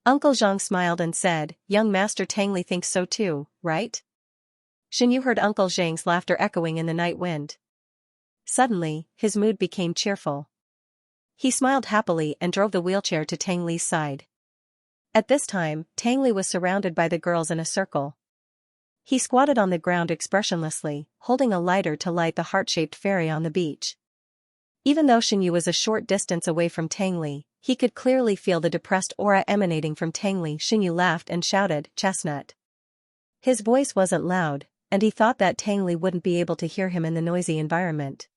Uncle Zhang smiled and said, young Master Tangli thinks so too, right? Xinyu heard Uncle Zhang's laughter echoing in the night wind. Suddenly, his mood became cheerful. He smiled happily and drove the wheelchair to Tangli's side. At this time, Tangli was surrounded by the girls in a circle. He squatted on the ground expressionlessly, holding a lighter to light the heart-shaped fairy on the beach. Even though Xinyu was a short distance away from Tangli, he could clearly feel the depressed aura emanating from Tangli. Xinyu laughed and shouted, Chestnut. His voice wasn't loud, and he thought that Tangli wouldn't be able to hear him in the noisy environment.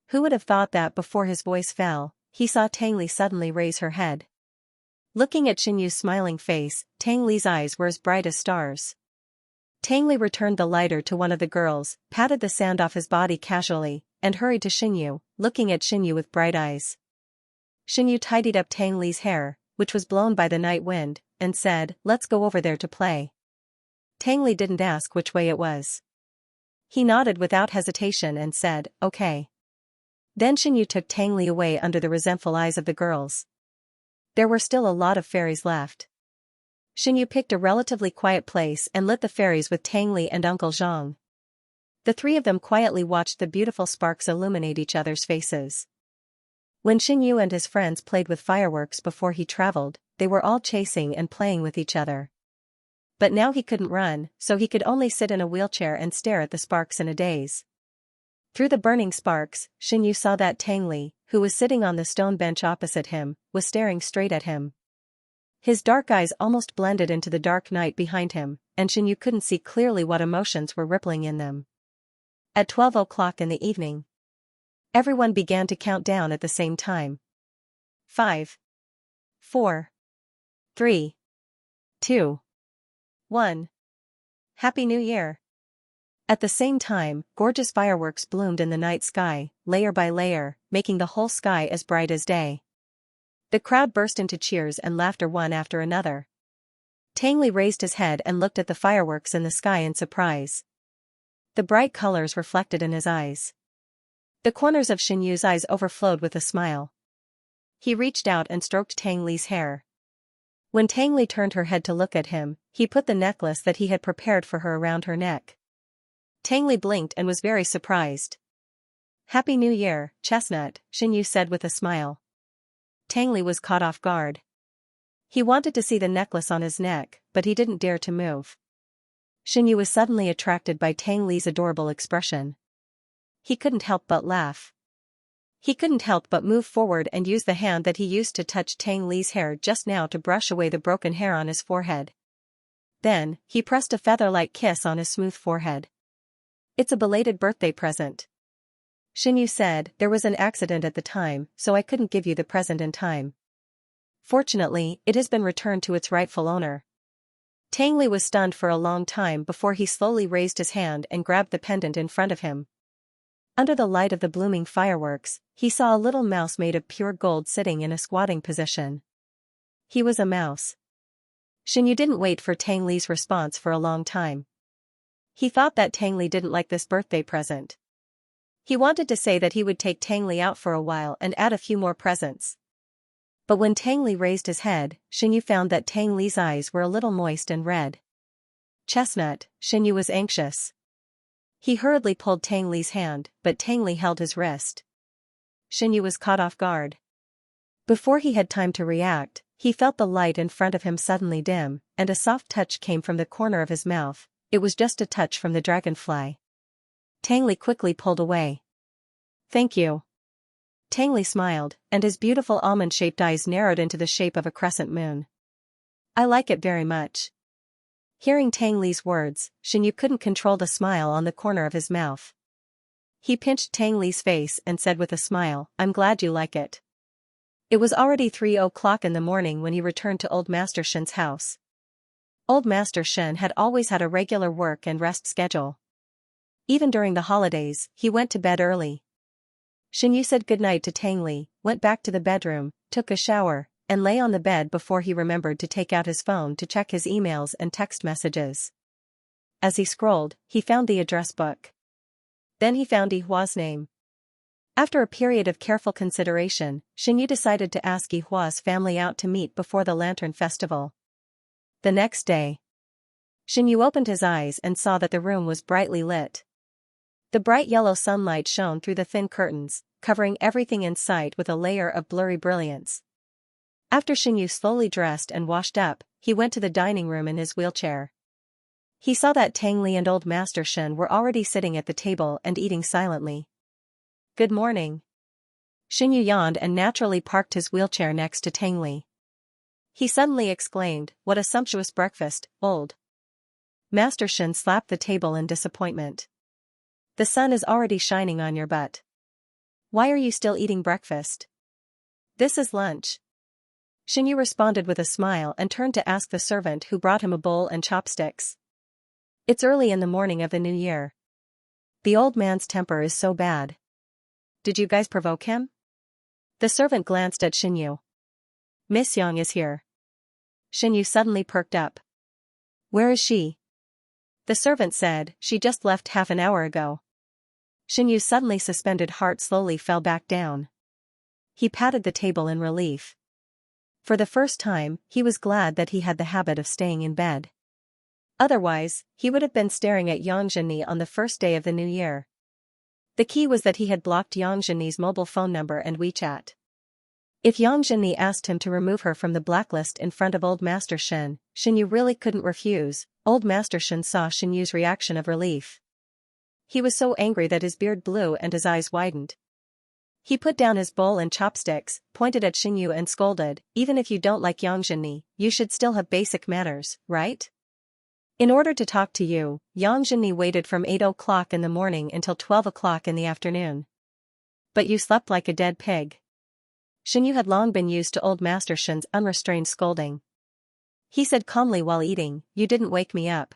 Who would have thought that before his voice fell, he saw Tangli suddenly raise her head. Looking at Xinyu's smiling face, Tangli's eyes were as bright as stars. Tangli returned the lighter to one of the girls, patted the sand off his body casually, and hurried to Xinyu, looking at Xinyu with bright eyes. Xinyu tidied up Tangli's hair, which was blown by the night wind, and said, let's go over there to play. Tangli didn't ask which way it was. He nodded without hesitation and said, okay. Then Xinyu took Tangli away under the resentful eyes of the girls. There were still a lot of fairies left. Xinyu picked a relatively quiet place and lit the fairies with Tangli and Uncle Zhang. The three of them quietly watched the beautiful sparks illuminate each other's faces. When Xinyu and his friends played with fireworks before he traveled, they were all chasing and playing with each other. But now he couldn't run, so he could only sit in a wheelchair and stare at the sparks in a daze. Through the burning sparks, Xinyu saw that Tangli, who was sitting on the stone bench opposite him, was staring straight at him. His dark eyes almost blended into the dark night behind him, and Xinyu couldn't see clearly what emotions were rippling in them. At 12 o'clock in the evening, everyone began to count down at the same time. 5, 4, 3, 2, 1. Happy New Year! At the same time, gorgeous fireworks bloomed in the night sky, layer by layer, making the whole sky as bright as day. The crowd burst into cheers and laughter one after another. Tangli raised his head and looked at the fireworks in the sky in surprise. The bright colors reflected in his eyes. The corners of Xinyu's eyes overflowed with a smile. He reached out and stroked Tangli's hair. When Tangli turned her head to look at him, he put the necklace that he had prepared for her around her neck. Tangli blinked and was very surprised. Happy New Year, Chestnut, Xinyu said with a smile. Tangli was caught off guard. He wanted to see the necklace on his neck, but he didn't dare to move. Xinyu was suddenly attracted by Tangli's adorable expression. He couldn't help but laugh. He couldn't help but move forward and use the hand that he used to touch Tangli's hair just now to brush away the broken hair on his forehead. Then, he pressed a feather-like kiss on his smooth forehead. It's a belated birthday present. Xinyu said, there was an accident at the time, so I couldn't give you the present in time. Fortunately, it has been returned to its rightful owner. Tangli was stunned for a long time before he slowly raised his hand and grabbed the pendant in front of him. Under the light of the blooming fireworks, he saw a little mouse made of pure gold sitting in a squatting position. He was a mouse. Xinyu didn't wait for Tangli's response for a long time. He thought that Tangli didn't like this birthday present. He wanted to say that he would take Tangli out for a while and add a few more presents. But when Tangli raised his head, Xinyu found that Tangli's eyes were a little moist and red. Chestnut, Xinyu was anxious. He hurriedly pulled Tangli's hand, but Tangli held his wrist. Xinyu was caught off guard. Before he had time to react, he felt the light in front of him suddenly dim, and a soft touch came from the corner of his mouth. It was just a touch from the dragonfly. Tang Li quickly pulled away. "Thank you." Tang Li smiled, and his beautiful almond-shaped eyes narrowed into the shape of a crescent moon. "I like it very much." Hearing Tang Li's words, Xinyu couldn't control the smile on the corner of his mouth. He pinched Tang Li's face and said with a smile, "I'm glad you like it." It was already 3 o'clock in the morning when he returned to Old Master Shen's house. Old Master Shen had always had a regular work and rest schedule. Even during the holidays, he went to bed early. Xinyu said goodnight to Tang Li, went back to the bedroom, took a shower, and lay on the bed before he remembered to take out his phone to check his emails and text messages. As he scrolled, he found the address book. Then he found Yihua's name. After a period of careful consideration, Xinyu decided to ask Yihua's family out to meet before the Lantern Festival. The next day, Xinyu opened his eyes and saw that the room was brightly lit. The bright yellow sunlight shone through the thin curtains, covering everything in sight with a layer of blurry brilliance. After Xinyu slowly dressed and washed up, he went to the dining room in his wheelchair. He saw that Tang Li and Old Master Shen were already sitting at the table and eating silently. "Good morning." Xinyu yawned and naturally parked his wheelchair next to Tang Li. He suddenly exclaimed, "What a sumptuous breakfast, Old." Master Shen slapped the table in disappointment. "The sun is already shining on your butt. Why are you still eating breakfast? This is lunch." Xinyu responded with a smile and turned to ask the servant who brought him a bowl and chopsticks. "It's early in the morning of the new year. The old man's temper is so bad. Did you guys provoke him?" The servant glanced at Xinyu. "Miss Yang is here." Xinyu suddenly perked up. "Where is she?" The servant said, "She just left half an hour ago." Xinyu's suddenly suspended heart slowly fell back down. He patted the table in relief. For the first time, he was glad that he had the habit of staying in bed. Otherwise, he would have been staring at Yang Zhenyi on the first day of the new year. The key was that he had blocked Yang Zhenyi's mobile phone number and WeChat. If Yang Zhenyi asked him to remove her from the blacklist in front of Old Master Shen, Xinyu really couldn't refuse. Old Master Shen saw Xinyu's reaction of relief. He was so angry that his beard blew and his eyes widened. He put down his bowl and chopsticks, pointed at Xinyu and scolded, "Even if you don't like Yang Zhenyi, you should still have basic manners, right? In order to talk to you, Yang Zhenyi waited from 8 o'clock in the morning until 12 o'clock in the afternoon. But you slept like a dead pig." Xinyu had long been used to Old Master Shen's unrestrained scolding. He said calmly while eating, "You didn't wake me up."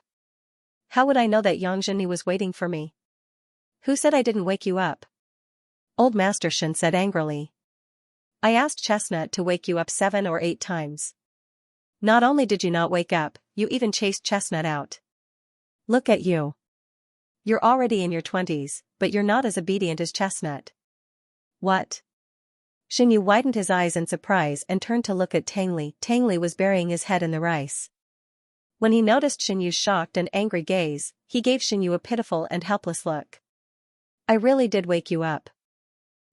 "How would I know that Yang Zhenyi was waiting for me?" "Who said I didn't wake you up?" Old Master Shen said angrily. "I asked Chestnut to wake you up 7 or 8 times. Not only did you not wake up, you even chased Chestnut out. Look at you. You're already in your 20s, but you're not as obedient as Chestnut." "What?" Xinyu widened his eyes in surprise and turned to look at Tang Li. Tang Li was burying his head in the rice. When he noticed Xinyu's shocked and angry gaze, he gave Xinyu a pitiful and helpless look. "I really did wake you up,"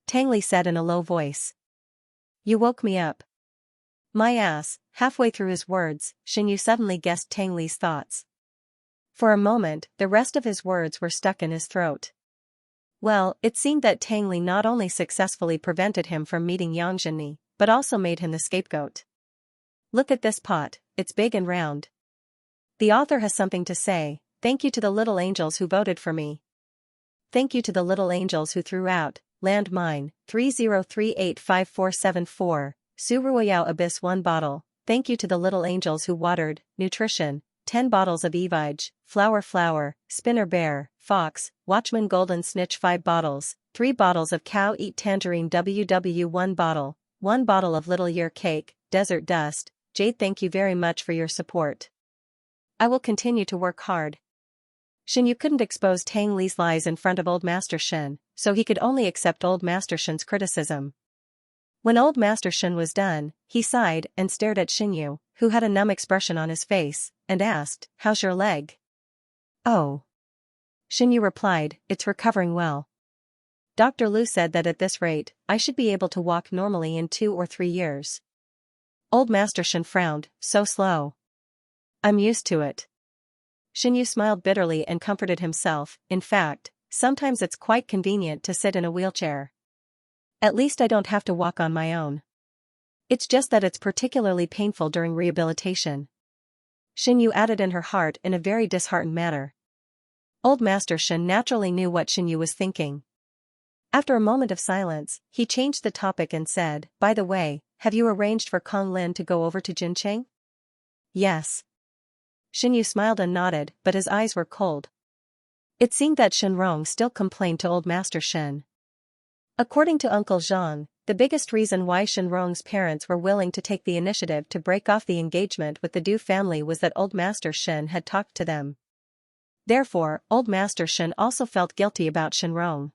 Tang Li said in a low voice. "You woke me up." "My ass." Halfway through his words, Xinyu suddenly guessed Tang Li's thoughts. For a moment, the rest of his words were stuck in his throat. Well, it seemed that Tang Li not only successfully prevented him from meeting Yang Zhenyi, but also made him the scapegoat. "Look at this pot, it's big and round. The author has something to say. Thank you to the little angels who voted for me. Thank you to the little angels who threw out, landmine, 30385474, Suruoyao Abyss 1 bottle. Thank you to the little angels who watered, nutrition, 10 bottles of Evige, flower, spinner bear, fox, watchman golden snitch 5 bottles, 3 bottles of cow eat tangerine WW 1 bottle of little year cake, desert dust, Jade. Thank you very much for your support. I will continue to work hard." Xinyu couldn't expose Tang Li's lies in front of Old Master Shen, so he could only accept Old Master Shen's criticism. When Old Master Shen was done, he sighed and stared at Xinyu, who had a numb expression on his face, and asked, "How's your leg?" "Oh." Xinyu replied, "It's recovering well." Dr. Lu said that at this rate, I should be able to walk normally in 2 or 3 years. Old Master Shen frowned, so slow. I'm used to it. Xianyu smiled bitterly and comforted himself, in fact, sometimes it's quite convenient to sit in a wheelchair. At least I don't have to walk on my own. It's just that it's particularly painful during rehabilitation. Xianyu added in her heart in a very disheartened manner. Old Master Shen naturally knew what Xianyu was thinking. After a moment of silence, he changed the topic and said, by the way, have you arranged for Kong Lin to go over to Jincheng? Yes. Xianyu smiled and nodded, but his eyes were cold. It seemed that Shenrong still complained to Old Master Shen. According to Uncle Zhang, the biggest reason why Shenrong's parents were willing to take the initiative to break off the engagement with the Du family was that Old Master Shen had talked to them. Therefore, Old Master Shen also felt guilty about Shenrong.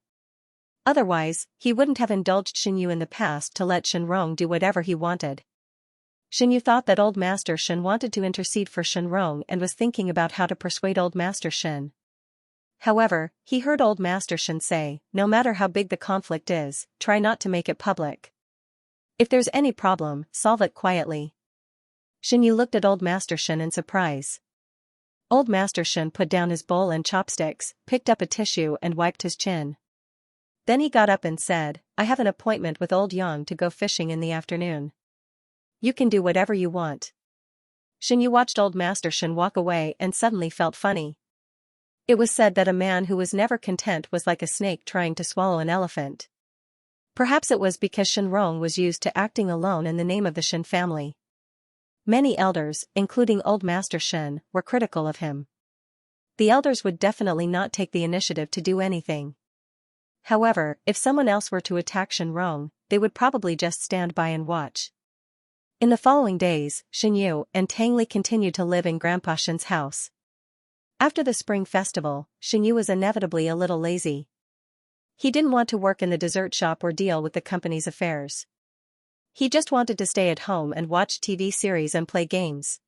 Otherwise, he wouldn't have indulged Xianyu in the past to let Shenrong do whatever he wanted. Xianyu thought that Old Master Shen wanted to intercede for Shenrong and was thinking about how to persuade Old Master Shen. However, he heard Old Master Shen say, no matter how big the conflict is, try not to make it public. If there's any problem, solve it quietly. Xianyu looked at Old Master Shen in surprise. Old Master Shen put down his bowl and chopsticks, picked up a tissue and wiped his chin. Then he got up and said, I have an appointment with Old Yang to go fishing in the afternoon. You can do whatever you want. Xianyu watched Old Master Shen walk away and suddenly felt funny. It was said that a man who was never content was like a snake trying to swallow an elephant. Perhaps it was because Shenrong was used to acting alone in the name of the Shen family. Many elders, including Old Master Shen, were critical of him. The elders would definitely not take the initiative to do anything. However, if someone else were to attack Shenrong, they would probably just stand by and watch. In the following days, Xianyu and Tang Li continued to live in Grandpa Shen's house. After the spring festival, Xianyu was inevitably a little lazy. He didn't want to work in the dessert shop or deal with the company's affairs. He just wanted to stay at home and watch TV series and play games.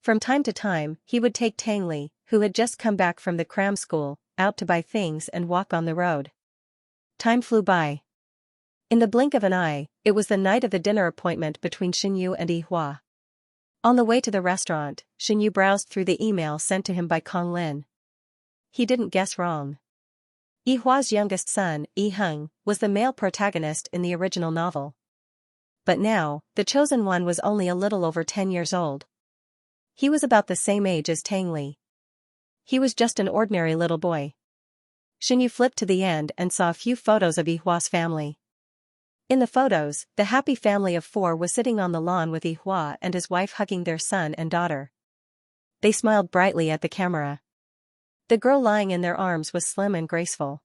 From time to time, he would take Tang Li, who had just come back from the cram school, out to buy things and walk on the road. Time flew by. In the blink of an eye, it was the night of the dinner appointment between Xianyu and Yihua. On the way to the restaurant, Xianyu browsed through the email sent to him by Kong Lin. He didn't guess wrong. Yihua's youngest son, Yiheng, was the male protagonist in the original novel. But now, the chosen one was only a little over 10 years old. He was about the same age as Tang Li. He was just an ordinary little boy. Xianyu flipped to the end and saw a few photos of Yihua's family. In the photos, the happy family of 4 was sitting on the lawn with Yihua and his wife hugging their son and daughter. They smiled brightly at the camera. The girl lying in their arms was slim and graceful.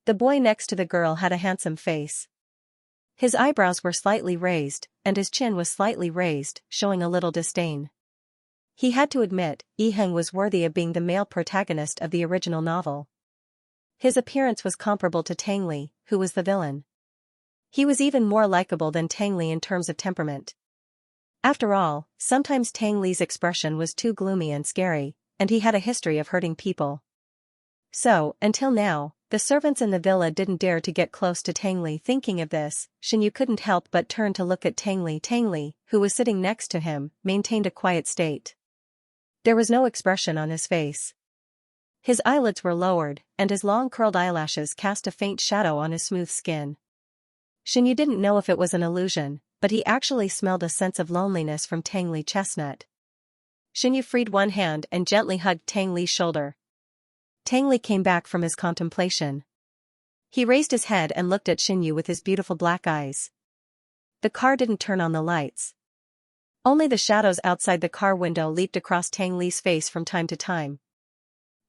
The boy next to the girl had a handsome face. His eyebrows were slightly raised, and his chin was slightly raised, showing a little disdain. He had to admit, Yiheng was worthy of being the male protagonist of the original novel. His appearance was comparable to Tang Li, who was the villain. He was even more likable than Tang Li in terms of temperament. After all, sometimes Tang Li's expression was too gloomy and scary, and he had a history of hurting people. So, until now, the servants in the villa didn't dare to get close to Tang Li. Thinking of this, Xianyu couldn't help but turn to look at Tang Li. Tang Li, who was sitting next to him, maintained a quiet state. There was no expression on his face. His eyelids were lowered, and his long curled eyelashes cast a faint shadow on his smooth skin. Xianyu didn't know if it was an illusion, but he actually smelled a sense of loneliness from Tang Li Chestnut. Xianyu freed one hand and gently hugged Tang Li's shoulder. Tang Li came back from his contemplation. He raised his head and looked at Xianyu with his beautiful black eyes. The car didn't turn on the lights. Only the shadows outside the car window leaped across Tang Li's face from time to time.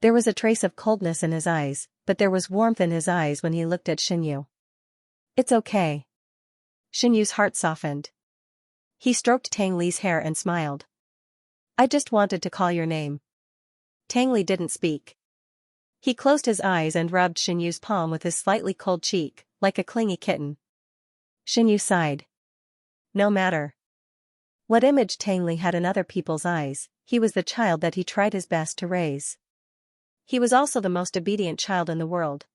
There was a trace of coldness in his eyes, but there was warmth in his eyes when he looked at Xianyu. It's okay. Xianyu's heart softened. He stroked Tang Li's hair and smiled. I just wanted to call your name. Tang Li didn't speak. He closed his eyes and rubbed Xianyu's palm with his slightly cold cheek, like a clingy kitten. Xianyu sighed. No matter what image Tang Li had in other people's eyes, he was the child that he tried his best to raise. He was also the most obedient child in the world.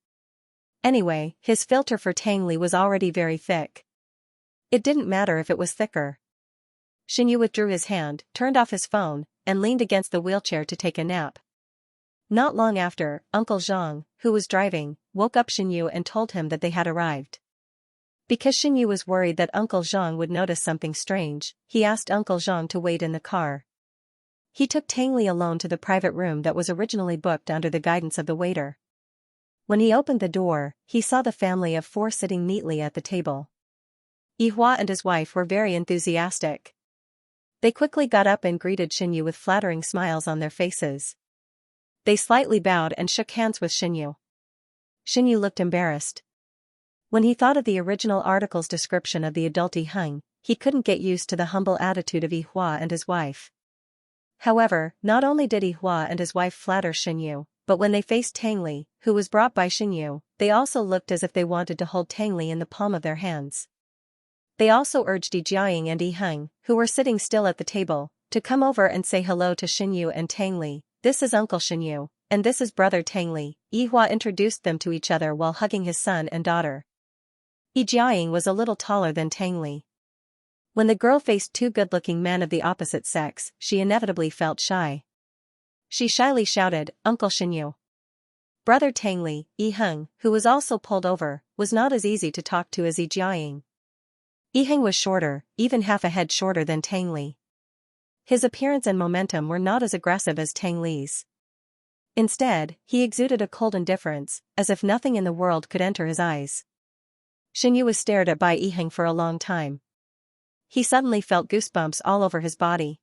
Anyway, his filter for Tangli was already very thick. It didn't matter if it was thicker. Xinyu withdrew his hand, turned off his phone, and leaned against the wheelchair to take a nap. Not long after, Uncle Zhang, who was driving, woke up Xinyu and told him that they had arrived. Because Xinyu was worried that Uncle Zhang would notice something strange, he asked Uncle Zhang to wait in the car. He took Tangli alone to the private room that was originally booked under the guidance of the waiter. When he opened the door, he saw the family of 4 sitting neatly at the table. Yihua and his wife were very enthusiastic. They quickly got up and greeted Xinyu with flattering smiles on their faces. They slightly bowed and shook hands with Xinyu. Xinyu looked embarrassed. When he thought of the original article's description of the adult Yiheng, he couldn't get used to the humble attitude of Yihua and his wife. However, not only did Yihua and his wife flatter Xinyu, but when they faced Tangli, who was brought by Xinyu, they also looked as if they wanted to hold Tangli in the palm of their hands. They also urged Yi Jiaying and Yiheng, who were sitting still at the table, to come over and say hello to Xinyu and Tangli. This is Uncle Xinyu, and this is Brother Tangli. Yihua introduced them to each other while hugging his son and daughter. Yi Jiaying was a little taller than Tangli. When the girl faced 2 good-looking men of the opposite sex, she inevitably felt shy. She shyly shouted, "Uncle Xinyu." Brother Tangli, Yiheng, who was also pulled over, was not as easy to talk to as Yi Jiaying. Yiheng was shorter, even half a head shorter than Tangli. His appearance and momentum were not as aggressive as Tangli's. Instead, he exuded a cold indifference, as if nothing in the world could enter his eyes. Xinyu was stared at by Yiheng for a long time. He suddenly felt goosebumps all over his body.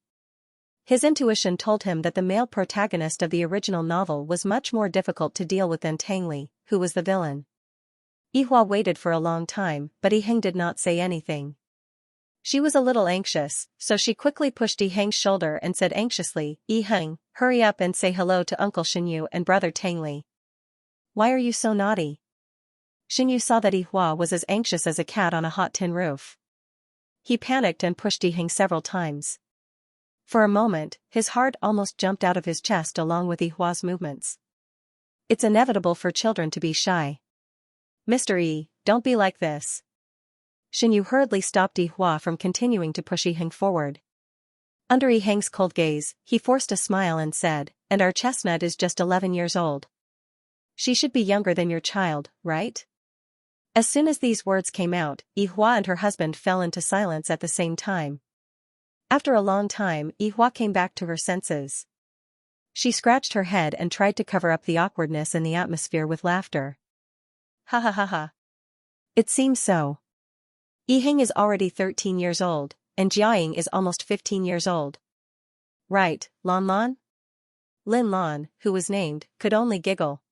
His intuition told him that the male protagonist of the original novel was much more difficult to deal with than Tangli, who was the villain. Yihua waited for a long time, but Yiheng did not say anything. She was a little anxious, so she quickly pushed Yiheng's shoulder and said anxiously, "Yiheng, hurry up and say hello to Uncle Xinyu and Brother Tangli." "Why are you so naughty?" Xinyu saw that Yihua was as anxious as a cat on a hot tin roof. He panicked and pushed Yiheng several times. For a moment, his heart almost jumped out of his chest along with Yihua's movements. It's inevitable for children to be shy. "Mr. Yi, don't be like this." Xinyu hurriedly stopped Yihua from continuing to push Yiheng forward. Under Yiheng's cold gaze, he forced a smile and said, "And our chestnut is just 11 years old. She should be younger than your child, right?" As soon as these words came out, Yihua and her husband fell into silence at the same time. After a long time, Yihua came back to her senses. She scratched her head and tried to cover up the awkwardness in the atmosphere with laughter. "Ha ha ha ha. It seems so. Yiheng is already 13 years old, and Jiaying is almost 15 years old. Right, Lan Lan?" Lin Lan, who was named, could only giggle.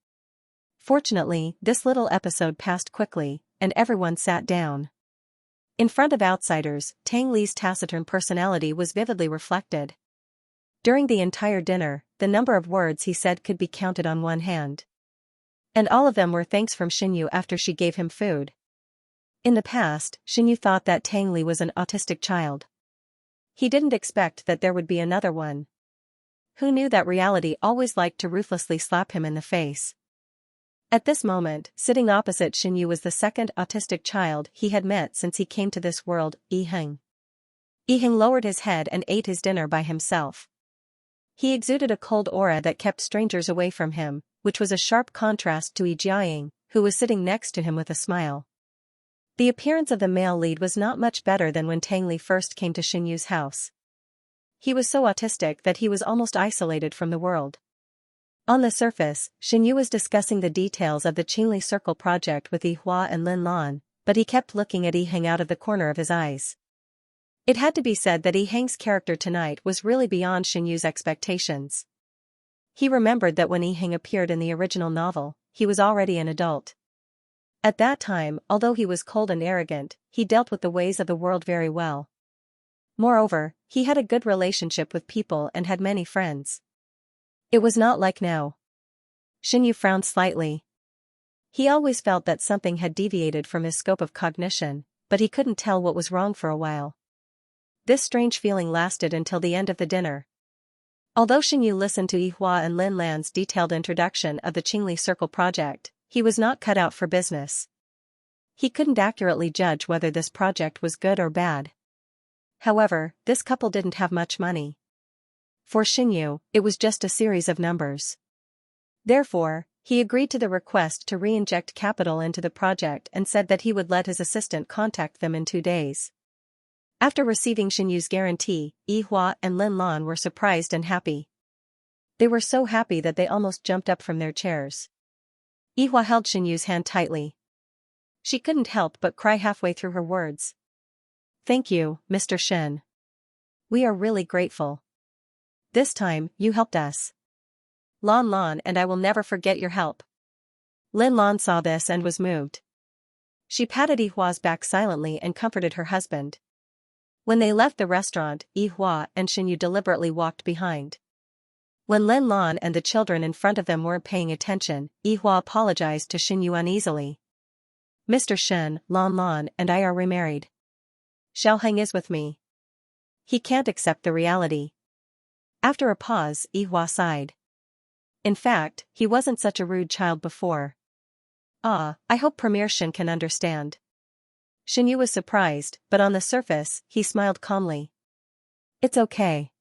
Fortunately, this little episode passed quickly, and everyone sat down. In front of outsiders, Tang Li's taciturn personality was vividly reflected. During the entire dinner, the number of words he said could be counted on one hand. And all of them were thanks from Xinyu after she gave him food. In the past, Xinyu thought that Tang Li was an autistic child. He didn't expect that there would be another one. Who knew that reality always liked to ruthlessly slap him in the face? At this moment, sitting opposite Xinyu was the second autistic child he had met since he came to this world, Yiheng. Yiheng lowered his head and ate his dinner by himself. He exuded a cold aura that kept strangers away from him, which was a sharp contrast to Yi Jiaying, who was sitting next to him with a smile. The appearance of the male lead was not much better than when Tang Li first came to Xinyu's house. He was so autistic that he was almost isolated from the world. On the surface, Xinyu was discussing the details of the Qingli Circle project with Yihua and Lin Lan, but he kept looking at Yiheng out of the corner of his eyes. It had to be said that Yiheng's character tonight was really beyond Xinyu's expectations. He remembered that when Yiheng appeared in the original novel, he was already an adult. At that time, although he was cold and arrogant, he dealt with the ways of the world very well. Moreover, he had a good relationship with people and had many friends. It was not like now. Xinyu frowned slightly. He always felt that something had deviated from his scope of cognition, but he couldn't tell what was wrong for a while. This strange feeling lasted until the end of the dinner. Although Xinyu listened to Yihua and Lin Lan's detailed introduction of the Qingli Circle project, he was not cut out for business. He couldn't accurately judge whether this project was good or bad. However, this couple didn't have much money. For Xianxia, it was just a series of numbers. Therefore, he agreed to the request to re-inject capital into the project and said that he would let his assistant contact them in 2 days. After receiving Xianxu's guarantee, Yihua and Lin Lan were surprised and happy. They were so happy that they almost jumped up from their chairs. Yihua held Xianxu's hand tightly. She couldn't help but cry halfway through her words. Thank you, Mr. Shen. We are really grateful. This time, you helped us. Lan Lan and I will never forget your help. Lin Lan saw this and was moved. She patted Yihua's back silently and comforted her husband. When they left the restaurant, Yihua and Xianxia deliberately walked behind. When Lin Lan and the children in front of them weren't paying attention, Yihua apologized to Xianxia uneasily. Mr. Shen, Lan Lan and I are remarried. Xiaoheng is with me. He can't accept the reality. After a pause, Yihua sighed. In fact, he wasn't such a rude child before. I hope Premier Shen can understand. Xianxia was surprised, but on the surface, he smiled calmly. It's okay.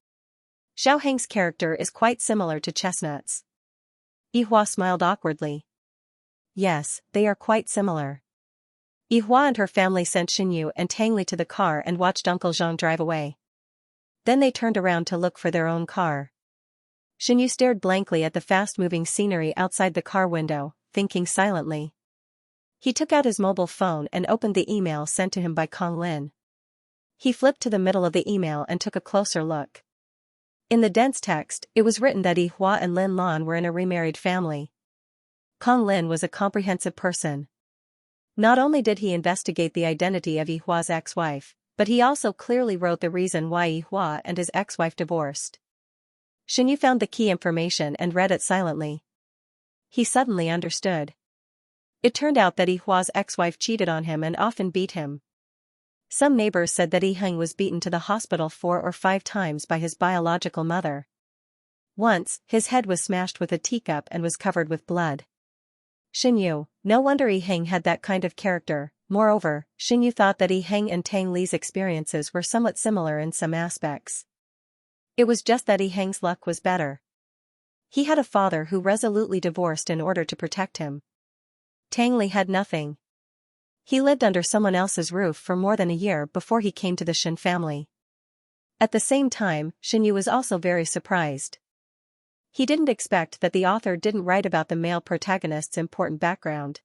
Xiaoheng's character is quite similar to Chestnut's. Yihua smiled awkwardly. Yes, they are quite similar. Yihua and her family sent Xianxia and Tangli to the car and watched Uncle Zhang drive away. Then they turned around to look for their own car. Xianxia stared blankly at the fast-moving scenery outside the car window, thinking silently. He took out his mobile phone and opened the email sent to him by Kong Lin. He flipped to the middle of the email and took a closer look. In the dense text, it was written that Yihua and Lin Lan were in a remarried family. Kong Lin was a comprehensive person. Not only did he investigate the identity of Yihua's ex-wife, but he also clearly wrote the reason why Yihua and his ex-wife divorced. Xianxia found the key information and read it silently. He suddenly understood. It turned out that Yihua's ex-wife cheated on him and often beat him. Some neighbors said that Yiheng was beaten to the hospital 4 or 5 times by his biological mother. Once, his head was smashed with a teacup and was covered with blood. Xianxia, no wonder Yiheng had that kind of character. Moreover, Xianxia thought that Yiheng and Tang Li's experiences were somewhat similar in some aspects. It was just that Yiheng's luck was better. He had a father who resolutely divorced in order to protect him. Tang Li had nothing. He lived under someone else's roof for more than a year before he came to the Shen family. At the same time, Xianxia was also very surprised. He didn't expect that the author didn't write about the male protagonist's important background.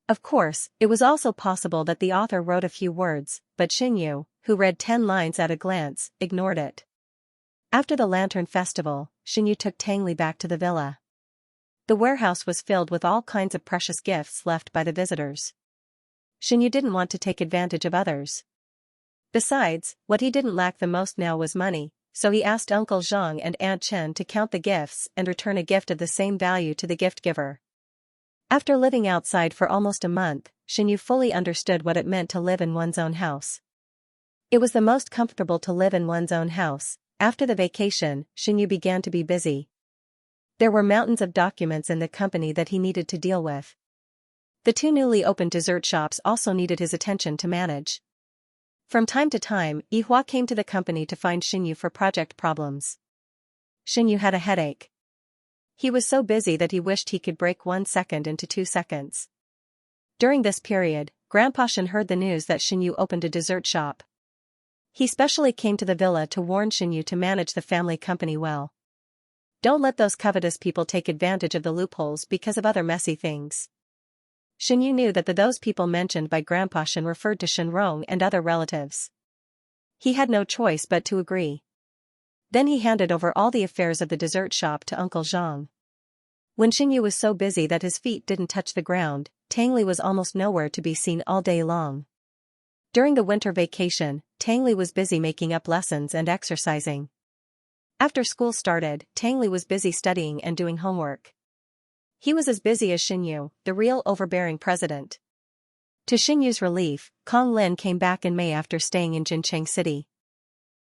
Of course, it was also possible that the author wrote a few words, but Xianxia, who read 10 lines at a glance, ignored it. After the Lantern Festival, Xianxia took Tang Li back to the villa. The warehouse was filled with all kinds of precious gifts left by the visitors. Xianxia didn't want to take advantage of others. Besides, what he didn't lack the most now was money, so he asked Uncle Zhang and Aunt Chen to count the gifts and return a gift of the same value to the gift giver. After living outside for almost a month, Xianxia fully understood what it meant to live in one's own house. It was the most comfortable to live in one's own house. After the vacation, Xianxia began to be busy. There were mountains of documents in the company that he needed to deal with. The 2 newly opened dessert shops also needed his attention to manage. From time to time, Yihua came to the company to find Xianxia for project problems. Xianxia had a headache. He was so busy that he wished he could break 1 second into 2 seconds. During this period, Grandpa Shen heard the news that Xianxia opened a dessert shop. He specially came to the villa to warn Xianxia to manage the family company well. Don't let those covetous people take advantage of the loopholes because of other messy things. Xianxia knew that those people mentioned by Grandpa Shen referred to Shenrong and other relatives. He had no choice but to agree. Then he handed over all the affairs of the dessert shop to Uncle Zhang. When Xianxia was so busy that his feet didn't touch the ground, Tang Li was almost nowhere to be seen all day long. During the winter vacation, Tang Li was busy making up lessons and exercising. After school started, Tang Li was busy studying and doing homework. He was as busy as Xianxia, the real overbearing president. To Xinyu's relief, Kong Lin came back in May after staying in Jincheng City.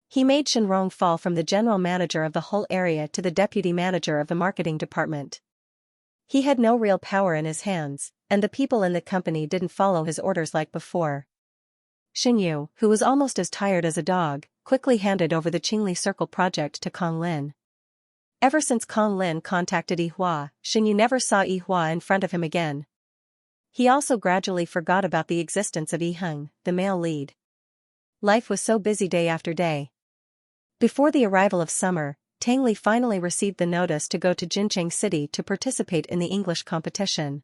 He made Shenrong fall from the general manager of the whole area to the deputy manager of the marketing department. He had no real power in his hands, and the people in the company didn't follow his orders like before. Xinyu, who was almost as tired as a dog, quickly handed over the Qingli Circle project to Kong Lin. Ever since Kong Lin contacted Yihua, Xinyu never saw Yihua in front of him again. He also gradually forgot about the existence of Yiheng, the male lead. Life was so busy day after day. Before the arrival of summer, Tang Li finally received the notice to go to Jincheng City to participate in the English competition.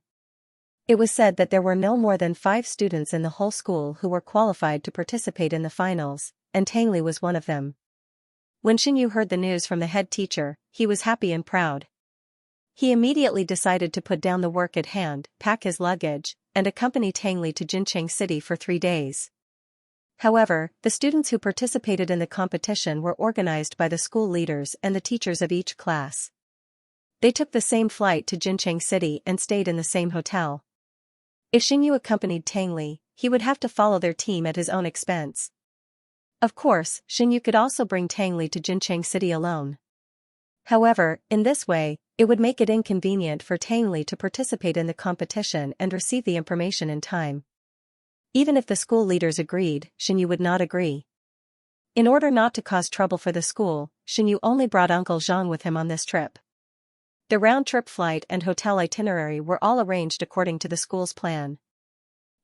It was said that there were no more than 5 students in the whole school who were qualified to participate in the finals, and Tang Li was one of them. When Xinyu heard the news from the head teacher, he was happy and proud. He immediately decided to put down the work at hand, pack his luggage, and accompany Tang Li to Jincheng City for 3 days. However, the students who participated in the competition were organized by the school leaders and the teachers of each class. They took the same flight to Jincheng City and stayed in the same hotel. If Xinyu accompanied Tang Li, he would have to follow their team at his own expense. Of course, Xinyu could also bring Tang Li to Jincheng City alone. However, in this way, it would make it inconvenient for Tang Li to participate in the competition and receive the information in time. Even if the school leaders agreed, Xinyu would not agree. In order not to cause trouble for the school, Xinyu only brought Uncle Zhang with him on this trip. The round-trip flight and hotel itinerary were all arranged according to the school's plan.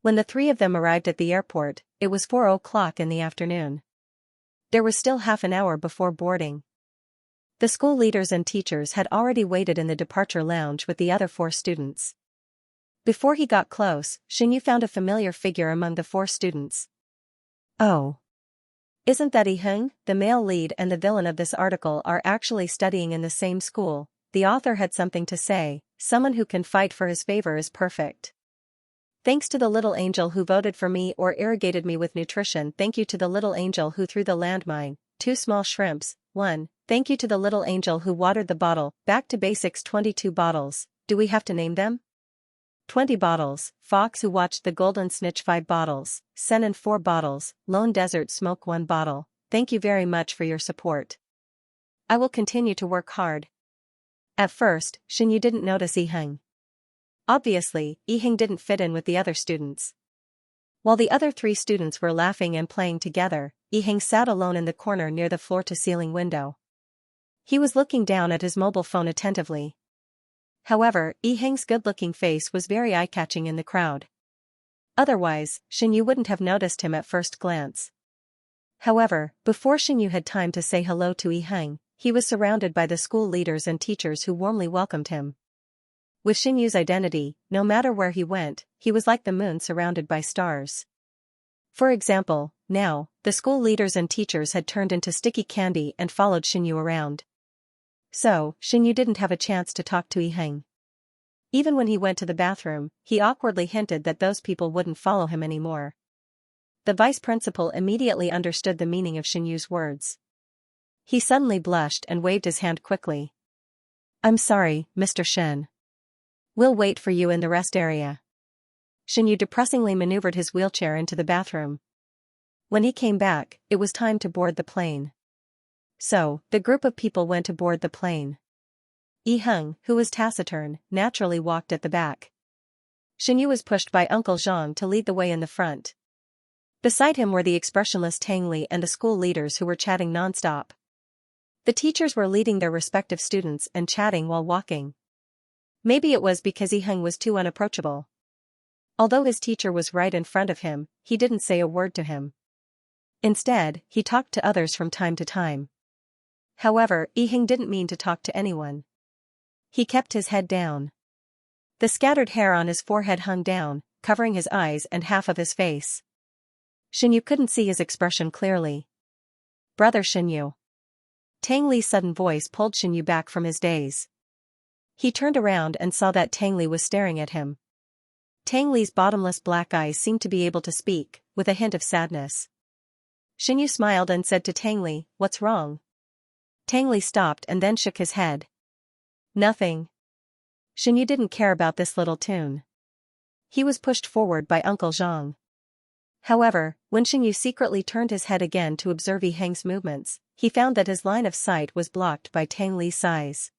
When the 3 of them arrived at the airport, it was 4 o'clock in the afternoon. There was still half an hour before boarding. The school leaders and teachers had already waited in the departure lounge with the other 4 students. Before he got close, Xinyu found a familiar figure among the 4 students. Oh! Isn't that Yiheng? The male lead and the villain of this article are actually studying in the same school. The author had something to say. Someone who can fight for his favor is perfect. Thanks to the little angel who voted for me or irrigated me with nutrition. Thank you to the little angel who threw the landmine. 2 small shrimps. 1. Thank you to the little angel who watered the bottle. Back to basics. 22 bottles. Do we have to name them? 20 bottles. Fox who watched the golden snitch. 5 bottles. Senan 4 bottles. Lone Desert Smoke 1 bottle. Thank you very much for your support. I will continue to work hard. At first, Xinyu didn't notice Yiheng. Obviously, Yiheng didn't fit in with the other students. While the other 3 students were laughing and playing together, Yiheng sat alone in the corner near the floor-to-ceiling window. He was looking down at his mobile phone attentively. However, Yiheng's good-looking face was very eye-catching in the crowd. Otherwise, Xinyu wouldn't have noticed him at first glance. However, before Xinyu had time to say hello to Yiheng, he was surrounded by the school leaders and teachers who warmly welcomed him. With Xinyu's identity, no matter where he went, he was like the moon surrounded by stars. For example, now, the school leaders and teachers had turned into sticky candy and followed Xinyu around. So, Xinyu didn't have a chance to talk to Yiheng. Even when he went to the bathroom, he awkwardly hinted that those people wouldn't follow him anymore. The vice principal immediately understood the meaning of Xinyu's words. He suddenly blushed and waved his hand quickly. I'm sorry, Mr. Shen. We'll wait for you in the rest area. Xinyu depressingly maneuvered his wheelchair into the bathroom. When he came back, it was time to board the plane. So, the group of people went aboard the plane. Yiheng, who was taciturn, naturally walked at the back. Xinyu was pushed by Uncle Zhang to lead the way in the front. Beside him were the expressionless Tang Li and the school leaders who were chatting non-stop. The teachers were leading their respective students and chatting while walking. Maybe it was because Yiheng was too unapproachable. Although his teacher was right in front of him, he didn't say a word to him. Instead, he talked to others from time to time. However, Yiheng didn't mean to talk to anyone. He kept his head down. The scattered hair on his forehead hung down, covering his eyes and half of his face. Xinyu couldn't see his expression clearly. Brother Xinyu. Tang Li's sudden voice pulled Xinyu back from his daze. He turned around and saw that Tang Li was staring at him. Tang Li's bottomless black eyes seemed to be able to speak, with a hint of sadness. Xinyu smiled and said to Tang Li, "What's wrong?" Tang Li stopped and then shook his head. Nothing. Xinyu didn't care about this little tune. He was pushed forward by Uncle Zhang. However, when Xinyu secretly turned his head again to observe Yiheng's movements, he found that his line of sight was blocked by Tang Li's size.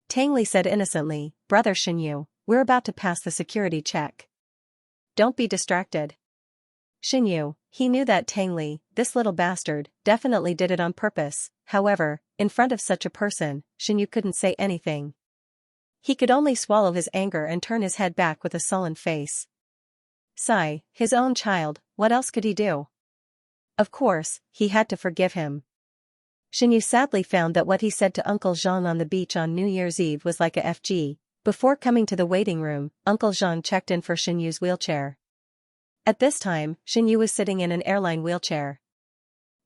Tang Li said innocently, "Brother Xinyu, we're about to pass the security check. Don't be distracted." Xinyu, he knew that Tang Li, this little bastard, definitely did it on purpose. However, in front of such a person, Xinyu couldn't say anything. He could only swallow his anger and turn his head back with a sullen face. Sigh, his own child, what else could he do? Of course, he had to forgive him. Xinyu sadly found that what he said to Uncle Zhang on the beach on New Year's Eve was like a FG. Before coming to the waiting room, Uncle Zhang checked in for Xinyu's wheelchair. At this time, Xinyu was sitting in an airline wheelchair.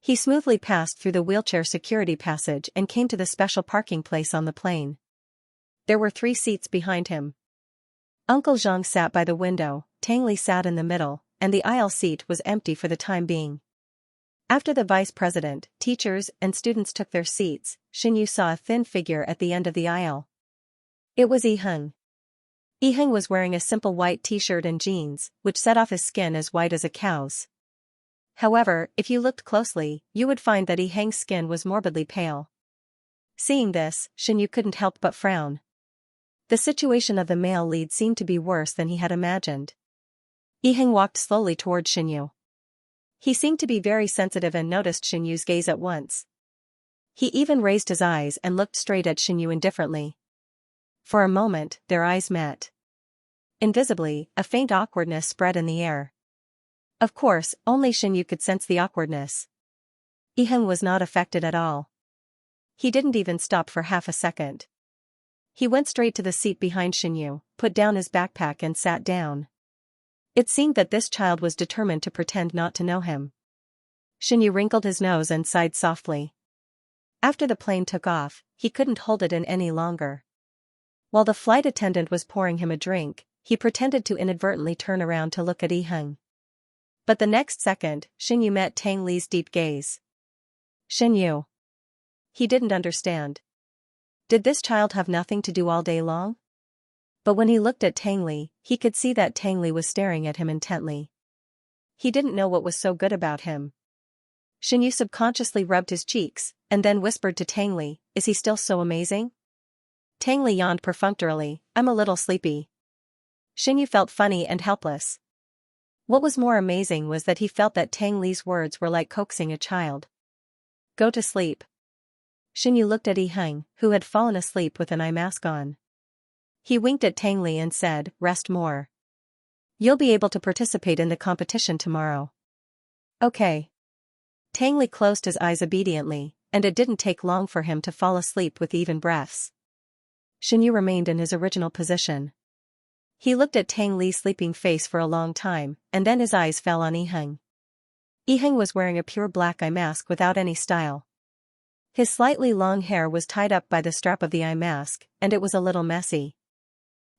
He smoothly passed through the wheelchair security passage and came to the special parking place on the plane. There were 3 seats behind him. Uncle Zhang sat by the window, Tang Li sat in the middle, and the aisle seat was empty for the time being. After the vice president, teachers, and students took their seats, Xinyu saw a thin figure at the end of the aisle. It was Yiheng. Yiheng was wearing a simple white t-shirt and jeans, which set off his skin as white as a cow's. However, if you looked closely, you would find that Yiheng's skin was morbidly pale. Seeing this, Xinyu couldn't help but frown. The situation of the male lead seemed to be worse than he had imagined. Yiheng walked slowly toward Xinyu. He seemed to be very sensitive and noticed Xinyu's gaze at once. He even raised his eyes and looked straight at Xinyu indifferently. For a moment, their eyes met. Invisibly, a faint awkwardness spread in the air. Of course, only Xinyu could sense the awkwardness. Yiheng was not affected at all. He didn't even stop for half a second. He went straight to the seat behind Xinyu, put down his backpack and sat down. It seemed that this child was determined to pretend not to know him. Xinyu wrinkled his nose and sighed softly. After the plane took off, he couldn't hold it in any longer. While the flight attendant was pouring him a drink, he pretended to inadvertently turn around to look at Yiheng. But the next second, Xinyu met Tang Li's deep gaze. Xinyu. He didn't understand. Did this child have nothing to do all day long? But when he looked at Tang Li, he could see that Tang Li was staring at him intently. He didn't know what was so good about him. Xinyu subconsciously rubbed his cheeks, and then whispered to Tang Li, "Is he still so amazing?" Tang Li yawned perfunctorily, "I'm a little sleepy." Xinyu felt funny and helpless. What was more amazing was that he felt that Tang Li's words were like coaxing a child. "Go to sleep." Xinyu looked at Yiheng, who had fallen asleep with an eye mask on. He winked at Tang Li and said, "Rest more. You'll be able to participate in the competition tomorrow." Okay. Tang Li closed his eyes obediently, and it didn't take long for him to fall asleep with even breaths. Xinyu remained in his original position. He looked at Tang Li's sleeping face for a long time, and then his eyes fell on Yiheng. Yiheng was wearing a pure black eye mask without any style. His slightly long hair was tied up by the strap of the eye mask, and it was a little messy.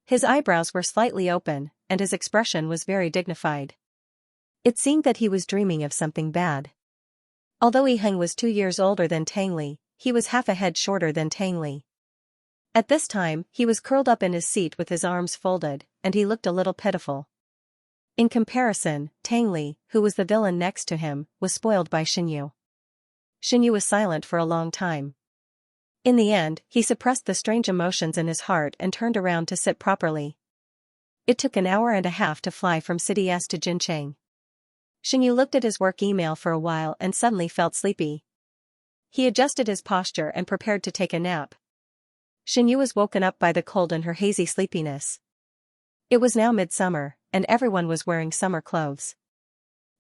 His eyebrows were slightly open, and his expression was very dignified. It seemed that he was dreaming of something bad. Although Yiheng was 2 years older than Tang Li, he was half a head shorter than Tang Li. At this time, he was curled up in his seat with his arms folded, and he looked a little pitiful. In comparison, Tang Li, who was the villain next to him, was spoiled by Xinyu. Xinyu was silent for a long time. In the end, he suppressed the strange emotions in his heart and turned around to sit properly. It took an hour and a half to fly from City S to Jincheng. Xinyu looked at his work email for a while and suddenly felt sleepy. He adjusted his posture and prepared to take a nap. Xinyu was woken up by the cold and her hazy sleepiness. It was now midsummer, and everyone was wearing summer clothes.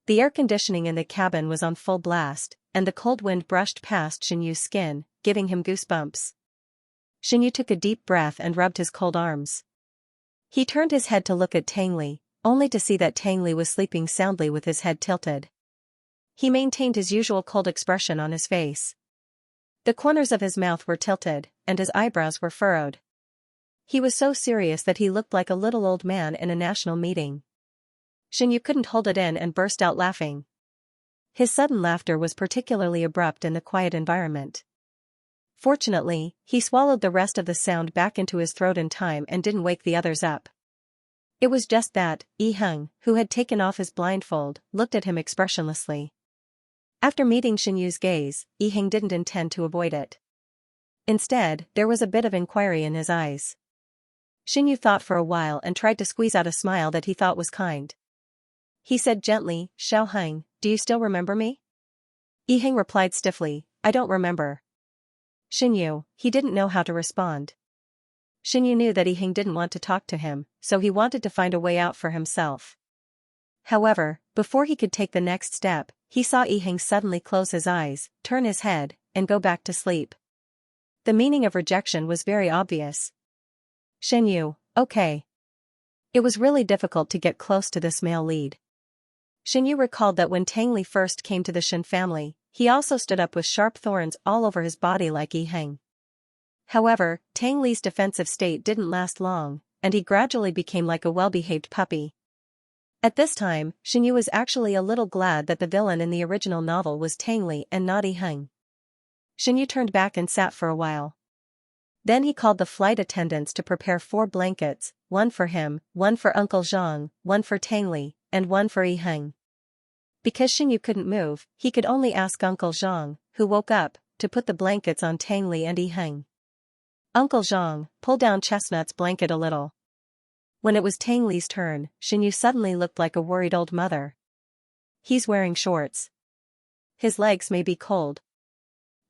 The air conditioning in the cabin was on full blast, and the cold wind brushed past Xinyu's skin, giving him goosebumps. Xinyu took a deep breath and rubbed his cold arms. He turned his head to look at Tang Li, only to see that Tang Li was sleeping soundly with his head tilted. He maintained his usual cold expression on his face. The corners of his mouth were tilted, and his eyebrows were furrowed. He was so serious that he looked like a little old man in a national meeting. Xinyu couldn't hold it in and burst out laughing. His sudden laughter was particularly abrupt in the quiet environment. Fortunately, he swallowed the rest of the sound back into his throat in time and didn't wake the others up. It was just that, Yiheng, who had taken off his blindfold, looked at him expressionlessly. After meeting Xinyu's gaze, Yiheng didn't intend to avoid it. Instead, there was a bit of inquiry in his eyes. Xinyu thought for a while and tried to squeeze out a smile that he thought was kind. He said gently, "Xiao Heng, do you still remember me?" Yiheng replied stiffly, "I don't remember." Xinyu, he didn't know how to respond. Xinyu knew that Yiheng didn't want to talk to him, so he wanted to find a way out for himself. However, before he could take the next step, he saw Yiheng suddenly close his eyes, turn his head, and go back to sleep. The meaning of rejection was very obvious. Xinyu, okay. It was really difficult to get close to this male lead. Xinyu recalled that when Tang Li first came to the Shen family, he also stood up with sharp thorns all over his body like Yiheng. However, Tang Li's defensive state didn't last long, and he gradually became like a well-behaved puppy. At this time, Xinyu was actually a little glad that the villain in the original novel was Tang Li and not Yiheng. Xinyu turned back and sat for a while. Then he called the flight attendants to prepare 4 blankets, one for him, one for Uncle Zhang, one for Tang Li, and one for Yiheng. Because Xinyu couldn't move, he could only ask Uncle Zhang, who woke up, to put the blankets on Tang Li and Yiheng. Uncle Zhang, pull down Chestnut's blanket a little. When it was Tang Li's turn, Xinyu suddenly looked like a worried old mother. He's wearing shorts. His legs may be cold.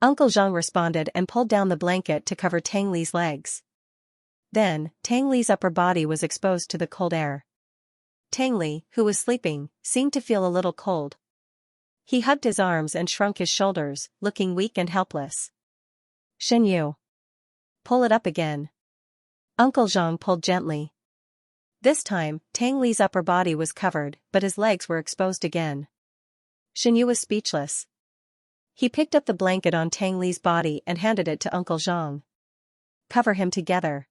Uncle Zhang responded and pulled down the blanket to cover Tang Li's legs. Then, Tang Li's upper body was exposed to the cold air. Tang Li, who was sleeping, seemed to feel a little cold. He hugged his arms and shrunk his shoulders, looking weak and helpless. Xinyu. Pull it up again. Uncle Zhang pulled gently. This time, Tang Li's upper body was covered, but his legs were exposed again. Xinyu was speechless. He picked up the blanket on Tang Li's body and handed it to Uncle Zhang. Cover him together.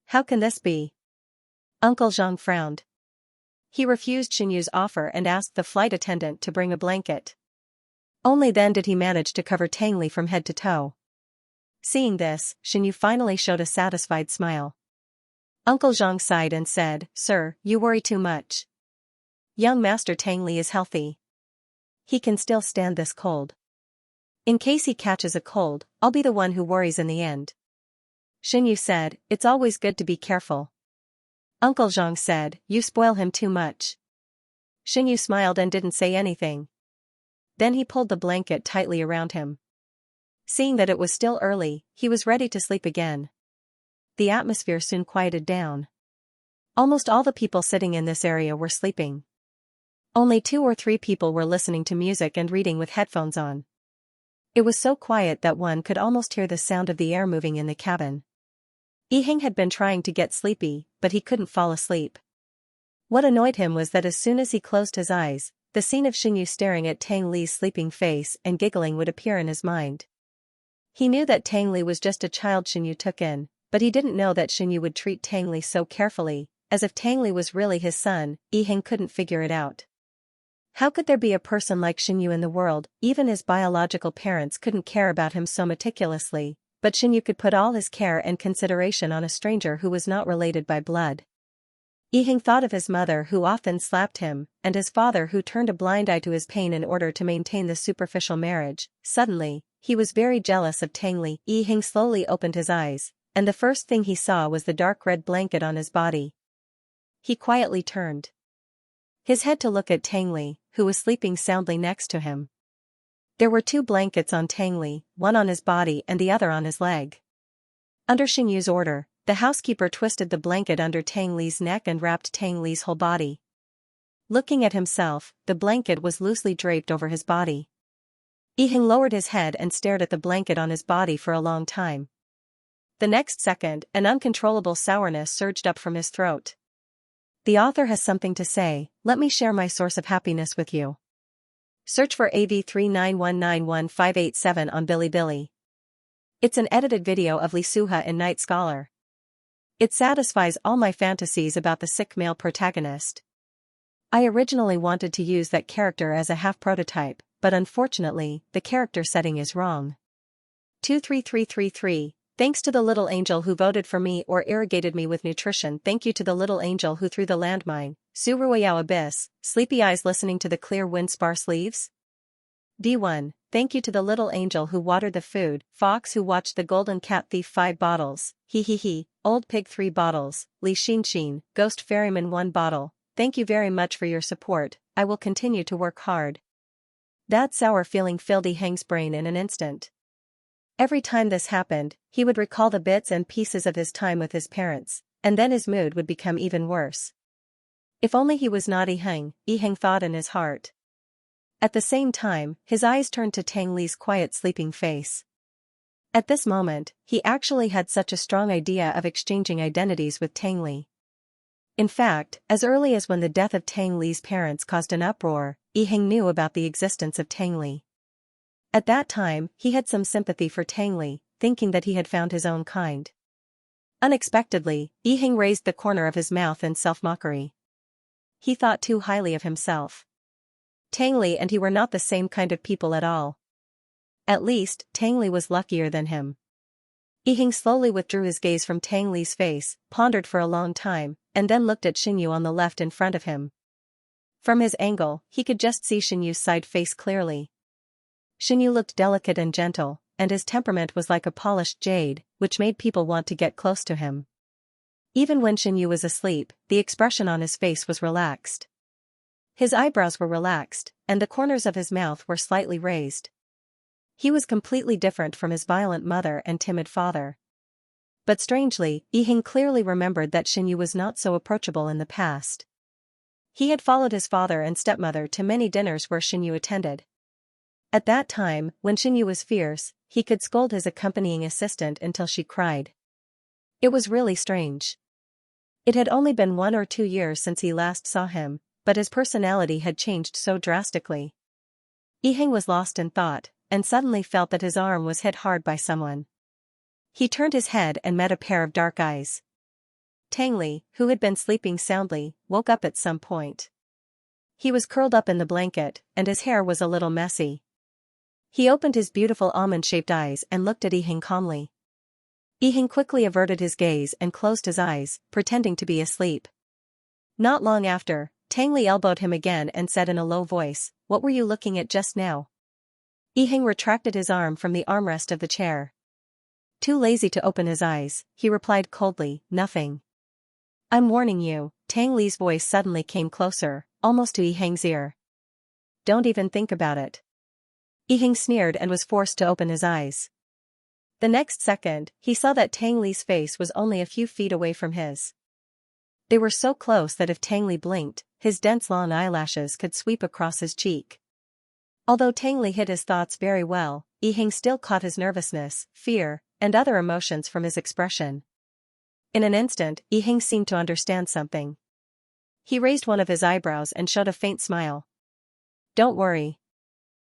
How can this be? Uncle Zhang frowned. He refused Xinyu's offer and asked the flight attendant to bring a blanket. Only then did he manage to cover Tang Li from head to toe. Seeing this, Xinyu finally showed a satisfied smile. Uncle Zhang sighed and said, "Sir, you worry too much. Young Master Tang Li is healthy. He can still stand this cold. In case he catches a cold, I'll be the one who worries in the end." Xinyu said, "It's always good to be careful." Uncle Zhang said, "You spoil him too much." Xinyu smiled and didn't say anything. Then he pulled the blanket tightly around him. Seeing that it was still early, he was ready to sleep again. The atmosphere soon quieted down. Almost all the people sitting in this area were sleeping. Only 2 or 3 people were listening to music and reading with headphones on. It was so quiet that one could almost hear the sound of the air moving in the cabin. Yiheng had been trying to get sleepy, but he couldn't fall asleep. What annoyed him was that as soon as he closed his eyes, the scene of Xinyu staring at Tang Li's sleeping face and giggling would appear in his mind. He knew that Tang Li was just a child Xinyu took in, but he didn't know that Xinyu would treat Tang Li so carefully, as if Tang Li was really his son. Yiheng couldn't figure it out. How could there be a person like Xinyu in the world? Even his biological parents couldn't care about him so meticulously, but Xinyu could put all his care and consideration on a stranger who was not related by blood. Yiheng thought of his mother who often slapped him, and his father who turned a blind eye to his pain in order to maintain the superficial marriage. Suddenly, he was very jealous of Tang Li. Yiheng slowly opened his eyes, and the first thing he saw was the dark red blanket on his body. He quietly turned his head to look at Tang Li, who was sleeping soundly next to him. There were 2 blankets on Tang Li, one on his body and the other on his leg. Under Xinyu's order, the housekeeper twisted the blanket under Tang Li's neck and wrapped Tang Li's whole body. Looking at himself, the blanket was loosely draped over his body. Yiheng lowered his head and stared at the blanket on his body for a long time. The next second, an uncontrollable sourness surged up from his throat. The author has something to say. Let me share my source of happiness with you. Search for AV391915887 on Bilibili. It's an edited video of Li Suha in Night Scholar. It satisfies all my fantasies about the sick male protagonist. I originally wanted to use that character as a half prototype, but unfortunately, the character setting is wrong. 23333. Thanks to the little angel who voted for me or irrigated me with nutrition. Thank you to the little angel who threw the landmine. Suruayao Abyss, sleepy eyes listening to the clear wind sparse leaves. D1. Thank you to the little angel who watered the food, fox who watched the golden cat thief 5 bottles, he he he, old pig 3 bottles, Li Xin, ghost ferryman 1 bottle. Thank you very much for your support, I will continue to work hard. That sour feeling filled Yiheng's brain in an instant. Every time this happened, he would recall the bits and pieces of his time with his parents, and then his mood would become even worse. If only he was not Yiheng thought in his heart. At the same time, his eyes turned to Tang Li's quiet sleeping face. At this moment, he actually had such a strong idea of exchanging identities with Tang Li. In fact, as early as when the death of Tang Li's parents caused an uproar, Yiheng knew about the existence of Tang Li. At that time, he had some sympathy for Tang Li, thinking that he had found his own kind. Unexpectedly, Yiheng raised the corner of his mouth in self-mockery. He thought too highly of himself. Tang Li and he were not the same kind of people at all. At least, Tang Li was luckier than him. Yiheng slowly withdrew his gaze from Tang Li's face, pondered for a long time, and then looked at Xinyu on the left in front of him. From his angle, he could just see Xinyu's side face clearly. Xinyu looked delicate and gentle, and his temperament was like a polished jade, which made people want to get close to him. Even when Xinyu was asleep, the expression on his face was relaxed. His eyebrows were relaxed, and the corners of his mouth were slightly raised. He was completely different from his violent mother and timid father. But strangely, Yiheng clearly remembered that Xinyu was not so approachable in the past. He had followed his father and stepmother to many dinners where Xinyu attended. At that time, when Xinyu was fierce, he could scold his accompanying assistant until she cried. It was really strange. It had only been 1 or 2 years since he last saw him, but his personality had changed so drastically. Yiheng was lost in thought, and suddenly felt that his arm was hit hard by someone. He turned his head and met a pair of dark eyes. Tang Li, who had been sleeping soundly, woke up at some point. He was curled up in the blanket, and his hair was a little messy. He opened his beautiful almond-shaped eyes and looked at Yiheng calmly. Yiheng quickly averted his gaze and closed his eyes, pretending to be asleep. Not long after, Tang Li elbowed him again and said in a low voice, "What were you looking at just now?" Yiheng retracted his arm from the armrest of the chair. Too lazy to open his eyes, he replied coldly, "Nothing." "I'm warning you," Tang Li's voice suddenly came closer, almost to Yiheng's ear. "Don't even think about it." Yiheng sneered and was forced to open his eyes. The next second, he saw that Tang Li's face was only a few feet away from his. They were so close that if Tang Li blinked, his dense long eyelashes could sweep across his cheek. Although Tang Li hid his thoughts very well, Yiheng still caught his nervousness, fear, and other emotions from his expression. In an instant, Yiheng seemed to understand something. He raised one of his eyebrows and showed a faint smile. "Don't worry.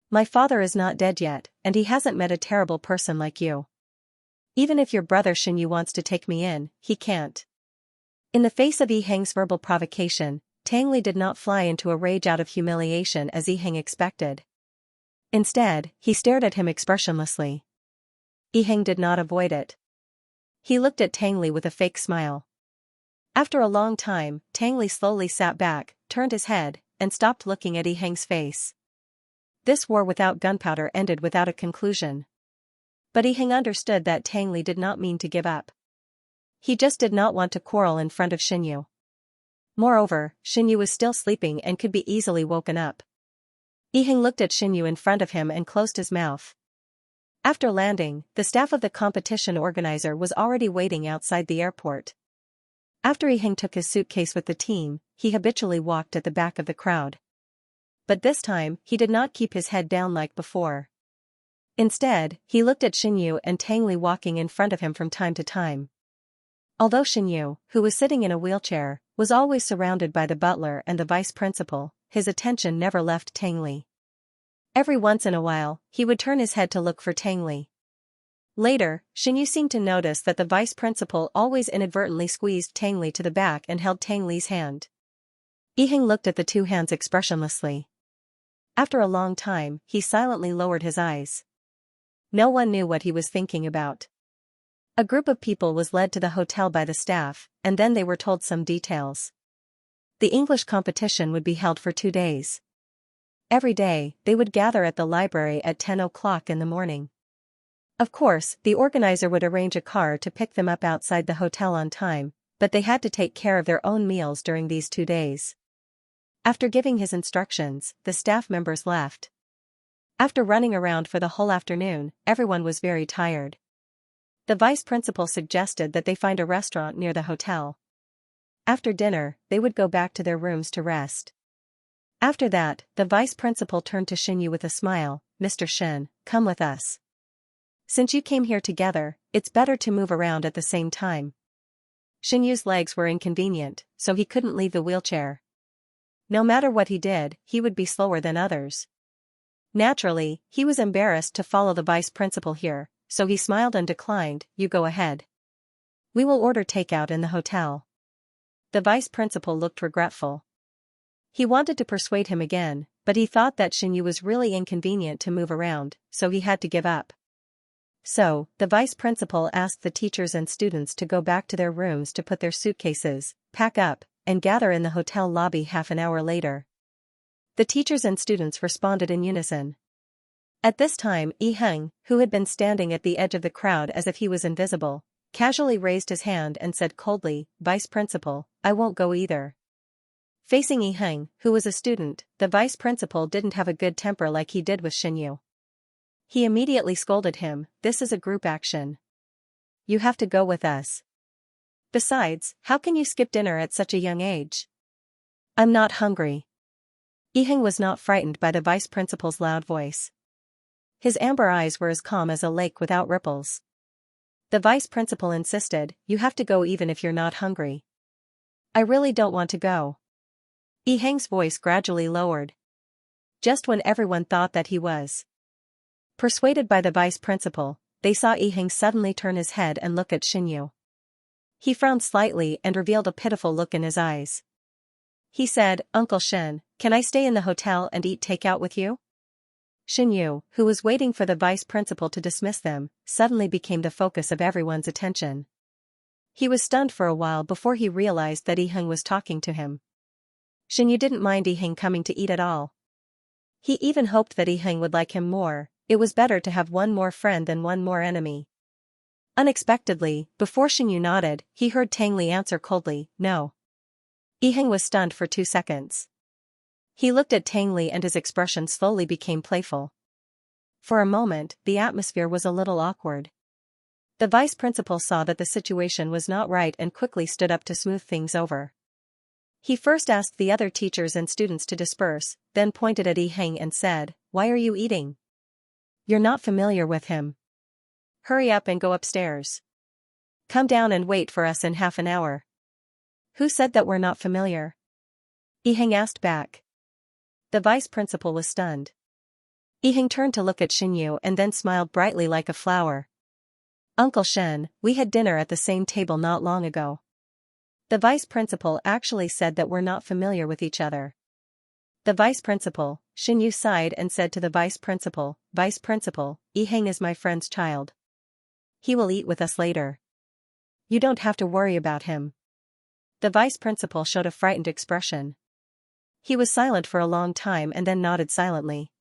My father is not dead yet, and he hasn't met a terrible person like you. Even if your brother Xinyu wants to take me in, he can't." In the face of Yiheng's verbal provocation, Tang Li did not fly into a rage out of humiliation as Yiheng expected. Instead, he stared at him expressionlessly. Yiheng did not avoid it. He looked at Tang Li with a fake smile. After a long time, Tang Li slowly sat back, turned his head, and stopped looking at Yiheng's face. This war without gunpowder ended without a conclusion. But Yiheng understood that Tang Li did not mean to give up. He just did not want to quarrel in front of Xinyu. Moreover, Xinyu was still sleeping and could be easily woken up. Yiheng looked at Xinyu in front of him and closed his mouth. After landing, the staff of the competition organizer was already waiting outside the airport. After Yiheng took his suitcase with the team, he habitually walked at the back of the crowd. But this time, he did not keep his head down like before. Instead, he looked at Xinyu and Tang Li walking in front of him from time to time. Although Xinyu, who was sitting in a wheelchair, was always surrounded by the butler and the vice principal, his attention never left Tang Li. Every once in a while, he would turn his head to look for Tang Li. Later, Xinyu seemed to notice that the vice principal always inadvertently squeezed Tang Li to the back and held Tang Li's hand. Yiheng looked at the two hands expressionlessly. After a long time, he silently lowered his eyes. No one knew what he was thinking about. A group of people was led to the hotel by the staff, and then they were told some details. The English competition would be held for 2 days. Every day, they would gather at the library at 10 o'clock in the morning. Of course, the organizer would arrange a car to pick them up outside the hotel on time, but they had to take care of their own meals during these 2 days. After giving his instructions, the staff members left. After running around for the whole afternoon, everyone was very tired. The vice principal suggested that they find a restaurant near the hotel. After dinner, they would go back to their rooms to rest. After that, the vice principal turned to Xianxia with a smile. "Mr. Xin, come with us. Since you came here together, it's better to move around at the same time." Xianxia's legs were inconvenient, so he couldn't leave the wheelchair. No matter what he did, he would be slower than others. Naturally, he was embarrassed to follow the vice principal here, so he smiled and declined. "You go ahead. We will order takeout in the hotel." The vice principal looked regretful. He wanted to persuade him again, but he thought that Xianxia was really inconvenient to move around, so he had to give up. So, the vice principal asked the teachers and students to go back to their rooms to put their suitcases, pack up, and gather in the hotel lobby half an hour later. The teachers and students responded in unison. At this time, Yiheng, who had been standing at the edge of the crowd as if he was invisible, casually raised his hand and said coldly, "Vice principal, I won't go either." Facing Yiheng, who was a student, the vice principal didn't have a good temper like he did with Xianxia. He immediately scolded him. "This is a group action. You have to go with us. Besides, how can you skip dinner at such a young age?" "I'm not hungry." Yiheng was not frightened by the vice principal's loud voice. His amber eyes were as calm as a lake without ripples. The vice principal insisted, "You have to go even if you're not hungry." "I really don't want to go." Yiheng's voice gradually lowered. Just when everyone thought that he was persuaded by the vice principal, they saw Yiheng suddenly turn his head and look at Xianxia. He frowned slightly and revealed a pitiful look in his eyes. He said, "Uncle Xin, can I stay in the hotel and eat takeout with you?" Xianxia, who was waiting for the vice principal to dismiss them, suddenly became the focus of everyone's attention. He was stunned for a while before he realized that Yiheng was talking to him. Xianxia didn't mind Yiheng coming to eat at all. He even hoped that Yiheng would like him more. It was better to have one more friend than one more enemy. Unexpectedly, before Xianxia nodded, he heard Tang Li answer coldly, "No." Yiheng was stunned for 2 seconds. He looked at Tang Li and his expression slowly became playful. For a moment, the atmosphere was a little awkward. The vice principal saw that the situation was not right and quickly stood up to smooth things over. He first asked the other teachers and students to disperse, then pointed at Yiheng and said, "Why are you eating? You're not familiar with him. Hurry up and go upstairs. Come down and wait for us in half an hour." "Who said that we're not familiar?" Yiheng asked back. The vice principal was stunned. Yiheng turned to look at Xianxia and then smiled brightly like a flower. "Uncle Shen, we had dinner at the same table not long ago. The vice principal actually said that we're not familiar with each other." The vice principal, Xianxia, sighed and said to the vice principal, "Vice principal, Yiheng is my friend's child. He will eat with us later. You don't have to worry about him." The vice principal showed a frightened expression. He was silent for a long time and then nodded silently.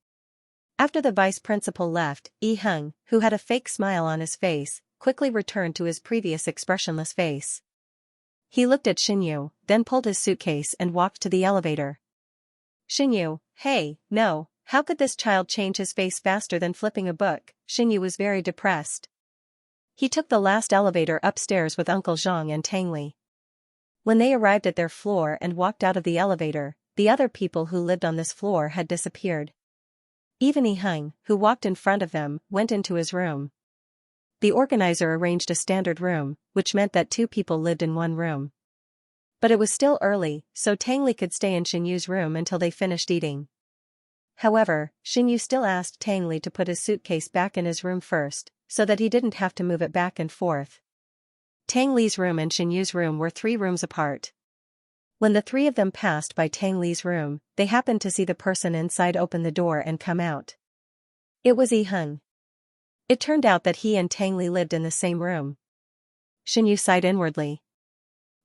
After the vice principal left, Yiheng, who had a fake smile on his face, quickly returned to his previous expressionless face. He looked at Xianxia, then pulled his suitcase and walked to the elevator. Xianxia, "Hey, no, how could this child change his face faster than flipping a book?" Xianxia was very depressed. He took the last elevator upstairs with Uncle Zhang and Tang Li. When they arrived at their floor and walked out of the elevator, the other people who lived on this floor had disappeared. Even Yiheng, who walked in front of them, went into his room. The organizer arranged a standard room, which meant that 2 people lived in one room. But it was still early, so Tang Li could stay in Xianxu's room until they finished eating. However, Xianxu still asked Tang Li to put his suitcase back in his room first, so that he didn't have to move it back and forth. Tang Li's room and Xianxu's room were 3 rooms apart. When the 3 of them passed by Tang Li's room, they happened to see the person inside open the door and come out. It was Yiheng. It turned out that he and Tang Li lived in the same room. Xianxu sighed inwardly.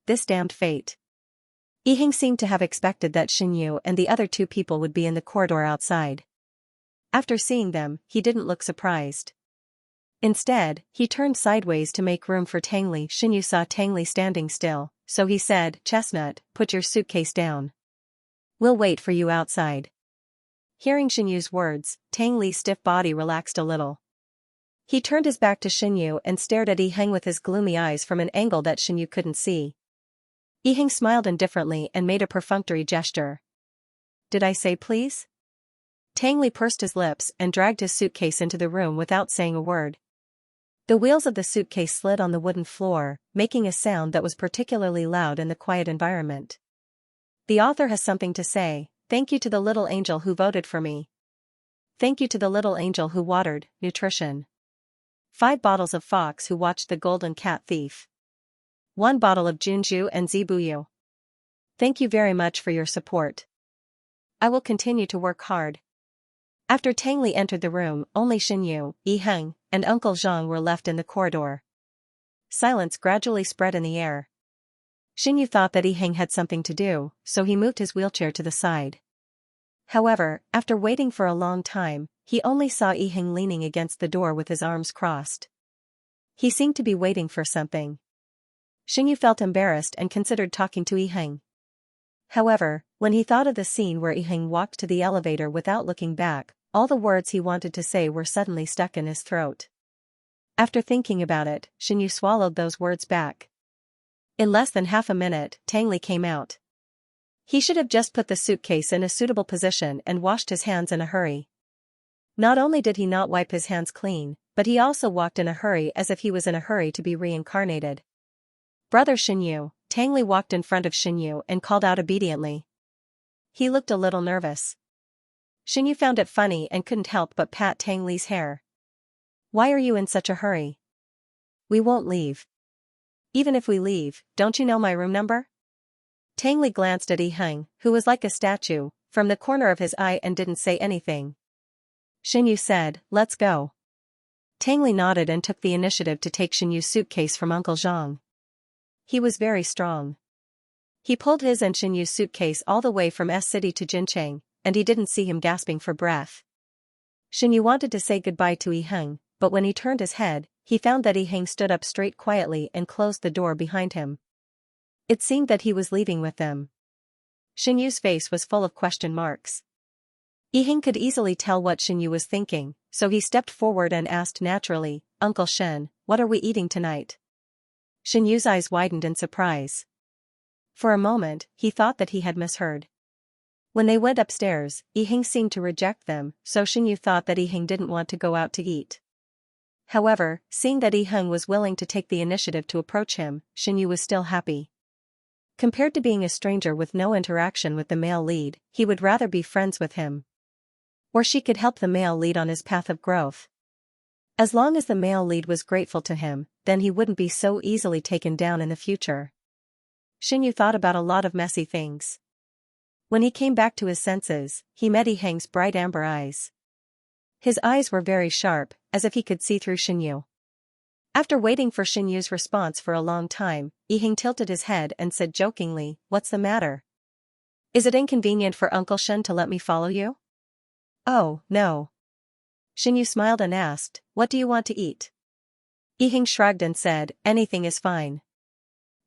This damned fate. Yiheng seemed to have expected that Xinyu and the other two people would be in the corridor outside. After seeing them, he didn't look surprised. Instead, he turned sideways to make room for Tangli. Xinyu saw Tangli standing still, so he said, "Chestnut, put your suitcase down. We'll wait for you outside." Hearing Xinyu's words, Tangli's stiff body relaxed a little. He turned his back to Xinyu and stared at Yiheng with his gloomy eyes from an angle that Xinyu couldn't see. Yiheng smiled indifferently and made a perfunctory gesture. "Did I say please?" Tangli pursed his lips and dragged his suitcase into the room without saying a word. The wheels of the suitcase slid on the wooden floor, making a sound that was particularly loud in the quiet environment. The author has something to say. "Thank you to the little angel who voted for me. Thank you to the little angel who watered, nutrition. 5 bottles of Fox who watched the Golden Cat Thief. 1 bottle of Junju and Zibuyu. Thank you very much for your support. I will continue to work hard." After Tangli entered the room, only Xinyu, Yiheng, and Uncle Zhang were left in the corridor. Silence gradually spread in the air. Xinyu thought that Yiheng had something to do, so he moved his wheelchair to the side. However, after waiting for a long time, he only saw Yiheng leaning against the door with his arms crossed. He seemed to be waiting for something. Xinyu felt embarrassed and considered talking to Yiheng. However, when he thought of the scene where Yiheng walked to the elevator without looking back, all the words he wanted to say were suddenly stuck in his throat. After thinking about it, Xinyu swallowed those words back. In less than half a minute, Tangli came out. He should have just put the suitcase in a suitable position and washed his hands in a hurry. Not only did he not wipe his hands clean, but he also walked in a hurry as if he was in a hurry to be reincarnated. "Brother Xinyu." Tangli walked in front of Xinyu and called out obediently. He looked a little nervous. Xinyu found it funny and couldn't help but pat Tangli's hair. "Why are you in such a hurry? We won't leave. Even if we leave, don't you know my room number?" Tangli glanced at Yiheng, who was like a statue, from the corner of his eye and didn't say anything. Xinyu said, "Let's go." Tangli nodded and took the initiative to take Xinyu's suitcase from Uncle Zhang. He was very strong. He pulled his and Xinyu's suitcase all the way from S City to Jincheng, and he didn't see him gasping for breath. Xinyu wanted to say goodbye to Yiheng, but when he turned his head, he found that Yiheng stood up straight quietly and closed the door behind him. It seemed that he was leaving with them. Xinyu's face was full of question marks. Yiheng could easily tell what Xinyu was thinking, so he stepped forward and asked naturally, "Uncle Shen, what are we eating tonight?" Xinyu's eyes widened in surprise. For a moment, he thought that he had misheard. When they went upstairs, Yiheng seemed to reject them, so Xinyu thought that Yiheng didn't want to go out to eat. However, seeing that Yiheng was willing to take the initiative to approach him, Xinyu was still happy. Compared to being a stranger with no interaction with the male lead, he would rather be friends with him. Or she could help the male lead on his path of growth. As long as the male lead was grateful to him, then he wouldn't be so easily taken down in the future. Xinyu thought about a lot of messy things. When he came back to his senses, he met Yiheng's bright amber eyes. His eyes were very sharp, as if he could see through Xinyu. After waiting for Xinyu's response for a long time, Yiheng tilted his head and said jokingly, "What's the matter? Is it inconvenient for Uncle Shen to let me follow you?" "Oh, no." Xinyu smiled and asked, "What do you want to eat?" Yiheng shrugged and said, "Anything is fine.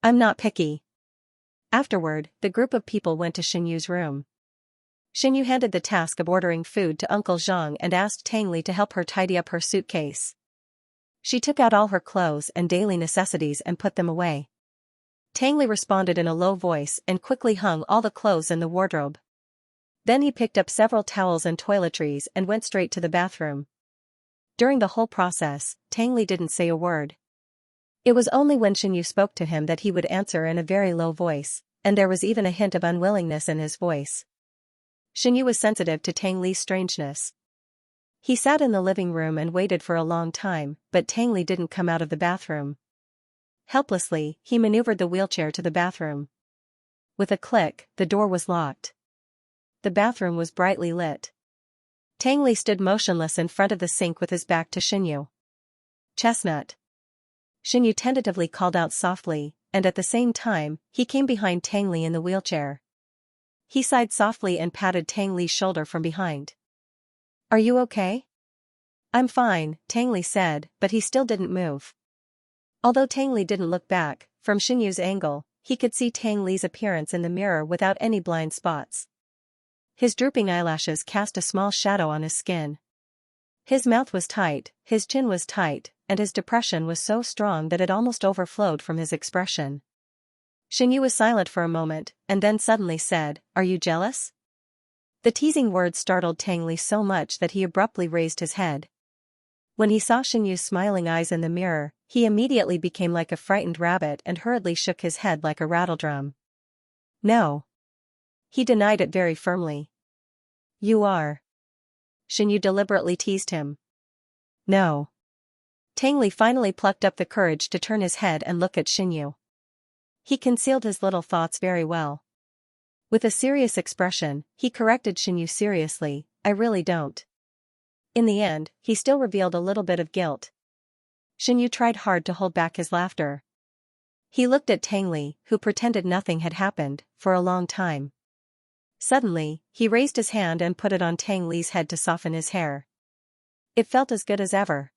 I'm not picky." Afterward, the group of people went to Xinyu's room. Xinyu handed the task of ordering food to Uncle Zhang and asked Tangli to help her tidy up her suitcase. She took out all her clothes and daily necessities and put them away. Tangli responded in a low voice and quickly hung all the clothes in the wardrobe. Then he picked up several towels and toiletries and went straight to the bathroom. During the whole process, Tangli didn't say a word. It was only when Xinyu spoke to him that he would answer in a very low voice, and there was even a hint of unwillingness in his voice. Xinyu was sensitive to Tangli's strangeness. He sat in the living room and waited for a long time, but Tangli didn't come out of the bathroom. Helplessly, he maneuvered the wheelchair to the bathroom. With a click, the door was locked. The bathroom was brightly lit. Tangli stood motionless in front of the sink with his back to Xinyu. "Chestnut." Xinyu tentatively called out softly, and at the same time, he came behind Tang Li in the wheelchair. He sighed softly and patted Tang Li's shoulder from behind. "Are you okay?" "I'm fine," Tang Li said, but he still didn't move. Although Tang Li didn't look back, from Xianyu's angle, he could see Tang Li's appearance in the mirror without any blind spots. His drooping eyelashes cast a small shadow on his skin. His mouth was tight, his chin was tight, and his depression was so strong that it almost overflowed from his expression. Xianyu was silent for a moment, and then suddenly said, "Are you jealous?" The teasing words startled Tang Li so much that he abruptly raised his head. When he saw Xianyu's smiling eyes in the mirror, he immediately became like a frightened rabbit and hurriedly shook his head like a rattledrum. "No." He denied it very firmly. "You are." Xianyu deliberately teased him. "No." Tang Li finally plucked up the courage to turn his head and look at Xianyu. He concealed his little thoughts very well. With a serious expression, he corrected Xianyu seriously, "I really don't." In the end, he still revealed a little bit of guilt. Xianyu tried hard to hold back his laughter. He looked at Tang Li, who pretended nothing had happened, for a long time. Suddenly, he raised his hand and put it on Tang Li's head to soften his hair. It felt as good as ever.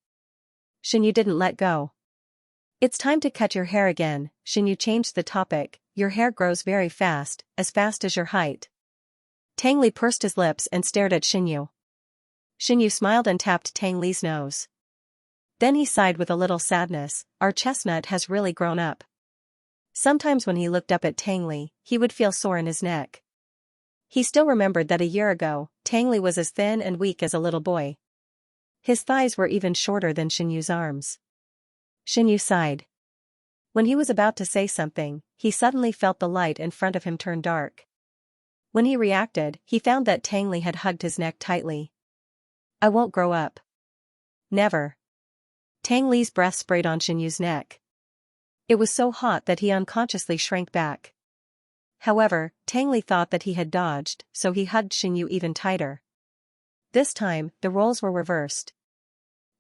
Xianyu didn't let go. "It's time to cut your hair again," Xianyu changed the topic. "Your hair grows very fast as your height." Tang Li pursed his lips and stared at Xianyu. Xianyu smiled and tapped Tang Li's nose. Then he sighed with a little sadness, "Our chestnut has really grown up." Sometimes when he looked up at Tang Li, he would feel sore in his neck. He still remembered that a year ago, Tang Li was as thin and weak as a little boy. His thighs were even shorter than Xianyu's arms. Xianyu sighed. When he was about to say something, he suddenly felt the light in front of him turn dark. When he reacted, he found that Tang Li had hugged his neck tightly. "I won't grow up." "Never." Tang Li's breath sprayed on Xianyu's neck. It was so hot that he unconsciously shrank back. However, Tang Li thought that he had dodged, so he hugged Xianyu even tighter. This time, the roles were reversed.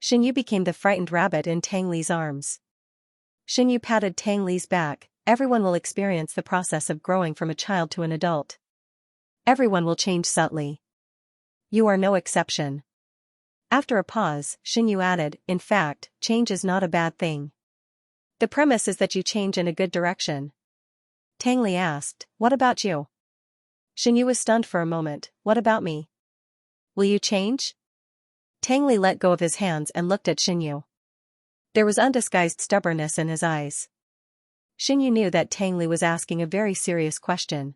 Xianyu became the frightened rabbit in Tang Li's arms. Xianyu patted Tang Li's back. "Everyone will experience the process of growing from a child to an adult. Everyone will change subtly. You are no exception." After a pause, Xianyu added, "In fact, change is not a bad thing. The premise is that you change in a good direction." Tang Li asked, "What about you?" Xianyu was stunned for a moment. "What about me? Will you change?" Tang Li let go of his hands and looked at Xianyu. There was undisguised stubbornness in his eyes. Xianyu knew that Tang Li was asking a very serious question.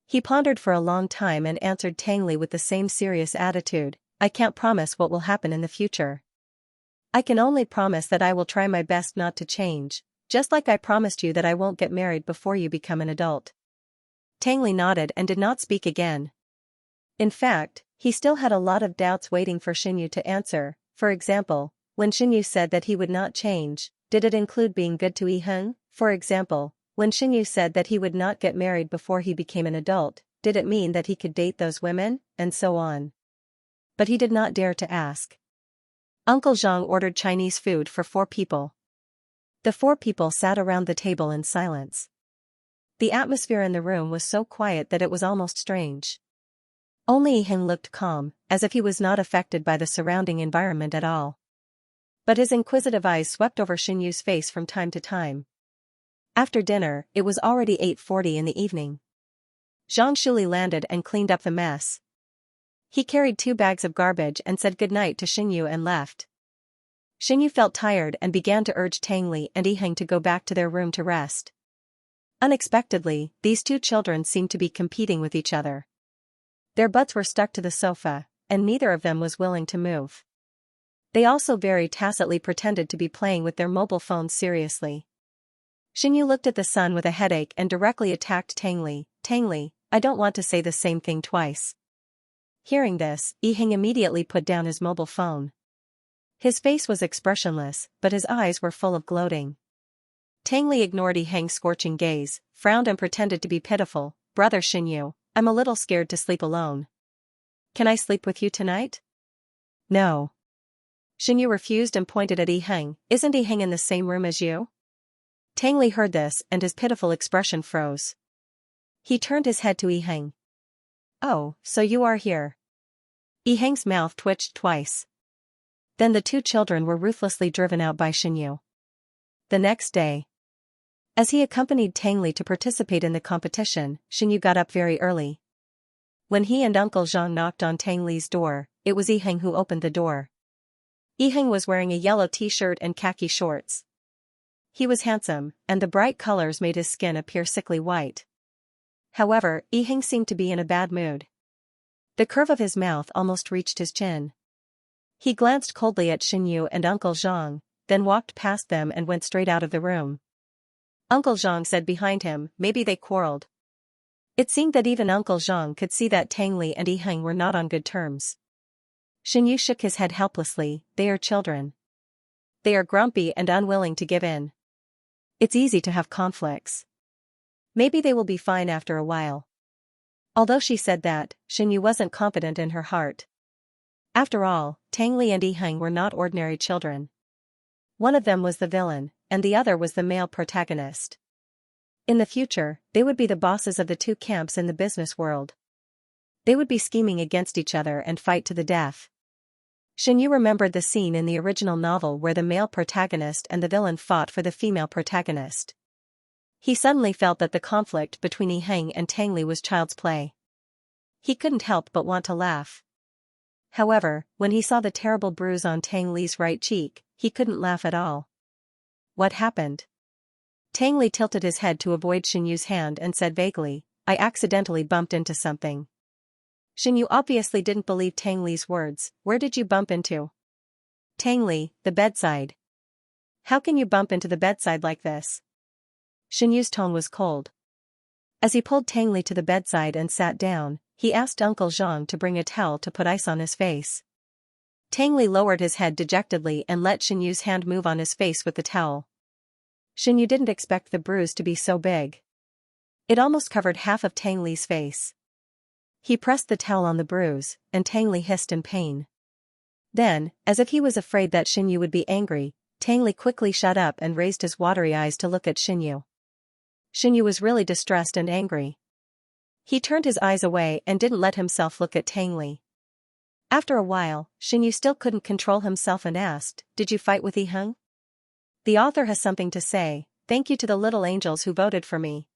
He pondered for a long time and answered Tang Li with the same serious attitude, "I can't promise what will happen in the future. I can only promise that I will try my best not to change, just like I promised you that I won't get married before you become an adult." Tang Li nodded and did not speak again. In fact, he still had a lot of doubts waiting for Xianyu to answer. For example, when Xianyu said that he would not change, did it include being good to Yiheng? For example, when Xianyu said that he would not get married before he became an adult, did it mean that he could date those women? And so on. But he did not dare to ask. Uncle Zhang ordered Chinese food for 4 people. The 4 people sat around the table in silence. The atmosphere in the room was so quiet that it was almost strange. Only Yiheng looked calm, as if he was not affected by the surrounding environment at all. But his inquisitive eyes swept over Xianyu's face from time to time. After dinner, it was already 8:40 in the evening. Zhang Shuli landed and cleaned up the mess. He carried 2 bags of garbage and said goodnight to Xianyu and left. Xianyu felt tired and began to urge Tang Li and Yiheng to go back to their room to rest. Unexpectedly, these 2 children seemed to be competing with each other. Their butts were stuck to the sofa, and neither of them was willing to move. They also very tacitly pretended to be playing with their mobile phones seriously. Xianyu looked at the sun with a headache and directly attacked Tang Li. "Tang Li, I don't want to say the same thing twice." Hearing this, Yiheng immediately put down his mobile phone. His face was expressionless, but his eyes were full of gloating. Tang Li ignored Yiheng's scorching gaze, frowned and pretended to be pitiful. "Brother Xianyu, I'm a little scared to sleep alone. Can I sleep with you tonight?" "No." Xianyu refused and pointed at Yiheng. "Isn't Yiheng in the same room as you?" Tang Li heard this and his pitiful expression froze. He turned his head to Yiheng. "Oh, so you are here." Yiheng's mouth twitched twice. Then the two children were ruthlessly driven out by Xinyu. The next day, as he accompanied Tang Li to participate in the competition, Xinyu got up very early. When he and Uncle Zhang knocked on Tang Li's door, it was Yiheng who opened the door. Yiheng was wearing a yellow t-shirt and khaki shorts. He was handsome, and the bright colors made his skin appear sickly white. However, Yiheng seemed to be in a bad mood. The curve of his mouth almost reached his chin. He glanced coldly at Xinyu and Uncle Zhang, then walked past them and went straight out of the room. Uncle Zhang said behind him, "Maybe they quarreled." It seemed that even Uncle Zhang could see that Tang Li and Yiheng were not on good terms. Xinyu shook his head helplessly. "They are children. They are grumpy and unwilling to give in. It's easy to have conflicts. Maybe they will be fine after a while." Although she said that, Xinyu wasn't confident in her heart. After all, Tang Li and Yiheng were not ordinary children. One of them was the villain, and the other was the male protagonist. In the future, they would be the bosses of the two camps in the business world. They would be scheming against each other and fight to the death. Xinyu remembered the scene in the original novel where the male protagonist and the villain fought for the female protagonist. He suddenly felt that the conflict between Yiheng and Tang Li was child's play. He couldn't help but want to laugh. However, when he saw the terrible bruise on Tang Li's right cheek, he couldn't laugh at all. "What happened?" Tang Li tilted his head to avoid Xinyu's hand and said vaguely, "I accidentally bumped into something." Xinyu obviously didn't believe Tang Li's words. "Where did you bump into?" "Tang Li, the bedside." "How can you bump into the bedside like this?" Xinyu's tone was cold. As he pulled Tang Li to the bedside and sat down, he asked Uncle Zhang to bring a towel to put ice on his face. Tang Li lowered his head dejectedly and let Xinyu's hand move on his face with the towel. Xinyu didn't expect the bruise to be so big. It almost covered half of Tang Li's face. He pressed the towel on the bruise, and Tang Li hissed in pain. Then, as if he was afraid that Xinyu would be angry, Tang Li quickly shut up and raised his watery eyes to look at Xinyu. Xinyu was really distressed and angry. He turned his eyes away and didn't let himself look at Tang Li. After a while, Xinyu still couldn't control himself and asked, "Did you fight with Yiheng?" The author has something to say. "Thank you to the little angels who voted for me.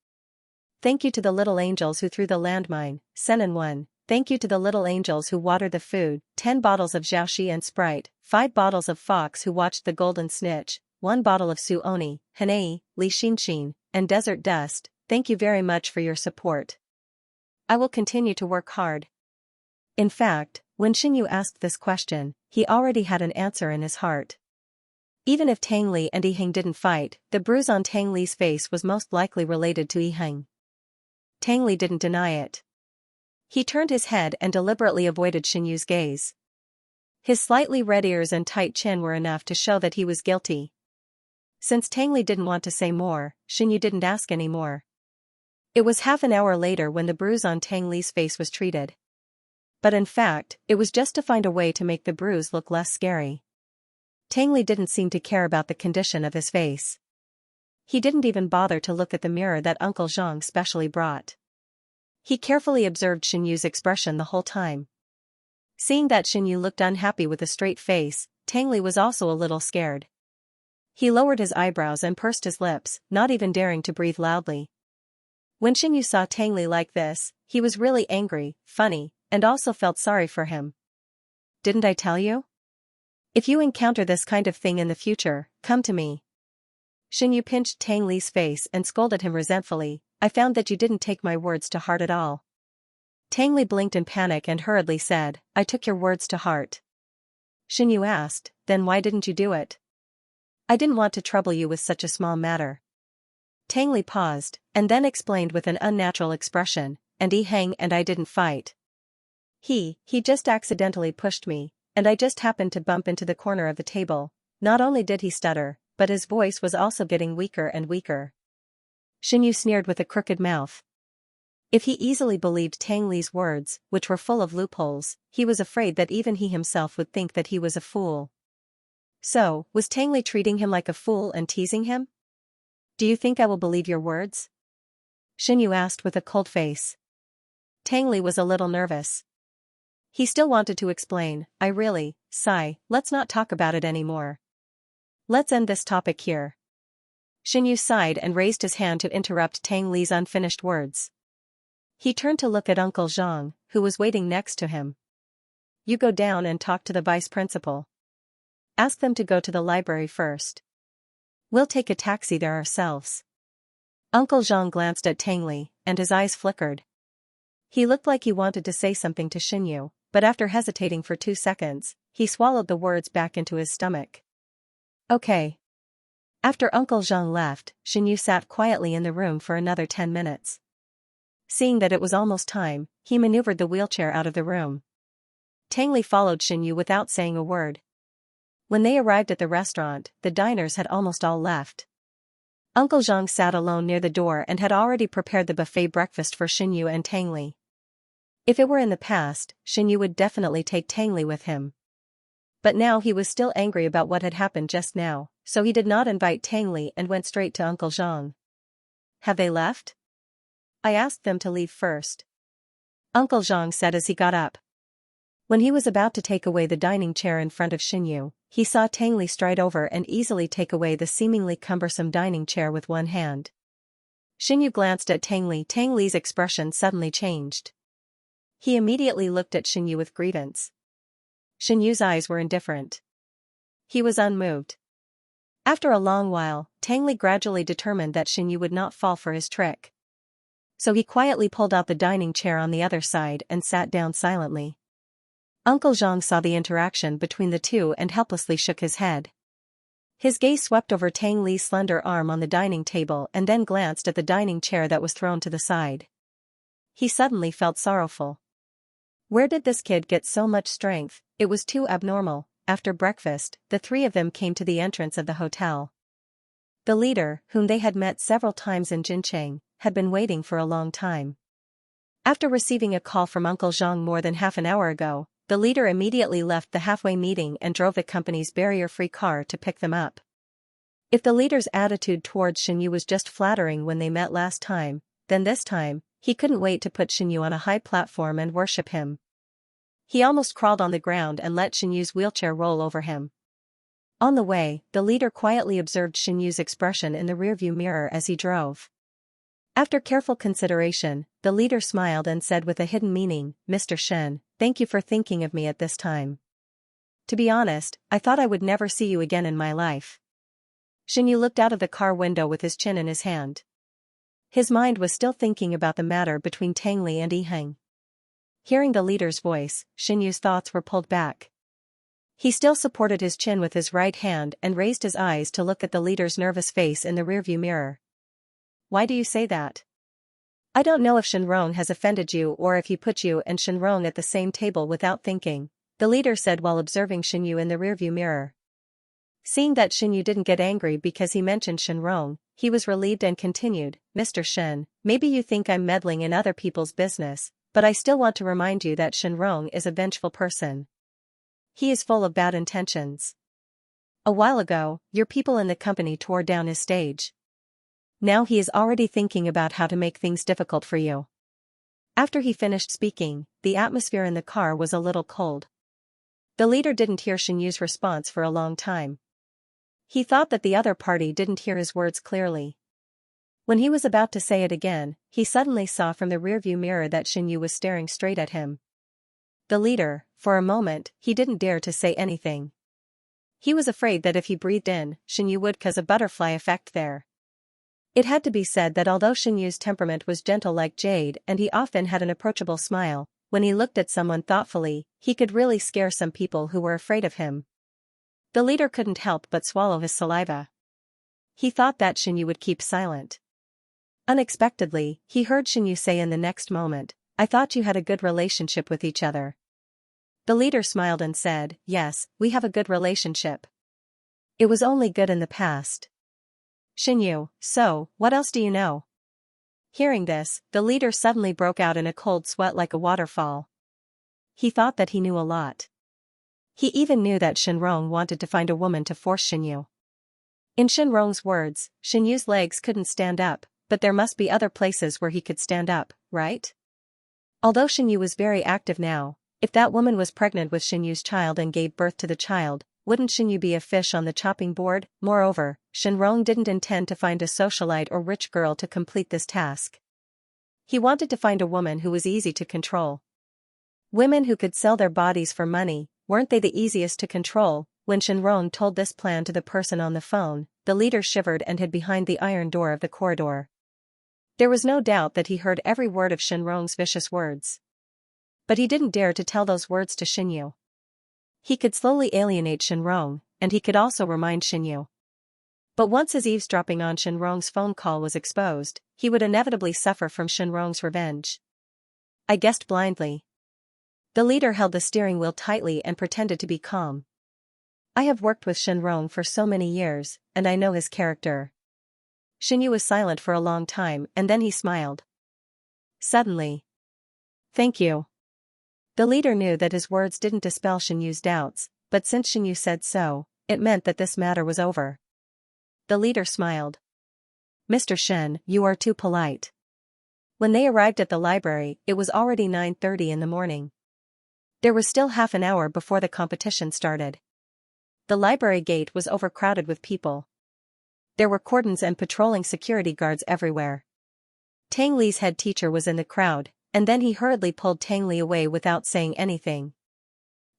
Thank you to the little angels who threw the landmine, Senon 1. Thank you to the little angels who watered the food, 10 bottles of Xiaoxi and Sprite, 5 bottles of Fox who watched the Golden Snitch, 1 bottle of Su Oni, Hanei, Li Xinxin, and Desert Dust. Thank you very much for your support. I will continue to work hard." In fact, when Xinyu asked this question, he already had an answer in his heart. Even if Tang Li and Yiheng didn't fight, the bruise on Tang Li's face was most likely related to Yiheng. Tang Li didn't deny it. He turned his head and deliberately avoided Xinyu's gaze. His slightly red ears and tight chin were enough to show that he was guilty. Since Tang Li didn't want to say more, Xinyu didn't ask any more. It was half an hour later when the bruise on Tang Li's face was treated. But in fact, it was just to find a way to make the bruise look less scary. Tang Li didn't seem to care about the condition of his face. He didn't even bother to look at the mirror that Uncle Zhang specially brought. He carefully observed Xinyu's expression the whole time. Seeing that Xinyu looked unhappy with a straight face, Tang Li was also a little scared. He lowered his eyebrows and pursed his lips, not even daring to breathe loudly. When Xinyu saw Tang Li like this, he was really angry, funny, and also felt sorry for him. "Didn't I tell you? If you encounter this kind of thing in the future, come to me." Xinyu pinched Tang Li's face and scolded him resentfully. "I found that you didn't take my words to heart at all." Tang Li blinked in panic and hurriedly said, "I took your words to heart." Xinyu asked, "Then why didn't you do it?" "I didn't want to trouble you with such a small matter." Tang Li paused, and then explained with an unnatural expression, "And Yiheng and I didn't fight. He just accidentally pushed me, and I just happened to bump into the corner of the table." Not only did he stutter, but his voice was also getting weaker and weaker. Xinyu sneered with a crooked mouth. If he easily believed Tang Li's words, which were full of loopholes, he was afraid that even he himself would think that he was a fool. So, was Tang Li treating him like a fool and teasing him? Do you think I will believe your words? Xinyu asked with a cold face. Tang Li was a little nervous. He still wanted to explain, let's not talk about it anymore. Let's end this topic here. Xinyu sighed and raised his hand to interrupt Tang Li's unfinished words. He turned to look at Uncle Zhang, who was waiting next to him. You go down and talk to the vice principal. Ask them to go to the library first. We'll take a taxi there ourselves. Uncle Zhang glanced at Tang Li, and his eyes flickered. He looked like he wanted to say something to Xinyu, but after hesitating for 2 seconds, he swallowed the words back into his stomach. Okay. After Uncle Zhang left, Xinyu sat quietly in the room for another 10 minutes. Seeing that it was almost time, he maneuvered the wheelchair out of the room. Tang Li followed Xinyu without saying a word. When they arrived at the restaurant, the diners had almost all left. Uncle Zhang sat alone near the door and had already prepared the buffet breakfast for Xinyu and Tang Li. If it were in the past, Xinyu would definitely take Tang Li with him. But now he was still angry about what had happened just now, so he did not invite Tang Li and went straight to Uncle Zhang. Have they left? I asked them to leave first. Uncle Zhang said as he got up. When he was about to take away the dining chair in front of Xinyu, he saw Tang Li stride over and easily take away the seemingly cumbersome dining chair with one hand. Xinyu glanced at Tang Li. Tang Li's expression suddenly changed. He immediately looked at Xinyu with grievance. Xinyu's eyes were indifferent. He was unmoved. After a long while, Tang Li gradually determined that Xinyu would not fall for his trick. So he quietly pulled out the dining chair on the other side and sat down silently. Uncle Zhang saw the interaction between the two and helplessly shook his head. His gaze swept over Tang Li's slender arm on the dining table and then glanced at the dining chair that was thrown to the side. He suddenly felt sorrowful. Where did this kid get so much strength? It was too abnormal. After breakfast, the three of them came to the entrance of the hotel. The leader, whom they had met several times in Jincheng, had been waiting for a long time. After receiving a call from Uncle Zhang more than half an hour ago, the leader immediately left the halfway meeting and drove the company's barrier-free car to pick them up. If the leader's attitude towards Xinyu was just flattering when they met last time, then this time, he couldn't wait to put Xinyu on a high platform and worship him. He almost crawled on the ground and let Xinyu's wheelchair roll over him. On the way, the leader quietly observed Xinyu's expression in the rearview mirror as he drove. After careful consideration, the leader smiled and said with a hidden meaning, Mr. Shen, thank you for thinking of me at this time. To be honest, I thought I would never see you again in my life. Xinyu looked out of the car window with his chin in his hand. His mind was still thinking about the matter between Tang Li and Yiheng. Hearing the leader's voice, Xinyu's thoughts were pulled back. He still supported his chin with his right hand and raised his eyes to look at the leader's nervous face in the rearview mirror. Why do you say that? I don't know if Shenrong has offended you or if he put you and Shenrong at the same table without thinking, the leader said while observing Xinyu in the rearview mirror. Seeing that Xinyu didn't get angry because he mentioned Shenrong, he was relieved and continued, Mr. Shen, maybe you think I'm meddling in other people's business, but I still want to remind you that Shenrong is a vengeful person. He is full of bad intentions. A while ago, your people in the company tore down his stage. Now he is already thinking about how to make things difficult for you. After he finished speaking, the atmosphere in the car was a little cold. The leader didn't hear Xinyu's response for a long time. He thought that the other party didn't hear his words clearly. When he was about to say it again, he suddenly saw from the rearview mirror that Xinyu was staring straight at him. The leader, for a moment, he didn't dare to say anything. He was afraid that if he breathed in, Xinyu would cause a butterfly effect there. It had to be said that although Xinyu's temperament was gentle like jade and he often had an approachable smile, when he looked at someone thoughtfully, he could really scare some people who were afraid of him. The leader couldn't help but swallow his saliva. He thought that Xinyu would keep silent. Unexpectedly, he heard Xinyu say in the next moment, I thought you had a good relationship with each other. The leader smiled and said, yes, we have a good relationship. It was only good in the past. Xinyu, so, what else do you know? Hearing this, the leader suddenly broke out in a cold sweat like a waterfall. He thought that he knew a lot. He even knew that Shenrong wanted to find a woman to force Xinyu. In Shenrong's words, Xianyu's legs couldn't stand up, but there must be other places where he could stand up, right? Although Xianyu was very active now, if that woman was pregnant with Xianyu's child and gave birth to the child, wouldn't Xianyu be a fish on the chopping board? Moreover, Shenrong didn't intend to find a socialite or rich girl to complete this task. He wanted to find a woman who was easy to control. Women who could sell their bodies for money, weren't they the easiest to control? When Shenrong told this plan to the person on the phone, the leader shivered and hid behind the iron door of the corridor. There was no doubt that he heard every word of Shenrong's vicious words. But he didn't dare to tell those words to Xianyu. He could slowly alienate Shenrong, and he could also remind Xianyu. But once his eavesdropping on Shenrong's phone call was exposed, he would inevitably suffer from Shenrong's revenge. I guessed blindly. The leader held the steering wheel tightly and pretended to be calm. I have worked with Shenrong for so many years, and I know his character. Xianyu was silent for a long time and then he smiled. Suddenly. Thank you. The leader knew that his words didn't dispel Xianyu's doubts, but since Xianyu said so, it meant that this matter was over. The leader smiled. Mr. Shen, you are too polite. When they arrived at the library, it was already 9:30 in the morning. There was still half an hour before the competition started. The library gate was overcrowded with people. There were cordons and patrolling security guards everywhere. Tang Li's head teacher was in the crowd, and then he hurriedly pulled Tang Li away without saying anything.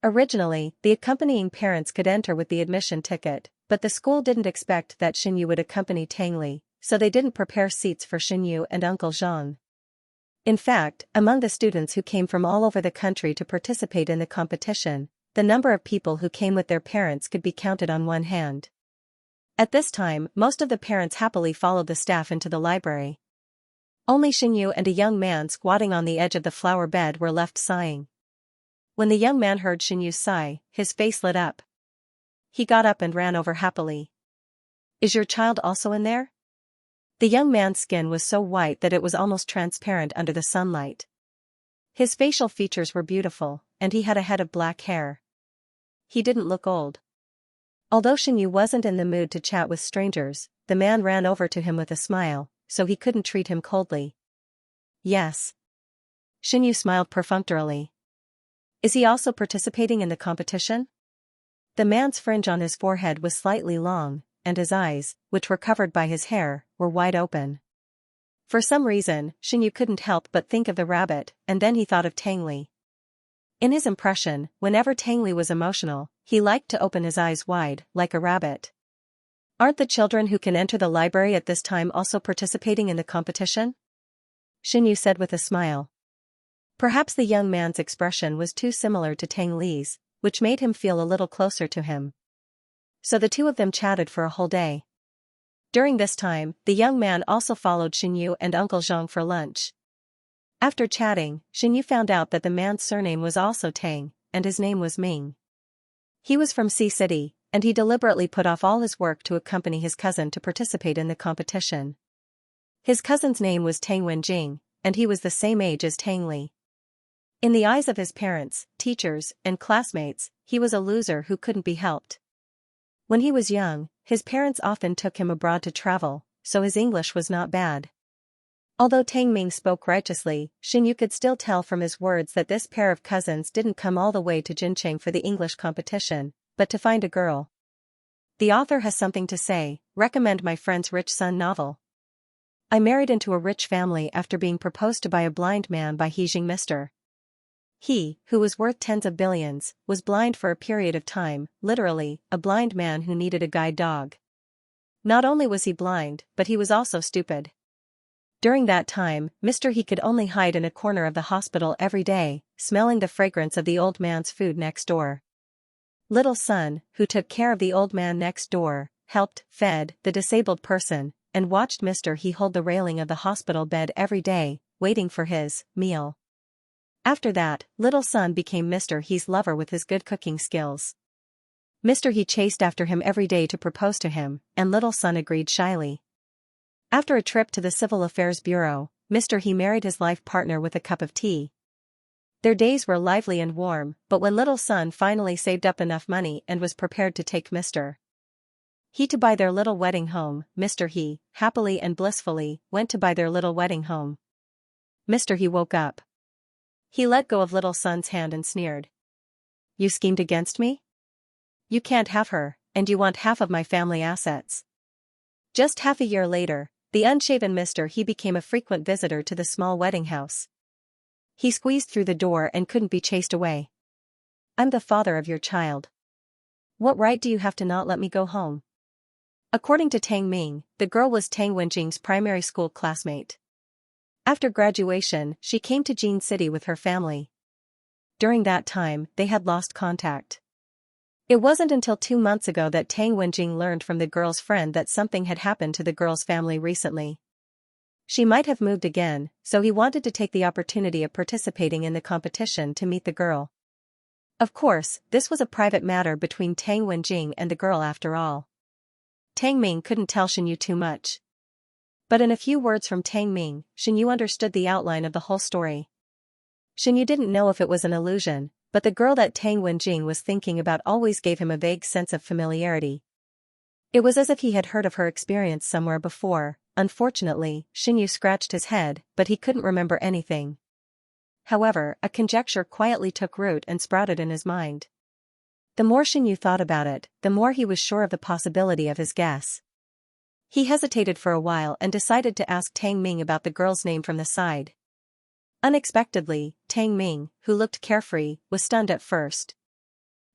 Originally, the accompanying parents could enter with the admission ticket, but the school didn't expect that Xianyu would accompany Tang Li, so they didn't prepare seats for Xianyu and Uncle Zhang. In fact, among the students who came from all over the country to participate in the competition, the number of people who came with their parents could be counted on one hand. At this time, most of the parents happily followed the staff into the library. Only Xianyu and a young man squatting on the edge of the flower bed were left sighing. When the young man heard Xianyu's sigh, his face lit up. He got up and ran over happily. Is your child also in there? The young man's skin was so white that it was almost transparent under the sunlight. His facial features were beautiful, and he had a head of black hair. He didn't look old. Although Xianyu wasn't in the mood to chat with strangers, the man ran over to him with a smile, so he couldn't treat him coldly. Yes. Xianyu smiled perfunctorily. Is he also participating in the competition? The man's fringe on his forehead was slightly long, and his eyes, which were covered by his hair, were wide open. For some reason, Xianyu couldn't help but think of the rabbit, and then he thought of Tang Li. In his impression, whenever Tang Li was emotional, he liked to open his eyes wide, like a rabbit. Aren't the children who can enter the library at this time also participating in the competition? Xianyu said with a smile. Perhaps the young man's expression was too similar to Tang Li's, which made him feel a little closer to him. So the two of them chatted for a whole day. During this time, the young man also followed Xianyu and Uncle Zhang for lunch. After chatting, Xianyu found out that the man's surname was also Tang, and his name was Ming. He was from Sea City, and he deliberately put off all his work to accompany his cousin to participate in the competition. His cousin's name was Tang Wenjing, and he was the same age as Tang Li. In the eyes of his parents, teachers, and classmates, he was a loser who couldn't be helped. When he was young, his parents often took him abroad to travel, so his English was not bad. Although Tang Ming spoke righteously, Xianyu could still tell from his words that this pair of cousins didn't come all the way to Jincheng for the English competition, but to find a girl. The author has something to say. Recommend my friend's rich son novel. I married into a rich family after being proposed to by a blind man by Heijing Mr. He, who was worth tens of billions, was blind for a period of time, literally, a blind man who needed a guide dog. Not only was he blind, but he was also stupid. During that time, Mr. He could only hide in a corner of the hospital every day, smelling the fragrance of the old man's food next door. Little Son, who took care of the old man next door, helped, fed, the disabled person, and watched Mr. He hold the railing of the hospital bed every day, waiting for his meal. After that, Little Son became Mr. He's lover with his good cooking skills. Mr. He chased after him every day to propose to him, and Little Son agreed shyly. After a trip to the Civil Affairs Bureau, Mr. He married his life partner with a cup of tea. Their days were lively and warm, but when Little Son finally saved up enough money and was prepared to take Mr. He to buy their little wedding home, Mr. He, happily and blissfully, went to buy their little wedding home. Mr. He woke up. He let go of little son's hand and sneered. You schemed against me? You can't have her, and you want half of my family assets. Just half a year later, the unshaven Mr. He became a frequent visitor to the small wedding house. He squeezed through the door and couldn't be chased away. I'm the father of your child. What right do you have to not let me go home? According to Tang Ming, the girl was Tang Wenjing's primary school classmate. After graduation, she came to Jin City with her family. During that time, they had lost contact. It wasn't until 2 months ago that Tang Wenjing learned from the girl's friend that something had happened to the girl's family recently. She might have moved again, so he wanted to take the opportunity of participating in the competition to meet the girl. Of course, this was a private matter between Tang Wenjing and the girl after all. Tang Ming couldn't tell Xianxia too much. But in a few words from Tang Ming, Xianxia understood the outline of the whole story. Xianxia didn't know if it was an illusion, but the girl that Tang Wenjing was thinking about always gave him a vague sense of familiarity. It was as if he had heard of her experience somewhere before. Unfortunately, Xianxia scratched his head, but he couldn't remember anything. However, a conjecture quietly took root and sprouted in his mind. The more Xianxia thought about it, the more he was sure of the possibility of his guess. He hesitated for a while and decided to ask Tang Ming about the girl's name from the side. Unexpectedly, Tang Ming, who looked carefree, was stunned at first.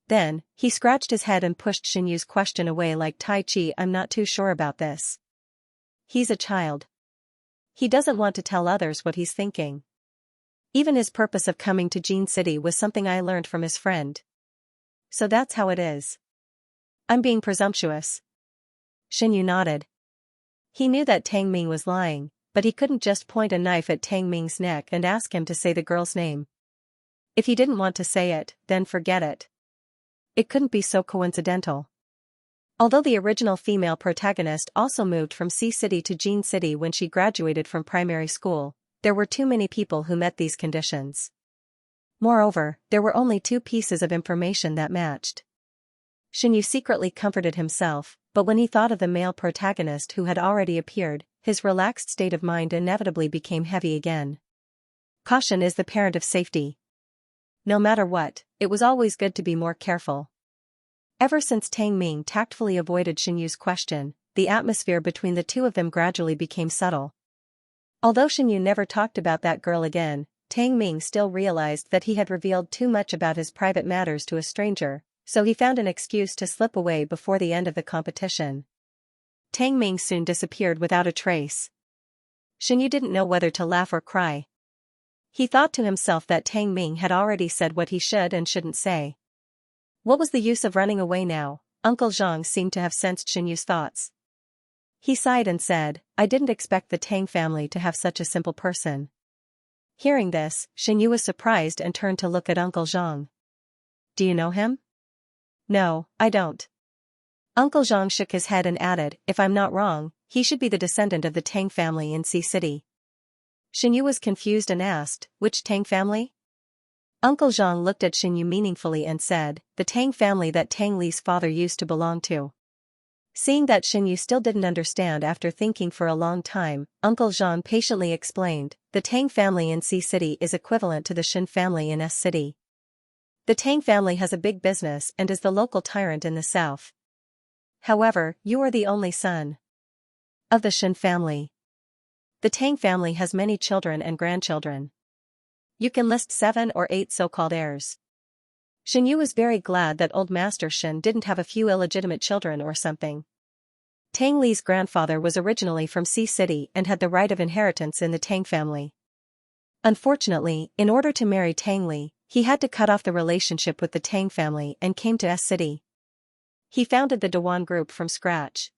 Then, he scratched his head and pushed Xianxia's question away like Tai Chi. I'm not too sure about this. He's a child. He doesn't want to tell others what he's thinking. Even his purpose of coming to Jin City was something I learned from his friend. So that's how it is. I'm being presumptuous. Xianxia nodded. He knew that Tang Ming was lying, but he couldn't just point a knife at Tang Ming's neck and ask him to say the girl's name. If he didn't want to say it, then forget it. It couldn't be so coincidental. Although the original female protagonist also moved from Sea City to Jin City when she graduated from primary school, there were too many people who met these conditions. Moreover, there were only 2 pieces of information that matched. Xianxia secretly comforted himself, but when he thought of the male protagonist who had already appeared, his relaxed state of mind inevitably became heavy again. Caution is the parent of safety. No matter what, it was always good to be more careful. Ever since Tang Ming tactfully avoided Xianxia's question, the atmosphere between the two of them gradually became subtle. Although Xianxia never talked about that girl again, Tang Ming still realized that he had revealed too much about his private matters to a stranger, so he found an excuse to slip away before the end of the competition. Tang Ming soon disappeared without a trace. Xianxia didn't know whether to laugh or cry. He thought to himself that Tang Ming had already said what he should and shouldn't say. What was the use of running away now? Uncle Zhang seemed to have sensed Xianxia's thoughts. He sighed and said, I didn't expect the Tang family to have such a simple person. Hearing this, Xianxia was surprised and turned to look at Uncle Zhang. Do you know him? No, I don't. Uncle Zhang shook his head and added, if I'm not wrong, he should be the descendant of the Tang family in Sea City. Xianxia was confused and asked, which Tang family? Uncle Zhang looked at Xianxia meaningfully and said, the Tang family that Tang Li's father used to belong to. Seeing that Xianxia still didn't understand after thinking for a long time, Uncle Zhang patiently explained, the Tang family in Sea City is equivalent to the Xin family in S City. The Tang family has a big business and is the local tyrant in the south. However, you are the only son of the Xin family. The Tang family has many children and grandchildren. You can list 7 or 8 so-called heirs. Xianxia was very glad that old Master Xin didn't have a few illegitimate children or something. Tang Li's grandfather was originally from Sea City and had the right of inheritance in the Tang family. Unfortunately, in order to marry Tang Li, he had to cut off the relationship with the Tang family and came to S City. He founded the Dewan group from scratch.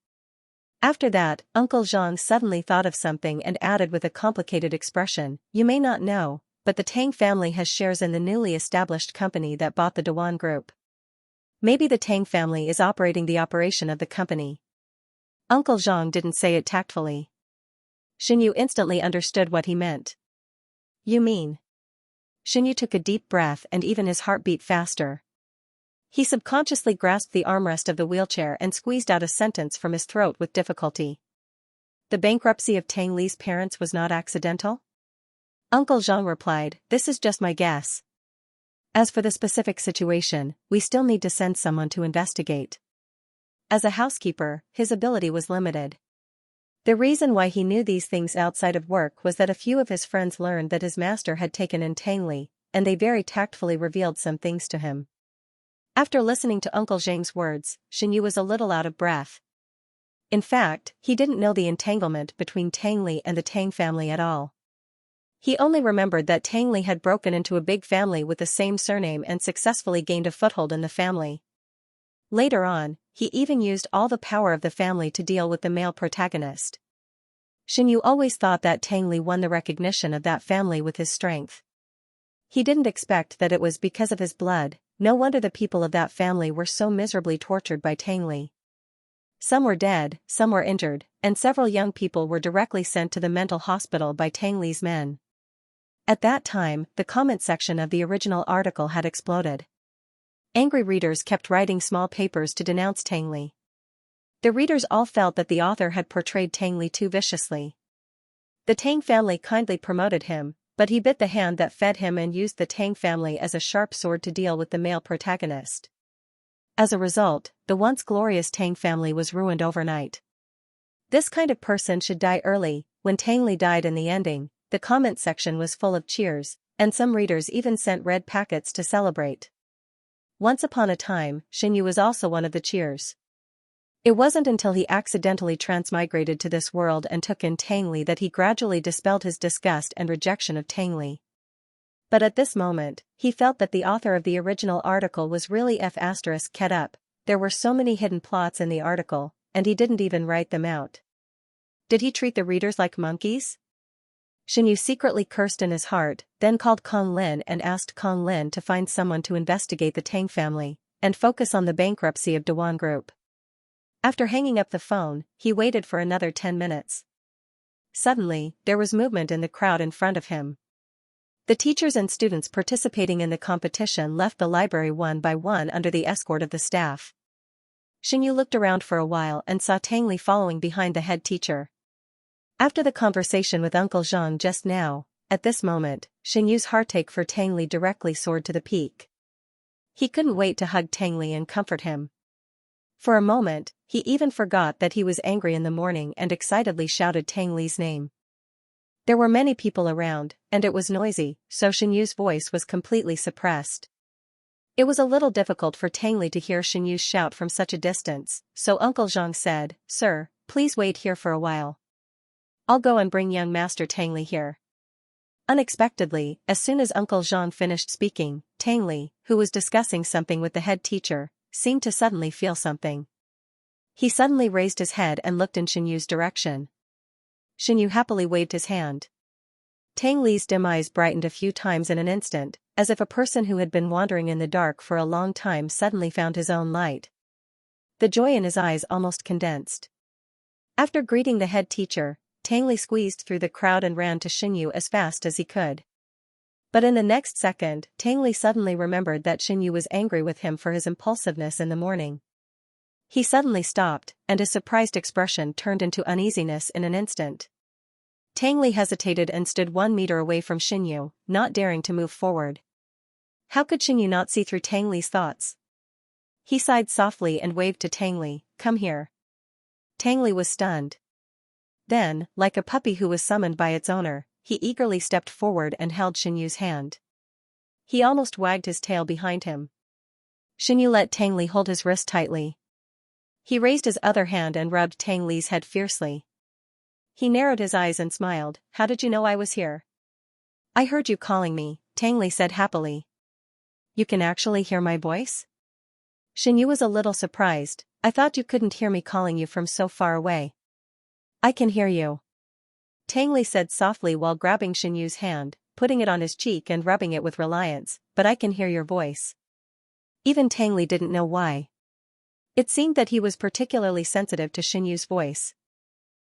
After that, Uncle Zhang suddenly thought of something and added with a complicated expression, you may not know, but the Tang family has shares in the newly established company that bought the Dewan group. Maybe the Tang family is operating the operation of the company. Uncle Zhang didn't say it tactfully. Xianxia instantly understood what he meant. You mean? Xianxia took a deep breath and even his heart beat faster. He subconsciously grasped the armrest of the wheelchair and squeezed out a sentence from his throat with difficulty. The bankruptcy of Tang Li's parents was not accidental? Uncle Zhang replied, this is just my guess. As for the specific situation, we still need to send someone to investigate. As a housekeeper, his ability was limited. The reason why he knew these things outside of work was that a few of his friends learned that his master had taken in Tang Li, and they very tactfully revealed some things to him. After listening to Uncle Zhang's words, Xianyu was a little out of breath. In fact, he didn't know the entanglement between Tang Li and the Tang family at all. He only remembered that Tang Li had broken into a big family with the same surname and successfully gained a foothold in the family. Later on, he even used all the power of the family to deal with the male protagonist. Xianyu always thought that Tang Li won the recognition of that family with his strength. He didn't expect that it was because of his blood. No wonder the people of that family were so miserably tortured by Tang Li. Some were dead, some were injured, and several young people were directly sent to the mental hospital by Tang Li's men. At that time, the comment section of the original article had exploded. Angry readers kept writing small papers to denounce Tang Li. The readers all felt that the author had portrayed Tang Li too viciously. The Tang family kindly promoted him, but he bit the hand that fed him and used the Tang family as a sharp sword to deal with the male protagonist. As a result, the once glorious Tang family was ruined overnight. This kind of person should die early. When Tang Li died in the ending, the comment section was full of cheers, and some readers even sent red packets to celebrate. Once upon a time, Xianyu was also one of the cheers. It wasn't until he accidentally transmigrated to this world and took in Tang Li that he gradually dispelled his disgust and rejection of Tang Li. But at this moment, he felt that the author of the original article was really F***ed up. There were so many hidden plots in the article, and he didn't even write them out. Did he treat the readers like monkeys? Xianyu secretly cursed in his heart, then called Kong Lin and asked Kong Lin to find someone to investigate the Tang family, and focus on the bankruptcy of Dewan Group. After hanging up the phone, he waited for another 10 minutes. Suddenly, there was movement in the crowd in front of him. The teachers and students participating in the competition left the library one by one under the escort of the staff. Xianyu looked around for a while and saw Tang Li following behind the head teacher. After the conversation with Uncle Zhang just now, at this moment, Xianyu's heartache for Tang Li directly soared to the peak. He couldn't wait to hug Tang Li and comfort him. For a moment, he even forgot that he was angry in the morning and excitedly shouted Tang Li's name. There were many people around, and it was noisy, so Xianyu's voice was completely suppressed. It was a little difficult for Tang Li to hear Xianyu's shout from such a distance, so Uncle Zhang said, "Sir, please wait here for a while. I'll go and bring young Master Tang Li here." Unexpectedly, as soon as Uncle Zhang finished speaking, Tang Li, who was discussing something with the head teacher, seemed to suddenly feel something. He suddenly raised his head and looked in Xianyu's direction. Xianyu happily waved his hand. Tang Li's dim eyes brightened a few times in an instant, as if a person who had been wandering in the dark for a long time suddenly found his own light. The joy in his eyes almost condensed. After greeting the head teacher, Tang Li squeezed through the crowd and ran to Xianyu as fast as he could. But in the next second, Tang Li suddenly remembered that Xianyu was angry with him for his impulsiveness in the morning. He suddenly stopped, and his surprised expression turned into uneasiness in an instant. Tang Li hesitated and stood 1 meter away from Xianyu, not daring to move forward. How could Xianyu not see through Tang Li's thoughts? He sighed softly and waved to Tang Li, "Come here." Tang Li was stunned. Then, like a puppy who was summoned by its owner, he eagerly stepped forward and held Xianyu's hand. He almost wagged his tail behind him. Xianyu let Tang Li hold his wrist tightly. He raised his other hand and rubbed Tang Li's head fiercely. He narrowed his eyes and smiled. "How did you know I was here?" "I heard you calling me," Tang Li said happily. "You can actually hear my voice?" Xianyu was a little surprised. "I thought you couldn't hear me calling you from so far away." "I can hear you," Tang Li said softly while grabbing Xianyu's hand, putting it on his cheek and rubbing it with reliance, "but I can hear your voice." Even Tang Li didn't know why. It seemed that he was particularly sensitive to Xianyu's voice.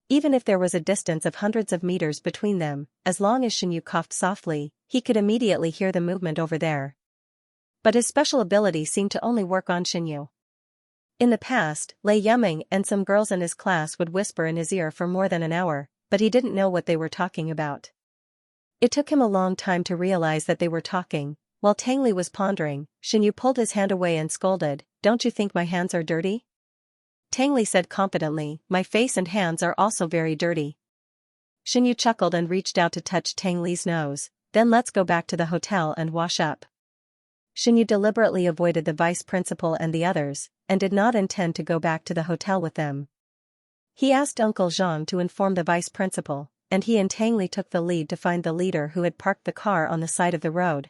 Even if there was a distance of hundreds of meters between them, as long as Xianyu coughed softly, he could immediately hear the movement over there. But his special ability seemed to only work on Xinyu. In the past, Lei Yiming and some girls in his class would whisper in his ear for more than an hour, but he didn't know what they were talking about. It took him a long time to realize that they were talking. While Tang Li was pondering, Xinyu pulled his hand away and scolded, "Don't you think my hands are dirty?" Tang Li said confidently, "My face and hands are also very dirty." Xinyu chuckled and reached out to touch Tang Li's nose. "Then let's go back to the hotel and wash up." Xinyu deliberately avoided the vice principal and the others, and did not intend to go back to the hotel with them. He asked Uncle Zhang to inform the vice principal, and he and Tang Li took the lead to find the leader who had parked the car on the side of the road.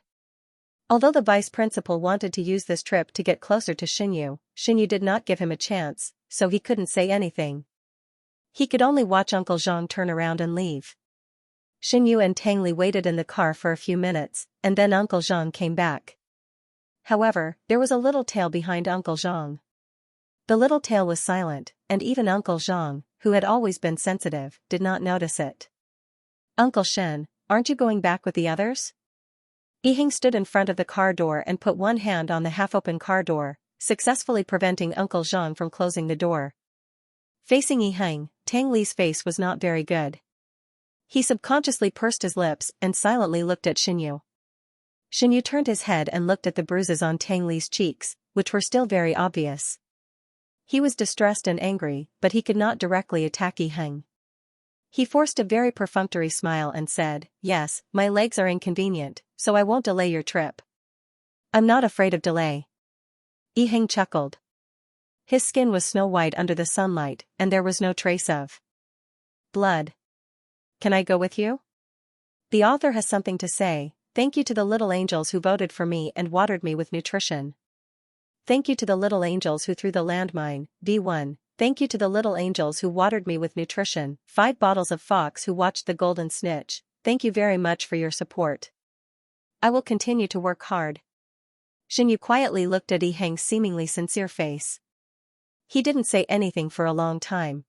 Although the vice principal wanted to use this trip to get closer to Xinyu, Xinyu did not give him a chance, so he couldn't say anything. He could only watch Uncle Zhang turn around and leave. Xinyu and Tang Li waited in the car for a few minutes, and then Uncle Zhang came back. However, there was a little tail behind Uncle Zhang. The little tail was silent, and even Uncle Zhang, who had always been sensitive, did not notice it. "Uncle Shen, aren't you going back with the others?" Yiheng stood in front of the car door and put one hand on the half-open car door, successfully preventing Uncle Zhang from closing the door. Facing Yiheng, Tang Li's face was not very good. He subconsciously pursed his lips and silently looked at Xinyu. Xinyu turned his head and looked at the bruises on Tang Li's cheeks, which were still very obvious. He was distressed and angry, but he could not directly attack Yiheng. He forced a very perfunctory smile and said, "Yes, my legs are inconvenient, so I won't delay your trip." "I'm not afraid of delay." Yiheng chuckled. His skin was snow-white under the sunlight, and there was no trace of blood. "Can I go with you?" The author has something to say. "Thank you to the little angels who voted for me and watered me with nutrition. Thank you to the little angels who threw the landmine, V1. Thank you to the little angels who watered me with nutrition, 5 bottles of Fox who watched the golden snitch. Thank you very much for your support. I will continue to work hard." Xinyu quietly looked at Yiheng's seemingly sincere face. He didn't say anything for a long time.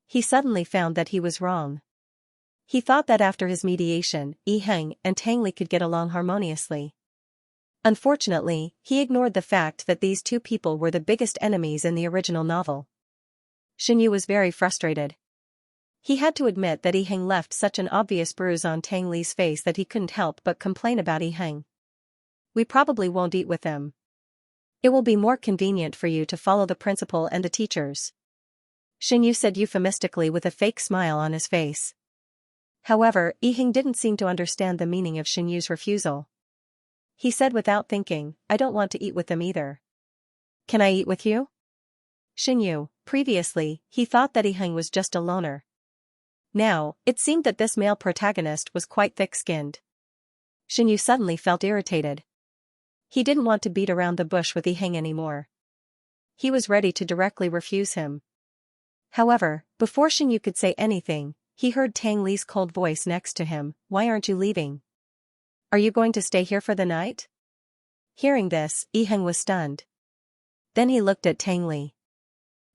He suddenly found that he was wrong. He thought that after his mediation, Yiheng and Tang Li could get along harmoniously. Unfortunately, he ignored the fact that these two people were the biggest enemies in the original novel. Xinyu was very frustrated. He had to admit that Yiheng left such an obvious bruise on Tang Li's face that he couldn't help but complain about Yiheng. "We probably won't eat with them. It will be more convenient for you to follow the principal and the teachers," Xinyu said euphemistically with a fake smile on his face. However, Yiheng didn't seem to understand the meaning of Xinyu's refusal. He said without thinking, "I don't want to eat with them either." "Can I eat with you?" Xinyu, previously, he thought that Yiheng was just a loner. Now, it seemed that this male protagonist was quite thick-skinned. Xinyu suddenly felt irritated. He didn't want to beat around the bush with Yiheng anymore. He was ready to directly refuse him. However, before Xinyu could say anything, he heard Tang Li's cold voice next to him. "Why aren't you leaving? Are you going to stay here for the night?" Hearing this, Yiheng was stunned. Then he looked at Tang Li.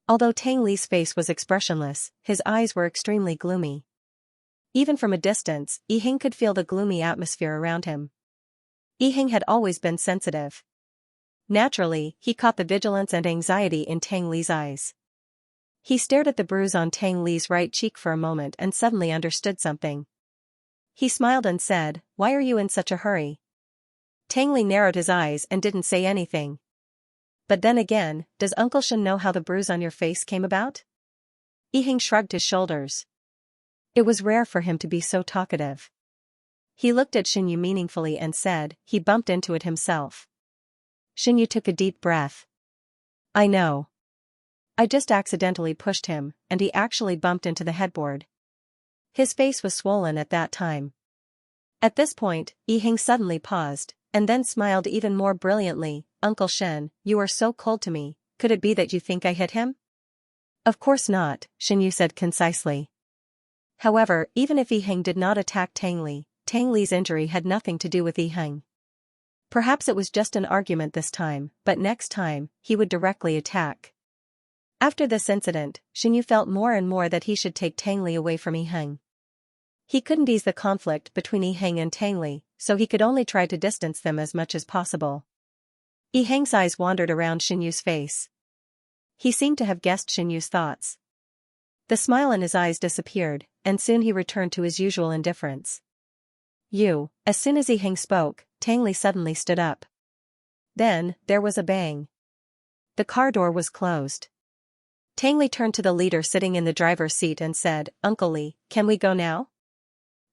Although Tang Li's face was expressionless, his eyes were extremely gloomy. Even from a distance, Yiheng could feel the gloomy atmosphere around him. Yiheng had always been sensitive. Naturally, he caught the vigilance and anxiety in Tang Li's eyes. He stared at the bruise on Tang Li's right cheek for a moment and suddenly understood something. He smiled and said, "Why are you in such a hurry?" Tang Li narrowed his eyes and didn't say anything. "But then again, does Uncle Shen know how the bruise on your face came about?" Yiheng shrugged his shoulders. It was rare for him to be so talkative. He looked at Xinyu meaningfully and said, "He bumped into it himself." Xinyu took a deep breath. "I know. I just accidentally pushed him, and he actually bumped into the headboard." His face was swollen at that time. At this point, Yiheng suddenly paused, and then smiled even more brilliantly. "Uncle Shen, you are so cold to me, could it be that you think I hit him?" "Of course not," Xinyu said concisely. However, even if Yiheng did not attack Tang Li's injury had nothing to do with Yiheng. Perhaps it was just an argument this time, but next time, he would directly attack. After this incident, Xinyu felt more and more that he should take Tang Li away from Yiheng. He couldn't ease the conflict between Yiheng and Tang Li, so he could only try to distance them as much as possible. Hang's eyes wandered around Xianyu's face. He seemed to have guessed Xianyu's thoughts. The smile in his eyes disappeared, and soon he returned to his usual indifference. You. As soon as Hang spoke, Tang Li suddenly stood up. Then, there was a bang. The car door was closed. Tang Li turned to the leader sitting in the driver's seat and said, "Uncle Li, can we go now?"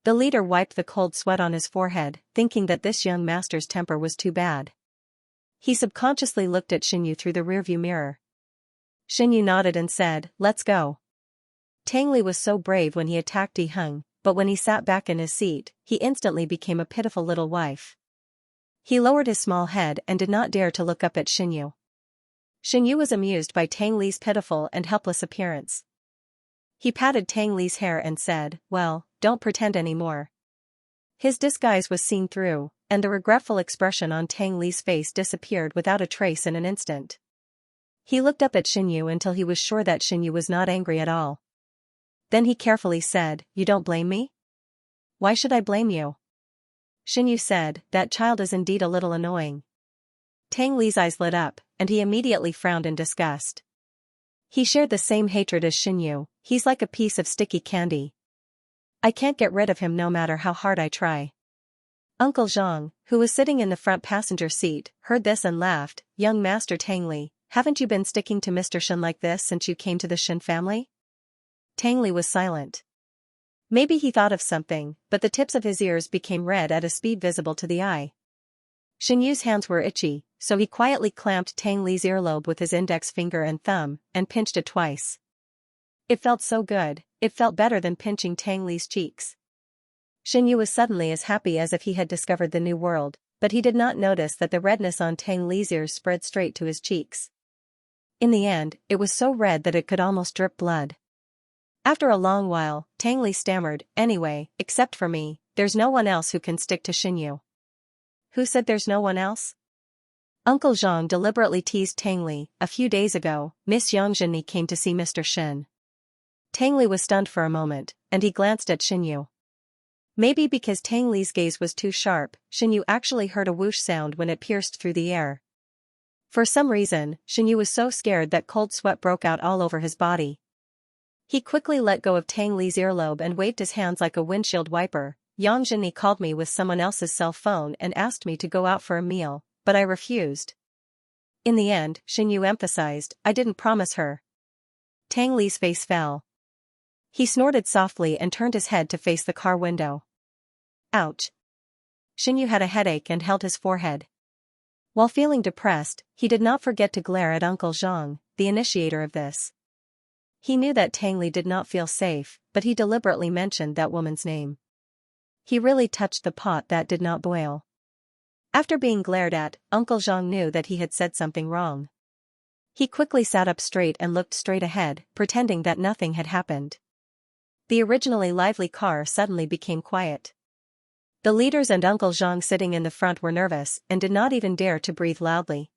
The leader wiped the cold sweat on his forehead, thinking that this young master's temper was too bad. He subconsciously looked at Xianyu through the rearview mirror. Xianyu nodded and said, "Let's go." Tang Li was so brave when he attacked Hang, but when he sat back in his seat, he instantly became a pitiful little wife. He lowered his small head and did not dare to look up at Xianyu. Xianyu was amused by Tang Li's pitiful and helpless appearance. He patted Tang Li's hair and said, "Well, don't pretend anymore." His disguise was seen through, and the regretful expression on Tang Li's face disappeared without a trace in an instant. He looked up at Xianyu until he was sure that Xianyu was not angry at all. Then he carefully said, "You don't blame me?" "Why should I blame you?" Xianyu said, "That child is indeed a little annoying." Tang Li's eyes lit up, and he immediately frowned in disgust. He shared the same hatred as Xianyu. "He's like a piece of sticky candy. I can't get rid of him no matter how hard I try." Uncle Zhang, who was sitting in the front passenger seat, heard this and laughed. "Young Master Tang Li, haven't you been sticking to Mr. Shen like this since you came to the Shen family?" Tang Li was silent. Maybe he thought of something, but the tips of his ears became red at a speed visible to the eye. Xianyu's hands were itchy, so he quietly clamped Tang Li's earlobe with his index finger and thumb, and pinched it twice. It felt so good, it felt better than pinching Tang Li's cheeks. Xianyu was suddenly as happy as if he had discovered the new world, but he did not notice that the redness on Tang Li's ears spread straight to his cheeks. In the end, it was so red that it could almost drip blood. After a long while, Tang Li stammered, "Anyway, except for me, there's no one else who can stick to Xianyu." "Who said there's no one else?" Uncle Zhang deliberately teased Tang Li. "A few days ago, Miss Xianxia came to see Mr. Shen." Tang Li was stunned for a moment, and he glanced at Xianyu. Maybe because Tang Li's gaze was too sharp, Xianyu actually heard a whoosh sound when it pierced through the air. For some reason, Xianyu was so scared that cold sweat broke out all over his body. He quickly let go of Tang Li's earlobe and waved his hands like a windshield wiper. "Yang Zhenni called me with someone else's cell phone and asked me to go out for a meal, but I refused." In the end, Xianyu emphasized, "I didn't promise her." Tang Li's face fell. He snorted softly and turned his head to face the car window. Ouch. Xianyu had a headache and held his forehead. While feeling depressed, he did not forget to glare at Uncle Zhang, the initiator of this. He knew that Tang Li did not feel safe, but he deliberately mentioned that woman's name. He really touched the pot that did not boil. After being glared at, Uncle Zhang knew that he had said something wrong. He quickly sat up straight and looked straight ahead, pretending that nothing had happened. The originally lively car suddenly became quiet. The leaders and Uncle Zhang sitting in the front were nervous and did not even dare to breathe loudly.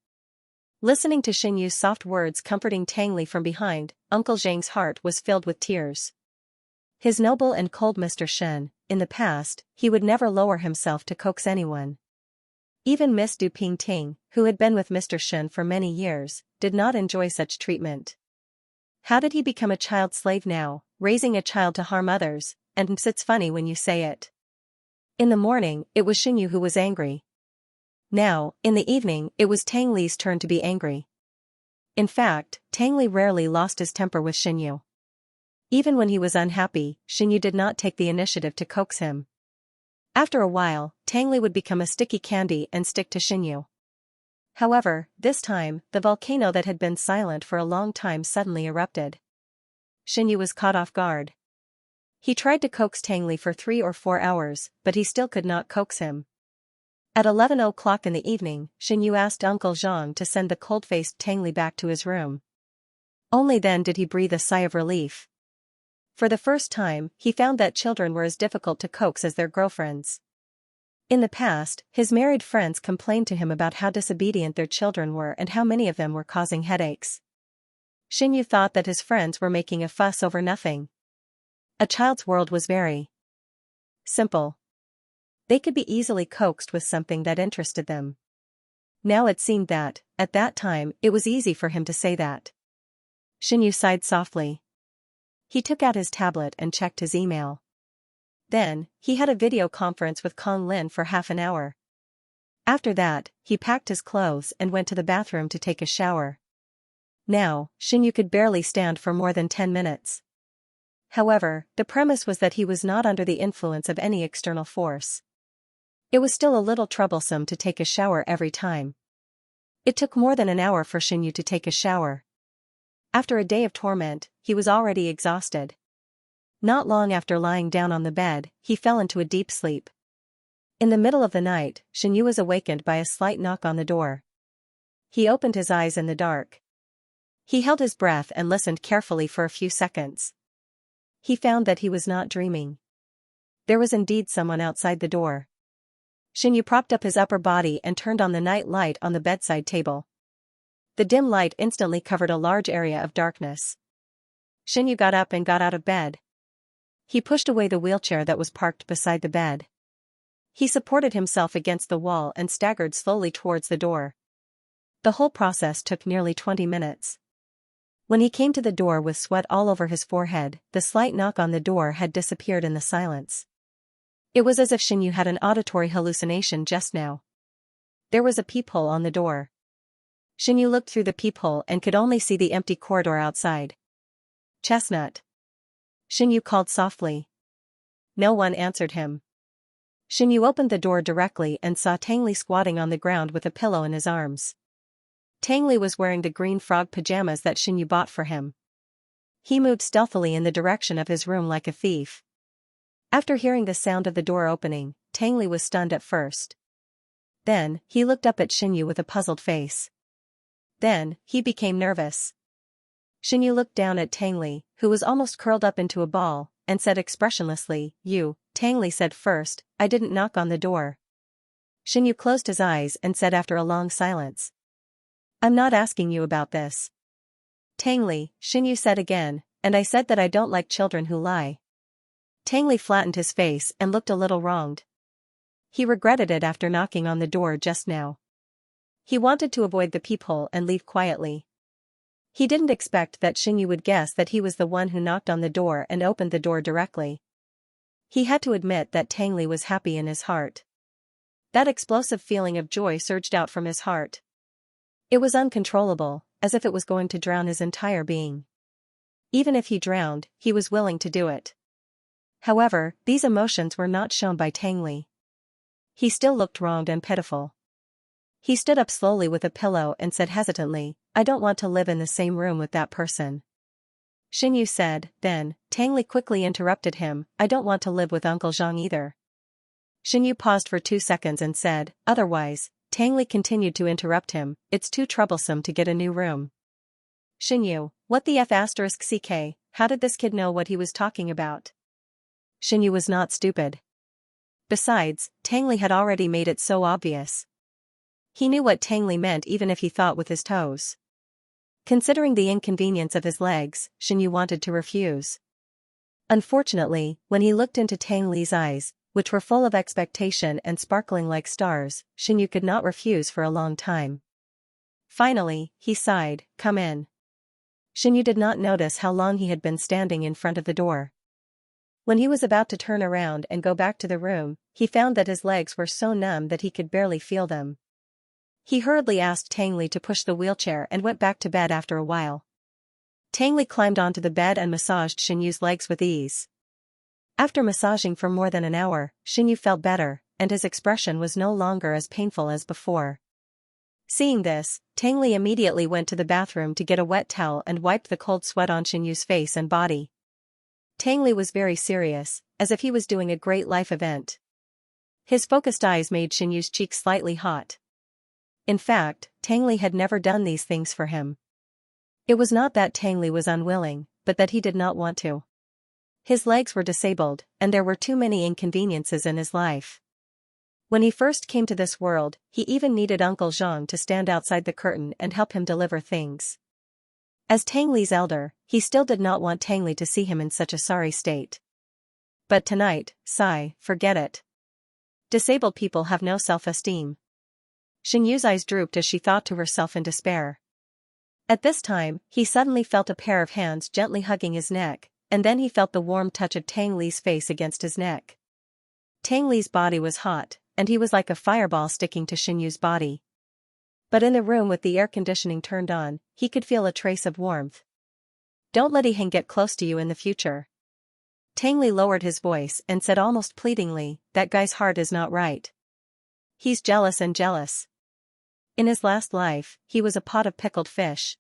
Listening to Xianyu's soft words comforting Tang Li from behind, Uncle Zhang's heart was filled with tears. His noble and cold Mr. Shen, in the past, he would never lower himself to coax anyone. Even Miss Du Pingting, who had been with Mr. Shen for many years, did not enjoy such treatment. How did he become a child slave now, raising a child to harm others? And it's funny when you say it. In the morning, it was Xianyu who was angry. Now, in the evening, it was Tang Li's turn to be angry. In fact, Tang Li rarely lost his temper with Xianyu. Even when he was unhappy, Xianyu did not take the initiative to coax him. After a while, Tang Li would become a sticky candy and stick to Xianyu. However, this time, the volcano that had been silent for a long time suddenly erupted. Xianyu was caught off guard. He tried to coax Tang Li for 3 or 4 hours, but he still could not coax him. At 11 o'clock in the evening, Xianyu asked Uncle Zhang to send the cold-faced Tang Li back to his room. Only then did he breathe a sigh of relief. For the first time, he found that children were as difficult to coax as their girlfriends. In the past, his married friends complained to him about how disobedient their children were and how many of them were causing headaches. Xianyu thought that his friends were making a fuss over nothing. A child's world was very simple. They could be easily coaxed with something that interested them. Now it seemed that, at that time, it was easy for him to say that. Xianxia sighed softly. He took out his tablet and checked his email. Then, he had a video conference with Kong Lin for half an hour. After that, he packed his clothes and went to the bathroom to take a shower. Now, Xianxia could barely stand for more than 10 minutes. However, the premise was that he was not under the influence of any external force. It was still a little troublesome to take a shower every time. It took more than an hour for Xianxia to take a shower. After a day of torment, he was already exhausted. Not long after lying down on the bed, he fell into a deep sleep. In the middle of the night, Xianxia was awakened by a slight knock on the door. He opened his eyes in the dark. He held his breath and listened carefully for a few seconds. He found that he was not dreaming. There was indeed someone outside the door. Xianxia propped up his upper body and turned on the night light on the bedside table. The dim light instantly covered a large area of darkness. Xianxia got up and got out of bed. He pushed away the wheelchair that was parked beside the bed. He supported himself against the wall and staggered slowly towards the door. The whole process took nearly 20 minutes. When he came to the door with sweat all over his forehead, the slight knock on the door had disappeared in the silence. It was as if Xianxia had an auditory hallucination just now. There was a peephole on the door. Xianxia looked through the peephole and could only see the empty corridor outside. "Chestnut." Xianxia called softly. No one answered him. Xianxia opened the door directly and saw Tangli squatting on the ground with a pillow in his arms. Tangli was wearing the green frog pajamas that Xianxia bought for him. He moved stealthily in the direction of his room like a thief. After hearing the sound of the door opening, Tangli was stunned at first. Then, he looked up at Xianxia with a puzzled face. Then, he became nervous. Xianxia looked down at Tangli, who was almost curled up into a ball, and said expressionlessly, "You." Tangli said first, "I didn't knock on the door." Xianxia closed his eyes and said after a long silence, "I'm not asking you about this." "Tangli," Xianxia said again, "and I said that I don't like children who lie." Tangli flattened his face and looked a little wronged. He regretted it after knocking on the door just now. He wanted to avoid the peephole and leave quietly. He didn't expect that Xianxia would guess that he was the one who knocked on the door and opened the door directly. He had to admit that Tangli was happy in his heart. That explosive feeling of joy surged out from his heart. It was uncontrollable, as if it was going to drown his entire being. Even if he drowned, he was willing to do it. However, these emotions were not shown by Tangli. He still looked wronged and pitiful. He stood up slowly with a pillow and said hesitantly, "I don't want to live in the same room with that person." Xianxia said, then, Tangli quickly interrupted him, "I don't want to live with Uncle Zhang either." Xianxia paused for 2 seconds and said, "Otherwise." Tangli continued to interrupt him, "It's too troublesome to get a new room." Xianxia, what the f***ck, how did this kid know what he was talking about? Xianxia was not stupid. Besides, Tangli had already made it so obvious. He knew what Tangli meant even if he thought with his toes. Considering the inconvenience of his legs, Xianxia wanted to refuse. Unfortunately, when he looked into Tangli's eyes, which were full of expectation and sparkling like stars, Xianxia could not refuse for a long time. Finally, he sighed, "Come in." Xianxia did not notice how long he had been standing in front of the door. When he was about to turn around and go back to the room, he found that his legs were so numb that he could barely feel them. He hurriedly asked Tangli to push the wheelchair and went back to bed after a while. Tangli climbed onto the bed and massaged Xianxia's legs with ease. After massaging for more than an hour, Xianxia felt better, and his expression was no longer as painful as before. Seeing this, Tangli immediately went to the bathroom to get a wet towel and wiped the cold sweat on Xianxia's face and body. Tangli was very serious, as if he was doing a great life event. His focused eyes made Xianxia's cheeks slightly hot. In fact, Tangli had never done these things for him. It was not that Tangli was unwilling, but that he did not want to. His legs were disabled, and there were too many inconveniences in his life. When he first came to this world, he even needed Uncle Zhang to stand outside the curtain and help him deliver things. As Tangli's elder, he still did not want Tangli to see him in such a sorry state. But tonight, sigh, forget it. Disabled people have no self-esteem. Xianxu's eyes drooped as she thought to herself in despair. At this time, he suddenly felt a pair of hands gently hugging his neck, and then he felt the warm touch of Tang Li's face against his neck. Tang Li's body was hot, and he was like a fireball sticking to Xianxu's body. But in the room with the air conditioning turned on, he could feel a trace of warmth. Don't let Yiheng get close to you in the future. Tang Li lowered his voice and said almost pleadingly, that guy's heart is not right. He's jealous and jealous. In his last life, he was a pot of pickled fish.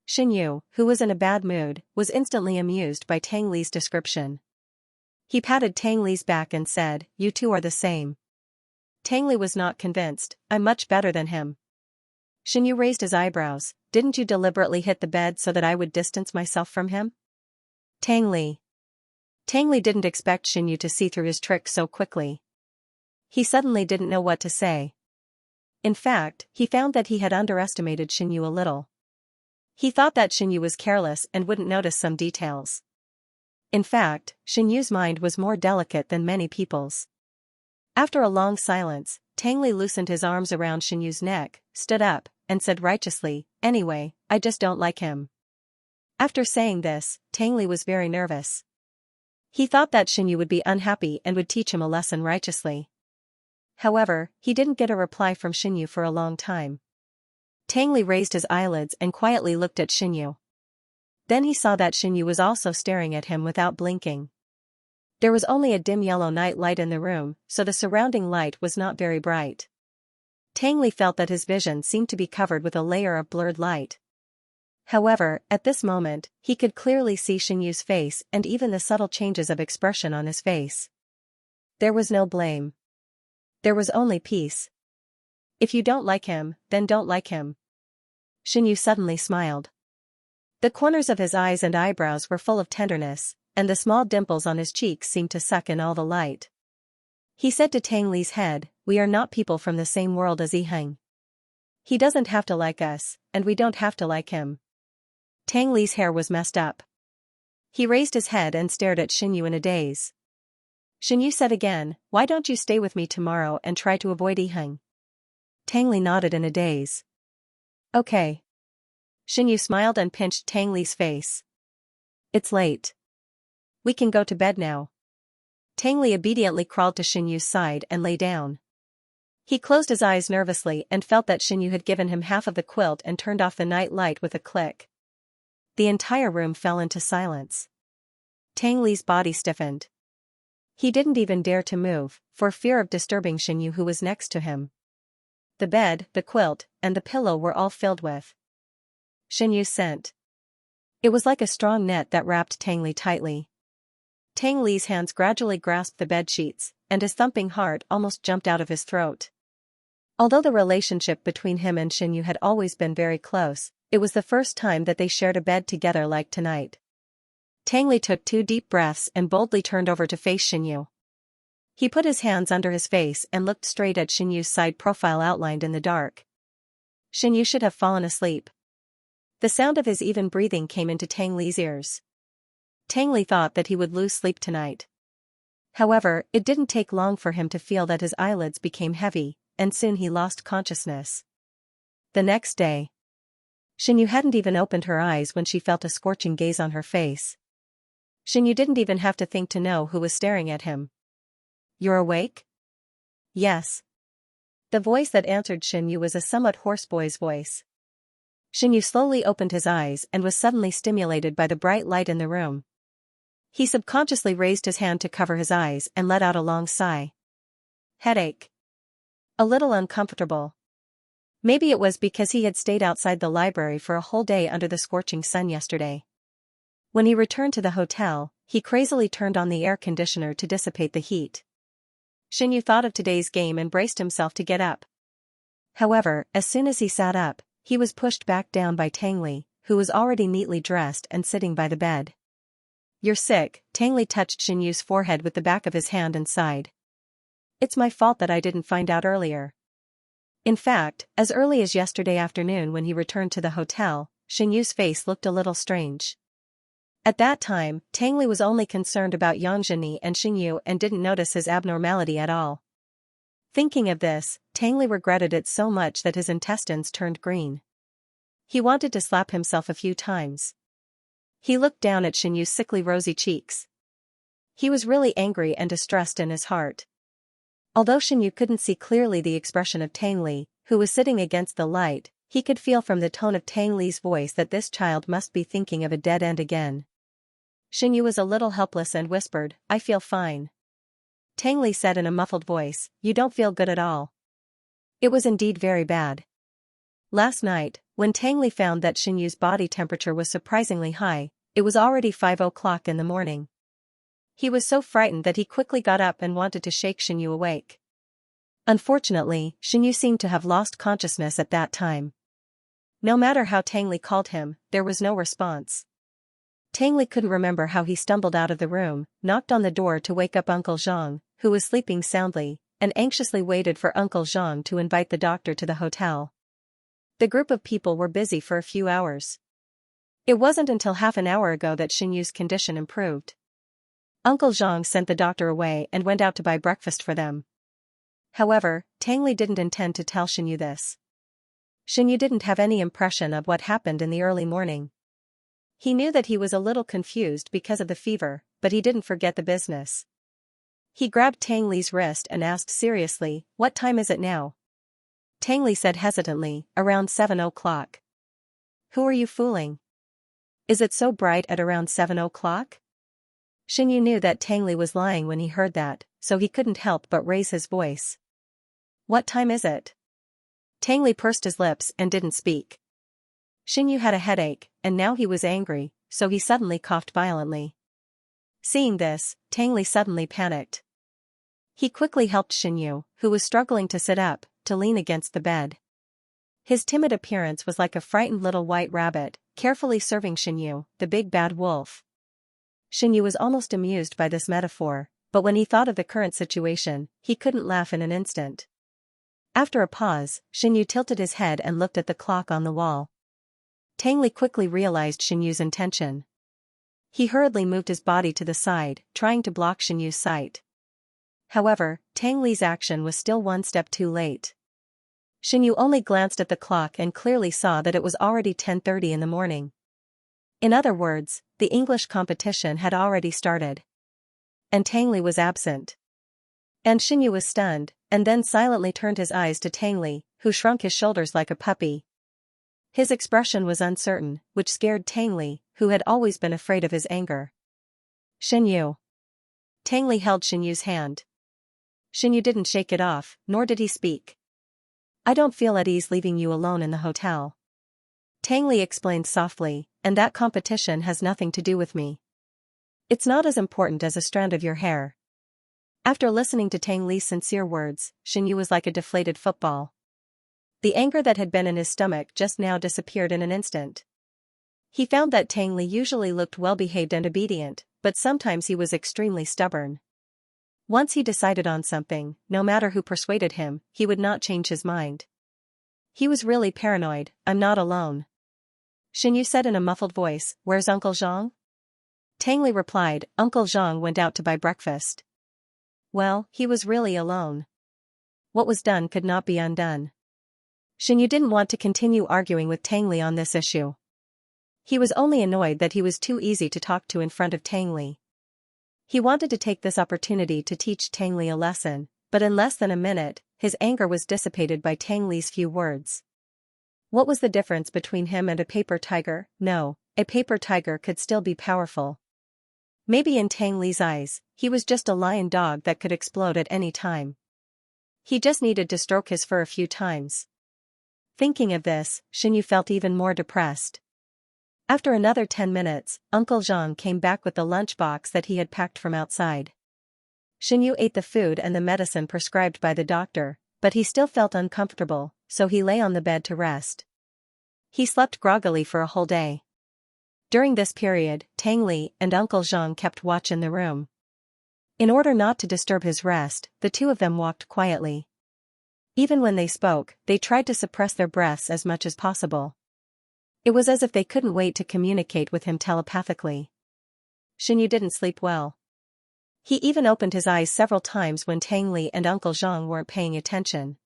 Xianxu, who was in a bad mood, was instantly amused by Tang Li's description. He patted Tang Li's back and said, you two are the same. Tang Li was not convinced, I'm much better than him. Xianxu raised his eyebrows, didn't you deliberately hit the bed so that I would distance myself from him? Tang Li. Tang Li didn't expect Xianxu to see through his trick so quickly. He suddenly didn't know what to say. In fact, he found that he had underestimated Xianxu a little. He thought that Xianxu was careless and wouldn't notice some details. In fact, Xianxu's mind was more delicate than many people's. After a long silence, Tang Li loosened his arms around Xianxu's neck, stood up, and said righteously, anyway, I just don't like him. After saying this, Tang Li was very nervous. He thought that Xianxu would be unhappy and would teach him a lesson righteously. However, he didn't get a reply from Xianxu for a long time. Tang Li raised his eyelids and quietly looked at Xianxu. Then he saw that Xianxu was also staring at him without blinking. There was only a dim yellow night light in the room, so the surrounding light was not very bright. Tang Li felt that his vision seemed to be covered with a layer of blurred light. However, at this moment, he could clearly see Xianxu's face and even the subtle changes of expression on his face. There was no blame. There was only peace. If you don't like him, then don't like him. Xianxu suddenly smiled. The corners of his eyes and eyebrows were full of tenderness, and the small dimples on his cheeks seemed to suck in all the light. He said to Tang Li's head, we are not people from the same world as Yiheng. He doesn't have to like us, and we don't have to like him. Tang Li's hair was messed up. He raised his head and stared at Xianxu in a daze. Xianxu said again, why don't you stay with me tomorrow and try to avoid Yiheng? Tang Li nodded in a daze. Okay. Xianxu smiled and pinched Tang Li's face. It's late. We can go to bed now. Tang Li obediently crawled to Xianxu's side and lay down. He closed his eyes nervously and felt that Xianxu had given him half of the quilt and turned off the night light with a click. The entire room fell into silence. Tang Li's body stiffened. He didn't even dare to move, for fear of disturbing Xianxu who was next to him. The bed, the quilt, and the pillow were all filled with Xianxu's scent. It was like a strong net that wrapped Tang Li tightly. Tang Li's hands gradually grasped the bed sheets, and his thumping heart almost jumped out of his throat. Although the relationship between him and Xianxu had always been very close, it was the first time that they shared a bed together like tonight. Tang Li took 2 deep breaths and boldly turned over to face Xianxu. He put his hands under his face and looked straight at Xianxu's side profile outlined in the dark. Xianxu should have fallen asleep. The sound of his even breathing came into Tang Li's ears. Tang Li thought that he would lose sleep tonight. However, it didn't take long for him to feel that his eyelids became heavy, and soon he lost consciousness. The next day, Xianxu hadn't even opened her eyes when she felt a scorching gaze on her face. Xianxu didn't even have to think to know who was staring at him. You're awake? Yes. The voice that answered Xianxu was a somewhat hoarse boy's voice. Xianxu slowly opened his eyes and was suddenly stimulated by the bright light in the room. He subconsciously raised his hand to cover his eyes and let out a long sigh. Headache. A little uncomfortable. Maybe it was because he had stayed outside the library for a whole day under the scorching sun yesterday. When he returned to the hotel, he crazily turned on the air conditioner to dissipate the heat. Xianxu thought of today's game and braced himself to get up. However, as soon as he sat up, he was pushed back down by Tang Li, who was already neatly dressed and sitting by the bed. You're sick, Tang Li touched Xianxu's forehead with the back of his hand and sighed. It's my fault that I didn't find out earlier. In fact, as early as yesterday afternoon when he returned to the hotel, Xianxu's face looked a little strange. At that time, Tang Li was only concerned about Yang Zhenyi and Xianxu and didn't notice his abnormality at all. Thinking of this, Tang Li regretted it so much that his intestines turned green. He wanted to slap himself a few times. He looked down at Xianyu's sickly rosy cheeks. He was really angry and distressed in his heart. Although Xianyu couldn't see clearly the expression of Tang Li, who was sitting against the light, he could feel from the tone of Tang Li's voice that this child must be thinking of a dead end again. Xianyu was a little helpless and whispered, "I feel fine." Tang Li said in a muffled voice, "You don't feel good at all." It was indeed very bad. Last night, when Tang Li found that Xianyu's body temperature was surprisingly high, it was already 5 o'clock in the morning. He was so frightened that he quickly got up and wanted to shake Xianyu awake. Unfortunately, Xianyu seemed to have lost consciousness at that time. No matter how Tang Li called him, there was no response. Tang Li couldn't remember how he stumbled out of the room, knocked on the door to wake up Uncle Zhang, who was sleeping soundly, and anxiously waited for Uncle Zhang to invite the doctor to the hotel. The group of people were busy for a few hours. It wasn't until half an hour ago that Xianyu's condition improved. Uncle Zhang sent the doctor away and went out to buy breakfast for them. However, Tang Li didn't intend to tell Xianyu this. Xianyu didn't have any impression of what happened in the early morning. He knew that he was a little confused because of the fever, but he didn't forget the business. He grabbed Tang Li's wrist and asked seriously, "What time is it now?" Tang Li said hesitantly, "Around 7 o'clock. Who are you fooling? Is it so bright at around 7 o'clock? Xianyu knew that Tang Li was lying when he heard that, so he couldn't help but raise his voice. "What time is it?" Tang Li pursed his lips and didn't speak. Xianyu had a headache, and now he was angry, so he suddenly coughed violently. Seeing this, Tang Li suddenly panicked. He quickly helped Xianyu, who was struggling to sit up, to lean against the bed. His timid appearance was like a frightened little white rabbit, carefully serving Xianyu, the big bad wolf. Xianyu was almost amused by this metaphor, but when he thought of the current situation, he couldn't laugh in an instant. After a pause, Xianyu tilted his head and looked at the clock on the wall. Tang Li quickly realized Xianyu's intention. He hurriedly moved his body to the side, trying to block Xianyu's sight. However, Tang Li's action was still one step too late. Xianyu only glanced at the clock and clearly saw that it was already 10:30 in the morning. In other words, the English competition had already started. And Tang Li was absent. And Xianyu was stunned, and then silently turned his eyes to Tang Li, who shrunk his shoulders like a puppy. His expression was uncertain, which scared Tang Li, who had always been afraid of his anger. "Xianyu." Tang Li held Xianyu's hand. Xianyu didn't shake it off, nor did he speak. "I don't feel at ease leaving you alone in the hotel," Tang Li explained softly, "and that competition has nothing to do with me. It's not as important as a strand of your hair." After listening to Tang Li's sincere words, Xianyu was like a deflated football. The anger that had been in his stomach just now disappeared in an instant. He found that Tang Li usually looked well-behaved and obedient, but sometimes he was extremely stubborn. Once he decided on something, no matter who persuaded him, he would not change his mind. He was really paranoid. "I'm not alone," Xianyu said in a muffled voice. "Where's Uncle Zhang?" Tang Li replied, "Uncle Zhang went out to buy breakfast." Well, he was really alone. What was done could not be undone. Xianyu didn't want to continue arguing with Tang Li on this issue. He was only annoyed that he was too easy to talk to in front of Tang Li. He wanted to take this opportunity to teach Tang Li a lesson, but in less than a minute, his anger was dissipated by Tang Li's few words. What was the difference between him and a paper tiger? No, a paper tiger could still be powerful. Maybe in Tang Li's eyes, he was just a lion dog that could explode at any time. He just needed to stroke his fur a few times. Thinking of this, Xianyu felt even more depressed. After another 10 minutes, Uncle Zhang came back with the lunchbox that he had packed from outside. Xianyu ate the food and the medicine prescribed by the doctor, but he still felt uncomfortable, so he lay on the bed to rest. He slept groggily for a whole day. During this period, Tang Li and Uncle Zhang kept watch in the room. In order not to disturb his rest, the two of them walked quietly. Even when they spoke, they tried to suppress their breaths as much as possible. It was as if they couldn't wait to communicate with him telepathically. Xianyu didn't sleep well. He even opened his eyes several times when Tang Li and Uncle Zhang weren't paying attention.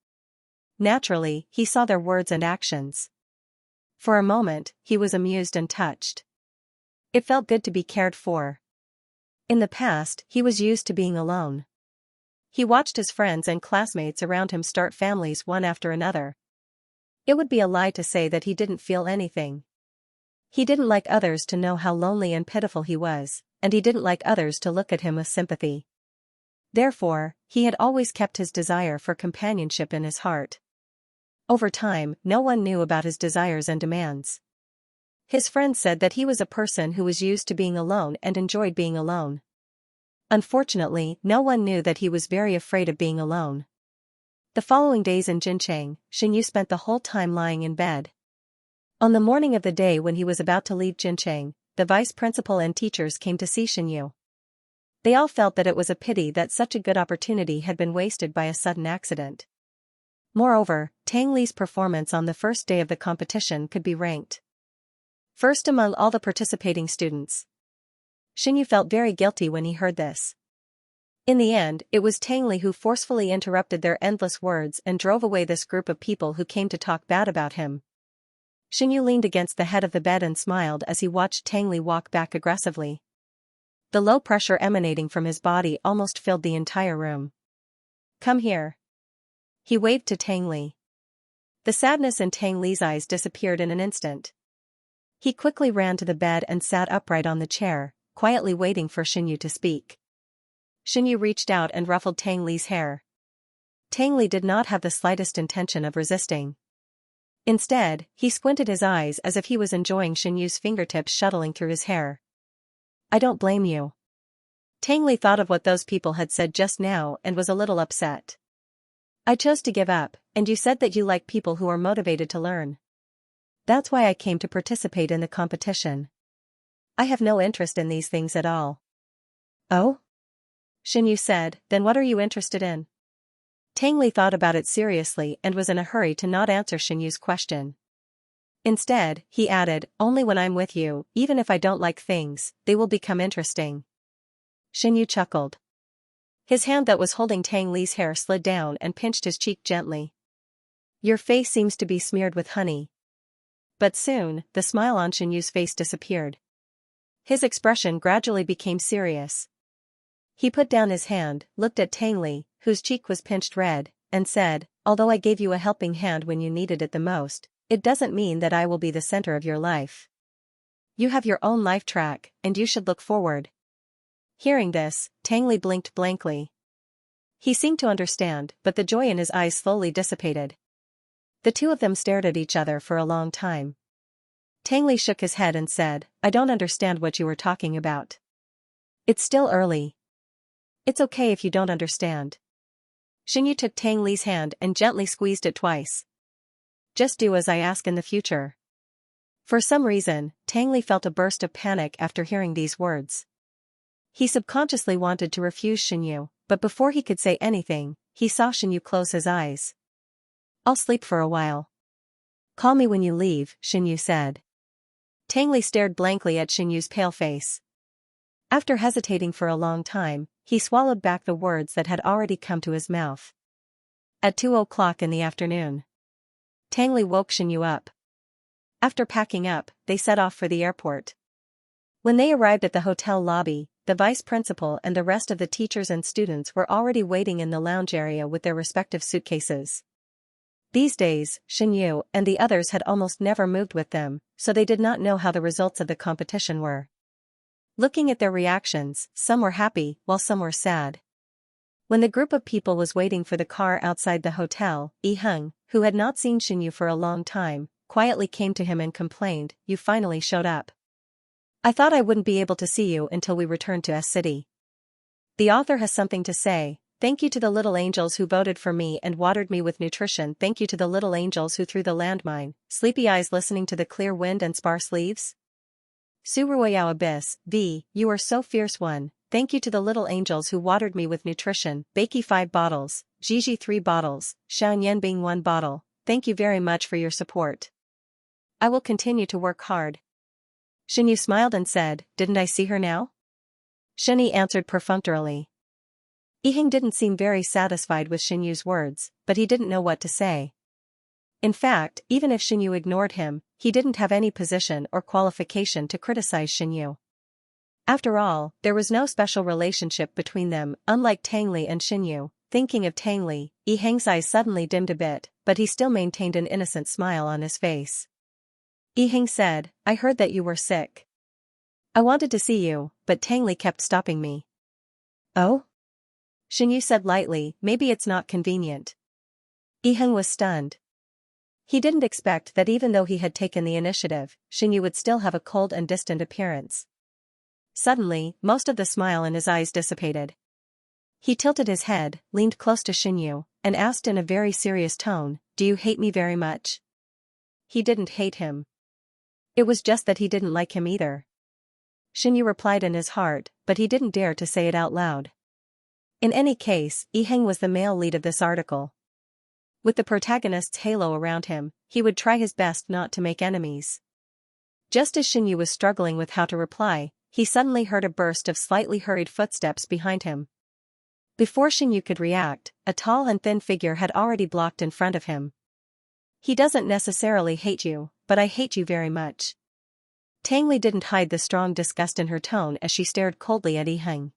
Naturally, he saw their words and actions. For a moment, he was amused and touched. It felt good to be cared for. In the past, he was used to being alone. He watched his friends and classmates around him start families one after another. It would be a lie to say that he didn't feel anything. He didn't like others to know how lonely and pitiful he was, and he didn't like others to look at him with sympathy. Therefore, he had always kept his desire for companionship in his heart. Over time, no one knew about his desires and demands. His friends said that he was a person who was used to being alone and enjoyed being alone. Unfortunately, no one knew that he was very afraid of being alone. The following days in Jincheng, Xinyu spent the whole time lying in bed. On the morning of the day when he was about to leave Jincheng, the vice principal and teachers came to see Xinyu. They all felt that it was a pity that such a good opportunity had been wasted by a sudden accident. Moreover, Tang Li's performance on the first day of the competition could be ranked first among all the participating students. Xinyu felt very guilty when he heard this. In the end, it was Tang Li who forcefully interrupted their endless words and drove away this group of people who came to talk bad about him. Xinyu leaned against the head of the bed and smiled as he watched Tang Li walk back aggressively. The low pressure emanating from his body almost filled the entire room. "Come here." He waved to Tang Li. The sadness in Tang Li's eyes disappeared in an instant. He quickly ran to the bed and sat upright on the chair, quietly waiting for Xinyu to speak. Xinyu reached out and ruffled Tang Li's hair. Tang Li did not have the slightest intention of resisting. Instead, he squinted his eyes as if he was enjoying Xinyu's fingertips shuttling through his hair. "I don't blame you." Tang Li thought of what those people had said just now and was a little upset. "I chose to give up, and you said that you like people who are motivated to learn. That's why I came to participate in the competition. I have no interest in these things at all." "Oh?" Xinyu said, "Then what are you interested in?" Tang Li thought about it seriously and was in a hurry to not answer Xinyu's question. Instead, he added, "Only when I'm with you, even if I don't like things, they will become interesting." Xinyu chuckled. His hand that was holding Tang Li's hair slid down and pinched his cheek gently. "Your face seems to be smeared with honey." But soon, the smile on Xinyu's face disappeared. His expression gradually became serious. He put down his hand, looked at Tang Li, whose cheek was pinched red, and said, "Although I gave you a helping hand when you needed it the most, it doesn't mean that I will be the center of your life. You have your own life track, and you should look forward." Hearing this, Tang Li blinked blankly. He seemed to understand, but the joy in his eyes slowly dissipated. The two of them stared at each other for a long time. Tang Li shook his head and said, "I don't understand what you were talking about. It's still early." "It's okay if you don't understand." Xinyu took Tang Li's hand and gently squeezed it twice. "Just do as I ask in the future." For some reason, Tang Li felt a burst of panic after hearing these words. He subconsciously wanted to refuse Xinyu, but before he could say anything, he saw Xinyu close his eyes. "I'll sleep for a while. Call me when you leave," Xinyu said. Tang Li stared blankly at Xinyu's pale face. After hesitating for a long time, he swallowed back the words that had already come to his mouth. At 2 o'clock in the afternoon, Tang Li woke Xinyu up. After packing up, they set off for the airport. When they arrived at the hotel lobby, the vice principal and the rest of the teachers and students were already waiting in the lounge area with their respective suitcases. These days, Xinyu and the others had almost never moved with them, so they did not know how the results of the competition were. Looking at their reactions, some were happy, while some were sad. When the group of people was waiting for the car outside the hotel, Yi Heng, who had not seen Xinyu for a long time, quietly came to him and complained, "You finally showed up. I thought I wouldn't be able to see you until we returned to S City." The author has something to say. "Thank you to the little angels who voted for me and watered me with nutrition. Thank you to the little angels who threw the landmine. Sleepy eyes listening to the clear wind and sparse leaves. Suruoyao abyss, V, you are so fierce one. Thank you to the little angels who watered me with nutrition. Bakey 5 bottles, Gigi 3 bottles, Xianxia Bing 1 bottle. Thank you very much for your support. I will continue to work hard." Xinyu smiled and said, "Didn't I see her now?" Shenyi answered perfunctorily. Yiheng didn't seem very satisfied with Xinyu's words, but he didn't know what to say. In fact, even if Xinyu ignored him, he didn't have any position or qualification to criticize Xinyu. After all, there was no special relationship between them, unlike Tangli and Xinyu. Thinking of Tangli, Yiheng's eyes suddenly dimmed a bit, but he still maintained an innocent smile on his face. Yiheng said, I heard that you were sick. I wanted to see you, but Tangli kept stopping me. Oh? Xinyu said lightly, maybe it's not convenient. Yiheng was stunned. He didn't expect that even though he had taken the initiative, Xinyu would still have a cold and distant appearance. Suddenly, most of the smile in his eyes dissipated. He tilted his head, leaned close to Xinyu, and asked in a very serious tone, do you hate me very much? He didn't hate him. It was just that he didn't like him either. Xinyu replied in his heart, but he didn't dare to say it out loud. In any case, Yiheng was the male lead of this article. With the protagonist's halo around him, he would try his best not to make enemies. Just as Xinyu was struggling with how to reply, he suddenly heard a burst of slightly hurried footsteps behind him. Before Xinyu could react, a tall and thin figure had already blocked in front of him. He doesn't necessarily hate you, but I hate you very much. Tangli didn't hide the strong disgust in her tone as she stared coldly at Yiheng.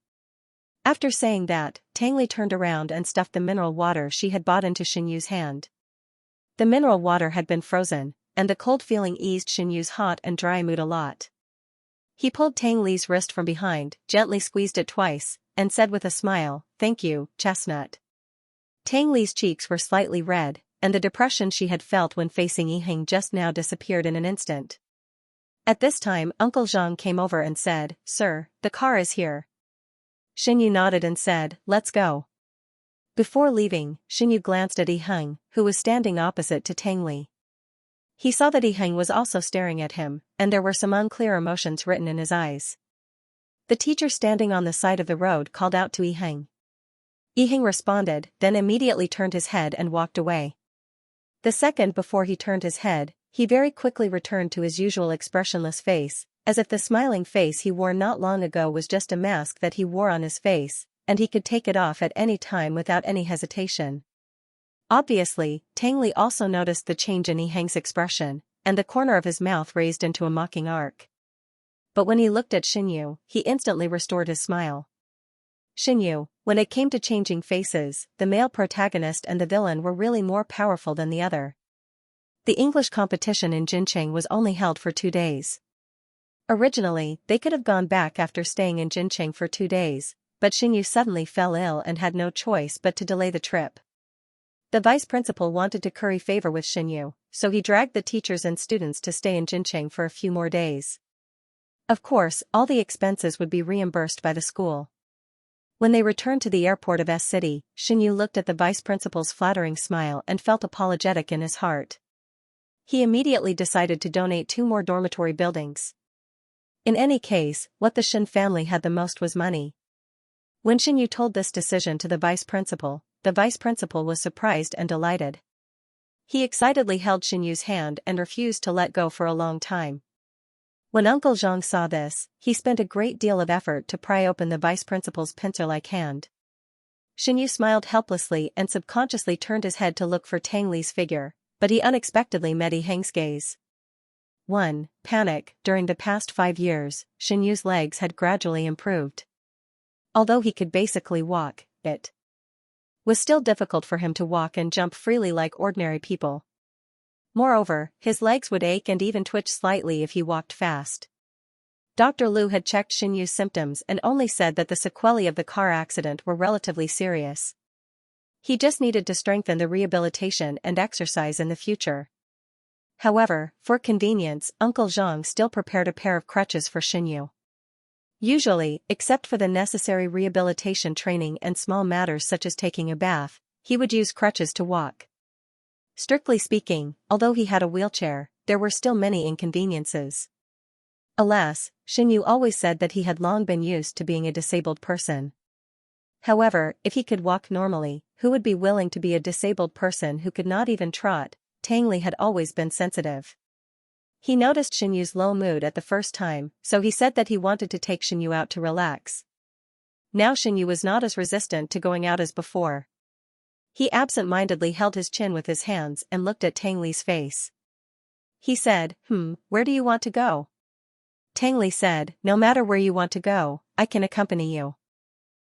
After saying that, Tangli turned around and stuffed the mineral water she had bought into Xinyu's hand. The mineral water had been frozen, and the cold feeling eased Xinyu's hot and dry mood a lot. He pulled Tangli's wrist from behind, gently squeezed it twice, and said with a smile, thank you, Chestnut. Tangli's cheeks were slightly red, and the depression she had felt when facing Yiheng just now disappeared in an instant. At this time Uncle Zhang came over and said, Sir, the car is here. Xinyu nodded and said, let's go. Before leaving, Xinyu glanced at Yiheng, who was standing opposite to Tangli. He saw that Yiheng was also staring at him, and there were some unclear emotions written in his eyes. The teacher standing on the side of the road called out to Yiheng. Yiheng responded, then immediately turned his head and walked away. The second before he turned his head, he very quickly returned to his usual expressionless face, as if the smiling face he wore not long ago was just a mask that he wore on his face, and he could take it off at any time without any hesitation. Obviously, Tangli also noticed the change in Yiheng's expression, and the corner of his mouth raised into a mocking arc. But when he looked at Xinyu, he instantly restored his smile. Xinyu, when it came to changing faces, the male protagonist and the villain were really more powerful than the other. The English competition in Jincheng was only held for 2 days. Originally, they could have gone back after staying in Jincheng for 2 days, but Xinyu suddenly fell ill and had no choice but to delay the trip. The vice principal wanted to curry favor with Xinyu, so he dragged the teachers and students to stay in Jincheng for a few more days. Of course, all the expenses would be reimbursed by the school. When they returned to the airport of S City, Xinyu looked at the vice principal's flattering smile and felt apologetic in his heart. He immediately decided to donate 2 more dormitory buildings. In any case, what the Shen family had the most was money. When Xinyu told this decision to the vice principal was surprised and delighted. He excitedly held Xinyu's hand and refused to let go for a long time. When Uncle Zhang saw this, he spent a great deal of effort to pry open the vice principal's pincer-like hand. Xinyu smiled helplessly and subconsciously turned his head to look for Tangli's figure, but he unexpectedly met Yiheng's gaze. 1. Panic. During the past 5 years, Xinyu's legs had gradually improved. Although he could basically walk, it was still difficult for him to walk and jump freely like ordinary people. Moreover, his legs would ache and even twitch slightly if he walked fast. Dr. Liu had checked Xinyu's symptoms and only said that the sequelae of the car accident were relatively serious. He just needed to strengthen the rehabilitation and exercise in the future. However, for convenience, Uncle Zhang still prepared a pair of crutches for Xinyu. Usually, except for the necessary rehabilitation training and small matters such as taking a bath, he would use crutches to walk. Strictly speaking, although he had a wheelchair, there were still many inconveniences. Alas, Xinyu always said that he had long been used to being a disabled person. However, if he could walk normally, who would be willing to be a disabled person who could not even trot? Tangli had always been sensitive. He noticed Xinyu's low mood at the first time, so he said that he wanted to take Xinyu out to relax. Now Xinyu was not as resistant to going out as before. He absent-mindedly held his chin with his hands and looked at Tang Li's face. He said, where do you want to go? Tang Li said, no matter where you want to go, I can accompany you.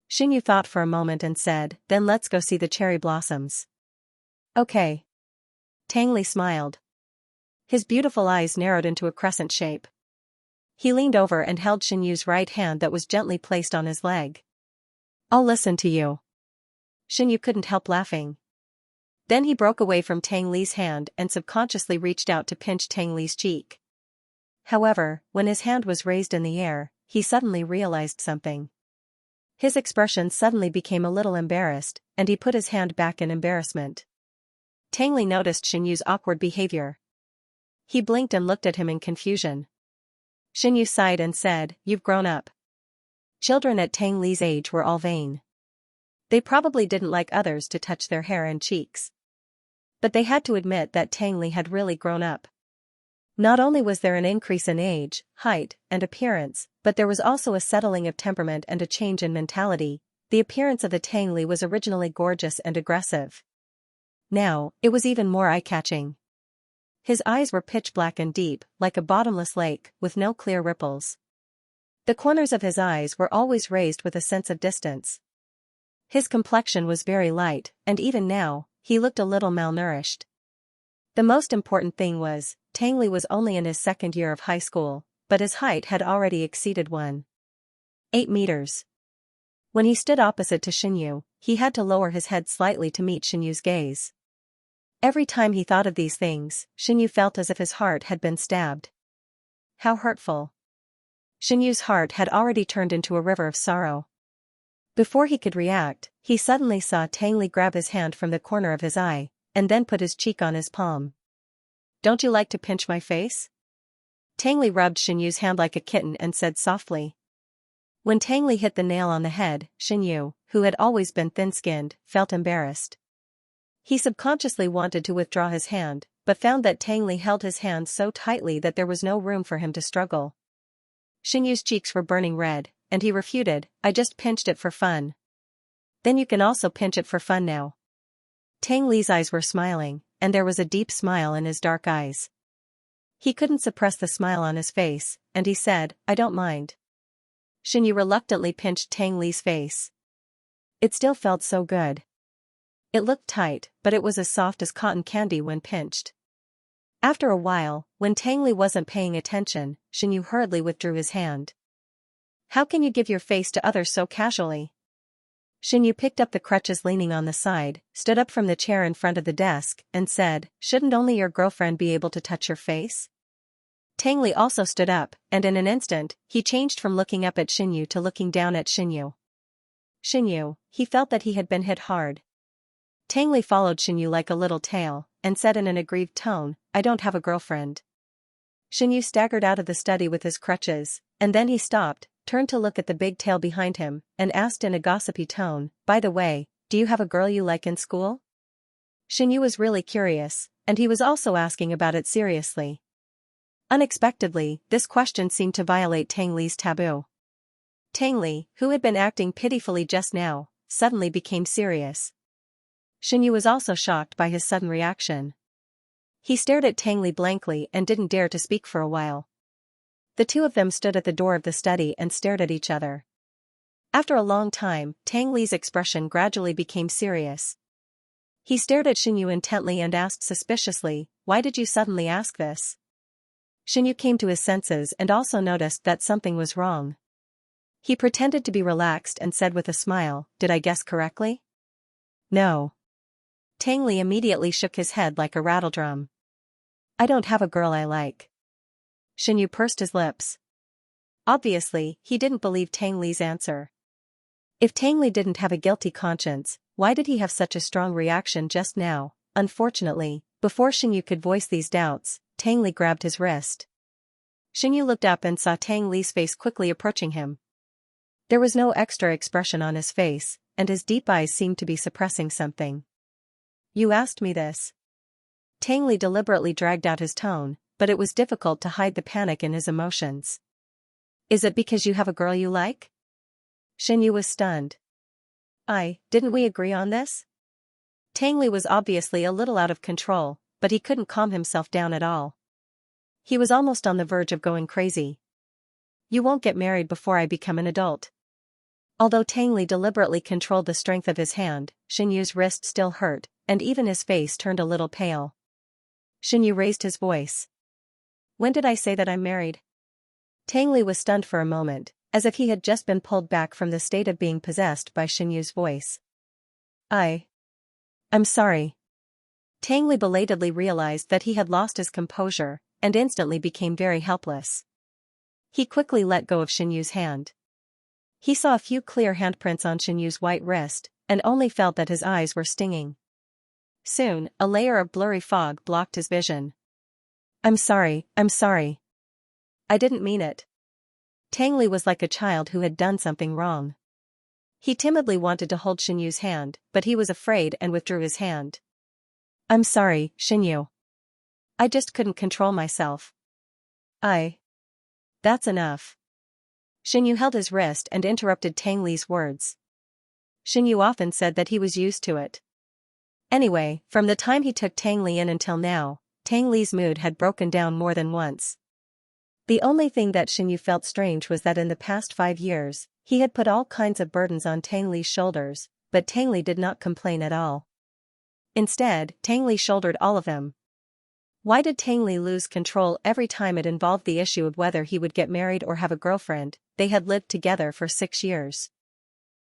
Xinyu thought for a moment and said, then let's go see the cherry blossoms. Okay. Tang Li smiled. His beautiful eyes narrowed into a crescent shape. He leaned over and held Xinyu's right hand that was gently placed on his leg. I'll listen to you. Xinyu couldn't help laughing. Then he broke away from Tang Li's hand and subconsciously reached out to pinch Tang Li's cheek. However, when his hand was raised in the air, he suddenly realized something. His expression suddenly became a little embarrassed, and he put his hand back in embarrassment. Tang Li noticed Xinyu's awkward behavior. He blinked and looked at him in confusion. Xinyu sighed and said, you've grown up. Children at Tang Li's age were all vain. They probably didn't like others to touch their hair and cheeks. But they had to admit that Tang Li had really grown up. Not only was there an increase in age, height, and appearance, but there was also a settling of temperament and a change in mentality. The appearance of the Tang Li was originally gorgeous and aggressive. Now, it was even more eye-catching. His eyes were pitch black and deep, like a bottomless lake, with no clear ripples. The corners of his eyes were always raised with a sense of distance. His complexion was very light, and even now, he looked a little malnourished. The most important thing was, Tang Li was only in his second year of high school, but his height had already exceeded 1.8 meters. When he stood opposite to Xinyu, he had to lower his head slightly to meet Xinyu's gaze. Every time he thought of these things, Xinyu felt as if his heart had been stabbed. How hurtful. Xinyu's heart had already turned into a river of sorrow. Before he could react, he suddenly saw Tang Li grab his hand from the corner of his eye, and then put his cheek on his palm. Don't you like to pinch my face? Tang Li rubbed Xinyu's hand like a kitten and said softly. When Tang Li hit the nail on the head, Xinyu, who had always been thin-skinned, felt embarrassed. He subconsciously wanted to withdraw his hand, but found that Tang Li held his hand so tightly that there was no room for him to struggle. Xinyu's cheeks were burning red, and he refuted, I just pinched it for fun. Then you can also pinch it for fun now. Tang Li's eyes were smiling, and there was a deep smile in his dark eyes. He couldn't suppress the smile on his face, and he said, I don't mind. Xinyu reluctantly pinched Tang Li's face. It still felt so good. It looked tight, but it was as soft as cotton candy when pinched. After a while, when Tang Li wasn't paying attention, Xinyu hurriedly withdrew his hand. How can you give your face to others so casually? Xinyu picked up the crutches leaning on the side, stood up from the chair in front of the desk, and said, shouldn't only your girlfriend be able to touch your face? Tang Li also stood up, and in an instant, he changed from looking up at Xinyu to looking down at Xinyu. Xinyu, he felt that he had been hit hard. Tang Li followed Xinyu like a little tail, and said in an aggrieved tone, I don't have a girlfriend. Xinyu staggered out of the study with his crutches, and then he stopped, turned to look at the big tail behind him, and asked in a gossipy tone, by the way, do you have a girl you like in school? Xinyu was really curious, and he was also asking about it seriously. Unexpectedly, this question seemed to violate Tang Li's taboo. Tang Li, who had been acting pitifully just now, suddenly became serious. Xinyu was also shocked by his sudden reaction. He stared at Tang Li blankly and didn't dare to speak for a while. The two of them stood at the door of the study and stared at each other. After a long time, Tang Li's expression gradually became serious. He stared at Xinyu intently and asked suspiciously, why did you suddenly ask this? Xinyu came to his senses and also noticed that something was wrong. He pretended to be relaxed and said with a smile, did I guess correctly? No. Tang Li immediately shook his head like a rattledrum. I don't have a girl I like. Xinyu pursed his lips. Obviously, he didn't believe Tang Li's answer. If Tang Li didn't have a guilty conscience, why did he have such a strong reaction just now? Unfortunately, before Xinyu could voice these doubts, Tang Li grabbed his wrist. Xinyu looked up and saw Tang Li's face quickly approaching him. There was no extra expression on his face, and his deep eyes seemed to be suppressing something. You asked me this. Tang Li deliberately dragged out his tone, but it was difficult to hide the panic in his emotions. Is it because you have a girl you like? Xinyu was stunned. Didn't we agree on this? Tang Li was obviously a little out of control, but he couldn't calm himself down at all. He was almost on the verge of going crazy. You won't get married before I become an adult. Although Tang Li deliberately controlled the strength of his hand, Xinyu's wrist still hurt, and even his face turned a little pale. Xinyu raised his voice. When did I say that I'm married? Tang Li was stunned for a moment, as if he had just been pulled back from the state of being possessed by Xinyu's voice. I'm sorry. Tang Li belatedly realized that he had lost his composure, and instantly became very helpless. He quickly let go of Xinyu's hand. He saw a few clear handprints on Xinyu's white wrist, and only felt that his eyes were stinging. Soon, a layer of blurry fog blocked his vision. I'm sorry. I didn't mean it. Tang Li was like a child who had done something wrong. He timidly wanted to hold Xinyu's hand, but he was afraid and withdrew his hand. I'm sorry, Xinyu. I just couldn't control myself. That's enough. Xinyu held his wrist and interrupted Tang Li's words. Xinyu often said that he was used to it. Anyway, from the time he took Tang Li in until now, Tang Li's mood had broken down more than once. The only thing that Xinyu felt strange was that in the past 5 years, he had put all kinds of burdens on Tang Li's shoulders, but Tang Li did not complain at all. Instead, Tang Li shouldered all of them. Why did Tang Li lose control every time it involved the issue of whether he would get married or have a girlfriend? They had lived together for 6 years.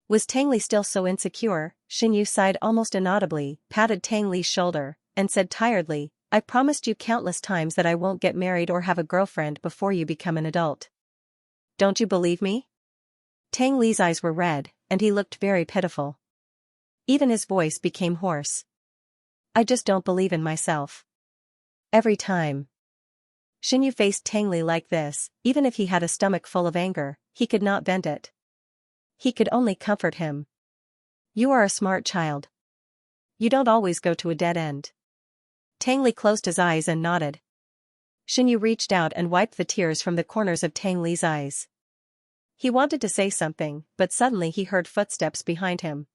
Was Tang Li still so insecure? Xinyu sighed almost inaudibly, patted Tang Li's shoulder, and said tiredly, I promised you countless times that I won't get married or have a girlfriend before you become an adult. Don't you believe me? Tang Li's eyes were red, and he looked very pitiful. Even his voice became hoarse. I just don't believe in myself. Every time. Xinyu faced Tang Li like this, even if he had a stomach full of anger, he could not vent it. He could only comfort him. You are a smart child. You don't always go to a dead end. Tang Li closed his eyes and nodded. Xinyu reached out and wiped the tears from the corners of Tang Li's eyes. He wanted to say something, but suddenly he heard footsteps behind him.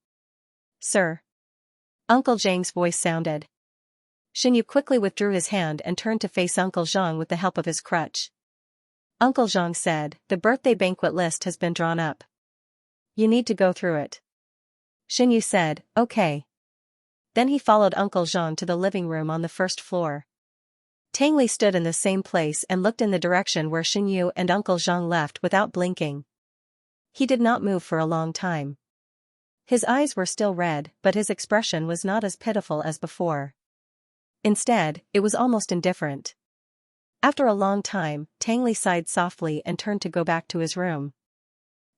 Sir. Uncle Zhang's voice sounded. Xinyu quickly withdrew his hand and turned to face Uncle Zhang with the help of his crutch. Uncle Zhang said, the birthday banquet list has been drawn up. You need to go through it. Xinyu said, okay. Then he followed Uncle Zhang to the living room on the first floor. Tang Li stood in the same place and looked in the direction where Xinyu and Uncle Zhang left without blinking. He did not move for a long time. His eyes were still red, but his expression was not as pitiful as before. Instead, it was almost indifferent. After a long time, Tang Li sighed softly and turned to go back to his room.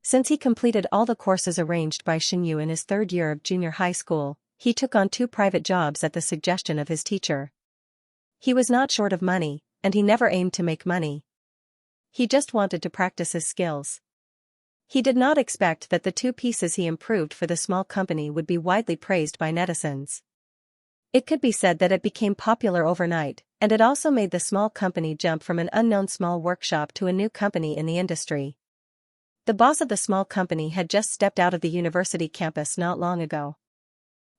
Since he completed all the courses arranged by Xinyu in his 3rd year of junior high school, he took on 2 private jobs at the suggestion of his teacher. He was not short of money, and he never aimed to make money. He just wanted to practice his skills. He did not expect that the 2 pieces he improved for the small company would be widely praised by netizens. It could be said that it became popular overnight, and it also made the small company jump from an unknown small workshop to a new company in the industry. The boss of the small company had just stepped out of the university campus not long ago.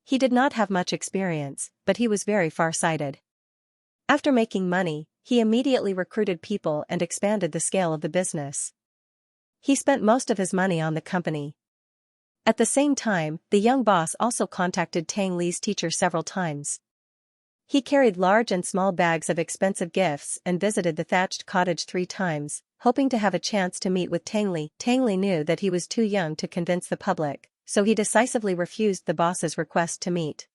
He did not have much experience, but he was very far-sighted. After making money, he immediately recruited people and expanded the scale of the business. He spent most of his money on the company. At the same time, the young boss also contacted Tang Li's teacher several times. He carried large and small bags of expensive gifts and visited the thatched cottage 3 times, hoping to have a chance to meet with Tang Li. Tang Li knew that he was too young to convince the public, so he decisively refused the boss's request to meet.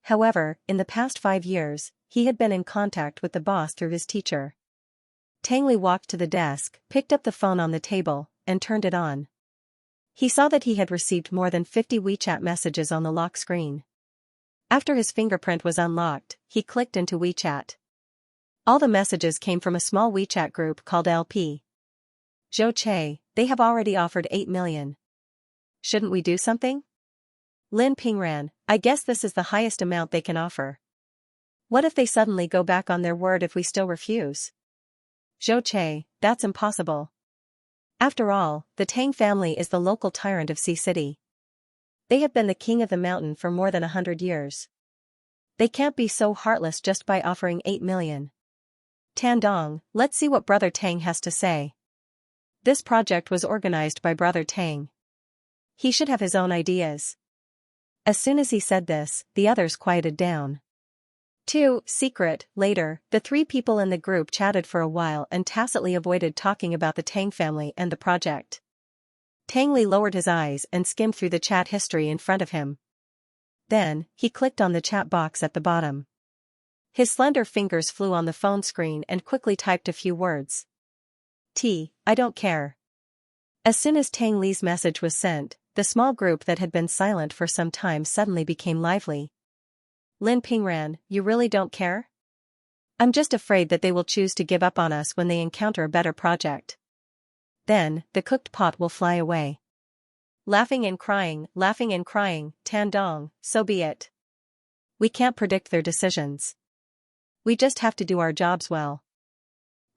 However, in the past 5 years, he had been in contact with the boss through his teacher. Tang Li walked to the desk, picked up the phone on the table, and turned it on. He saw that he had received more than 50 WeChat messages on the lock screen. After his fingerprint was unlocked, he clicked into WeChat. All the messages came from a small WeChat group called LP. Zhou Che, they have already offered 8 million. Shouldn't we do something? Lin Pingran, I guess this is the highest amount they can offer. What if they suddenly go back on their word if we still refuse? Zhou Che, that's impossible. After all, the Tang family is the local tyrant of Sea City. They have been the king of the mountain for more than 100 years. They can't be so heartless just by offering 8 million. Tandong, let's see what Brother Tang has to say. This project was organized by Brother Tang. He should have his own ideas. As soon as he said this, the others quieted down. 2. Secret. Later, the three people in the group chatted for a while and tacitly avoided talking about the Tang family and the project. Tang Li lowered his eyes and skimmed through the chat history in front of him. Then, he clicked on the chat box at the bottom. His slender fingers flew on the phone screen and quickly typed a few words. I don't care. As soon as Tang Li's message was sent, the small group that had been silent for some time suddenly became lively. Lin Pingran, you really don't care? I'm just afraid that they will choose to give up on us when they encounter a better project. Then, the cooked pot will fly away. Laughing and crying, Tandong, so be it. We can't predict their decisions. We just have to do our jobs well.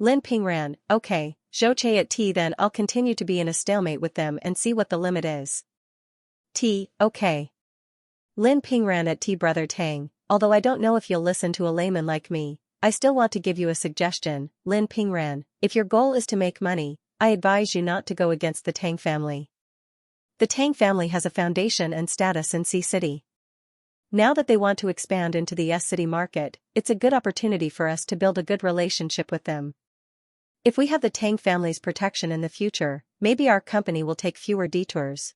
Lin Pingran, okay, Zhou Che at T, then I'll continue to be in a stalemate with them and see what the limit is. Okay. Lin Pingran at T. Brother Tang, although I don't know if you'll listen to a layman like me, I still want to give you a suggestion. Lin Pingran, if your goal is to make money, I advise you not to go against the Tang family. The Tang family has a foundation and status in Sea City. Now that they want to expand into the S City market, it's a good opportunity for us to build a good relationship with them. If we have the Tang family's protection in the future, maybe our company will take fewer detours.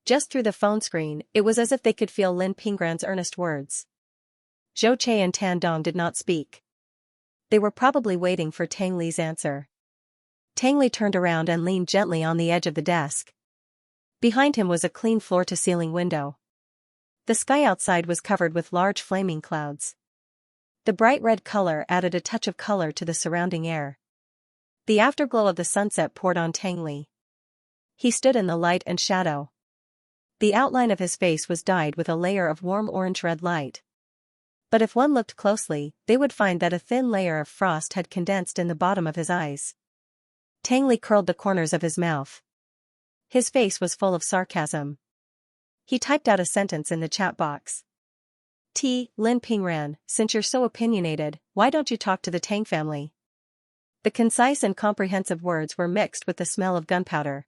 Just through the phone screen, it was as if they could feel Lin Pingran's earnest words. Zhou Che and Tandong did not speak. They were probably waiting for Tang Li's answer. Tang Li turned around and leaned gently on the edge of the desk. Behind him was a clean floor-to-ceiling window. The sky outside was covered with large flaming clouds. The bright red color added a touch of color to the surrounding air. The afterglow of the sunset poured on Tang Li. He stood in the light and shadow. The outline of his face was dyed with a layer of warm orange-red light. But if one looked closely, they would find that a thin layer of frost had condensed in the bottom of his eyes. Tang Li curled the corners of his mouth. His face was full of sarcasm. He typed out a sentence in the chat box. Lin Pingran, since you're so opinionated, why don't you talk to the Tang family? The concise and comprehensive words were mixed with the smell of gunpowder.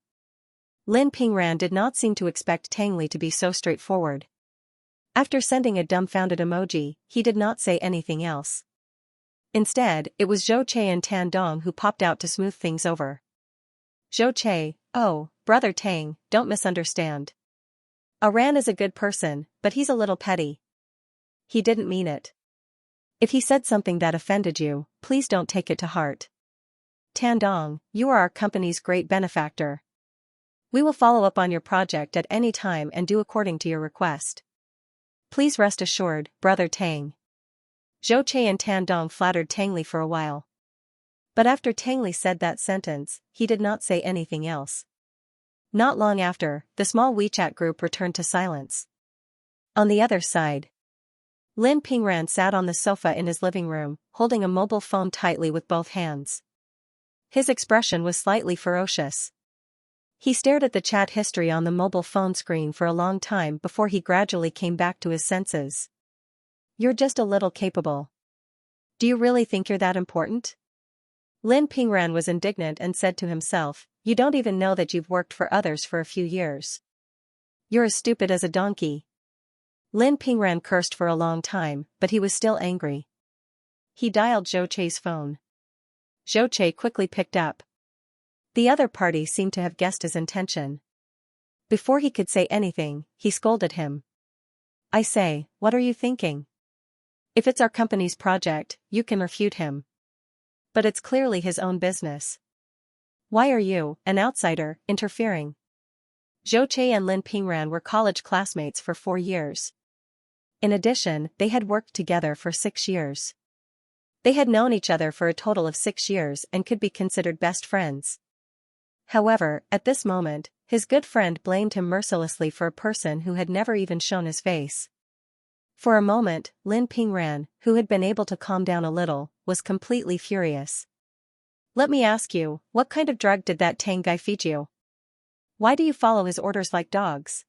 Lin Pingran did not seem to expect Tang Li to be so straightforward. After sending a dumbfounded emoji, he did not say anything else. Instead, it was Zhou Che and Tandong who popped out to smooth things over. Zhou Che, oh, Brother Tang, don't misunderstand. Aran is a good person, but he's a little petty. He didn't mean it. If he said something that offended you, please don't take it to heart. Tandong, you are our company's great benefactor. We will follow up on your project at any time and do according to your request. Please rest assured, Brother Tang. Zhou Che and Tandong flattered Tang Li for a while. But after Tang Li said that sentence, he did not say anything else. Not long after, the small WeChat group returned to silence. On the other side, Lin Pingran sat on the sofa in his living room, holding a mobile phone tightly with both hands. His expression was slightly ferocious. He stared at the chat history on the mobile phone screen for a long time before he gradually came back to his senses. You're just a little capable. Do you really think you're that important? Lin Pingran was indignant and said to himself, you don't even know that you've worked for others for a few years. You're as stupid as a donkey. Lin Pingran cursed for a long time, but he was still angry. He dialed Zhou Che's phone. Zhou Che quickly picked up. The other party seemed to have guessed his intention. Before he could say anything, he scolded him. I say, what are you thinking? If it's our company's project, you can refute him. But it's clearly his own business. Why are you, an outsider, interfering? Zhou Che and Lin Pingran were college classmates for 4 years. In addition, they had worked together for 6 years. They had known each other for a total of 6 years and could be considered best friends. However, at this moment, his good friend blamed him mercilessly for a person who had never even shown his face. For a moment, Lin Pingran, who had been able to calm down a little, was completely furious. Let me ask you, what kind of drug did that Tang guy feed you? Why do you follow his orders like dogs?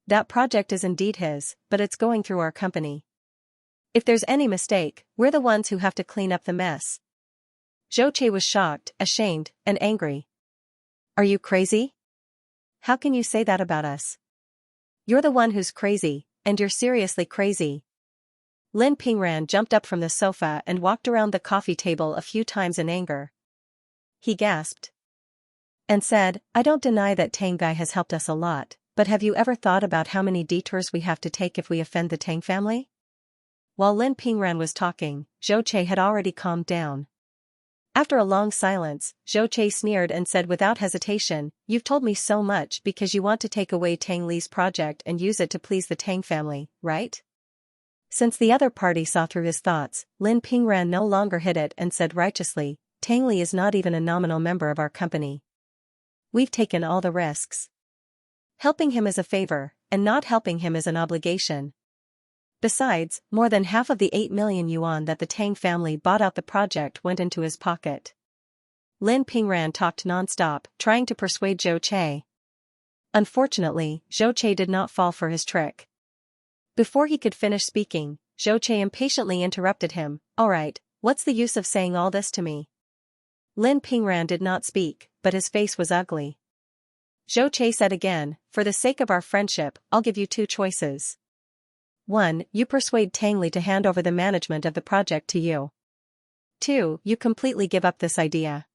That project is indeed his, but it's going through our company. If there's any mistake, we're the ones who have to clean up the mess. Zhou Che was shocked, ashamed, and angry. Are you crazy? How can you say that about us? You're the one who's crazy, and you're seriously crazy. Lin Pingran jumped up from the sofa and walked around the coffee table a few times in anger. He gasped and said, I don't deny that Tang guy has helped us a lot, but have you ever thought about how many detours we have to take if we offend the Tang family? While Lin Pingran was talking, Zhou Che had already calmed down. After a long silence, Zhou Che sneered and said without hesitation, You've told me so much because you want to take away Tang Li's project and use it to please the Tang family, right? Since the other party saw through his thoughts, Lin Pingran no longer hid it and said righteously, Tang Li is not even a nominal member of our company. We've taken all the risks. Helping him is a favor, and not helping him is an obligation. Besides, more than half of the 8 million yuan that the Tang family bought out the project went into his pocket. Lin Pingran talked non-stop, trying to persuade Zhou Che. Unfortunately, Zhou Che did not fall for his trick. Before he could finish speaking, Zhou Che impatiently interrupted him, Alright, what's the use of saying all this to me? Lin Pingran did not speak, but his face was ugly. Zhou Che said again, For the sake of our friendship, I'll give you 2 choices. 1. You persuade Tang Li to hand over the management of the project to you. 2. You completely give up this idea.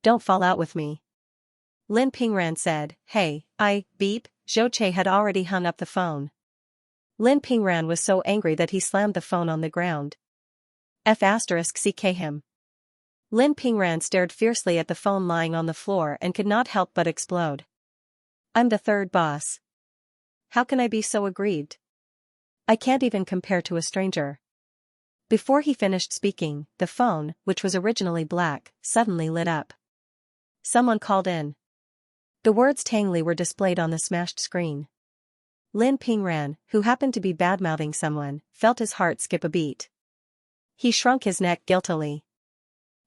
Don't fall out with me. Lin Pingran said, Hey, beep, Zhou Che had already hung up the phone. Lin Pingran was so angry that he slammed the phone on the ground. *CK him. Lin Pingran stared fiercely at the phone lying on the floor and could not help but explode. I'm the third boss. How can I be so aggrieved? I can't even compare to a stranger. Before he finished speaking, the phone, which was originally black, suddenly lit up. Someone called in. The words Tang Li were displayed on the smashed screen. Lin Pingran, who happened to be badmouthing someone, felt his heart skip a beat. He shrunk his neck guiltily.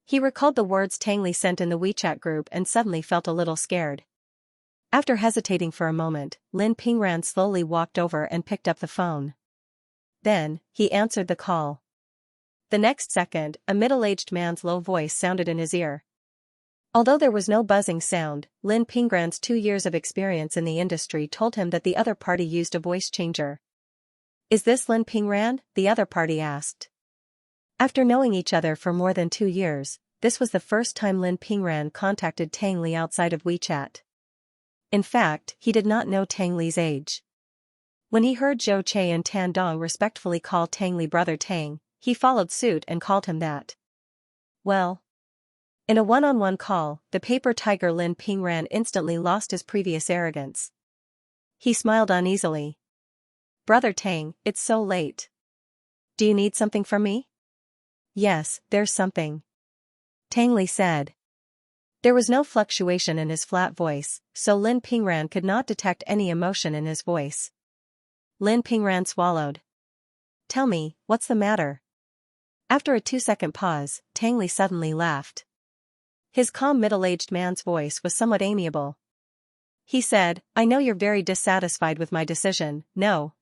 He recalled the words Tang Li sent in the WeChat group and suddenly felt a little scared. After hesitating for a moment, Lin Pingran slowly walked over and picked up the phone. Then, he answered the call. The next second, a middle-aged man's low voice sounded in his ear. Although there was no buzzing sound, Lin Pingran's 2 years of experience in the industry told him that the other party used a voice changer. Is this Lin Pingran? The other party asked. After knowing each other for more than 2 years, this was the first time Lin Pingran contacted Tang Li outside of WeChat. In fact, he did not know Tang Li's age. When he heard Zhou Che and Tan Dong respectfully call Tang Li brother Tang, he followed suit and called him that. Well. In a one-on-one call, the paper tiger Lin Pingran instantly lost his previous arrogance. He smiled uneasily. Brother Tang, it's so late. Do you need something from me? Yes, there's something. Tang Li said. There was no fluctuation in his flat voice, so Lin Pingran could not detect any emotion in his voice. Lin Pingran swallowed. Tell me, what's the matter? After a 2-second pause, Tang Li suddenly laughed. His calm middle-aged man's voice was somewhat amiable. He said, I know you're very dissatisfied with my decision, no.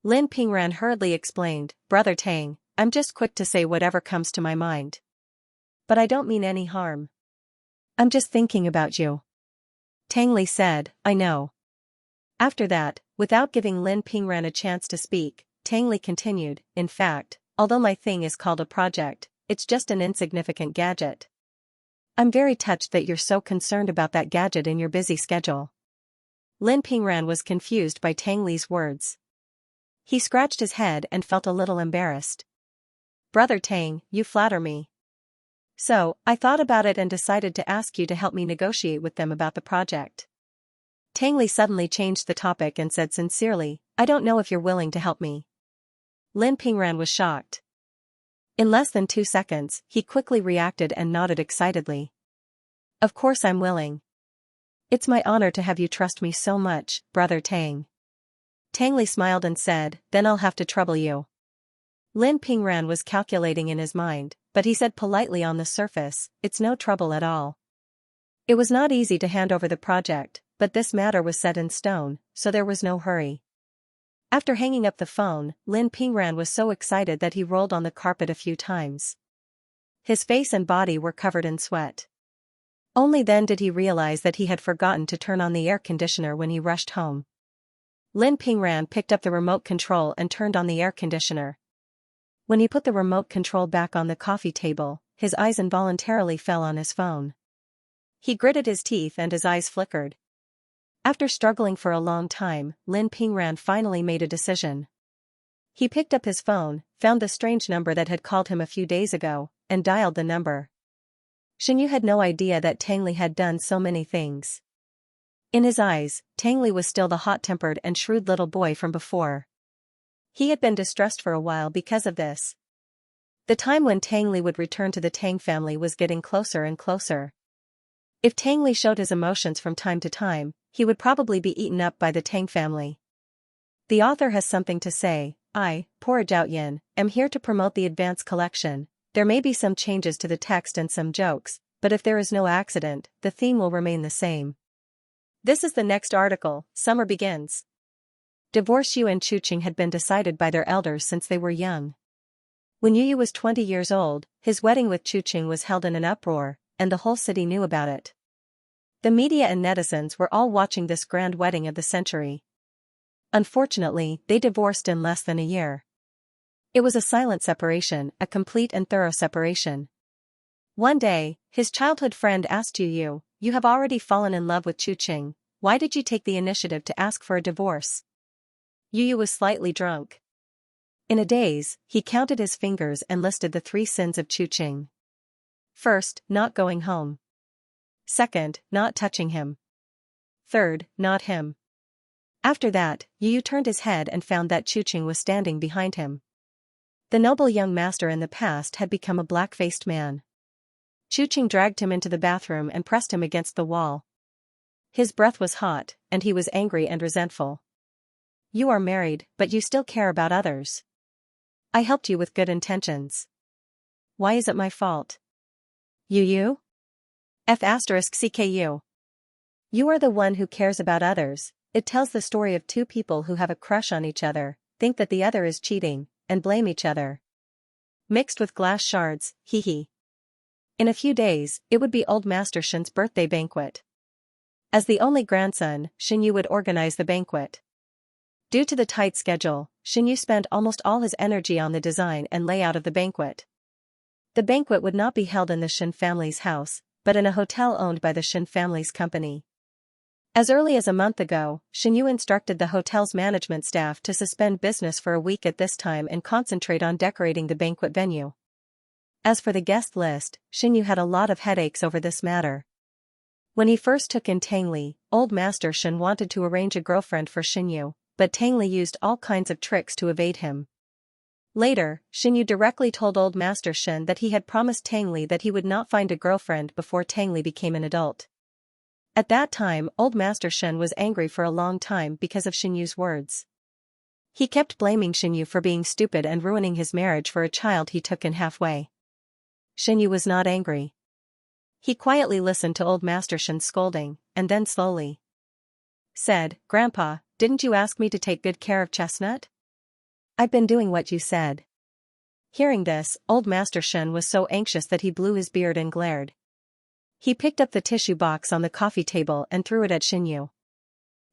Lin Pingran hurriedly explained, Brother Tang, I'm just quick to say whatever comes to my mind. But I don't mean any harm. I'm just thinking about you. Tang Li said, I know. After that, without giving Lin Pingran a chance to speak, Tang Li continued, in fact, although my thing is called a project, it's just an insignificant gadget. I'm very touched that you're so concerned about that gadget in your busy schedule. Lin Pingran was confused by Tang Li's words. He scratched his head and felt a little embarrassed. Brother Tang, you flatter me. So, I thought about it and decided to ask you to help me negotiate with them about the project. Tang Li suddenly changed the topic and said sincerely, I don't know if you're willing to help me. Lin Pingran was shocked. In less than 2 seconds, he quickly reacted and nodded excitedly. Of course I'm willing. It's my honor to have you trust me so much, Brother Tang. Tang Li smiled and said, then I'll have to trouble you. Lin Pingran was calculating in his mind, but he said politely on the surface, "It's no trouble at all." It was not easy to hand over the project, but this matter was set in stone, so there was no hurry. After hanging up the phone, Lin Pingran was so excited that he rolled on the carpet a few times. His face and body were covered in sweat. Only then did he realize that he had forgotten to turn on the air conditioner when he rushed home. Lin Pingran picked up the remote control and turned on the air conditioner. When he put the remote control back on the coffee table, his eyes involuntarily fell on his phone. He gritted his teeth and his eyes flickered. After struggling for a long time, Lin Pingran finally made a decision. He picked up his phone, found the strange number that had called him a few days ago, and dialed the number. Xianxia had no idea that Tang Li had done so many things. In his eyes, Tang Li was still the hot-tempered and shrewd little boy from before. He had been distressed for a while because of this. The time when Tang Li would return to the Tang family was getting closer and closer. If Tang Li showed his emotions from time to time, he would probably be eaten up by the Tang family. The author has something to say. I, Pora Zhaoyan, am here to promote the advanced collection. There may be some changes to the text and some jokes, but if there is no accident, the theme will remain the same. This is the next article. Summer begins. Divorce Yu and Chuqing had been decided by their elders since they were young. When Yu was 20 years old, his wedding with Chuqing was held in an uproar, and the whole city knew about it. The media and netizens were all watching this grand wedding of the century. Unfortunately, they divorced in less than a year. It was a silent separation, a complete and thorough separation. One day, his childhood friend asked Yu, "You have already fallen in love with Chuqing, why did you take the initiative to ask for a divorce?" Yu was slightly drunk. In a daze, he counted his fingers and listed the 3 sins of Chuqing. First, not going home. Second, not touching him. Third, not him. After that, Yu turned his head and found that Chuqing was standing behind him. The noble young master in the past had become a black-faced man. Chuqing dragged him into the bathroom and pressed him against the wall. His breath was hot, and he was angry and resentful. "You are married, but you still care about others. I helped you with good intentions. Why is it my fault?" You? F***CKU. You are the one who cares about others. It tells the story of 2 people who have a crush on each other, think that the other is cheating, and blame each other. Mixed with glass shards, hee. In a few days, it would be old Master Shen's birthday banquet. As the only grandson, Xianxia would organize the banquet. Due to the tight schedule, Xianxia spent almost all his energy on the design and layout of the banquet. The banquet would not be held in the Shen family's house, but in a hotel owned by the Shen family's company. As early as a month ago, Xianxia instructed the hotel's management staff to suspend business for a week at this time and concentrate on decorating the banquet venue. As for the guest list, Xianxia had a lot of headaches over this matter. When he first took in Tang Li, old Master Shen wanted to arrange a girlfriend for Xianxia, but Tang Li used all kinds of tricks to evade him. Later, Xianxia directly told old Master Shen that he had promised Tang Li that he would not find a girlfriend before Tang Li became an adult. At that time, old Master Shen was angry for a long time because of Xianxia's words. He kept blaming Xianxia for being stupid and ruining his marriage for a child he took in halfway. Xianxia was not angry. He quietly listened to old Master Shen's scolding, and then slowly said, "Grandpa, didn't you ask me to take good care of Chestnut? I've been doing what you said." Hearing this, old Master Shen was so anxious that he blew his beard and glared. He picked up the tissue box on the coffee table and threw it at Xianxia.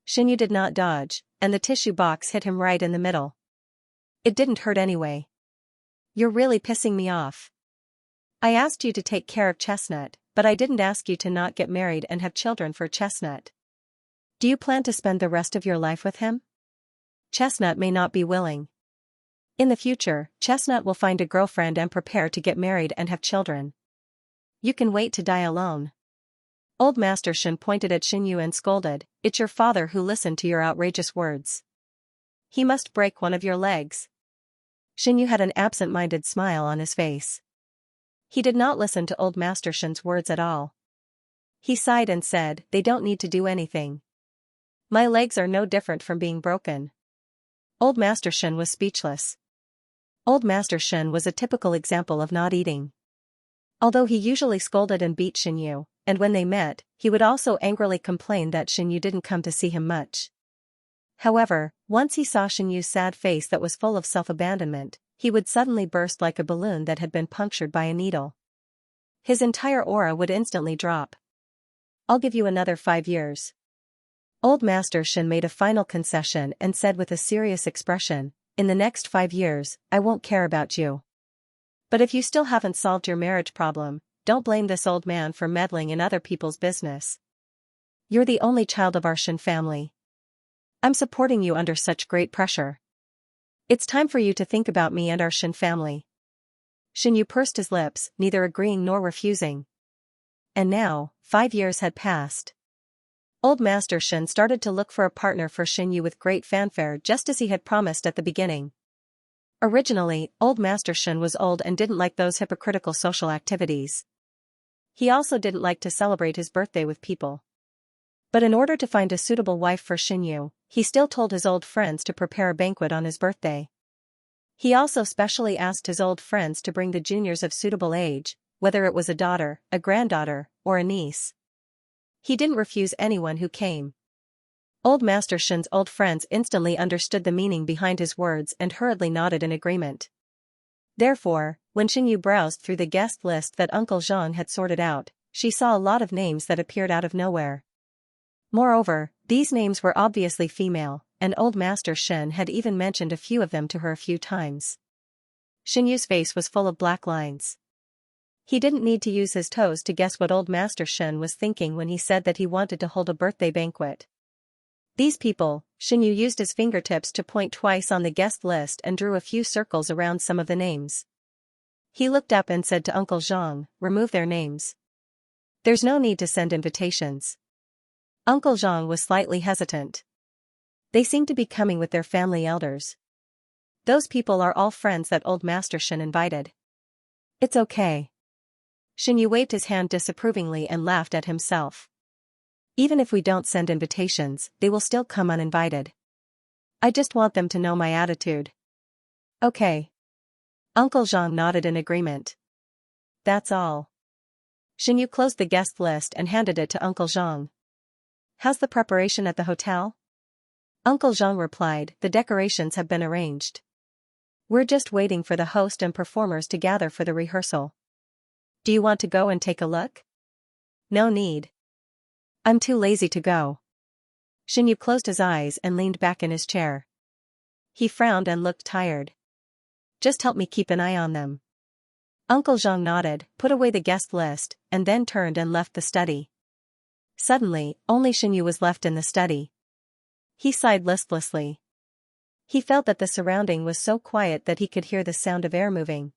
Xianxia did not dodge, and the tissue box hit him right in the middle. It didn't hurt anyway. "You're really pissing me off. I asked you to take care of Chestnut, but I didn't ask you to not get married and have children for Chestnut. Do you plan to spend the rest of your life with him? Chestnut may not be willing. In the future, Chestnut will find a girlfriend and prepare to get married and have children. You can wait to die alone." Old Master Shen pointed at Xianxia and scolded, "It's your father who listened to your outrageous words. He must break one of your legs." Xianxia had an absent-minded smile on his face. He did not listen to old Master Shen's words at all. He sighed and said, "They don't need to do anything. My legs are no different from being broken." Old Master Shen was speechless. Old Master Shen was a typical example of not eating. Although he usually scolded and beat Xianyu, and when they met, he would also angrily complain that Xianyu didn't come to see him much. However, once he saw Xianyu's sad face that was full of self-abandonment, he would suddenly burst like a balloon that had been punctured by a needle. His entire aura would instantly drop. "I'll give you another 5 years." Old Master Shin made a final concession and said with a serious expression, "In the next 5 years, I won't care about you. But if you still haven't solved your marriage problem, don't blame this old man for meddling in other people's business. You're the only child of our Shin family. I'm supporting you under such great pressure. It's time for you to think about me and our Shin family." Xianyu pursed his lips, neither agreeing nor refusing. And now, 5 years had passed. Old Master Shin started to look for a partner for Xianyu with great fanfare just as he had promised at the beginning. Originally, Old Master Shin was old and didn't like those hypocritical social activities. He also didn't like to celebrate his birthday with people. But in order to find a suitable wife for Xianyu, he still told his old friends to prepare a banquet on his birthday. He also specially asked his old friends to bring the juniors of suitable age, whether it was a daughter, a granddaughter, or a niece. He didn't refuse anyone who came. Old Master Shin's old friends instantly understood the meaning behind his words and hurriedly nodded in agreement. Therefore, when Xianyu browsed through the guest list that Uncle Zhang had sorted out, she saw a lot of names that appeared out of nowhere. Moreover, these names were obviously female, and Old Master Shin had even mentioned a few of them to her a few times. Xianyu's face was full of black lines. He didn't need to use his toes to guess what Old Master Shin was thinking when he said that he wanted to hold a birthday banquet. These people, Xianyu used his fingertips to point twice on the guest list and drew a few circles around some of the names. He looked up and said to Uncle Zhang, "Remove their names. There's no need to send invitations." Uncle Zhang was slightly hesitant. They seemed to be coming with their family elders. Those people are all friends that Old Master Shin invited. "It's okay." Xianyu waved his hand disapprovingly and laughed at himself. "Even if we don't send invitations, they will still come uninvited. I just want them to know my attitude." "Okay." Uncle Zhang nodded in agreement. "That's all." Xianyu closed the guest list and handed it to Uncle Zhang. "How's the preparation at the hotel?" Uncle Zhang replied, "The decorations have been arranged. We're just waiting for the host and performers to gather for the rehearsal. Do you want to go and take a look?" "No need. I'm too lazy to go." Xianyu closed his eyes and leaned back in his chair. He frowned and looked tired. "Just help me keep an eye on them." Uncle Zhang nodded, put away the guest list, and then turned and left the study. Suddenly, only Xianyu was left in the study. He sighed listlessly. He felt that the surrounding was so quiet that he could hear the sound of air moving.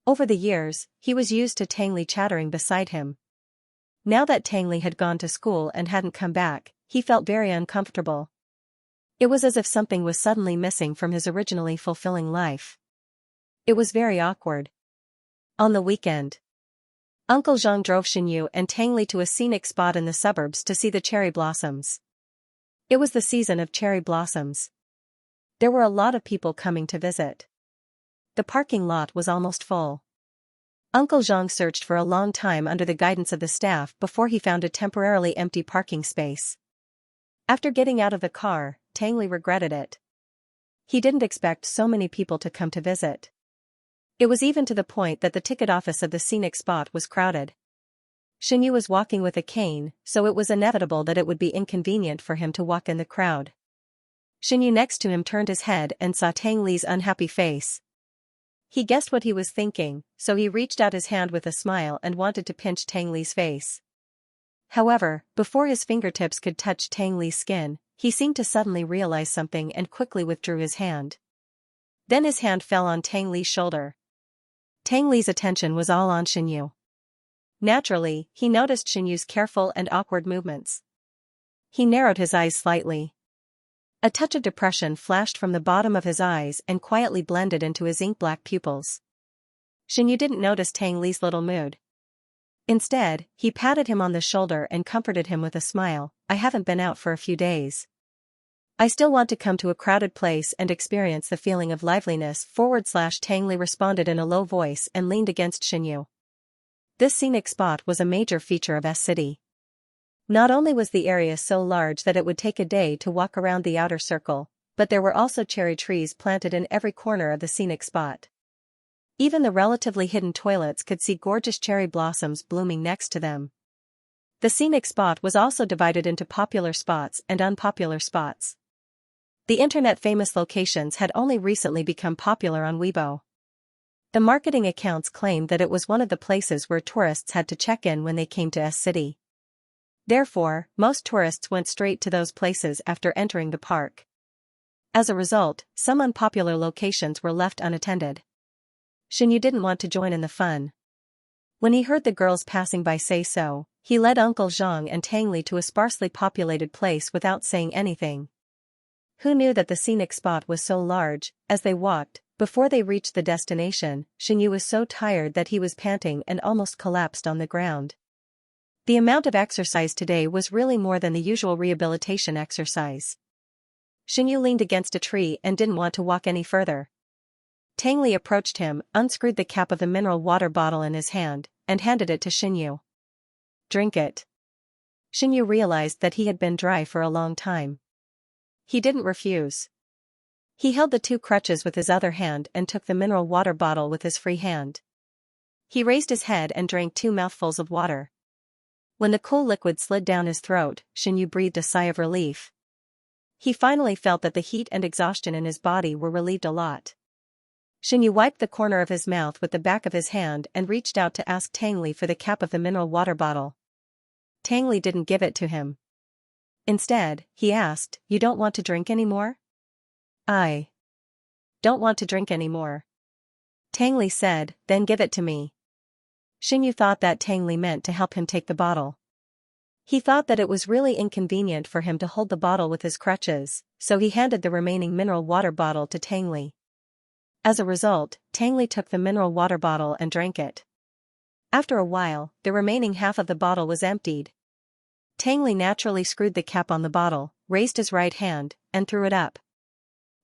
Over the years, he was used to Tangli chattering beside him. Now that Tangli had gone to school and hadn't come back, he felt very uncomfortable. It was as if something was suddenly missing from his originally fulfilling life. It was very awkward. On the weekend, Uncle Zhang drove Xianyu and Tangli to a scenic spot in the suburbs to see the cherry blossoms. It was the season of cherry blossoms. There were a lot of people coming to visit. The parking lot was almost full. Uncle Zhang searched for a long time under the guidance of the staff before he found a temporarily empty parking space. After getting out of the car, Tangli regretted it. He didn't expect so many people to come to visit. It was even to the point that the ticket office of the scenic spot was crowded. Xianyu was walking with a cane, so it was inevitable that it would be inconvenient for him to walk in the crowd. Xianyu next to him turned his head and saw Tang Li's unhappy face. He guessed what he was thinking, so he reached out his hand with a smile and wanted to pinch Tang Li's face. However, before his fingertips could touch Tang Li's skin, he seemed to suddenly realize something and quickly withdrew his hand. Then his hand fell on Tang Li's shoulder. Tang Li's attention was all on Xianyu. Naturally, he noticed Xianyu's careful and awkward movements. He narrowed his eyes slightly. A touch of depression flashed from the bottom of his eyes and quietly blended into his ink-black pupils. Xianyu didn't notice Tang Li's little mood. Instead, he patted him on the shoulder and comforted him with a smile. "I haven't been out for a few days. I still want to come to a crowded place and experience the feeling of liveliness." Tang Li responded in a low voice and leaned against Xianyu. This scenic spot was a major feature of S City. Not only was the area so large that it would take a day to walk around the outer circle, but there were also cherry trees planted in every corner of the scenic spot. Even the relatively hidden toilets could see gorgeous cherry blossoms blooming next to them. The scenic spot was also divided into popular spots and unpopular spots. The internet-famous locations had only recently become popular on Weibo. The marketing accounts claimed that it was one of the places where tourists had to check in when they came to S City. Therefore, most tourists went straight to those places after entering the park. As a result, some unpopular locations were left unattended. Xianxia didn't want to join in the fun. When he heard the girls passing by say so, he led Uncle Zhang and Tangli to a sparsely populated place without saying anything. Who knew that the scenic spot was so large? As they walked, before they reached the destination, Xianxia was so tired that he was panting and almost collapsed on the ground. The amount of exercise today was really more than the usual rehabilitation exercise. Xianxia leaned against a tree and didn't want to walk any further. Tangli approached him, unscrewed the cap of the mineral water bottle in his hand, and handed it to Xianxia. "Drink it." Xianxia realized that he had been dry for a long time. He didn't refuse. He held the two crutches with his other hand and took the mineral water bottle with his free hand. He raised his head and drank 2 mouthfuls of water. When the cool liquid slid down his throat, Xianxia breathed a sigh of relief. He finally felt that the heat and exhaustion in his body were relieved a lot. Xianxia wiped the corner of his mouth with the back of his hand and reached out to ask Tangli for the cap of the mineral water bottle. Tangli didn't give it to him. Instead, he asked, "You don't want to drink anymore?" "I don't want to drink anymore," Tangli said. "Then give it to me." Xianxia thought that Tangli meant to help him take the bottle. He thought that it was really inconvenient for him to hold the bottle with his crutches, so he handed the remaining mineral water bottle to Tangli. As a result, Tangli took the mineral water bottle and drank it. After a while, the remaining half of the bottle was emptied. Tangli naturally screwed the cap on the bottle, raised his right hand, and threw it up.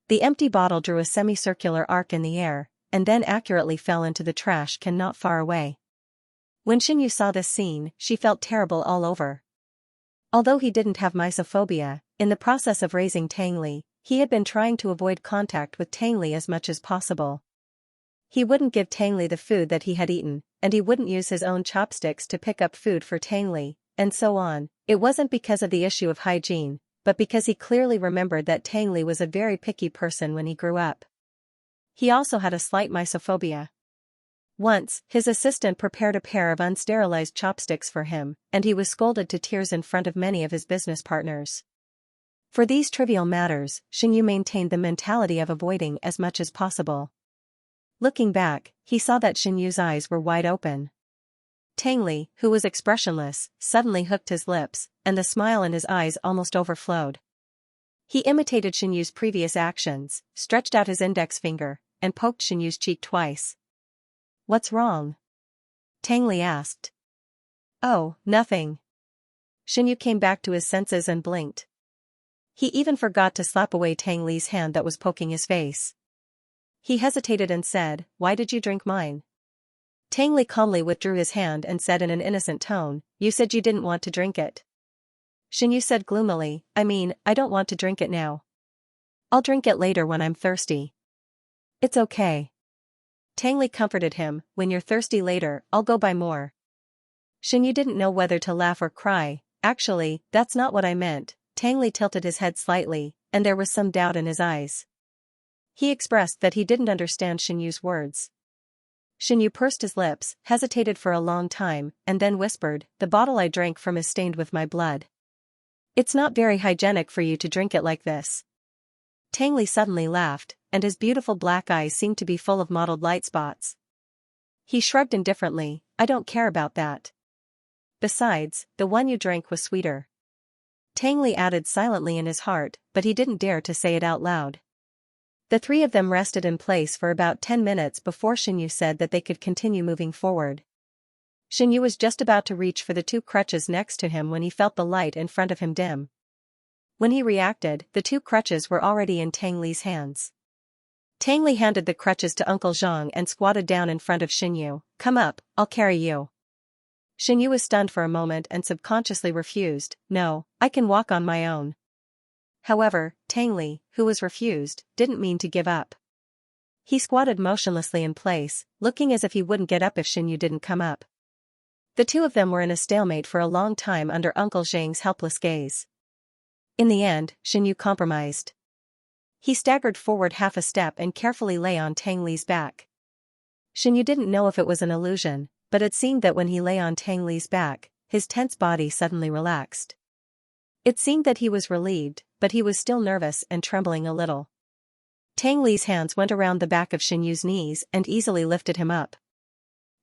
The empty bottle drew a semicircular arc in the air, and then accurately fell into the trash can not far away. When Xianxia saw this scene, she felt terrible all over. Although he didn't have mysophobia, in the process of raising Tangli, he had been trying to avoid contact with Tangli as much as possible. He wouldn't give Tangli the food that he had eaten, and he wouldn't use his own chopsticks to pick up food for Tangli, and so on. It wasn't because of the issue of hygiene, but because he clearly remembered that Tangli was a very picky person when he grew up. He also had a slight mysophobia. Once, his assistant prepared a pair of unsterilized chopsticks for him, and he was scolded to tears in front of many of his business partners. For these trivial matters, Xianxia maintained the mentality of avoiding as much as possible. Looking back, he saw that Xianxia's eyes were wide open. Tangli, who was expressionless, suddenly hooked his lips, and the smile in his eyes almost overflowed. He imitated Xianxia's previous actions, stretched out his index finger, and poked Xianxia's cheek twice. "What's wrong?" Tangli asked. "Oh, nothing." Xianxia came back to his senses and blinked. He even forgot to slap away Tangli's hand that was poking his face. He hesitated and said, "Why did you drink mine?" Tangli calmly withdrew his hand and said in an innocent tone, "You said you didn't want to drink it." Xianxia said gloomily, I don't want to drink it now. I'll drink it later when I'm thirsty." "It's okay." Tangli comforted him, "When you're thirsty later, I'll go buy more." Xianxia didn't know whether to laugh or cry. "Actually, that's not what I meant." Tangli tilted his head slightly, and there was some doubt in his eyes. He expressed that he didn't understand Xianxia's words. Xianxia pursed his lips, hesitated for a long time, and then whispered, "The bottle I drank from is stained with my blood. It's not very hygienic for you to drink it like this." Tangli suddenly laughed, and his beautiful black eyes seemed to be full of mottled light spots. He shrugged indifferently, "I don't care about that. Besides, the one you drank was sweeter." Tangli added silently in his heart, but he didn't dare to say it out loud. The three of them rested in place for about 10 minutes before Xianxia said that they could continue moving forward. Xianxia was just about to reach for the two crutches next to him when he felt the light in front of him dim. When he reacted, the two crutches were already in Tangli's hands. Tangli handed the crutches to Uncle Zhang and squatted down in front of Xianxia. "Come up, I'll carry you." Xinyu was stunned for a moment and subconsciously refused. No, I can walk on my own. However, Tangli, who was refused, didn't mean to give up. He squatted motionlessly in place, looking as if he wouldn't get up if Xinyu didn't come up. The two of them were in a stalemate for a long time under Uncle Zhang's helpless gaze. In the end, Xinyu compromised. He staggered forward half a step and carefully lay on Tangli's back. Xinyu didn't know if it was an illusion, but it seemed that when he lay on Tangli's back, his tense body suddenly relaxed. It seemed that he was relieved, but he was still nervous and trembling a little. Tangli's hands went around the back of Xinyu's knees and easily lifted him up.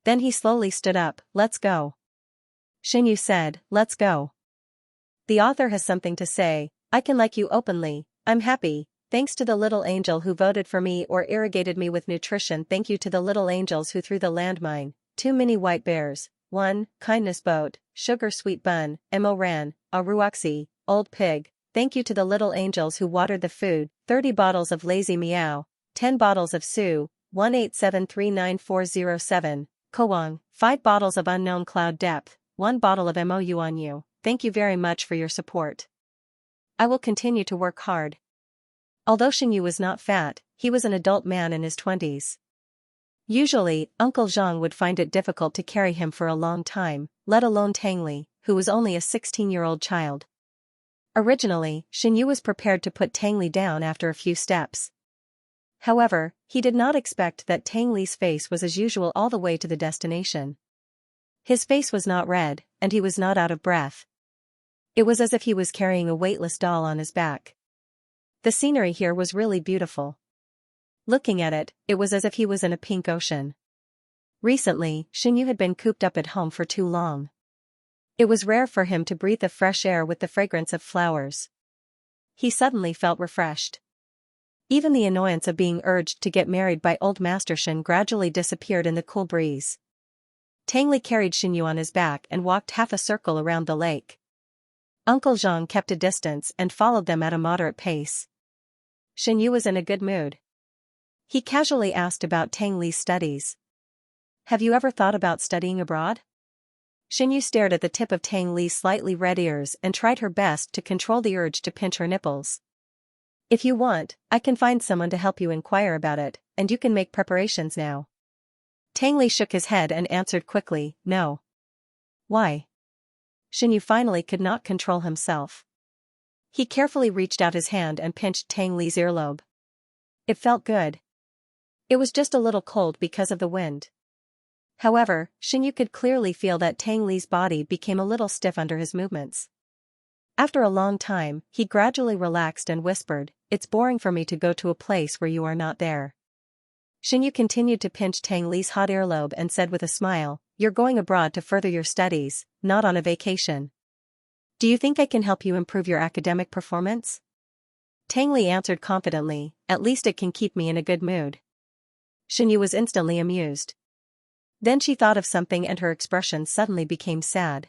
Then he slowly stood up. Let's go. Xinyu said, let's go. The author has something to say. I can like you openly. I'm happy. Thanks to the little angel who voted for me or irrigated me with nutrition. Thank you to the little angels who threw the landmine. 2 mini white bears. 1, kindness boat, sugar sweet bun, Mo ran, Aruaxi, old pig. Thank you to the little angels who watered the food. 30 bottles of lazy meow, 10 bottles of Su, 1873947, Koang, 5 bottles of unknown cloud depth, 1 bottle of Mo Yuan Yu. Thank you very much for your support. I will continue to work hard. Although Xinyu was not fat, he was an adult man in his 20s. Usually, Uncle Zhang would find it difficult to carry him for a long time, let alone Tangli, who was only a 16-year-old child. Originally, Xinyu was prepared to put Tangli down after a few steps. However, he did not expect that Tangli's face was as usual all the way to the destination. His face was not red, and he was not out of breath. It was as if he was carrying a weightless doll on his back. The scenery here was really beautiful. Looking at it, it was as if he was in a pink ocean. Recently, Xinyu had been cooped up at home for too long. It was rare for him to breathe the fresh air with the fragrance of flowers. He suddenly felt refreshed. Even the annoyance of being urged to get married by old Master Shen gradually disappeared in the cool breeze. Tangli carried Xinyu on his back and walked half a circle around the lake. Uncle Zhang kept a distance and followed them at a moderate pace. Xinyu was in a good mood. He casually asked about Tangli's studies. Have you ever thought about studying abroad? Xinyu stared at the tip of Tangli's slightly red ears and tried her best to control the urge to pinch her nipples. If you want, I can find someone to help you inquire about it, and you can make preparations now. Tangli shook his head and answered quickly, no. Why? Xinyu finally could not control himself. He carefully reached out his hand and pinched Tangli's earlobe. It felt good. It was just a little cold because of the wind. However, Xinyu could clearly feel that Tangli's body became a little stiff under his movements. After a long time, he gradually relaxed and whispered, it's boring for me to go to a place where you are not there. Xinyu continued to pinch Tangli's hot earlobe and said with a smile, you're going abroad to further your studies, not on a vacation. Do you think I can help you improve your academic performance? Tangli answered confidently, at least it can keep me in a good mood. Xinyu was instantly amused. Then she thought of something and her expression suddenly became sad.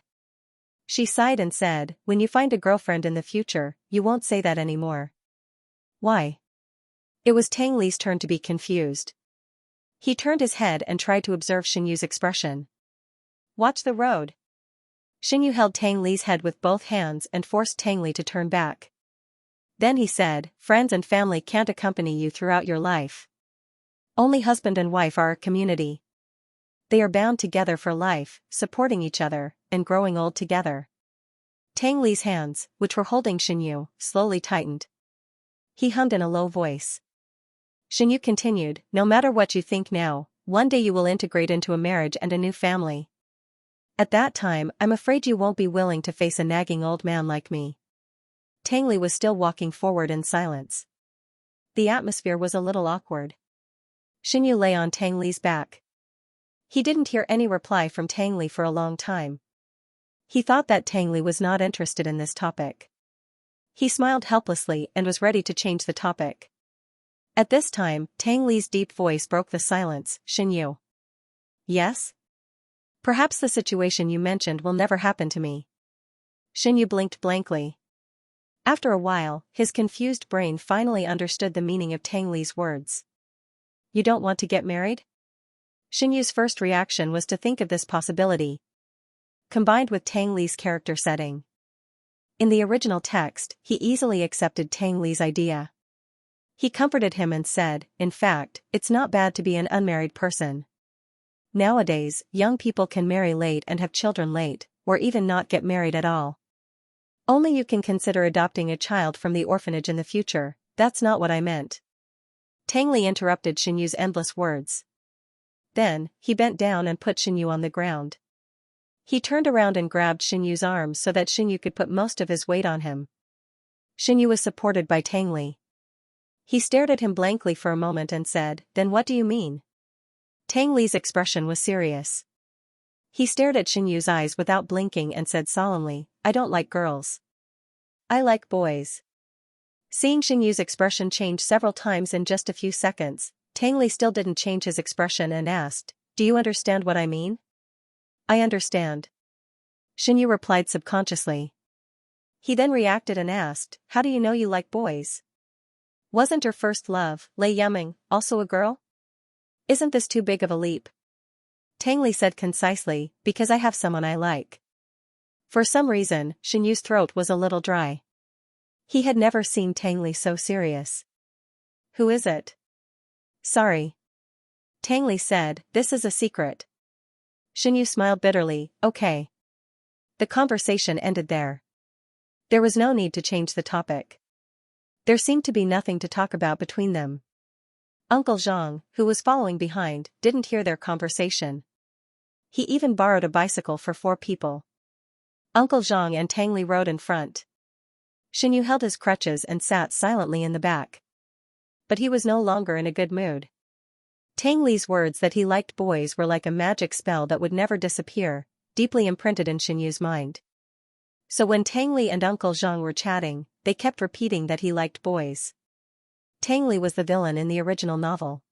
She sighed and said, when you find a girlfriend in the future, you won't say that anymore. Why? It was Tangli's turn to be confused. He turned his head and tried to observe Xinyu's expression. Watch the road. Xinyu held Tangli's head with both hands and forced Tangli to turn back. Then he said, friends and family can't accompany you throughout your life. Only husband and wife are a community. They are bound together for life, supporting each other, and growing old together. Tangli's hands, which were holding Xinyu, slowly tightened. He hummed in a low voice. Xinyu continued, no matter what you think now, one day you will integrate into a marriage and a new family. At that time, I'm afraid you won't be willing to face a nagging old man like me. Tangli was still walking forward in silence. The atmosphere was a little awkward. Xinyu lay on Tangli's back. He didn't hear any reply from Tangli for a long time. He thought that Tangli was not interested in this topic. He smiled helplessly and was ready to change the topic. At this time, Tangli's deep voice broke the silence, Xinyu. Yes? Perhaps the situation you mentioned will never happen to me. Xinyu blinked blankly. After a while, his confused brain finally understood the meaning of Tangli's words. You don't want to get married? Xinyu's first reaction was to think of this possibility. combined with Tang Li's character setting. In the original text, he easily accepted Tang Li's idea. He comforted him and said, in fact, it's not bad to be an unmarried person. Nowadays, young people can marry late and have children late, or even not get married at all. Only you can consider adopting a child from the orphanage in the future. That's not what I meant. Tang Li interrupted Xianyu's endless words. Then, he bent down and put Xianyu on the ground. He turned around and grabbed Xianyu's arms so that Xianyu could put most of his weight on him. Xianyu was supported by Tang Li. He stared at him blankly for a moment and said, "Then what do you mean?" Tang Li's expression was serious. He stared at Xianyu's eyes without blinking and said solemnly, "I don't like girls. I like boys." Seeing Xianyu's expression change several times in just a few seconds, Tang Li still didn't change his expression and asked, "Do you understand what I mean?" "I understand," Xianyu replied subconsciously. He then reacted and asked, "How do you know you like boys? Wasn't your first love, Lei Yuming, also a girl? Isn't this too big of a leap?" Tang Li said concisely, "Because I have someone I like." For some reason, Xianyu's throat was a little dry. He had never seen Tang Li so serious. "Who is it?" "Sorry," Tang Li said, "this is a secret." Xianyu smiled bitterly, "Okay." The conversation ended there. There was no need to change the topic. There seemed to be nothing to talk about between them. Uncle Zhang, who was following behind, didn't hear their conversation. He even borrowed a bicycle for 4 people. Uncle Zhang and Tang Li rode in front. Xianyu held his crutches and sat silently in the back. But he was no longer in a good mood. Tang Li's words that he liked boys were like a magic spell that would never disappear, deeply imprinted in Xianyu's mind. So when Tang Li and Uncle Zhang were chatting, they kept repeating that he liked boys. Tang Li was the villain in the original novel.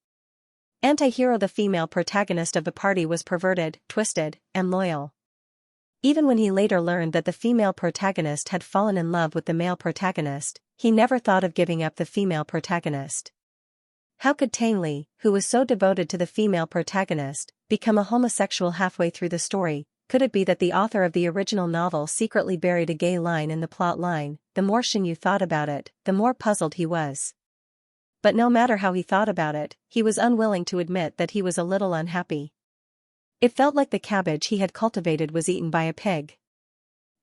Anti-hero, the female protagonist of the party, was perverted, twisted, and loyal. Even when he later learned that the female protagonist had fallen in love with the male protagonist, he never thought of giving up the female protagonist. How could Tang Li, who was so devoted to the female protagonist, become a homosexual halfway through the story? Could it be that the author of the original novel secretly buried a gay line in the plot line? The more Xianyu thought about it, the more puzzled he was. But no matter how he thought about it, he was unwilling to admit that he was a little unhappy. It felt like the cabbage he had cultivated was eaten by a pig.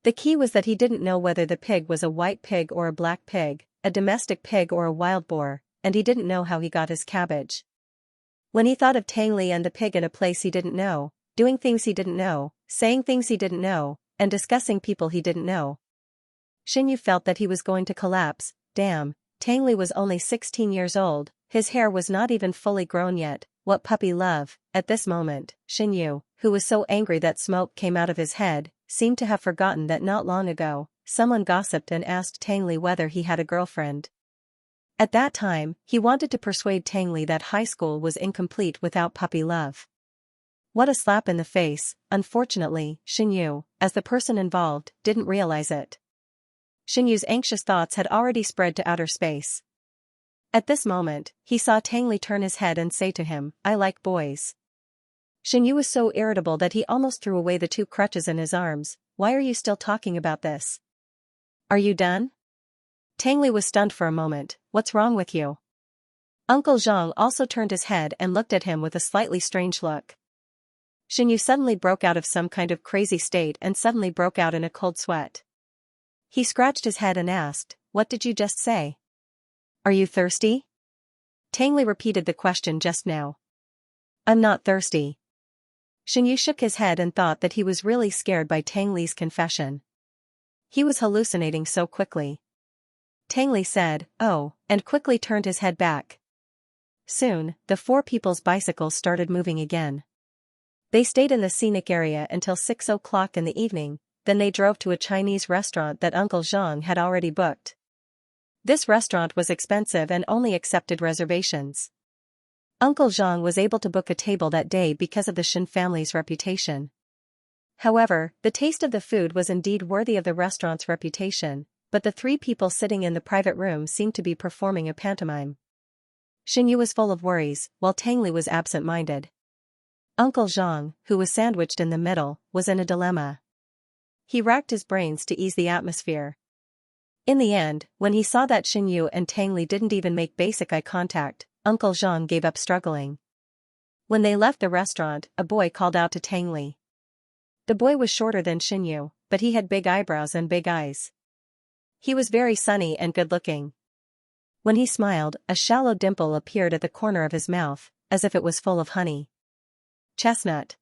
The key was that he didn't know whether the pig was a white pig or a black pig, a domestic pig or a wild boar, and he didn't know how he got his cabbage. When he thought of Tang Li and the pig in a place he didn't know, doing things he didn't know, saying things he didn't know, and discussing people he didn't know, Xianyu felt that he was going to collapse. Damn, Tang Li was only 16 years old, his hair was not even fully grown yet. What puppy love? At this moment, Xianyu, who was so angry that smoke came out of his head, seemed to have forgotten that not long ago, someone gossiped and asked Tang Li whether he had a girlfriend. At that time, he wanted to persuade Tang Li that high school was incomplete without puppy love. What a slap in the face. Unfortunately, Xianyu, as the person involved, didn't realize it. Xianyu's anxious thoughts had already spread to outer space. At this moment, he saw Tang Li turn his head and say to him, "I like boys." Xianyu was so irritable that he almost threw away the 2 crutches in his arms. "Why are you still talking about this? Are you done?" Tang Li was stunned for a moment. "What's wrong with you?" Uncle Zhang also turned his head and looked at him with a slightly strange look. Xianyu suddenly broke out of some kind of crazy state and suddenly broke out in a cold sweat. He scratched his head and asked, "What did you just say? Are you thirsty?" Tang Li repeated the question just now. "I'm not thirsty." Xianyu shook his head and thought that he was really scared by Tang Li's confession. He was hallucinating so quickly. Tang Li said, "Oh," and quickly turned his head back. Soon, the 4 people's bicycles started moving again. They stayed in the scenic area until 6 o'clock in the evening, then they drove to a Chinese restaurant that Uncle Zhang had already booked. This restaurant was expensive and only accepted reservations. Uncle Zhang was able to book a table that day because of the Shen family's reputation. However, the taste of the food was indeed worthy of the restaurant's reputation, but the 3 people sitting in the private room seemed to be performing a pantomime. Xianyu was full of worries, while Tang Li was absent-minded. Uncle Zhang, who was sandwiched in the middle, was in a dilemma. He racked his brains to ease the atmosphere. In the end, when he saw that Xinyu and Tang Li didn't even make basic eye contact, Uncle Zhang gave up struggling. When they left the restaurant, a boy called out to Tang Li. The boy was shorter than Xinyu, but he had big eyebrows and big eyes. He was very sunny and good-looking. When he smiled, a shallow dimple appeared at the corner of his mouth, as if it was full of honey. Chestnut.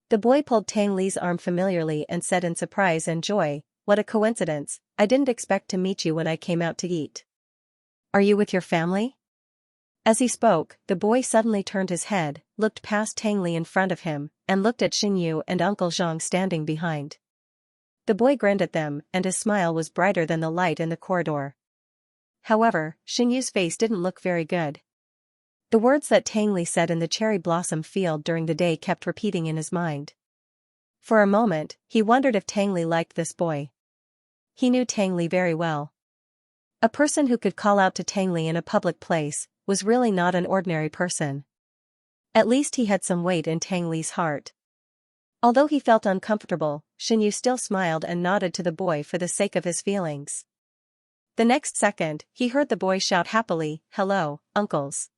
The boy pulled Tang Li's arm familiarly and said in surprise and joy, "What a coincidence, I didn't expect to meet you when I came out to eat. Are you with your family?" As he spoke, the boy suddenly turned his head, looked past Tang Li in front of him, and looked at Xinyu and Uncle Zhang standing behind. The boy grinned at them, and his smile was brighter than the light in the corridor. However, Xinyu's face didn't look very good. The words that Tang Li said in the cherry blossom field during the day kept repeating in his mind. For a moment, he wondered if Tang Li liked this boy. He knew Tang Li very well. A person who could call out to Tang Li in a public place was really not an ordinary person. At least he had some weight in Tang Li's heart. Although he felt uncomfortable, Xinyu still smiled and nodded to the boy for the sake of his feelings. The next second, he heard the boy shout happily, "Hello, uncles."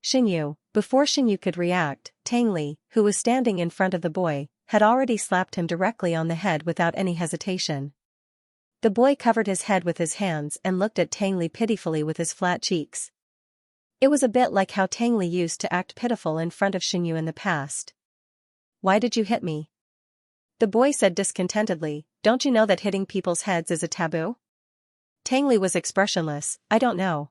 Xinyu. Before Xinyu could react, Tang Li, who was standing in front of the boy, had already slapped him directly on the head without any hesitation. The boy covered his head with his hands and looked at Tang Li pitifully with his flat cheeks. It was a bit like how Tang Li used to act pitiful in front of Xinyu in the past. "Why did you hit me?" The boy said discontentedly, "Don't you know that hitting people's heads is a taboo?" Tang Li was expressionless. "I don't know."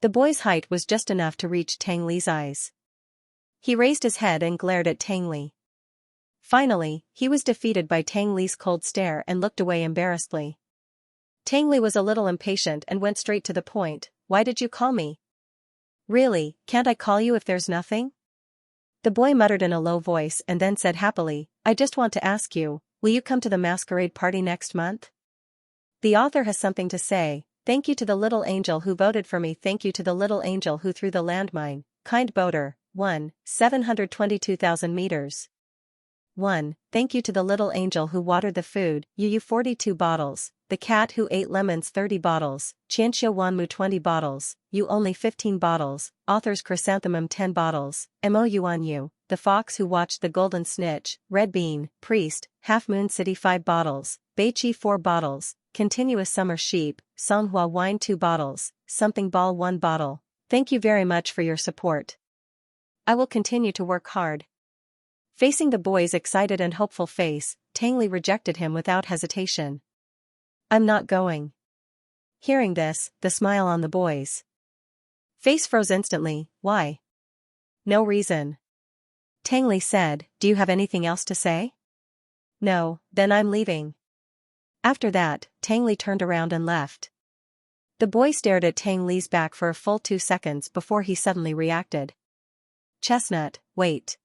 The boy's height was just enough to reach Tang Li's eyes. He raised his head and glared at Tang Li. Finally, he was defeated by Tang Li's cold stare and looked away embarrassedly. Tang Li was a little impatient and went straight to the point. "Why did you call me?" "Really, can't I call you if there's nothing?" The boy muttered in a low voice and then said happily, "I just want to ask you, will you come to the masquerade party next month?" The author has something to say. "Thank you to the little angel who voted for me. Thank you to the little angel who threw the landmine. Kind boater, 1,722,000 meters. 1. Thank you to the little angel who watered the food, Yu 42 bottles, the cat who ate lemons 30 bottles, Xianxia Wanmu 20 bottles, you only 15 bottles, author's chrysanthemum 10 bottles, Mo Yuan Yu, the fox who watched the golden snitch, red bean, priest, half moon city 5 bottles, Beiqi 4 bottles, continuous summer sheep, Songhua wine 2 bottles, something ball 1 bottle. Thank you very much for your support. I will continue to work hard." Facing the boy's excited and hopeful face, Tang Li rejected him without hesitation. "I'm not going." Hearing this, the smile on the boy's face froze instantly. "Why?" "No reason." Tang Li said, "Do you have anything else to say?" "No, then I'm leaving." After that, Tang Li turned around and left. The boy stared at Tang Li's back for a full 2 seconds before he suddenly reacted. "Chestnut, wait."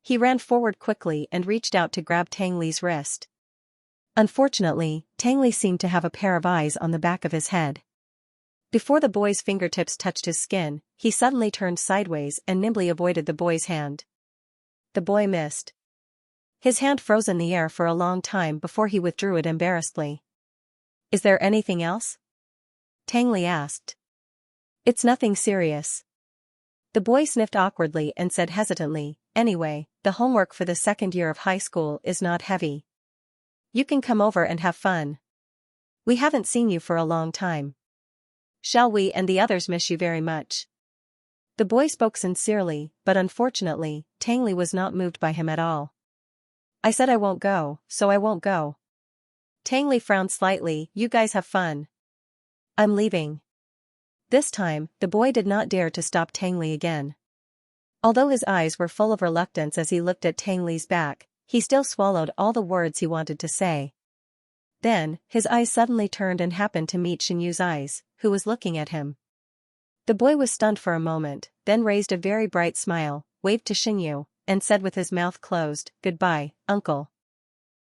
He ran forward quickly and reached out to grab Tang Li's wrist. Unfortunately, Tang Li seemed to have a pair of eyes on the back of his head. Before the boy's fingertips touched his skin, he suddenly turned sideways and nimbly avoided the boy's hand. The boy missed. His hand froze in the air for a long time before he withdrew it embarrassedly. "Is there anything else?" Tang Li asked. "It's nothing serious." The boy sniffed awkwardly and said hesitantly, "Anyway, the homework for the second year of high school is not heavy. You can come over and have fun. We haven't seen you for a long time. Shall we and the others miss you very much?" The boy spoke sincerely, but unfortunately, Tang Li was not moved by him at all. "I said I won't go, so I won't go." Tang Li frowned slightly. "You guys have fun. I'm leaving." This time, the boy did not dare to stop Tang Li again. Although his eyes were full of reluctance as he looked at Tang Li's back, he still swallowed all the words he wanted to say. Then, his eyes suddenly turned and happened to meet Xinyu's eyes, who was looking at him. The boy was stunned for a moment, then raised a very bright smile, waved to Xinyu, and said with his mouth closed, "Goodbye, uncle."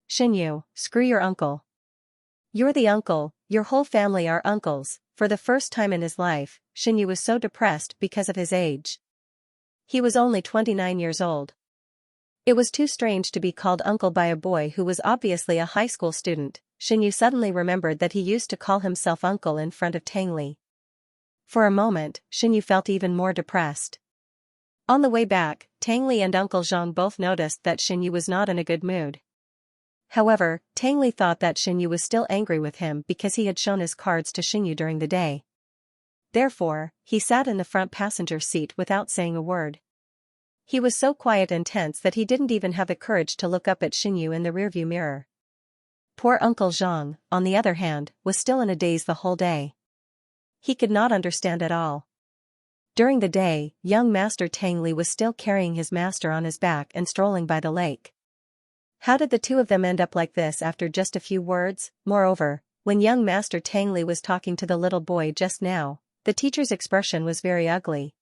"Xinyu, screw your uncle. You're the uncle, your whole family are uncles." For the first time in his life, Xinyu was so depressed because of his age. He was only 29 years old. It was too strange to be called uncle by a boy who was obviously a high school student. Xianxia suddenly remembered that he used to call himself uncle in front of Tang Li. For a moment, Xianxia felt even more depressed. On the way back, Tang Li and Uncle Zhang both noticed that Xianxia was not in a good mood. However, Tang Li thought that Xianxia was still angry with him because he had shown his cards to Xianxia during the day. Therefore, he sat in the front passenger seat without saying a word. He was so quiet and tense that he didn't even have the courage to look up at Xianxia in the rearview mirror. Poor Uncle Zhang, on the other hand, was still in a daze the whole day. He could not understand at all. During the day, young Master Tang Li was still carrying his master on his back and strolling by the lake. How did the two of them end up like this after just a few words? Moreover, when young Master Tang Li was talking to the little boy just now, the teacher's expression was very ugly.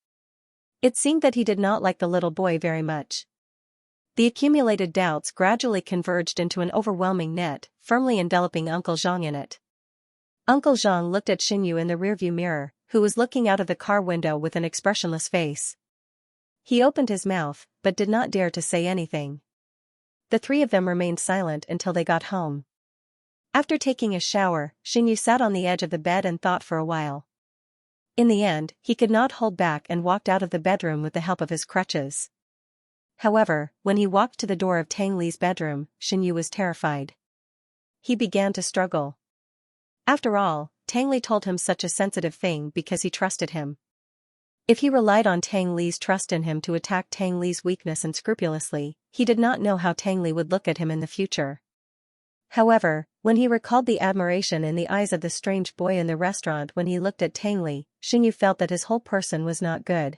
It seemed that he did not like the little boy very much. The accumulated doubts gradually converged into an overwhelming net, firmly enveloping Uncle Zhang in it. Uncle Zhang looked at Xianxia in the rearview mirror, who was looking out of the car window with an expressionless face. He opened his mouth, but did not dare to say anything. The three of them remained silent until they got home. After taking a shower, Xianxia sat on the edge of the bed and thought for a while. In the end, he could not hold back and walked out of the bedroom with the help of his crutches. However, when he walked to the door of Tang Li's bedroom, Xianxia was terrified. He began to struggle. After all, Tang Li told him such a sensitive thing because he trusted him. If he relied on Tang Li's trust in him to attack Tang Li's weakness unscrupulously, he did not know how Tang Li would look at him in the future. However, when he recalled the admiration in the eyes of the strange boy in the restaurant when he looked at Tang Li, Xianxia felt that his whole person was not good.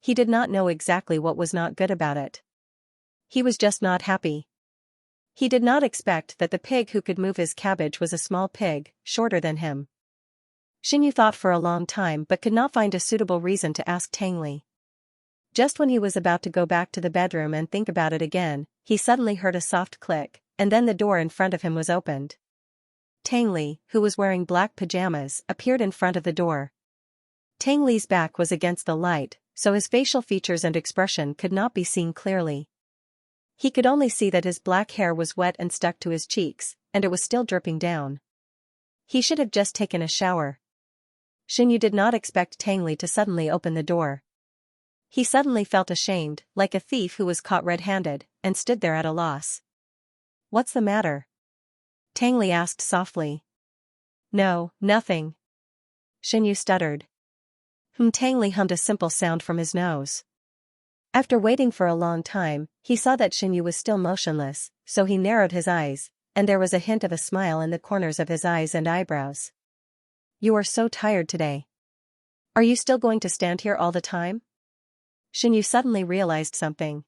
He did not know exactly what was not good about it. He was just not happy. He did not expect that the pig who could move his cabbage was a small pig, shorter than him. Xianxia thought for a long time but could not find a suitable reason to ask Tang Li. Just when he was about to go back to the bedroom and think about it again, he suddenly heard a soft click, and then the door in front of him was opened. Tang Li, who was wearing black pajamas, appeared in front of the door. Tang Li's back was against the light, so his facial features and expression could not be seen clearly. He could only see that his black hair was wet and stuck to his cheeks, and it was still dripping down. He should have just taken a shower. Xianxia did not expect Tang Li to suddenly open the door. He suddenly felt ashamed, like a thief who was caught red-handed, and stood there at a loss. "What's the matter?" Tang Li asked softly. "No, nothing," Xianxia stuttered. Tang Li hummed a simple sound from his nose. After waiting for a long time, he saw that Xianxia was still motionless, so he narrowed his eyes, and there was a hint of a smile in the corners of his eyes and eyebrows. "You are so tired today. Are you still going to stand here all the time?" Xianxia suddenly realized something.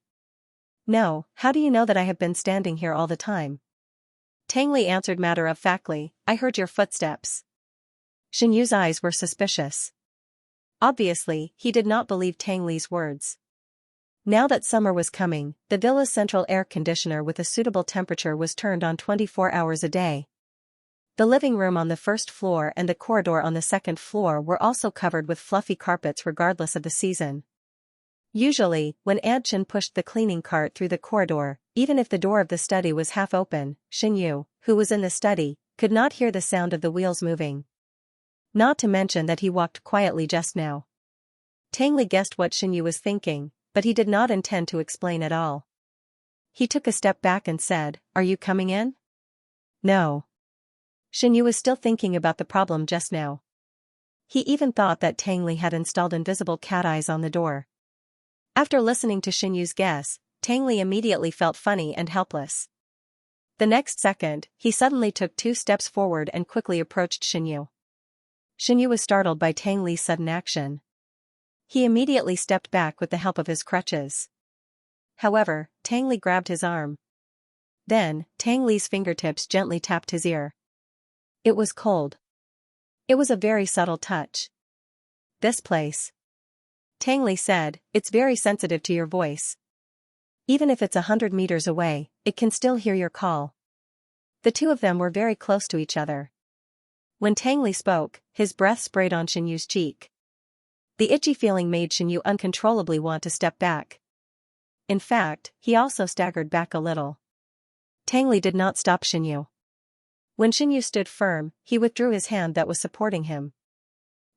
"No, how do you know that I have been standing here all the time?" Tang Li answered matter-of-factly, "I heard your footsteps." Xianxia's eyes were suspicious. Obviously, he did not believe Tang Li's words. Now that summer was coming, the villa's central air conditioner with a suitable temperature was turned on 24 hours a day. The living room on the first floor and the corridor on the second floor were also covered with fluffy carpets regardless of the season. Usually, when Adchen pushed the cleaning cart through the corridor, even if the door of the study was half open, Xianxia, who was in the study, could not hear the sound of the wheels moving. Not to mention that he walked quietly just now. Tang Li guessed what Xianxia was thinking, but he did not intend to explain at all. He took a step back and said, "Are you coming in?" "No." Xianxia was still thinking about the problem just now. He even thought that Tang Li had installed invisible cat eyes on the door. After listening to Xianxia's guess, Tang Li immediately felt funny and helpless. The next second, he suddenly took 2 steps forward and quickly approached Xianxia. Xianxia was startled by Tang Li's sudden action. He immediately stepped back with the help of his crutches. However, Tang Li grabbed his arm. Then, Tang Li's fingertips gently tapped his ear. It was cold. It was a very subtle touch. "This place," Tang Li said, "it's very sensitive to your voice. Even if it's 100 meters away, it can still hear your call." The two of them were very close to each other. When Tang Li spoke, his breath sprayed on Xianxu's cheek. The itchy feeling made Xianxu uncontrollably want to step back. In fact, he also staggered back a little. Tangli did not stop Xinyu. When Xinyu stood firm, he withdrew his hand that was supporting him.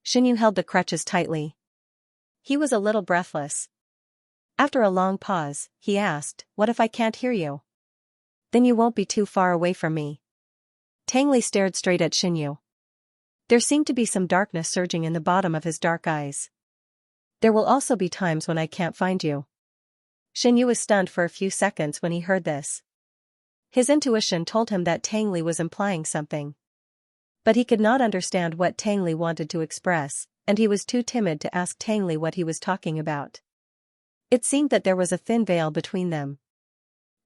Xinyu held the crutches tightly. He was a little breathless. After a long pause, he asked, "What if I can't hear you?" "Then you won't be too far away from me." Tangli stared straight at Xinyu. There seemed to be some darkness surging in the bottom of his dark eyes. "There will also be times when I can't find you." Xinyu was stunned for a few seconds when he heard this. His intuition told him that Tangli was implying something. But he could not understand what Tangli wanted to express, and he was too timid to ask Tangli what he was talking about. It seemed that there was a thin veil between them.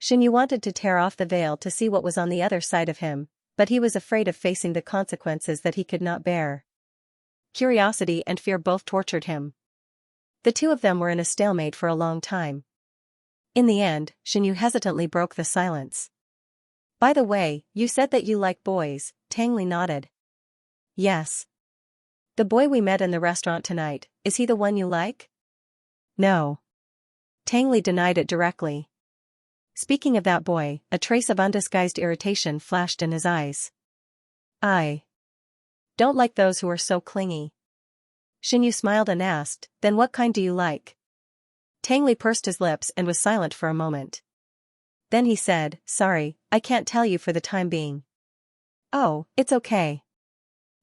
Xinyu wanted to tear off the veil to see what was on the other side of him, but he was afraid of facing the consequences that he could not bear. Curiosity and fear both tortured him. The two of them were in a stalemate for a long time. In the end, Xinyu hesitantly broke the silence. "By the way, you said that you like boys." Tangli nodded. "Yes. The boy we met in the restaurant tonight, is he the one you like?" "No." Tangli denied it directly. Speaking of that boy, a trace of undisguised irritation flashed in his eyes. "I don't like those who are so clingy." Xinyu smiled and asked, "Then what kind do you like?" Tangli pursed his lips and was silent for a moment. Then he said, "Sorry, I can't tell you for the time being." "Oh, it's okay."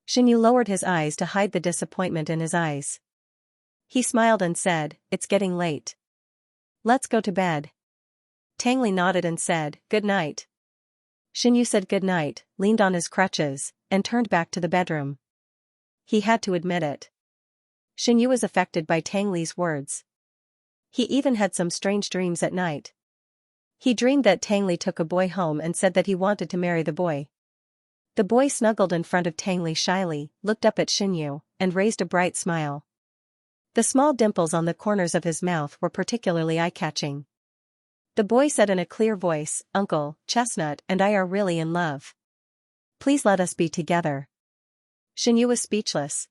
Xinyu lowered his eyes to hide the disappointment in his eyes. He smiled and said, "It's getting late. Let's go to bed." Tangli nodded and said, "Good night." Xinyu said good night, leaned on his crutches, and turned back to the bedroom. He had to admit it. Xinyu was affected by Tangli's words. He even had some strange dreams at night. He dreamed that Tangli took a boy home and said that he wanted to marry the boy. The boy snuggled in front of Tangli shyly, looked up at Xinyu, and raised a bright smile. The small dimples on the corners of his mouth were particularly eye-catching. The boy said in a clear voice, "Uncle, Chestnut and I are really in love. Please let us be together." Xinyu was speechless.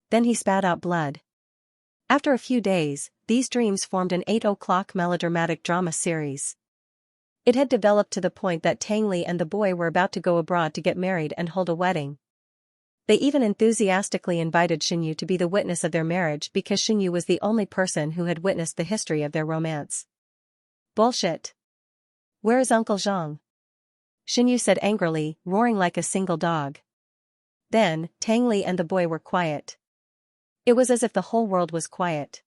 Then he spat out blood. After a few days, these dreams formed an 8 o'clock melodramatic drama series. It had developed to the point that Tangli and the boy were about to go abroad to get married and hold a wedding. They even enthusiastically invited Xinyu to be the witness of their marriage because Xinyu was the only person who had witnessed the history of their romance. "Bullshit. Where is Uncle Zhang?" Xinyu said angrily, roaring like a single dog. Then, Tangli and the boy were quiet. It was as if the whole world was quiet.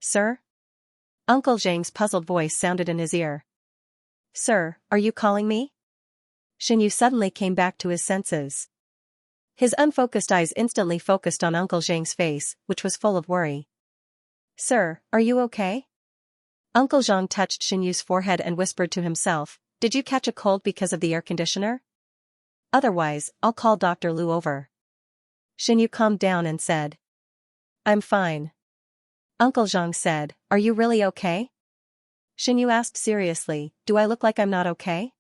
"Sir?" Uncle Zhang's puzzled voice sounded in his ear. "Sir, are you calling me?" Xinyu suddenly came back to his senses. His unfocused eyes instantly focused on Uncle Zhang's face, which was full of worry. "Sir, are you okay?" Uncle Zhang touched Xinyu's forehead and whispered to himself, "Did you catch a cold because of the air conditioner? Otherwise, I'll call Dr. Lu over." Xinyu calmed down and said, "I'm fine." Uncle Zhang said, "Are you really okay?" Xinyu asked seriously, "Do I look like I'm not okay?"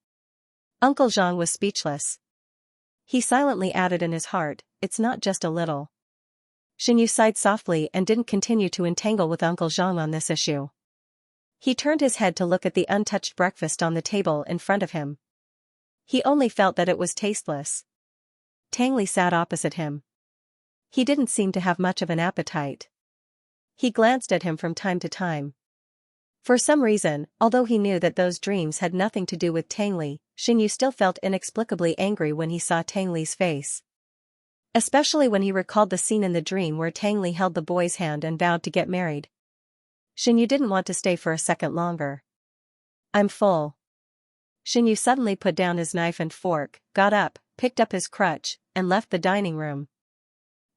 Uncle Zhang was speechless. He silently added in his heart, "It's not just a little." Xinyu sighed softly and didn't continue to entangle with Uncle Zhang on this issue. He turned his head to look at the untouched breakfast on the table in front of him. He only felt that it was tasteless. Tangli sat opposite him. He didn't seem to have much of an appetite. He glanced at him from time to time. For some reason, although he knew that those dreams had nothing to do with Tangli, Xinyu still felt inexplicably angry when he saw Tangli's face. Especially when he recalled the scene in the dream where Tangli held the boy's hand and vowed to get married. Xinyu didn't want to stay for a second longer. "I'm full." Xinyu suddenly put down his knife and fork, got up, picked up his crutch, and left the dining room.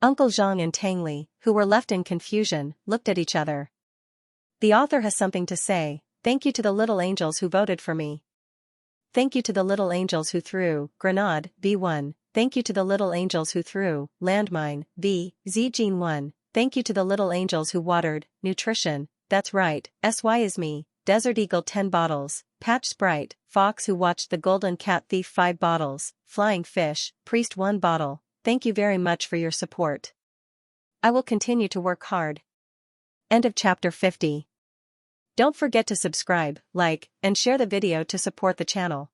Uncle Zhang and Tangli, who were left in confusion, looked at each other. The author has something to say. "Thank you to the little angels who voted for me. Thank you to the little angels who threw Grenade, V1. Thank you to the little angels who threw Landmine, V, Z Gene 1. Thank you to the little angels who watered Nutrition. That's right, SY is me. Desert Eagle 10 bottles, Patch Sprite, Fox who watched the Golden Cat Thief 5 bottles, Flying Fish, Priest 1 bottle. Thank you very much for your support. I will continue to work hard." End of chapter 50. Don't forget to subscribe, like, and share the video to support the channel.